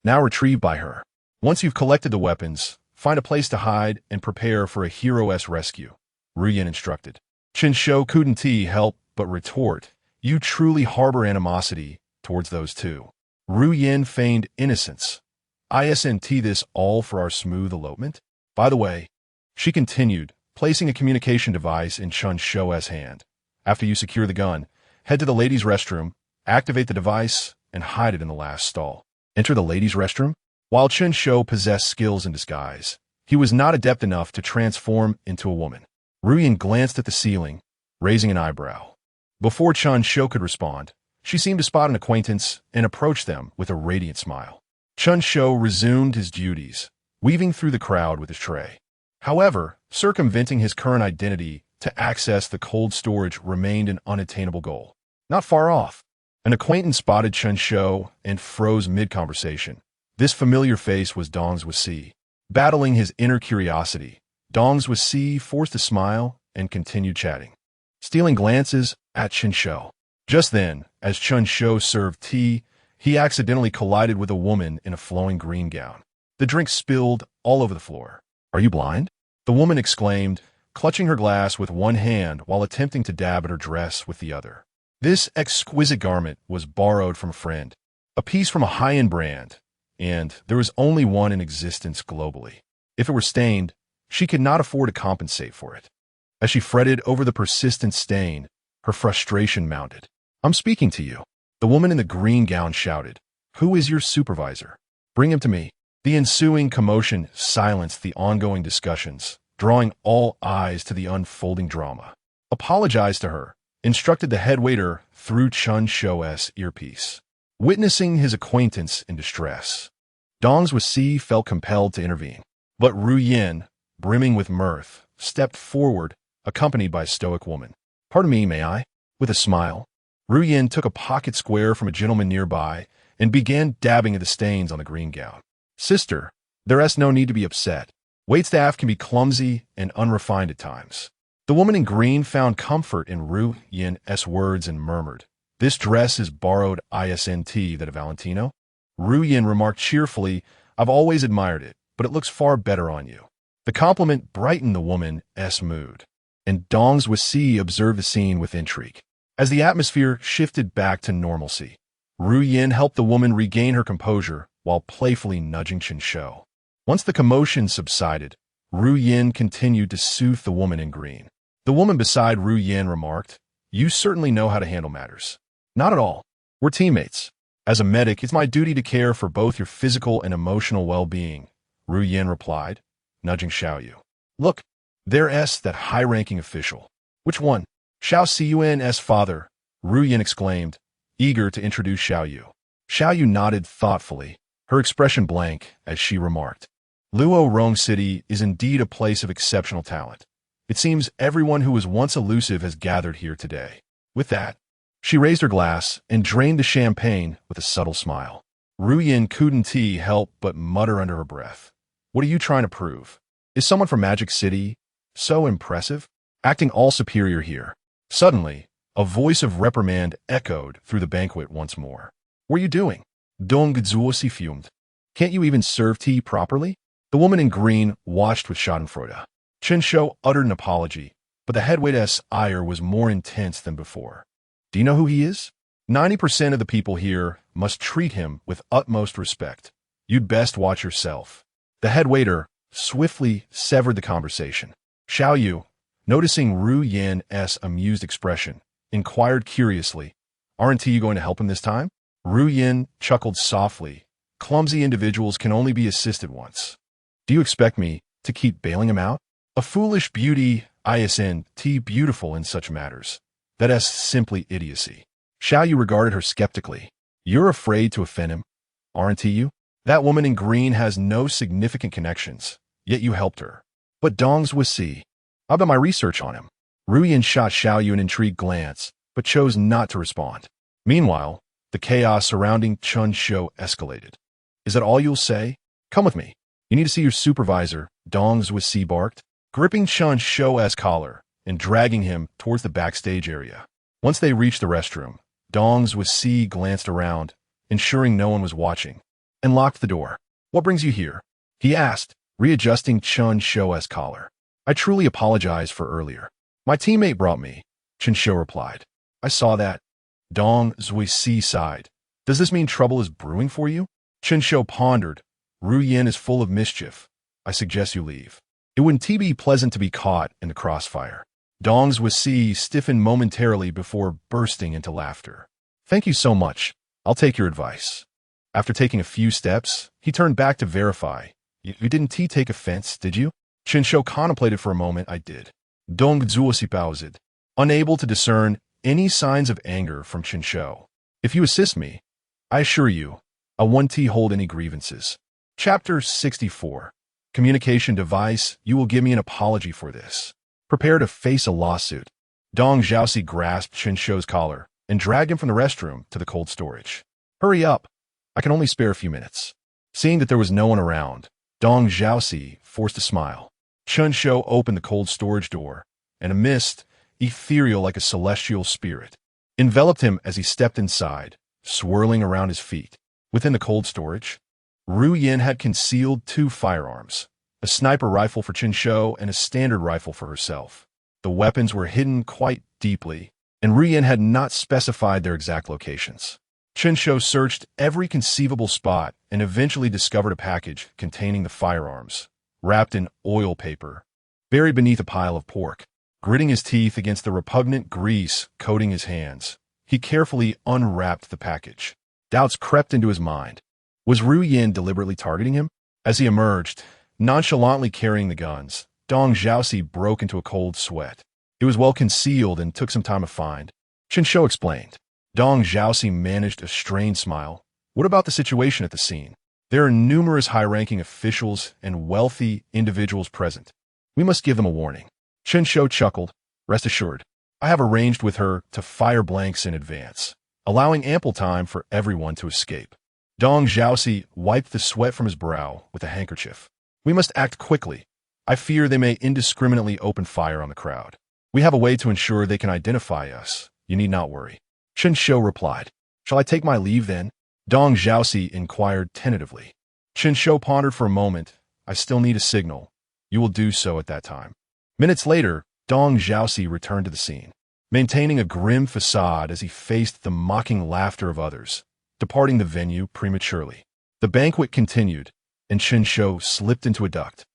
Now retrieved by her. Once you've collected the weapons, find a place to hide and prepare for a hero-esque rescue, Ru Yin instructed. Chen Shou couldn't help but retort, you truly harbor animosity towards those two. Ru Yin feigned innocence. Isn't this all for our smooth elopement? By the way, she continued, placing a communication device in Chen Shou's hand. After you secure the gun, head to the ladies' restroom, activate the device, and hide it in the last stall. Enter the ladies' restroom? While Chen Shou possessed skills in disguise, he was not adept enough to transform into a woman. Ru Yin glanced at the ceiling, raising an eyebrow. Before Chen Shou could respond, she seemed to spot an acquaintance and approached them with a radiant smile. Chen Shou resumed his duties, weaving through the crowd with his tray. However, circumventing his current identity to access the cold storage remained an unattainable goal. Not far off, an acquaintance spotted Chen Shou and froze mid-conversation. This familiar face was Dong's Wasi. Battling his inner curiosity, Dongs with C forced a smile and continued chatting, stealing glances at Chen Shou. Just then, as Chen Shou served tea, he accidentally collided with a woman in a flowing green gown. The drink spilled all over the floor. "Are you blind?" the woman exclaimed, clutching her glass with one hand while attempting to dab at her dress with the other. This exquisite garment was borrowed from a friend, a piece from a high-end brand, and there was only one in existence globally. If it were stained, she could not afford to compensate for it. As she fretted over the persistent stain, her frustration mounted. "I'm speaking to you," the woman in the green gown shouted. "Who is your supervisor? Bring him to me." The ensuing commotion silenced the ongoing discussions, drawing all eyes to the unfolding drama. "Apologize to her," instructed the head waiter through Chen Shou's earpiece. Witnessing his acquaintance in distress, Dongs with C felt compelled to intervene. But Ru Yin, brimming with mirth, stepped forward, accompanied by a stoic woman. "Pardon me, may I?" With a smile, Ru Yin took a pocket square from a gentleman nearby and began dabbing at the stains on the green gown. "Sister, there's no need to be upset. Waitstaff can be clumsy and unrefined at times." The woman in green found comfort in Ru Yin's words and murmured, "This dress is borrowed ISNT that of Valentino?" Ru Yin remarked cheerfully, "I've always admired it, but it looks far better on you." The compliment brightened the woman's mood, and Dongs with C observed the scene with intrigue. As the atmosphere shifted back to normalcy, Ru Yin helped the woman regain her composure while playfully nudging Chen Shou. Once the commotion subsided, Ru Yin continued to soothe the woman in green. The woman beside Ru Yin remarked, "You certainly know how to handle matters." "Not at all. We're teammates. As a medic, it's my duty to care for both your physical and emotional well-being," Ru Yin replied, nudging Xiaoyu. "Look, there's that high-ranking official." "Which one?" "Xiao Cun's father," Ru Yin exclaimed, eager to introduce Xiaoyu. Xiaoyu nodded thoughtfully, her expression blank as she remarked, "Luo Rong City is indeed a place of exceptional talent. It seems everyone who was once elusive has gathered here today." With that, she raised her glass and drained the champagne with a subtle smile. Ru Yin couldn't help but mutter under her breath, "What are you trying to prove? Is someone from Magic City so impressive? Acting all superior here." Suddenly, a voice of reprimand echoed through the banquet once more. "What are you doing? Dong Gzuosi fumed. Can't you even serve tea properly?" The woman in green watched with schadenfreude. Chen Shou uttered an apology, but the head waiter's ire was more intense than before. "Do you know who he is? 90% of the people here must treat him with utmost respect. You'd best watch yourself." The head waiter swiftly severed the conversation. Xiaoyu, noticing Ru Yin's amused expression, inquired curiously, "Aren't you going to help him this time?" Ru Yin chuckled softly. "Clumsy individuals can only be assisted once. Do you expect me to keep bailing him out? A foolish beauty isn't beautiful in such matters. That's simply idiocy." Xiaoyu regarded her skeptically. "You're afraid to offend him, aren't you? That woman in green has no significant connections, yet you helped her." "But Dongs with C. I've done my research on him." Ru Yin shot Xiaoyu an intrigued glance, but chose not to respond. Meanwhile, the chaos surrounding Chen Shou escalated. "Is that all you'll say? Come with me. You need to see your supervisor," Dongs with C barked, gripping Chen Shou's collar and dragging him towards the backstage area. Once they reached the restroom, Dongs with C glanced around, ensuring no one was watching, and locked the door. "What brings you here?" he asked, readjusting Chen Shou's collar. "I truly apologize for earlier. My teammate brought me," Chen Shou replied. "I saw that." Dong Zui Si sighed. "Does this mean trouble is brewing for you?" Chen Shou pondered. "Ru Yin is full of mischief. I suggest you leave. It wouldn't be pleasant to be caught in the crossfire." Dongs with C stiffened momentarily before bursting into laughter. "Thank you so much. I'll take your advice." After taking a few steps, he turned back to verify. You didn't take offense, did you?" Chen Shou contemplated for a moment. "I did." Dong Zuosi paused, unable to discern any signs of anger from Chen Shou. "If you assist me, I assure you, I won't hold any grievances." Chapter 64. Communication Device. "You will give me an apology for this. Prepare to face a lawsuit." Dong Zhaoxi grasped Chen Shou's collar and dragged him from the restroom to the cold storage. "Hurry up. I can only spare a few minutes." Seeing that there was no one around, Dong Zhaoxi forced a smile. Chen Shou opened the cold storage door, and a mist, ethereal like a celestial spirit, enveloped him as he stepped inside, swirling around his feet. Within the cold storage, Ru Yin had concealed 2 firearms, a sniper rifle for Chen Shou and a standard rifle for herself. The weapons were hidden quite deeply, and Ru Yin had not specified their exact locations. Chen Shou searched every conceivable spot and eventually discovered a package containing the firearms, wrapped in oil paper, buried beneath a pile of pork. Gritting his teeth against the repugnant grease coating his hands, he carefully unwrapped the package. Doubts crept into his mind. Was Ru Yin deliberately targeting him? As he emerged, nonchalantly carrying the guns, Dong Zhaoxi broke into a cold sweat. It was well concealed and took some time to find. Chen Shou explained. Dong Zhaoxi managed a strained smile. What about the situation at the scene? There are numerous high-ranking officials and wealthy individuals present. We must give them a warning. Chen Shou chuckled. Rest assured, I have arranged with her to fire blanks in advance, allowing ample time for everyone to escape. Dong Zhaoxi wiped the sweat from his brow with a handkerchief. We must act quickly. I fear they may indiscriminately open fire on the crowd. We have a way to ensure they can identify us. You need not worry. Chen Shou replied. Shall I take my leave then? Dong Zhaoxi inquired tentatively. Chen Shou pondered for a moment. I still need a signal. You will do so at that time. Minutes later, Dong Zhaoxi returned to the scene, maintaining a grim facade as he faced the mocking laughter of others, departing the venue prematurely. The banquet continued, and Chen Shou slipped into a duct,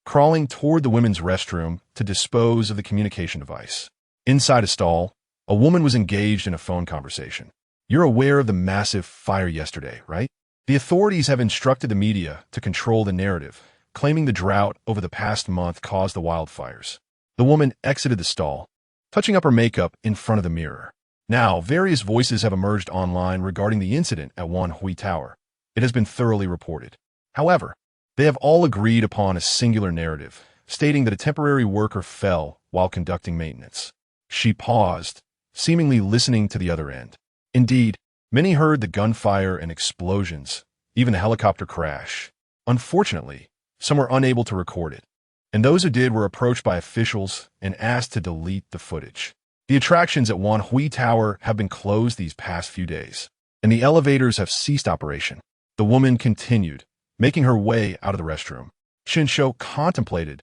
crawling toward the women's restroom to dispose of the communication device. Inside a stall, a woman was engaged in a phone conversation. You're aware of the massive fire yesterday, right? The authorities have instructed the media to control the narrative, claiming the drought over the past month caused the wildfires. The woman exited the stall, touching up her makeup in front of the mirror. Now, various voices have emerged online regarding the incident at Wanhui Tower. It has been thoroughly reported. However, they have all agreed upon a singular narrative, stating that a temporary worker fell while conducting maintenance. She paused, seemingly listening to the other end. Indeed, many heard the gunfire and explosions, even the helicopter crash. Unfortunately, some were unable to record it, and those who did were approached by officials and asked to delete the footage. The attractions at Wanhui Tower have been closed these past few days, and the elevators have ceased operation. The woman continued, making her way out of the restroom. Chen Shou contemplated,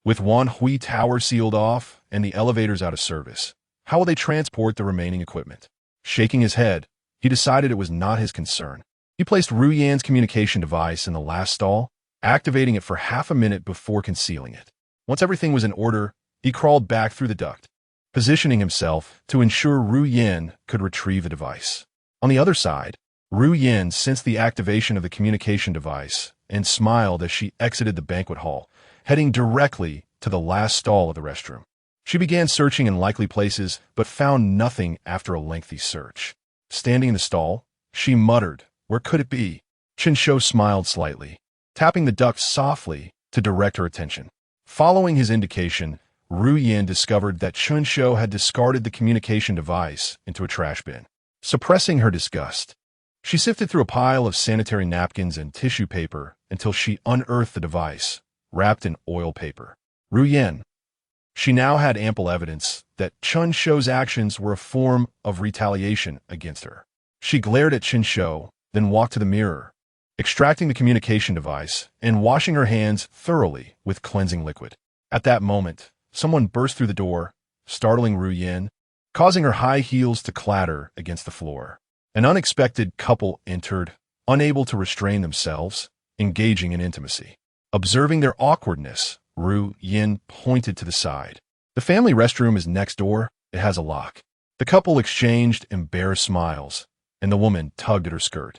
with Wanhui Tower sealed off and the elevators out of service, how will they transport the remaining equipment? Shaking his head, he decided it was not his concern. He placed Ru Yan's communication device in the last stall, activating it for half a minute before concealing it. Once everything was in order, he crawled back through the duct, positioning himself to ensure Ru Yan could retrieve the device. On the other side, Ru Yan sensed the activation of the communication device and smiled as she exited the banquet hall, heading directly to the last stall of the restroom. She began searching in likely places, but found nothing after a lengthy search. Standing in the stall, she muttered, "Where could it be?" Chen Shou smiled slightly, tapping the duct softly to direct her attention. Following his indication, Ru Yan discovered that Chen Shou had discarded the communication device into a trash bin. Suppressing her disgust, she sifted through a pile of sanitary napkins and tissue paper until she unearthed the device, wrapped in oil paper. Ru Yan. She now had ample evidence that Chen Shou's actions were a form of retaliation against her. She glared at Chen Shou, then walked to the mirror, extracting the communication device and washing her hands thoroughly with cleansing liquid. At that moment, someone burst through the door, startling Ru Yan, causing her high heels to clatter against the floor. An unexpected couple entered, unable to restrain themselves, engaging in intimacy. Observing their awkwardness, Ru Yan pointed to the side. The family restroom is next door. It has a lock. The couple exchanged embarrassed smiles, and the woman tugged at her skirt.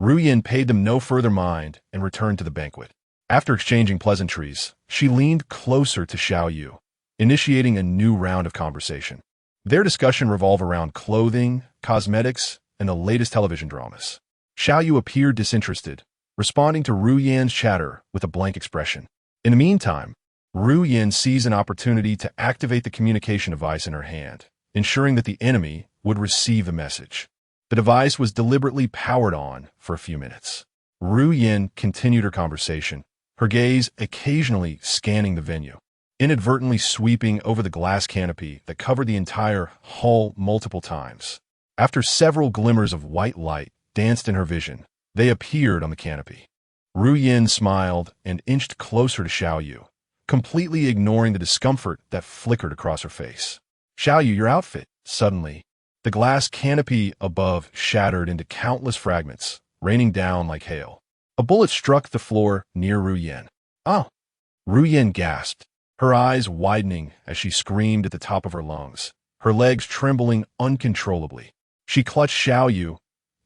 Ru Yan paid them no further mind and returned to the banquet. After exchanging pleasantries, she leaned closer to Xiao Yu, initiating a new round of conversation. Their discussion revolved around clothing, cosmetics, and the latest television dramas. Xiao Yu appeared disinterested, responding to Ru Yan's chatter with a blank expression. In the meantime, Ru Yan seized an opportunity to activate the communication device in her hand, ensuring that the enemy would receive the message. The device was deliberately powered on for a few minutes. Ru Yan continued her conversation, her gaze occasionally scanning the venue, inadvertently sweeping over the glass canopy that covered the entire hall multiple times. After several glimmers of white light danced in her vision, they appeared on the canopy. Ru Yin smiled and inched closer to Xiao Yu, completely ignoring the discomfort that flickered across her face. Xiao Yu, your outfit. Suddenly, the glass canopy above shattered into countless fragments, raining down like hail. A bullet struck the floor near Ru Yin. Oh! Ru Yin gasped, her eyes widening as she screamed at the top of her lungs, her legs trembling uncontrollably. She clutched Xiao Yu,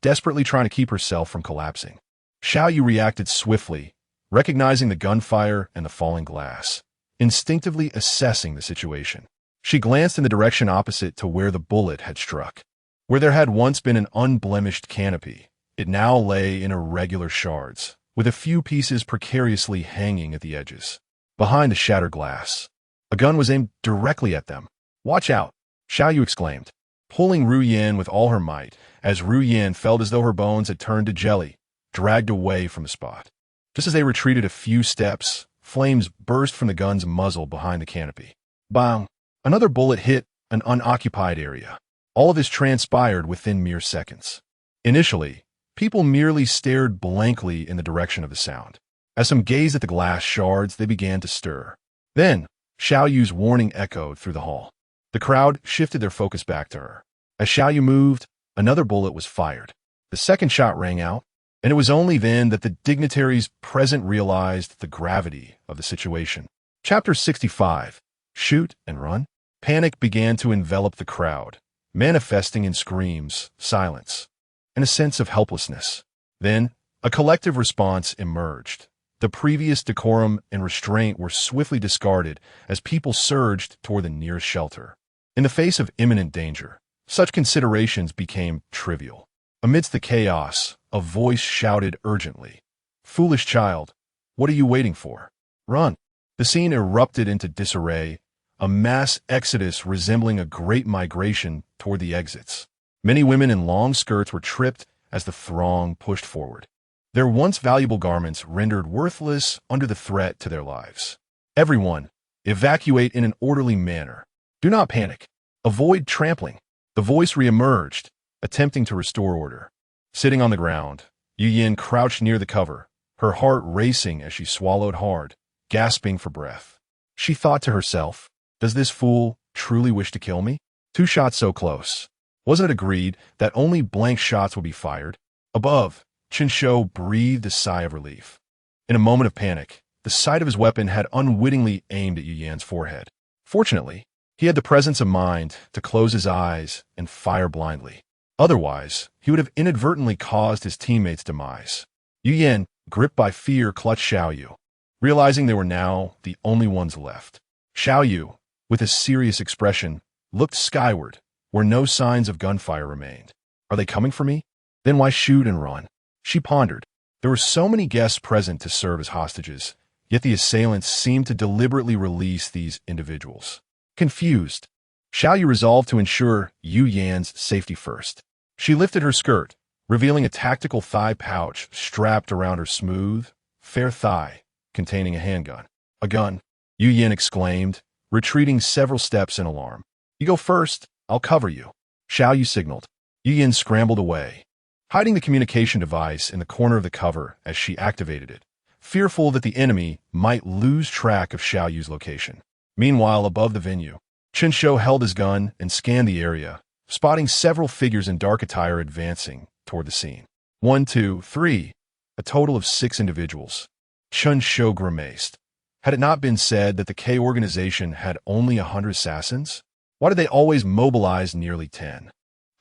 desperately trying to keep herself from collapsing. Xiao Yu reacted swiftly, recognizing the gunfire and the falling glass, instinctively assessing the situation. She glanced in the direction opposite to where the bullet had struck. Where there had once been an unblemished canopy, it now lay in irregular shards, with a few pieces precariously hanging at the edges. Behind the shattered glass, a gun was aimed directly at them. "Watch out!" Xiao Yu exclaimed, pulling Ru Yin with all her might, as Ru Yin felt as though her bones had turned to jelly, dragged away from the spot. Just as they retreated a few steps, flames burst from the gun's muzzle behind the canopy. Bang! Another bullet hit an unoccupied area. All of this transpired within mere seconds. Initially, people merely stared blankly in the direction of the sound. As some gazed at the glass shards, they began to stir. Then, Xiao Yu's warning echoed through the hall. The crowd shifted their focus back to her. As Xiao Yu moved, another bullet was fired. The second shot rang out, and it was only then that the dignitaries present realized the gravity of the situation. Chapter 65. Shoot and Run. Panic began to envelop the crowd, manifesting in screams, silence, and a sense of helplessness. Then, a collective response emerged. The previous decorum and restraint were swiftly discarded as people surged toward the nearest shelter. In the face of imminent danger, such considerations became trivial. Amidst the chaos, a voice shouted urgently, "Foolish child, what are you waiting for? Run!" The scene erupted into disarray, a mass exodus resembling a great migration toward the exits. Many women in long skirts were tripped as the throng pushed forward, their once valuable garments rendered worthless under the threat to their lives. "Everyone, evacuate in an orderly manner. Do not panic. Avoid trampling." The voice reemerged, attempting to restore order. Sitting on the ground, Yu Yin crouched near the cover, her heart racing as she swallowed hard, gasping for breath. She thought to herself, "Does this fool truly wish to kill me? 2 shots so close. Wasn't it agreed that only blank shots would be fired?" Above, Chen Shou breathed a sigh of relief. In a moment of panic, the sight of his weapon had unwittingly aimed at Yu Yan's forehead. Fortunately, he had the presence of mind to close his eyes and fire blindly. Otherwise, he would have inadvertently caused his teammates' demise. Yu Yan, gripped by fear, clutched Xiao Yu, realizing they were now the only ones left. Xiao Yu, with a serious expression, looked skyward, where no signs of gunfire remained. "Are they coming for me? Then why shoot and run?" She pondered. There were so many guests present to serve as hostages, yet the assailants seemed to deliberately release these individuals. Confused, Xiao Yu resolved to ensure Yu Yan's safety first. She lifted her skirt, revealing a tactical thigh pouch strapped around her smooth, fair thigh, containing a handgun. "A gun," Yu Yan exclaimed, retreating several steps in alarm. "You go first, I'll cover you," Xiao Yu signaled. Yu Yan scrambled away, hiding the communication device in the corner of the cover as she activated it, fearful that the enemy might lose track of Xiao Yu's location. Meanwhile, above the venue, Chen Shou held his gun and scanned the area, spotting several figures in dark attire advancing toward the scene. 1, 2, 3, a total of 6 individuals. Chen Shou grimaced. Had it not been said that the K organization had only 100 assassins? Why did they always mobilize nearly 10?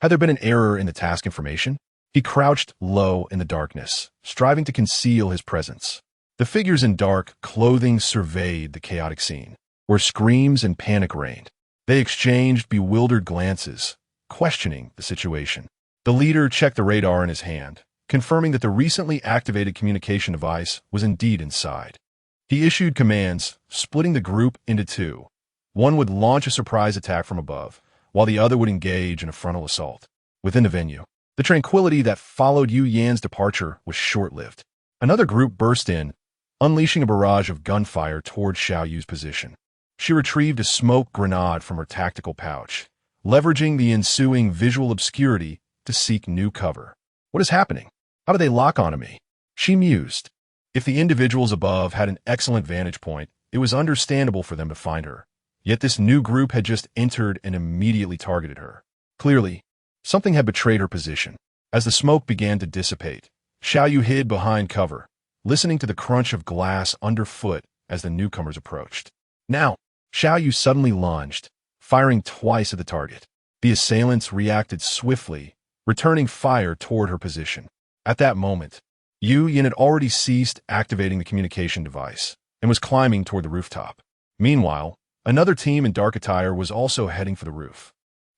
Had there been an error in the task information? He crouched low in the darkness, striving to conceal his presence. The figures in dark clothing surveyed the chaotic scene, where screams and panic reigned. They exchanged bewildered glances, questioning the situation. The leader checked the radar in his hand, confirming that the recently activated communication device was indeed inside. He issued commands, splitting the group into 2. One would launch a surprise attack from above, while the other would engage in a frontal assault. Within the venue, the tranquility that followed Yu Yan's departure was short-lived. Another group burst in, unleashing a barrage of gunfire toward Xiao Yu's position. She retrieved a smoke grenade from her tactical pouch, leveraging the ensuing visual obscurity to seek new cover. What is happening? How do they lock onto me? She mused. If the individuals above had an excellent vantage point, it was understandable for them to find her. Yet this new group had just entered and immediately targeted her. Clearly, something had betrayed her position. As the smoke began to dissipate, Xiao Yu hid behind cover, listening to the crunch of glass underfoot as the newcomers approached. Now, Xiao Yu suddenly lunged, firing twice at the target. The assailants reacted swiftly, returning fire toward her position. At that moment, Yu Yin had already ceased activating the communication device and was climbing toward the rooftop. Meanwhile, another team in dark attire was also heading for the roof.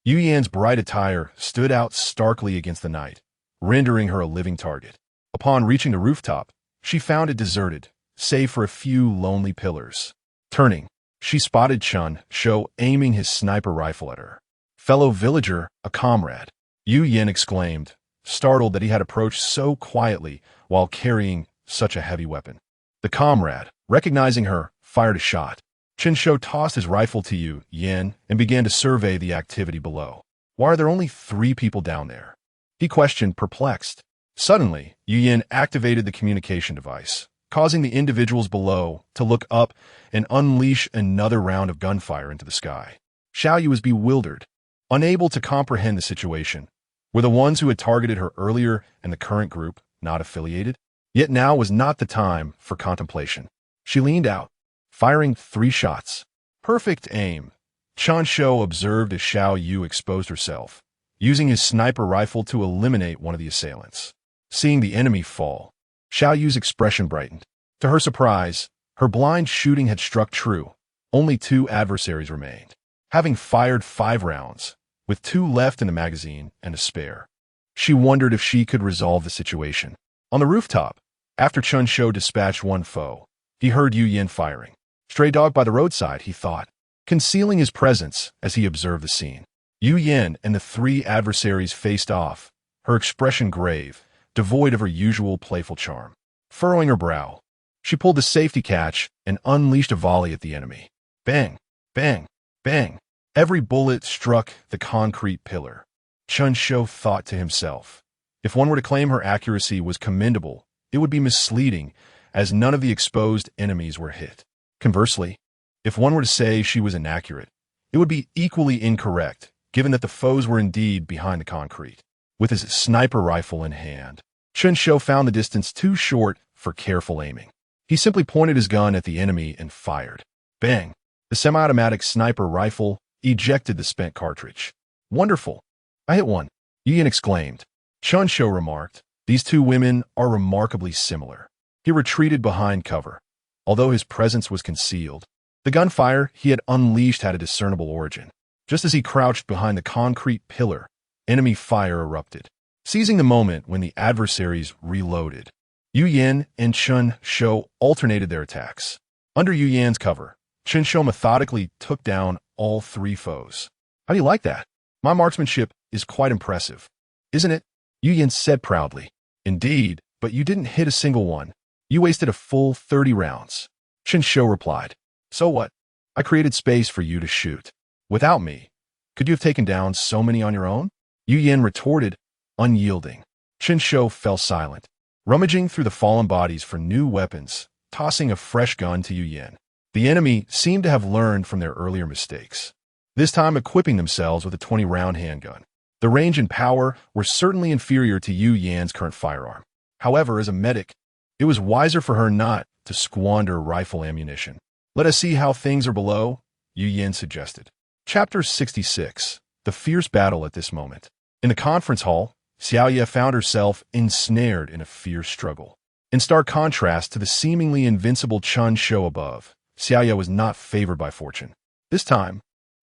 Yu Yan's bright attire stood out starkly against the night, rendering her a living target. Upon reaching the rooftop, she found it deserted, save for a few lonely pillars. Turning, she spotted Chen Shou aiming his sniper rifle at her. "Fellow villager, a comrade," Yu Yin exclaimed, startled that he had approached so quietly while carrying such a heavy weapon. The comrade, recognizing her, fired a shot. Chen Shou tossed his rifle to Yu Yin and began to survey the activity below. "Why are there only 3 people down there?" he questioned, perplexed. Suddenly, Yu Yin activated the communication device, causing the individuals below to look up and unleash another round of gunfire into the sky. Xiao Yu was bewildered, unable to comprehend the situation. Were the ones who had targeted her earlier and the current group not affiliated? Yet now was not the time for contemplation. She leaned out, firing 3 shots. Perfect aim. Chen Shou observed as Xiao Yu exposed herself, using his sniper rifle to eliminate one of the assailants. Seeing the enemy fall, Xiao Yu's expression brightened. To her surprise, her blind shooting had struck true. Only 2 adversaries remained. Having fired 5 rounds, with 2 left in the magazine and a spare, she wondered if she could resolve the situation. On the rooftop, after Chen Shou dispatched 1 foe, he heard Yu Yin firing. Stray dog by the roadside, he thought, concealing his presence as he observed the scene. Yu Yin and the 3 adversaries faced off, her expression grave, devoid of her usual playful charm. Furrowing her brow, she pulled the safety catch and unleashed a volley at the enemy. Bang, bang, bang. Every bullet struck the concrete pillar. Chen Shou thought to himself, if one were to claim her accuracy was commendable, it would be misleading, as none of the exposed enemies were hit. Conversely, if one were to say she was inaccurate, it would be equally incorrect, given that the foes were indeed behind the concrete. With his sniper rifle in hand, Chen Shou found the distance too short for careful aiming. He simply pointed his gun at the enemy and fired. Bang! The semi-automatic sniper rifle ejected the spent cartridge. "Wonderful! I hit one," Yu Yin exclaimed. Chen Shou remarked, "These 2 women are remarkably similar." He retreated behind cover. Although his presence was concealed, the gunfire he had unleashed had a discernible origin. Just as he crouched behind the concrete pillar, enemy fire erupted. Seizing the moment when the adversaries reloaded, Yu Yin and Chen Shou alternated their attacks. Under Yu Yan's cover, Chen Shou methodically took down all 3 foes. "How do you like that? My marksmanship is quite impressive, isn't it?" Yu Yin said proudly. "Indeed, but you didn't hit a single one. You wasted a full 30 rounds. Chen Shou replied. "So what? I created space for you to shoot. Without me, could you have taken down so many on your own?" Yu Yin retorted, unyielding. Chen Shou fell silent, rummaging through the fallen bodies for new weapons, tossing a fresh gun to Yu Yin. The enemy seemed to have learned from their earlier mistakes, this time equipping themselves with a 20-round handgun. The range and power were certainly inferior to Yu Yan's current firearm. However, as a medic, it was wiser for her not to squander rifle ammunition. "Let us see how things are below," Yu Yin suggested. Chapter 66. The Fierce Battle at this moment. In the conference hall, Xiao Ye found herself ensnared in a fierce struggle. In stark contrast to the seemingly invincible Chen Shou above, Xiao Ye was not favored by fortune. This time,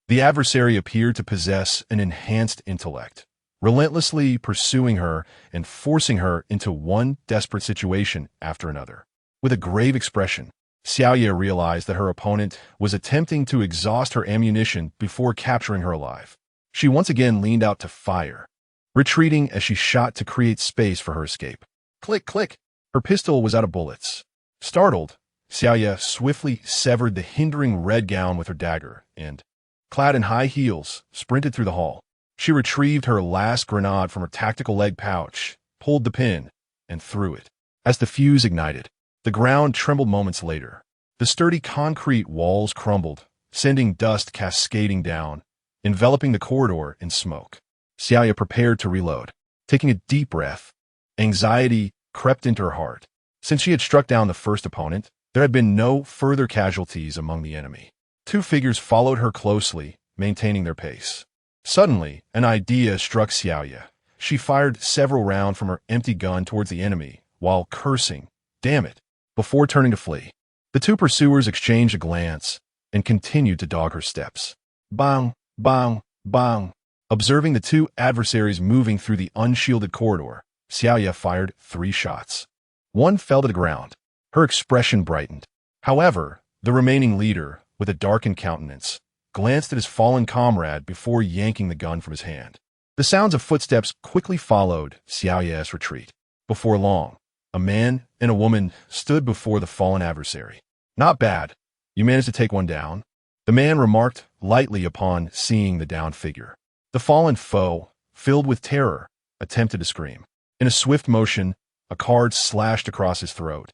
the adversary appeared to possess an enhanced intellect, relentlessly pursuing her and forcing her into one desperate situation after another. With a grave expression, Xiao Ye realized that her opponent was attempting to exhaust her ammunition before capturing her alive. She once again leaned out to fire, retreating as she shot to create space for her escape. Click, click! Her pistol was out of bullets. Startled, Xiaoya swiftly severed the hindering red gown with her dagger and, clad in high heels, sprinted through the hall. She retrieved her last grenade from her tactical leg pouch, pulled the pin, and threw it. As the fuse ignited, the ground trembled moments later. The sturdy concrete walls crumbled, sending dust cascading down, enveloping the corridor in smoke. Xiaoya prepared to reload. Taking a deep breath, anxiety crept into her heart. Since she had struck down the first opponent, there had been no further casualties among the enemy. Two figures followed her closely, maintaining their pace. Suddenly, an idea struck Xiaoya. She fired several rounds from her empty gun towards the enemy, while cursing, "Damn it," before turning to flee. The two pursuers exchanged a glance and continued to dog her steps. Bang, bang, bang. Observing the two adversaries moving through the unshielded corridor, Xiaoya fired 3 shots. One fell to the ground. Her expression brightened. However, the remaining leader, with a darkened countenance, glanced at his fallen comrade before yanking the gun from his hand. The sounds of footsteps quickly followed Xiaoya's retreat. Before long, a man and a woman stood before the fallen adversary. "Not bad. You managed to take one down," the man remarked lightly upon seeing the downed figure. The fallen foe, filled with terror, attempted to scream. In a swift motion, a card slashed across his throat,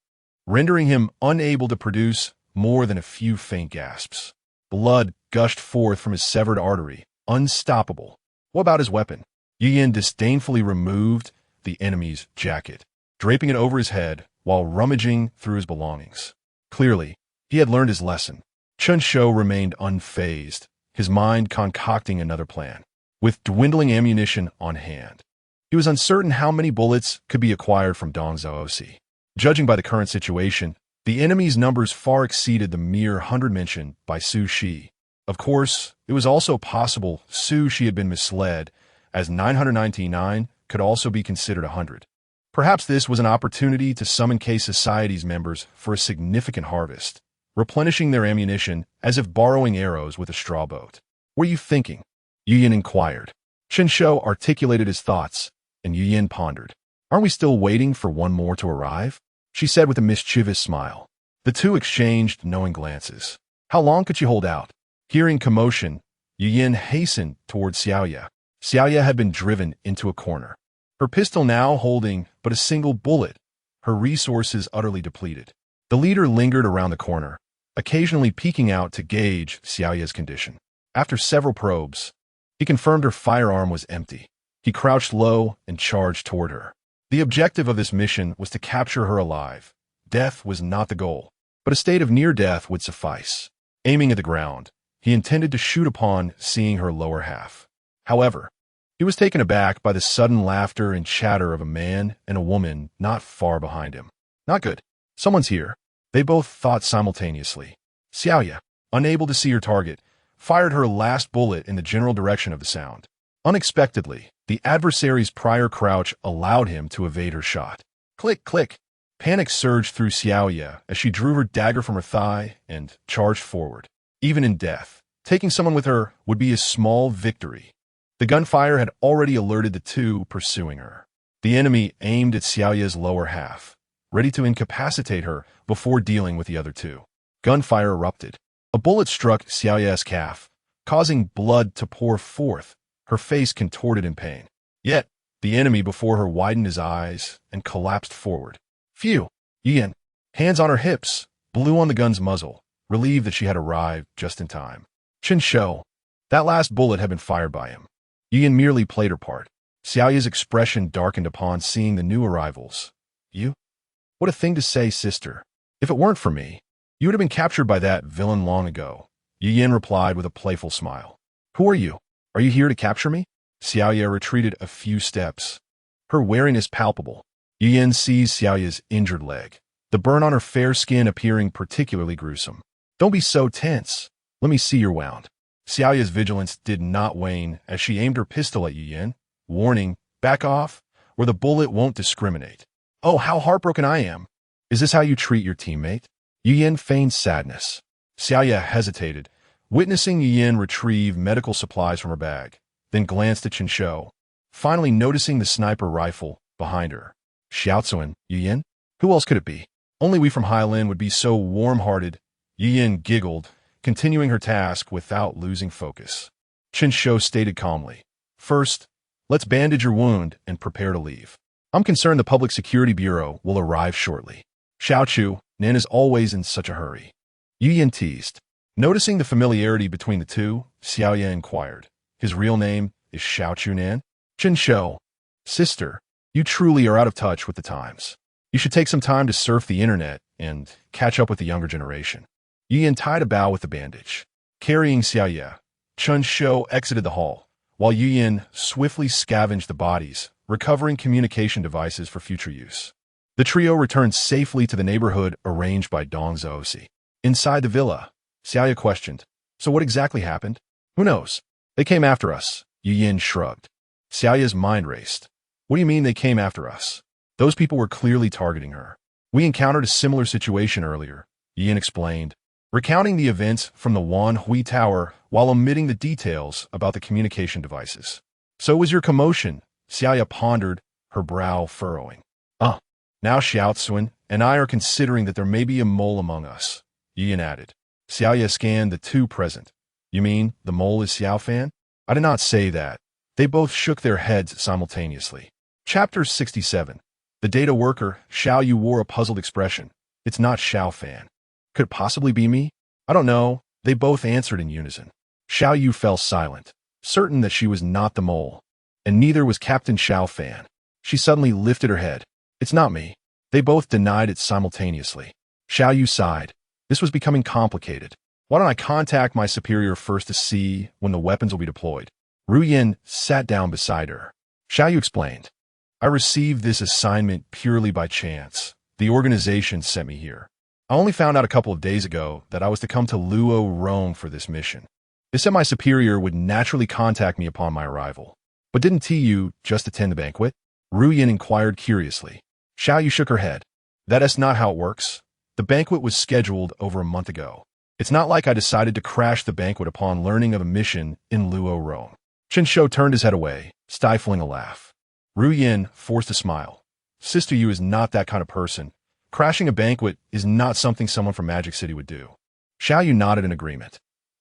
rendering him unable to produce more than a few faint gasps. Blood gushed forth from his severed artery, unstoppable. What about his weapon? Yin disdainfully removed the enemy's jacket, draping it over his head while rummaging through his belongings. Clearly, he had learned his lesson. Chen Shou remained unfazed, his mind concocting another plan. With dwindling ammunition on hand, he was uncertain how many bullets could be acquired from Dong Zhaoxi. Judging by the current situation, the enemy's numbers far exceeded the mere 100 mentioned by Su Shi. Of course, it was also possible Su Shi had been misled, as 999 could also be considered 100. Perhaps this was an opportunity to summon K Society's members for a significant harvest, replenishing their ammunition as if borrowing arrows with a straw boat. "What are you thinking?" Yu Yin inquired. Chen Shou articulated his thoughts, and Yu Yin pondered. "Aren't we still waiting for one more to arrive?" she said with a mischievous smile. The two exchanged knowing glances. How long could she hold out? Hearing commotion, Yu Yin hastened towards Xiaoya. Xiaoya had been driven into a corner, her pistol now holding but a single bullet, her resources utterly depleted. The leader lingered around the corner, occasionally peeking out to gauge Xiaoya's condition. After several probes, he confirmed her firearm was empty. He crouched low and charged toward her. The objective of this mission was to capture her alive. Death was not the goal, but a state of near death would suffice. Aiming at the ground, he intended to shoot upon seeing her lower half. However, he was taken aback by the sudden laughter and chatter of a man and a woman not far behind him. Not good. Someone's here. They both thought simultaneously. Xiaoya, unable to see her target, fired her last bullet in the general direction of the sound. Unexpectedly, the adversary's prior crouch allowed him to evade her shot. Click, click. Panic surged through Xiaoya as she drew her dagger from her thigh and charged forward. Even in death, taking someone with her would be a small victory. The gunfire had already alerted the two pursuing her. The enemy aimed at Xiaoya's lower half, ready to incapacitate her before dealing with the other two. Gunfire erupted. A bullet struck Xiaoya's calf, causing blood to pour forth, her face contorted in pain. Yet, the enemy before her widened his eyes and collapsed forward. Phew! Yin, hands on her hips, blew on the gun's muzzle, relieved that she had arrived just in time. Chen Shou, that last bullet had been fired by him. Yin merely played her part. Xiaoya's expression darkened upon seeing the new arrivals. You? What a thing to say, sister. If it weren't for me, you would have been captured by that villain long ago. Yin replied with a playful smile. Who are you? Are you here to capture me? Xiaoya retreated a few steps, her wariness palpable. Yin seized Xiaoya's injured leg, the burn on her fair skin appearing particularly gruesome. Don't be so tense. Let me see your wound. Xiaoya's vigilance did not wane as she aimed her pistol at Yin, warning, back off, or the bullet won't discriminate. Oh, how heartbroken I am. Is this how you treat your teammate? Yin feigned sadness. Xiaoya hesitated, witnessing Yin retrieve medical supplies from her bag, then glanced at Chen Shou, finally noticing the sniper rifle behind her. Xiaozuan, Yin? Who else could it be? Only we from Highland would be so warm-hearted. Yin giggled, continuing her task without losing focus. Chen Shou stated calmly, "First, let's bandage your wound and prepare to leave. I'm concerned the Public Security Bureau will arrive shortly." Xiaochu, Nan is always in such a hurry. Yin teased. Noticing the familiarity between the two, Xiaoya inquired, "His real name is Xiaochu Nan?" Chen Shou, "Sister, you truly are out of touch with the times. You should take some time to surf the internet and catch up with the younger generation." Yin tied a bow with the bandage. Carrying Xiaoya, Chen Shou exited the hall, while Yin swiftly scavenged the bodies, recovering communication devices for future use. The trio returned safely to the neighborhood arranged by Dong Zoosi. Inside the villa, Xiaoya questioned, "So what exactly happened?" "Who knows? They came after us," Yin shrugged. Xiaoya's mind raced. "What do you mean they came after us?" "Those people were clearly targeting her. We encountered a similar situation earlier," Yin explained, recounting the events from the Wan Hui Tower while omitting the details about the communication devices. "So was your commotion," Xiaoya pondered, her brow furrowing. Now Xiaoxuan and I are considering that there may be a mole among us," Yin added. Xiaoya scanned the two present. "You mean the mole is Xiao Fan?" "I did not say that." They both shook their heads simultaneously. Chapter 67. The data worker, Xiao Yu, wore a puzzled expression. "It's not Xiao Fan. Could it possibly be me?" "I don't know," they both answered in unison. Xiao Yu fell silent, certain that she was not the mole. And neither was Captain Xiao Fan. She suddenly lifted her head. "It's not me." They both denied it simultaneously. Xiao Yu sighed. This was becoming complicated. "Why don't I contact my superior first to see when the weapons will be deployed?" Ru Yin sat down beside her. Xiao Yu explained, "I received this assignment purely by chance. The organization sent me here. I only found out a couple of days ago that I was to come to Luo Rome for this mission. They said my superior would naturally contact me upon my arrival. But didn't TU just attend the banquet?" Ru Yin inquired curiously. Xiao Yu shook her head. "That's not how it works. The banquet was scheduled over a month ago. It's not like I decided to crash the banquet upon learning of a mission in Luo Rome." Chen Shou turned his head away, stifling a laugh. Ru Yin forced a smile. "Sister Yu is not that kind of person. Crashing a banquet is not something someone from Magic City would do." Xiao Yu nodded in agreement.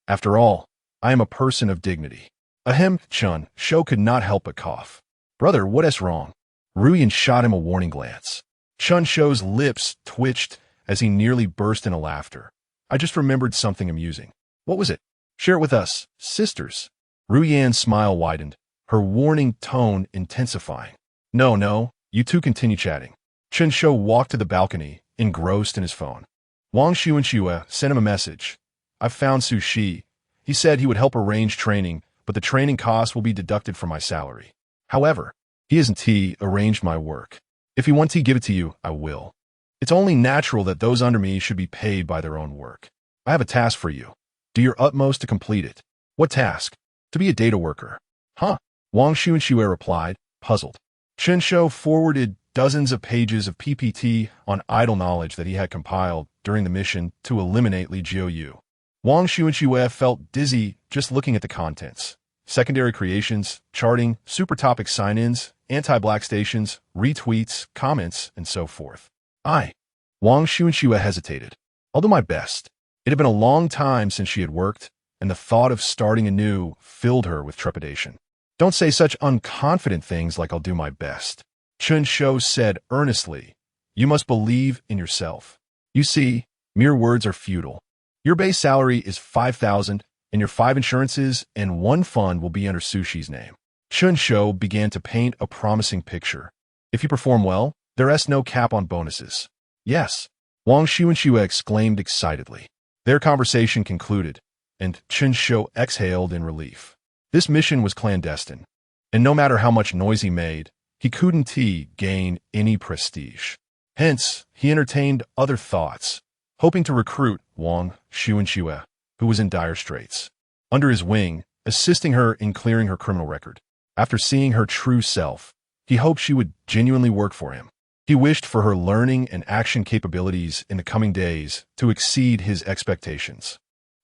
"After all, I am a person of dignity." Ahem, Chen Shou could not help but cough. "Brother, what is wrong?" Ru Yin shot him a warning glance. Chen Shou's lips twitched as he nearly burst into laughter. "I just remembered something amusing." "What was it?" "Share it with us, sisters." Ru Yan's smile widened, her warning tone intensifying. No, you two continue chatting." Chen Shou walked to the balcony, engrossed in his phone. Wang Xu and Xue sent him a message. "I've found Su Shi. He said he would help arrange training, but the training costs will be deducted from my salary. However, he hasn't arranged my work. If he wants to give it to you, I will. It's only natural that those under me should be paid by their own work. I have a task for you. Do your utmost to complete it." "What task?" "To be a data worker." "Huh?" Wang Xu and Xue replied, puzzled. Chen Shou forwarded dozens of pages of PPT on idle knowledge that he had compiled during the mission to eliminate Li Jiu. Wang Xu and Xue felt dizzy just looking at the contents. Secondary creations, charting, super topic sign-ins, anti-black stations, retweets, comments, and so forth. Wang Xu and Xue hesitated. "I'll do my best." It had been a long time since she had worked, and the thought of starting anew filled her with trepidation. "Don't say such unconfident things like I'll do my best," Chen Shou said earnestly. "You must believe in yourself. You see, mere words are futile. Your base salary is 5,000, and your 5 insurances and 1 fund will be under Sushi's name." Chen Shou began to paint a promising picture. "If you perform well, there's no cap on bonuses." "Yes," Wang Xu and Xue exclaimed excitedly. Their conversation concluded, and Chen Shou exhaled in relief. This mission was clandestine, and no matter how much noise he made, he couldn't gain any prestige. Hence, he entertained other thoughts, hoping to recruit Wang Xu and Xue, who was in dire straits, under his wing, assisting her in clearing her criminal record. After seeing her true self, he hoped she would genuinely work for him. He wished for her learning and action capabilities in the coming days to exceed his expectations.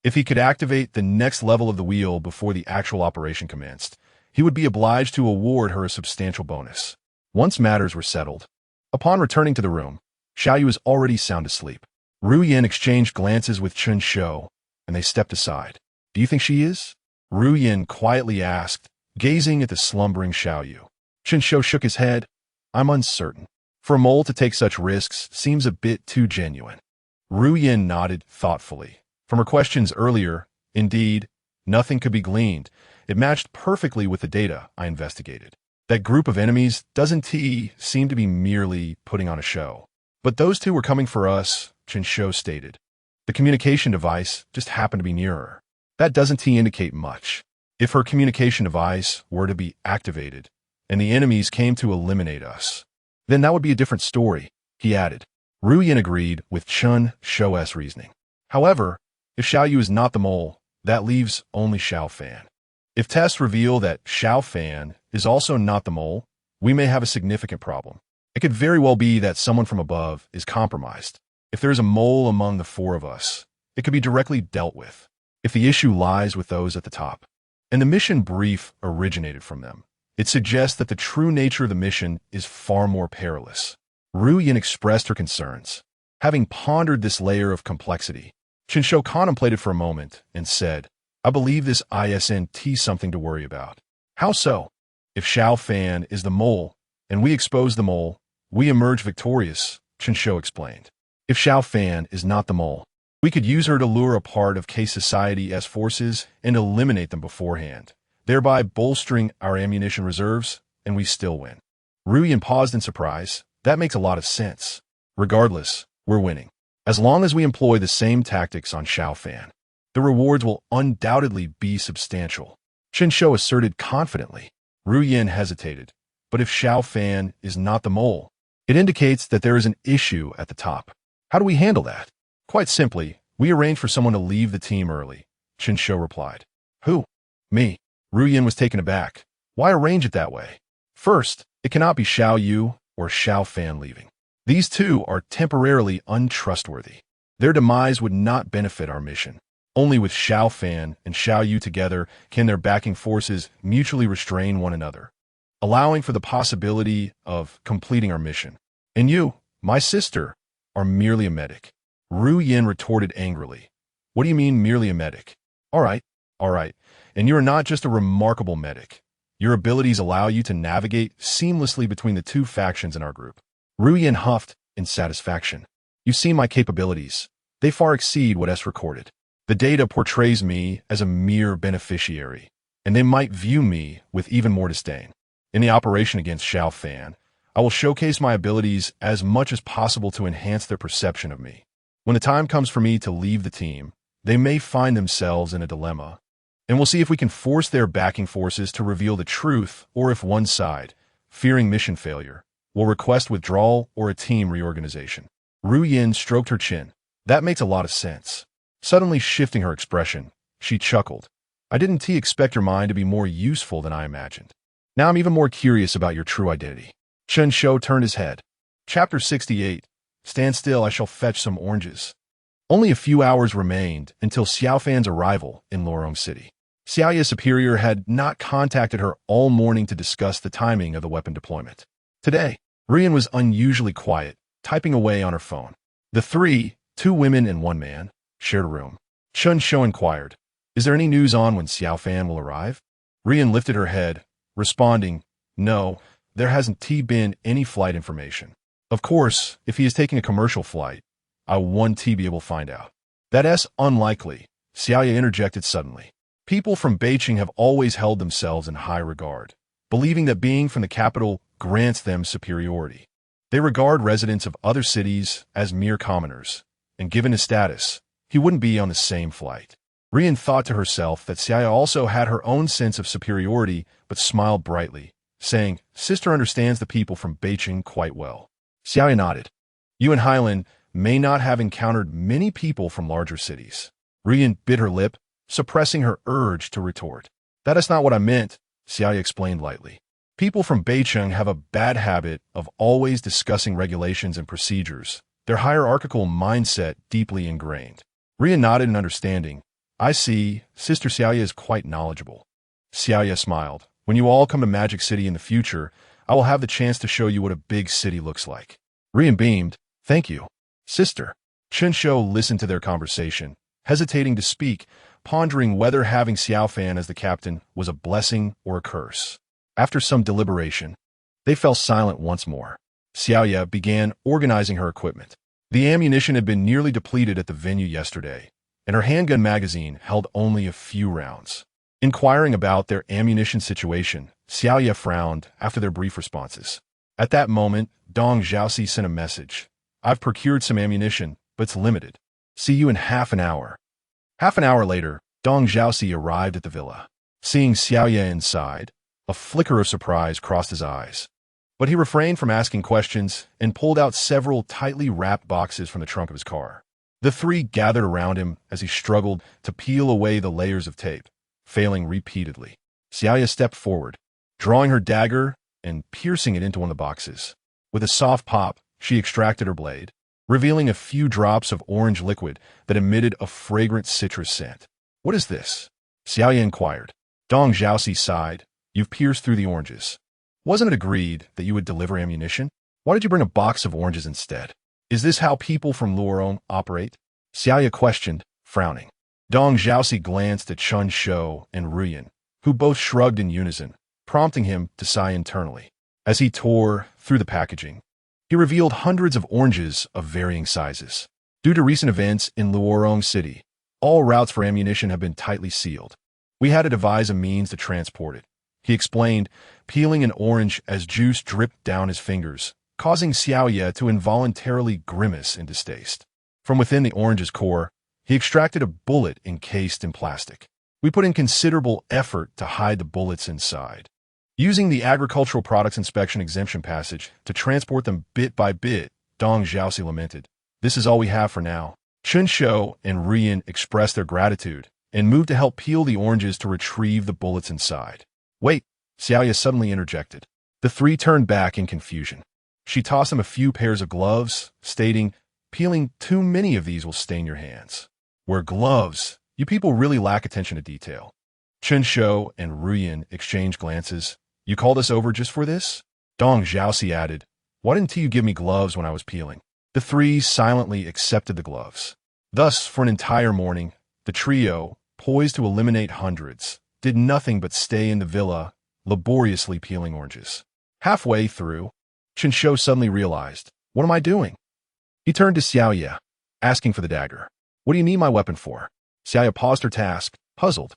If he could activate the next level of the wheel before the actual operation commenced, he would be obliged to award her a substantial bonus. Once matters were settled, upon returning to the room, Xiaoyu is already sound asleep. Ru Yin exchanged glances with Chen Shou, and they stepped aside. Do you think she is? Ru Yin quietly asked, gazing at the slumbering Xiaoyu. Chen Shou shook his head. I'm uncertain. For a mole to take such risks seems a bit too genuine. Ru Yin nodded thoughtfully. From her questions earlier, indeed, nothing could be gleaned. It matched perfectly with the data I investigated. That group of enemies doesn't seem to be merely putting on a show. But those two were coming for us, Chen Shou stated. The communication device just happened to be near her. That doesn't indicate much. If her communication device were to be activated, and the enemies came to eliminate us, then that would be a different story, he added. Ru Yin agreed with Chen Shou's reasoning. However, if Xiaoyu is not the mole, that leaves only Xiao Fan. If tests reveal that Xiao Fan is also not the mole, we may have a significant problem. It could very well be that someone from above is compromised. If there is a mole among the four of us, it could be directly dealt with. If the issue lies with those at the top, and the mission brief originated from them, it suggests that the true nature of the mission is far more perilous. Ru Yin expressed her concerns. Having pondered this layer of complexity, Chen Shou contemplated for a moment and said, I believe this isn't something to worry about. How so? If Xiao Fan is the mole, and we expose the mole, we emerge victorious, Chen Shou explained. If Xiao Fan is not the mole, we could use her to lure a part of K Society's forces and eliminate them beforehand, thereby bolstering our ammunition reserves, and we still win. Ru Yin paused in surprise. That makes a lot of sense. Regardless, we're winning. As long as we employ the same tactics on Xiao Fan, the rewards will undoubtedly be substantial, Chen Shou asserted confidently. Ru Yin hesitated. But if Xiao Fan is not the mole, it indicates that there is an issue at the top. How do we handle that? Quite simply, we arrange for someone to leave the team early, Chen Shou replied. Who? Me. Ru Yin was taken aback. Why arrange it that way? First, it cannot be Xiaoyu or Xiao Fan leaving. These two are temporarily untrustworthy. Their demise would not benefit our mission. Only with Xiao Fan and Xiaoyu together can their backing forces mutually restrain one another, allowing for the possibility of completing our mission. And you, my sister, are merely a medic. Ru Yin retorted angrily. What do you mean merely a medic? All right. And you are not just a remarkable medic. Your abilities allow you to navigate seamlessly between the two factions in our group. Ru Yin huffed in satisfaction. You see my capabilities. They far exceed what S recorded. The data portrays me as a mere beneficiary, and they might view me with even more disdain. In the operation against Xiao Fan, I will showcase my abilities as much as possible to enhance their perception of me. When the time comes for me to leave the team, they may find themselves in a dilemma, and we'll see if we can force their backing forces to reveal the truth, or if one side, fearing mission failure, will request withdrawal or a team reorganization. Ru Yin stroked her chin. That makes a lot of sense. Suddenly shifting her expression, she chuckled. I didn't expect your mind to be more useful than I imagined. Now I'm even more curious about your true identity. Chen Shou turned his head. Chapter 68. Stand still, I shall fetch some oranges. Only a few hours remained until Xiao Fan's arrival in Lorong City. Xiaoya's superior had not contacted her all morning to discuss the timing of the weapon deployment. Today, Rian was unusually quiet, typing away on her phone. The three, 2 women and 1 man, shared a room. Chen Shou inquired, is there any news on when Xiao Fan will arrive? Rian lifted her head, responding, no, there hasn't been any flight information. Of course, if he is taking a commercial flight, I won't be able to find out. That's unlikely, Xiaoya interjected suddenly. People from Beijing have always held themselves in high regard, believing that being from the capital grants them superiority. They regard residents of other cities as mere commoners, and given his status, he wouldn't be on the same flight. Rian thought to herself that Xiaoya also had her own sense of superiority, but smiled brightly, saying, Sister understands the people from Beijing quite well. Xiaoya nodded. You and Hylan may not have encountered many people from larger cities. Rian bit her lip, suppressing her urge to retort. That is not what I meant, Xiaoya explained lightly. People from Beijing have a bad habit of always discussing regulations and procedures, their hierarchical mindset deeply ingrained. Rian nodded in understanding. I see, Sister Xiaoya is quite knowledgeable. Xiaoya smiled. When you all come to Magic City in the future, I will have the chance to show you what a big city looks like. Rian beamed. Thank you, sister. Chen Shou listened to their conversation, hesitating to speak, pondering whether having Xiao Fan as the captain was a blessing or a curse. After some deliberation, they fell silent once more. Xiaoya began organizing her equipment. The ammunition had been nearly depleted at the venue yesterday, and her handgun magazine held only a few rounds. Inquiring about their ammunition situation, Xiaoya frowned after their brief responses. At that moment, Dong Zhaoxi sent a message. I've procured some ammunition, but it's limited. See you in half an hour. Half an hour later, Dong Zhaoxi arrived at the villa. Seeing Xiaoya inside, a flicker of surprise crossed his eyes. But he refrained from asking questions and pulled out several tightly wrapped boxes from the trunk of his car. The three gathered around him as he struggled to peel away the layers of tape, failing repeatedly. Xiaoya stepped forward, drawing her dagger and piercing it into one of the boxes. With a soft pop, she extracted her blade, revealing a few drops of orange liquid that emitted a fragrant citrus scent. What is this? Xiaoya inquired. Dong Zhaoxi sighed. You've pierced through the oranges. Wasn't it agreed that you would deliver ammunition? Why did you bring a box of oranges instead? Is this how people from Luoyang operate? Xiaoya questioned, frowning. Dong Zhaoxi glanced at Chen Shou and Ruyan, who both shrugged in unison, prompting him to sigh internally. As he tore through the packaging, he revealed hundreds of oranges of varying sizes. Due to recent events in Luoyang City, all routes for ammunition have been tightly sealed. We had to devise a means to transport it, he explained, peeling an orange as juice dripped down his fingers, causing Xiaoya to involuntarily grimace in distaste. From within the orange's core, he extracted a bullet encased in plastic. We put in considerable effort to hide the bullets inside, using the Agricultural Products Inspection Exemption Passage to transport them bit by bit, Dong Zhaoxi lamented. This is all we have for now. Chen Shou and Ruyan expressed their gratitude and moved to help peel the oranges to retrieve the bullets inside. Wait, Xiaoya suddenly interjected. The three turned back in confusion. She tossed him a few pairs of gloves, stating, peeling too many of these will stain your hands. Wear gloves. You people really lack attention to detail. Chen Shou and Ruyan exchanged glances. You called us over just for this? Dong Zhaoxi added, why didn't you give me gloves when I was peeling? The three silently accepted the gloves. Thus, for an entire morning, the trio, poised to eliminate hundreds, did nothing but stay in the villa, laboriously peeling oranges. Halfway through, Chen Shou suddenly realized, what am I doing? He turned to Xiaoya, asking for the dagger. What do you need my weapon for? Xiaoya paused her task, puzzled.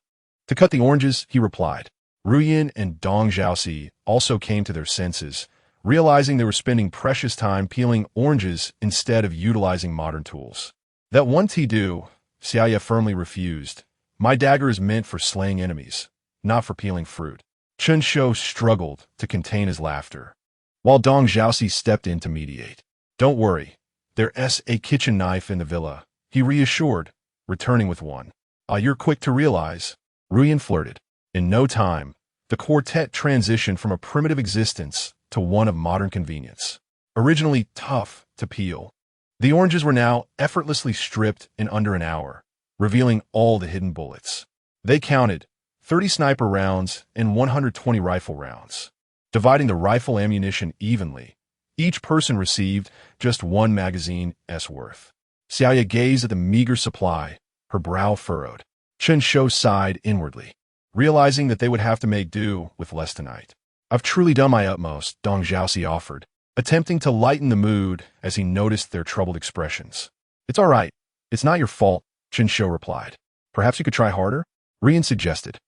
To cut the oranges, he replied. Ruyan and Dong Zhaoxi also came to their senses, realizing they were spending precious time peeling oranges instead of utilizing modern tools. That won't do, Xiaoya firmly refused. My dagger is meant for slaying enemies, not for peeling fruit. Chen Shou struggled to contain his laughter, while Dong Zhaoxi stepped in to mediate. Don't worry, there's a kitchen knife in the villa, he reassured, returning with one. You're quick to realize, Ruyan flirted. In no time, the quartet transitioned from a primitive existence to one of modern convenience. Originally tough to peel, the oranges were now effortlessly stripped in under an hour, revealing all the hidden bullets. They counted 30 sniper rounds and 120 rifle rounds. Dividing the rifle ammunition evenly, each person received just one magazine's worth. Xiaoya gazed at the meager supply, her brow furrowed. Chen Shou sighed inwardly, realizing that they would have to make do with less tonight. I've truly done my utmost, Dong Zhaoxi offered, attempting to lighten the mood as he noticed their troubled expressions. It's all right. It's not your fault, Chen Shou replied. Perhaps you could try harder? Ruyan suggested.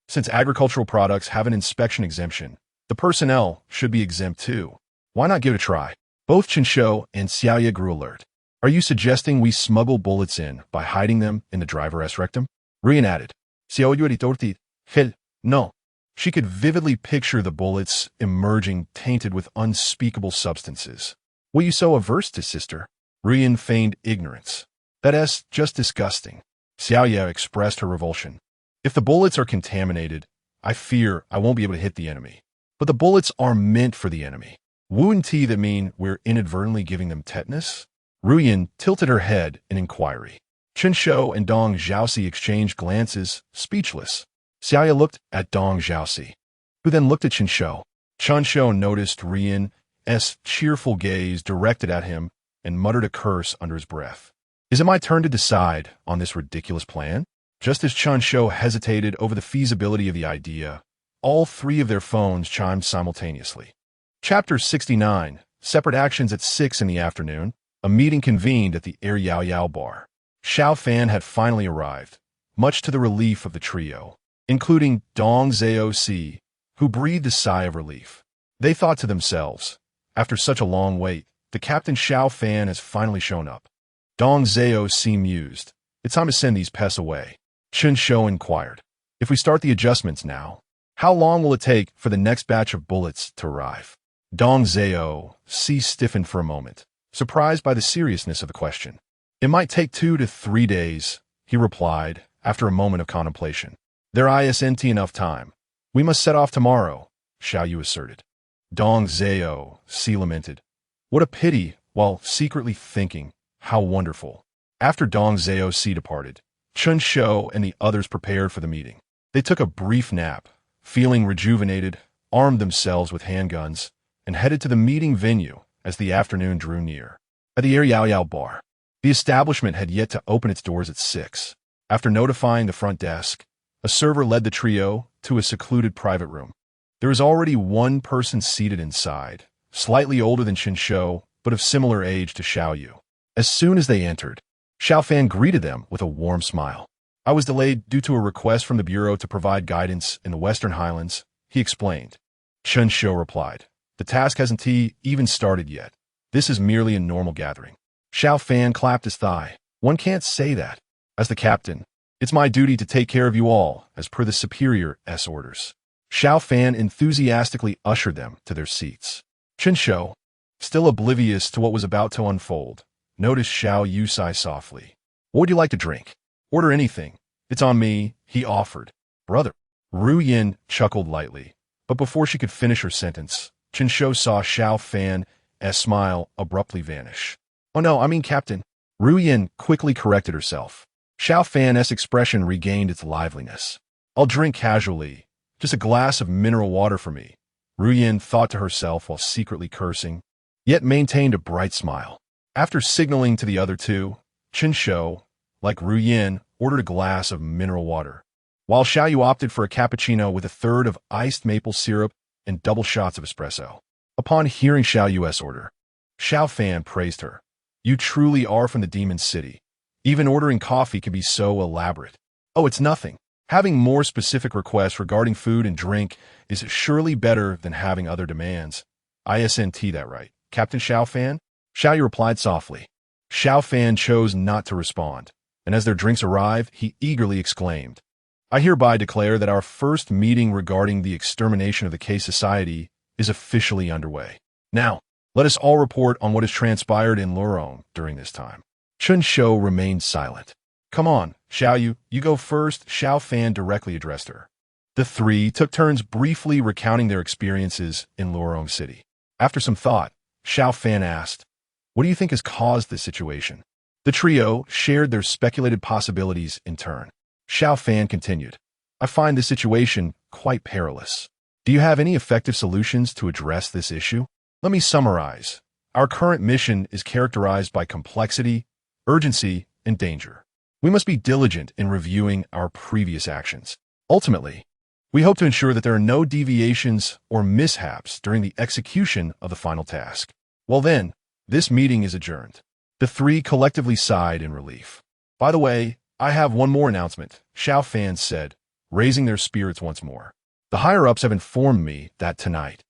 Since agricultural products have an inspection exemption, the personnel should be exempt too. Why not give it a try? Both Chen Shou and Xiaoya grew alert. Are you suggesting we smuggle bullets in by hiding them in the driver's rectum? Ruyan added. Hell, no. She could vividly picture the bullets emerging tainted with unspeakable substances. What are you so averse to, sister? Ruyan feigned ignorance. That's just disgusting. Xiaoya expressed her revulsion. If the bullets are contaminated, I fear I won't be able to hit the enemy. But the bullets are meant for the enemy. Wouldn't that mean we're inadvertently giving them tetanus? Ruyan tilted her head in inquiry. Chen Shou and Dong Zhaoxi exchanged glances, speechless. Xiaoya looked at Dong Zhaoxi, who then looked at Chen Shou. Chen Shou noticed Ruyan's cheerful gaze directed at him and muttered a curse under his breath. Is it my turn to decide on this ridiculous plan? Just as Chen Shou hesitated over the feasibility of the idea, all three of their phones chimed simultaneously. Chapter 69, Separate Actions at 6 in the afternoon. A meeting convened at the Air Yao Yao bar. Xiao Fan had finally arrived, much to the relief of the trio, including Dong Zhao Si, who breathed a sigh of relief. They thought to themselves, after such a long wait, the Captain Xiao Fan has finally shown up. Dong Zhao Si mused. It's time to send these pests away. Chen Shou inquired. If we start the adjustments now, how long will it take for the next batch of bullets to arrive? Dong Zhao Si stiffened for a moment, surprised by the seriousness of the question. It might take 2 to 3 days, he replied, after a moment of contemplation. There isn't enough time. We must set off tomorrow, Xiao Yu asserted. Dong Zhao Si lamented. What a pity, while secretly thinking, how wonderful. After Dong Zhao Si departed, Chen Shou and the others prepared for the meeting. They took a brief nap, feeling rejuvenated, armed themselves with handguns, and headed to the meeting venue as the afternoon drew near. At the Air Yao Yao bar, the establishment had yet to open its doors at 6. After notifying the front desk, a server led the trio to a secluded private room. There was already one person seated inside, slightly older than Chen Shou, but of similar age to Xiao Yu. As soon as they entered, Xiao Fan greeted them with a warm smile. I was delayed due to a request from the Bureau to provide guidance in the Western Highlands, he explained. Chen Shou replied. The task hasn't even started yet. This is merely a normal gathering. Xiao Fan clapped his thigh. One can't say that. As the captain, it's my duty to take care of you all, as per the superior's orders. Xiao Fan enthusiastically ushered them to their seats. Chen Shou, still oblivious to what was about to unfold, noticed Xiao Yu sigh softly. What would you like to drink? Order anything. It's on me, he offered. Brother. Ru Yin chuckled lightly, but before she could finish her sentence, Chen Shou saw Xiao Fan's smile abruptly vanish. Oh no, I mean Captain. Ru Yin quickly corrected herself. Xiao Fan's expression regained its liveliness. I'll drink casually. Just a glass of mineral water for me. Ru Yin thought to herself while secretly cursing, yet maintained a bright smile. After signaling to the other two, Chen Shou, like Ru Yin, ordered a glass of mineral water, while Xiao Yu opted for a cappuccino with a third of iced maple syrup and double shots of espresso. Upon hearing Xiao Yu's order, Xiao Fan praised her. You truly are from the Demon City. Even ordering coffee can be so elaborate. Oh, it's nothing. Having more specific requests regarding food and drink is surely better than having other demands. Isn't that right, Captain Xiao Fan? Xiao Yu replied softly. Xiao Fan chose not to respond, and as their drinks arrived, he eagerly exclaimed, I hereby declare that our first meeting regarding the extermination of the K Society is officially underway. Now, let us all report on what has transpired in Lurong during this time. Chen Shou remained silent. Come on, Xiao Yu, you go first, Xiao Fan directly addressed her. The three took turns briefly recounting their experiences in Lurong City. After some thought, Xiao Fan asked, What do you think has caused this situation? The trio shared their speculated possibilities in turn. Xiao Fan continued, I find this situation quite perilous. Do you have any effective solutions to address this issue? Let me summarize. Our current mission is characterized by complexity, urgency, and danger. We must be diligent in reviewing our previous actions. Ultimately, we hope to ensure that there are no deviations or mishaps during the execution of the final task. Well then, this meeting is adjourned. The three collectively sighed in relief. By the way, I have one more announcement, Xiao Fan said, raising their spirits once more. The higher-ups have informed me that tonight,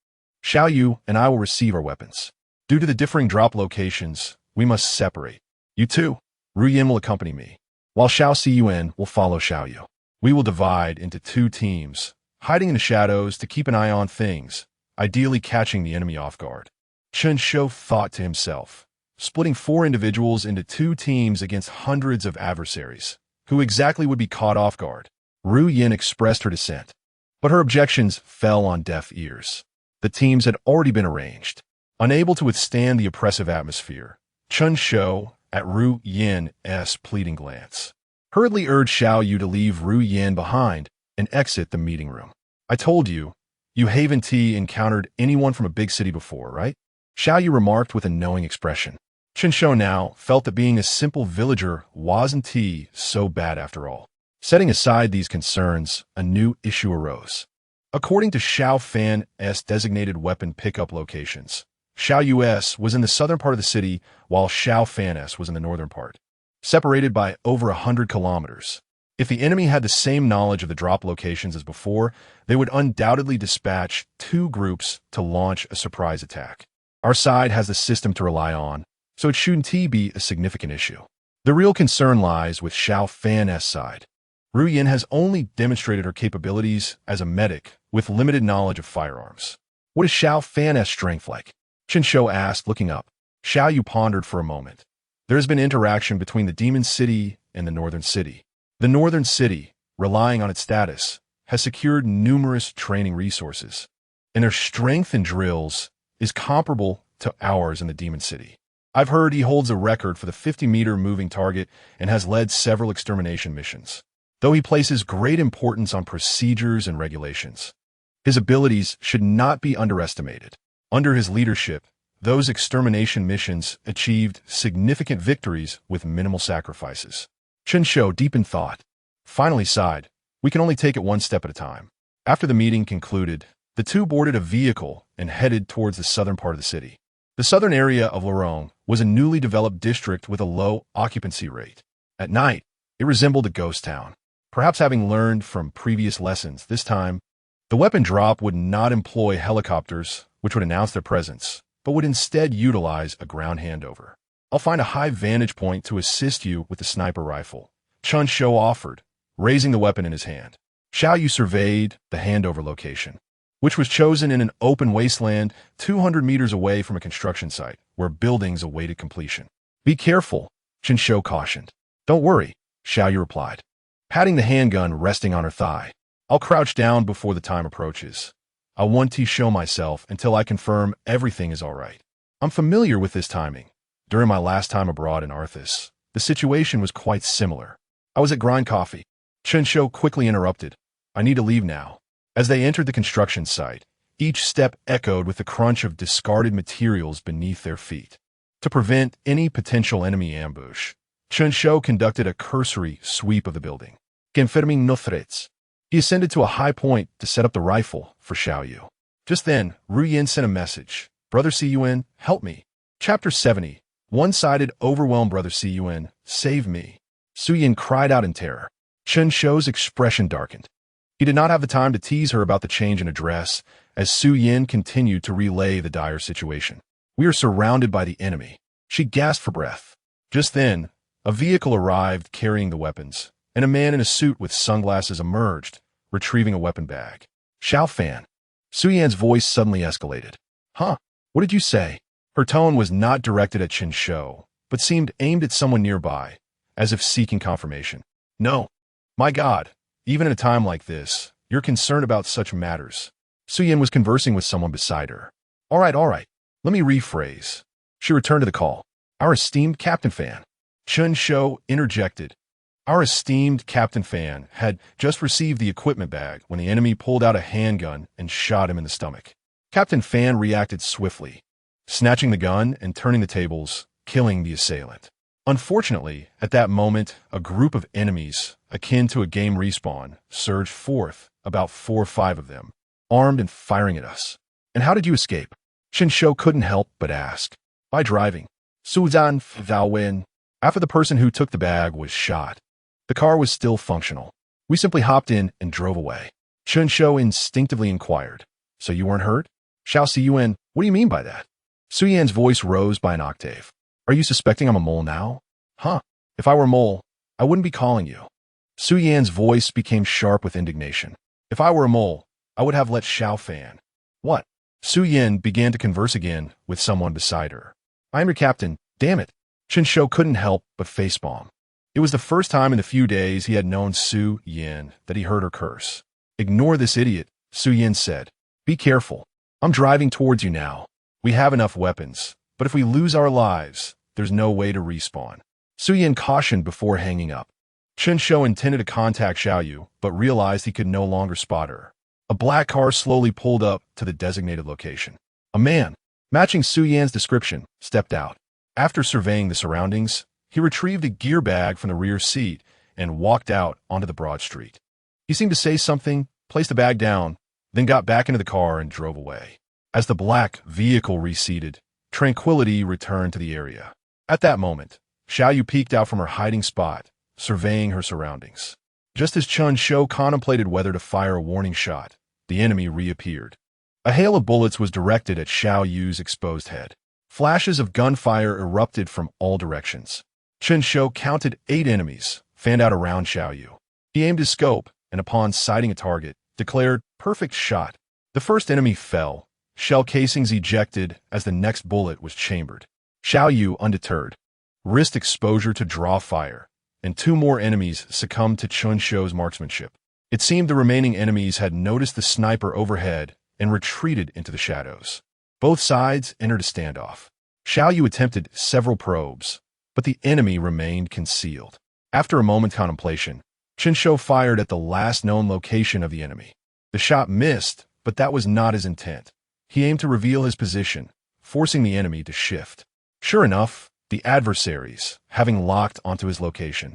Xiao Yu and I will receive our weapons. Due to the differing drop locations, we must separate. You too. Ru Yin will accompany me, while Xiao Ciyuan will follow Xiao Yu. We will divide into 2 teams, hiding in the shadows to keep an eye on things, ideally catching the enemy off guard. Chen Shou thought to himself, splitting 4 individuals into 2 teams against hundreds of adversaries, who exactly would be caught off guard. Ru Yin expressed her dissent, but her objections fell on deaf ears. The teams had already been arranged. Unable to withstand the oppressive atmosphere, Chen Shou, at Ru Yin's pleading glance, hurriedly urged Xiao Yu to leave Ru Yin behind and exit the meeting room. I told you, you haven't encountered anyone from a big city before, right? Xiao Yu remarked with a knowing expression. Chen Shou now felt that being a simple villager wasn't so bad after all. Setting aside these concerns, a new issue arose. According to Xiao Fan's designated weapon pickup locations, Xiao US was in the southern part of the city, while Xiao Fan's was in the northern part, separated by over 100 kilometers. If the enemy had the same knowledge of the drop locations as before, they would undoubtedly dispatch two groups to launch a surprise attack. Our side has the system to rely on, so it shouldn't be a significant issue. The real concern lies with Xiao Fan's side. Ru Yin has only demonstrated her capabilities as a medic with limited knowledge of firearms. What is Xiao Fan's strength like? Chen Shou asked, looking up. Xiao Yu pondered for a moment. There has been interaction between the Demon City and the Northern City. The Northern City, relying on its status, has secured numerous training resources, and their strength in drills is comparable to ours in the Demon City. I've heard he holds a record for the 50-meter moving target and has led several extermination missions, though he places great importance on procedures and regulations. His abilities should not be underestimated. Under his leadership, those extermination missions achieved significant victories with minimal sacrifices. Chen Shou, deep in thought, finally sighed. We can only take it one step at a time. After the meeting concluded, the two boarded a vehicle and headed towards the southern part of the city. The southern area of Lorong was a newly developed district with a low occupancy rate. At night, it resembled a ghost town. Perhaps having learned from previous lessons, this time, the weapon drop would not employ helicopters, which would announce their presence, but would instead utilize a ground handover. I'll find a high vantage point to assist you with the sniper rifle, Chen Shou offered, raising the weapon in his hand. Xiao Yu surveyed the handover location, which was chosen in an open wasteland 200 meters away from a construction site where buildings awaited completion. Be careful, Chen Shou cautioned. Don't worry, Xiao Yu replied, patting the handgun resting on her thigh. I'll crouch down before the time approaches. I want to show myself until I confirm everything is all right. I'm familiar with this timing. During my last time abroad in Arthas, the situation was quite similar. I was at Grind Coffee. Chen Shou quickly interrupted. I need to leave now. As they entered the construction site, each step echoed with the crunch of discarded materials beneath their feet. To prevent any potential enemy ambush, Chen Shou conducted a cursory sweep of the building. Confirming no threats. He ascended to a high point to set up the rifle for Xiao Yu. Just then, Ru Yin sent a message. Brother Cun, help me. Chapter 70. One-sided, overwhelmed Brother Cun, save me. Su Yin cried out in terror. Chen Shou's expression darkened. He did not have the time to tease her about the change in address, as Su Yin continued to relay the dire situation. We are surrounded by the enemy. She gasped for breath. Just then, a vehicle arrived carrying the weapons, and a man in a suit with sunglasses emerged, retrieving a weapon bag. Xiao Fan. Su Yan's voice suddenly escalated. Huh? What did you say? Her tone was not directed at Chen Shou, but seemed aimed at someone nearby, as if seeking confirmation. No. My God, even at a time like this, you're concerned about such matters. Su Yan was conversing with someone beside her. All right. Let me rephrase. She returned to the call. Our esteemed Captain Fan. Chen Shou interjected. Our esteemed Captain Fan had just received the equipment bag when the enemy pulled out a handgun and shot him in the stomach. Captain Fan reacted swiftly, snatching the gun and turning the tables, killing the assailant. Unfortunately, at that moment, a group of enemies, akin to a game respawn, surged forth, about 4 or 5 of them, armed and firing at us. And how did you escape? Chen Shou couldn't help but ask. By driving. Suzan Vowing. After the person who took the bag was shot, the car was still functional. We simply hopped in and drove away. Chen Shou instinctively inquired. So you weren't hurt? Xiao Cun, what do you mean by that? Su Yan's voice rose by an octave. Are you suspecting I'm a mole now? Huh. If I were a mole, I wouldn't be calling you. Su Yan's voice became sharp with indignation. If I were a mole, I would have let Xiao Fan. What? Su Yan began to converse again with someone beside her. I'm your captain, damn it. Chen Shou couldn't help but facepalm. It was the first time in a few days he had known Su Yan that he heard her curse. Ignore this idiot, Su Yan said. Be careful. I'm driving towards you now. We have enough weapons, but if we lose our lives, there's no way to respawn. Su Yan cautioned before hanging up. Chen Shou intended to contact Xiao Yu, but realized he could no longer spot her. A black car slowly pulled up to the designated location. A man, matching Su Yan's description, stepped out. After surveying the surroundings, he retrieved a gear bag from the rear seat and walked out onto the broad street. He seemed to say something, placed the bag down, then got back into the car and drove away. As the black vehicle receded, tranquility returned to the area. At that moment, Xiaoyu peeked out from her hiding spot, surveying her surroundings. Just as Chen Shou contemplated whether to fire a warning shot, the enemy reappeared. A hail of bullets was directed at Xiaoyu's exposed head. Flashes of gunfire erupted from all directions. Chen Shou counted 8 enemies, fanned out around Xiaoyu. He aimed his scope, and upon sighting a target, declared, "Perfect shot." The first enemy fell, shell casings ejected as the next bullet was chambered. Xiaoyu undeterred, risked exposure to draw fire, and 2 more enemies succumbed to Chen Shou's marksmanship. It seemed the remaining enemies had noticed the sniper overhead and retreated into the shadows. Both sides entered a standoff. Xiaoyu attempted several probes, but the enemy remained concealed. After a moment's contemplation, Chen Shou fired at the last known location of the enemy. The shot missed, but that was not his intent. He aimed to reveal his position, forcing the enemy to shift. Sure enough, the adversaries, having locked onto his location,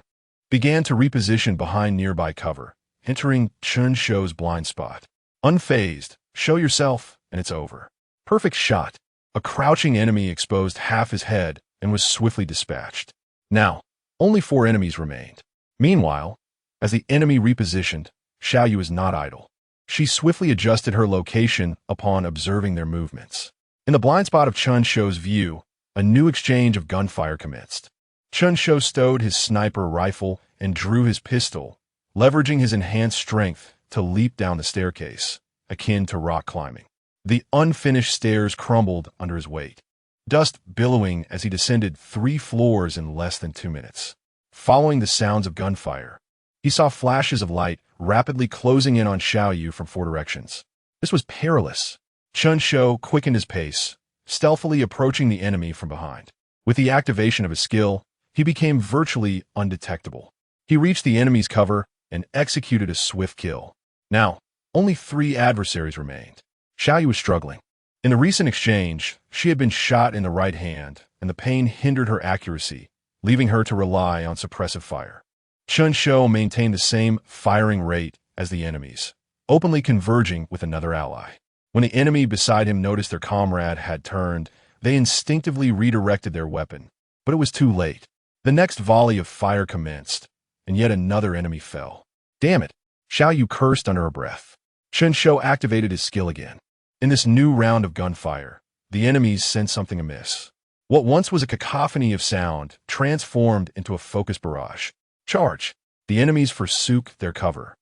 began to reposition behind nearby cover, entering Chen Shou's blind spot. Unfazed, show yourself, and it's over. Perfect shot. A crouching enemy exposed half his head and was swiftly dispatched. Now, only 4 enemies remained. Meanwhile, as the enemy repositioned, Xiaoyu was not idle. She swiftly adjusted her location upon observing their movements. In the blind spot of Chen Shou's view, a new exchange of gunfire commenced. Chen Shou stowed his sniper rifle and drew his pistol, leveraging his enhanced strength to leap down the staircase, akin to rock climbing. The unfinished stairs crumbled under his weight, dust billowing as he descended 3 floors in less than 2 minutes. Following the sounds of gunfire, he saw flashes of light rapidly closing in on Xiaoyu from 4 directions. This was perilous. Chen Shou quickened his pace, stealthily approaching the enemy from behind. With the activation of his skill, he became virtually undetectable. He reached the enemy's cover and executed a swift kill. Now, only 3 adversaries remained. Xiaoyu was struggling. In the recent exchange, she had been shot in the right hand, and the pain hindered her accuracy, leaving her to rely on suppressive fire. Chen Shou maintained the same firing rate as the enemies, openly converging with another ally. When the enemy beside him noticed their comrade had turned, they instinctively redirected their weapon, but it was too late. The next volley of fire commenced, and yet another enemy fell. Damn it! Xiaoyu cursed under her breath. Chen Shou activated his skill again. In this new round of gunfire, the enemies sensed something amiss. What once was a cacophony of sound transformed into a focused barrage. Charge! The enemies forsook their cover,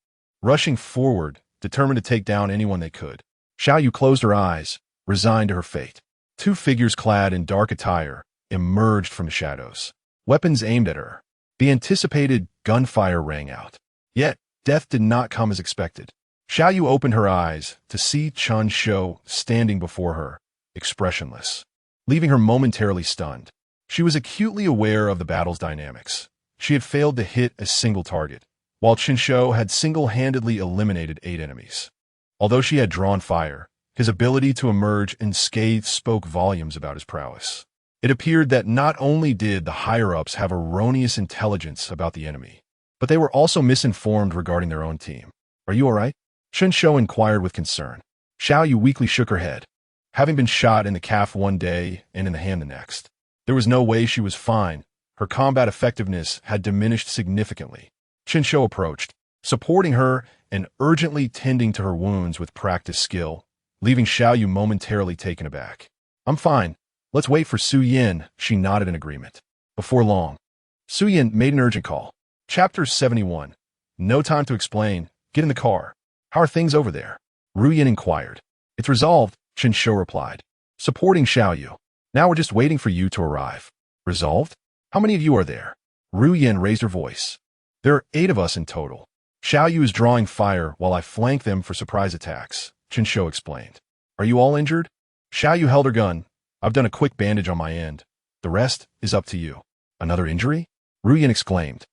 rushing forward, determined to take down anyone they could. Xiaoyu closed her eyes, resigned to her fate. 2 figures clad in dark attire emerged from the shadows, weapons aimed at her. The anticipated gunfire rang out. Yet, death did not come as expected. Xiaoyu opened her eyes to see Chen Shou standing before her, expressionless, leaving her momentarily stunned. She was acutely aware of the battle's dynamics. She had failed to hit a single target, while Chen Shou had single-handedly eliminated 8 enemies. Although she had drawn fire, his ability to emerge unscathed spoke volumes about his prowess. It appeared that not only did the higher-ups have erroneous intelligence about the enemy, but they were also misinformed regarding their own team. "Are you all right?" Chen Shou inquired with concern. Xiaoyu weakly shook her head. Having been shot in the calf one day and in the hand the next, there was no way she was fine. Her combat effectiveness had diminished significantly. Chen Shou approached, supporting her and urgently tending to her wounds with practiced skill, leaving Xiaoyu momentarily taken aback. "I'm fine. Let's wait for Su Yin," she nodded in agreement. Before long, Su Yin made an urgent call. Chapter 71. No time to explain. Get in the car. "How are things over there?" Ru Yin inquired. "It's resolved," Chen Shou replied, supporting Xiaoyu. "Now we're just waiting for you to arrive." "Resolved? How many of you are there?" Ru Yin raised her voice. "There are 8 of us in total. Xiaoyu is drawing fire while I flank them for surprise attacks," Chen Shou explained. "Are you all injured?" Xiaoyu held her gun. "I've done a quick bandage on my end. The rest is up to you." "Another injury?" Ru Yin exclaimed.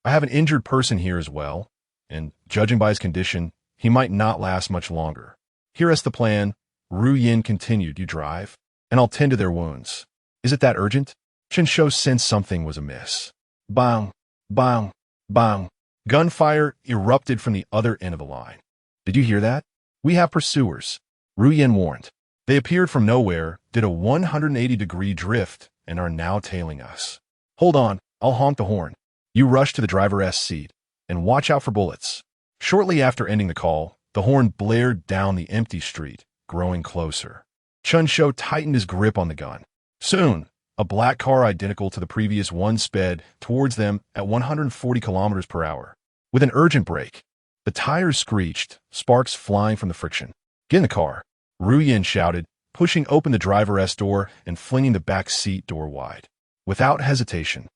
"I have an injured person here as well, and judging by his condition, he might not last much longer. Here is the plan," Ru Yin continued. "You drive, and I'll tend to their wounds." "Is it that urgent?" Chen Shou sensed something was amiss. Bang, bang, bang. Gunfire erupted from the other end of the line. Did you hear that? We have pursuers, Ru Yin warned. They appeared from nowhere, did a 180-degree drift, and are now tailing us. Hold on, I'll honk the horn. You rush to the driver's seat, and watch out for bullets. Shortly after ending the call, the horn blared down the empty street, growing closer. Chen Shou tightened his grip on the gun. Soon, a black car identical to the previous one sped towards them at 140 kilometers per hour. With an urgent brake, the tires screeched, sparks flying from the friction. Get in the car, Ru Yin shouted, pushing open the driver's door and flinging the back seat door wide. Without hesitation,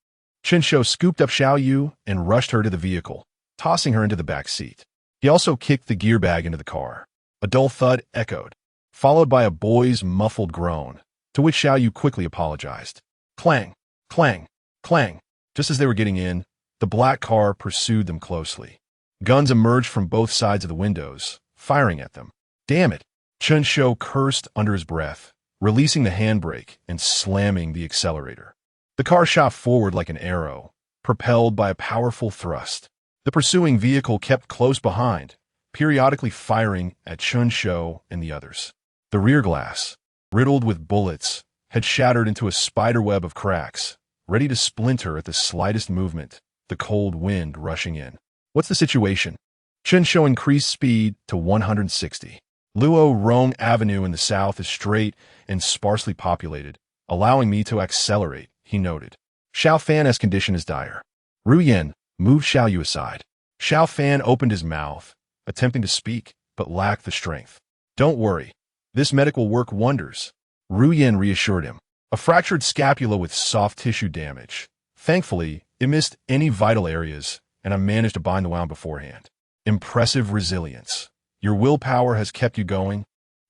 Chen Shou scooped up Xiao Yu and rushed her to the vehicle, tossing her into the back seat. He also kicked the gear bag into the car. A dull thud echoed, followed by a boy's muffled groan, to which Xiao Yu quickly apologized. Clang, clang, clang. Just as they were getting in, the black car pursued them closely. Guns emerged from both sides of the windows, firing at them. Damn it! Chen Shou cursed under his breath, releasing the handbrake and slamming the accelerator. The car shot forward like an arrow, propelled by a powerful thrust. The pursuing vehicle kept close behind, periodically firing at Chen Shou and the others. The rear glass, riddled with bullets, had shattered into a spiderweb of cracks, ready to splinter at the slightest movement, the cold wind rushing in. What's the situation? Chen Shou increased speed to 160. Luo Rong Avenue in the south is straight and sparsely populated, allowing me to accelerate, he noted. Xiao Fan's condition is dire. Ru Yin moved Xiao Yu aside. Xiao Fan opened his mouth, attempting to speak, but lacked the strength. Don't worry. This medic will work wonders, Ru Yin reassured him. A fractured scapula with soft tissue damage. Thankfully, it missed any vital areas, and I managed to bind the wound beforehand. Impressive resilience. Your willpower has kept you going?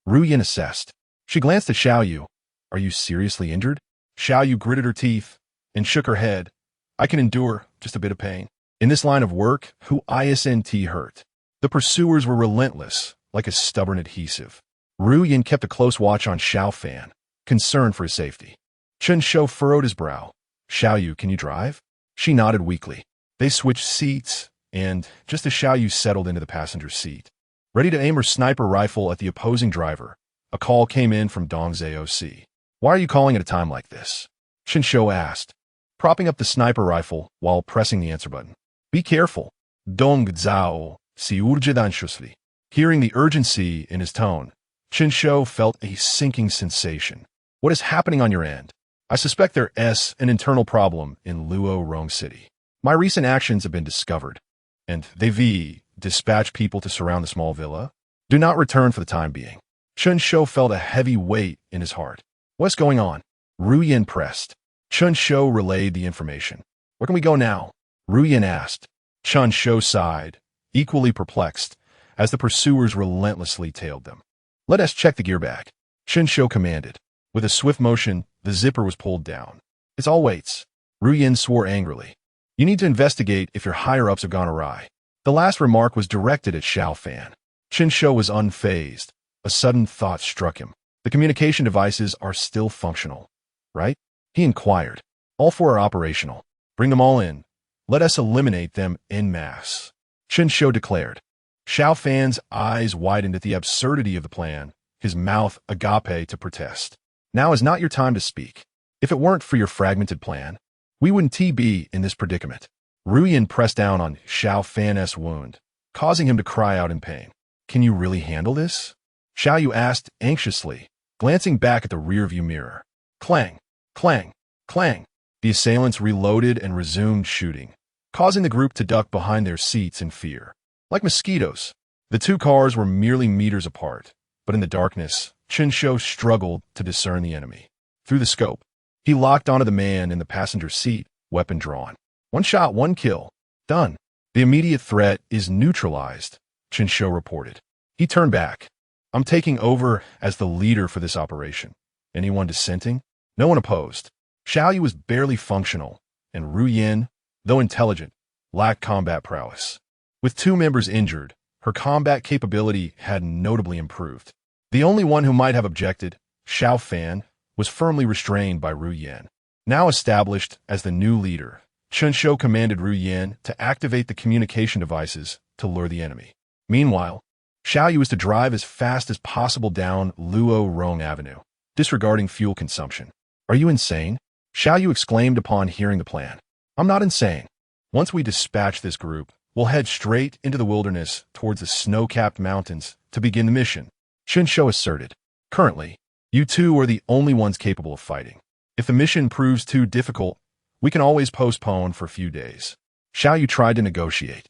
Ru Yin assessed. She glanced at Xiao Yu. Are you seriously injured? Xiao Yu gritted her teeth and shook her head. I can endure just a bit of pain. In this line of work, who isn't hurt? The pursuers were relentless, like a stubborn adhesive. Ru Yin kept a close watch on Xiao Fan, concerned for his safety. Chen Shou furrowed his brow. Xiao Yu, can you drive? She nodded weakly. They switched seats, and just as Xiao Yu settled into the passenger seat, ready to aim her sniper rifle at the opposing driver, a call came in from Dong's AOC. Why are you calling at a time like this? Chen Shou asked, propping up the sniper rifle while pressing the answer button. Be careful. Dong Zhao, si urge anxiously. Hearing the urgency in his tone, Chen Shou felt a sinking sensation. What is happening on your end? I suspect there's an internal problem in Luo Rong City. My recent actions have been discovered, and they've dispatched people to surround the small villa. Do not return for the time being. Chen Shou felt a heavy weight in his heart. What's going on? Ru Yin pressed. Chen Shou relayed the information. Where can we go now? Ru Yin asked. Chen Shou sighed, equally perplexed, as the pursuers relentlessly tailed them. Let us check the gear bag, Chen Shou commanded. With a swift motion, the zipper was pulled down. It's all weights. Ru Yin swore angrily. You need to investigate if your higher-ups have gone awry. The last remark was directed at Xiao Fan. Chen Shou was unfazed. A sudden thought struck him. The communication devices are still functional, right? He inquired. All four are operational. Bring them all in. Let us eliminate them en masse, Chen Shou declared. Xiao Fan's eyes widened at the absurdity of the plan, his mouth agape to protest. Now is not your time to speak. If it weren't for your fragmented plan, we wouldn't be in this predicament. Ru Yin pressed down on Xiao Fan's wound, causing him to cry out in pain. Can you really handle this? Xiao Yu asked anxiously, glancing back at the rearview mirror. Clang, clang, clang. The assailants reloaded and resumed shooting, causing the group to duck behind their seats in fear. Like mosquitoes, the two cars were merely meters apart, but in the darkness, Chen Shou struggled to discern the enemy. Through the scope, he locked onto the man in the passenger seat, weapon drawn. One shot, one kill. Done. The immediate threat is neutralized, Chen Shou reported. He turned back. I'm taking over as the leader for this operation. Anyone dissenting? No one opposed. Xiao Yu was barely functional, and Ru Yin, though intelligent, lacked combat prowess. With two members injured, her combat capability had notably improved. The only one who might have objected, Xiao Fan, was firmly restrained by Ru Yin. Now established as the new leader, Chen Shou commanded Ru Yan to activate the communication devices to lure the enemy. Meanwhile, Xiao Yu was to drive as fast as possible down Luo Rong Avenue, disregarding fuel consumption. Are you insane? Xiao Yu exclaimed upon hearing the plan. I'm not insane. Once we dispatch this group, we'll head straight into the wilderness towards the snow-capped mountains to begin the mission, Chen Shou asserted. Currently, you two are the only ones capable of fighting. If the mission proves too difficult, we can always postpone for a few days. Xiao Yu tried to negotiate.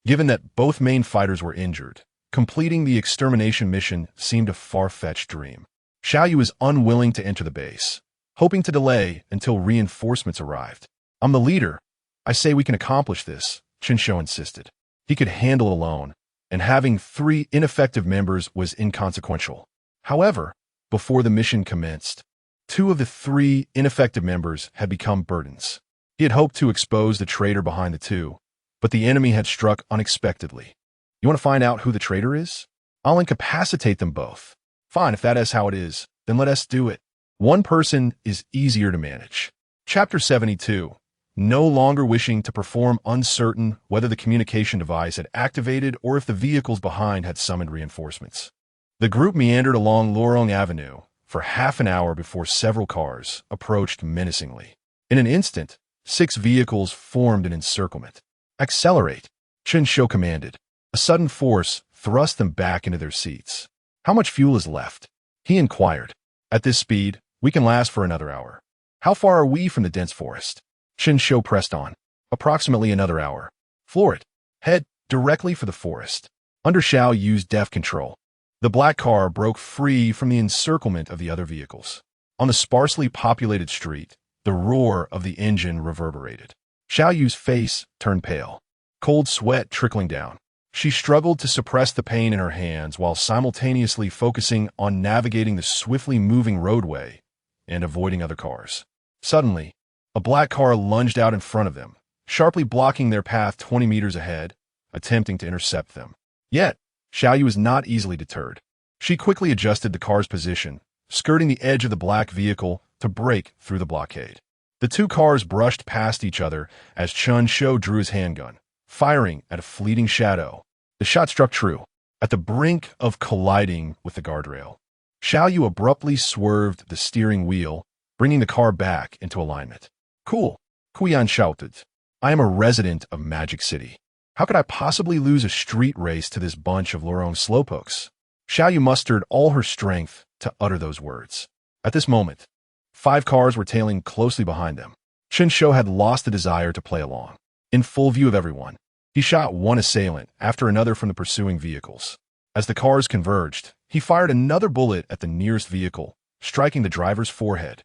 Given that both main fighters were injured, completing the extermination mission seemed a far-fetched dream. Xiao Yu was unwilling to enter the base, hoping to delay until reinforcements arrived. I'm the leader. I say we can accomplish this, Chen Shou insisted. He could handle it alone, and having 3 ineffective members was inconsequential. However, before the mission commenced, 2 of the 3 ineffective members had become burdens. He had hoped to expose the traitor behind the 2, but the enemy had struck unexpectedly. You want to find out who the traitor is? I'll incapacitate them both. Fine, if that is how it is, then let us do it. One person is easier to manage. Chapter 72. No longer wishing to perform, uncertain whether the communication device had activated or if the vehicles behind had summoned reinforcements. The group meandered along Lorong Avenue for half an hour before several cars approached menacingly. In an instant, 6 vehicles formed an encirclement. Accelerate, Chen Shou commanded. A sudden force thrust them back into their seats. How much fuel is left? He inquired. At this speed, we can last for another hour. How far are we from the dense forest? Chen Shou pressed on. Approximately another hour. Floor it. Head directly for the forest. Under Xiao Yu's deft control, the black car broke free from the encirclement of the other vehicles. On the sparsely populated street, the roar of the engine reverberated. Xiao Yu's face turned pale, cold sweat trickling down. She struggled to suppress the pain in her hands while simultaneously focusing on navigating the swiftly moving roadway and avoiding other cars. Suddenly, a black car lunged out in front of them, sharply blocking their path 20 meters ahead, attempting to intercept them. Yet, Xiao Yu was not easily deterred. She quickly adjusted the car's position, skirting the edge of the black vehicle to break through the blockade. The 2 cars brushed past each other as Chen Shou drew his handgun, firing at a fleeting shadow. The shot struck true, at the brink of colliding with the guardrail. Xiao Yu abruptly swerved the steering wheel, bringing the car back into alignment. Cool, Kuyan shouted. I am a resident of Magic City. How could I possibly lose a street race to this bunch of Lorong slowpokes? Xiao Yu mustered all her strength to utter those words. At this moment, 5 cars were tailing closely behind them. Chen Shou had lost the desire to play along. In full view of everyone, he shot one assailant after another from the pursuing vehicles. As the cars converged, he fired another bullet at the nearest vehicle, striking the driver's forehead.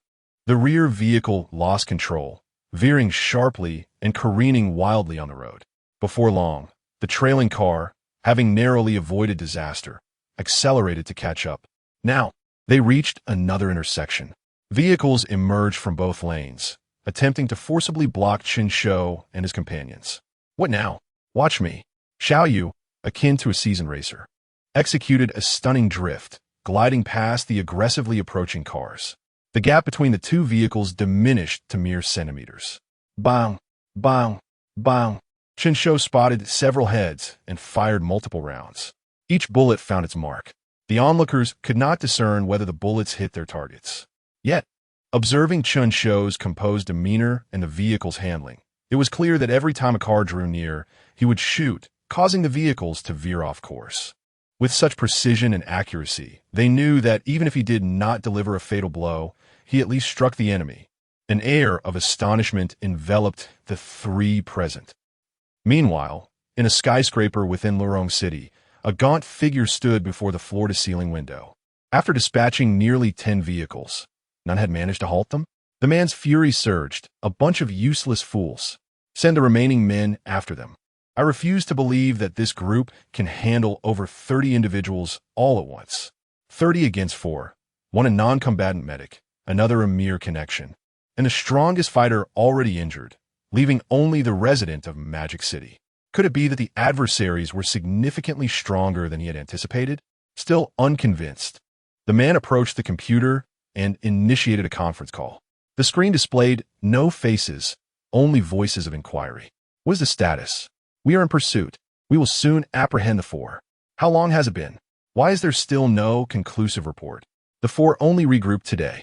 The rear vehicle lost control, veering sharply and careening wildly on the road. Before long, the trailing car, having narrowly avoided disaster, accelerated to catch up. Now, they reached another intersection. Vehicles emerged from both lanes, attempting to forcibly block Chen Shou and his companions. What now? Watch me. Xiao Yu, akin to a seasoned racer, executed a stunning drift, gliding past the aggressively approaching cars. The gap between the 2 vehicles diminished to mere centimeters. Bang! Bang! Bang! Chen Shou spotted several heads and fired multiple rounds. Each bullet found its mark. The onlookers could not discern whether the bullets hit their targets. Yet, observing Chen Shou's composed demeanor and the vehicle's handling, it was clear that every time a car drew near, he would shoot, causing the vehicles to veer off course. With such precision and accuracy, they knew that even if he did not deliver a fatal blow, he at least struck the enemy. An air of astonishment enveloped the 3 present. Meanwhile, in a skyscraper within Lorong City, a gaunt figure stood before the floor-to-ceiling window. After dispatching nearly 10 vehicles, none had managed to halt them. The man's fury surged. A bunch of useless fools. Send the remaining men after them. I refuse to believe that this group can handle over 30 individuals all at once. 30 against 4, one a non-combatant medic, another a mere connection, and the strongest fighter already injured, leaving only the resident of Magic City. Could it be that the adversaries were significantly stronger than he had anticipated? Still unconvinced, the man approached the computer and initiated a conference call. The The screen displayed no faces, only voices of inquiry. What is the status? We are in pursuit. We will soon apprehend the four. How long has it been? Why is there still no conclusive report? The four only regrouped today.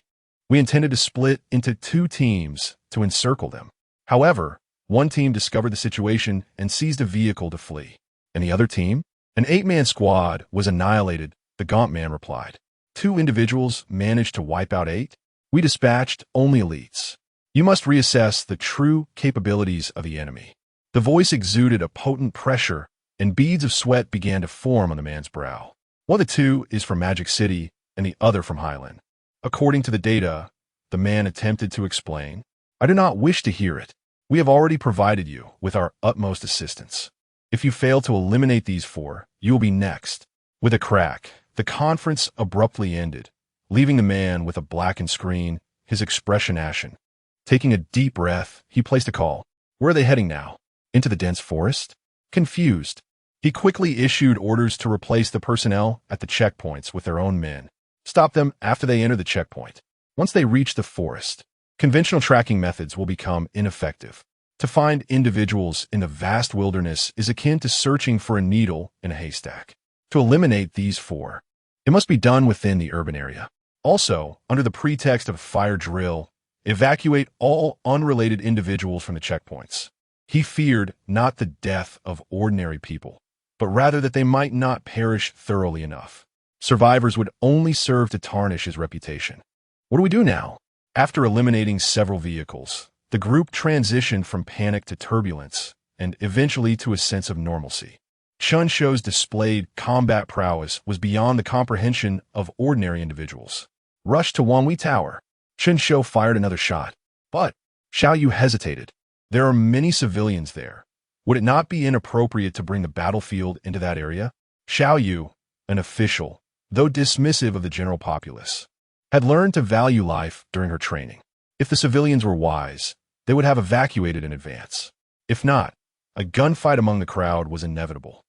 We intended to split into 2 teams to encircle them. However, one team discovered the situation and seized a vehicle to flee. And the other team? An 8-man squad was annihilated, the gaunt man replied. 2 individuals managed to wipe out 8? We dispatched only elites. You must reassess the true capabilities of the enemy. The voice exuded a potent pressure, and beads of sweat began to form on the man's brow. One of the 2 is from Magic City, and the other from Highland. According to the data, the man attempted to explain. I do not wish to hear it. We have already provided you with our utmost assistance. If you fail to eliminate these 4, you will be next. With a crack, the conference abruptly ended, leaving the man with a blackened screen, his expression ashen. Taking a deep breath, he placed a call. Where are they heading now? Into the dense forest? Confused, he quickly issued orders to replace the personnel at the checkpoints with their own men. Stop them after they enter the checkpoint. Once they reach the forest, conventional tracking methods will become ineffective. To find individuals in the vast wilderness is akin to searching for a needle in a haystack. To eliminate these 4, it must be done within the urban area. Also, under the pretext of a fire drill, evacuate all unrelated individuals from the checkpoints. He feared not the death of ordinary people, but rather that they might not perish thoroughly enough. Survivors would only serve to tarnish his reputation. What do we do now? After eliminating several vehicles, the group transitioned from panic to turbulence, and eventually to a sense of normalcy. Chen Shou's displayed combat prowess was beyond the comprehension of ordinary individuals. Rushed to Wanhui Tower. Chen Shou fired another shot. But Xiao Yu hesitated. There are many civilians there. Would it not be inappropriate to bring the battlefield into that area? Xiao Yu, an official, though dismissive of the general populace, had learned to value life during her training. If the civilians were wise, they would have evacuated in advance. If not, a gunfight among the crowd was inevitable.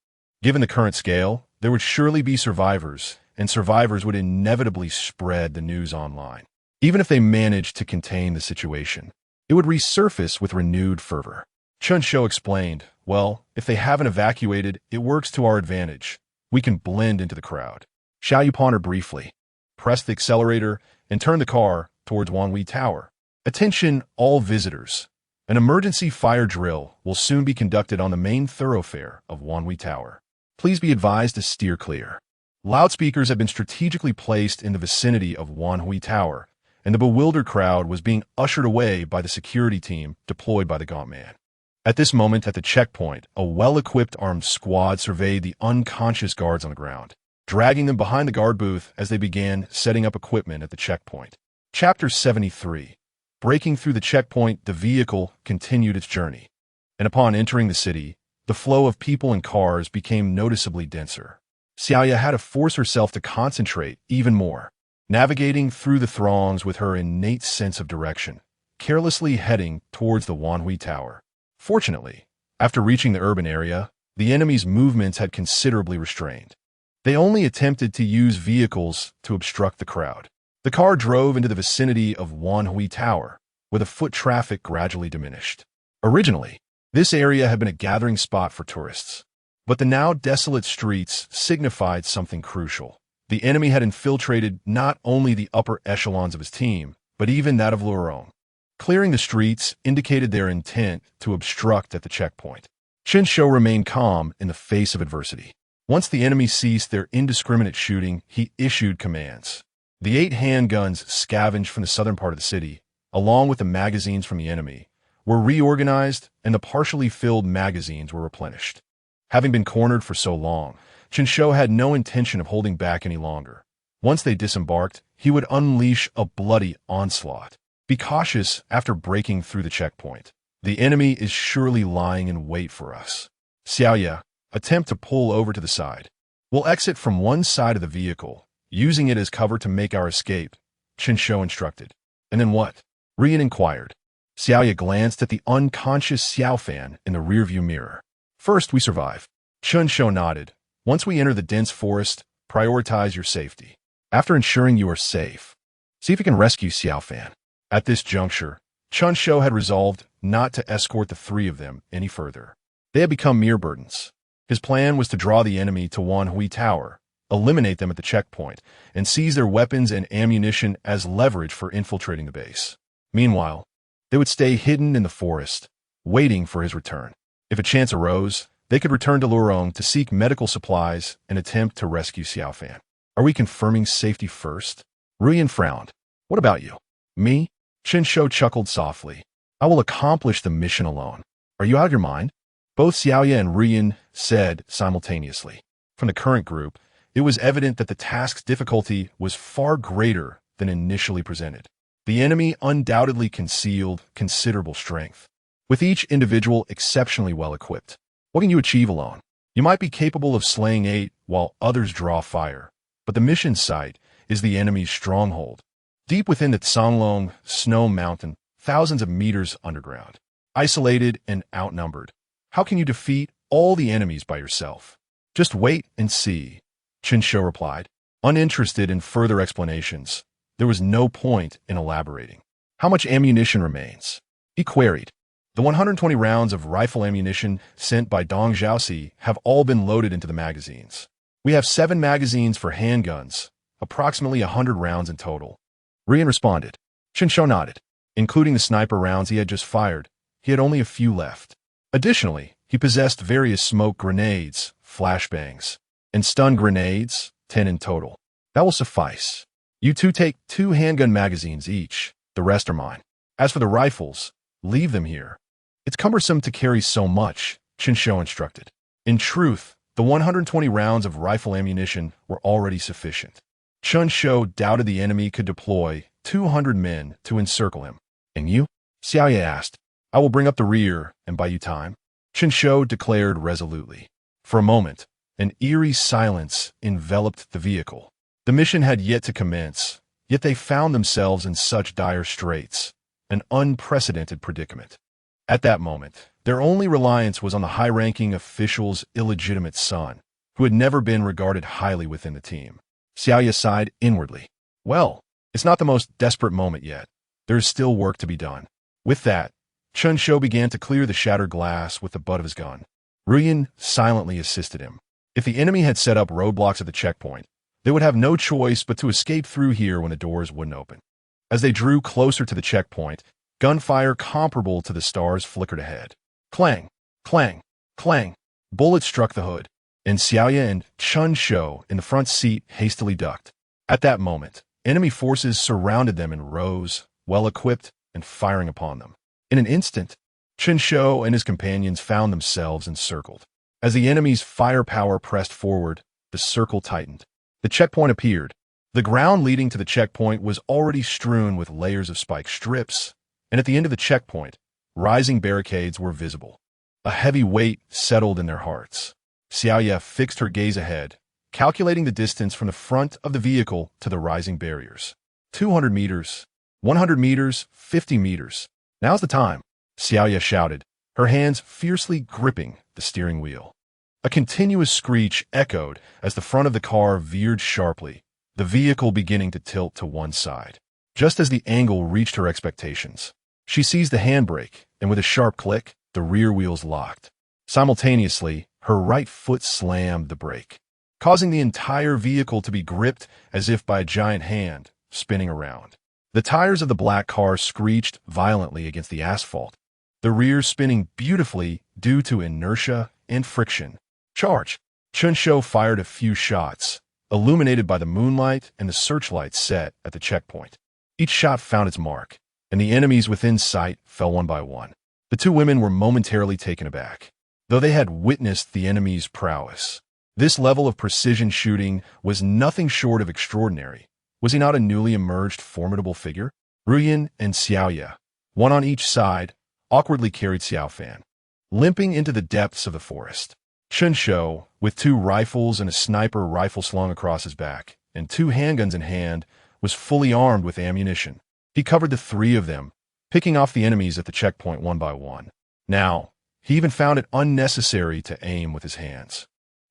Given the current scale, there would surely be survivors, and survivors would inevitably spread the news online. Even if they managed to contain the situation, it would resurface with renewed fervor. Chen Shou explained, well, if they haven't evacuated, it works to our advantage. We can blend into the crowd. Xiao Yu pondered briefly, pressed the accelerator, and turned the car towards Wanhui Tower. Attention, all visitors. An emergency fire drill will soon be conducted on the main thoroughfare of Wanhui Tower. Please be advised to steer clear. Loudspeakers have been strategically placed in the vicinity of Wanhui Tower, and the bewildered crowd was being ushered away by the security team deployed by the gaunt man. At this moment at the checkpoint, a well-equipped armed squad surveyed the unconscious guards on the ground, dragging them behind the guard booth as they began setting up equipment at the checkpoint. Chapter 73. Breaking through the checkpoint, the vehicle continued its journey, and upon entering the city, the flow of people and cars became noticeably denser. Xiaoya had to force herself to concentrate even more, navigating through the throngs with her innate sense of direction, carelessly heading towards the Wanhui Tower. Fortunately, after reaching the urban area, the enemy's movements had considerably restrained. They only attempted to use vehicles to obstruct the crowd. The car drove into the vicinity of Wanhui Tower, where the foot traffic gradually diminished. Originally, this area had been a gathering spot for tourists, but the now desolate streets signified something crucial. The enemy had infiltrated not only the upper echelons of his team, but even that of Luorong. Clearing the streets indicated their intent to obstruct at the checkpoint. Chen Shou remained calm in the face of adversity. Once the enemy ceased their indiscriminate shooting, he issued commands. The 8 handguns scavenged from the southern part of the city, along with the magazines from the enemy, were reorganized and the partially filled magazines were replenished. Having been cornered for so long, Chen Shou had no intention of holding back any longer. Once they disembarked, he would unleash a bloody onslaught. Be cautious after breaking through the checkpoint. The enemy is surely lying in wait for us. Xiaoya, attempt to pull over to the side. We'll exit from one side of the vehicle, using it as cover to make our escape, Chen Shou instructed. And then what? Rian inquired. Xiaoya glanced at the unconscious Xiaofan in the rearview mirror. First, we survive. Chen Shou nodded. Once we enter the dense forest, prioritize your safety. After ensuring you are safe, see if you can rescue Xiaofan. At this juncture, Chen Shou had resolved not to escort the three of them any further. They had become mere burdens. His plan was to draw the enemy to Wanhui Tower, eliminate them at the checkpoint, and seize their weapons and ammunition as leverage for infiltrating the base. Meanwhile, they would stay hidden in the forest, waiting for his return. If a chance arose, they could return to Lurong to seek medical supplies and attempt to rescue Xiaofan. Are we confirming safety first? Ruyan frowned. What about you? Me? Chen Shou chuckled softly. I will accomplish the mission alone. Are you out of your mind? Both Xiaoya and Ruyan said simultaneously. From the current group, it was evident that the task's difficulty was far greater than initially presented. The enemy undoubtedly concealed considerable strength, with each individual exceptionally well equipped. What can you achieve alone? You might be capable of slaying 8 while others draw fire, but the mission site is the enemy's stronghold, deep within the Tsanglong snow mountain, thousands of meters underground. Isolated and outnumbered, how can you defeat all the enemies by yourself? Just wait and see, Chen Shou replied. Uninterested in further explanations, there was no point in elaborating. How much ammunition remains? He queried. The 120 rounds of rifle ammunition sent by Dong Zhaoxi have all been loaded into the magazines. We have 7 magazines for handguns, approximately 100 rounds in total. Ruyan responded. Chen Shou nodded. Including the sniper rounds he had just fired, he had only a few left. Additionally, he possessed various smoke grenades, flashbangs, and stun grenades, 10 in total. That will suffice. You two take 2 handgun magazines each. The rest are mine. As for the rifles, leave them here. It's cumbersome to carry so much, Chen Shou instructed. In truth, the 120 rounds of rifle ammunition were already sufficient. Chen Shou doubted the enemy could deploy 200 men to encircle him. And you? Xiaoya asked. I will bring up the rear and buy you time, Chen Shou declared resolutely. For a moment, an eerie silence enveloped the vehicle. The mission had yet to commence, yet they found themselves in such dire straits, an unprecedented predicament. At that moment, their only reliance was on the high-ranking official's illegitimate son, who had never been regarded highly within the team. Xiaoya sighed inwardly. Well, it's not the most desperate moment yet. There is still work to be done. With that, Chen Shou began to clear the shattered glass with the butt of his gun. Ruyan silently assisted him. If the enemy had set up roadblocks at the checkpoint, they would have no choice but to escape through here when the doors wouldn't open. As they drew closer to the checkpoint, gunfire comparable to the stars flickered ahead. Clang, clang, clang. Bullets struck the hood, and Xiaoya and Chen Shou in the front seat hastily ducked. At that moment, enemy forces surrounded them in rows, well-equipped and firing upon them. In an instant, Chen Shou and his companions found themselves encircled. As the enemy's firepower pressed forward, the circle tightened. The checkpoint appeared. The ground leading to the checkpoint was already strewn with layers of spike strips, and at the end of the checkpoint, rising barricades were visible. A heavy weight settled in their hearts. Xiaoya fixed her gaze ahead, calculating the distance from the front of the vehicle to the rising barriers. 200 meters, 100 meters, 50 meters. Now's the time, Xiaoya shouted, her hands fiercely gripping the steering wheel. A continuous screech echoed as the front of the car veered sharply, the vehicle beginning to tilt to one side. Just as the angle reached her expectations, she seized the handbrake, and with a sharp click, the rear wheels locked. Simultaneously, her right foot slammed the brake, causing the entire vehicle to be gripped as if by a giant hand, spinning around. The tires of the black car screeched violently against the asphalt, the rear spinning beautifully due to inertia and friction. Charge! Chen Shou fired a few shots, illuminated by the moonlight and the searchlights set at the checkpoint. Each shot found its mark, and the enemies within sight fell one by one. The 2 women were momentarily taken aback, though they had witnessed the enemy's prowess. This level of precision shooting was nothing short of extraordinary. Was he not a newly emerged formidable figure? Ruyan and Xiaoya, one on each side, awkwardly carried Xiaofan, limping into the depths of the forest. Chen Shou, with 2 rifles and a sniper rifle slung across his back, and 2 handguns in hand, was fully armed with ammunition. He covered the 3 of them, picking off the enemies at the checkpoint one by one. Now, he even found it unnecessary to aim with his hands.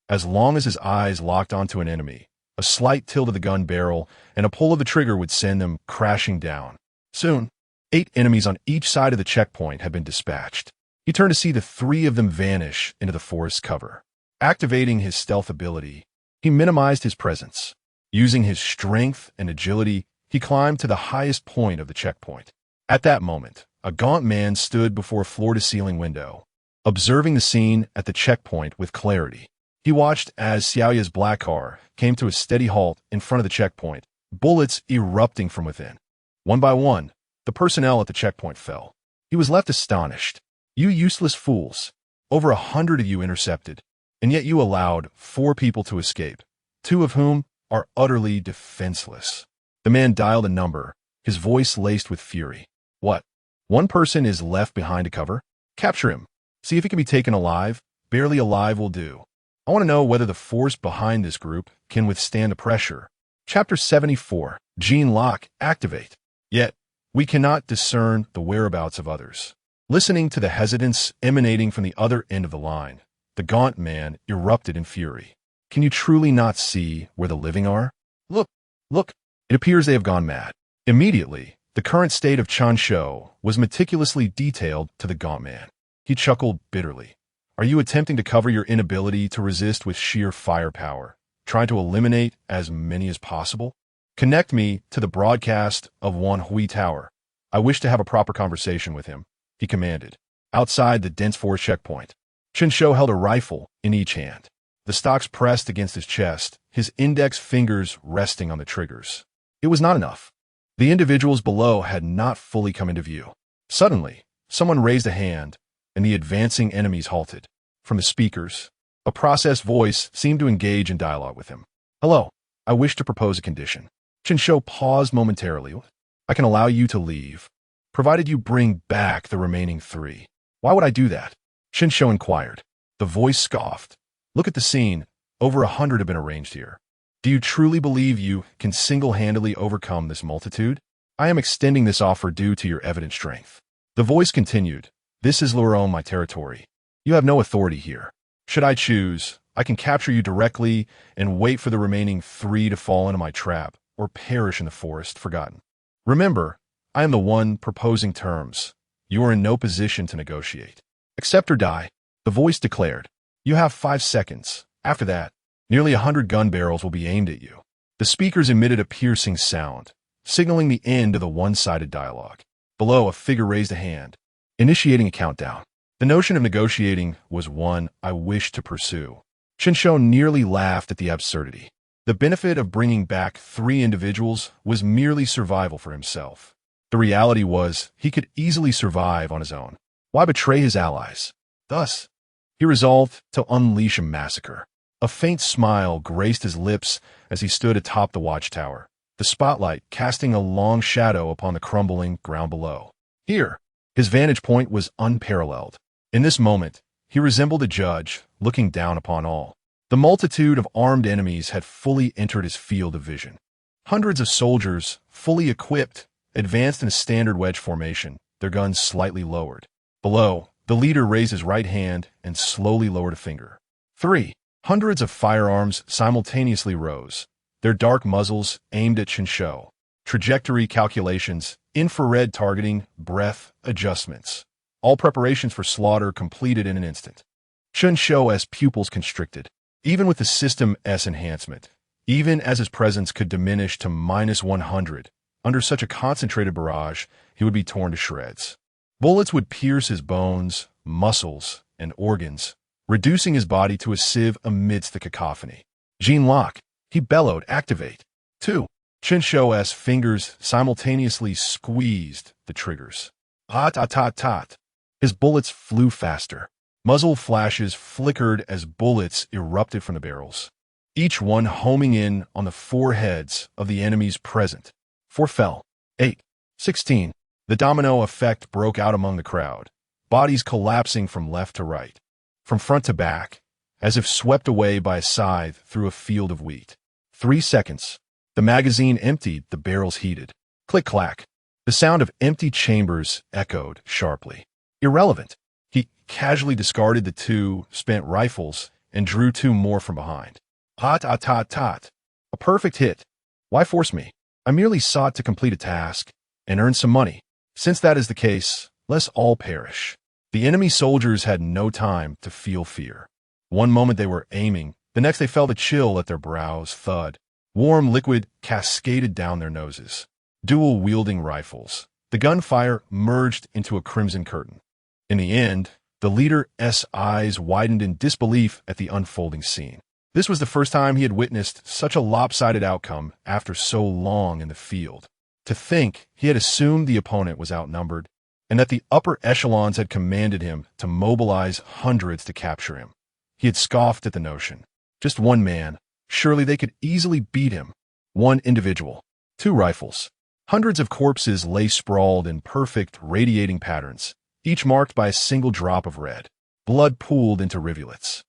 As long as his eyes locked onto an enemy, a slight tilt of the gun barrel and a pull of the trigger would send them crashing down. Soon, 8 enemies on each side of the checkpoint had been dispatched. He turned to see the 3 of them vanish into the forest cover. Activating his stealth ability, he minimized his presence. Using his strength and agility, he climbed to the highest point of the checkpoint. At that moment, a gaunt man stood before a floor-to-ceiling window, observing the scene at the checkpoint with clarity. He watched as Xiaoya's black car came to a steady halt in front of the checkpoint, bullets erupting from within. One by one, the personnel at the checkpoint fell. He was left astonished. You useless fools. Over 100 of you intercepted, and yet you allowed 4 people to escape, 2 of whom are utterly defenseless. The man dialed a number, his voice laced with fury. What? 1 person is left behind to cover? Capture him. See if he can be taken alive. Barely alive will do. I want to know whether the force behind this group can withstand the pressure. Chapter 74. Gene Lock, activate. Yet, we cannot discern the whereabouts of others. Listening to the hesitance emanating from the other end of the line, the gaunt man erupted in fury. Can you truly not see where the living are? Look, look, it appears they have gone mad. Immediately, the current state of Chen Shou was meticulously detailed to the gaunt man. He chuckled bitterly. Are you attempting to cover your inability to resist with sheer firepower, trying to eliminate as many as possible? Connect me to the broadcast of Wanhui Tower. I wish to have a proper conversation with him, he commanded. Outside the dense forest checkpoint, Chen Shou held a rifle in each hand. The stocks pressed against his chest, his index fingers resting on the triggers. It was not enough. The individuals below had not fully come into view. Suddenly, someone raised a hand, and the advancing enemies halted. From the speakers, a processed voice seemed to engage in dialogue with him. Hello, I wish to propose a condition. Chen Shou paused momentarily. I can allow you to leave, provided you bring back the remaining 3. Why would I do that? Chen Shou inquired. The voice scoffed. Look at the scene. Over 100 have been arranged here. Do you truly believe you can single-handedly overcome this multitude? I am extending this offer due to your evident strength. The voice continued. This is Luron, my territory. You have no authority here. Should I choose, I can capture you directly and wait for the remaining 3 to fall into my trap or perish in the forest forgotten. Remember, I am the one proposing terms. You are in no position to negotiate. Accept or die, the voice declared. You have 5 seconds. After that, nearly 100 gun barrels will be aimed at you. The speakers emitted a piercing sound, signaling the end of the one-sided dialogue. Below, a figure raised a hand, initiating a countdown. The notion of negotiating was one I wished to pursue. Chen Shou nearly laughed at the absurdity. The benefit of bringing back 3 individuals was merely survival for himself. The reality was he could easily survive on his own. Why betray his allies? Thus, he resolved to unleash a massacre. A faint smile graced his lips as he stood atop the watchtower, the spotlight casting a long shadow upon the crumbling ground below. Here, his vantage point was unparalleled. In this moment, he resembled a judge looking down upon all. The multitude of armed enemies had fully entered his field of vision. Hundreds of soldiers, fully equipped, advanced in a standard wedge formation, their guns slightly lowered. Below, the leader raised his right hand and slowly lowered a finger. 3. Hundreds of firearms simultaneously rose, their dark muzzles aimed at Chen Shou. Trajectory calculations, infrared targeting, breath adjustments. All preparations for slaughter completed in an instant. Chen Shou's pupils constricted. Even with the System S enhancement, even as his presence could diminish to -100, under such a concentrated barrage, he would be torn to shreds. Bullets would pierce his bones, muscles, and organs, reducing his body to a sieve amidst the cacophony. Gene Lock, he bellowed, activate. 2. Chen Shou's fingers simultaneously squeezed the triggers. Tot. His bullets flew faster. Muzzle flashes flickered as bullets erupted from the barrels, each one homing in on the foreheads of the enemies present. 4 fell. 8. 16. The domino effect broke out among the crowd, bodies collapsing from left to right, from front to back, as if swept away by a scythe through a field of wheat. 3 seconds. The magazine emptied, the barrels heated. Click-clack. The sound of empty chambers echoed sharply. Irrelevant. He casually discarded the 2 spent rifles and drew 2 more from behind. Tot. A perfect hit. Why force me? I merely sought to complete a task and earn some money. Since that is the case, let's all perish. The enemy soldiers had no time to feel fear. One moment they were aiming, the next they felt a chill at their brows thud. Warm liquid cascaded down their noses. Dual-wielding rifles. The gunfire merged into a crimson curtain. In the end, the leader's eyes widened in disbelief at the unfolding scene. This was the first time he had witnessed such a lopsided outcome after so long in the field. To think he had assumed the opponent was outnumbered, and that the upper echelons had commanded him to mobilize hundreds to capture him. He had scoffed at the notion. Just one man. Surely they could easily beat him. One individual. 2 rifles. Hundreds of corpses lay sprawled in perfect, radiating patterns, each marked by a single drop of red. Blood pooled into rivulets,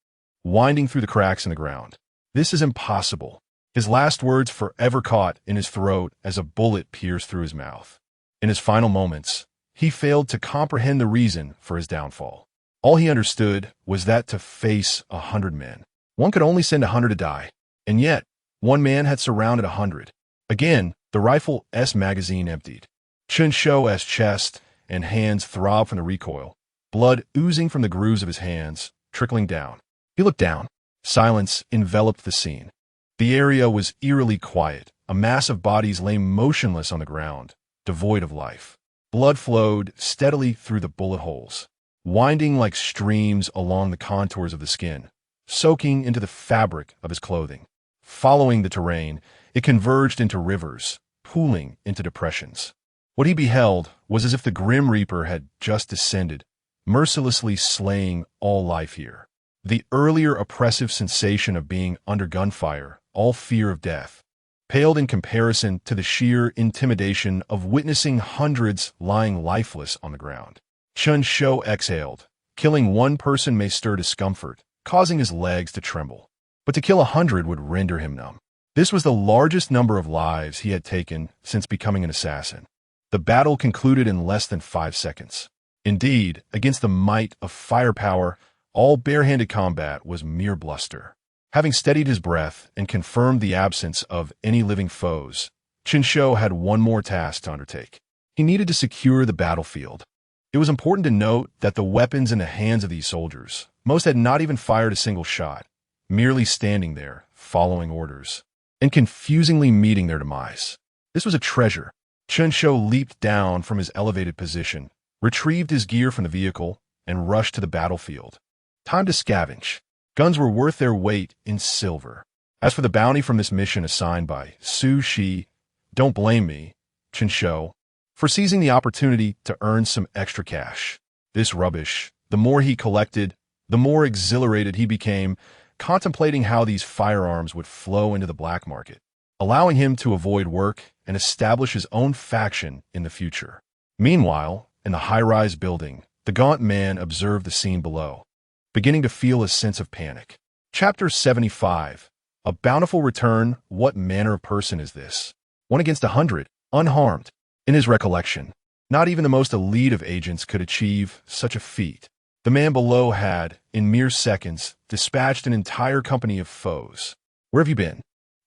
winding through the cracks in the ground. This is impossible. His last words forever caught in his throat as a bullet pierced through his mouth. In his final moments, he failed to comprehend the reason for his downfall. All he understood was that to face 100 men, one could only send 100 to die. And yet, one man had surrounded 100. Again, the rifle's magazine emptied. Chen Shou's chest and hands throbbed from the recoil, blood oozing from the grooves of his hands, trickling down. He looked down. Silence enveloped the scene. The area was eerily quiet. A mass of bodies lay motionless on the ground, devoid of life. Blood flowed steadily through the bullet holes, winding like streams along the contours of the skin, soaking into the fabric of his clothing. Following the terrain, it converged into rivers, pooling into depressions. What he beheld was as if the Grim Reaper had just descended, mercilessly slaying all life here. The earlier oppressive sensation of being under gunfire, all fear of death, paled in comparison to the sheer intimidation of witnessing hundreds lying lifeless on the ground. Chen Shou exhaled. Killing one person may stir discomfort, causing his legs to tremble. But to kill 100 would render him numb. This was the largest number of lives he had taken since becoming an assassin. The battle concluded in less than 5 seconds. Indeed, against the might of firepower, all barehanded combat was mere bluster. Having steadied his breath and confirmed the absence of any living foes, Chen Shou had one more task to undertake. He needed to secure the battlefield. It was important to note that the weapons in the hands of these soldiers, most had not even fired a single shot, merely standing there, following orders, and confusingly meeting their demise. This was a treasure. Chen Shou leaped down from his elevated position, retrieved his gear from the vehicle, and rushed to the battlefield. Time to scavenge. Guns were worth their weight in silver. As for the bounty from this mission assigned by Su Shi, don't blame me, Chen Shou, for seizing the opportunity to earn some extra cash. This rubbish, the more he collected, the more exhilarated he became, contemplating how these firearms would flow into the black market, allowing him to avoid work and establish his own faction in the future. Meanwhile, in the high-rise building, the gaunt man observed the scene below, beginning to feel a sense of panic. Chapter 75. A bountiful return. What manner of person is this? 1 against 100, unharmed. In his recollection, not even the most elite of agents could achieve such a feat. The man below had, in mere seconds, dispatched an entire company of foes. Where have you been?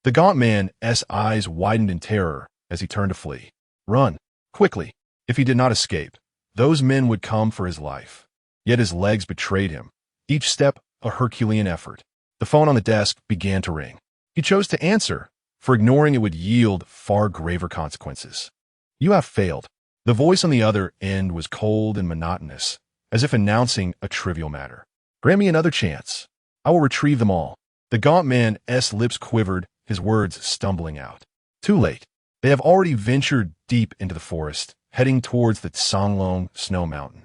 The gaunt man's eyes widened in terror as he turned to flee. Run, quickly. If he did not escape, those men would come for his life. Yet his legs betrayed him, each step a Herculean effort. The phone on the desk began to ring. He chose to answer, for ignoring it would yield far graver consequences. You have failed. The voice on the other end was cold and monotonous, as if announcing a trivial matter. Grant me another chance. I will retrieve them all. The gaunt man's lips quivered, his words stumbling out. Too late. They have already ventured deep into the forest, heading towards the Songlong snow mountain.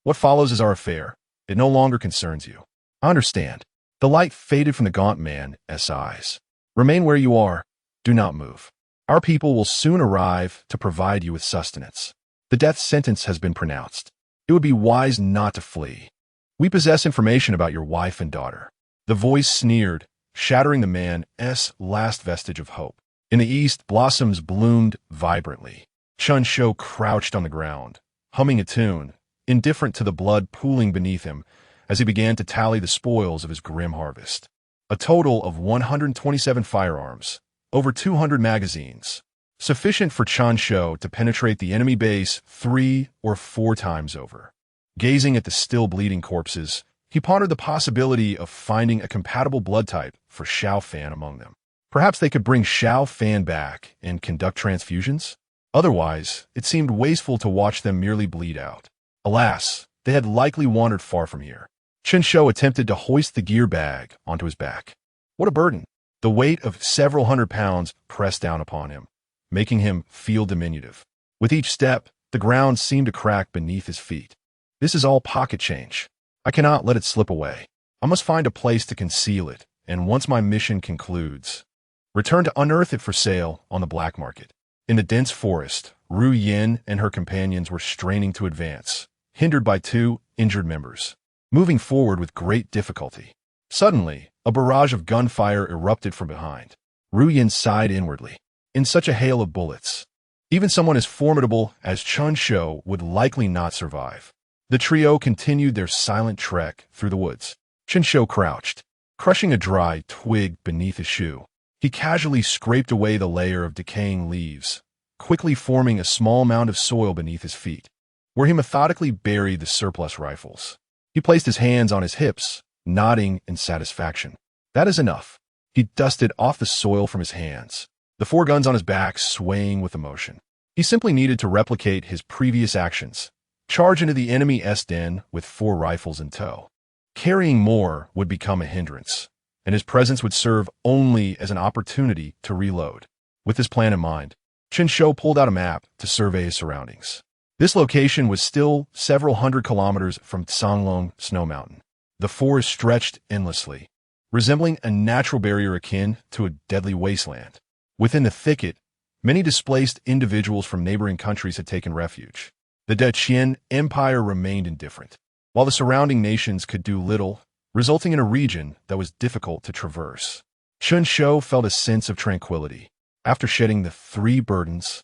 What follows is our affair. It no longer concerns you. I understand. The light faded from the gaunt man's eyes. Remain where you are. Do not move. Our people will soon arrive to provide you with sustenance. The death sentence has been pronounced. It would be wise not to flee. We possess information about your wife and daughter. The voice sneered, shattering the man's last vestige of hope. In the east, blossoms bloomed vibrantly. Chen Shou crouched on the ground, humming a tune, indifferent to the blood pooling beneath him as he began to tally the spoils of his grim harvest. A total of 127 firearms, over 200 magazines, sufficient for Chen Shou to penetrate the enemy base 3 or 4 times over. Gazing at the still bleeding corpses, he pondered the possibility of finding a compatible blood type for Xiao Fan among them. Perhaps they could bring Xiao Fan back and conduct transfusions? Otherwise, it seemed wasteful to watch them merely bleed out. Alas, they had likely wandered far from here. Chen Shou attempted to hoist the gear bag onto his back. What a burden! The weight of several hundred pounds pressed down upon him, making him feel diminutive. With each step, the ground seemed to crack beneath his feet. This is all pocket change. I cannot let it slip away. I must find a place to conceal it, and once my mission concludes, return to unearth it for sale on the black market. In the dense forest, Ru Yin and her companions were straining to advance, hindered by 2 injured members, moving forward with great difficulty. Suddenly, a barrage of gunfire erupted from behind. Ru Yin sighed inwardly. In such a hail of bullets, even someone as formidable as Chen Shou would likely not survive. The trio continued their silent trek through the woods. Chen Shou crouched, crushing a dry twig beneath his shoe. He casually scraped away the layer of decaying leaves, quickly forming a small mound of soil beneath his feet, where he methodically buried the surplus rifles. He placed his hands on his hips, nodding in satisfaction. That is enough. He dusted off the soil from his hands, the 4 guns on his back swaying with emotion. He simply needed to replicate his previous actions, charge into the enemy's den with 4 rifles in tow. Carrying more would become a hindrance, and his presence would serve only as an opportunity to reload. With this plan in mind, Chen Shou pulled out a map to survey his surroundings. This location was still several hundred kilometers from Tsanglong Snow Mountain. The forest stretched endlessly, resembling a natural barrier akin to a deadly wasteland. Within the thicket, many displaced individuals from neighboring countries had taken refuge. The Dacian Empire remained indifferent, while the surrounding nations could do little, resulting in a region that was difficult to traverse. Chen Shou felt a sense of tranquility. After shedding the 3 burdens,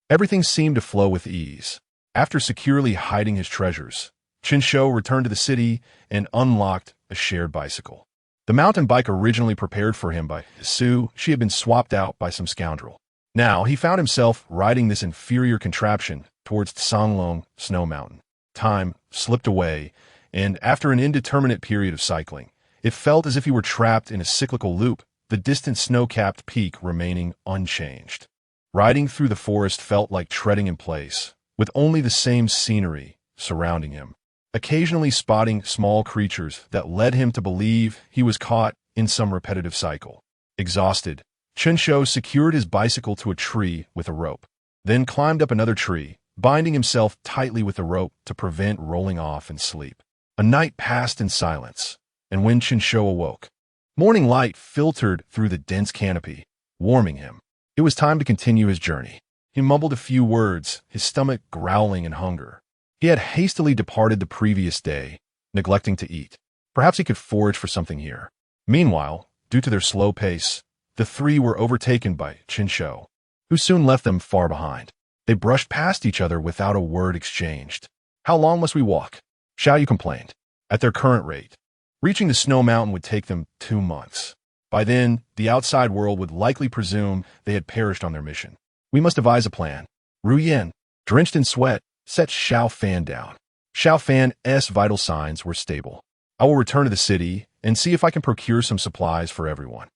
everything seemed to flow with ease. After securely hiding his treasures, Chen Shou returned to the city and unlocked a shared bicycle. The mountain bike originally prepared for him by Su, she had been swapped out by some scoundrel. Now he found himself riding this inferior contraption towards Tsanglong Snow Mountain. Time slipped away, and after an indeterminate period of cycling, it felt as if he were trapped in a cyclical loop, the distant snow-capped peak remaining unchanged. Riding through the forest felt like treading in place, with only the same scenery surrounding him, occasionally spotting small creatures that led him to believe he was caught in some repetitive cycle. Exhausted, Chen Shou secured his bicycle to a tree with a rope, then climbed up another tree, binding himself tightly with the rope to prevent rolling off in sleep. A night passed in silence, and when Chen Shou awoke, morning light filtered through the dense canopy, warming him. It was time to continue his journey. He mumbled a few words, his stomach growling in hunger. He had hastily departed the previous day, neglecting to eat. Perhaps he could forage for something here. Meanwhile, due to their slow pace, the 3 were overtaken by Chen Shou, who soon left them far behind. They brushed past each other without a word exchanged. How long must we walk? Xiao Yu complained. At their current rate, reaching the snow mountain would take them 2 months. By then, the outside world would likely presume they had perished on their mission. We must devise a plan. Ru Yin, drenched in sweat, set Xiao Fan down. Xiao Fan's vital signs were stable. I will return to the city and see if I can procure some supplies for everyone.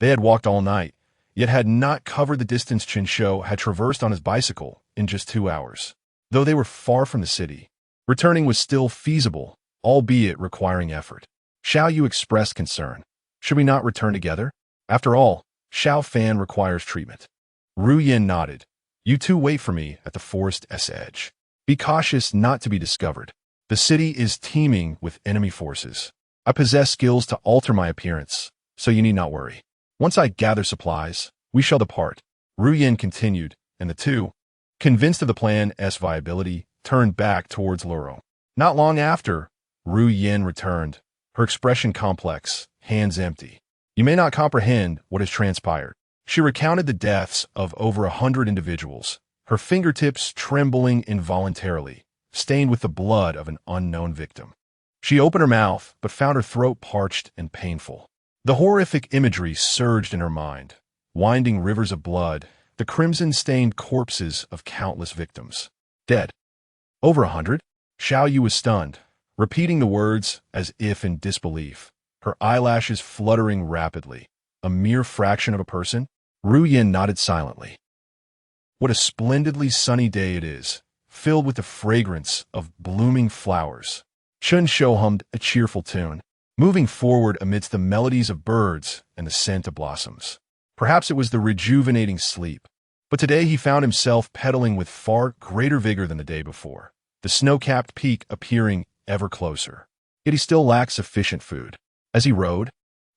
They had walked all night, yet had not covered the distance Chen Shou had traversed on his bicycle in just 2 hours. Though they were far from the city, returning was still feasible, albeit requiring effort. Xiao Yu expressed concern. Should we not return together? After all, Xiao Fan requires treatment. Ru Yin nodded. You 2 wait for me at the forest's edge. Be cautious not to be discovered. The city is teeming with enemy forces. I possess skills to alter my appearance, so you need not worry. Once I gather supplies, we shall depart. Ru Yin continued, and the 2, convinced of the plan's viability, turned back towards Luro. Not long after, Ru Yin returned, her expression complex, hands empty. You may not comprehend what has transpired. She recounted the deaths of over 100 individuals, her fingertips trembling involuntarily, stained with the blood of an unknown victim. She opened her mouth, but found her throat parched and painful. The horrific imagery surged in her mind, winding rivers of blood, the crimson-stained corpses of countless victims. Dead. Over 100? Xiao Yu was stunned, repeating the words as if in disbelief, her eyelashes fluttering rapidly. A mere fraction of a person? Ru Yin nodded silently. What a splendidly sunny day it is, filled with the fragrance of blooming flowers. Chen Shou hummed a cheerful tune, moving forward amidst the melodies of birds and the scent of blossoms. Perhaps it was the rejuvenating sleep, but today he found himself pedaling with far greater vigor than the day before, the snow-capped peak appearing ever closer. Yet he still lacked sufficient food. As he rode,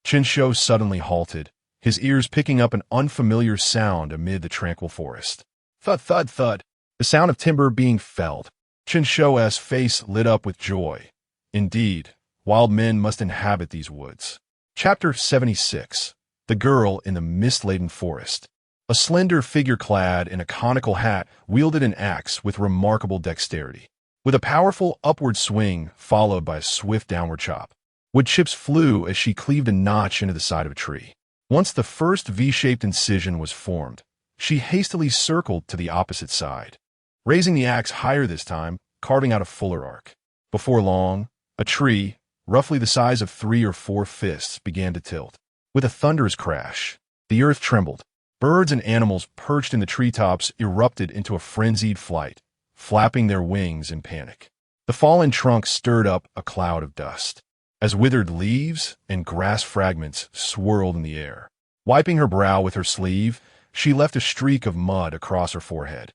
Chen Shou suddenly halted, his ears picking up an unfamiliar sound amid the tranquil forest. Thud, thud, thud. The sound of timber being felled. Chen Shou's face lit up with joy. Indeed, wild men must inhabit these woods. Chapter 76. The Girl in the Mist-Laden Forest. A slender figure clad in a conical hat wielded an axe with remarkable dexterity. With a powerful upward swing followed by a swift downward chop, wood chips flew as she cleaved a notch into the side of a tree. Once the first V-shaped incision was formed, she hastily circled to the opposite side, raising the axe higher this time, carving out a fuller arc. Before long, a tree, roughly the size of 3 or 4 fists, began to tilt. With a thunderous crash, the earth trembled. Birds and animals perched in the treetops erupted into a frenzied flight, flapping their wings in panic. The fallen trunk stirred up a cloud of dust, as withered leaves and grass fragments swirled in the air. Wiping her brow with her sleeve, she left a streak of mud across her forehead.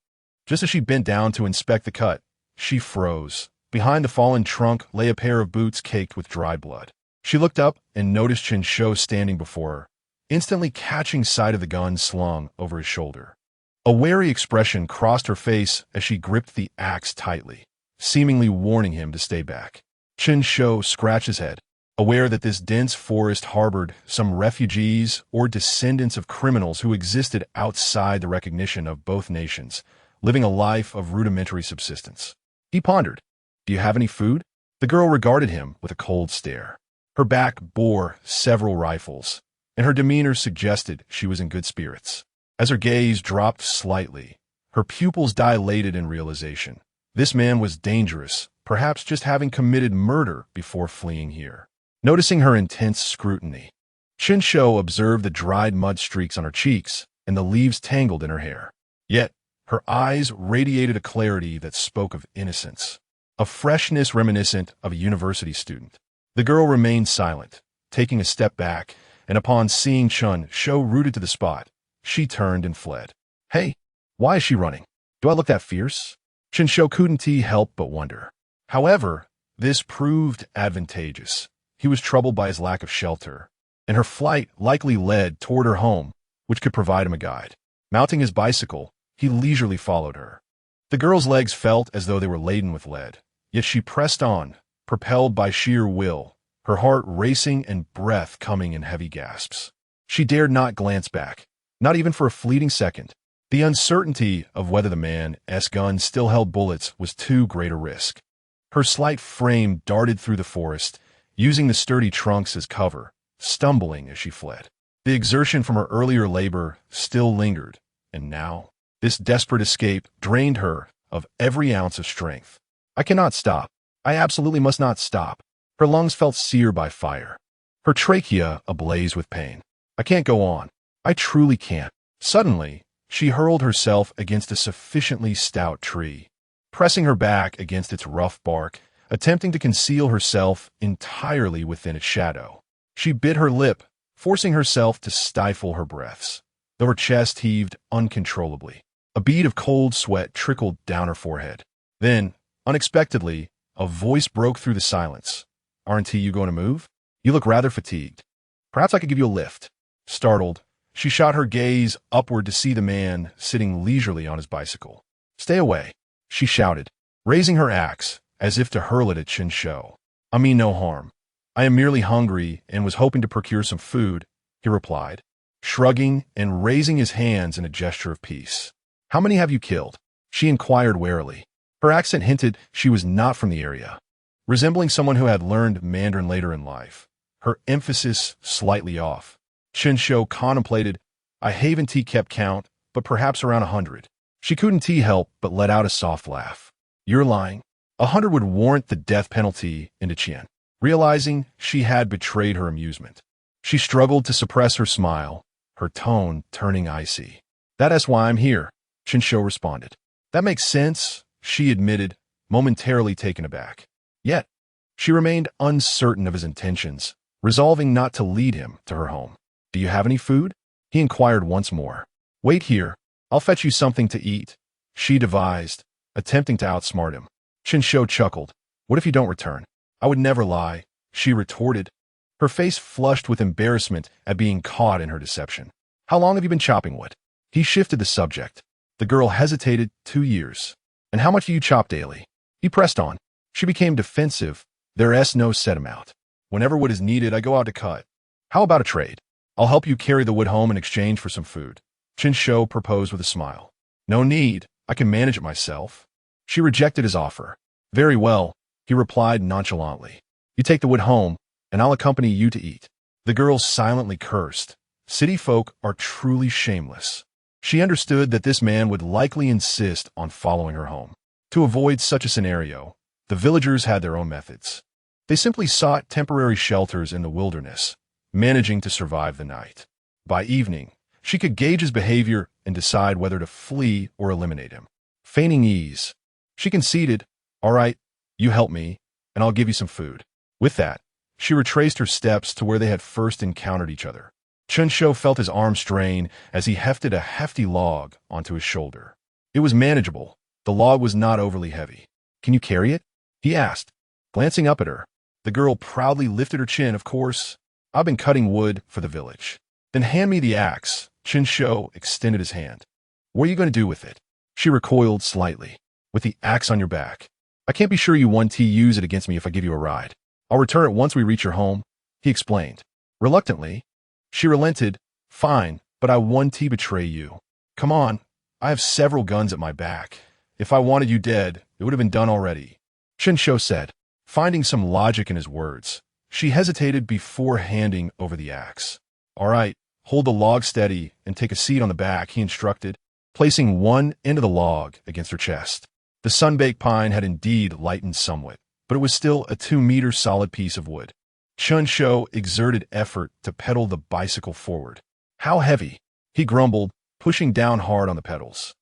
Just as she bent down to inspect the cut, she froze. Behind the fallen trunk lay a pair of boots caked with dried blood. She looked up and noticed Chen Shou standing before her, instantly catching sight of the gun slung over his shoulder. A wary expression crossed her face as she gripped the axe tightly, seemingly warning him to stay back. Chen Shou scratched his head, aware that this dense forest harbored some refugees or descendants of criminals who existed outside the recognition of both nations, living a life of rudimentary subsistence. He pondered, "Do you have any food?" The girl regarded him with a cold stare. Her back bore several rifles, and her demeanor suggested she was in good spirits. As her gaze dropped slightly, her pupils dilated in realization. This man was dangerous, perhaps just having committed murder before fleeing here. Noticing her intense scrutiny, Chen Shou observed the dried mud streaks on her cheeks and the leaves tangled in her hair. Yet, her eyes radiated a clarity that spoke of innocence, a freshness reminiscent of a university student. The girl remained silent, taking a step back, and upon seeing Chen Shou rooted to the spot, she turned and fled. Hey, why is she running? Do I look that fierce? Chen Shou couldn't help but wonder. However, this proved advantageous. He was troubled by his lack of shelter, and her flight likely led toward her home, which could provide him a guide. Mounting his bicycle, he leisurely followed her. The girl's legs felt as though they were laden with lead, yet she pressed on, propelled by sheer will, her heart racing and breath coming in heavy gasps. She dared not glance back, not even for a fleeting second. The uncertainty of whether the man's gun still held bullets was too great a risk. Her slight frame darted through the forest, using the sturdy trunks as cover, stumbling as she fled. The exertion from her earlier labor still lingered, and now, this desperate escape drained her of every ounce of strength. I cannot stop. I absolutely must not stop. Her lungs felt seared by fire, her trachea ablaze with pain. I can't go on. I truly can't. Suddenly, she hurled herself against a sufficiently stout tree, pressing her back against its rough bark, attempting to conceal herself entirely within its shadow. She bit her lip, forcing herself to stifle her breaths, though her chest heaved uncontrollably. A bead of cold sweat trickled down her forehead. Then, unexpectedly, a voice broke through the silence. Aren't you going to move? You look rather fatigued. Perhaps I could give you a lift. Startled, she shot her gaze upward to see the man sitting leisurely on his bicycle. Stay away, she shouted, raising her axe as if to hurl it at Chen Shou. I mean no harm. I am merely hungry and was hoping to procure some food, he replied, shrugging and raising his hands in a gesture of peace. How many have you killed? She inquired warily. Her accent hinted she was not from the area. Resembling someone who had learned Mandarin later in life, her emphasis slightly off, Chen Shou contemplated. I haven't kept count, but perhaps around 100. She couldn't help but let out a soft laugh. You're lying. 100 would warrant the death penalty into Chen. Realizing she had betrayed her amusement, she struggled to suppress her smile, her tone turning icy. That's why I'm here, Chen Shou responded. That makes sense, she admitted, momentarily taken aback. Yet, she remained uncertain of his intentions, resolving not to lead him to her home. Do you have any food? He inquired once more. Wait here, I'll fetch you something to eat, she devised, attempting to outsmart him. Chen Shou chuckled. What if you don't return? I would never lie, she retorted, her face flushed with embarrassment at being caught in her deception. How long have you been chopping wood? He shifted the subject. The girl hesitated. 2 years. And how much do you chop daily? He pressed on. She became defensive. There's no set amount. Whenever wood is needed, I go out to cut. How about a trade? I'll help you carry the wood home in exchange for some food. Chen Shou proposed with a smile. No need, I can manage it myself. She rejected his offer. Very well, he replied nonchalantly. You take the wood home, and I'll accompany you to eat. The girl silently cursed. City folk are truly shameless. She understood that this man would likely insist on following her home. To avoid such a scenario, the villagers had their own methods. They simply sought temporary shelters in the wilderness, managing to survive the night. By evening, she could gauge his behavior and decide whether to flee or eliminate him. Feigning ease, she conceded, all right, you help me, and I'll give you some food. With that, she retraced her steps to where they had first encountered each other. Chen Shou felt his arm strain as he hefted a hefty log onto his shoulder. It was manageable. The log was not overly heavy. Can you carry it? He asked, glancing up at her. The girl proudly lifted her chin. Of course, I've been cutting wood for the village. Then hand me the axe. Chen Shou extended his hand. What are you going to do with it? She recoiled slightly. With the axe on your back. I can't be sure you won't use it against me if I give you a ride. I'll return it once we reach your home, he explained. Reluctantly, she relented. Fine, but I won't betray you. Come on, I have several guns at my back. If I wanted you dead, it would have been done already. Chen Shou said, finding some logic in his words. She hesitated before handing over the axe. All right, hold the log steady and take a seat on the back, he instructed, placing one end of the log against her chest. The sun-baked pine had indeed lightened somewhat, but it was still a 2-meter solid piece of wood. Chen Shou exerted effort to pedal the bicycle forward. How heavy, he grumbled, pushing down hard on the pedals.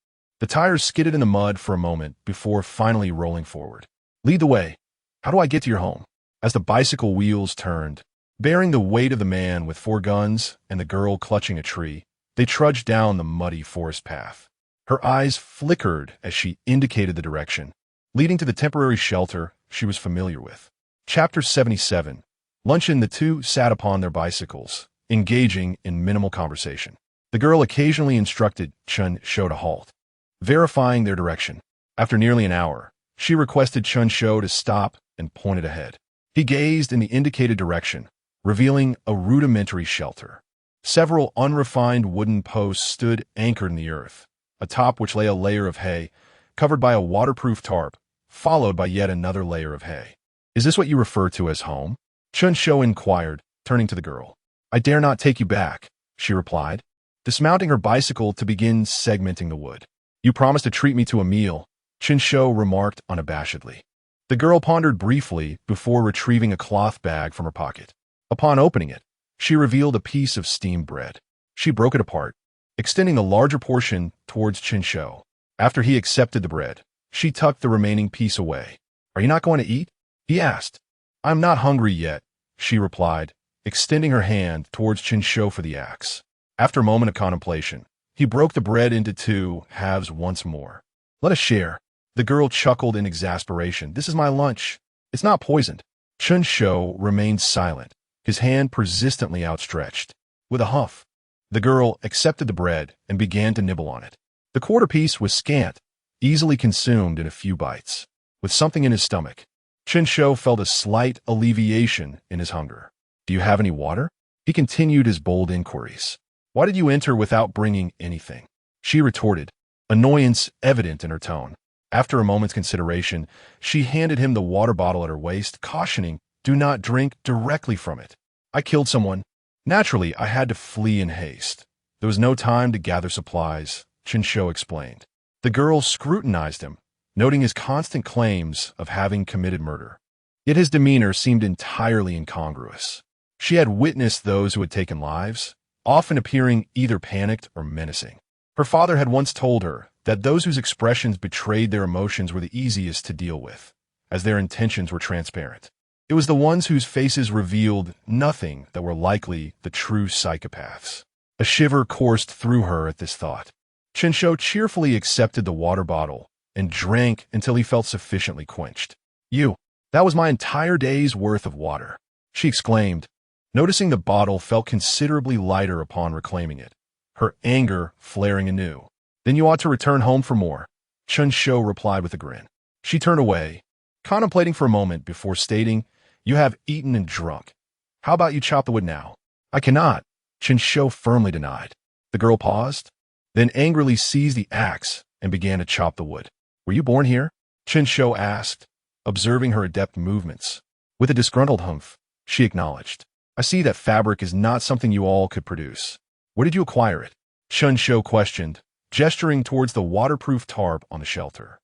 The tires skidded in the mud for a moment before finally rolling forward. Lead the way. How do I get to your home? As the bicycle wheels turned, bearing the weight of the man with 4 guns and the girl clutching a tree, they trudged down the muddy forest path. Her eyes flickered as she indicated the direction, leading to the temporary shelter she was familiar with. Chapter 77. Luncheon. The two sat upon their bicycles, engaging in minimal conversation. The girl occasionally instructed Chen Shou to halt, verifying their direction. After nearly an hour, she requested Chen Shou to stop and pointed ahead. He gazed in the indicated direction, revealing a rudimentary shelter. Several unrefined wooden posts stood anchored in the earth, atop which lay a layer of hay, covered by a waterproof tarp, followed by yet another layer of hay. Is this what you refer to as home? Chen Shou inquired, turning to the girl. I dare not take you back, she replied, dismounting her bicycle to begin segmenting the wood. You promised to treat me to a meal, Chen Shou remarked unabashedly. The girl pondered briefly before retrieving a cloth bag from her pocket. Upon opening it, she revealed a piece of steamed bread. She broke it apart, extending the larger portion towards Chen Shou. After he accepted the bread, she tucked the remaining piece away. Are you not going to eat? He asked. I'm not hungry yet, she replied, extending her hand towards Chen Shou for the axe. After a moment of contemplation, he broke the bread into 2 halves once more. Let us share. The girl chuckled in exasperation. This is my lunch. It's not poisoned. Chen Shou remained silent, his hand persistently outstretched. With a huff, the girl accepted the bread and began to nibble on it. The quarter piece was scant, easily consumed in a few bites. With something in his stomach, Chen Shou felt a slight alleviation in his hunger. Do you have any water? He continued his bold inquiries. Why did you enter without bringing anything? She retorted, annoyance evident in her tone. After a moment's consideration, she handed him the water bottle at her waist, cautioning, do not drink directly from it. I killed someone. Naturally, I had to flee in haste. There was no time to gather supplies, Chen Shou explained. The girl scrutinized him, noting his constant claims of having committed murder. Yet his demeanor seemed entirely incongruous. She had witnessed those who had taken lives, often appearing either panicked or menacing. Her father had once told her that those whose expressions betrayed their emotions were the easiest to deal with, as their intentions were transparent. It was the ones whose faces revealed nothing that were likely the true psychopaths. A shiver coursed through her at this thought. Chen Shou cheerfully accepted the water bottle and drank until he felt sufficiently quenched. That was my entire day's worth of water, she exclaimed, noticing the bottle felt considerably lighter upon reclaiming it, her anger flaring anew. Then you ought to return home for more, Chen Shou replied with a grin. She turned away, contemplating for a moment before stating, You have eaten and drunk. How about you chop the wood now? I cannot, Chen Shou firmly denied. The girl paused, then angrily seized the axe and began to chop the wood. Were you born here? Chen Shou asked, observing her adept movements. With a disgruntled humph, she acknowledged. I see that fabric is not something you all could produce. Where did you acquire it? Chen Shou questioned, gesturing towards the waterproof tarp on the shelter.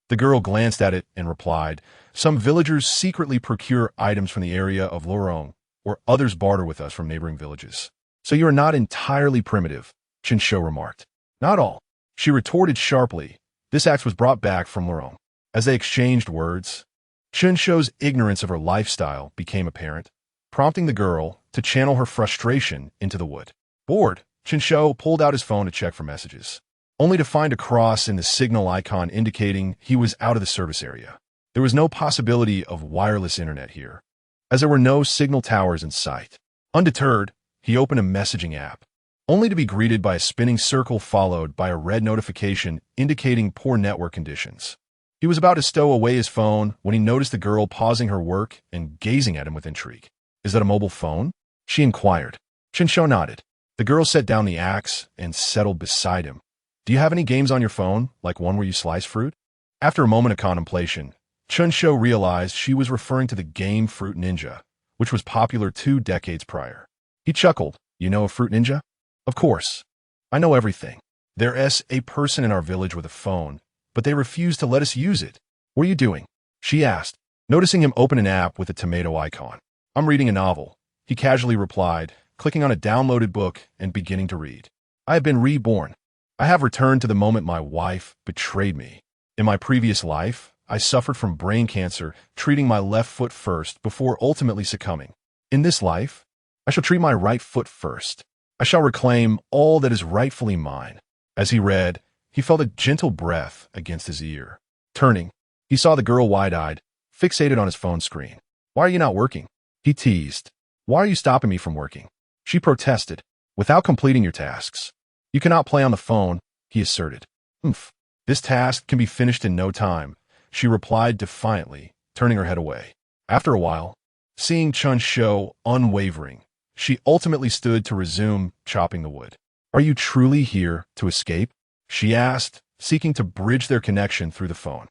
The girl glanced at it and replied, Some villagers secretly procure items from the area of Lorong, or others barter with us from neighboring villages. So you are not entirely primitive, Chen Shou remarked. Not all, she retorted sharply. This axe was brought back from Lorong. As they exchanged words, Chen Shou's ignorance of her lifestyle became apparent, prompting the girl to channel her frustration into the wood. Bored, Chen Shou pulled out his phone to check for messages, only to find a cross in the signal icon indicating he was out of the service area. There was no possibility of wireless internet here, as there were no signal towers in sight. Undeterred, he opened a messaging app, only to be greeted by a spinning circle followed by a red notification indicating poor network conditions. He was about to stow away his phone when he noticed the girl pausing her work and gazing at him with intrigue. Is that a mobile phone? She inquired. Chen Shou nodded. The girl set down the axe and settled beside him. Do you have any games on your phone, like one where you slice fruit? After a moment of contemplation, Chen Shou realized she was referring to the game Fruit Ninja, which was popular 2 decades prior. He chuckled. You know of Fruit Ninja? Of course. I know everything. There's a person in our village with a phone, but they refuse to let us use it. What are you doing? She asked, noticing him open an app with a tomato icon. I'm reading a novel, he casually replied, clicking on a downloaded book and beginning to read. I have been reborn. I have returned to the moment my wife betrayed me. In my previous life, I suffered from brain cancer, treating my left foot first before ultimately succumbing. In this life, I shall treat my right foot first. I shall reclaim all that is rightfully mine. As he read, he felt a gentle breath against his ear. Turning, he saw the girl wide-eyed, fixated on his phone screen. Why are you not working? He teased. Why are you stopping me from working? She protested. Without completing your tasks. You cannot play on the phone, he asserted. This task can be finished in no time, she replied defiantly, turning her head away. After a while, seeing Chen Shou unwavering, she ultimately stood to resume chopping the wood. Are you truly here to escape? She asked, seeking to bridge their connection through the phone.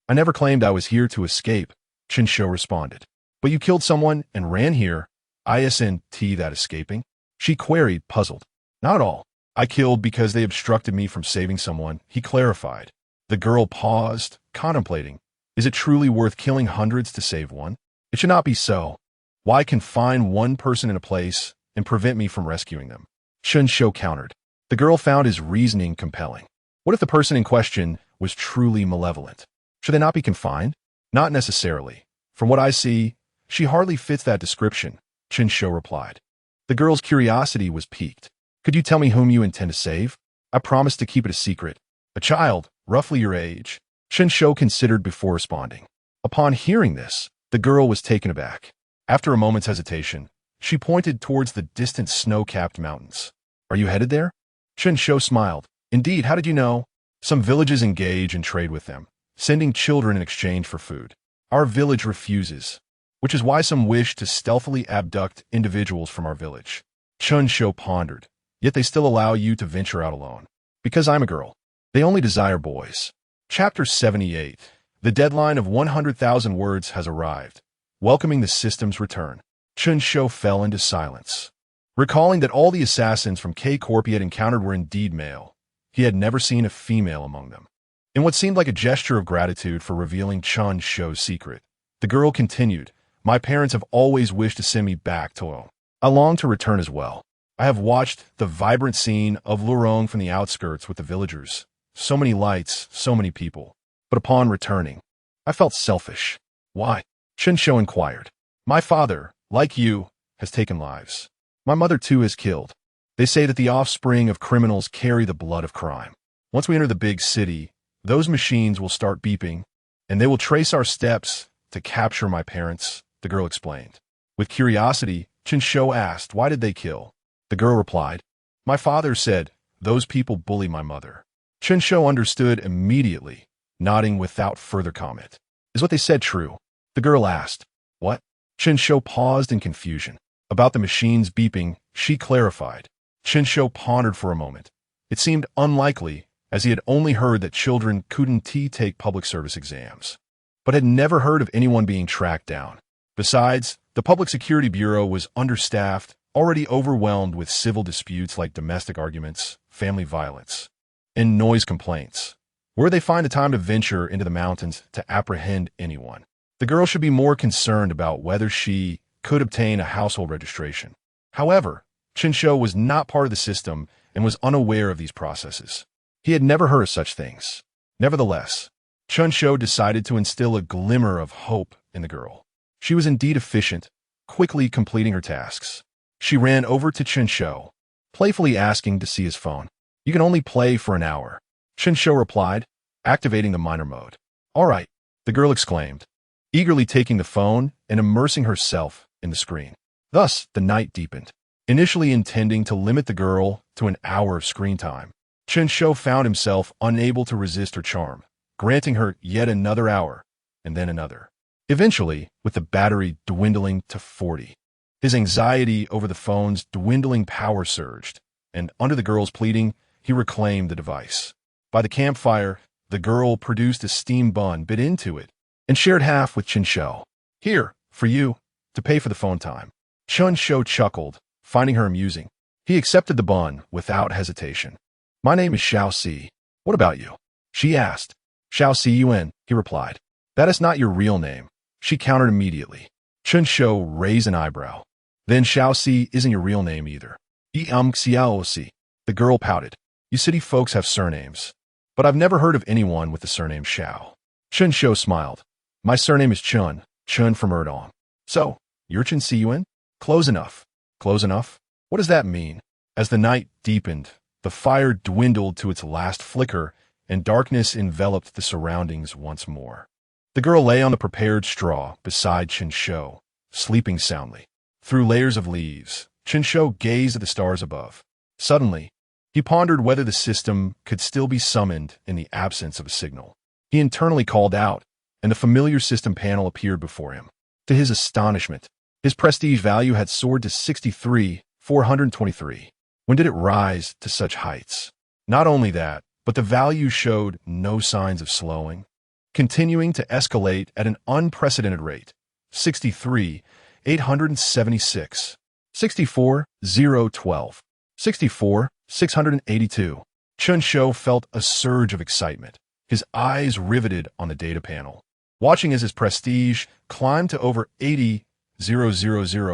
I never claimed I was here to escape, Chen Shou responded. But you killed someone and ran here. Isn't that escaping? She queried, puzzled. Not at all. I killed because they obstructed me from saving someone, he clarified. The girl paused, contemplating. Is it truly worth killing hundreds to save one? It should not be so. Why confine one person in a place and prevent me from rescuing them? Chen Shou countered. The girl found his reasoning compelling. What if the person in question was truly malevolent? Should they not be confined? Not necessarily. From what I see, she hardly fits that description, Chen Shou replied. The girl's curiosity was piqued. Could you tell me whom you intend to save? I promise to keep it a secret. A child, roughly your age. Chen Shou considered before responding. Upon hearing this, the girl was taken aback. After a moment's hesitation, she pointed towards the distant snow-capped mountains. Are you headed there? Chen Shou smiled. Indeed, how did you know? Some villages engage in trade with them, sending children in exchange for food. Our village refuses, which is why some wish to stealthily abduct individuals from our village. Chen Shou pondered. Yet they still allow you to venture out alone. Because I'm a girl. They only desire boys. Chapter 78. The deadline of 100,000 words has arrived, welcoming the system's return. Chen Shou fell into silence. Recalling that all the assassins from K Corp he had encountered were indeed male, He had never seen a female among them. In what seemed like a gesture of gratitude for revealing Chen Shou's secret, the girl continued, "My parents have always wished to send me back to Lorong. I long to return as well. I have watched the vibrant scene of Lorong from the outskirts with the villagers. So many lights, so many people. But upon returning, I felt selfish." "Why?" Chen Shou inquired. "My father, like you, has taken lives. My mother too is killed. They say that the offspring of criminals carry the blood of crime. Once we enter the big city, those machines will start beeping, and they will trace our steps to capture my parents," the girl explained. With curiosity, Chen Shou asked, "Why did they kill?" The girl replied, "My father said, those people bully my mother." Chen Shou understood immediately, nodding without further comment. "Is what they said true?" the girl asked. "What?" Chen Shou paused in confusion. About the machines beeping, she clarified. Chen Shou pondered for a moment. It seemed unlikely, as he had only heard that children couldn't take public service exams, but had never heard of anyone being tracked down. Besides, the Public Security Bureau was understaffed, already overwhelmed with civil disputes like domestic arguments, family violence, and noise complaints. Where would they find the time to venture into the mountains to apprehend anyone? The girl should be more concerned about whether she could obtain a household registration. However, Chen Shou was not part of the system and was unaware of these processes. He had never heard of such things. Nevertheless, Chen Shou decided to instill a glimmer of hope in the girl. She was indeed efficient, quickly completing her tasks. She ran over to Chen Shou, playfully asking to see his phone. "You can only play for an hour," Chen Shou replied, activating the minor mode. "All right," the girl exclaimed, eagerly taking the phone and immersing herself in the screen. Thus, the night deepened. Initially intending to limit the girl to an hour of screen time, Chen Shou found himself unable to resist her charm, granting her yet another hour, and then another. Eventually, with the battery dwindling to 40, his anxiety over the phone's dwindling power surged, and under the girl's pleading, he reclaimed the device. By the campfire, the girl produced a steam bun, bit into it, and shared half with Chen Shou. "Here, for you, to pay for the phone time." Chen Shou chuckled, finding her amusing. He accepted the bun without hesitation. "My name is Xiao Si. What about you?" she asked. "Xiao Si Yuan," he replied. "That is not your real name," she countered immediately. Chen Shou raised an eyebrow. "Then Xiao Si isn't your real name either." Xiao Si. The girl pouted. "You city folks have surnames, but I've never heard of anyone with the surname Xiao." Chen Shou smiled. "My surname is Chen from Erdong." "So, you're Chen Si Yuan?" "Close enough." "Close enough? What does that mean?" As the night deepened, the fire dwindled to its last flicker, and darkness enveloped the surroundings once more. The girl lay on the prepared straw beside Chen Shou, sleeping soundly. Through layers of leaves, Chen Shou gazed at the stars above. Suddenly, he pondered whether the system could still be summoned in the absence of a signal. He internally called out, and the familiar system panel appeared before him. To his astonishment, his prestige value had soared to 63,423. When did it rise to such heights? Not only that, but the value showed no signs of slowing, continuing to escalate at an unprecedented rate. 63,876. 64,012. 64,682. Chen Shou felt a surge of excitement, his eyes riveted on the data panel, watching as his prestige climbed to over 80,000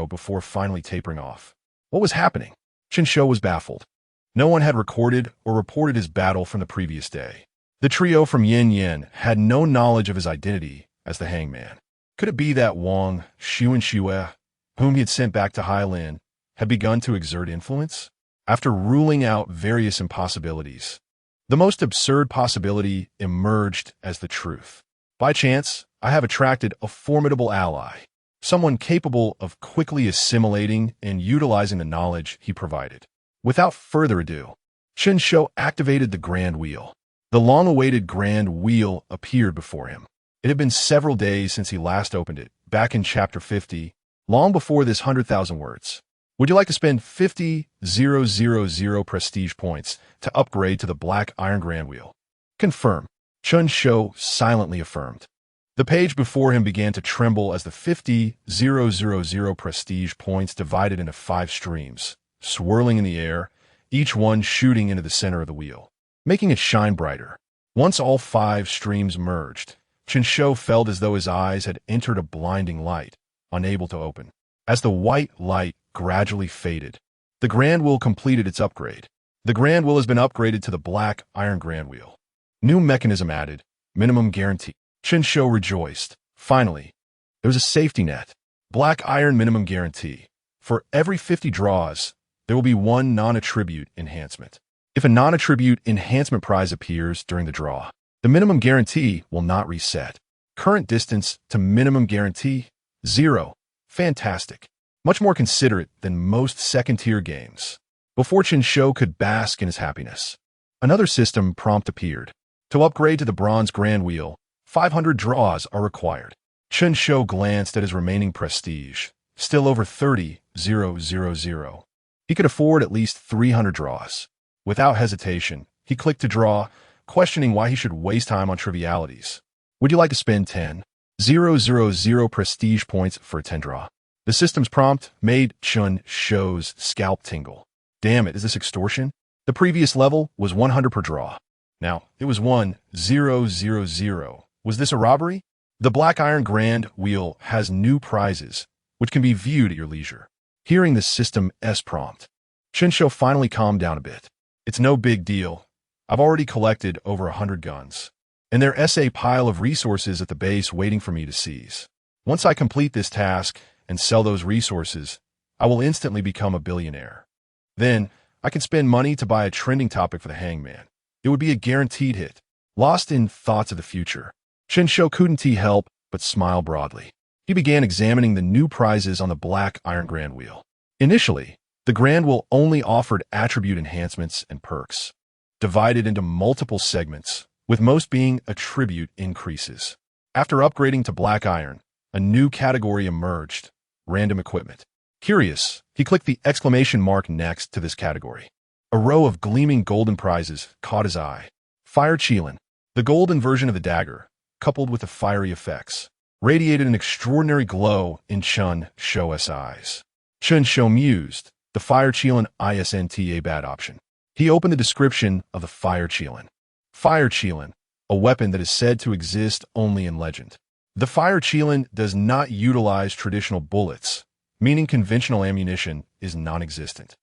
before finally tapering off. What was happening? Chen Shou was baffled. No one had recorded or reported his battle from the previous day. The trio from Yin Yin had no knowledge of his identity as the hangman. Could it be that Wang, Xu and Xue, whom he had sent back to Hailin, had begun to exert influence? After ruling out various impossibilities, the most absurd possibility emerged as the truth. By chance, I have attracted a formidable ally, someone capable of quickly assimilating and utilizing the knowledge he provided. Without further ado, Chen Shou activated the Grand Wheel. The long-awaited Grand Wheel appeared before him. It had been several days since he last opened it, back in Chapter 50, long before this 100,000 words. Would you like to spend 50,000 prestige points to upgrade to the Black Iron Grand Wheel? Confirm. Chen Shou silently affirmed. The page before him began to tremble as the 50,000 prestige points divided into 5 streams, swirling in the air, each one shooting into the center of the wheel. making it shine brighter. Once all 5 streams merged, Chen Shou felt as though his eyes had entered a blinding light, unable to open. As the white light gradually faded, the Grand Wheel completed its upgrade. The Grand Wheel has been upgraded to the black iron Grand Wheel. New mechanism added, minimum guarantee. Chen Shou rejoiced. Finally, there was a safety net. Black iron minimum guarantee. For every 50 draws, there will be 1 non-attribute enhancement. If a non-attribute enhancement prize appears during the draw, the minimum guarantee will not reset. Current distance to minimum guarantee, 0. Fantastic. Much more considerate than most second-tier games. Before Chen Shou could bask in his happiness, another system prompt appeared. To upgrade to the bronze Grand Wheel, 500 draws are required. Chen Shou glanced at his remaining prestige, still over 30,000. He could afford at least 300 draws. Without hesitation, he clicked to draw, questioning why he should waste time on trivialities. Would you like to spend 10,000 prestige points for a 10 draw? The system's prompt made Chen Shou's scalp tingle. Damn it, is this extortion? The previous level was 100 per draw. Now, it was 1,000. Was this a robbery? The Black Iron Grand Wheel has new prizes, which can be viewed at your leisure. Hearing the system's prompt, Chen Shou finally calmed down a bit. It's no big deal. I've already collected over 100 guns, and there's a pile of resources at the base waiting for me to seize. Once I complete this task and sell those resources, I will instantly become a billionaire. Then, I can spend money to buy a trending topic for the hangman. It would be a guaranteed hit. Lost in thoughts of the future, Chen Shou couldn't help but smile broadly. He began examining the new prizes on the Black Iron Grand Wheel. Initially, the Grand Wheel only offered attribute enhancements and perks, divided into multiple segments, with most being attribute increases. After upgrading to Black Iron, a new category emerged, random equipment. Curious, he clicked the exclamation mark next to this category. A row of gleaming golden prizes caught his eye. Fire Qilin, the golden version of the dagger, coupled with the fiery effects, radiated an extraordinary glow in Chen Shou's eyes. Chen Shou mused, the Fire Qilin isn't a bad option. He opened the description of the Fire Qilin. Fire Qilin, a weapon that is said to exist only in legend. The Fire Qilin does not utilize traditional bullets, meaning conventional ammunition is non-existent,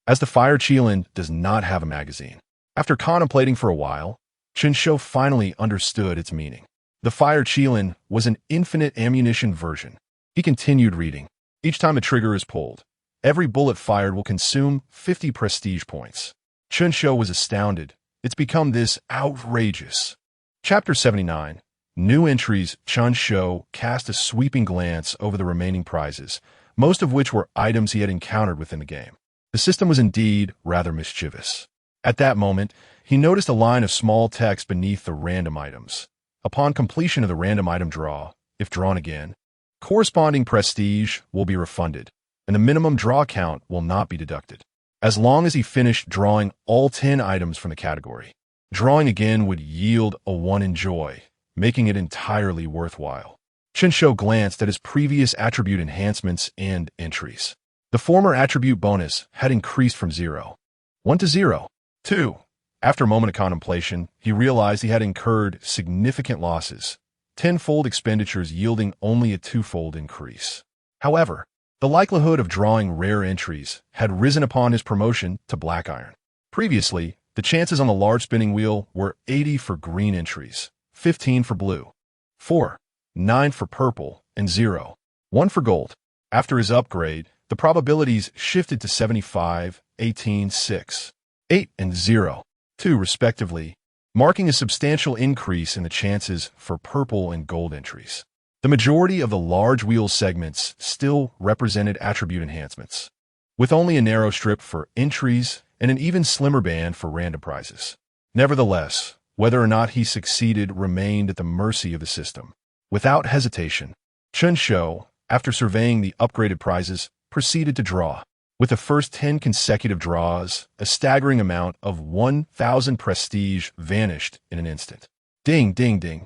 as the Fire Qilin does not have a magazine. After contemplating for a while, Chen Shou finally understood its meaning. The Fire Qilin was an infinite ammunition version. He continued reading. Each time a trigger is pulled, every bullet fired will consume 50 prestige points. Chen Shou was astounded. It's become this outrageous. Chapter 79. New entries. Chen Shou cast a sweeping glance over the remaining prizes, most of which were items he had encountered within the game. The system was indeed rather mischievous. At that moment, he noticed a line of small text beneath the random items. Upon completion of the random item draw, if drawn again, corresponding prestige will be refunded, and the minimum draw count will not be deducted, as long as he finished drawing all 10 items from the category. Drawing again would yield a 1 in joy, making it entirely worthwhile. Chen Shou glanced at his previous attribute enhancements and entries. The former attribute bonus had increased from 1 to 2. After a moment of contemplation, he realized he had incurred significant losses, 10-fold expenditures yielding only a 2-fold increase. However, the likelihood of drawing rare entries had risen upon his promotion to Black Iron. Previously, the chances on the large spinning wheel were 80 for green entries, 15 for blue, 4, 9 for purple, and 1 for gold. After his upgrade, the probabilities shifted to 75, 18, 6, 8, and 2 respectively, marking a substantial increase in the chances for purple and gold entries. The majority of the large wheel segments still represented attribute enhancements, with only a narrow strip for entries and an even slimmer band for random prizes. Nevertheless, whether or not he succeeded remained at the mercy of the system. Without hesitation, Chen Shou, after surveying the upgraded prizes, proceeded to draw. With the first 10 consecutive draws, a staggering amount of 1,000 prestige vanished in an instant. Ding, ding, ding.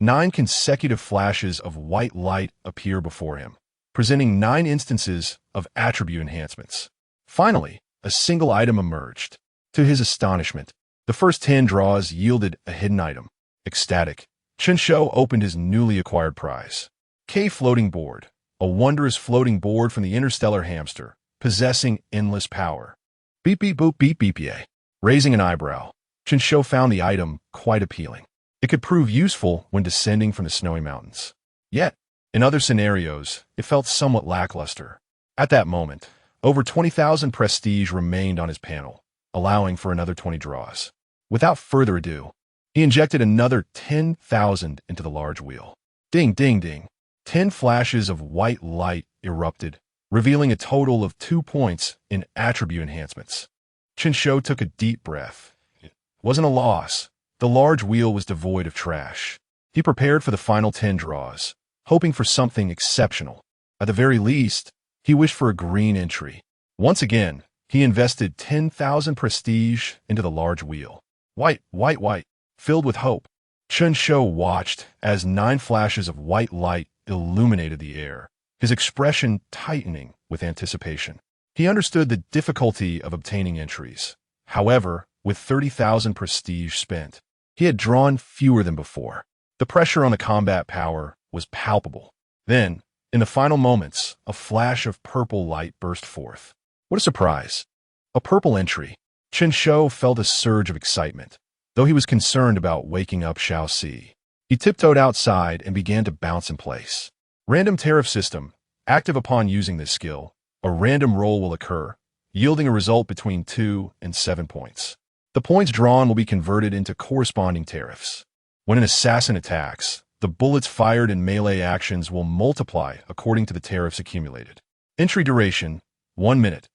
9 consecutive flashes of white light appear before him, presenting 9 instances of attribute enhancements. Finally, a single item emerged. To his astonishment, The first 10 draws yielded a hidden item. Ecstatic, Chen Shou opened his newly acquired prize. K floating board, a wondrous floating board from the interstellar hamster, possessing endless power. Beep beep boop beep beep yay. Raising an eyebrow, Chen Shou found the item quite appealing. It could prove useful when descending from the snowy mountains. Yet, in other scenarios, it felt somewhat lackluster. At that moment, over 20,000 prestige remained on his panel, allowing for another 20 draws. Without further ado, he injected another 10,000 into the large wheel. Ding, ding, ding. 10 flashes of white light erupted, revealing a total of 2 points in attribute enhancements. Chen Shou took a deep breath. It wasn't a loss. The large wheel was devoid of trash. He prepared for the final 10 draws, hoping for something exceptional. At the very least, he wished for a green entry. Once again, he invested 10,000 prestige into the large wheel. White, white, white. Filled with hope, Chen Shou watched as 9 flashes of white light illuminated the air, his expression tightening with anticipation. He understood the difficulty of obtaining entries. However, with 30,000 prestige spent, he had drawn fewer than before. The pressure on the combat power was palpable. Then, in the final moments, a flash of purple light burst forth. What a surprise! A purple entry. Chen Shou felt a surge of excitement, though he was concerned about waking up Xiao Si. He tiptoed outside and began to bounce in place. Random tariff system. Active upon using this skill, a random roll will occur, yielding a result between 2 and 7 points. The points drawn will be converted into corresponding tariffs. When an assassin attacks, the bullets fired in melee actions will multiply according to the tariffs accumulated. Entry duration, 1 minute.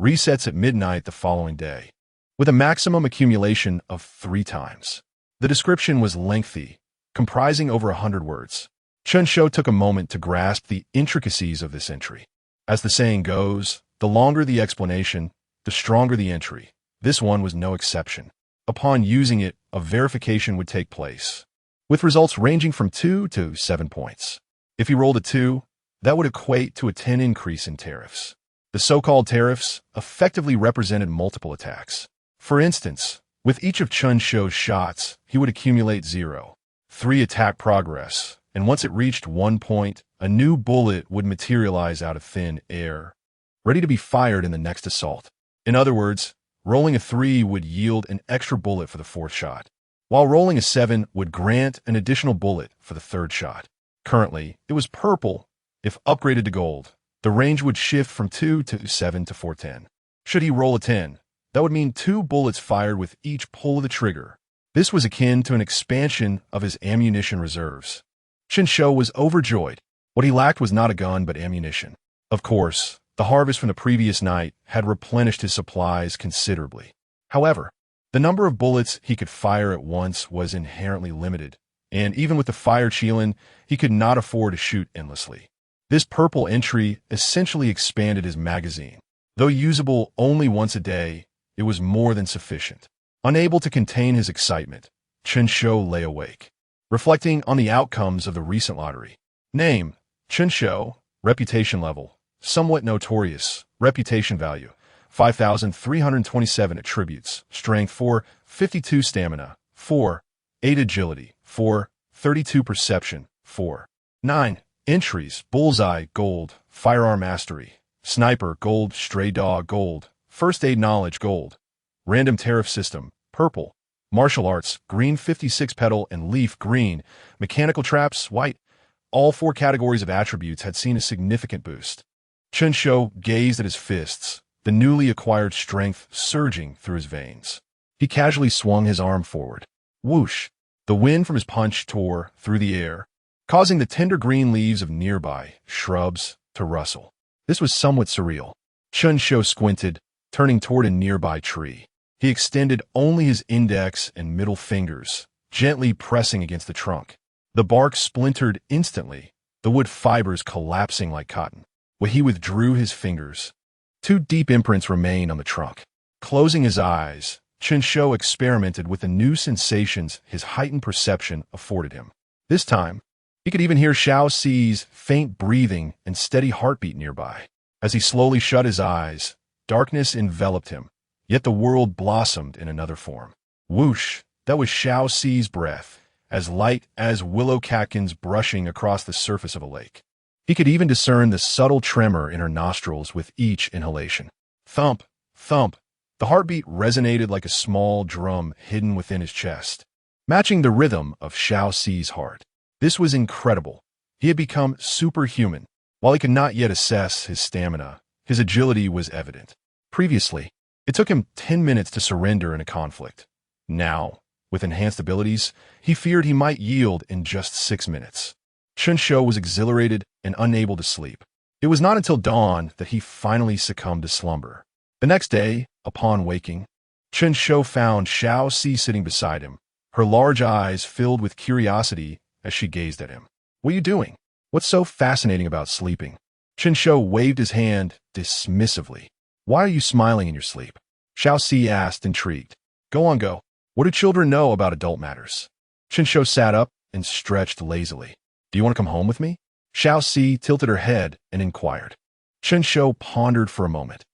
Resets at midnight the following day, with a maximum accumulation of 3 times. The description was lengthy, comprising over 100 words. Chen Shou took a moment to grasp the intricacies of this entry. As the saying goes, the longer the explanation, the stronger the entry. This one was no exception. Upon using it, a verification would take place, with results ranging from 2 to 7 points. If he rolled a 2, that would equate to a 10 increase in tariffs. The so-called tariffs effectively represented multiple attacks. For instance, with each of Chen Shou's shots, he would accumulate 0, 3 attack progress, and once it reached 1 point, a new bullet would materialize out of thin air, ready to be fired in the next assault. In other words, rolling a 3 would yield an extra bullet for the 4th shot, while rolling a 7 would grant an additional bullet for the 3rd shot. Currently, it was purple. If upgraded to gold, the range would shift from 2 to 7 to 410. Should he roll a 10, that would mean 2 bullets fired with each pull of the trigger. This was akin to an expansion of his ammunition reserves. Chen Shou was overjoyed. What he lacked was not a gun but ammunition. Of course, the harvest from the previous night had replenished his supplies considerably. However, the number of bullets he could fire at once was inherently limited, and even with the fire Qilin, he could not afford to shoot endlessly. This purple entry essentially expanded his magazine. Though usable only once a day, it was more than sufficient. Unable to contain his excitement, Chen Shou lay awake, reflecting on the outcomes of the recent lottery. Name, Chen Shou. Reputation level, somewhat notorious. Reputation value, 5,327 attributes. Strength 4, 52 stamina, 4, 8 agility, 4, 32 perception, 4. 9. Entries, bullseye, gold. Firearm Mastery, sniper, gold. Stray dog, gold. First aid knowledge, gold. Random tariff system, purple. Martial arts, green. 56 petal and leaf, green. Mechanical traps, white. All 4 categories of attributes had seen a significant boost. Chen Shou gazed at his fists, the newly acquired strength surging through his veins. He casually swung his arm forward. Whoosh! The wind from his punch tore through the air, causing the tender green leaves of nearby shrubs to rustle. This was somewhat surreal. Chen Shou squinted, turning toward a nearby tree. He extended only his index and middle fingers, gently pressing against the trunk. The bark splintered instantly, the wood fibers collapsing like cotton. When he withdrew his fingers, 2 deep imprints remained on the trunk. Closing his eyes, Chen Shou experimented with the new sensations his heightened perception afforded him. This time, he could even hear Xiao Si's faint breathing and steady heartbeat nearby. As he slowly shut his eyes, darkness enveloped him, yet the world blossomed in another form. Whoosh! That was Xiao Xi's breath, as light as willow catkins brushing across the surface of a lake. He could even discern the subtle tremor in her nostrils with each inhalation. Thump, thump. The heartbeat resonated like a small drum hidden within his chest, matching the rhythm of Xiao Xi's heart. This was incredible. He had become superhuman. While he could not yet assess his stamina, his agility was evident. Previously, it took him 10 minutes to surrender in a conflict. Now, with enhanced abilities, he feared he might yield in just 6 minutes. Chen Shou was exhilarated and unable to sleep. It was not until dawn that he finally succumbed to slumber. The next day, upon waking, Chen Shou found Xiao Xi sitting beside him, her large eyes filled with curiosity as she gazed at him. "What are you doing? What's so fascinating about sleeping?" Chen Shou waved his hand dismissively. "Why are you smiling in your sleep?" Xiao Xi asked, intrigued. "Go on, go. What do children know about adult matters?" Chen Shou sat up and stretched lazily. "Do you want to come home with me?" Xiao Xi tilted her head and inquired. Chen Shou pondered for a moment.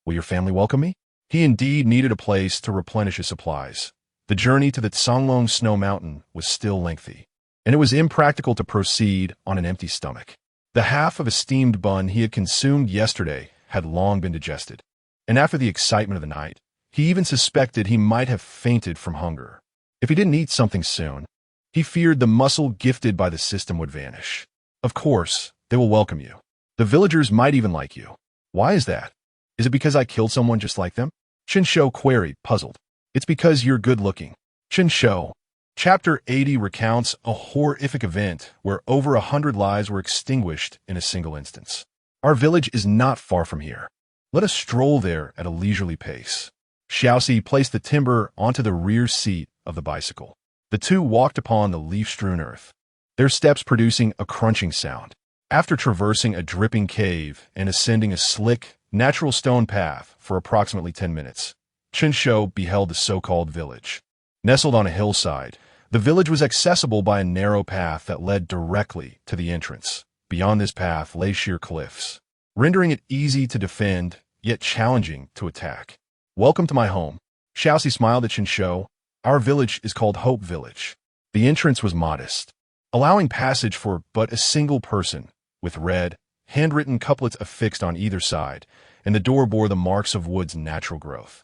"Will your family welcome me?" He indeed needed a place to replenish his supplies. The journey to the Canglong Snow Mountain was still lengthy, and it was impractical to proceed on an empty stomach. The half of a steamed bun he had consumed yesterday had long been digested, and after the excitement of the night, he even suspected he might have fainted from hunger. If he didn't eat something soon, he feared the muscle gifted by the system would vanish. Of course, they will welcome you. The villagers might even like you. Why is that? Is it because I killed someone just like them? Chen Shou queried, puzzled. It's because you're good-looking. Chen Shou. Chapter 80 recounts a horrific event where over 100 lives were extinguished in a single instance. Our village is not far from here. Let us stroll there at a leisurely pace. Xiao Xi placed the timber onto the rear seat of the bicycle. The two walked upon the leaf-strewn earth, their steps producing a crunching sound. After traversing a dripping cave and ascending a slick, natural stone path for approximately 10 minutes, Chen Shou beheld the so-called village. Nestled on a hillside, the village was accessible by a narrow path that led directly to the entrance. Beyond this path lay sheer cliffs, rendering it easy to defend, yet challenging to attack. "Welcome to my home." Xiao Xi smiled at Chen Shou. "Our village is called Hope Village." The entrance was modest, allowing passage for but a single person, with red, handwritten couplets affixed on either side, and the door bore the marks of wood's natural growth.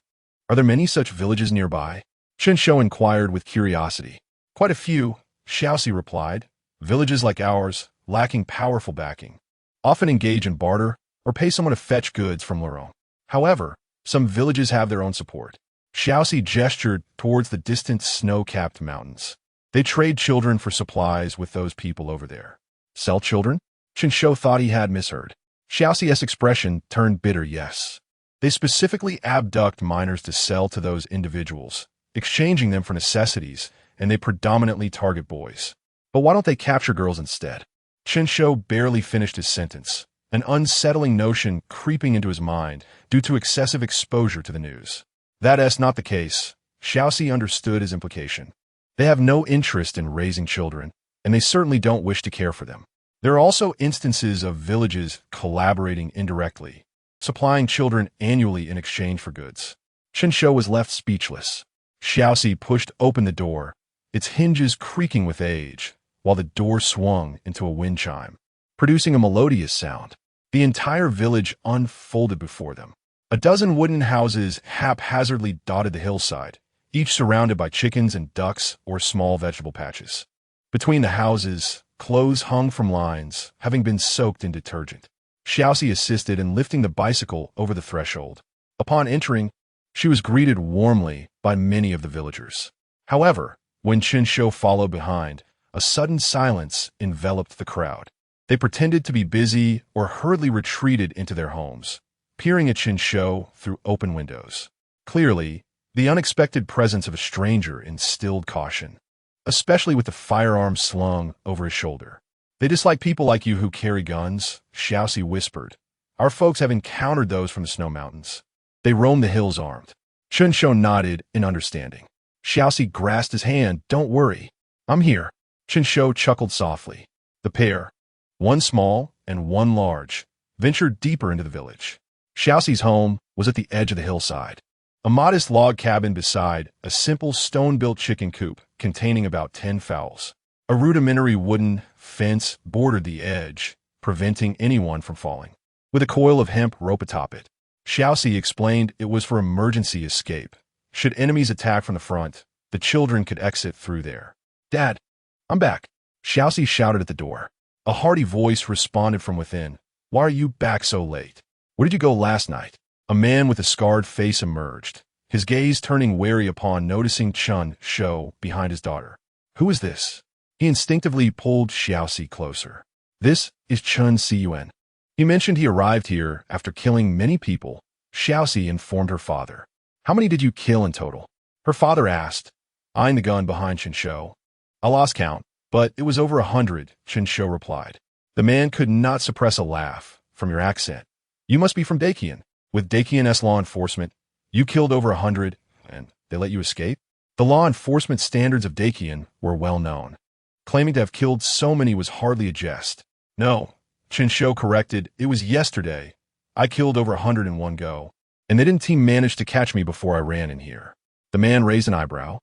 "Are there many such villages nearby?" Chen Shou inquired with curiosity. "Quite a few," Xiao Xi replied. "Villages like ours, lacking powerful backing, often engage in barter or pay someone to fetch goods from Lorong. However, some villages have their own support." Xiao Xi gestured towards the distant snow-capped mountains. "They trade children for supplies with those people over there." "Sell children?" Chen Shou thought he had misheard. Xiao Xi's expression turned bitter yes. "They specifically abduct minors to sell to those individuals, exchanging them for necessities, and they predominantly target boys. But why don't they capture girls instead?" Chen Shou barely finished his sentence, an unsettling notion creeping into his mind due to excessive exposure to the news. That's not the case. Xiao Xi understood his implication. They have no interest in raising children, and they certainly don't wish to care for them. There are also instances of villages collaborating indirectly, supplying children annually in exchange for goods. Chen Shou was left speechless. Xiao Xi pushed open the door, its hinges creaking with age, while the door swung into a wind chime, producing a melodious sound. The entire village unfolded before them. A dozen wooden houses haphazardly dotted the hillside, each surrounded by chickens and ducks or small vegetable patches. Between the houses, clothes hung from lines, having been soaked in detergent. Xiao Xi assisted in lifting the bicycle over the threshold. Upon entering, she was greeted warmly by many of the villagers. However, when Chen Shou followed behind, a sudden silence enveloped the crowd. They pretended to be busy or hurriedly retreated into their homes, peering at Chen Shou through open windows. Clearly, the unexpected presence of a stranger instilled caution, especially with the firearm slung over his shoulder. "They dislike people like you who carry guns," Xiao Xi whispered. "Our folks have encountered those from the snow mountains. They roam the hills armed." Chen Shou nodded in understanding. Xiao Xi grasped his hand. "Don't worry. I'm here." Chen Shou chuckled softly. The pair, one small and one large, ventured deeper into the village. Xiao Xi's home was at the edge of the hillside. A modest log cabin beside a simple stone-built chicken coop containing about 10 fowls. A rudimentary wooden fence bordered the edge, preventing anyone from falling. With a coil of hemp rope atop it, Xiaoxi explained it was for emergency escape. Should enemies attack from the front, the children could exit through there. "Dad, I'm back," Xiaoxi shouted at the door. A hearty voice responded from within. "Why are you back so late? Where did you go last night?" A man with a scarred face emerged, his gaze turning wary upon noticing Chen Shou behind his daughter. "Who is this?" He instinctively pulled Xiaoxi closer. "This is Chen Shou. He mentioned he arrived here after killing many people," Xiaoxi informed her father. "How many did you kill in total?" Her father asked, eyeing the gun behind Chen Shou. "I lost count, but it was over 100, Chen Shou replied. The man could not suppress a laugh. "From your accent, you must be from Dakian. With Dakian's law enforcement, you killed over 100, and they let you escape?" The law enforcement standards of Dakian were well known. Claiming to have killed so many was hardly a jest. "No," Chen Shou corrected, "it was yesterday. I killed over 100 in one go, and they didn't manage to catch me before I ran in here." The man raised an eyebrow.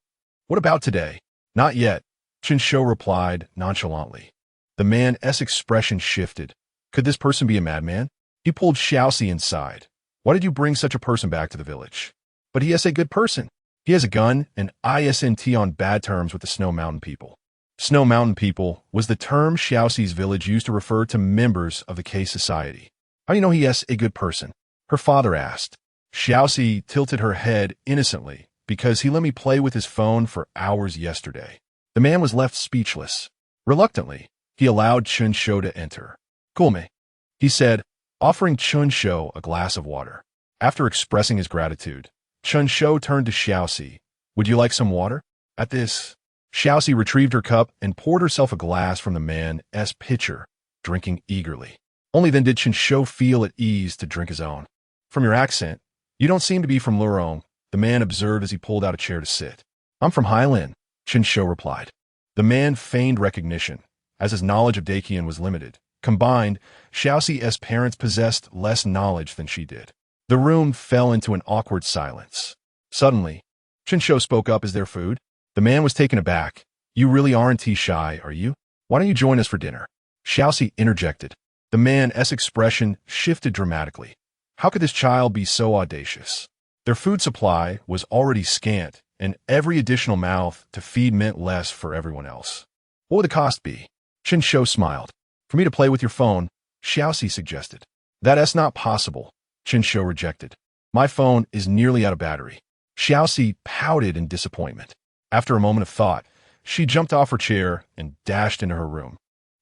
"What about today?" "Not yet," Chen Shou replied nonchalantly. The man's expression shifted. Could this person be a madman? He pulled Xiaoxi inside. "Why did you bring such a person back to the village?" "But he is a good person. He has a gun and isn't on bad terms with the Snow Mountain people." Snow Mountain people was the term Xiaoxi's village used to refer to members of the K society. "How do you know he is a good person?" her father asked. Xiaoxi tilted her head innocently. "Because he let me play with his phone for hours yesterday." The man was left speechless. Reluctantly, he allowed Chen Shou to enter. "Cool, he said, offering Chen Shou a glass of water. After expressing his gratitude, Chen Shou turned to Xiaoxi. "Would you like some water?" At this, Xiaoxi retrieved her cup and poured herself a glass from the man's pitcher, drinking eagerly. Only then did Chen Shou feel at ease to drink his own. "From your accent, you don't seem to be from Lurong," the man observed as he pulled out a chair to sit. "I'm from Hailin," Chen Shou replied. The man feigned recognition, as his knowledge of Dakian was limited. Combined, Xiaoxi's parents possessed less knowledge than she did. The room fell into an awkward silence. Suddenly, Chen Shou spoke up. "Is there food?" The man was taken aback. "You really aren't shy, are you? Why don't you join us for dinner?" Xiaoxi interjected. The man's expression shifted dramatically. How could this child be so audacious? Their food supply was already scant, and every additional mouth to feed meant less for everyone else. "What would the cost be?" Chen Shou smiled. "For me to play with your phone," Xiaoxi suggested. "That's not possible," Chen Shou rejected. "My phone is nearly out of battery." Xiaoxi pouted in disappointment. After a moment of thought, she jumped off her chair and dashed into her room.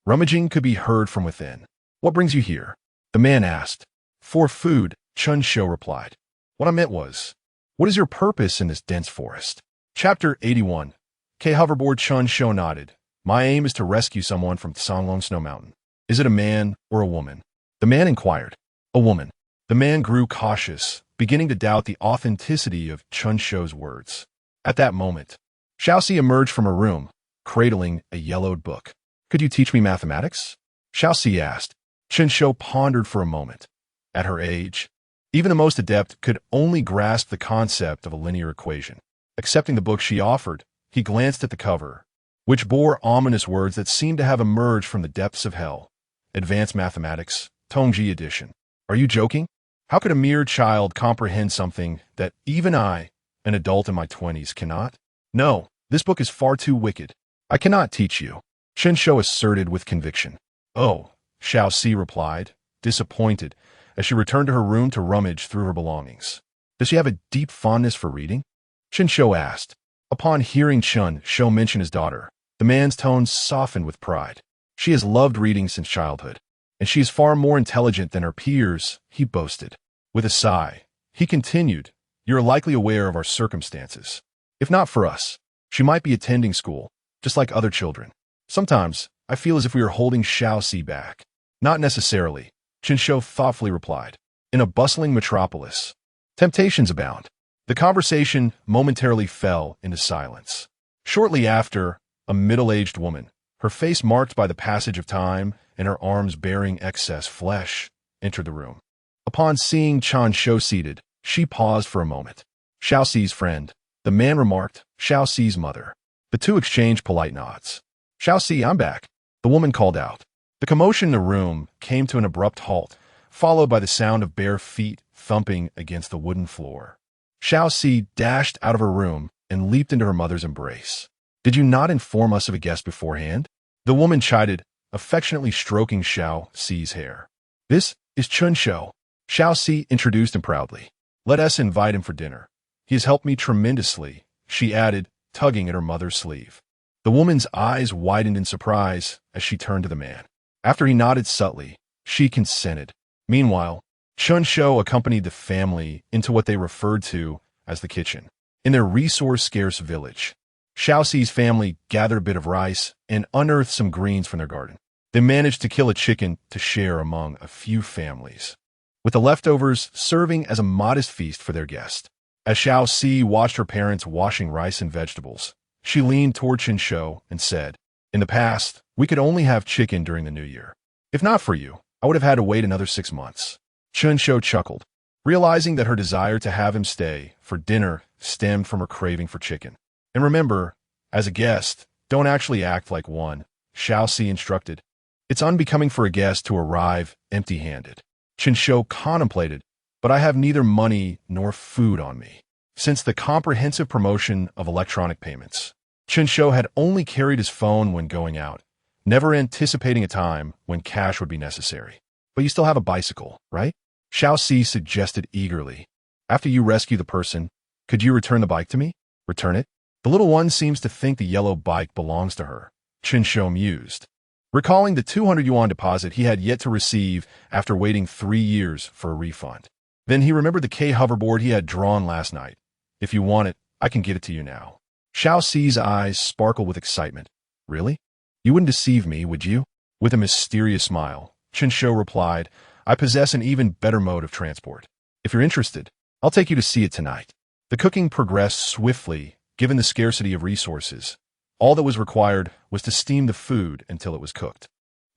Rummaging could be heard from within. "What brings you here?" the man asked. "For food," Chen Shou replied. "What I meant was, what is your purpose in this dense forest?" Chapter 81. K hoverboard. Chen Shou nodded. "My aim is to rescue someone from Songlong Snow Mountain." "Is it a man or a woman?" the man inquired. "A woman." The man grew cautious, beginning to doubt the authenticity of Chen Shou's words. At that moment, Xiaoxi emerged from her room, cradling a yellowed book. "Could you teach me mathematics?" Xiaoxi asked. Chen Shou pondered for a moment. At her age, even the most adept could only grasp the concept of a linear equation. Accepting the book she offered, he glanced at the cover, which bore ominous words that seemed to have emerged from the depths of hell. Advanced Mathematics, Tongji Edition. "Are you joking? How could a mere child comprehend something that even I, an adult in my 20s, cannot?" "No, this book is far too wicked. I cannot teach you," Chen Shou asserted with conviction. "Oh," Xiaoxi replied, disappointed, as she returned to her room to rummage through her belongings. "Does she have a deep fondness for reading?" Chen Shou asked. Upon hearing Chen Shou mention his daughter, the man's tone softened with pride. "She has loved reading since childhood, and she is far more intelligent than her peers," he boasted. With a sigh, he continued, "You're likely aware of our circumstances. If not for us, she might be attending school, just like other children. Sometimes, I feel as if we are holding Xiaoxi back." "Not necessarily," Chen Shou thoughtfully replied. "In a bustling metropolis, temptations abound." The conversation momentarily fell into silence. Shortly after, a middle-aged woman, her face marked by the passage of time and her arms bearing excess flesh, entered the room. Upon seeing Chen Shou seated, she paused for a moment. Xiao Xi's friend, the man remarked, Xiao Xi's mother. The two exchanged polite nods. Xiao Xi, I'm back, the woman called out. The commotion in the room came to an abrupt halt, followed by the sound of bare feet thumping against the wooden floor. Xiao Xi dashed out of her room and leaped into her mother's embrace. Did you not inform us of a guest beforehand? The woman chided, affectionately stroking Xiao Xi's hair. This is Chen Shou. Xiao Xi introduced him proudly. Let us invite him for dinner. He has helped me tremendously, she added, tugging at her mother's sleeve. The woman's eyes widened in surprise as she turned to the man. After he nodded subtly, she consented. Meanwhile, Chen Shou accompanied the family into what they referred to as the kitchen. In their resource-scarce village, Xiao Xi's family gathered a bit of rice and unearthed some greens from their garden. They managed to kill a chicken to share among a few families, with the leftovers serving as a modest feast for their guest. As Xiao Xi watched her parents washing rice and vegetables, she leaned toward Chen Shou and said, In the past, we could only have chicken during the New Year. If not for you, I would have had to wait another 6 months. Chen Shou chuckled, realizing that her desire to have him stay for dinner stemmed from her craving for chicken. And remember, as a guest, don't actually act like one, Xiao Xi instructed. It's unbecoming for a guest to arrive empty-handed. Chen Shou contemplated, but I have neither money nor food on me. Since the comprehensive promotion of electronic payments, Chen Shou had only carried his phone when going out, never anticipating a time when cash would be necessary. But you still have a bicycle, right? Xiao Xi suggested eagerly. After you rescue the person, could you return the bike to me? Return it? The little one seems to think the yellow bike belongs to her, Chen Shou mused, recalling the 200 yuan deposit he had yet to receive after waiting 3 years for a refund. Then he remembered the K hoverboard he had drawn last night. If you want it, I can get it to you now. Xiao Xi's eyes sparkled with excitement. Really? You wouldn't deceive me, would you? With a mysterious smile, Chen Shou replied, I possess an even better mode of transport. If you're interested, I'll take you to see it tonight. The cooking progressed swiftly, given the scarcity of resources. All that was required was to steam the food until it was cooked.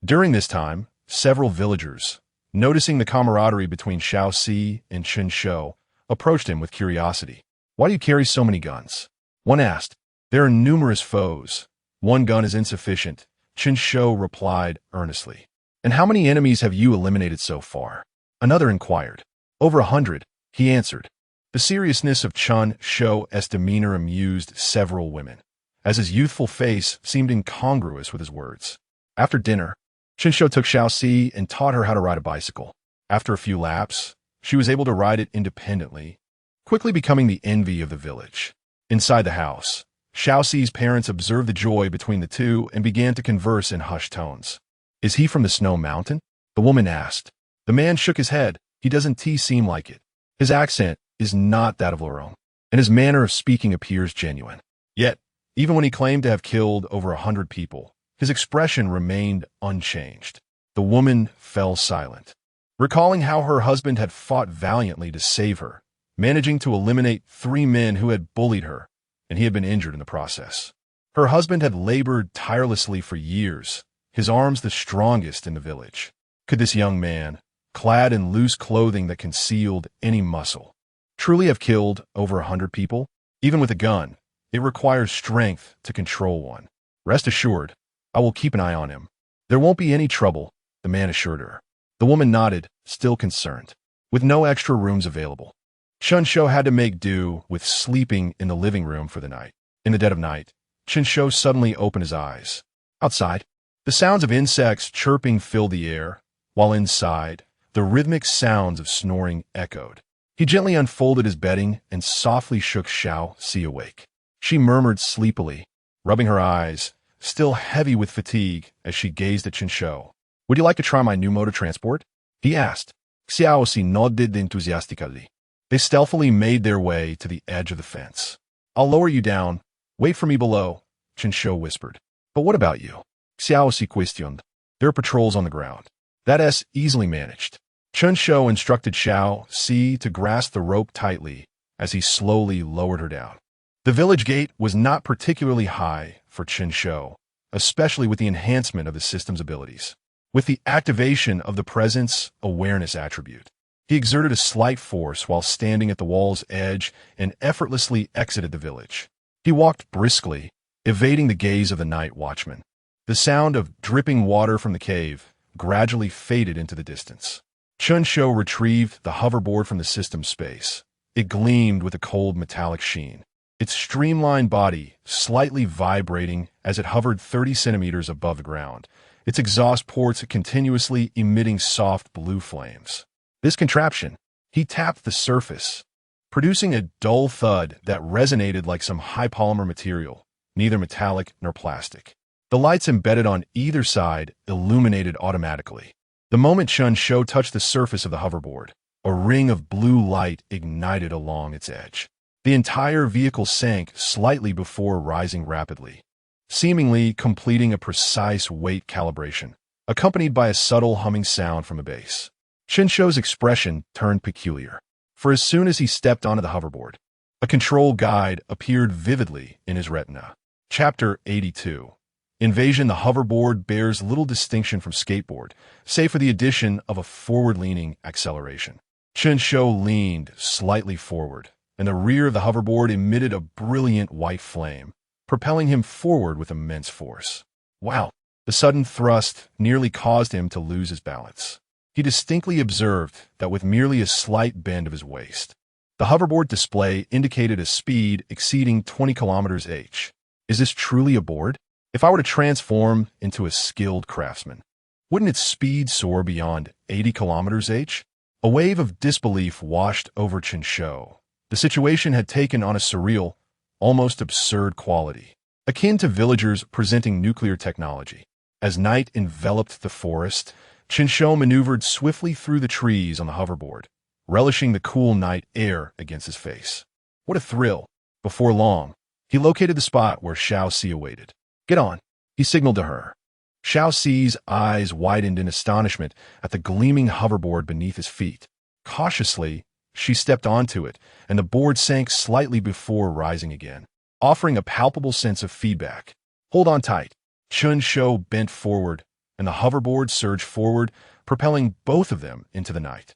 During this time, several villagers, noticing the camaraderie between Xiao Xi and Chen Shou, approached him with curiosity. Why do you carry so many guns? One asked. There are numerous foes. One gun is insufficient, Chen Shou replied earnestly. And how many enemies have you eliminated so far? Another inquired. Over 100, he answered. The seriousness of Chen Shou's demeanor amused several women, as his youthful face seemed incongruous with his words. After dinner, Chen Shou took Xiao Xi and taught her how to ride a bicycle. After a few laps, she was able to ride it independently, quickly becoming the envy of the village. Inside the house, Xiao Xi's parents observed the joy between the two and began to converse in hushed tones. Is he from the Snow Mountain? The woman asked. The man shook his head. He doesn't seem like it. His accent is not that of Lorong, and his manner of speaking appears genuine. Yet, even when he claimed to have killed over 100 people, his expression remained unchanged. The woman fell silent, recalling how her husband had fought valiantly to save her, managing to eliminate 3 men who had bullied her, and he had been injured in the process. Her husband had labored tirelessly for years, his arms the strongest in the village. Could this young man, clad in loose clothing that concealed any muscle, truly have killed over 100 people? Even with a gun, it requires strength to control one. Rest assured, I will keep an eye on him. There won't be any trouble, the man assured her. The woman nodded, still concerned. With no extra rooms available, Chen Shou had to make do with sleeping in the living room for the night. In the dead of night, Chen Shou suddenly opened his eyes. Outside, the sounds of insects chirping filled the air, while inside, the rhythmic sounds of snoring echoed. He gently unfolded his bedding and softly shook Xiao Xi awake. She murmured sleepily, rubbing her eyes, still heavy with fatigue as she gazed at Chen Shou. Would you like to try my new mode of transport? He asked. Xiao Xi nodded enthusiastically. They stealthily made their way to the edge of the fence. I'll lower you down. Wait for me below, Chen Shou whispered. But what about you? Xiao Xi questioned. There are patrols on the ground. That's easily managed. Chen Shou instructed Xiao Xi to grasp the rope tightly as he slowly lowered her down. The village gate was not particularly high for Chen Shou, especially with the enhancement of the system's abilities. With the activation of the presence awareness attribute, He exerted a slight force while standing at the wall's edge and effortlessly exited the village. He walked briskly, evading the gaze of the night watchman. The sound of dripping water from the cave gradually faded into the distance. Chen Shou retrieved the hoverboard from the system space. It gleamed with a cold metallic sheen, its streamlined body slightly vibrating as it hovered 30 centimeters above the ground, its exhaust ports continuously emitting soft blue flames. This contraption, he tapped the surface, producing a dull thud that resonated like some high polymer material, neither metallic nor plastic. The lights embedded on either side illuminated automatically. The moment Chen Shou touched the surface of the hoverboard, a ring of blue light ignited along its edge. The entire vehicle sank slightly before rising rapidly, seemingly completing a precise weight calibration, accompanied by a subtle humming sound from a base. Chen Shou's expression turned peculiar, for as soon as he stepped onto the hoverboard, a control guide appeared vividly in his retina. Chapter 82. Invasion. The hoverboard bears little distinction from skateboard, save for the addition of a forward-leaning acceleration. Chen Shou leaned slightly forward, and the rear of the hoverboard emitted a brilliant white flame, propelling him forward with immense force. Wow! The sudden thrust nearly caused him to lose his balance. He distinctly observed that with merely a slight bend of his waist, the hoverboard display indicated a speed exceeding 20 km/h. Is this truly a board? If I were to transform into a skilled craftsman, wouldn't its speed soar beyond 80 km/h? A wave of disbelief washed over Chen Shou. The situation had taken on a surreal, almost absurd quality, akin to villagers presenting nuclear technology. As night enveloped the forest, Chen Shou maneuvered swiftly through the trees on the hoverboard, relishing the cool night air against his face. What a thrill! Before long, he located the spot where Xiao Si awaited. "Get on," he signaled to her. Xiao Si's eyes widened in astonishment at the gleaming hoverboard beneath his feet. Cautiously, she stepped onto it, and the board sank slightly before rising again, offering a palpable sense of feedback. "Hold on tight." Chen Shou bent forward, and the hoverboard surged forward, propelling both of them into the night.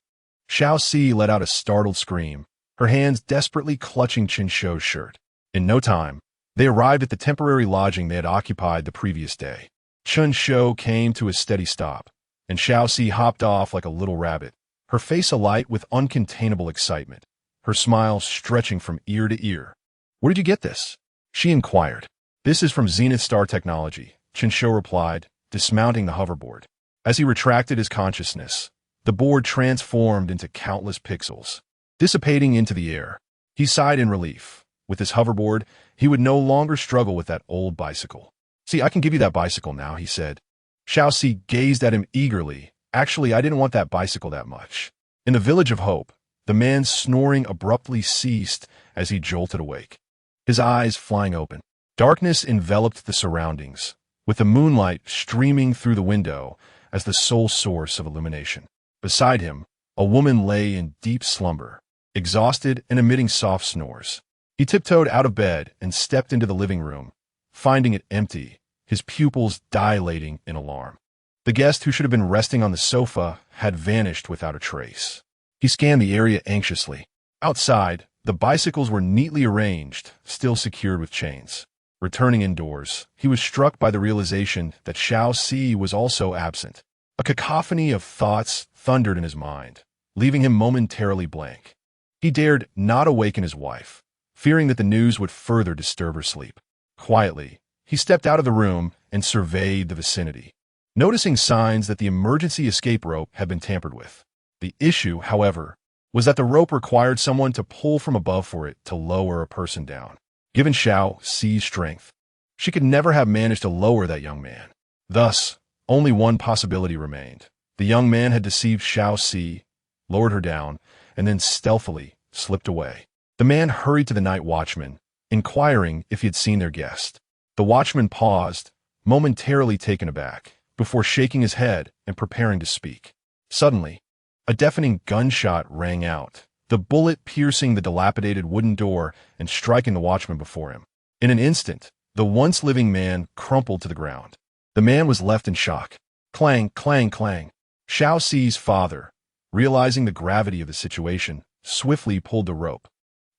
Xiao Si let out a startled scream, her hands desperately clutching Chen Shou's shirt. In no time, they arrived at the temporary lodging they had occupied the previous day. Chen Shou came to a steady stop, and Xiao Si hopped off like a little rabbit, her face alight with uncontainable excitement, her smile stretching from ear to ear. "Where did you get this?" she inquired. "This is from Zenith Star Technology," Chen Shou replied, dismounting the hoverboard. As he retracted his consciousness, the board transformed into countless pixels, dissipating into the air. He sighed in relief. With his hoverboard, he would no longer struggle with that old bicycle. "See, I can give you that bicycle now," he said. Xiao Si gazed at him eagerly. "Actually, I didn't want that bicycle that much." In the Village of Hope, the man's snoring abruptly ceased as he jolted awake, his eyes flying open. Darkness enveloped the surroundings, with the moonlight streaming through the window as the sole source of illumination. Beside him, a woman lay in deep slumber, exhausted and emitting soft snores. He tiptoed out of bed and stepped into the living room, finding it empty, his pupils dilating in alarm. The guest, who should have been resting on the sofa, had vanished without a trace. He scanned the area anxiously. Outside, the bicycles were neatly arranged, still secured with chains. Returning indoors, he was struck by the realization that Xiao Si was also absent. A cacophony of thoughts thundered in his mind, leaving him momentarily blank. He dared not awaken his wife, fearing that the news would further disturb her sleep. Quietly, he stepped out of the room and surveyed the vicinity, noticing signs that the emergency escape rope had been tampered with. The issue, however, was that the rope required someone to pull from above for it to lower a person down. Given Xiao Si's strength, she could never have managed to lower that young man. Thus, only one possibility remained. The young man had deceived Xiao Si, lowered her down, and then stealthily slipped away. The man hurried to the night watchman, inquiring if he had seen their guest. The watchman paused, momentarily taken aback, before shaking his head and preparing to speak. Suddenly, a deafening gunshot rang out, the bullet piercing the dilapidated wooden door and striking the watchman before him. In an instant, the once living man crumpled to the ground. The man was left in shock. Clang, clang, clang. Xiao Si's father, realizing the gravity of the situation, swiftly pulled the rope.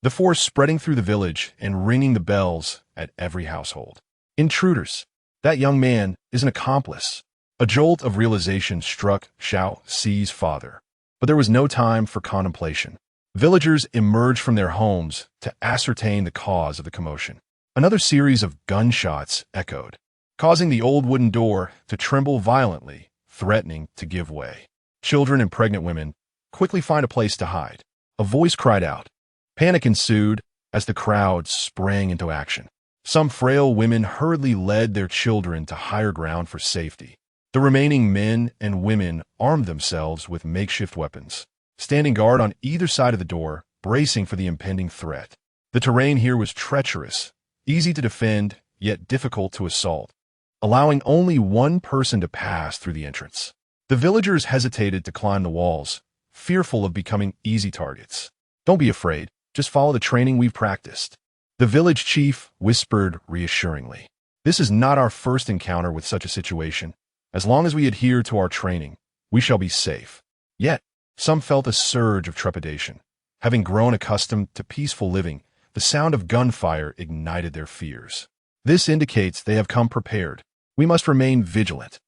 The force spreading through the village and ringing the bells at every household. Intruders! That young man is an accomplice. A jolt of realization struck Shou Si's father. But there was no time for contemplation. Villagers emerged from their homes to ascertain the cause of the commotion. Another series of gunshots echoed, causing the old wooden door to tremble violently, threatening to give way. Children and pregnant women quickly find a place to hide. A voice cried out. Panic ensued as the crowd sprang into action. Some frail women hurriedly led their children to higher ground for safety. The remaining men and women armed themselves with makeshift weapons, standing guard on either side of the door, bracing for the impending threat. The terrain here was treacherous, easy to defend, yet difficult to assault, allowing only one person to pass through the entrance. The villagers hesitated to climb the walls, fearful of becoming easy targets. Don't be afraid, just follow the training we've practiced. The village chief whispered reassuringly. This is not our first encounter with such a situation. As long as we adhere to our training, we shall be safe. Yet, some felt a surge of trepidation. Having grown accustomed to peaceful living, the sound of gunfire ignited their fears. This indicates they have come prepared. We must remain vigilant.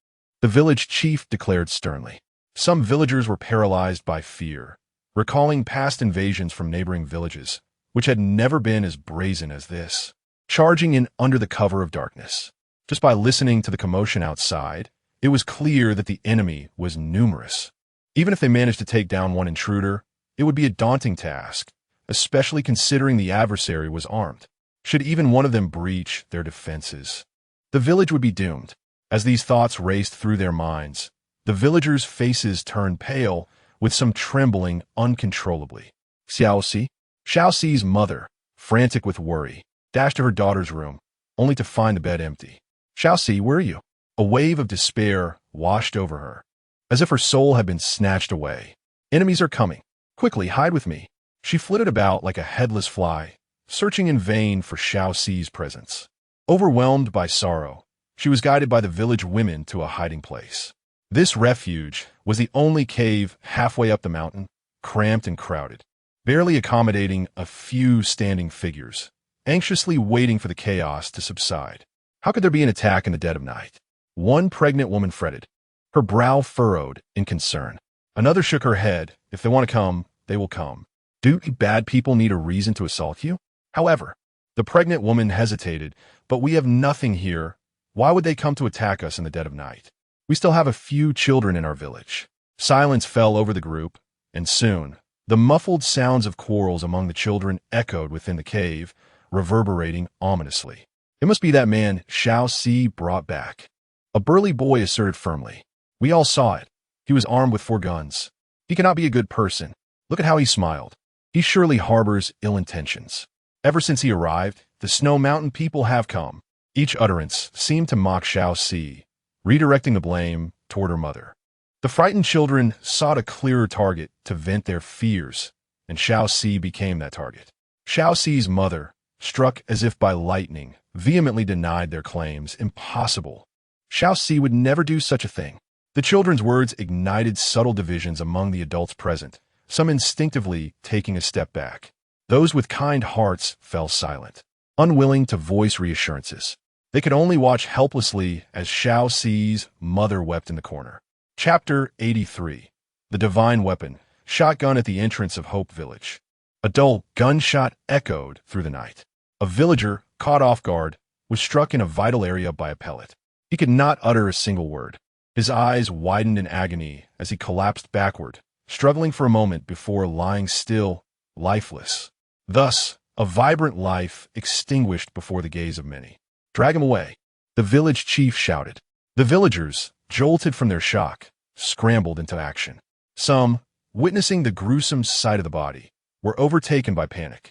The village chief declared sternly. Some villagers were paralyzed by fear, recalling past invasions from neighboring villages, which had never been as brazen as this. Charging in under the cover of darkness. Just by listening to the commotion outside, it was clear that the enemy was numerous. Even if they managed to take down one intruder, it would be a daunting task, especially considering the adversary was armed. Should even one of them breach their defenses, the village would be doomed. As these thoughts raced through their minds, the villagers' faces turned pale, with some trembling uncontrollably. Shou Si's mother, frantic with worry, dashed to her daughter's room, only to find the bed empty. Shou Si, where are you? A wave of despair washed over her, as if her soul had been snatched away. Enemies are coming. Quickly, hide with me. She flitted about like a headless fly, searching in vain for Shou Si's presence. Overwhelmed by sorrow, she was guided by the village women to a hiding place. This refuge was the only cave halfway up the mountain, cramped and crowded, barely accommodating a few standing figures, anxiously waiting for the chaos to subside. How could there be an attack in the dead of night? One pregnant woman fretted, her brow furrowed in concern. Another shook her head. If they want to come, they will come. Do bad people need a reason to assault you? However, the pregnant woman hesitated, but we have nothing here. Why would they come to attack us in the dead of night? We still have a few children in our village. Silence fell over the group, and soon, the muffled sounds of quarrels among the children echoed within the cave, reverberating ominously. It must be that man Shou Si brought back. A burly boy asserted firmly. We all saw it. He was armed with 4 guns. He cannot be a good person. Look at how he smiled. He surely harbors ill intentions. Ever since he arrived, the Snow Mountain people have come. Each utterance seemed to mock Shou Si, redirecting the blame toward her mother. The frightened children sought a clearer target to vent their fears, and Shou Si became that target. Shou Si's mother, struck as if by lightning, vehemently denied their claims. Impossible. Shou Si would never do such a thing. The children's words ignited subtle divisions among the adults present, some instinctively taking a step back. Those with kind hearts fell silent, unwilling to voice reassurances. They could only watch helplessly as Shou Si's mother wept in the corner. Chapter 83. The Divine Weapon. Shotgun at the entrance of Hope Village. A dull gunshot echoed through the night. A villager, caught off guard, was struck in a vital area by a pellet. He could not utter a single word. His eyes widened in agony as he collapsed backward, struggling for a moment before lying still, lifeless. Thus, a vibrant life extinguished before the gaze of many. Drag him away, the village chief shouted. The villagers, jolted from their shock, scrambled into action. Some, witnessing the gruesome sight of the body, were overtaken by panic.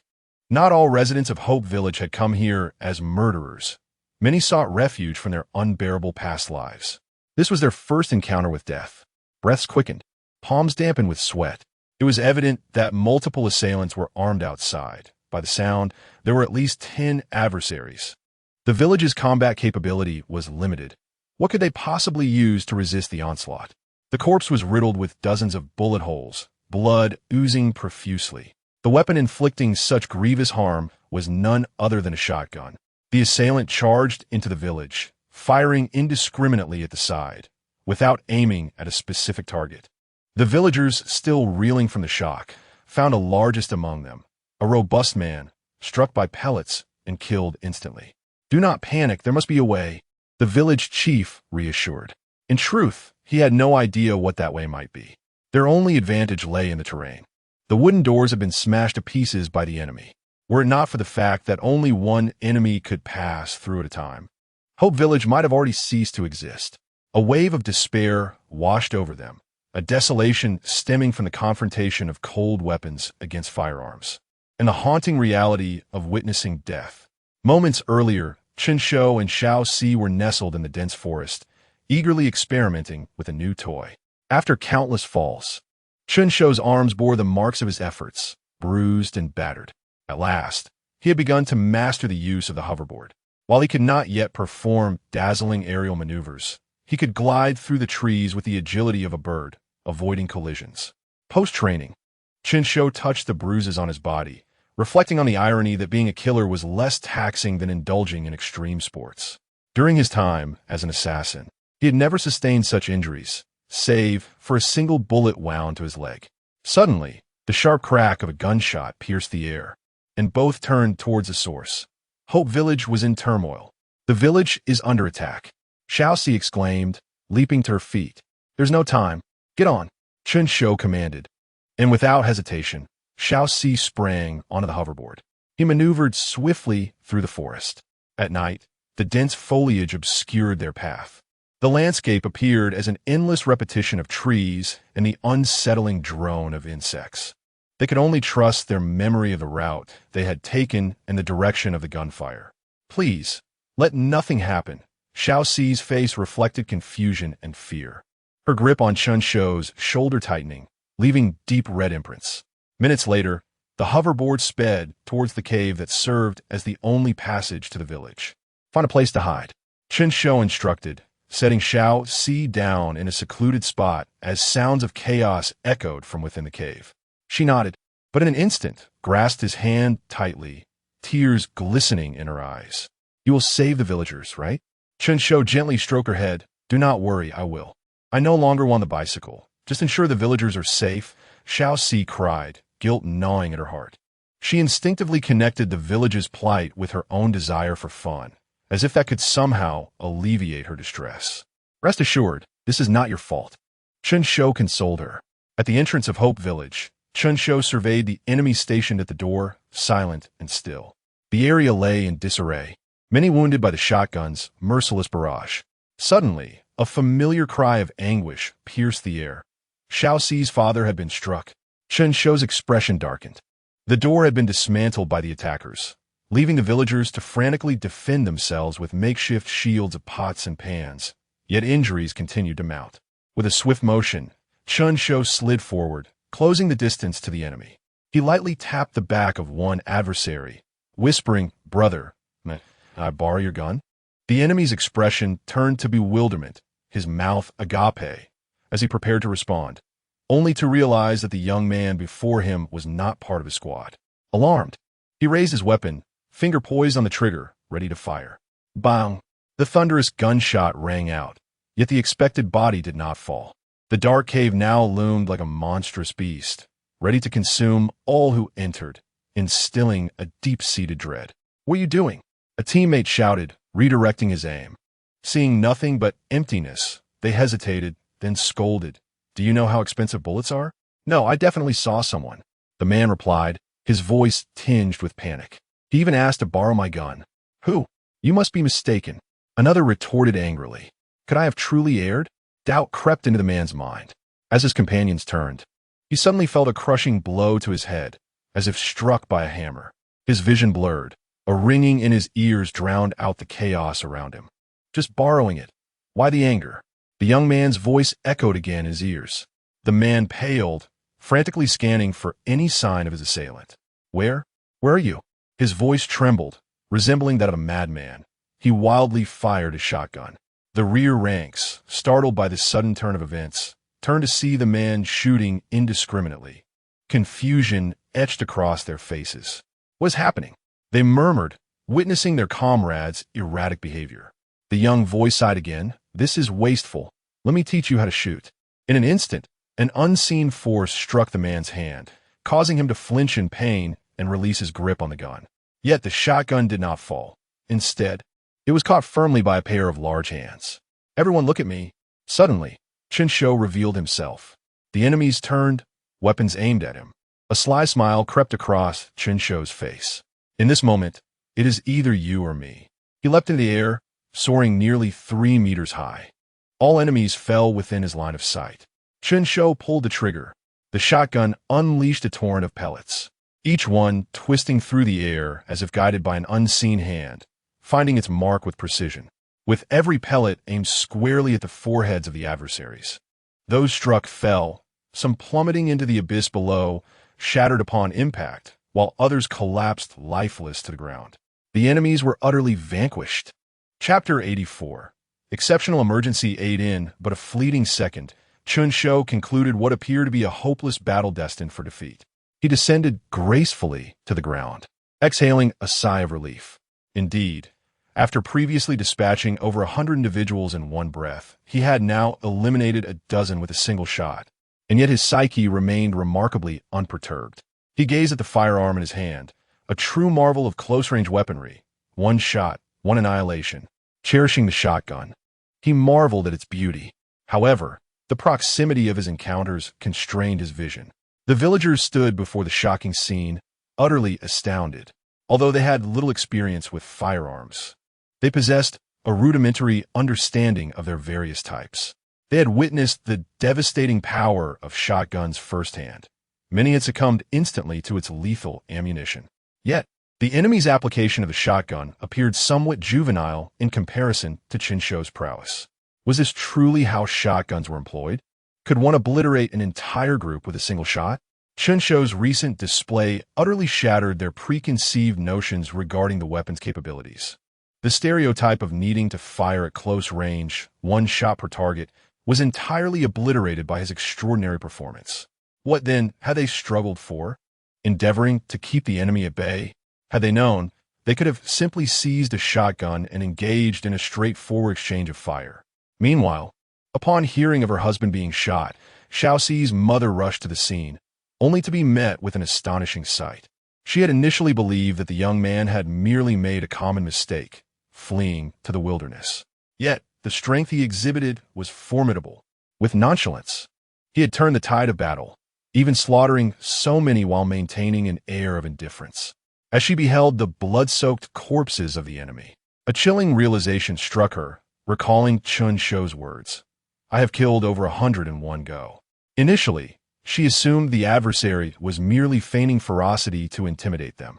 Not all residents of Hope Village had come here as murderers. Many sought refuge from their unbearable past lives. This was their first encounter with death. Breaths quickened, palms dampened with sweat. It was evident that multiple assailants were armed outside. By the sound, there were at least 10 adversaries. The village's combat capability was limited. What could they possibly use to resist the onslaught? The corpse was riddled with dozens of bullet holes, blood oozing profusely. The weapon inflicting such grievous harm was none other than a shotgun. The assailant charged into the village, firing indiscriminately at the side, without aiming at a specific target. The villagers, still reeling from the shock, found a largest among them, a robust man, struck by pellets and killed instantly. "Do not panic, there must be a way," the village chief reassured. In truth, he had no idea what that way might be. Their only advantage lay in the terrain. The wooden doors had been smashed to pieces by the enemy, were it not for the fact that only one enemy could pass through at a time. Hope Village might have already ceased to exist. A wave of despair washed over them, a desolation stemming from the confrontation of cold weapons against firearms, and the haunting reality of witnessing death. Moments earlier, Chen Shou and Xiao were nestled in the dense forest, eagerly experimenting with a new toy. After countless falls, Chen Shou's arms bore the marks of his efforts, bruised and battered. At last, he had begun to master the use of the hoverboard. While he could not yet perform dazzling aerial maneuvers, he could glide through the trees with the agility of a bird, avoiding collisions. Post-training, Chen Shou touched the bruises on his body, reflecting on the irony that being a killer was less taxing than indulging in extreme sports. During his time as an assassin, he had never sustained such injuries, save for a single bullet wound to his leg. Suddenly, the sharp crack of a gunshot pierced the air, and both turned towards the source. Hope Village was in turmoil. "The village is under attack," Xiao exclaimed, leaping to her feet. "There's no time. Get on," Chen Shou commanded. And without hesitation, Xiao sprang onto the hoverboard. He maneuvered swiftly through the forest. At night, the dense foliage obscured their path. The landscape appeared as an endless repetition of trees and the unsettling drone of insects. They could only trust their memory of the route they had taken and the direction of the gunfire. "Please, let nothing happen." Xiao's face reflected confusion and fear. Her grip on Chen Shou's shoulder tightening, leaving deep red imprints. Minutes later, the hoverboard sped towards the cave that served as the only passage to the village. "Find a place to hide," Chen Shou instructed, setting Xiao down in a secluded spot as sounds of chaos echoed from within the cave. She nodded, but in an instant grasped his hand tightly, tears glistening in her eyes. "You will save the villagers, right?" Chen Shou gently stroked her head. "Do not worry, I will. I no longer want the bicycle. Just ensure the villagers are safe," Xiao cried, guilt gnawing at her heart. She instinctively connected the village's plight with her own desire for fun, as if that could somehow alleviate her distress. "Rest assured, this is not your fault," Chen Shou consoled her. At the entrance of Hope Village, Chen Shou surveyed the enemy stationed at the door, silent and still. The area lay in disarray, many wounded by the shotgun's merciless barrage. Suddenly, a familiar cry of anguish pierced the air. Xiao's father had been struck. Chen Shou's expression darkened. The door had been dismantled by the attackers, leaving the villagers to frantically defend themselves with makeshift shields of pots and pans. Yet injuries continued to mount. With a swift motion, Chen Shou slid forward, closing the distance to the enemy. He lightly tapped the back of one adversary, whispering, "Brother, may I borrow your gun?" The enemy's expression turned to bewilderment, his mouth agape, as he prepared to respond, only to realize that the young man before him was not part of his squad. Alarmed, he raised his weapon, finger poised on the trigger, ready to fire. Bang! The thunderous gunshot rang out, yet the expected body did not fall. The dark cave now loomed like a monstrous beast, ready to consume all who entered, instilling a deep-seated dread. "What are you doing?" a teammate shouted, redirecting his aim. Seeing nothing but emptiness, they hesitated, then scolded. "Do you know how expensive bullets are?" "No, I definitely saw someone," the man replied, his voice tinged with panic. "He even asked to borrow my gun." "Who?" "You must be mistaken," another retorted angrily. Could I have truly erred? Doubt crept into the man's mind. As his companions turned, he suddenly felt a crushing blow to his head, as if struck by a hammer. His vision blurred. A ringing in his ears drowned out the chaos around him. "Just borrowing it. Why the anger?" The young man's voice echoed again in his ears. The man paled, frantically scanning for any sign of his assailant. Where are you?" His voice trembled, resembling that of a madman. He wildly fired his shotgun. The rear ranks, startled by this sudden turn of events, turned to see the man shooting indiscriminately. Confusion etched across their faces. What was happening? They murmured, witnessing their comrades' erratic behavior. The young voice sighed again. "This is wasteful. Let me teach you how to shoot." In an instant, an unseen force struck the man's hand, causing him to flinch in pain and release his grip on the gun. Yet the shotgun did not fall. Instead, it was caught firmly by a pair of large hands. "Everyone look at me." Suddenly, Chen Shou revealed himself. The enemies turned, weapons aimed at him. A sly smile crept across Chen Shou's face. In this moment, it is either you or me. He leapt into the air, soaring nearly 3 meters high. All enemies fell within his line of sight. Chen Shou pulled the trigger. The shotgun unleashed a torrent of pellets, each one twisting through the air as if guided by an unseen hand, finding its mark with precision. With every pellet aimed squarely at the foreheads of the adversaries. Those struck fell, some plummeting into the abyss below, shattered upon impact, while others collapsed lifeless to the ground. The enemies were utterly vanquished. Chapter 84. Exceptional emergency aid in but a fleeting second, Chen Shou concluded what appeared to be a hopeless battle destined for defeat. He descended gracefully to the ground, exhaling a sigh of relief. Indeed, after previously dispatching over 100 individuals in one breath, he had now eliminated a dozen with a single shot, and yet his psyche remained remarkably unperturbed. He gazed at the firearm in his hand, a true marvel of close-range weaponry. One shot, one annihilation. Cherishing the shotgun, he marveled at its beauty. However, the proximity of his encounters constrained his vision. The villagers stood before the shocking scene, utterly astounded. Although they had little experience with firearms, they possessed a rudimentary understanding of their various types. They had witnessed the devastating power of shotguns firsthand. Many had succumbed instantly to its lethal ammunition. Yet, the enemy's application of the shotgun appeared somewhat juvenile in comparison to Chen Shou's prowess. Was this truly how shotguns were employed? Could one obliterate an entire group with a single shot? Chen Shou's recent display utterly shattered their preconceived notions regarding the weapon's capabilities. The stereotype of needing to fire at close range, one shot per target, was entirely obliterated by his extraordinary performance. What then had they struggled for? Endeavoring to keep the enemy at bay? Had they known, they could have simply seized a shotgun and engaged in a straightforward exchange of fire. Meanwhile, upon hearing of her husband being shot, Xiaoxi's mother rushed to the scene, only to be met with an astonishing sight. She had initially believed that the young man had merely made a common mistake, fleeing to the wilderness. Yet, the strength he exhibited was formidable. With nonchalance, he had turned the tide of battle, even slaughtering so many while maintaining an air of indifference. As she beheld the blood-soaked corpses of the enemy, a chilling realization struck her, recalling Chen Shou's words. "I have killed over 100 in one go." Initially, she assumed the adversary was merely feigning ferocity to intimidate them.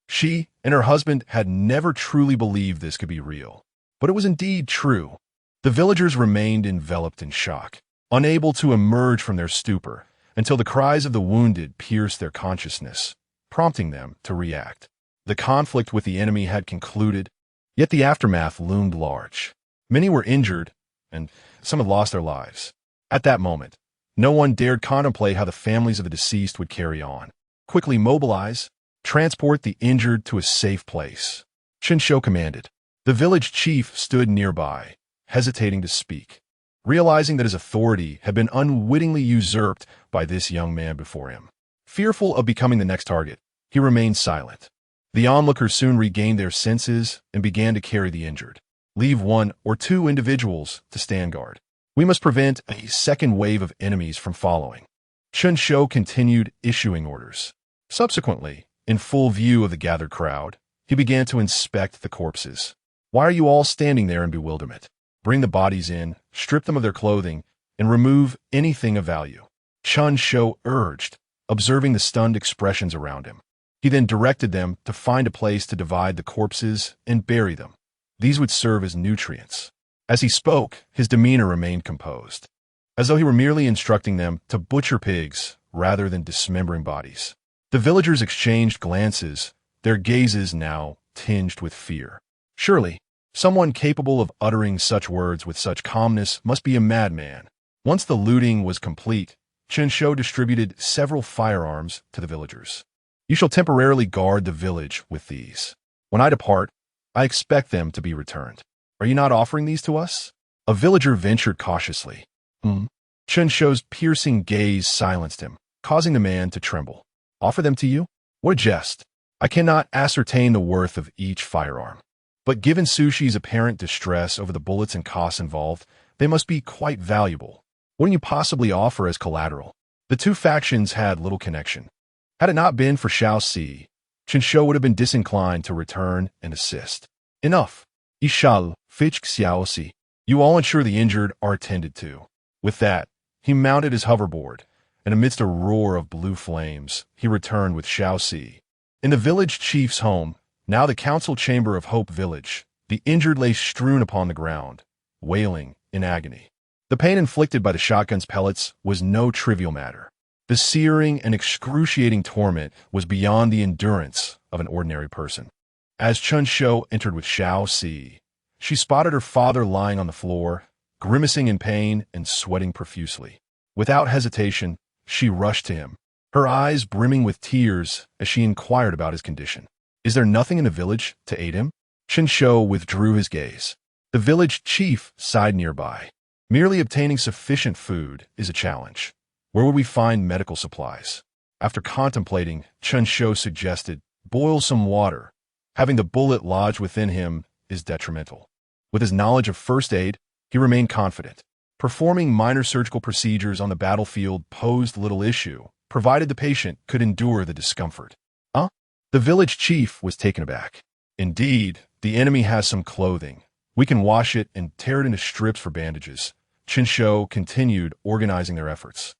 She and her husband had never truly believed this could be real. But it was indeed true. The villagers remained enveloped in shock, unable to emerge from their stupor until the cries of the wounded pierced their consciousness, prompting them to react. The conflict with the enemy had concluded, yet the aftermath loomed large. Many were injured, and some had lost their lives. At that moment, no one dared contemplate how the families of the deceased would carry on. Quickly mobilize, transport the injured to a safe place, Chen Shou commanded. The village chief stood nearby, hesitating to speak, realizing that his authority had been unwittingly usurped by this young man before him. Fearful of becoming the next target, he remained silent. The onlookers soon regained their senses and began to carry the injured. Leave 1 or 2 individuals to stand guard. We must prevent a second wave of enemies from following. Chen Shou continued issuing orders. Subsequently, in full view of the gathered crowd, he began to inspect the corpses. "Why are you all standing there in bewilderment? Bring the bodies in, strip them of their clothing, and remove anything of value," Chen Shou urged, observing the stunned expressions around him. He then directed them to find a place to divide the corpses and bury them. These would serve as nutrients. As he spoke, his demeanor remained composed, as though he were merely instructing them to butcher pigs rather than dismembering bodies. The villagers exchanged glances, their gazes now tinged with fear. Surely, someone capable of uttering such words with such calmness must be a madman. Once the looting was complete, Chen Shou distributed several firearms to the villagers. You shall temporarily guard the village with these. When I depart, I expect them to be returned. Are you not offering these to us? A villager ventured cautiously. Chen Shou's piercing gaze silenced him, causing the man to tremble. Offer them to you? What a jest. I cannot ascertain the worth of each firearm. But given Sushi's apparent distress over the bullets and costs involved, they must be quite valuable. What can you possibly offer as collateral? The two factions had little connection. Had it not been for Xiao Si, Chen Shou would have been disinclined to return and assist. Enough. Ishal, fich Xiao Si. You all ensure the injured are attended to. With that, he mounted his hoverboard, and amidst a roar of blue flames, he returned with Xiao Si. In the village chief's home, now the council chamber of Hope Village, the injured lay strewn upon the ground, wailing in agony. The pain inflicted by the shotgun's pellets was no trivial matter. The searing and excruciating torment was beyond the endurance of an ordinary person. As Chen Shou entered with Xiao Si, she spotted her father lying on the floor, grimacing in pain and sweating profusely. Without hesitation, she rushed to him, her eyes brimming with tears as she inquired about his condition. Is there nothing in the village to aid him? Chen Shou withdrew his gaze. The village chief sighed nearby. Merely obtaining sufficient food is a challenge. Where would we find medical supplies? After contemplating, Chen Shou suggested, boil some water. Having the bullet lodge within him is detrimental. With his knowledge of first aid, he remained confident. Performing minor surgical procedures on the battlefield posed little issue, provided the patient could endure the discomfort. The village chief was taken aback. Indeed, the enemy has some clothing. We can wash it and tear it into strips for bandages. Chen Shou continued organizing their efforts.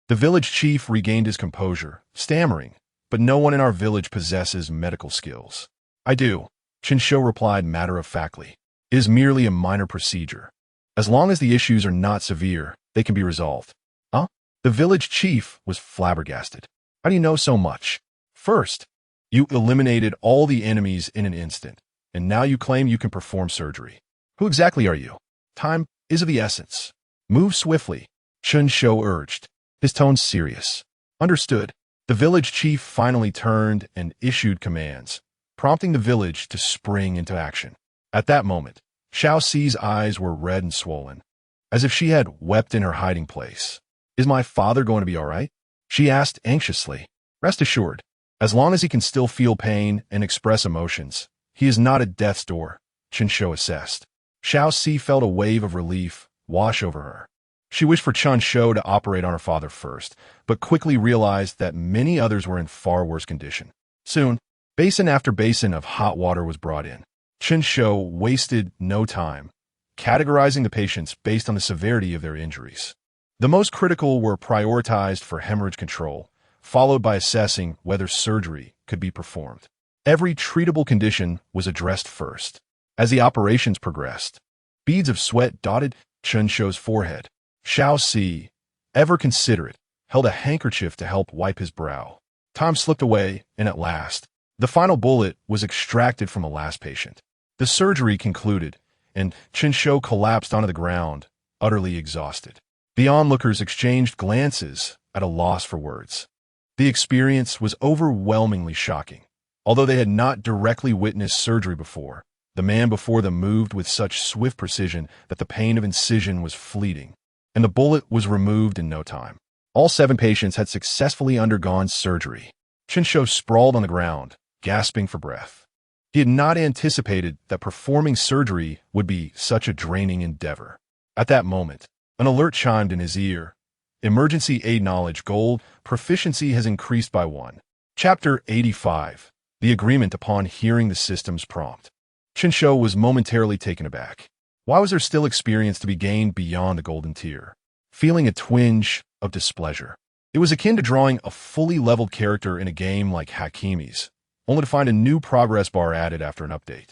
The village chief regained his composure, stammering, but no one in our village possesses medical skills. I do, Chen Shou replied matter-of-factly. It is merely a minor procedure. As long as the issues are not severe, they can be resolved. The village chief was flabbergasted. How do you know so much? First, you eliminated all the enemies in an instant, and now you claim you can perform surgery. Who exactly are you? Time is of the essence. Move swiftly, Chen Shou urged, his tone serious. Understood. The village chief finally turned and issued commands, prompting the village to spring into action. At that moment, Xiao Si's eyes were red and swollen, as if she had wept in her hiding place. Is my father going to be all right? She asked anxiously. Rest assured, as long as he can still feel pain and express emotions, he is not at death's door, Chen Shou assessed. Xiao Si felt a wave of relief wash over her. She wished for Chen Shou to operate on her father first, but quickly realized that many others were in far worse condition. Soon, basin after basin of hot water was brought in. Chen Shou wasted no time, categorizing the patients based on the severity of their injuries. The most critical were prioritized for hemorrhage control, followed by assessing whether surgery could be performed. Every treatable condition was addressed first. As the operations progressed, beads of sweat dotted Chen Shou's forehead. Xiao Si, ever considerate, held a handkerchief to help wipe his brow. Time slipped away, and at last, the final bullet was extracted from the last patient. The surgery concluded, and Chen Shou collapsed onto the ground, utterly exhausted. The onlookers exchanged glances at a loss for words. The experience was overwhelmingly shocking. Although they had not directly witnessed surgery before, the man before them moved with such swift precision that the pain of incision was fleeting, and the bullet was removed in no time. All 7 patients had successfully undergone surgery. Chen Shou sprawled on the ground, gasping for breath. He had not anticipated that performing surgery would be such a draining endeavor. At that moment, an alert chimed in his ear. Emergency aid knowledge gold proficiency has increased by 1. Chapter 85. The agreement upon hearing the system's prompt. Chen Shou was momentarily taken aback. Why was there still experience to be gained beyond the golden tier? Feeling a twinge of displeasure. It was akin to drawing a fully leveled character in a game like Hakimi's, only to find a new progress bar added after an update.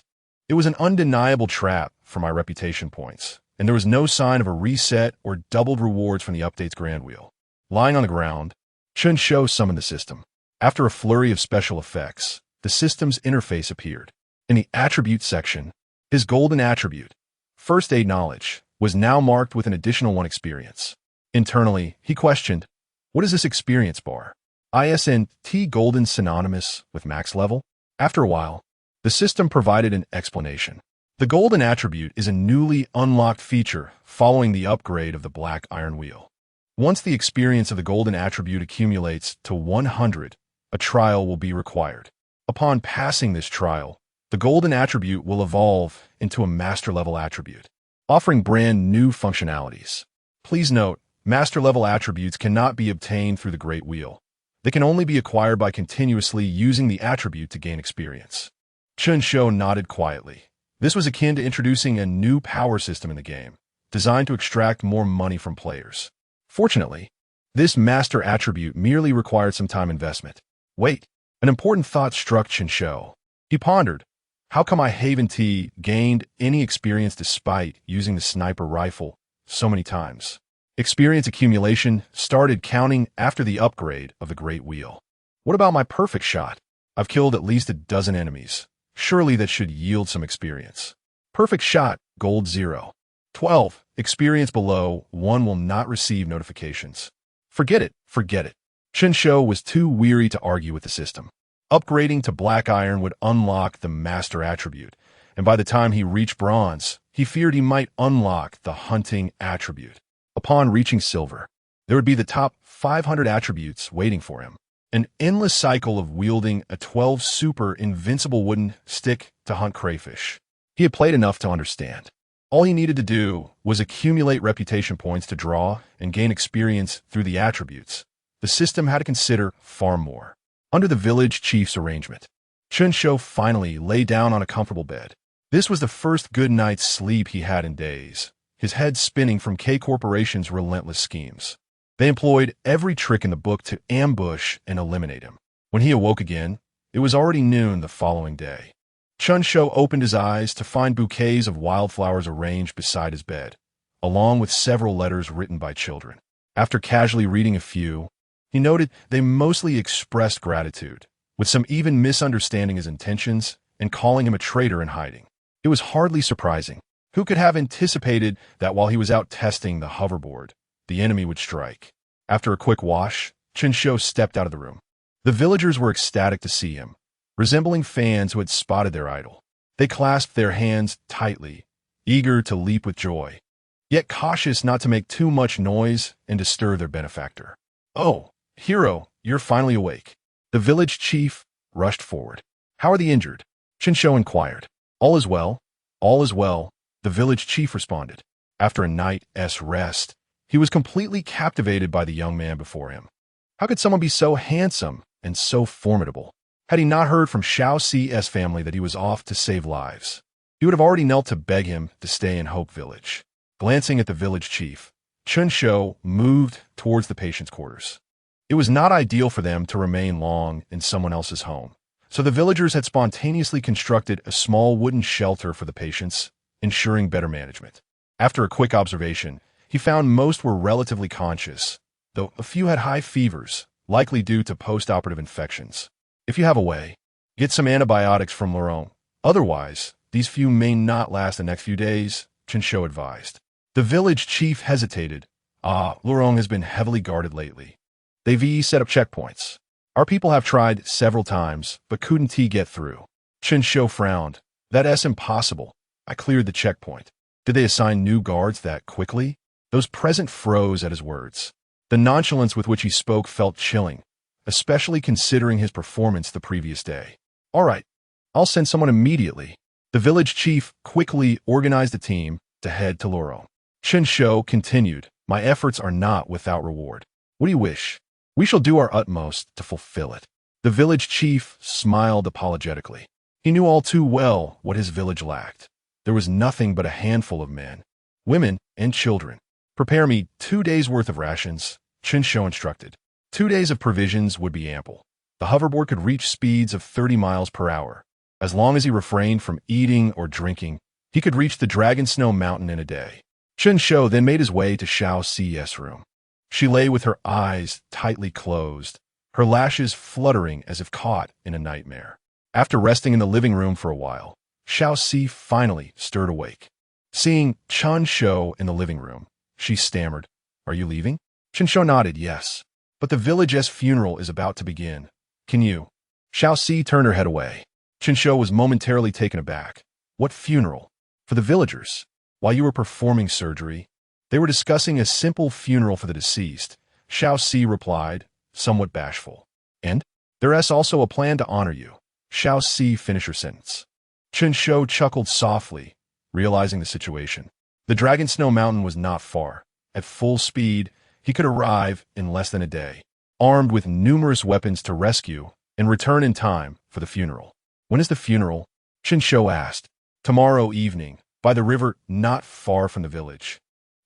It was an undeniable trap for my reputation points, and there was no sign of a reset or doubled rewards from the update's grand wheel. Lying on the ground, Chen Shou summoned the system. After a flurry of special effects, the system's interface appeared. In the attribute section, his golden attribute, First Aid Knowledge, was now marked with an additional 1 experience. Internally, he questioned, what is this experience bar? Isn't golden synonymous with max level? After a while, the system provided an explanation. The golden attribute is a newly unlocked feature following the upgrade of the black iron wheel. Once the experience of the golden attribute accumulates to 100, a trial will be required. Upon passing this trial, the golden attribute will evolve into a master-level attribute, offering brand new functionalities. Please note, master-level attributes cannot be obtained through the Great Wheel. They can only be acquired by continuously using the attribute to gain experience. Chen Shou nodded quietly. This was akin to introducing a new power system in the game, designed to extract more money from players. Fortunately, this master attribute merely required some time investment. Wait, an important thought struck Chen Shou. He pondered, how come I haven't gained any experience despite using the sniper rifle so many times? Experience accumulation started counting after the upgrade of the Great Wheel. What about my perfect shot? I've killed at least a dozen enemies. Surely that should yield some experience. Perfect shot, gold 0. 12. Experience below 1 will not receive notifications. Forget it, forget it. Chen Shou was too weary to argue with the system. Upgrading to black iron would unlock the master attribute, and by the time he reached bronze, he feared he might unlock the hunting attribute. Upon reaching silver, there would be the top 500 attributes waiting for him. An endless cycle of wielding a 12 super invincible wooden stick to hunt crayfish. He had played enough to understand. All he needed to do was accumulate reputation points to draw and gain experience through the attributes. The system had to consider far more. Under the village chief's arrangement, Chen Shou finally lay down on a comfortable bed. This was the first good night's sleep he had in days, his head spinning from K Corporation's relentless schemes. They employed every trick in the book to ambush and eliminate him. When he awoke again, it was already noon the following day. Chen Shou opened his eyes to find bouquets of wildflowers arranged beside his bed, along with several letters written by children. After casually reading a few, he noted they mostly expressed gratitude, with some even misunderstanding his intentions and calling him a traitor in hiding. It was hardly surprising. Who could have anticipated that while he was out testing the hoverboard, the enemy would strike? After a quick wash, Chen Shou stepped out of the room. The villagers were ecstatic to see him, resembling fans who had spotted their idol. They clasped their hands tightly, eager to leap with joy, yet cautious not to make too much noise and disturb their benefactor. "Oh, hero, you're finally awake." The village chief rushed forward. "How are the injured?" Chen Shou inquired. "All is well, all is well," the village chief responded. After a night's rest, he was completely captivated by the young man before him. How could someone be so handsome and so formidable? Had he not heard from Shao Ci's family that he was off to save lives, he would have already knelt to beg him to stay in Hope Village. Glancing at the village chief, Chen Shou moved towards the patient's quarters. It was not ideal for them to remain long in someone else's home, so the villagers had spontaneously constructed a small wooden shelter for the patients, ensuring better management. After a quick observation, he found most were relatively conscious, though a few had high fevers, likely due to post-operative infections. If you have a way, get some antibiotics from Laurent. Otherwise, these few may not last the next few days, Chen Shou advised. The village chief hesitated. Laurent has been heavily guarded lately. They've set up checkpoints. Our people have tried several times, but couldn't get through. Chen Shou frowned. That's impossible. I cleared the checkpoint. Did they assign new guards that quickly? Those present froze at his words. The nonchalance with which he spoke felt chilling, especially considering his performance the previous day. "All right, I'll send someone immediately." The village chief quickly organized a team to head to Laurent. Chen Shou continued, "My efforts are not without reward. What do you wish? We shall do our utmost to fulfill it." The village chief smiled apologetically. He knew all too well what his village lacked. There was nothing but a handful of men, women, and children. "Prepare me 2 days' worth of rations," Chen Shou instructed. 2 days of provisions would be ample. The hoverboard could reach speeds of 30 miles per hour. As long as he refrained from eating or drinking, he could reach the Dragon Snow Mountain in a day. Chen Shou then made his way to Shao Ci's room. She lay with her eyes tightly closed, her lashes fluttering as if caught in a nightmare. After resting in the living room for a while, Shao Ci finally stirred awake. Seeing Chen Shou in the living room, she stammered, "Are you leaving?" Chen Shou nodded yes. "But the village's funeral is about to begin. Can you?" Xiao Si turned her head away. Chen Shou was momentarily taken aback. "What funeral? For the villagers? While you were performing surgery?" "They were discussing a simple funeral for the deceased," Xiao Si replied, somewhat bashful. "And? There's also a plan to honor you." Xiao Si finished her sentence. Chen Shou chuckled softly, realizing the situation. The Dragon Snow Mountain was not far. At full speed, he could arrive in less than a day, armed with numerous weapons to rescue and return in time for the funeral. "When is the funeral?" Chen Shou asked. "Tomorrow evening, by the river not far from the village."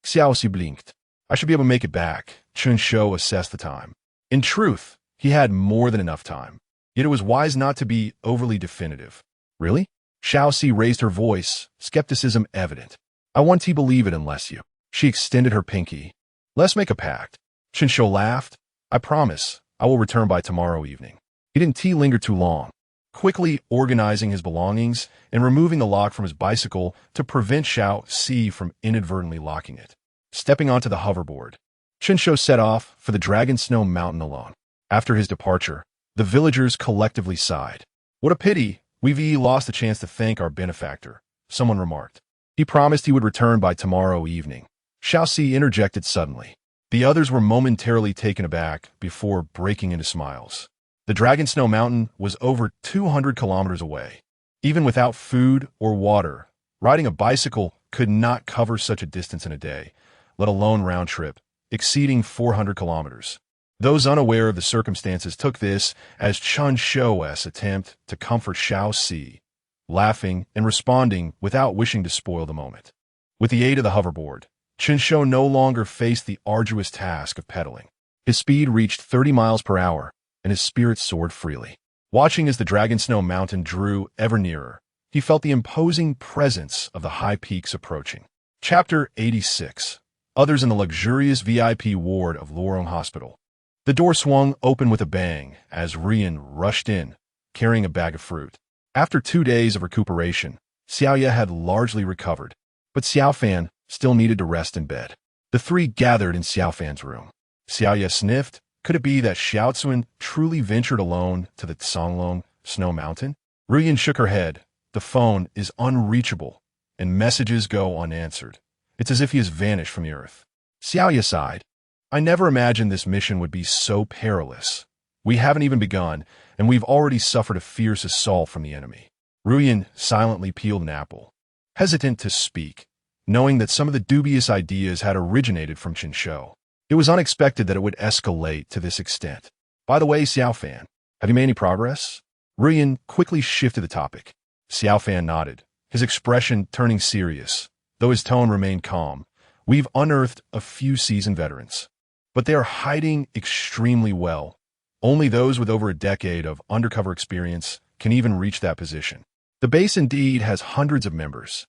Xiao Si blinked. "I should be able to make it back." Chen Shou assessed the time. In truth, he had more than enough time. Yet it was wise not to be overly definitive. "Really?" Xiao Si raised her voice, skepticism evident. "I want to believe it unless you." She extended her pinky. "Let's make a pact." Chen Shou laughed. "I promise, I will return by tomorrow evening." He didn't linger too long, quickly organizing his belongings and removing the lock from his bicycle to prevent Xiao Si from inadvertently locking it. Stepping onto the hoverboard, Chen Shou set off for the Dragon Snow Mountain alone. After his departure, the villagers collectively sighed. "What a pity, we've lost the chance to thank our benefactor," someone remarked. "He promised he would return by tomorrow evening." Xiao Si interjected suddenly. The others were momentarily taken aback before breaking into smiles. The Dragon Snow Mountain was over 200 kilometers away. Even without food or water, riding a bicycle could not cover such a distance in a day, let alone round trip, exceeding 400 kilometers. Those unaware of the circumstances took this as Chen Shou's attempt to comfort Xiao Si, laughing and responding without wishing to spoil the moment. With the aid of the hoverboard, Chen Shou no longer faced the arduous task of pedaling. His speed reached 30 miles per hour, and his spirits soared freely. Watching as the Dragon Snow Mountain drew ever nearer, he felt the imposing presence of the high peaks approaching. Chapter 86. Others in the luxurious VIP ward of Lorong Hospital. The door swung open with a bang as Rian rushed in, carrying a bag of fruit. After 2 days of recuperation, Xiaoya had largely recovered, but Xiaofan still needed to rest in bed. The three gathered in Xiaofan's room. Xiaoya sniffed. Could it be that Xiaocuan truly ventured alone to the Songlong Snow Mountain? Ruyan shook her head. The phone is unreachable, and messages go unanswered. It's as if he has vanished from the earth. Xiaoya sighed. I never imagined this mission would be so perilous. We haven't even begun, and we've already suffered a fierce assault from the enemy. Ruyan silently peeled an apple, hesitant to speak, knowing that some of the dubious ideas had originated from Chen Shou. It was unexpected that it would escalate to this extent. By the way, Xiaofan, have you made any progress? Ruyan quickly shifted the topic. Xiaofan nodded, his expression turning serious, though his tone remained calm. We've unearthed a few seasoned veterans, but they are hiding extremely well. Only those with over a decade of undercover experience can even reach that position. The base indeed has hundreds of members,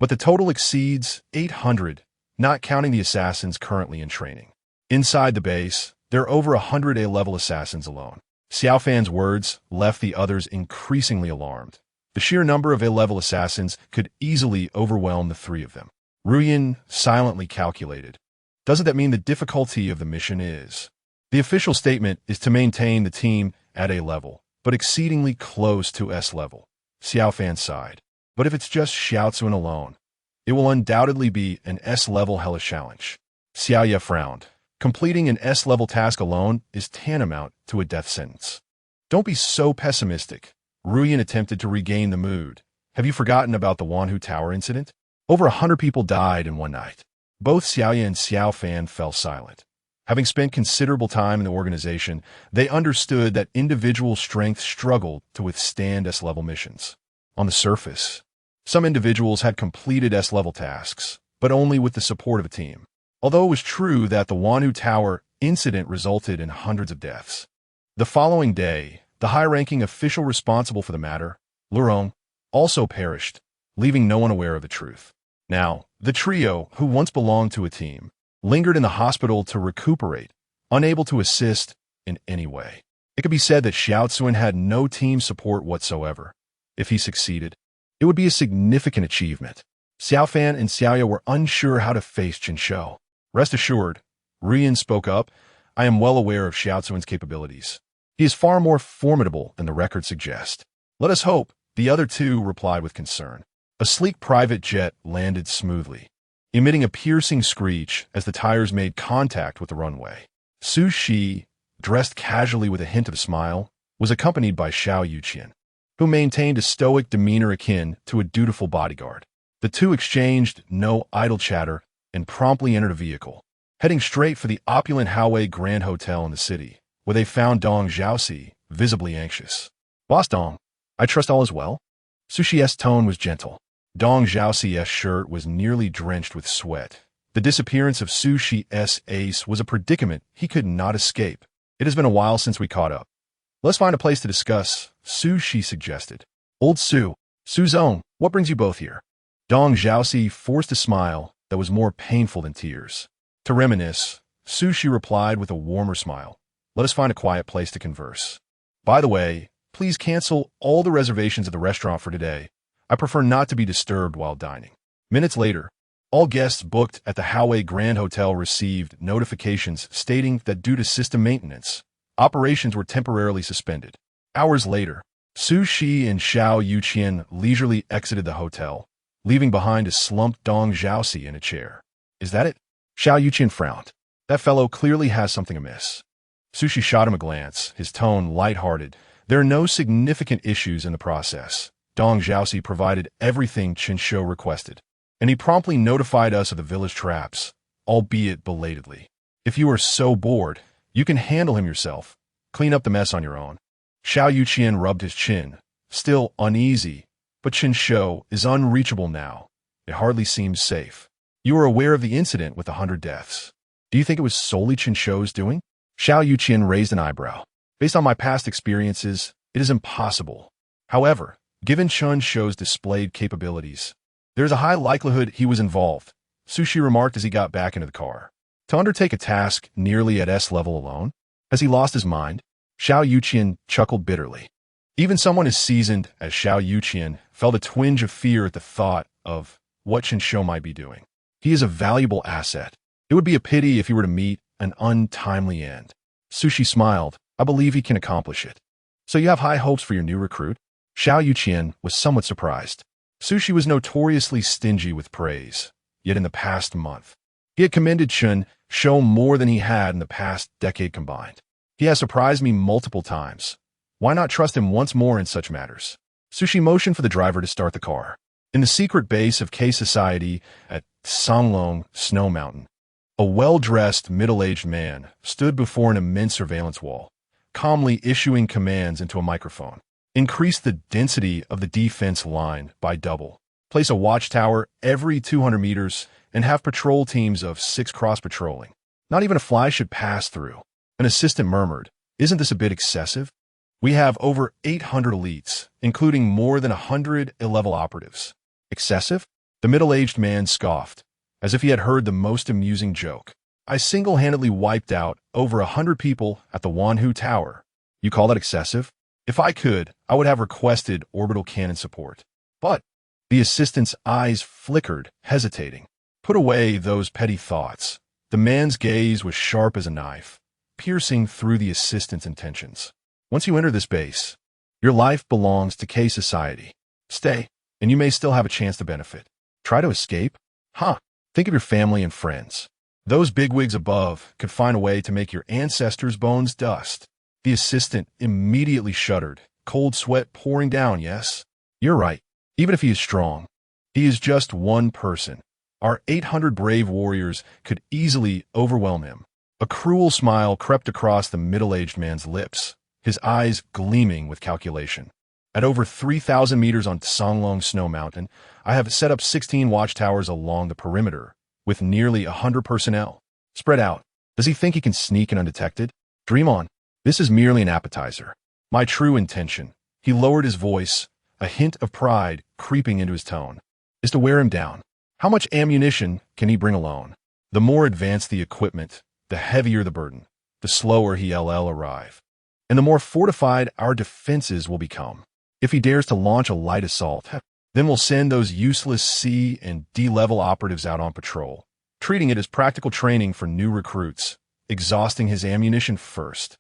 but the total exceeds 800, not counting the assassins currently in training. Inside the base, there are over 100 A-level assassins alone. Xiaofan's words left the others increasingly alarmed. The sheer number of A-level assassins could easily overwhelm the three of them. Ruyan silently calculated. Doesn't that mean the difficulty of the mission is? The official statement is to maintain the team at A level, but exceedingly close to S level. Xiaofan sighed. But if it's just Xiaocuan alone, it will undoubtedly be an S-level hellish challenge. Xiaoya frowned. Completing an S-level task alone is tantamount to a death sentence. Don't be so pessimistic. Ruyan attempted to regain the mood. Have you forgotten about the Wanhu Tower incident? Over 100 people died in one night. Both Xiaoya and Xiaofan fell silent. Having spent considerable time in the organization, they understood that individual strength struggled to withstand S-level missions. On the surface, some individuals had completed S-level tasks, but only with the support of a team. Although it was true that the Wanhu Tower incident resulted in hundreds of deaths. The following day, the high-ranking official responsible for the matter, Lurong, also perished, leaving no one aware of the truth. Now, the trio, who once belonged to a team, lingered in the hospital to recuperate, unable to assist in any way. It could be said that Xiaocuan had no team support whatsoever. If he succeeded, it would be a significant achievement. Xiaofan and Xiaoya were unsure how to face Chen Shou. Rest assured, Rian spoke up, I am well aware of Xiao Tzuan's capabilities. He is far more formidable than the records suggest. Let us hope, the other two replied with concern. A sleek private jet landed smoothly, emitting a piercing screech as the tires made contact with the runway. Su Shi, dressed casually with a hint of a smile, was accompanied by Xiao Yuqian, who maintained a stoic demeanor akin to a dutiful bodyguard. The two exchanged no idle chatter and promptly entered a vehicle, heading straight for the opulent Howei Grand Hotel in the city, where they found Dong Zhaoxi, visibly anxious. Boss Dong, I trust all is well? Su Shi's tone was gentle. Dong Zhaoxi's shirt was nearly drenched with sweat. The disappearance of Su Shi's ace was a predicament he could not escape. It has been a while since we caught up. Let's find a place to discuss, Su Shi suggested. Old Su, Su Zong, what brings you both here? Dong Zhaoxi forced a smile that was more painful than tears. To reminisce, Su Shi replied with a warmer smile. Let us find a quiet place to converse. By the way, please cancel all the reservations at the restaurant for today. I prefer not to be disturbed while dining. Minutes later, all guests booked at the Howei Grand Hotel received notifications stating that due to system maintenance, operations were temporarily suspended. Hours later, Su Shi and Xiao Yuqian leisurely exited the hotel, leaving behind a slumped Dong Zhaoxi in a chair. Is that it? Xiao Yuqian frowned. That fellow clearly has something amiss. Su Shi shot him a glance, his tone lighthearted. There are no significant issues in the process. Dong Zhaoxi provided everything Chen Shou requested, and he promptly notified us of the village traps, albeit belatedly. If you are so bored, you can handle him yourself. Clean up the mess on your own. Xiao Yuqian rubbed his chin, still uneasy, but Chen Shou is unreachable now. It hardly seems safe. You are aware of the incident with 100 deaths. Do you think it was solely Chen Shou's doing? Xiao Yuqian raised an eyebrow. Based on my past experiences, it is impossible. However, given Chen Shou's displayed capabilities, there is a high likelihood he was involved, Su Shi remarked as he got back into the car. To undertake a task nearly at S level alone? Has he lost his mind? Xiao Yuqian chuckled bitterly. Even someone as seasoned as Xiao Yuqian felt a twinge of fear at the thought of what Chen Shou might be doing. He is a valuable asset. It would be a pity if he were to meet an untimely end. Su Shi smiled. I believe he can accomplish it. So you have high hopes for your new recruit? Xiao Yuqian was somewhat surprised. Su Shi was notoriously stingy with praise, yet in the past month, he had commended Chen Shou more than he had in the past decade combined. He has surprised me multiple times. Why not trust him once more in such matters? Su Shi motioned for the driver to start the car. In the secret base of K Society at Songlong Snow Mountain, a well-dressed, middle-aged man stood before an immense surveillance wall, calmly issuing commands into a microphone. Increase the density of the defense line by double. Place a watchtower every 200 meters and have patrol teams of 6 cross-patrolling. Not even a fly should pass through. An assistant murmured, isn't this a bit excessive? We have over 800 elites, including more than 100 ill-level operatives. Excessive? The middle-aged man scoffed, as if he had heard the most amusing joke. I single-handedly wiped out over 100 people at the Wanhu Tower. You call that excessive? If I could, I would have requested orbital cannon support. But the assistant's eyes flickered, hesitating. Put away those petty thoughts. The man's gaze was sharp as a knife, piercing through the assistant's intentions. Once you enter this base, your life belongs to K Society. Stay, and you may still have a chance to benefit. Try to escape? Think of your family and friends. Those bigwigs above could find a way to make your ancestors' bones dust. The assistant immediately shuddered, cold sweat pouring down, yes? You're right. Even if he is strong, he is just one person. Our 800 brave warriors could easily overwhelm him. A cruel smile crept across the middle-aged man's lips, his eyes gleaming with calculation. At over 3,000 meters on Songlong Snow Mountain, I have set up 16 watchtowers along the perimeter, with nearly 100 personnel. Spread out. Does he think he can sneak in undetected? Dream on. This is merely an appetizer. My true intention, he lowered his voice, a hint of pride creeping into his tone, is to wear him down. How much ammunition can he bring alone? The more advanced the equipment, the heavier the burden, the slower he'll arrive, and the more fortified our defenses will become. If he dares to launch a light assault, Then we'll send those useless C and D level operatives out on patrol, treating it as practical training for new recruits, exhausting his ammunition first.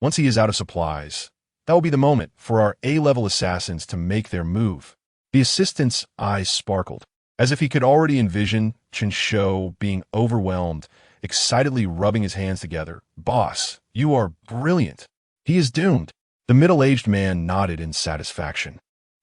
Once he is out of supplies, that will be the moment for our A-level assassins to make their move. The assistant's eyes sparkled, as if he could already envision Chen Shou being overwhelmed, excitedly rubbing his hands together. Boss, you are brilliant. He is doomed. The middle-aged man nodded in satisfaction,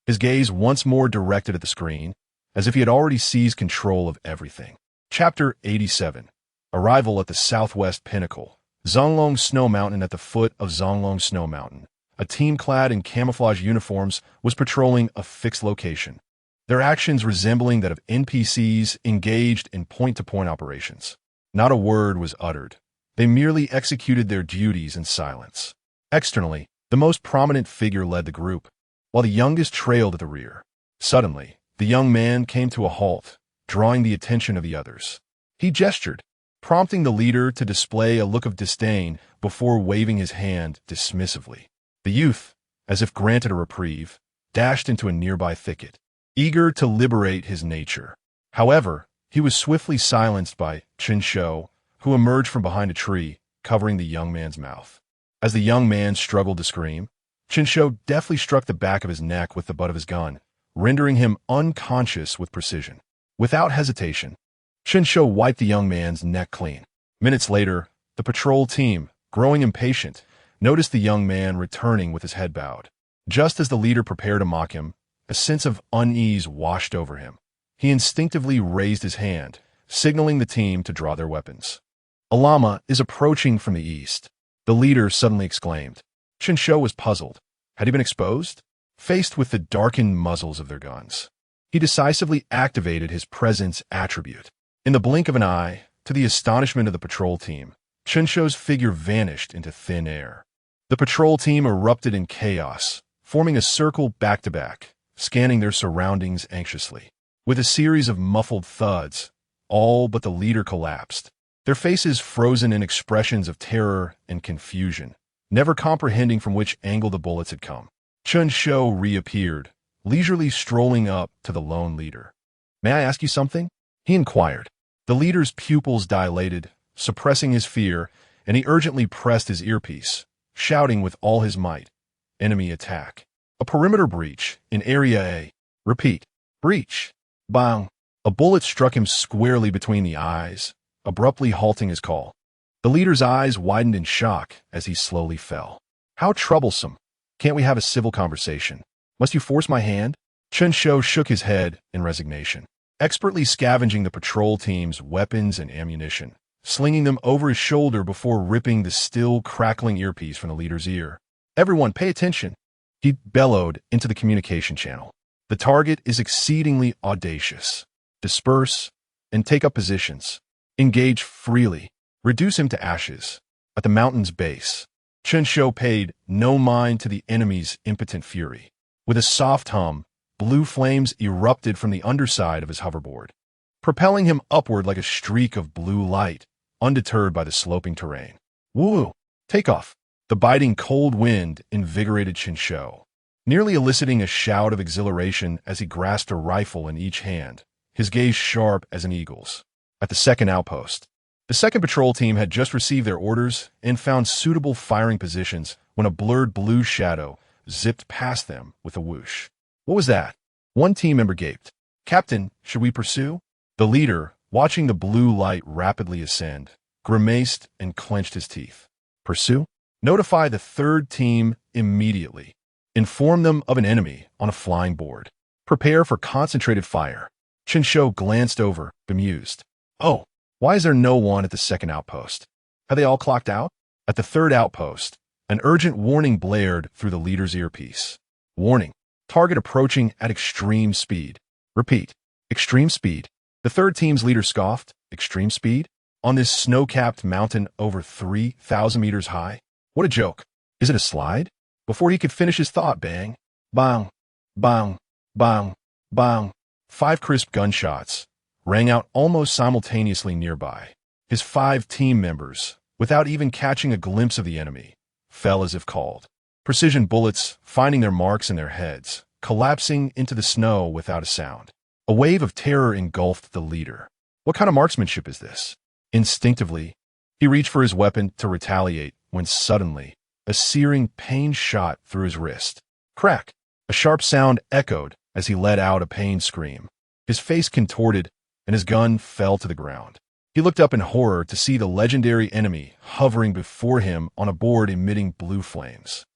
his gaze once more directed at the screen, as if he had already seized control of everything. Chapter 87. Arrival at the southwest pinnacle. Zonglong Snow Mountain. At the foot of Zonglong Snow Mountain, a team clad in camouflage uniforms was patrolling a fixed location, their actions resembling that of NPCs engaged in point-to-point operations. Not a word was uttered. They merely executed their duties in silence. Externally, the most prominent figure led the group, while the youngest trailed at the rear. Suddenly, the young man came to a halt, drawing the attention of the others. He gestured, prompting the leader to display a look of disdain before waving his hand dismissively. The youth, as if granted a reprieve, dashed into a nearby thicket, eager to liberate his nature. However, he was swiftly silenced by Chen Shou, who emerged from behind a tree, covering the young man's mouth. As the young man struggled to scream, Chen Shou deftly struck the back of his neck with the butt of his gun, rendering him unconscious with precision. Without hesitation, Chen Shou wiped the young man's neck clean. Minutes later, the patrol team, growing impatient, noticed the young man returning with his head bowed. Just as the leader prepared to mock him, a sense of unease washed over him. He instinctively raised his hand, signaling the team to draw their weapons. "A llama is approaching from the east," the leader suddenly exclaimed. Chen Shou was puzzled. Had he been exposed? Faced with the darkened muzzles of their guns, he decisively activated his presence attribute. In the blink of an eye, to the astonishment of the patrol team, Chen Shou's figure vanished into thin air. The patrol team erupted in chaos, forming a circle back-to-back, scanning their surroundings anxiously. With a series of muffled thuds, all but the leader collapsed, their faces frozen in expressions of terror and confusion, never comprehending from which angle the bullets had come. Chen Shou reappeared, leisurely strolling up to the lone leader. "May I ask you something?" he inquired. The leader's pupils dilated, suppressing his fear, and he urgently pressed his earpiece, shouting with all his might, "Enemy attack. A perimeter breach in Area A. Repeat. Breach." Bang! A bullet struck him squarely between the eyes, abruptly halting his call. The leader's eyes widened in shock as he slowly fell. "How troublesome. Can't we have a civil conversation? Must you force my hand?" Chen Shou shook his head in resignation, expertly scavenging the patrol team's weapons and ammunition, slinging them over his shoulder before ripping the still crackling earpiece from the leader's ear. "Everyone, pay attention," he bellowed into the communication channel. "The target is exceedingly audacious. Disperse and take up positions. Engage freely. Reduce him to ashes. At the mountain's base." Chen Shou paid no mind to the enemy's impotent fury. With a soft hum, blue flames erupted from the underside of his hoverboard, propelling him upward like a streak of blue light, undeterred by the sloping terrain. "Woo! Take off!" The biting cold wind invigorated Chen Shou, nearly eliciting a shout of exhilaration as he grasped a rifle in each hand, his gaze sharp as an eagle's. At the second outpost, the second patrol team had just received their orders and found suitable firing positions when a blurred blue shadow zipped past them with a whoosh. "What was that?" One team member gaped. "Captain, should we pursue?" The leader, watching the blue light rapidly ascend, grimaced and clenched his teeth. "Pursue? Notify the third team immediately. Inform them of an enemy on a flying board. Prepare for concentrated fire." Chen Shou glanced over, bemused. "Oh, why is there no one at the second outpost? Have they all clocked out?" At the third outpost, an urgent warning blared through the leader's earpiece. "Warning. Target approaching at extreme speed. Repeat. Extreme speed." The third team's leader scoffed. "Extreme speed? On this snow-capped mountain over 3,000 meters high? What a joke. Is it a slide?" Before he could finish his thought, bang, bang, bang, bang, bang. 5 crisp gunshots rang out almost simultaneously nearby. His 5 team members, without even catching a glimpse of the enemy, fell as if called. Precision bullets, finding their marks in their heads, collapsing into the snow without a sound. A wave of terror engulfed the leader. What kind of marksmanship is this? Instinctively, he reached for his weapon to retaliate when suddenly, a searing pain shot through his wrist. Crack! A sharp sound echoed as he let out a pained scream. His face contorted, and his gun fell to the ground. He looked up in horror to see the legendary enemy hovering before him on a board emitting blue flames.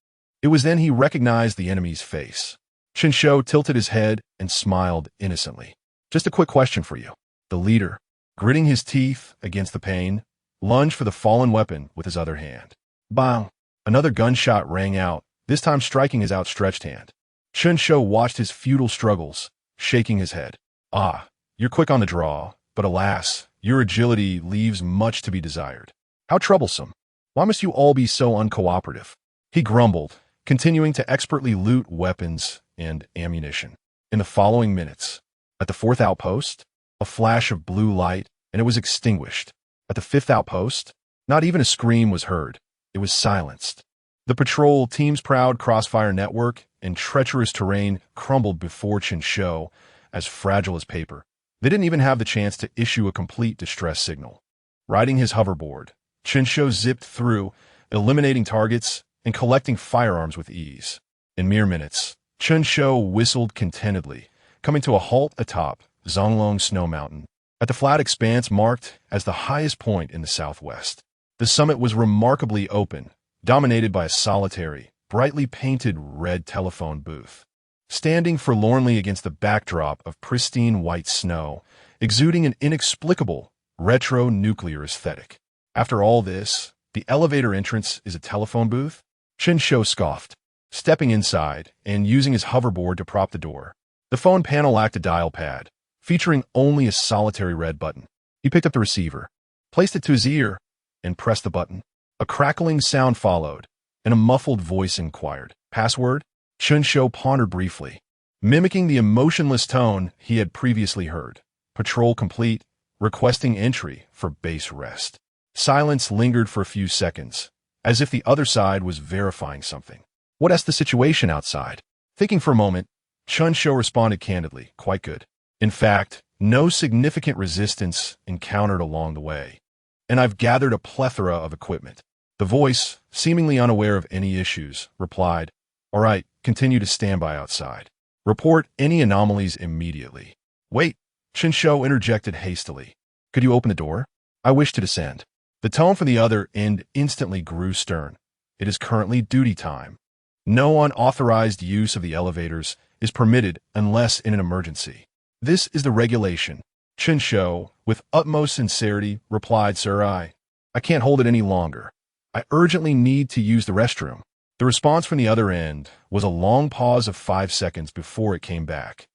It was then he recognized the enemy's face. Chen Shou tilted his head and smiled innocently. Just a quick question for you. The leader, gritting his teeth against the pain, lunged for the fallen weapon with his other hand. Bang! Another gunshot rang out, this time striking his outstretched hand. Chen Shou watched his futile struggles, shaking his head. Ah, you're quick on the draw, but alas, your agility leaves much to be desired. How troublesome. Why must you all be so uncooperative? He grumbled, continuing to expertly loot weapons and ammunition. In the following minutes, at the 4th outpost, a flash of blue light, and it was extinguished. At the 5th outpost, not even a scream was heard. It was silenced. The patrol team's proud crossfire network and treacherous terrain crumbled before Chen Shou, as fragile as paper. They didn't even have the chance to issue a complete distress signal. Riding his hoverboard, Chen Shou zipped through, eliminating targets and collecting firearms with ease. In mere minutes, Chen Shou whistled contentedly, coming to a halt atop Zonglong Snow Mountain, at the flat expanse marked as the highest point in the southwest. The summit was remarkably open, dominated by a solitary, brightly painted red telephone booth. Standing forlornly against the backdrop of pristine white snow, exuding an inexplicable, retro-nuclear aesthetic. After all this, the elevator entrance is a telephone booth? Chen Shou scoffed, stepping inside and using his hoverboard to prop the door. The phone panel lacked a dial pad, featuring only a solitary red button. He picked up the receiver, placed it to his ear, and pressed the button. A crackling sound followed, and a muffled voice inquired, "Password?" Chen Shou pondered briefly, mimicking the emotionless tone he had previously heard. Patrol complete, requesting entry for base rest. Silence lingered for a few seconds, as if the other side was verifying something. What's the situation outside? Thinking for a moment, Chen Shou responded candidly, "Quite good. In fact, no significant resistance encountered along the way, and I've gathered a plethora of equipment." The voice, seemingly unaware of any issues, replied, "All right, continue to stand by outside. Report any anomalies immediately." "Wait," Chen Shou interjected hastily. "Could you open the door? I wish to descend." The tone from the other end instantly grew stern. "It is currently duty time. No unauthorized use of the elevators is permitted unless in an emergency. This is the regulation." Chen Shou, with utmost sincerity, replied, "Sir, I can't hold it any longer. I urgently need to use the restroom." The response from the other end was a long pause of 5 seconds before it came back.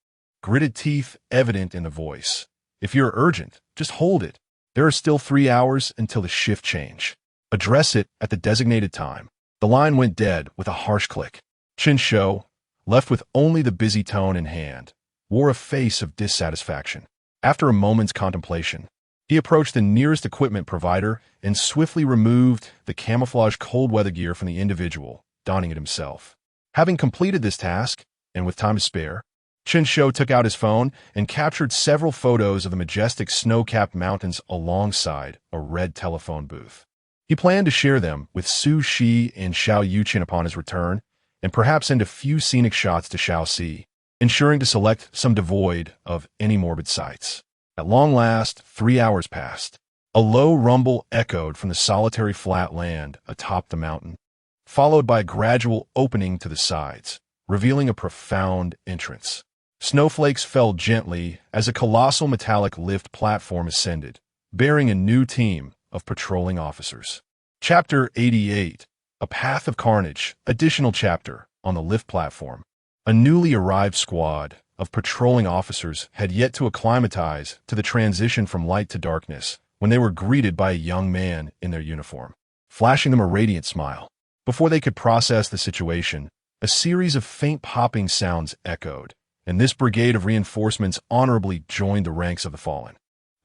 Gritted teeth evident in the voice. "If you're urgent, just hold it. There are still 3 hours until the shift change. Address it at the designated time." The line went dead with a harsh click. Chen Shou, left with only the busy tone in hand, wore a face of dissatisfaction. After a moment's contemplation, he approached the nearest equipment provider and swiftly removed the camouflage cold weather gear from the individual, donning it himself. Having completed this task, and with time to spare, Chen Shou took out his phone and captured several photos of the majestic snow-capped mountains alongside a red telephone booth. He planned to share them with Su Shi and Xiao Yuqin upon his return, and perhaps send a few scenic shots to Xiao Si, ensuring to select some devoid of any morbid sights. At long last, 3 hours passed. A low rumble echoed from the solitary flat land atop the mountain, followed by a gradual opening to the sides, revealing a profound entrance. Snowflakes fell gently as a colossal metallic lift platform ascended, bearing a new team of patrolling officers. Chapter 88, A Path of Carnage, additional chapter on the lift platform. A newly arrived squad of patrolling officers had yet to acclimatize to the transition from light to darkness when they were greeted by a young man in their uniform, flashing them a radiant smile. Before they could process the situation, a series of faint popping sounds echoed, and this brigade of reinforcements honorably joined the ranks of the fallen.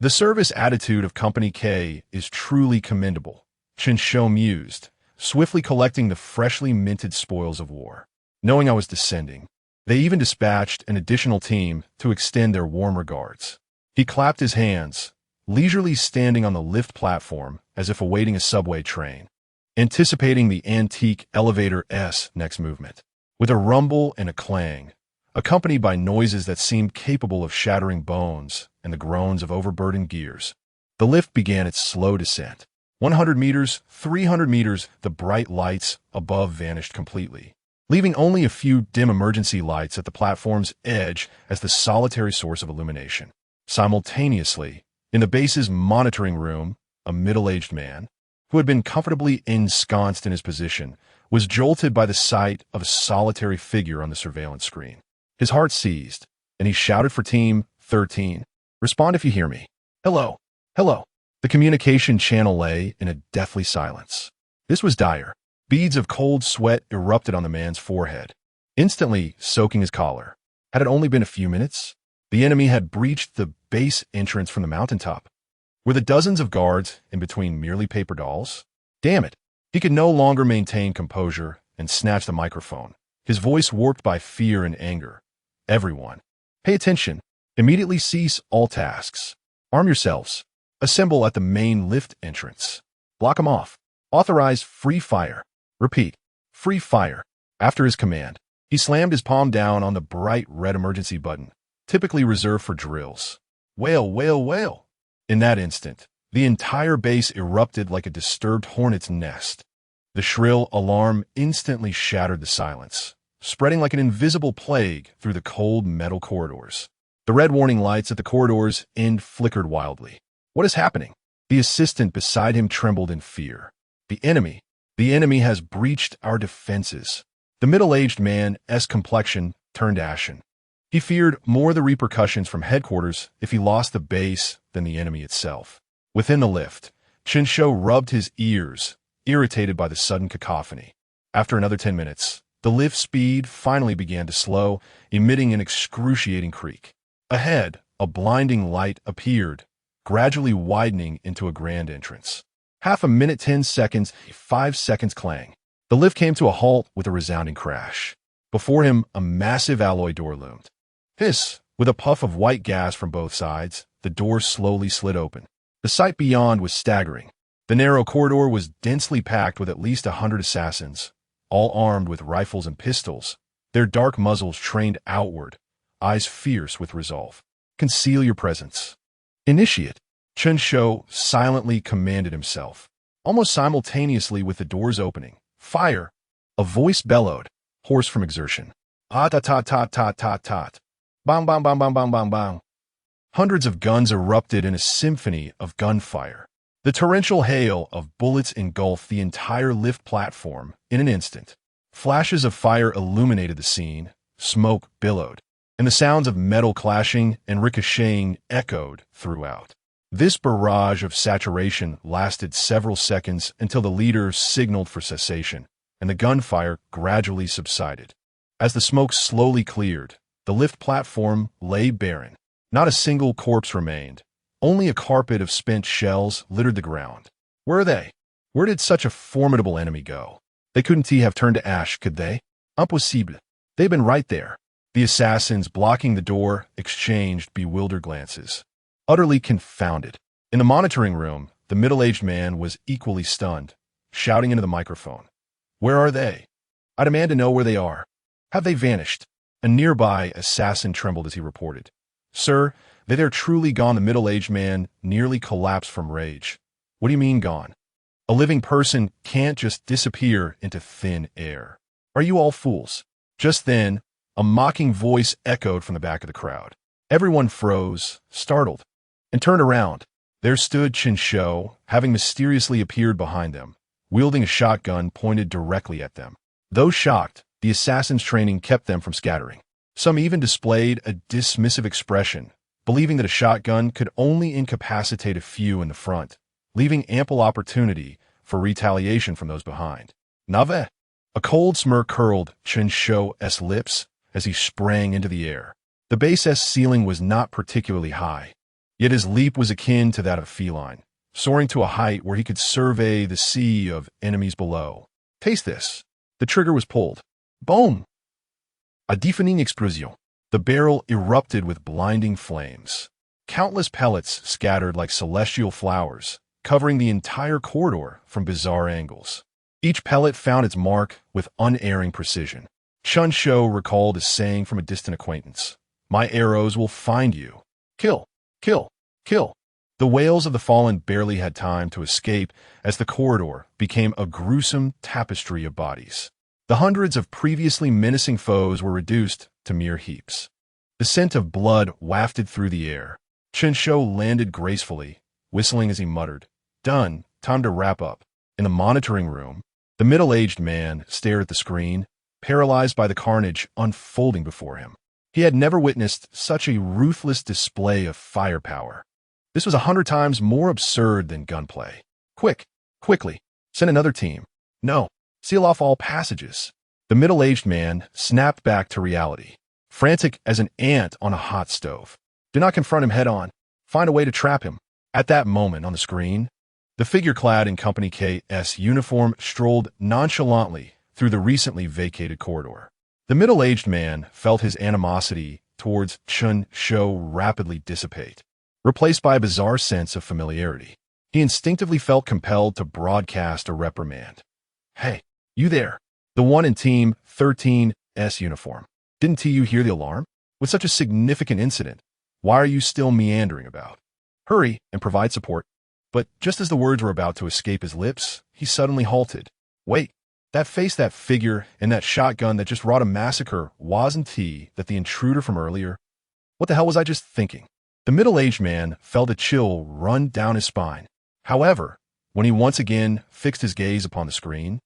"The service attitude of Company K is truly commendable," Chen Shou mused, swiftly collecting the freshly minted spoils of war. Knowing I was descending, They even dispatched an additional team to extend their warm regards. He clapped his hands, leisurely standing on the lift platform as if awaiting a subway train, anticipating the antique elevator's next movement. With a rumble and a clang, accompanied by noises that seemed capable of shattering bones and the groans of overburdened gears, the lift began its slow descent. 100 meters, 300 meters, the bright lights above vanished completely, leaving only a few dim emergency lights at the platform's edge as the solitary source of illumination. Simultaneously, in the base's monitoring room, a middle-aged man, who had been comfortably ensconced in his position, was jolted by the sight of a solitary figure on the surveillance screen. His heart seized, and he shouted for Team 13. "Respond if you hear me. Hello. Hello." The communication channel lay in a deathly silence. This was dire. Beads of cold sweat erupted on the man's forehead, instantly soaking his collar. Had it only been a few minutes? The enemy had breached the base entrance from the mountaintop. Were the dozens of guards in between merely paper dolls? Damn it. He could no longer maintain composure and snatched the microphone, his voice warped by fear and anger. "Everyone, pay attention. Immediately cease all tasks. Arm yourselves. Assemble at the main lift entrance. Block them off. Authorize free fire. Repeat, free fire." After his command, he slammed his palm down on the bright red emergency button, typically reserved for drills. Wail, wail, wail. In that instant, the entire base erupted like a disturbed hornet's nest. The shrill alarm instantly shattered the silence, spreading like an invisible plague through the cold metal corridors. The red warning lights at the corridor's end flickered wildly. What is happening? The assistant beside him trembled in fear. The enemy has breached our defenses. The middle-aged man's complexion turned ashen. He feared more the repercussions from headquarters if he lost the base than the enemy itself. Within the lift, Chen Shou rubbed his ears, irritated by the sudden cacophony. After another 10 minutes, the lift speed finally began to slow, emitting an excruciating creak. Ahead, a blinding light appeared, gradually widening into a grand entrance. Half a minute, 10 seconds, 5 seconds clang. The lift came to a halt with a resounding crash. Before him, a massive alloy door loomed. Hiss! With a puff of white gas from both sides, the door slowly slid open. The sight beyond was staggering. The narrow corridor was densely packed with at least 100 assassins, all armed with rifles and pistols, their dark muzzles trained outward, eyes fierce with resolve. "Conceal your presence. Initiate," Chen Shou silently commanded himself. Almost simultaneously with the doors opening, "Fire!" A voice bellowed, hoarse from exertion. "Ah-ta-ta-ta-ta-ta-ta. Bang, bang, bang, bang, bang, bang, bang." Hundreds of guns erupted in a symphony of gunfire. The torrential hail of bullets engulfed the entire lift platform in an instant. Flashes of fire illuminated the scene, smoke billowed, and the sounds of metal clashing and ricocheting echoed throughout. This barrage of saturation lasted several seconds until the leader signaled for cessation, and the gunfire gradually subsided. As the smoke slowly cleared, the lift platform lay barren. Not a single corpse remained. Only a carpet of spent shells littered the ground. Where are they? Where did such a formidable enemy go? They couldn't have turned to ash, could they? Impossible. They've been right there. The assassins blocking the door exchanged bewildered glances, utterly confounded. In the monitoring room, the middle-aged man was equally stunned, shouting into the microphone. "Where are they? I demand to know where they are. Have they vanished?" A nearby assassin trembled as he reported. "Sir, they're truly gone." The middle-aged man nearly collapsed from rage. "What do you mean gone? A living person can't just disappear into thin air. Are you all fools?" Just then, a mocking voice echoed from the back of the crowd. Everyone froze, startled, and turned around. There stood Chen Shou, having mysteriously appeared behind them, wielding a shotgun pointed directly at them. Though shocked, the assassin's training kept them from scattering. Some even displayed a dismissive expression, believing that a shotgun could only incapacitate a few in the front, leaving ample opportunity for retaliation from those behind. "Nave?" A cold smirk curled Chen Shou's lips as he sprang into the air. The base's ceiling was not particularly high, yet his leap was akin to that of a feline, soaring to a height where he could survey the sea of enemies below. "Taste this." The trigger was pulled. Boom! A deafening explosion. The barrel erupted with blinding flames. Countless pellets scattered like celestial flowers, covering the entire corridor from bizarre angles. Each pellet found its mark with unerring precision. Chen Shou recalled a saying from a distant acquaintance. "My arrows will find you. Kill, kill, kill." The wails of the fallen barely had time to escape as the corridor became a gruesome tapestry of bodies. The hundreds of previously menacing foes were reduced to mere heaps. The scent of blood wafted through the air. Chen Shou landed gracefully, whistling as he muttered, "Done, time to wrap up." In the monitoring room, the middle-aged man stared at the screen, paralyzed by the carnage unfolding before him. He had never witnessed such a ruthless display of firepower. This was 100 times more absurd than gunplay. Quickly, send another team. No, seal off all passages." The middle-aged man snapped back to reality, frantic as an ant on a hot stove. Do not confront him head-on. Find a way to trap him. At that moment on the screen, the figure clad in Company K's uniform strolled nonchalantly through the recently vacated corridor. The middle-aged man felt his animosity towards Chen Shou rapidly dissipate, replaced by a bizarre sense of familiarity. He instinctively felt compelled to broadcast a reprimand. "Hey, you there, the one in Team 13's uniform. Didn't you hear the alarm? With such a significant incident, why are you still meandering about? Hurry and provide support." But just as the words were about to escape his lips, he suddenly halted. Wait, that face, that figure, and that shotgun that just wrought a massacre wasn't he that the intruder from earlier? What the hell was I just thinking? The middle-aged man felt a chill run down his spine. However, when he once again fixed his gaze upon the screen,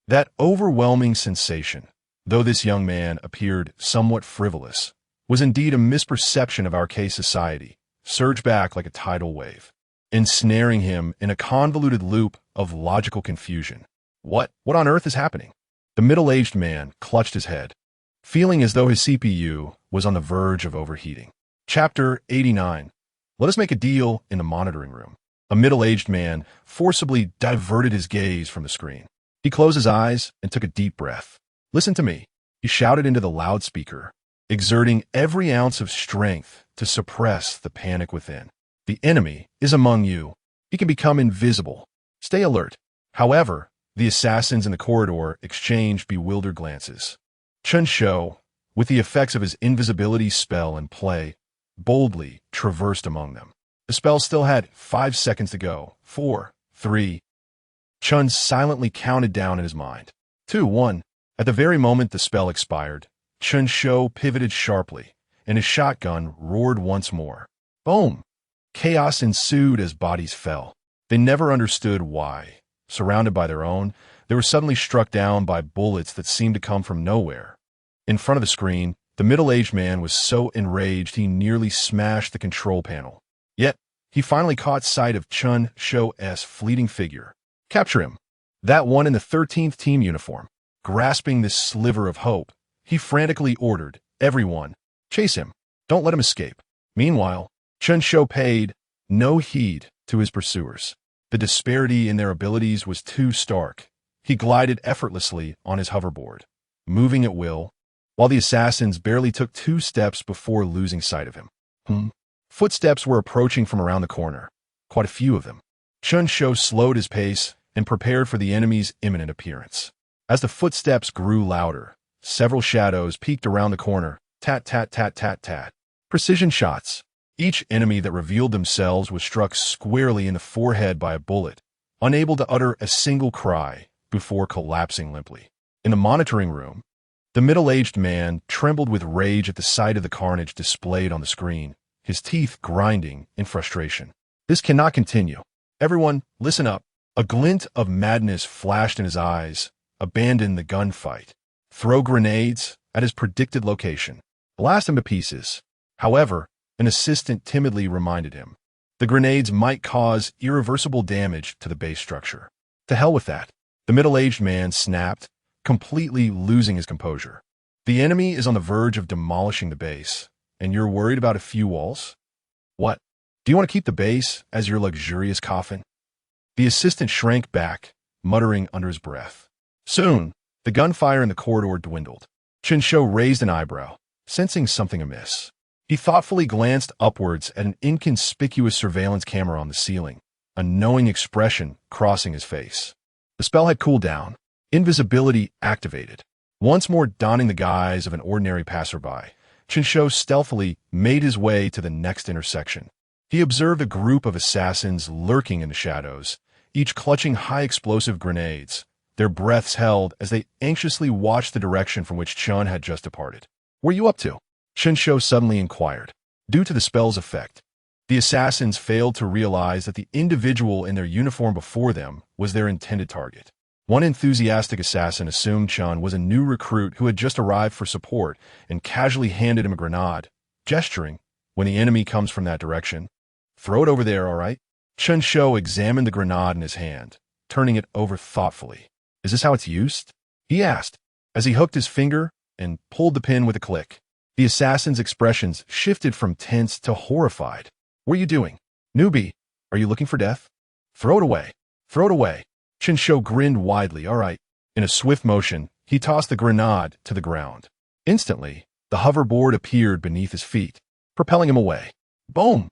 that overwhelming sensation, though this young man appeared somewhat frivolous, was indeed a misperception of our K society, surged back like a tidal wave, ensnaring him in a convoluted loop of logical confusion. What on earth is happening? The middle-aged man clutched his head, feeling as though his CPU was on the verge of overheating. Chapter 89. Let us make a deal in the monitoring room. A middle-aged man forcibly diverted his gaze from the screen. He closed his eyes and took a deep breath. "Listen to me," he shouted into the loudspeaker, exerting every ounce of strength to suppress the panic within. "The enemy is among you. He can become invisible. Stay alert." However, the assassins in the corridor exchanged bewildered glances. Chen Shou, with the effects of his invisibility spell in play, boldly traversed among them. The spell still had 5 seconds to go. 4, 3. Chen silently counted down in his mind. 2, 1. At the very moment the spell expired, Chen Shou pivoted sharply, and his shotgun roared once more. Boom! Chaos ensued as bodies fell. They never understood why. Surrounded by their own, they were suddenly struck down by bullets that seemed to come from nowhere. In front of the screen, the middle-aged man was so enraged he nearly smashed the control panel. Yet, he finally caught sight of Chen Shou's fleeting figure. "Capture him." That one in the 13th team uniform. Grasping this sliver of hope, he frantically ordered, "Everyone, chase him. Don't let him escape." Meanwhile, Chen Shou paid no heed to his pursuers. The disparity in their abilities was too stark. He glided effortlessly on his hoverboard, moving at will, while the assassins barely took 2 steps before losing sight of him. Footsteps were approaching from around the corner, quite a few of them. Chen Shou slowed his pace and prepared for the enemy's imminent appearance. As the footsteps grew louder, several shadows peeked around the corner. Tat, tat, tat, tat, tat. Precision shots. Each enemy that revealed themselves was struck squarely in the forehead by a bullet, unable to utter a single cry before collapsing limply. In the monitoring room, the middle-aged man trembled with rage at the sight of the carnage displayed on the screen, his teeth grinding in frustration. This cannot continue. Everyone, listen up. A glint of madness flashed in his eyes. Abandon the gunfight. Throw grenades at his predicted location. Blast him to pieces. However, an assistant timidly reminded him. The grenades might cause irreversible damage to the base structure. To hell with that. The middle-aged man snapped, completely losing his composure. The enemy is on the verge of demolishing the base, and you're worried about a few walls? What? Do you want to keep the base as your luxurious coffin? The assistant shrank back, muttering under his breath. Soon, the gunfire in the corridor dwindled. Chen Shou raised an eyebrow, sensing something amiss. He thoughtfully glanced upwards at an inconspicuous surveillance camera on the ceiling, a knowing expression crossing his face. The spell had cooled down, invisibility activated. Once more donning the guise of an ordinary passerby, Chen Shou stealthily made his way to the next intersection. He observed a group of assassins lurking in the shadows, each clutching high-explosive grenades, their breaths held as they anxiously watched the direction from which Chen had just departed. "What are you up to?" Chen Shou suddenly inquired. Due to the spell's effect, the assassins failed to realize that the individual in their uniform before them was their intended target. One enthusiastic assassin assumed Chen was a new recruit who had just arrived for support and casually handed him a grenade, gesturing, "When the enemy comes from that direction, throw it over there, all right?" Chen Shou examined the grenade in his hand, turning it over thoughtfully. "Is this how it's used?" he asked, as he hooked his finger and pulled the pin with a click. The assassin's expressions shifted from tense to horrified. "What are you doing? Newbie, are you looking for death? Throw it away. Throw it away." Chen Shou grinned widely. "All right." In a swift motion, he tossed the grenade to the ground. Instantly, the hoverboard appeared beneath his feet, propelling him away. Boom!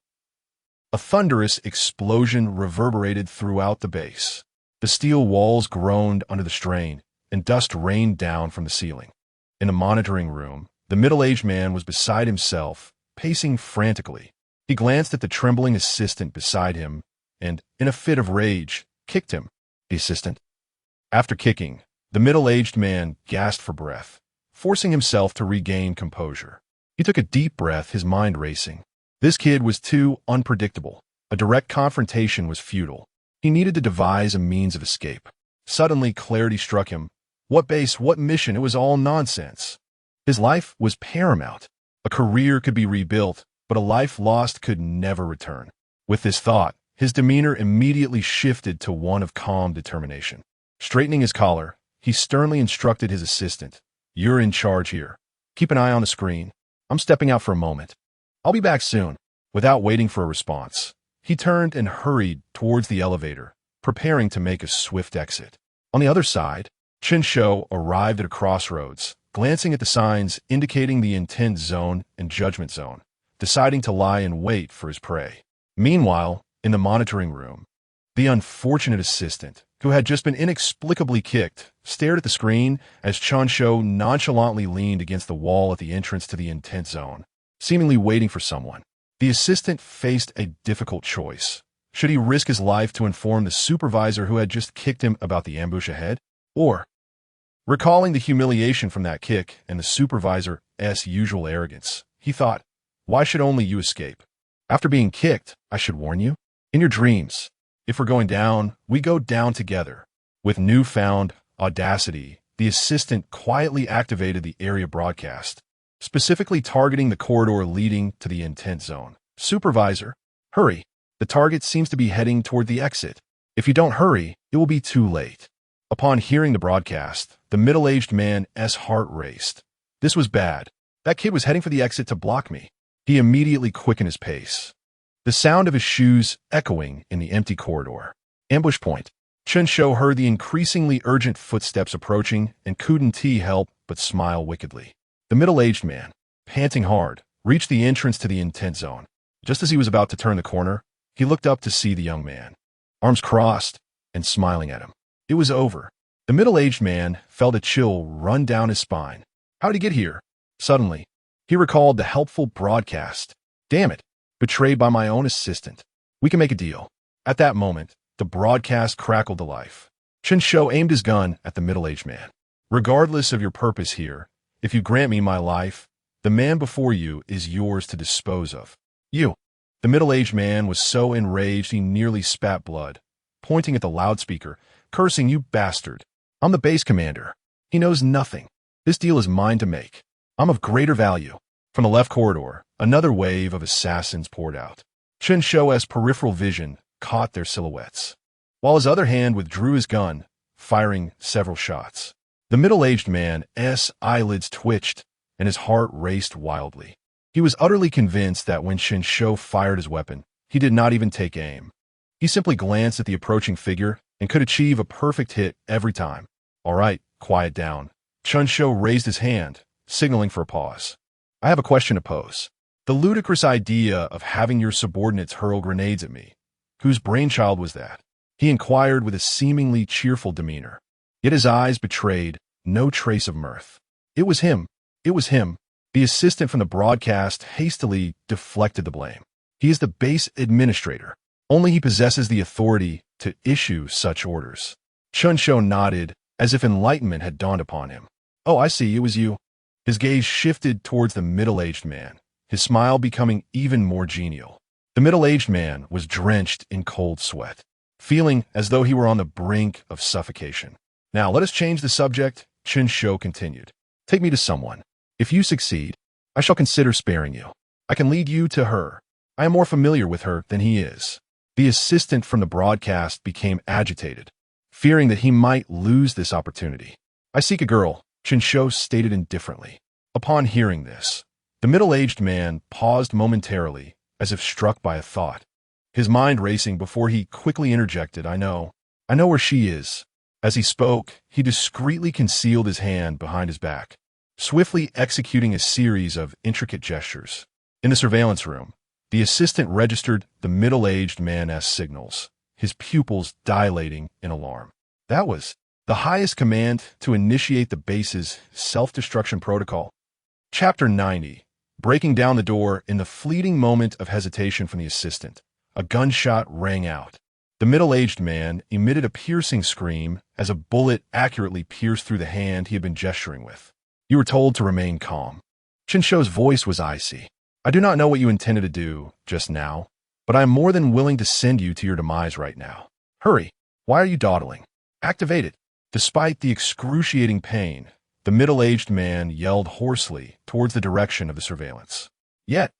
A thunderous explosion reverberated throughout the base. The steel walls groaned under the strain, and dust rained down from the ceiling. In the monitoring room, the middle-aged man was beside himself, pacing frantically. He glanced at the trembling assistant beside him and, in a fit of rage, kicked him. The assistant. After kicking, the middle-aged man gasped for breath, forcing himself to regain composure. He took a deep breath, his mind racing. This kid was too unpredictable. A direct confrontation was futile. He needed to devise a means of escape. Suddenly, clarity struck him. What base, what mission? It was all nonsense. His life was paramount. A career could be rebuilt, but a life lost could never return. With this thought, his demeanor immediately shifted to one of calm determination. Straightening his collar, he sternly instructed his assistant, "You're in charge here. Keep an eye on the screen. I'm stepping out for a moment. I'll be back soon." Without waiting for a response, he turned and hurried towards the elevator, preparing to make a swift exit. On the other side, Chen Shou arrived at a crossroads, glancing at the signs indicating the intent zone and judgment zone, deciding to lie in wait for his prey. Meanwhile, in the monitoring room, the unfortunate assistant, who had just been inexplicably kicked, stared at the screen as Chen Shou nonchalantly leaned against the wall at the entrance to the intent zone, seemingly waiting for someone. The assistant faced a difficult choice. Should he risk his life to inform the supervisor who had just kicked him about the ambush ahead? Or, recalling the humiliation from that kick and the supervisor's usual arrogance, he thought, "Why should only you escape? After being kicked, I should warn you? In your dreams, if we're going down, we go down together." With newfound audacity, the assistant quietly activated the area broadcast, specifically targeting the corridor leading to the intent zone. "Supervisor, hurry. The target seems to be heading toward the exit. If you don't hurry, it will be too late." Upon hearing the broadcast, the middle-aged man's heart raced. This was bad. That kid was heading for the exit to block me. He immediately quickened his pace, the sound of his shoes echoing in the empty corridor. Ambush point. Chen Shou heard the increasingly urgent footsteps approaching and couldn't help but smile wickedly. The middle-aged man, panting hard, reached the entrance to the intent zone. Just as he was about to turn the corner, he looked up to see the young man, arms crossed and smiling at him. It was over. The middle-aged man felt a chill run down his spine. How did he get here? Suddenly, he recalled the helpful broadcast. Damn it, betrayed by my own assistant. We can make a deal. At that moment, the broadcast crackled to life. Chen Shou aimed his gun at the middle-aged man. "Regardless of your purpose here, if you grant me my life, the man before you is yours to dispose of." "You." The middle-aged man was so enraged he nearly spat blood, pointing at the loudspeaker, cursing, "You bastard. I'm the base commander. He knows nothing. This deal is mine to make. I'm of greater value." From the left corridor, another wave of assassins poured out. Chen Shou's peripheral vision caught their silhouettes, while his other hand withdrew his gun, firing several shots. The middle-aged man's eyelids twitched, and his heart raced wildly. He was utterly convinced that when Chen Shou fired his weapon, he did not even take aim. He simply glanced at the approaching figure and could achieve a perfect hit every time. "All right, quiet down." Chen Shou raised his hand, signaling for a pause. I have a question to pose. The ludicrous idea of having your subordinates hurl grenades at me. Whose brainchild was that? He inquired with a seemingly cheerful demeanor. Yet his eyes betrayed no trace of mirth. It was him. It was him. The assistant from the broadcast hastily deflected the blame. He is the base administrator. Only he possesses the authority to issue such orders. Chen Shou nodded, as if enlightenment had dawned upon him. Oh, I see, it was you. His gaze shifted towards the middle-aged man, his smile becoming even more genial. The middle-aged man was drenched in cold sweat, feeling as though he were on the brink of suffocation. Now, let us change the subject, Chen Shou continued. Take me to someone. If you succeed, I shall consider sparing you. I can lead you to her. I am more familiar with her than he is. The assistant from the broadcast became agitated, fearing that he might lose this opportunity. I seek a girl, Chen Shou stated indifferently. Upon hearing this, the middle-aged man paused momentarily, as if struck by a thought, his mind racing before he quickly interjected, I know where she is. As he spoke, he discreetly concealed his hand behind his back, swiftly executing a series of intricate gestures. In the surveillance room, the assistant registered the middle-aged man's signals, his pupils dilating in alarm. That was the highest command to initiate the base's self-destruction protocol. Chapter 90. Breaking down the door in the fleeting moment of hesitation from the assistant, a gunshot rang out. The middle-aged man emitted a piercing scream as a bullet accurately pierced through the hand he had been gesturing with. You were told to remain calm. Chen Shou's voice was icy. I do not know what you intended to do just now, but I am more than willing to send you to your demise right now. Hurry. Why are you dawdling? Activate it. Despite the excruciating pain, the middle-aged man yelled hoarsely towards the direction of the surveillance. Yet,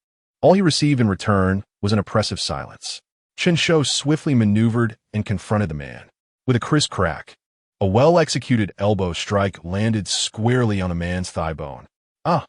all he received in return was an oppressive silence. Chen Shou swiftly maneuvered and confronted the man. With a crisp crack, a well-executed elbow strike landed squarely on the man's thigh bone. Ah!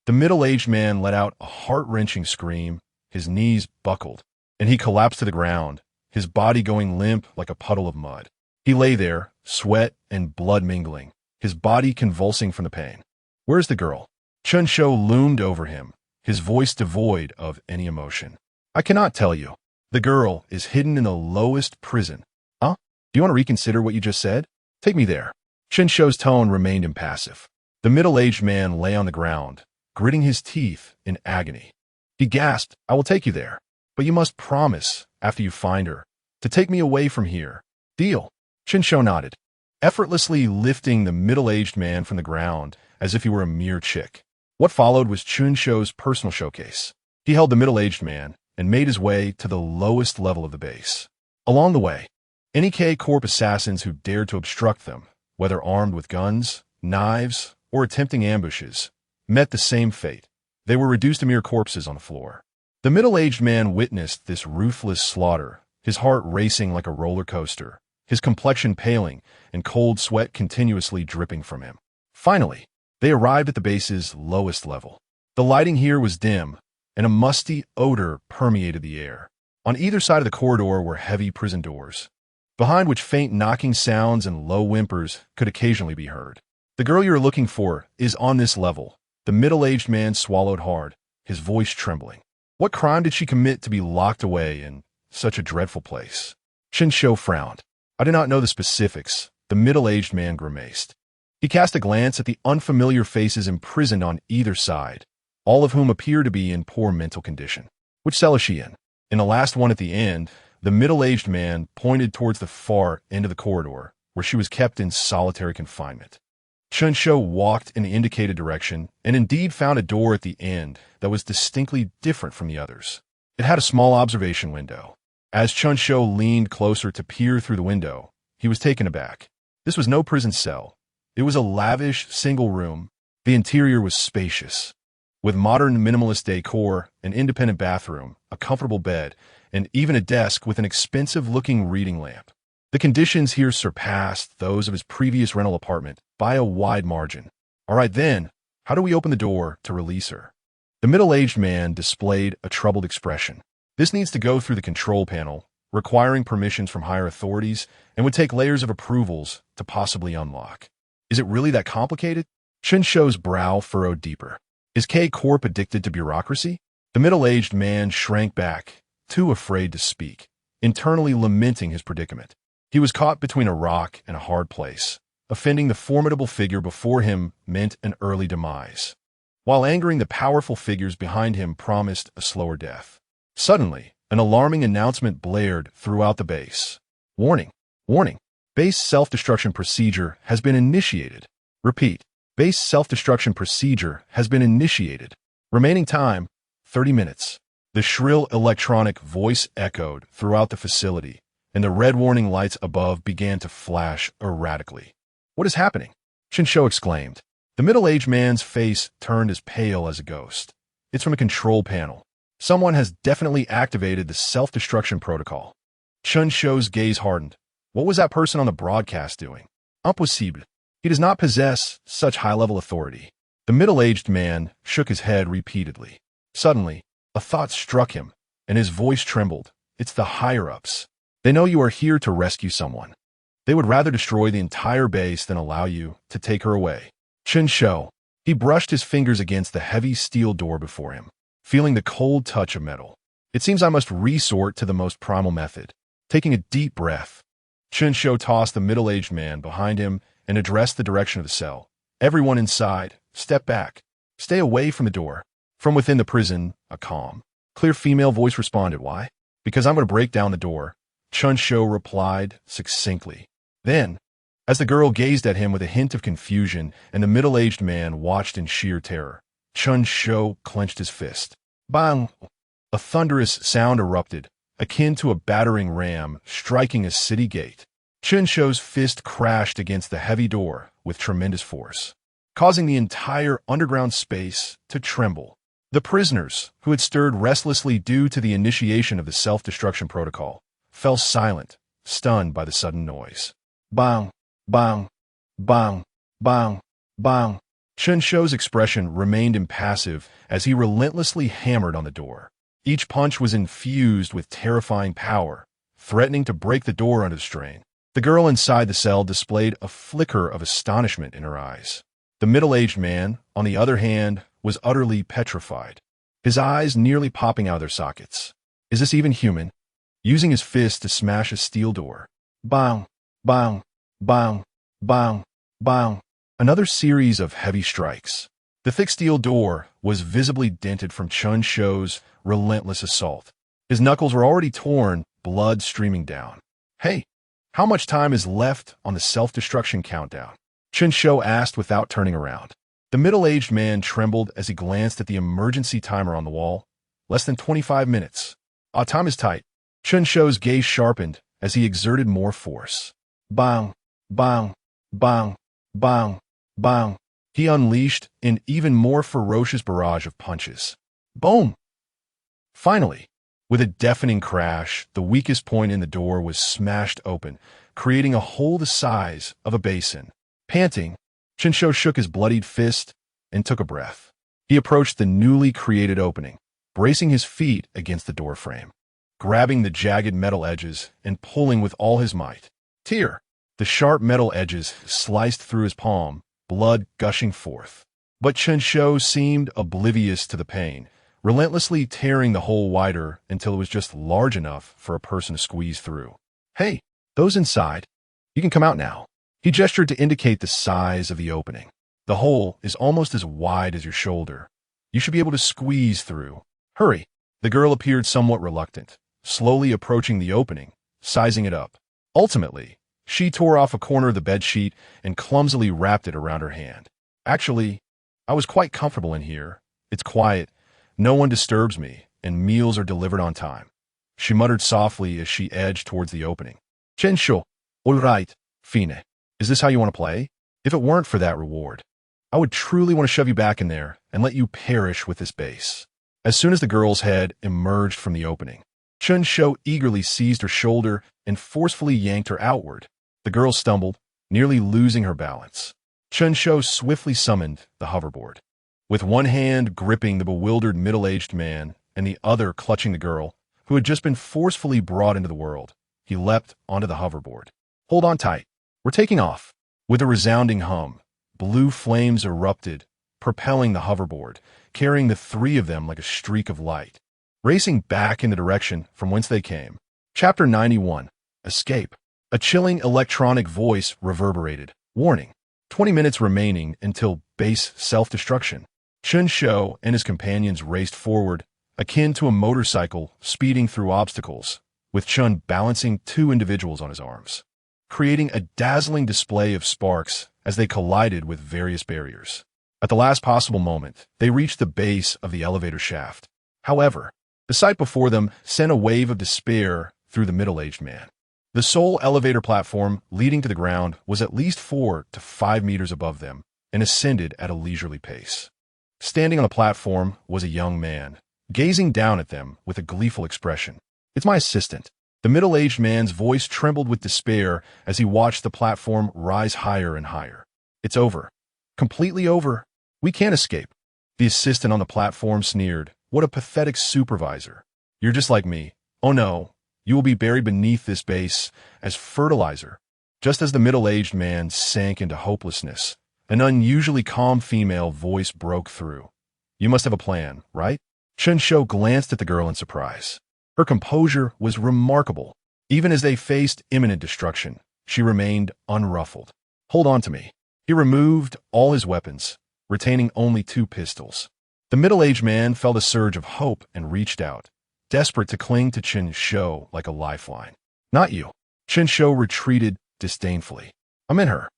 The middle-aged man let out a heart-wrenching scream, his knees buckled, and he collapsed to the ground, his body going limp like a puddle of mud. He lay there, sweat and blood mingling, his body convulsing from the pain. Where's the girl? Chen Shou loomed over him, his voice devoid of any emotion. I cannot tell you. The girl is hidden in the lowest prison. Huh? Do you want to reconsider what you just said? Take me there. Chen Shou's tone remained impassive. The middle-aged man lay on the ground, gritting his teeth in agony. He gasped, I will take you there, but you must promise, after you find her, to take me away from here. Deal. Chen Shou nodded, effortlessly lifting the middle-aged man from the ground as if he were a mere chick. What followed was Chen Shou's personal showcase. He held the middle-aged man and made his way to the lowest level of the base. Along the way, any K-Corp assassins who dared to obstruct them, whether armed with guns, knives, or attempting ambushes, met the same fate. They were reduced to mere corpses on the floor. The middle-aged man witnessed this ruthless slaughter, his heart racing like a roller coaster, his complexion paling and cold sweat continuously dripping from him. Finally, they arrived at the base's lowest level. The lighting here was dim, and a musty odor permeated the air. On either side of the corridor were heavy prison doors, behind which faint knocking sounds and low whimpers could occasionally be heard. The girl you're looking for is on this level. The middle-aged man swallowed hard, his voice trembling. What crime did she commit to be locked away in such a dreadful place? Chen Shou frowned. I do not know the specifics, the middle-aged man grimaced. He cast a glance at the unfamiliar faces imprisoned on either side, all of whom appeared to be in poor mental condition. Which cell is she in? In the last one at the end, the middle-aged man pointed towards the far end of the corridor, where she was kept in solitary confinement. Chen Shou walked in the indicated direction and indeed found a door at the end that was distinctly different from the others. It had a small observation window. As Chen Shou leaned closer to peer through the window, he was taken aback. This was no prison cell. It was a lavish, single room. The interior was spacious, with modern minimalist decor, an independent bathroom, a comfortable bed, and even a desk with an expensive-looking reading lamp. The conditions here surpassed those of his previous rental apartment by a wide margin. All right then, how do we open the door to release her? The middle-aged man displayed a troubled expression. This needs to go through the control panel, requiring permissions from higher authorities, and would take layers of approvals to possibly unlock. Is it really that complicated? Chen Shou's brow furrowed deeper. Is K-Corp addicted to bureaucracy? The middle-aged man shrank back, too afraid to speak, internally lamenting his predicament. He was caught between a rock and a hard place. Offending the formidable figure before him meant an early demise, while angering the powerful figures behind him promised a slower death. Suddenly, an alarming announcement blared throughout the base. Warning! Warning! Base self-destruction procedure has been initiated. Repeat. Base self-destruction procedure has been initiated. Remaining time, 30 minutes. The shrill electronic voice echoed throughout the facility, and the red warning lights above began to flash erratically. What is happening? Chen Shou exclaimed. The middle-aged man's face turned as pale as a ghost. It's from a control panel. Someone has definitely activated the self-destruction protocol. Chen Shou's gaze hardened. What was that person on the broadcast doing? Impossible. He does not possess such high-level authority. The middle-aged man shook his head repeatedly. Suddenly, a thought struck him, and his voice trembled. It's the higher-ups. They know you are here to rescue someone. They would rather destroy the entire base than allow you to take her away. Chen Shou. He brushed his fingers against the heavy steel door before him, feeling the cold touch of metal. It seems I must resort to the most primal method. Taking a deep breath, Chen Shou tossed the middle-aged man behind him and addressed the direction of the cell. Everyone inside, step back. Stay away from the door. From within the prison, a calm, clear female voice responded. Why? Because I'm going to break down the door, Chen Shou replied succinctly. Then, as the girl gazed at him with a hint of confusion and the middle-aged man watched in sheer terror, Chen Shou clenched his fist. Bang! A thunderous sound erupted, akin to a battering ram striking a city gate. Chen Shou's fist crashed against the heavy door with tremendous force, causing the entire underground space to tremble. The prisoners, who had stirred restlessly due to the initiation of the self-destruction protocol, fell silent, stunned by the sudden noise. Bang! Bang! Bang! Bang! Bang! Chen Shou's expression remained impassive as he relentlessly hammered on the door. Each punch was infused with terrifying power, threatening to break the door under the strain. The girl inside the cell displayed a flicker of astonishment in her eyes. The middle-aged man, on the other hand, was utterly petrified, his eyes nearly popping out of their sockets. Is this even human? Using his fist to smash a steel door. Bang! Bang! Bang! Bang! Bang! Another series of heavy strikes. The thick steel door was visibly dented from Chen Shou's relentless assault. His knuckles were already torn, blood streaming down. Hey, how much time is left on the self-destruction countdown? Chen Shou asked without turning around. The middle-aged man trembled as he glanced at the emergency timer on the wall. Less than 25 minutes. Time is tight. Chen Shou's gaze sharpened as he exerted more force. Bang! Bang! Bang! Bang! Bang! He unleashed an even more ferocious barrage of punches. Boom! Finally, with a deafening crash, the weakest point in the door was smashed open, creating a hole the size of a basin. Panting, Chen Shou shook his bloodied fist and took a breath. He approached the newly created opening, bracing his feet against the doorframe, grabbing the jagged metal edges and pulling with all his might. Tear! The sharp metal edges sliced through his palm, blood gushing forth. But Chen Shou seemed oblivious to the pain, relentlessly tearing the hole wider until it was just large enough for a person to squeeze through. Hey, those inside, you can come out now. He gestured to indicate the size of the opening. The hole is almost as wide as your shoulder. You should be able to squeeze through. Hurry. The girl appeared somewhat reluctant, slowly approaching the opening, sizing it up. Ultimately, she tore off a corner of the bedsheet and clumsily wrapped it around her hand. Actually, I was quite comfortable in here. It's quiet, no one disturbs me, and meals are delivered on time. She muttered softly as she edged towards the opening. Chen Shou, all right, fine. Is this how you want to play? If it weren't for that reward, I would truly want to shove you back in there and let you perish with this base. As soon as the girl's head emerged from the opening, Chen Shou eagerly seized her shoulder and forcefully yanked her outward. The girl stumbled, nearly losing her balance. Chen Shou swiftly summoned the hoverboard. With one hand gripping the bewildered middle-aged man and the other clutching the girl, who had just been forcefully brought into the world, he leapt onto the hoverboard. Hold on tight. We're taking off. With a resounding hum, blue flames erupted, propelling the hoverboard, carrying the three of them like a streak of light, racing back in the direction from whence they came. Chapter 91. Escape. A chilling electronic voice reverberated. Warning. 20 minutes remaining until base self-destruction. Chen Shou and his companions raced forward, akin to a motorcycle speeding through obstacles, with Chen balancing two individuals on his arms, creating a dazzling display of sparks as they collided with various barriers. At the last possible moment, they reached the base of the elevator shaft. However, the sight before them sent a wave of despair through the middle-aged man. The sole elevator platform leading to the ground was at least 4 to 5 meters above them and ascended at a leisurely pace. Standing on the platform was a young man, gazing down at them with a gleeful expression. "It's my assistant." The middle-aged man's voice trembled with despair as he watched the platform rise higher and higher. "It's over. Completely over. We can't escape." The assistant on the platform sneered. "What a pathetic supervisor. You're just like me. Oh no, you will be buried beneath this base as fertilizer." Just as the middle-aged man sank into hopelessness, an unusually calm female voice broke through. "You must have a plan, right?" Chen Shou glanced at the girl in surprise. Her composure was remarkable. Even as they faced imminent destruction, she remained unruffled. "Hold on to me." He removed all his weapons, retaining only 2 pistols. The middle-aged man felt a surge of hope and reached out, desperate to cling to Chen Shou like a lifeline. "Not you." Chen Shou retreated disdainfully. "I'm in her."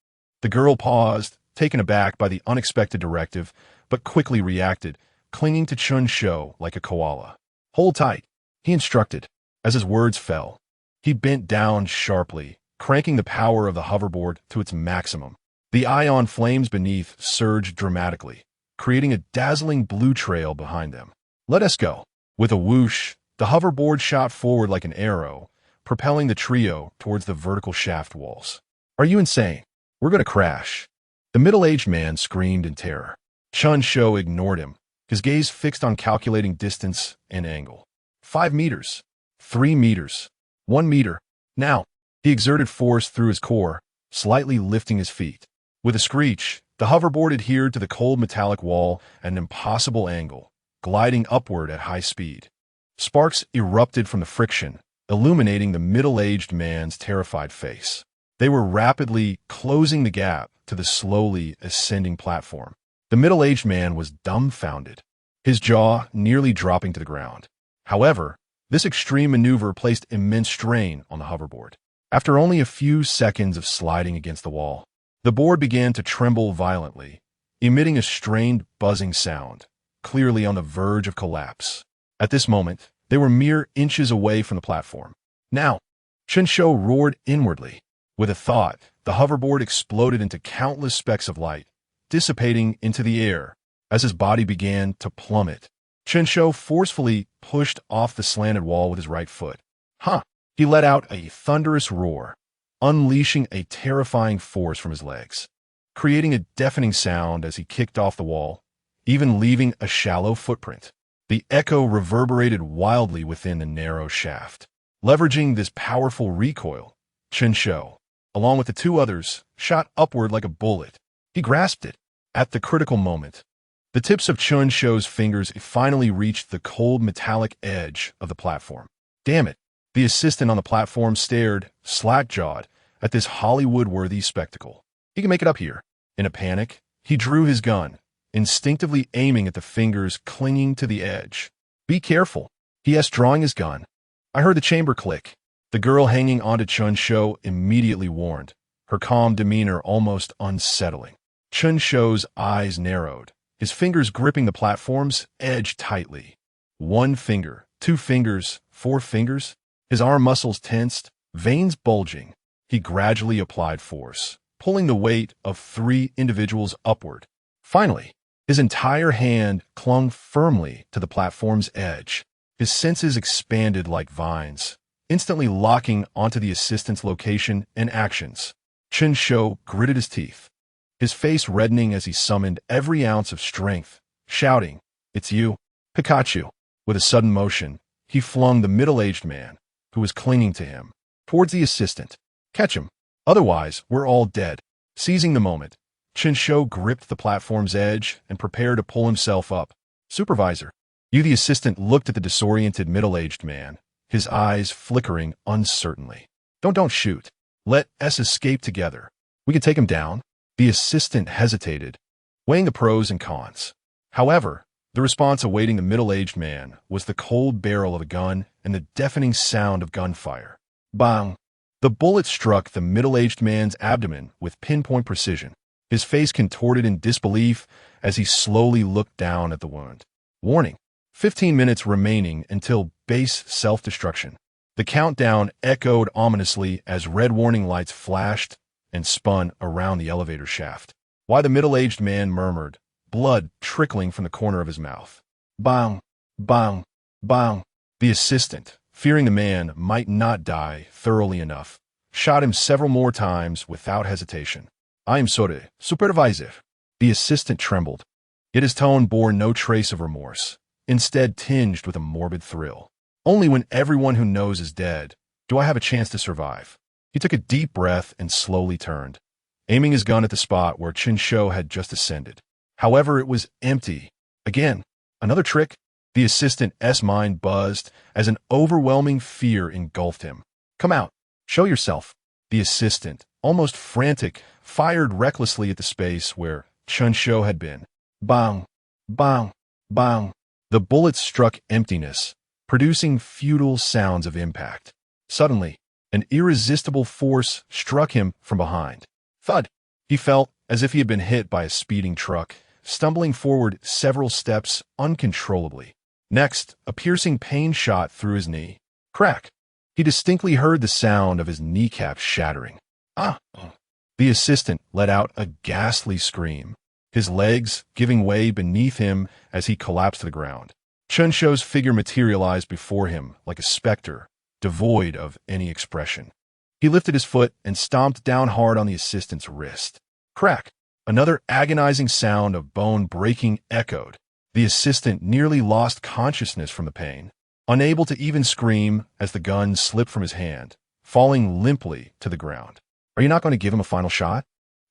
The girl paused, taken aback by the unexpected directive, but quickly reacted, clinging to Chen Shou like a koala. "Hold tight," he instructed. As his words fell, he bent down sharply, cranking the power of the hoverboard to its maximum. The ion flames beneath surged dramatically, creating a dazzling blue trail behind them. "Let us go." With a whoosh, the hoverboard shot forward like an arrow, propelling the trio towards the vertical shaft walls. "Are you insane? We're going to crash." The middle-aged man screamed in terror. Chen Shou ignored him, his gaze fixed on calculating distance and angle. 5 meters. 3 meters. 1 meter. Now, he exerted force through his core, slightly lifting his feet. With a screech, the hoverboard adhered to the cold metallic wall at an impossible angle, gliding upward at high speed. Sparks erupted from the friction, illuminating the middle-aged man's terrified face. They were rapidly closing the gap to the slowly ascending platform. The middle-aged man was dumbfounded, his jaw nearly dropping to the ground. However, this extreme maneuver placed immense strain on the hoverboard. After only a few seconds of sliding against the wall, the board began to tremble violently, emitting a strained buzzing sound, clearly on the verge of collapse. At this moment, they were mere inches away from the platform. "Now!" Chen Shou roared inwardly. With a thought, the hoverboard exploded into countless specks of light, dissipating into the air as his body began to plummet. Chen Shou forcefully pushed off the slanted wall with his right foot. "Huh!" He let out a thunderous roar, unleashing a terrifying force from his legs, creating a deafening sound as he kicked off the wall, even leaving a shallow footprint. The echo reverberated wildly within the narrow shaft. Leveraging this powerful recoil, Chen Shou, along with the 2 others, shot upward like a bullet. He grasped it. At the critical moment, the tips of Chen Shou's fingers finally reached the cold metallic edge of the platform. "Damn it." The assistant on the platform stared, slack-jawed, at this Hollywood-worthy spectacle. "He can make it up here." In a panic, he drew his gun, instinctively aiming at the fingers clinging to the edge. "Be careful," he asked, drawing his gun. "I heard the chamber click." The girl hanging onto Chen Shou immediately warned, her calm demeanor almost unsettling. Chen Shou's eyes narrowed, his fingers gripping the platform's edge tightly. 1 finger, 2 fingers, 4 fingers. His arm muscles tensed, veins bulging. He gradually applied force, pulling the weight of 3 individuals upward. Finally, his entire hand clung firmly to the platform's edge. His senses expanded like vines, instantly locking onto the assistant's location and actions. Chen Shou gritted his teeth, his face reddening as he summoned every ounce of strength, shouting, "It's you, Pikachu." With a sudden motion, he flung the middle-aged man, who was clinging to him, towards the assistant. "Catch him, otherwise we're all dead." Seizing the moment, Chen Shou gripped the platform's edge and prepared to pull himself up. Supervisor. The assistant looked at the disoriented middle-aged man, his eyes flickering uncertainly. Don't shoot. Let us escape together. We can take him down. The assistant hesitated, weighing the pros and cons. However, the response awaiting the middle-aged man was the cold barrel of a gun and the deafening sound of gunfire. Bang! The bullet struck the middle-aged man's abdomen with pinpoint precision. His face contorted in disbelief as he slowly looked down at the wound. Warning: 15 minutes remaining until base self-destruction. The countdown echoed ominously as red warning lights flashed and spun around the elevator shaft. Why, the middle-aged man murmured, blood trickling from the corner of his mouth. Bang! Bang! Bang! The assistant, fearing the man might not die thoroughly enough, shot him several more times without hesitation. I am sorry, supervisor. The assistant trembled, yet his tone bore no trace of remorse, instead tinged with a morbid thrill. Only when everyone who knows is dead do I have a chance to survive. He took a deep breath and slowly turned, aiming his gun at the spot where Chen Shou had just ascended. However, it was empty. Again, another trick? The assistant's mind buzzed as an overwhelming fear engulfed him. Come out. Show yourself. The assistant, almost frantic, fired recklessly at the space where Chen Shou had been. Bang! Bang! Bang! The bullets struck emptiness, producing futile sounds of impact. Suddenly, an irresistible force struck him from behind. Thud! He felt as if he had been hit by a speeding truck, stumbling forward several steps uncontrollably. Next, a piercing pain shot through his knee. Crack! He distinctly heard the sound of his kneecap shattering. Ah! The assistant let out a ghastly scream, his legs giving way beneath him as he collapsed to the ground. Chen Shou's figure materialized before him like a specter, devoid of any expression. He lifted his foot and stomped down hard on the assistant's wrist. Crack! Another agonizing sound of bone breaking echoed. The assistant nearly lost consciousness from the pain, unable to even scream as the gun slipped from his hand, falling limply to the ground. Are you not going to give him a final shot?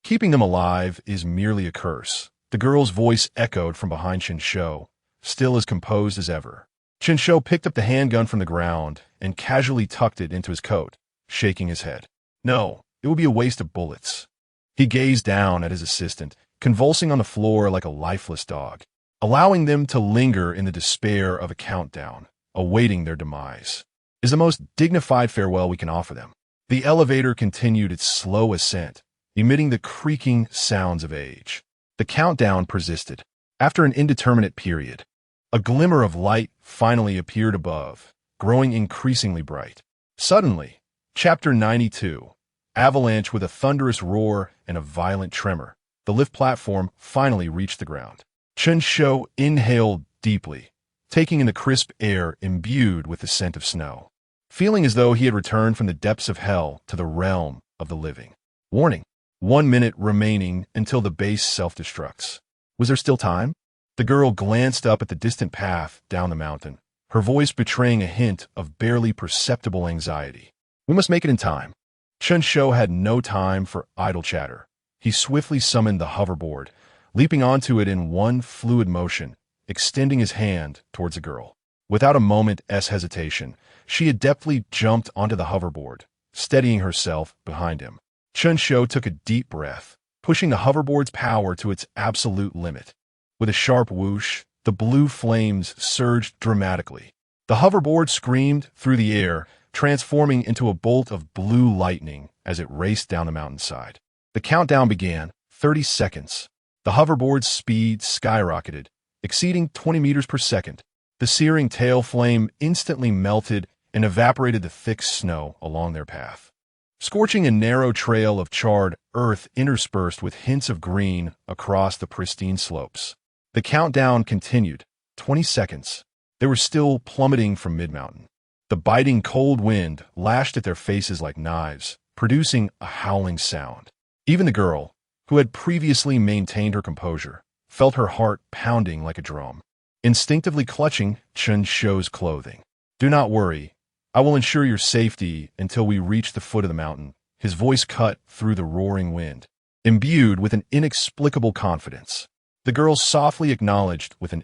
Keeping them alive is merely a curse. The girl's voice echoed from behind Chen Shou, still as composed as ever. Chen Shou picked up the handgun from the ground and casually tucked it into his coat, shaking his head. No, it would be a waste of bullets. He gazed down at his assistant, convulsing on the floor like a lifeless dog, allowing them to linger in the despair of a countdown, awaiting their demise. Is the most dignified farewell we can offer them. The elevator continued its slow ascent, emitting the creaking sounds of age. The countdown persisted. After an indeterminate period, a glimmer of light finally appeared above, growing increasingly bright. Suddenly, Chapter 92, avalanche with a thunderous roar and a violent tremor, the lift platform finally reached the ground. Chen Shou inhaled deeply, taking in the crisp air imbued with the scent of snow, feeling as though he had returned from the depths of hell to the realm of the living. Warning: 1 minute remaining until the base self-destructs. Was there still time? The girl glanced up at the distant path down the mountain, her voice betraying a hint of barely perceptible anxiety. We must make it in time. Chen Shou had no time for idle chatter. He swiftly summoned the hoverboard, leaping onto it in one fluid motion, extending his hand towards the girl. Without a moment's hesitation, she adeptly jumped onto the hoverboard, steadying herself behind him. Chen Shou took a deep breath, pushing the hoverboard's power to its absolute limit. With a sharp whoosh, the blue flames surged dramatically. The hoverboard screamed through the air, transforming into a bolt of blue lightning as it raced down the mountainside. The countdown began. 30 seconds. The hoverboard's speed skyrocketed, exceeding 20 meters per second. The searing tail flame instantly melted and evaporated the thick snow along their path, scorching a narrow trail of charred earth interspersed with hints of green across the pristine slopes. The countdown continued. 20 seconds. They were still plummeting from mid-mountain. The biting cold wind lashed at their faces like knives, producing a howling sound. Even the girl, who had previously maintained her composure, felt her heart pounding like a drum, instinctively clutching Chen Shou's clothing. Do not worry. I will ensure your safety until we reach the foot of the mountain. His voice cut through the roaring wind. imbued with an inexplicable confidence. The girl softly acknowledged with an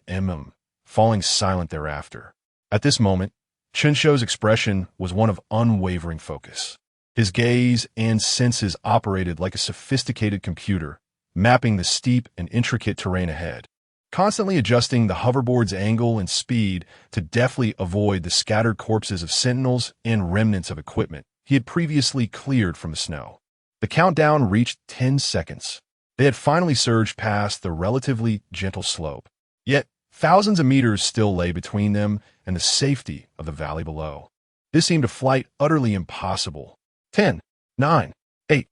falling silent thereafter. At this moment, Chen Shou's expression was one of unwavering focus. His gaze and senses operated like a sophisticated computer, mapping the steep and intricate terrain ahead, constantly adjusting the hoverboard's angle and speed to deftly avoid the scattered corpses of sentinels and remnants of equipment he had previously cleared from the snow. The countdown reached 10 seconds. They had finally surged past the relatively gentle slope. Yet, thousands of meters still lay between them and the safety of the valley below. This seemed a flight utterly impossible. 10, 9, 8,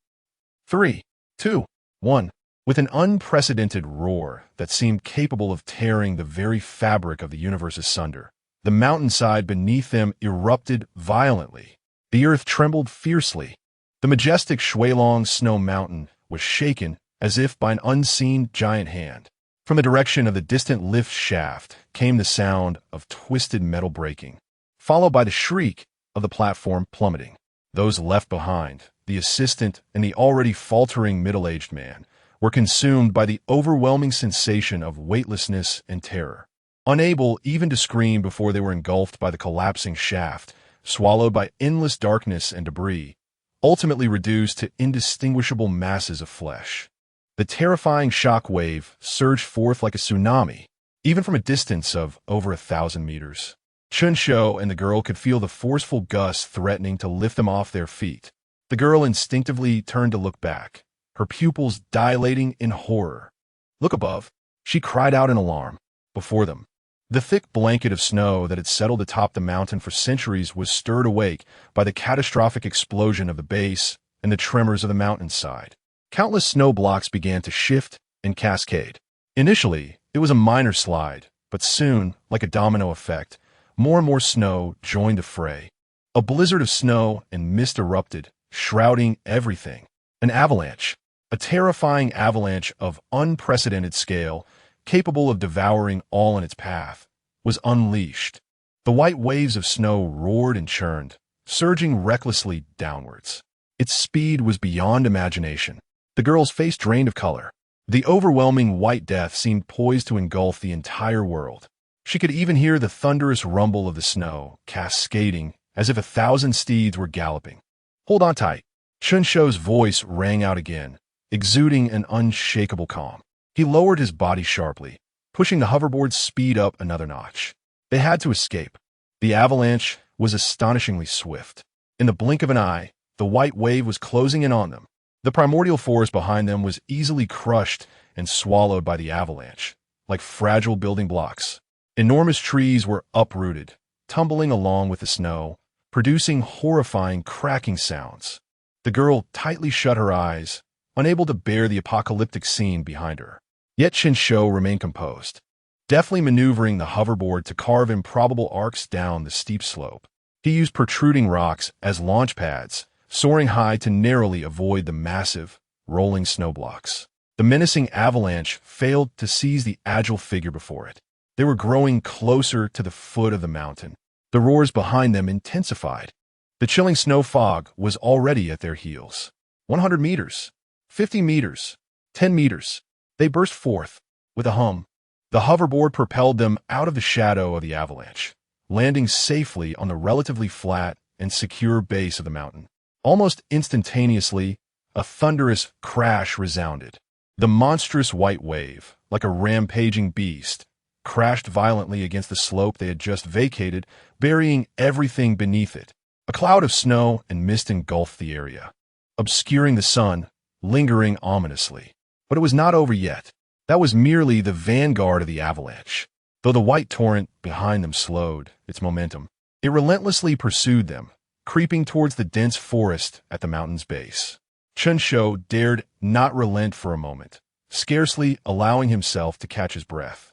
3, 2, 1. With an unprecedented roar that seemed capable of tearing the very fabric of the universe asunder, the mountainside beneath them erupted violently. The earth trembled fiercely. The majestic Shuilong Snow Mountain was shaken as if by an unseen giant hand. From the direction of the distant lift shaft came the sound of twisted metal breaking, followed by the shriek of the platform plummeting. Those left behind, the assistant and the already faltering middle-aged man, were consumed by the overwhelming sensation of weightlessness and terror. Unable even to scream before they were engulfed by the collapsing shaft, swallowed by endless darkness and debris, ultimately reduced to indistinguishable masses of flesh. The terrifying shock wave surged forth like a tsunami, even from a distance of over 1,000 meters. Chen Shou and the girl could feel the forceful gust threatening to lift them off their feet. The girl instinctively turned to look back, her pupils dilating in horror. "Look above," she cried out in alarm. Before them, the thick blanket of snow that had settled atop the mountain for centuries was stirred awake by the catastrophic explosion of the base and the tremors of the mountainside. Countless snow blocks began to shift and cascade. Initially, it was a minor slide, but soon, like a domino effect, more and more snow joined the fray. A blizzard of snow and mist erupted, shrouding everything. An avalanche, a terrifying avalanche of unprecedented scale, capable of devouring all in its path, was unleashed. The white waves of snow roared and churned, surging recklessly downwards. Its speed was beyond imagination. The girl's face drained of color. The overwhelming white death seemed poised to engulf the entire world. She could even hear the thunderous rumble of the snow, cascading, as if 1,000 steeds were galloping. "Hold on tight." Chen Shou's voice rang out again, exuding an unshakable calm. He lowered his body sharply, pushing the hoverboard's speed up another notch. They had to escape. The avalanche was astonishingly swift. In the blink of an eye, the white wave was closing in on them. The primordial forest behind them was easily crushed and swallowed by the avalanche, like fragile building blocks. Enormous trees were uprooted, tumbling along with the snow, producing horrifying cracking sounds. The girl tightly shut her eyes, unable to bear the apocalyptic scene behind her. Yet Chen Shou remained composed, deftly maneuvering the hoverboard to carve improbable arcs down the steep slope. He used protruding rocks as launch pads, soaring high to narrowly avoid the massive, rolling snow blocks. The menacing avalanche failed to seize the agile figure before it. They were growing closer to the foot of the mountain. The roars behind them intensified. The chilling snow fog was already at their heels. 100 meters, 50 meters, 10 meters. They burst forth with a hum. The hoverboard propelled them out of the shadow of the avalanche, landing safely on the relatively flat and secure base of the mountain. Almost instantaneously, a thunderous crash resounded. The monstrous white wave, like a rampaging beast, crashed violently against the slope they had just vacated, burying everything beneath it. A cloud of snow and mist engulfed the area, obscuring the sun, lingering ominously. But it was not over yet. That was merely the vanguard of the avalanche. Though the white torrent behind them slowed its momentum, it relentlessly pursued them, creeping towards the dense forest at the mountain's base. Chen Shou dared not relent for a moment, scarcely allowing himself to catch his breath.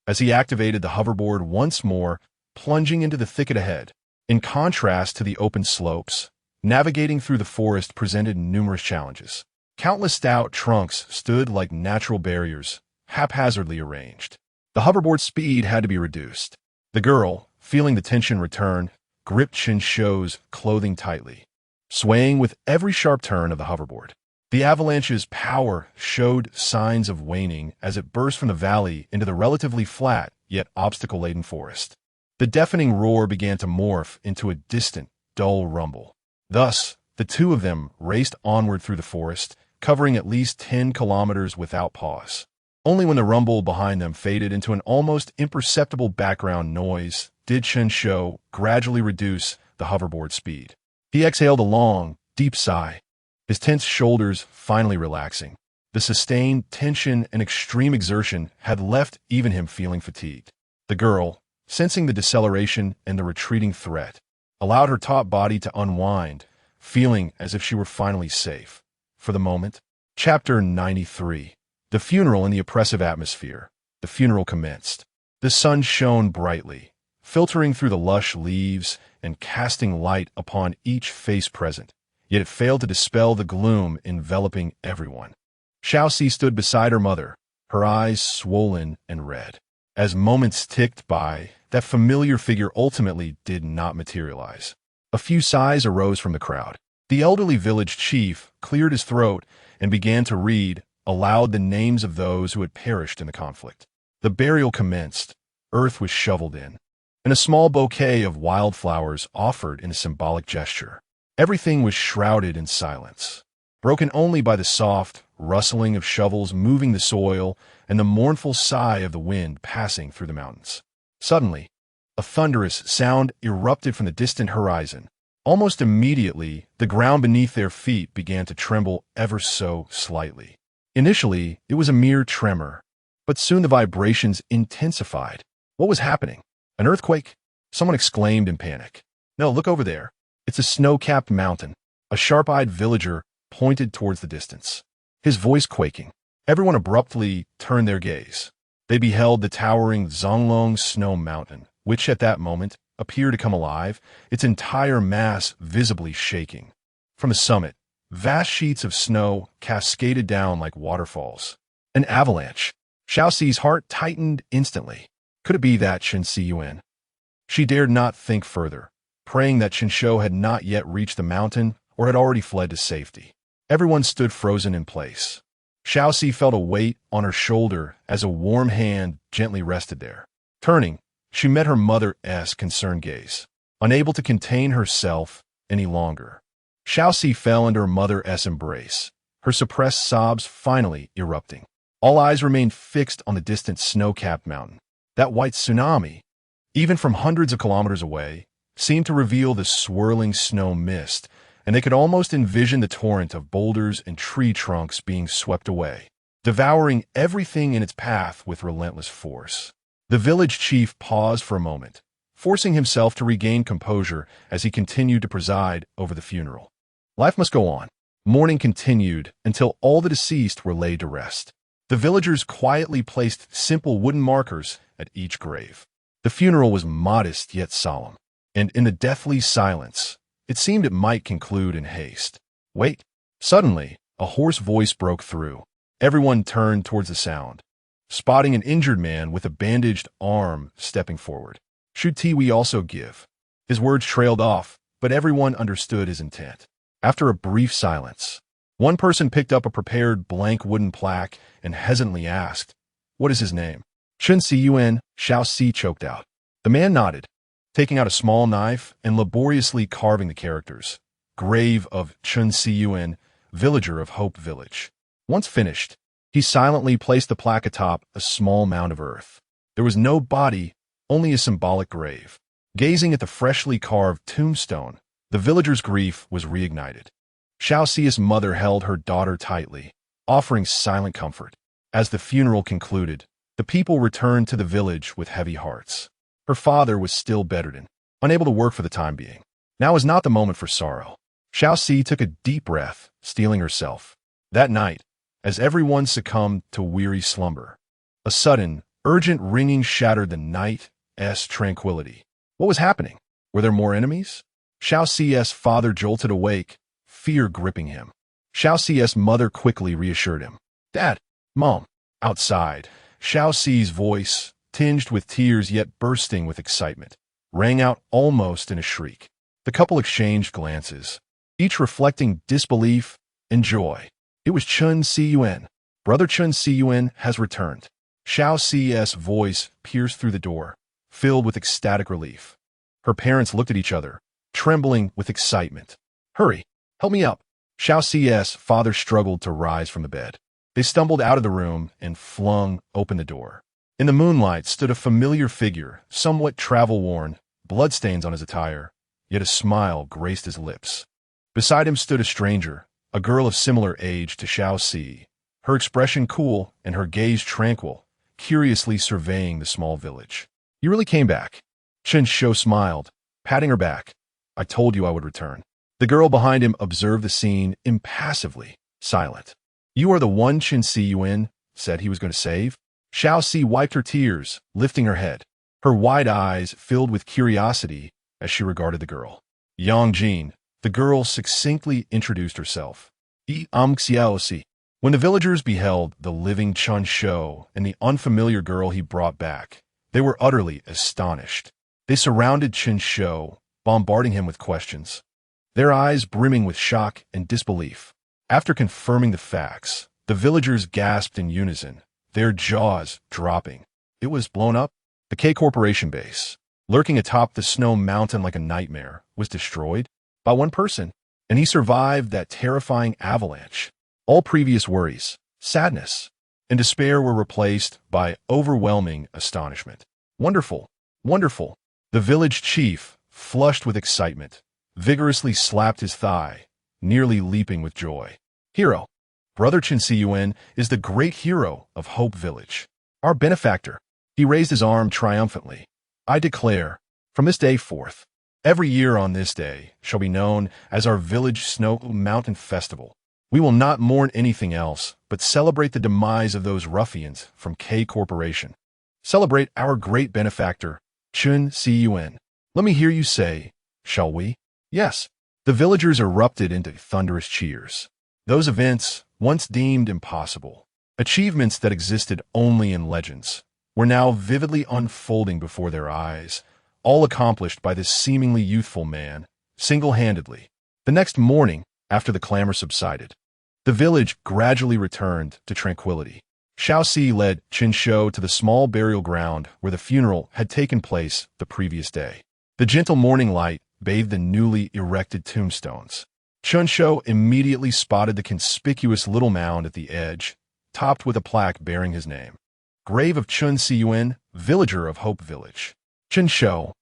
As he activated the hoverboard once more, plunging into the thicket ahead. In contrast to the open slopes, navigating through the forest presented numerous challenges. Countless stout trunks stood like natural barriers, haphazardly arranged. The hoverboard's speed had to be reduced. The girl, feeling the tension return, gripped Chen Shou's clothing tightly, swaying with every sharp turn of the hoverboard. The avalanche's power showed signs of waning as it burst from the valley into the relatively flat, yet obstacle-laden forest. The deafening roar began to morph into a distant, dull rumble. Thus, the two of them raced onward through the forest, covering at least 10 kilometers without pause. Only when the rumble behind them faded into an almost imperceptible background noise did Chen Shou gradually reduce the hoverboard speed. He exhaled a long, deep sigh, his tense shoulders finally relaxing. The sustained tension and extreme exertion had left even him feeling fatigued. The girl, sensing the deceleration and the retreating threat, allowed her taut body to unwind, feeling as if she were finally safe. For the moment. Chapter 93. The funeral in the oppressive atmosphere. The funeral commenced. The sun shone brightly, filtering through the lush leaves and casting light upon each face present, yet it failed to dispel the gloom enveloping everyone. Xiaoxi stood beside her mother, her eyes swollen and red. As moments ticked by, that familiar figure ultimately did not materialize. A few sighs arose from the crowd. The elderly village chief cleared his throat and began to read aloud the names of those who had perished in the conflict. The burial commenced, earth was shoveled in, and a small bouquet of wildflowers offered in a symbolic gesture. Everything was shrouded in silence, broken only by the soft rustling of shovels moving the soil and the mournful sigh of the wind passing through the mountains. Suddenly, a thunderous sound erupted from the distant horizon. Almost immediately, the ground beneath their feet began to tremble ever so slightly. Initially, it was a mere tremor, but soon the vibrations intensified. What was happening? An earthquake? Someone exclaimed in panic. No, look over there. It's a snow-capped mountain. A sharp-eyed villager pointed towards the distance, his voice quaking. Everyone abruptly turned their gaze. They beheld the towering Zonglong snow mountain, which at that moment appeared to come alive, its entire mass visibly shaking. From the summit, vast sheets of snow cascaded down like waterfalls. An avalanche. Xiaoxi's heart tightened instantly. Could it be that Chen Shou? She dared not think further, praying that Chen Shou had not yet reached the mountain or had already fled to safety. Everyone stood frozen in place. Xiaoxi felt a weight on her shoulder as a warm hand gently rested there. Turning, she met her mother's concerned gaze, unable to contain herself any longer. Xiaoxi fell into her mother's embrace, her suppressed sobs finally erupting. All eyes remained fixed on the distant snow-capped mountain. That white tsunami, even from hundreds of kilometers away, seemed to reveal the swirling snow mist, and they could almost envision the torrent of boulders and tree trunks being swept away, devouring everything in its path with relentless force. The village chief paused for a moment, forcing himself to regain composure as he continued to preside over the funeral. Life must go on. Mourning continued until all the deceased were laid to rest. The villagers quietly placed simple wooden markers at each grave. The funeral was modest yet solemn, and in the deathly silence, it seemed it might conclude in haste. Wait! Suddenly, a hoarse voice broke through. Everyone turned towards the sound, spotting an injured man with a bandaged arm stepping forward. Should we also give? His words trailed off, but everyone understood his intent. After a brief silence, one person picked up a prepared blank wooden plaque and hesitantly asked, "What is his name?" Chen Shou, Xiaoxi choked out. The man nodded, taking out a small knife and laboriously carving the characters. Grave of Chen Shou, villager of Hope Village. Once finished, he silently placed the plaque atop a small mound of earth. There was no body, only a symbolic grave. Gazing at the freshly carved tombstone, the villager's grief was reignited. Xiaoxi's mother held her daughter tightly, offering silent comfort. As the funeral concluded, the people returned to the village with heavy hearts. Her father was still bedridden, unable to work for the time being. Now was not the moment for sorrow. Xiaoxi took a deep breath, steeling herself. That night, as everyone succumbed to weary slumber, a sudden, urgent ringing shattered the night's tranquility. What was happening? Were there more enemies? Xiaoxi's father jolted awake, fear gripping him. Xiaoxi's mother quickly reassured him. "Dad, Mom." Outside, Xiaoxi's voice, tinged with tears yet bursting with excitement, rang out almost in a shriek. The couple exchanged glances, each reflecting disbelief and joy. It was Chen Shou. Brother Chen Shou has returned. Xiao C's voice pierced through the door, filled with ecstatic relief. Her parents looked at each other, trembling with excitement. Hurry, help me up. Xiao C's father struggled to rise from the bed. They stumbled out of the room and flung open the door. In the moonlight stood a familiar figure, somewhat travel-worn, bloodstains on his attire, yet a smile graced his lips. Beside him stood a stranger, a girl of similar age to Xiao Si, her expression cool and her gaze tranquil, curiously surveying the small village. You really came back. Chen Shou smiled, patting her back. I told you I would return. The girl behind him observed the scene impassively, silent. You are the one Chen Shou said he was going to save? Xiao Si wiped her tears, lifting her head. Her wide eyes filled with curiosity as she regarded the girl. Yang Jin, the girl succinctly introduced herself. Xiao Si. When the villagers beheld the living Chen Shou and the unfamiliar girl he brought back, they were utterly astonished. They surrounded Chen Shou, bombarding him with questions, their eyes brimming with shock and disbelief. After confirming the facts, the villagers gasped in unison, their jaws dropping. It was blown up. The K Corporation base, lurking atop the snow mountain like a nightmare, was destroyed by one person, and he survived that terrifying avalanche. All previous worries, sadness, and despair were replaced by overwhelming astonishment. Wonderful, wonderful. The village chief, flushed with excitement, vigorously slapped his thigh, nearly leaping with joy. Hero. Brother Chen Shou is the great hero of Hope Village. Our benefactor. He raised his arm triumphantly. I declare, from this day forth, every year on this day shall be known as our village snow mountain festival. We will not mourn anything else, but celebrate the demise of those ruffians from K Corporation. Celebrate our great benefactor, Chen Shou. Let me hear you say, shall we? Yes. The villagers erupted into thunderous cheers. Those events, once deemed impossible, achievements that existed only in legends, were now vividly unfolding before their eyes, all accomplished by this seemingly youthful man, single-handedly. The next morning, after the clamor subsided, the village gradually returned to tranquility. Xiao Si led Chen Shou to the small burial ground where the funeral had taken place the previous day. The gentle morning light bathed the newly erected tombstones. Chen Shou immediately spotted the conspicuous little mound at the edge, topped with a plaque bearing his name. Grave of Chen Shou, villager of Hope Village. Chen Shou.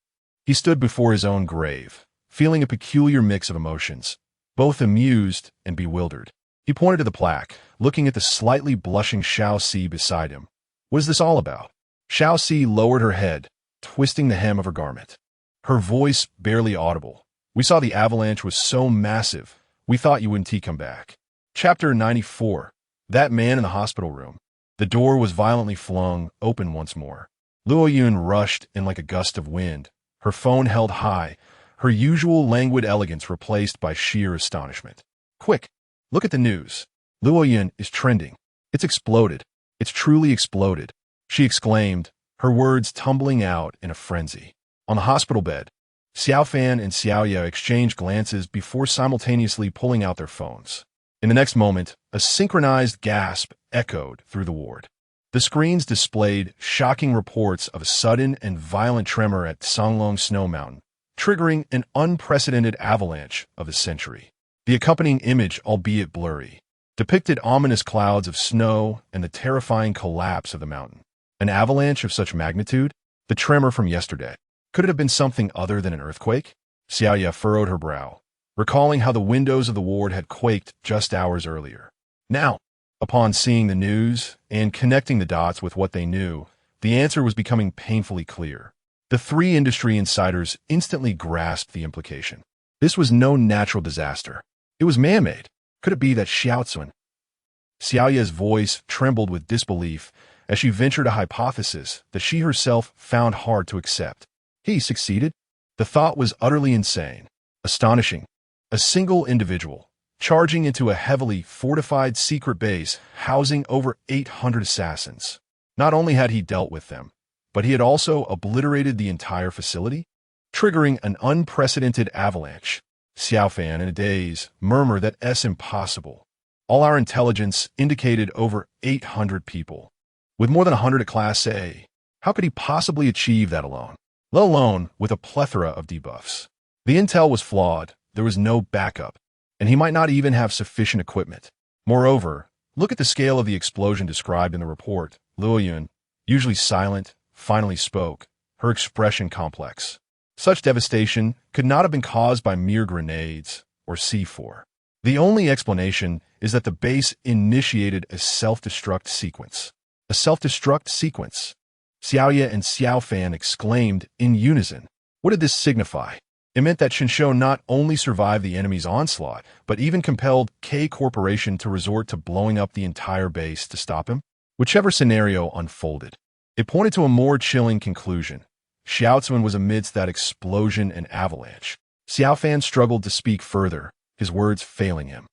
He stood before his own grave, feeling a peculiar mix of emotions, both amused and bewildered. He pointed to the plaque, looking at the slightly blushing Xiao Si beside him. What is this all about? Xiao Si lowered her head, twisting the hem of her garment. Her voice barely audible. We saw the avalanche was so massive, we thought you wouldn't come back. Chapter 94. That man in the hospital room. The door was violently flung open once more. Luo Yun rushed in like a gust of wind, her phone held high, her usual languid elegance replaced by sheer astonishment. Quick! Look at the news. Luo Yun is trending. It's exploded. It's truly exploded, she exclaimed, her words tumbling out in a frenzy. On the hospital bed, Xiao Fan and Xiaoya exchanged glances before simultaneously pulling out their phones. In the next moment, a synchronized gasp echoed through the ward. The screens displayed shocking reports of a sudden and violent tremor at Songlong Snow Mountain, triggering an unprecedented avalanche of the century. The accompanying image, albeit blurry, depicted ominous clouds of snow and the terrifying collapse of the mountain. An avalanche of such magnitude? The tremor from yesterday. Could it have been something other than an earthquake? Xiaoya furrowed her brow, recalling how the windows of the ward had quaked just hours earlier. Now, upon seeing the news and connecting the dots with what they knew, the answer was becoming painfully clear. The three industry insiders instantly grasped the implication. This was no natural disaster. It was man-made. Could it be that Xiaotsun? Xiaoya's voice trembled with disbelief as she ventured a hypothesis that she herself found hard to accept. He succeeded? The thought was utterly insane. Astonishing. A single individual, charging into a heavily fortified secret base housing over 800 assassins. Not only had he dealt with them, but he had also obliterated the entire facility, triggering an unprecedented avalanche. Xiaofan, in a daze, murmured that it's impossible. All our intelligence indicated over 800 people. With more than 100 at Class A, how could he possibly achieve that alone? Let alone with a plethora of debuffs. The intel was flawed, there was no backup, and he might not even have sufficient equipment. Moreover, look at the scale of the explosion described in the report. Liu Yun, usually silent, finally spoke, her expression complex. Such devastation could not have been caused by mere grenades or C4. The only explanation is that the base initiated a self-destruct sequence. A self-destruct sequence. Xiaoye and Xiao Fan exclaimed in unison. What did this signify? It meant that Chen Shou not only survived the enemy's onslaught, but even compelled K Corporation to resort to blowing up the entire base to stop him. Whichever scenario unfolded, it pointed to a more chilling conclusion. Xiao Zun was amidst that explosion and avalanche. Xiao Fan struggled to speak further, his words failing him.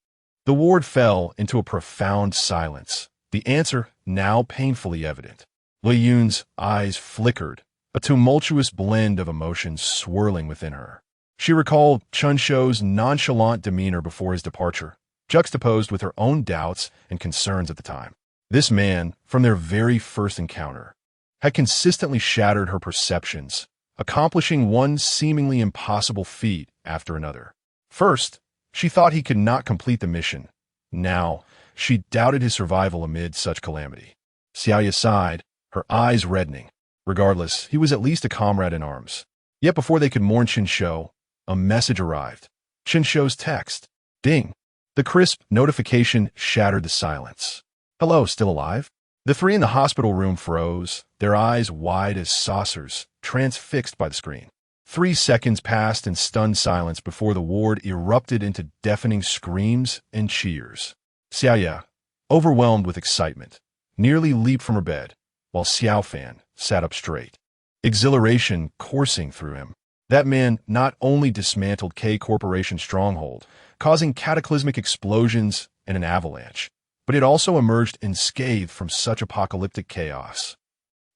The ward fell into a profound silence, the answer now painfully evident. Li Yun's eyes flickered, a tumultuous blend of emotions swirling within her. She recalled Chen Shou's nonchalant demeanor before his departure, juxtaposed with her own doubts and concerns at the time. This man, from their very first encounter, had consistently shattered her perceptions, accomplishing one seemingly impossible feat after another. First, she thought he could not complete the mission. Now, she doubted his survival amid such calamity. Xiaoye sighed, her eyes reddening. Regardless, he was at least a comrade in arms. Yet before they could mourn Chen Shou, a message arrived. Chen Shou's text. Ding. The crisp notification shattered the silence. Hello, still alive? The three in the hospital room froze, their eyes wide as saucers, transfixed by the screen. 3 seconds passed in stunned silence before the ward erupted into deafening screams and cheers. Xiaoye, overwhelmed with excitement, nearly leaped from her bed, while Xiao Fan sat up straight, exhilaration coursing through him. That man not only dismantled K Corporation's stronghold, causing cataclysmic explosions and an avalanche, but it also emerged unscathed from such apocalyptic chaos.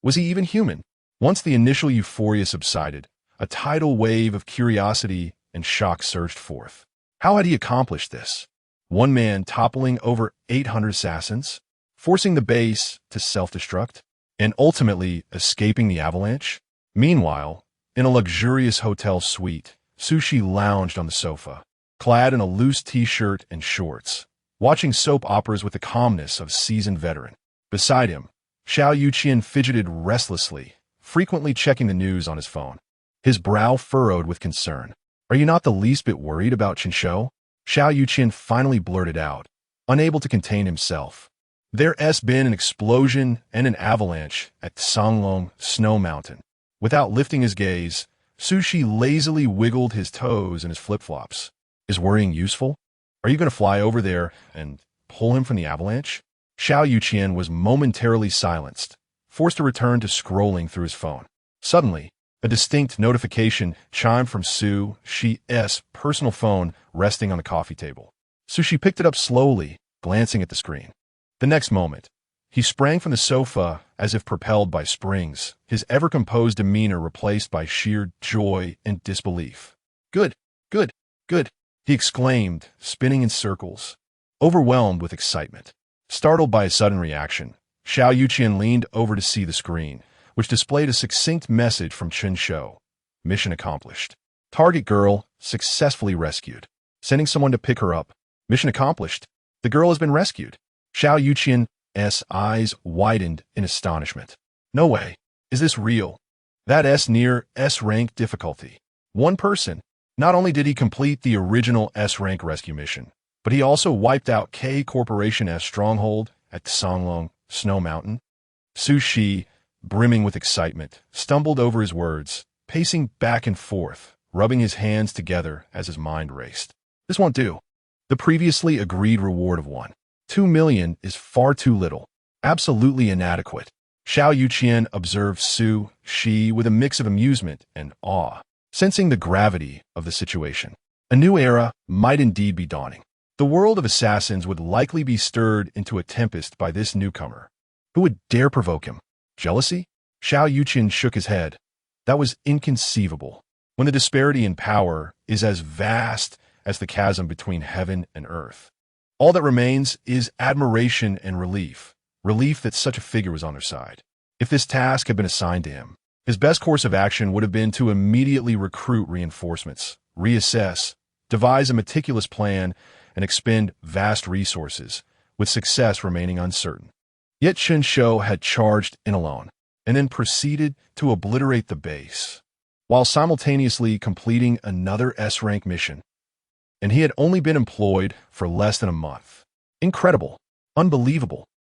Was he even human? Once the initial euphoria subsided, a tidal wave of curiosity and shock surged forth. How had he accomplished this? One man toppling over 800 assassins, forcing the base to self-destruct, and ultimately escaping the avalanche? Meanwhile, in a luxurious hotel suite, Sushi lounged on the sofa, clad in a loose t-shirt and shorts, watching soap operas with the calmness of a seasoned veteran. Beside him, Xiao Yuqian fidgeted restlessly, frequently checking the news on his phone. His brow furrowed with concern. Are you not the least bit worried about Chen Shou? Xiao Yuqian finally blurted out, unable to contain himself. There's been an explosion and an avalanche at Songlong Snow Mountain. Without lifting his gaze, Sushi lazily wiggled his toes in his flip-flops. Is worrying useful? Are you going to fly over there and pull him from the avalanche? Xiao Yuqian was momentarily silenced, forced to return to scrolling through his phone. Suddenly, a distinct notification chimed from Su Shi's personal phone resting on the coffee table. Sushi picked it up slowly, glancing at the screen. The next moment, he sprang from the sofa as if propelled by springs, his ever-composed demeanor replaced by sheer joy and disbelief. Good, good, good, he exclaimed, spinning in circles, overwhelmed with excitement. Startled by a sudden reaction, Xiao Yuqian leaned over to see the screen, which displayed a succinct message from Chen Shou. Mission accomplished. Target girl successfully rescued. Sending someone to pick her up. Mission accomplished. The girl has been rescued. Xiao Yuqian's eyes widened in astonishment. No way. Is this real? That S near S-rank difficulty. One person. Not only did he complete the original S-rank rescue mission, but he also wiped out K Corporation's stronghold at Songlong Snow Mountain. Su Shi, brimming with excitement, stumbled over his words, pacing back and forth, rubbing his hands together as his mind raced. This won't do. The previously agreed reward of 2 million is far too little, absolutely inadequate. Xiao Yuqian observed Su Shi with a mix of amusement and awe, sensing the gravity of the situation. A new era might indeed be dawning. The world of assassins would likely be stirred into a tempest by this newcomer. Who would dare provoke him? Jealousy? Xiao Yuqian shook his head. That was inconceivable. When the disparity in power is as vast as the chasm between heaven and earth. All that remains is admiration and relief. Relief that such a figure was on their side. If this task had been assigned to him, his best course of action would have been to immediately recruit reinforcements, reassess, devise a meticulous plan, and expend vast resources, with success remaining uncertain. Yet Chen Shou had charged in alone, and then proceeded to obliterate the base, while simultaneously completing another S-rank mission. And he had only been employed for less than a month. Incredible. Unbelievable.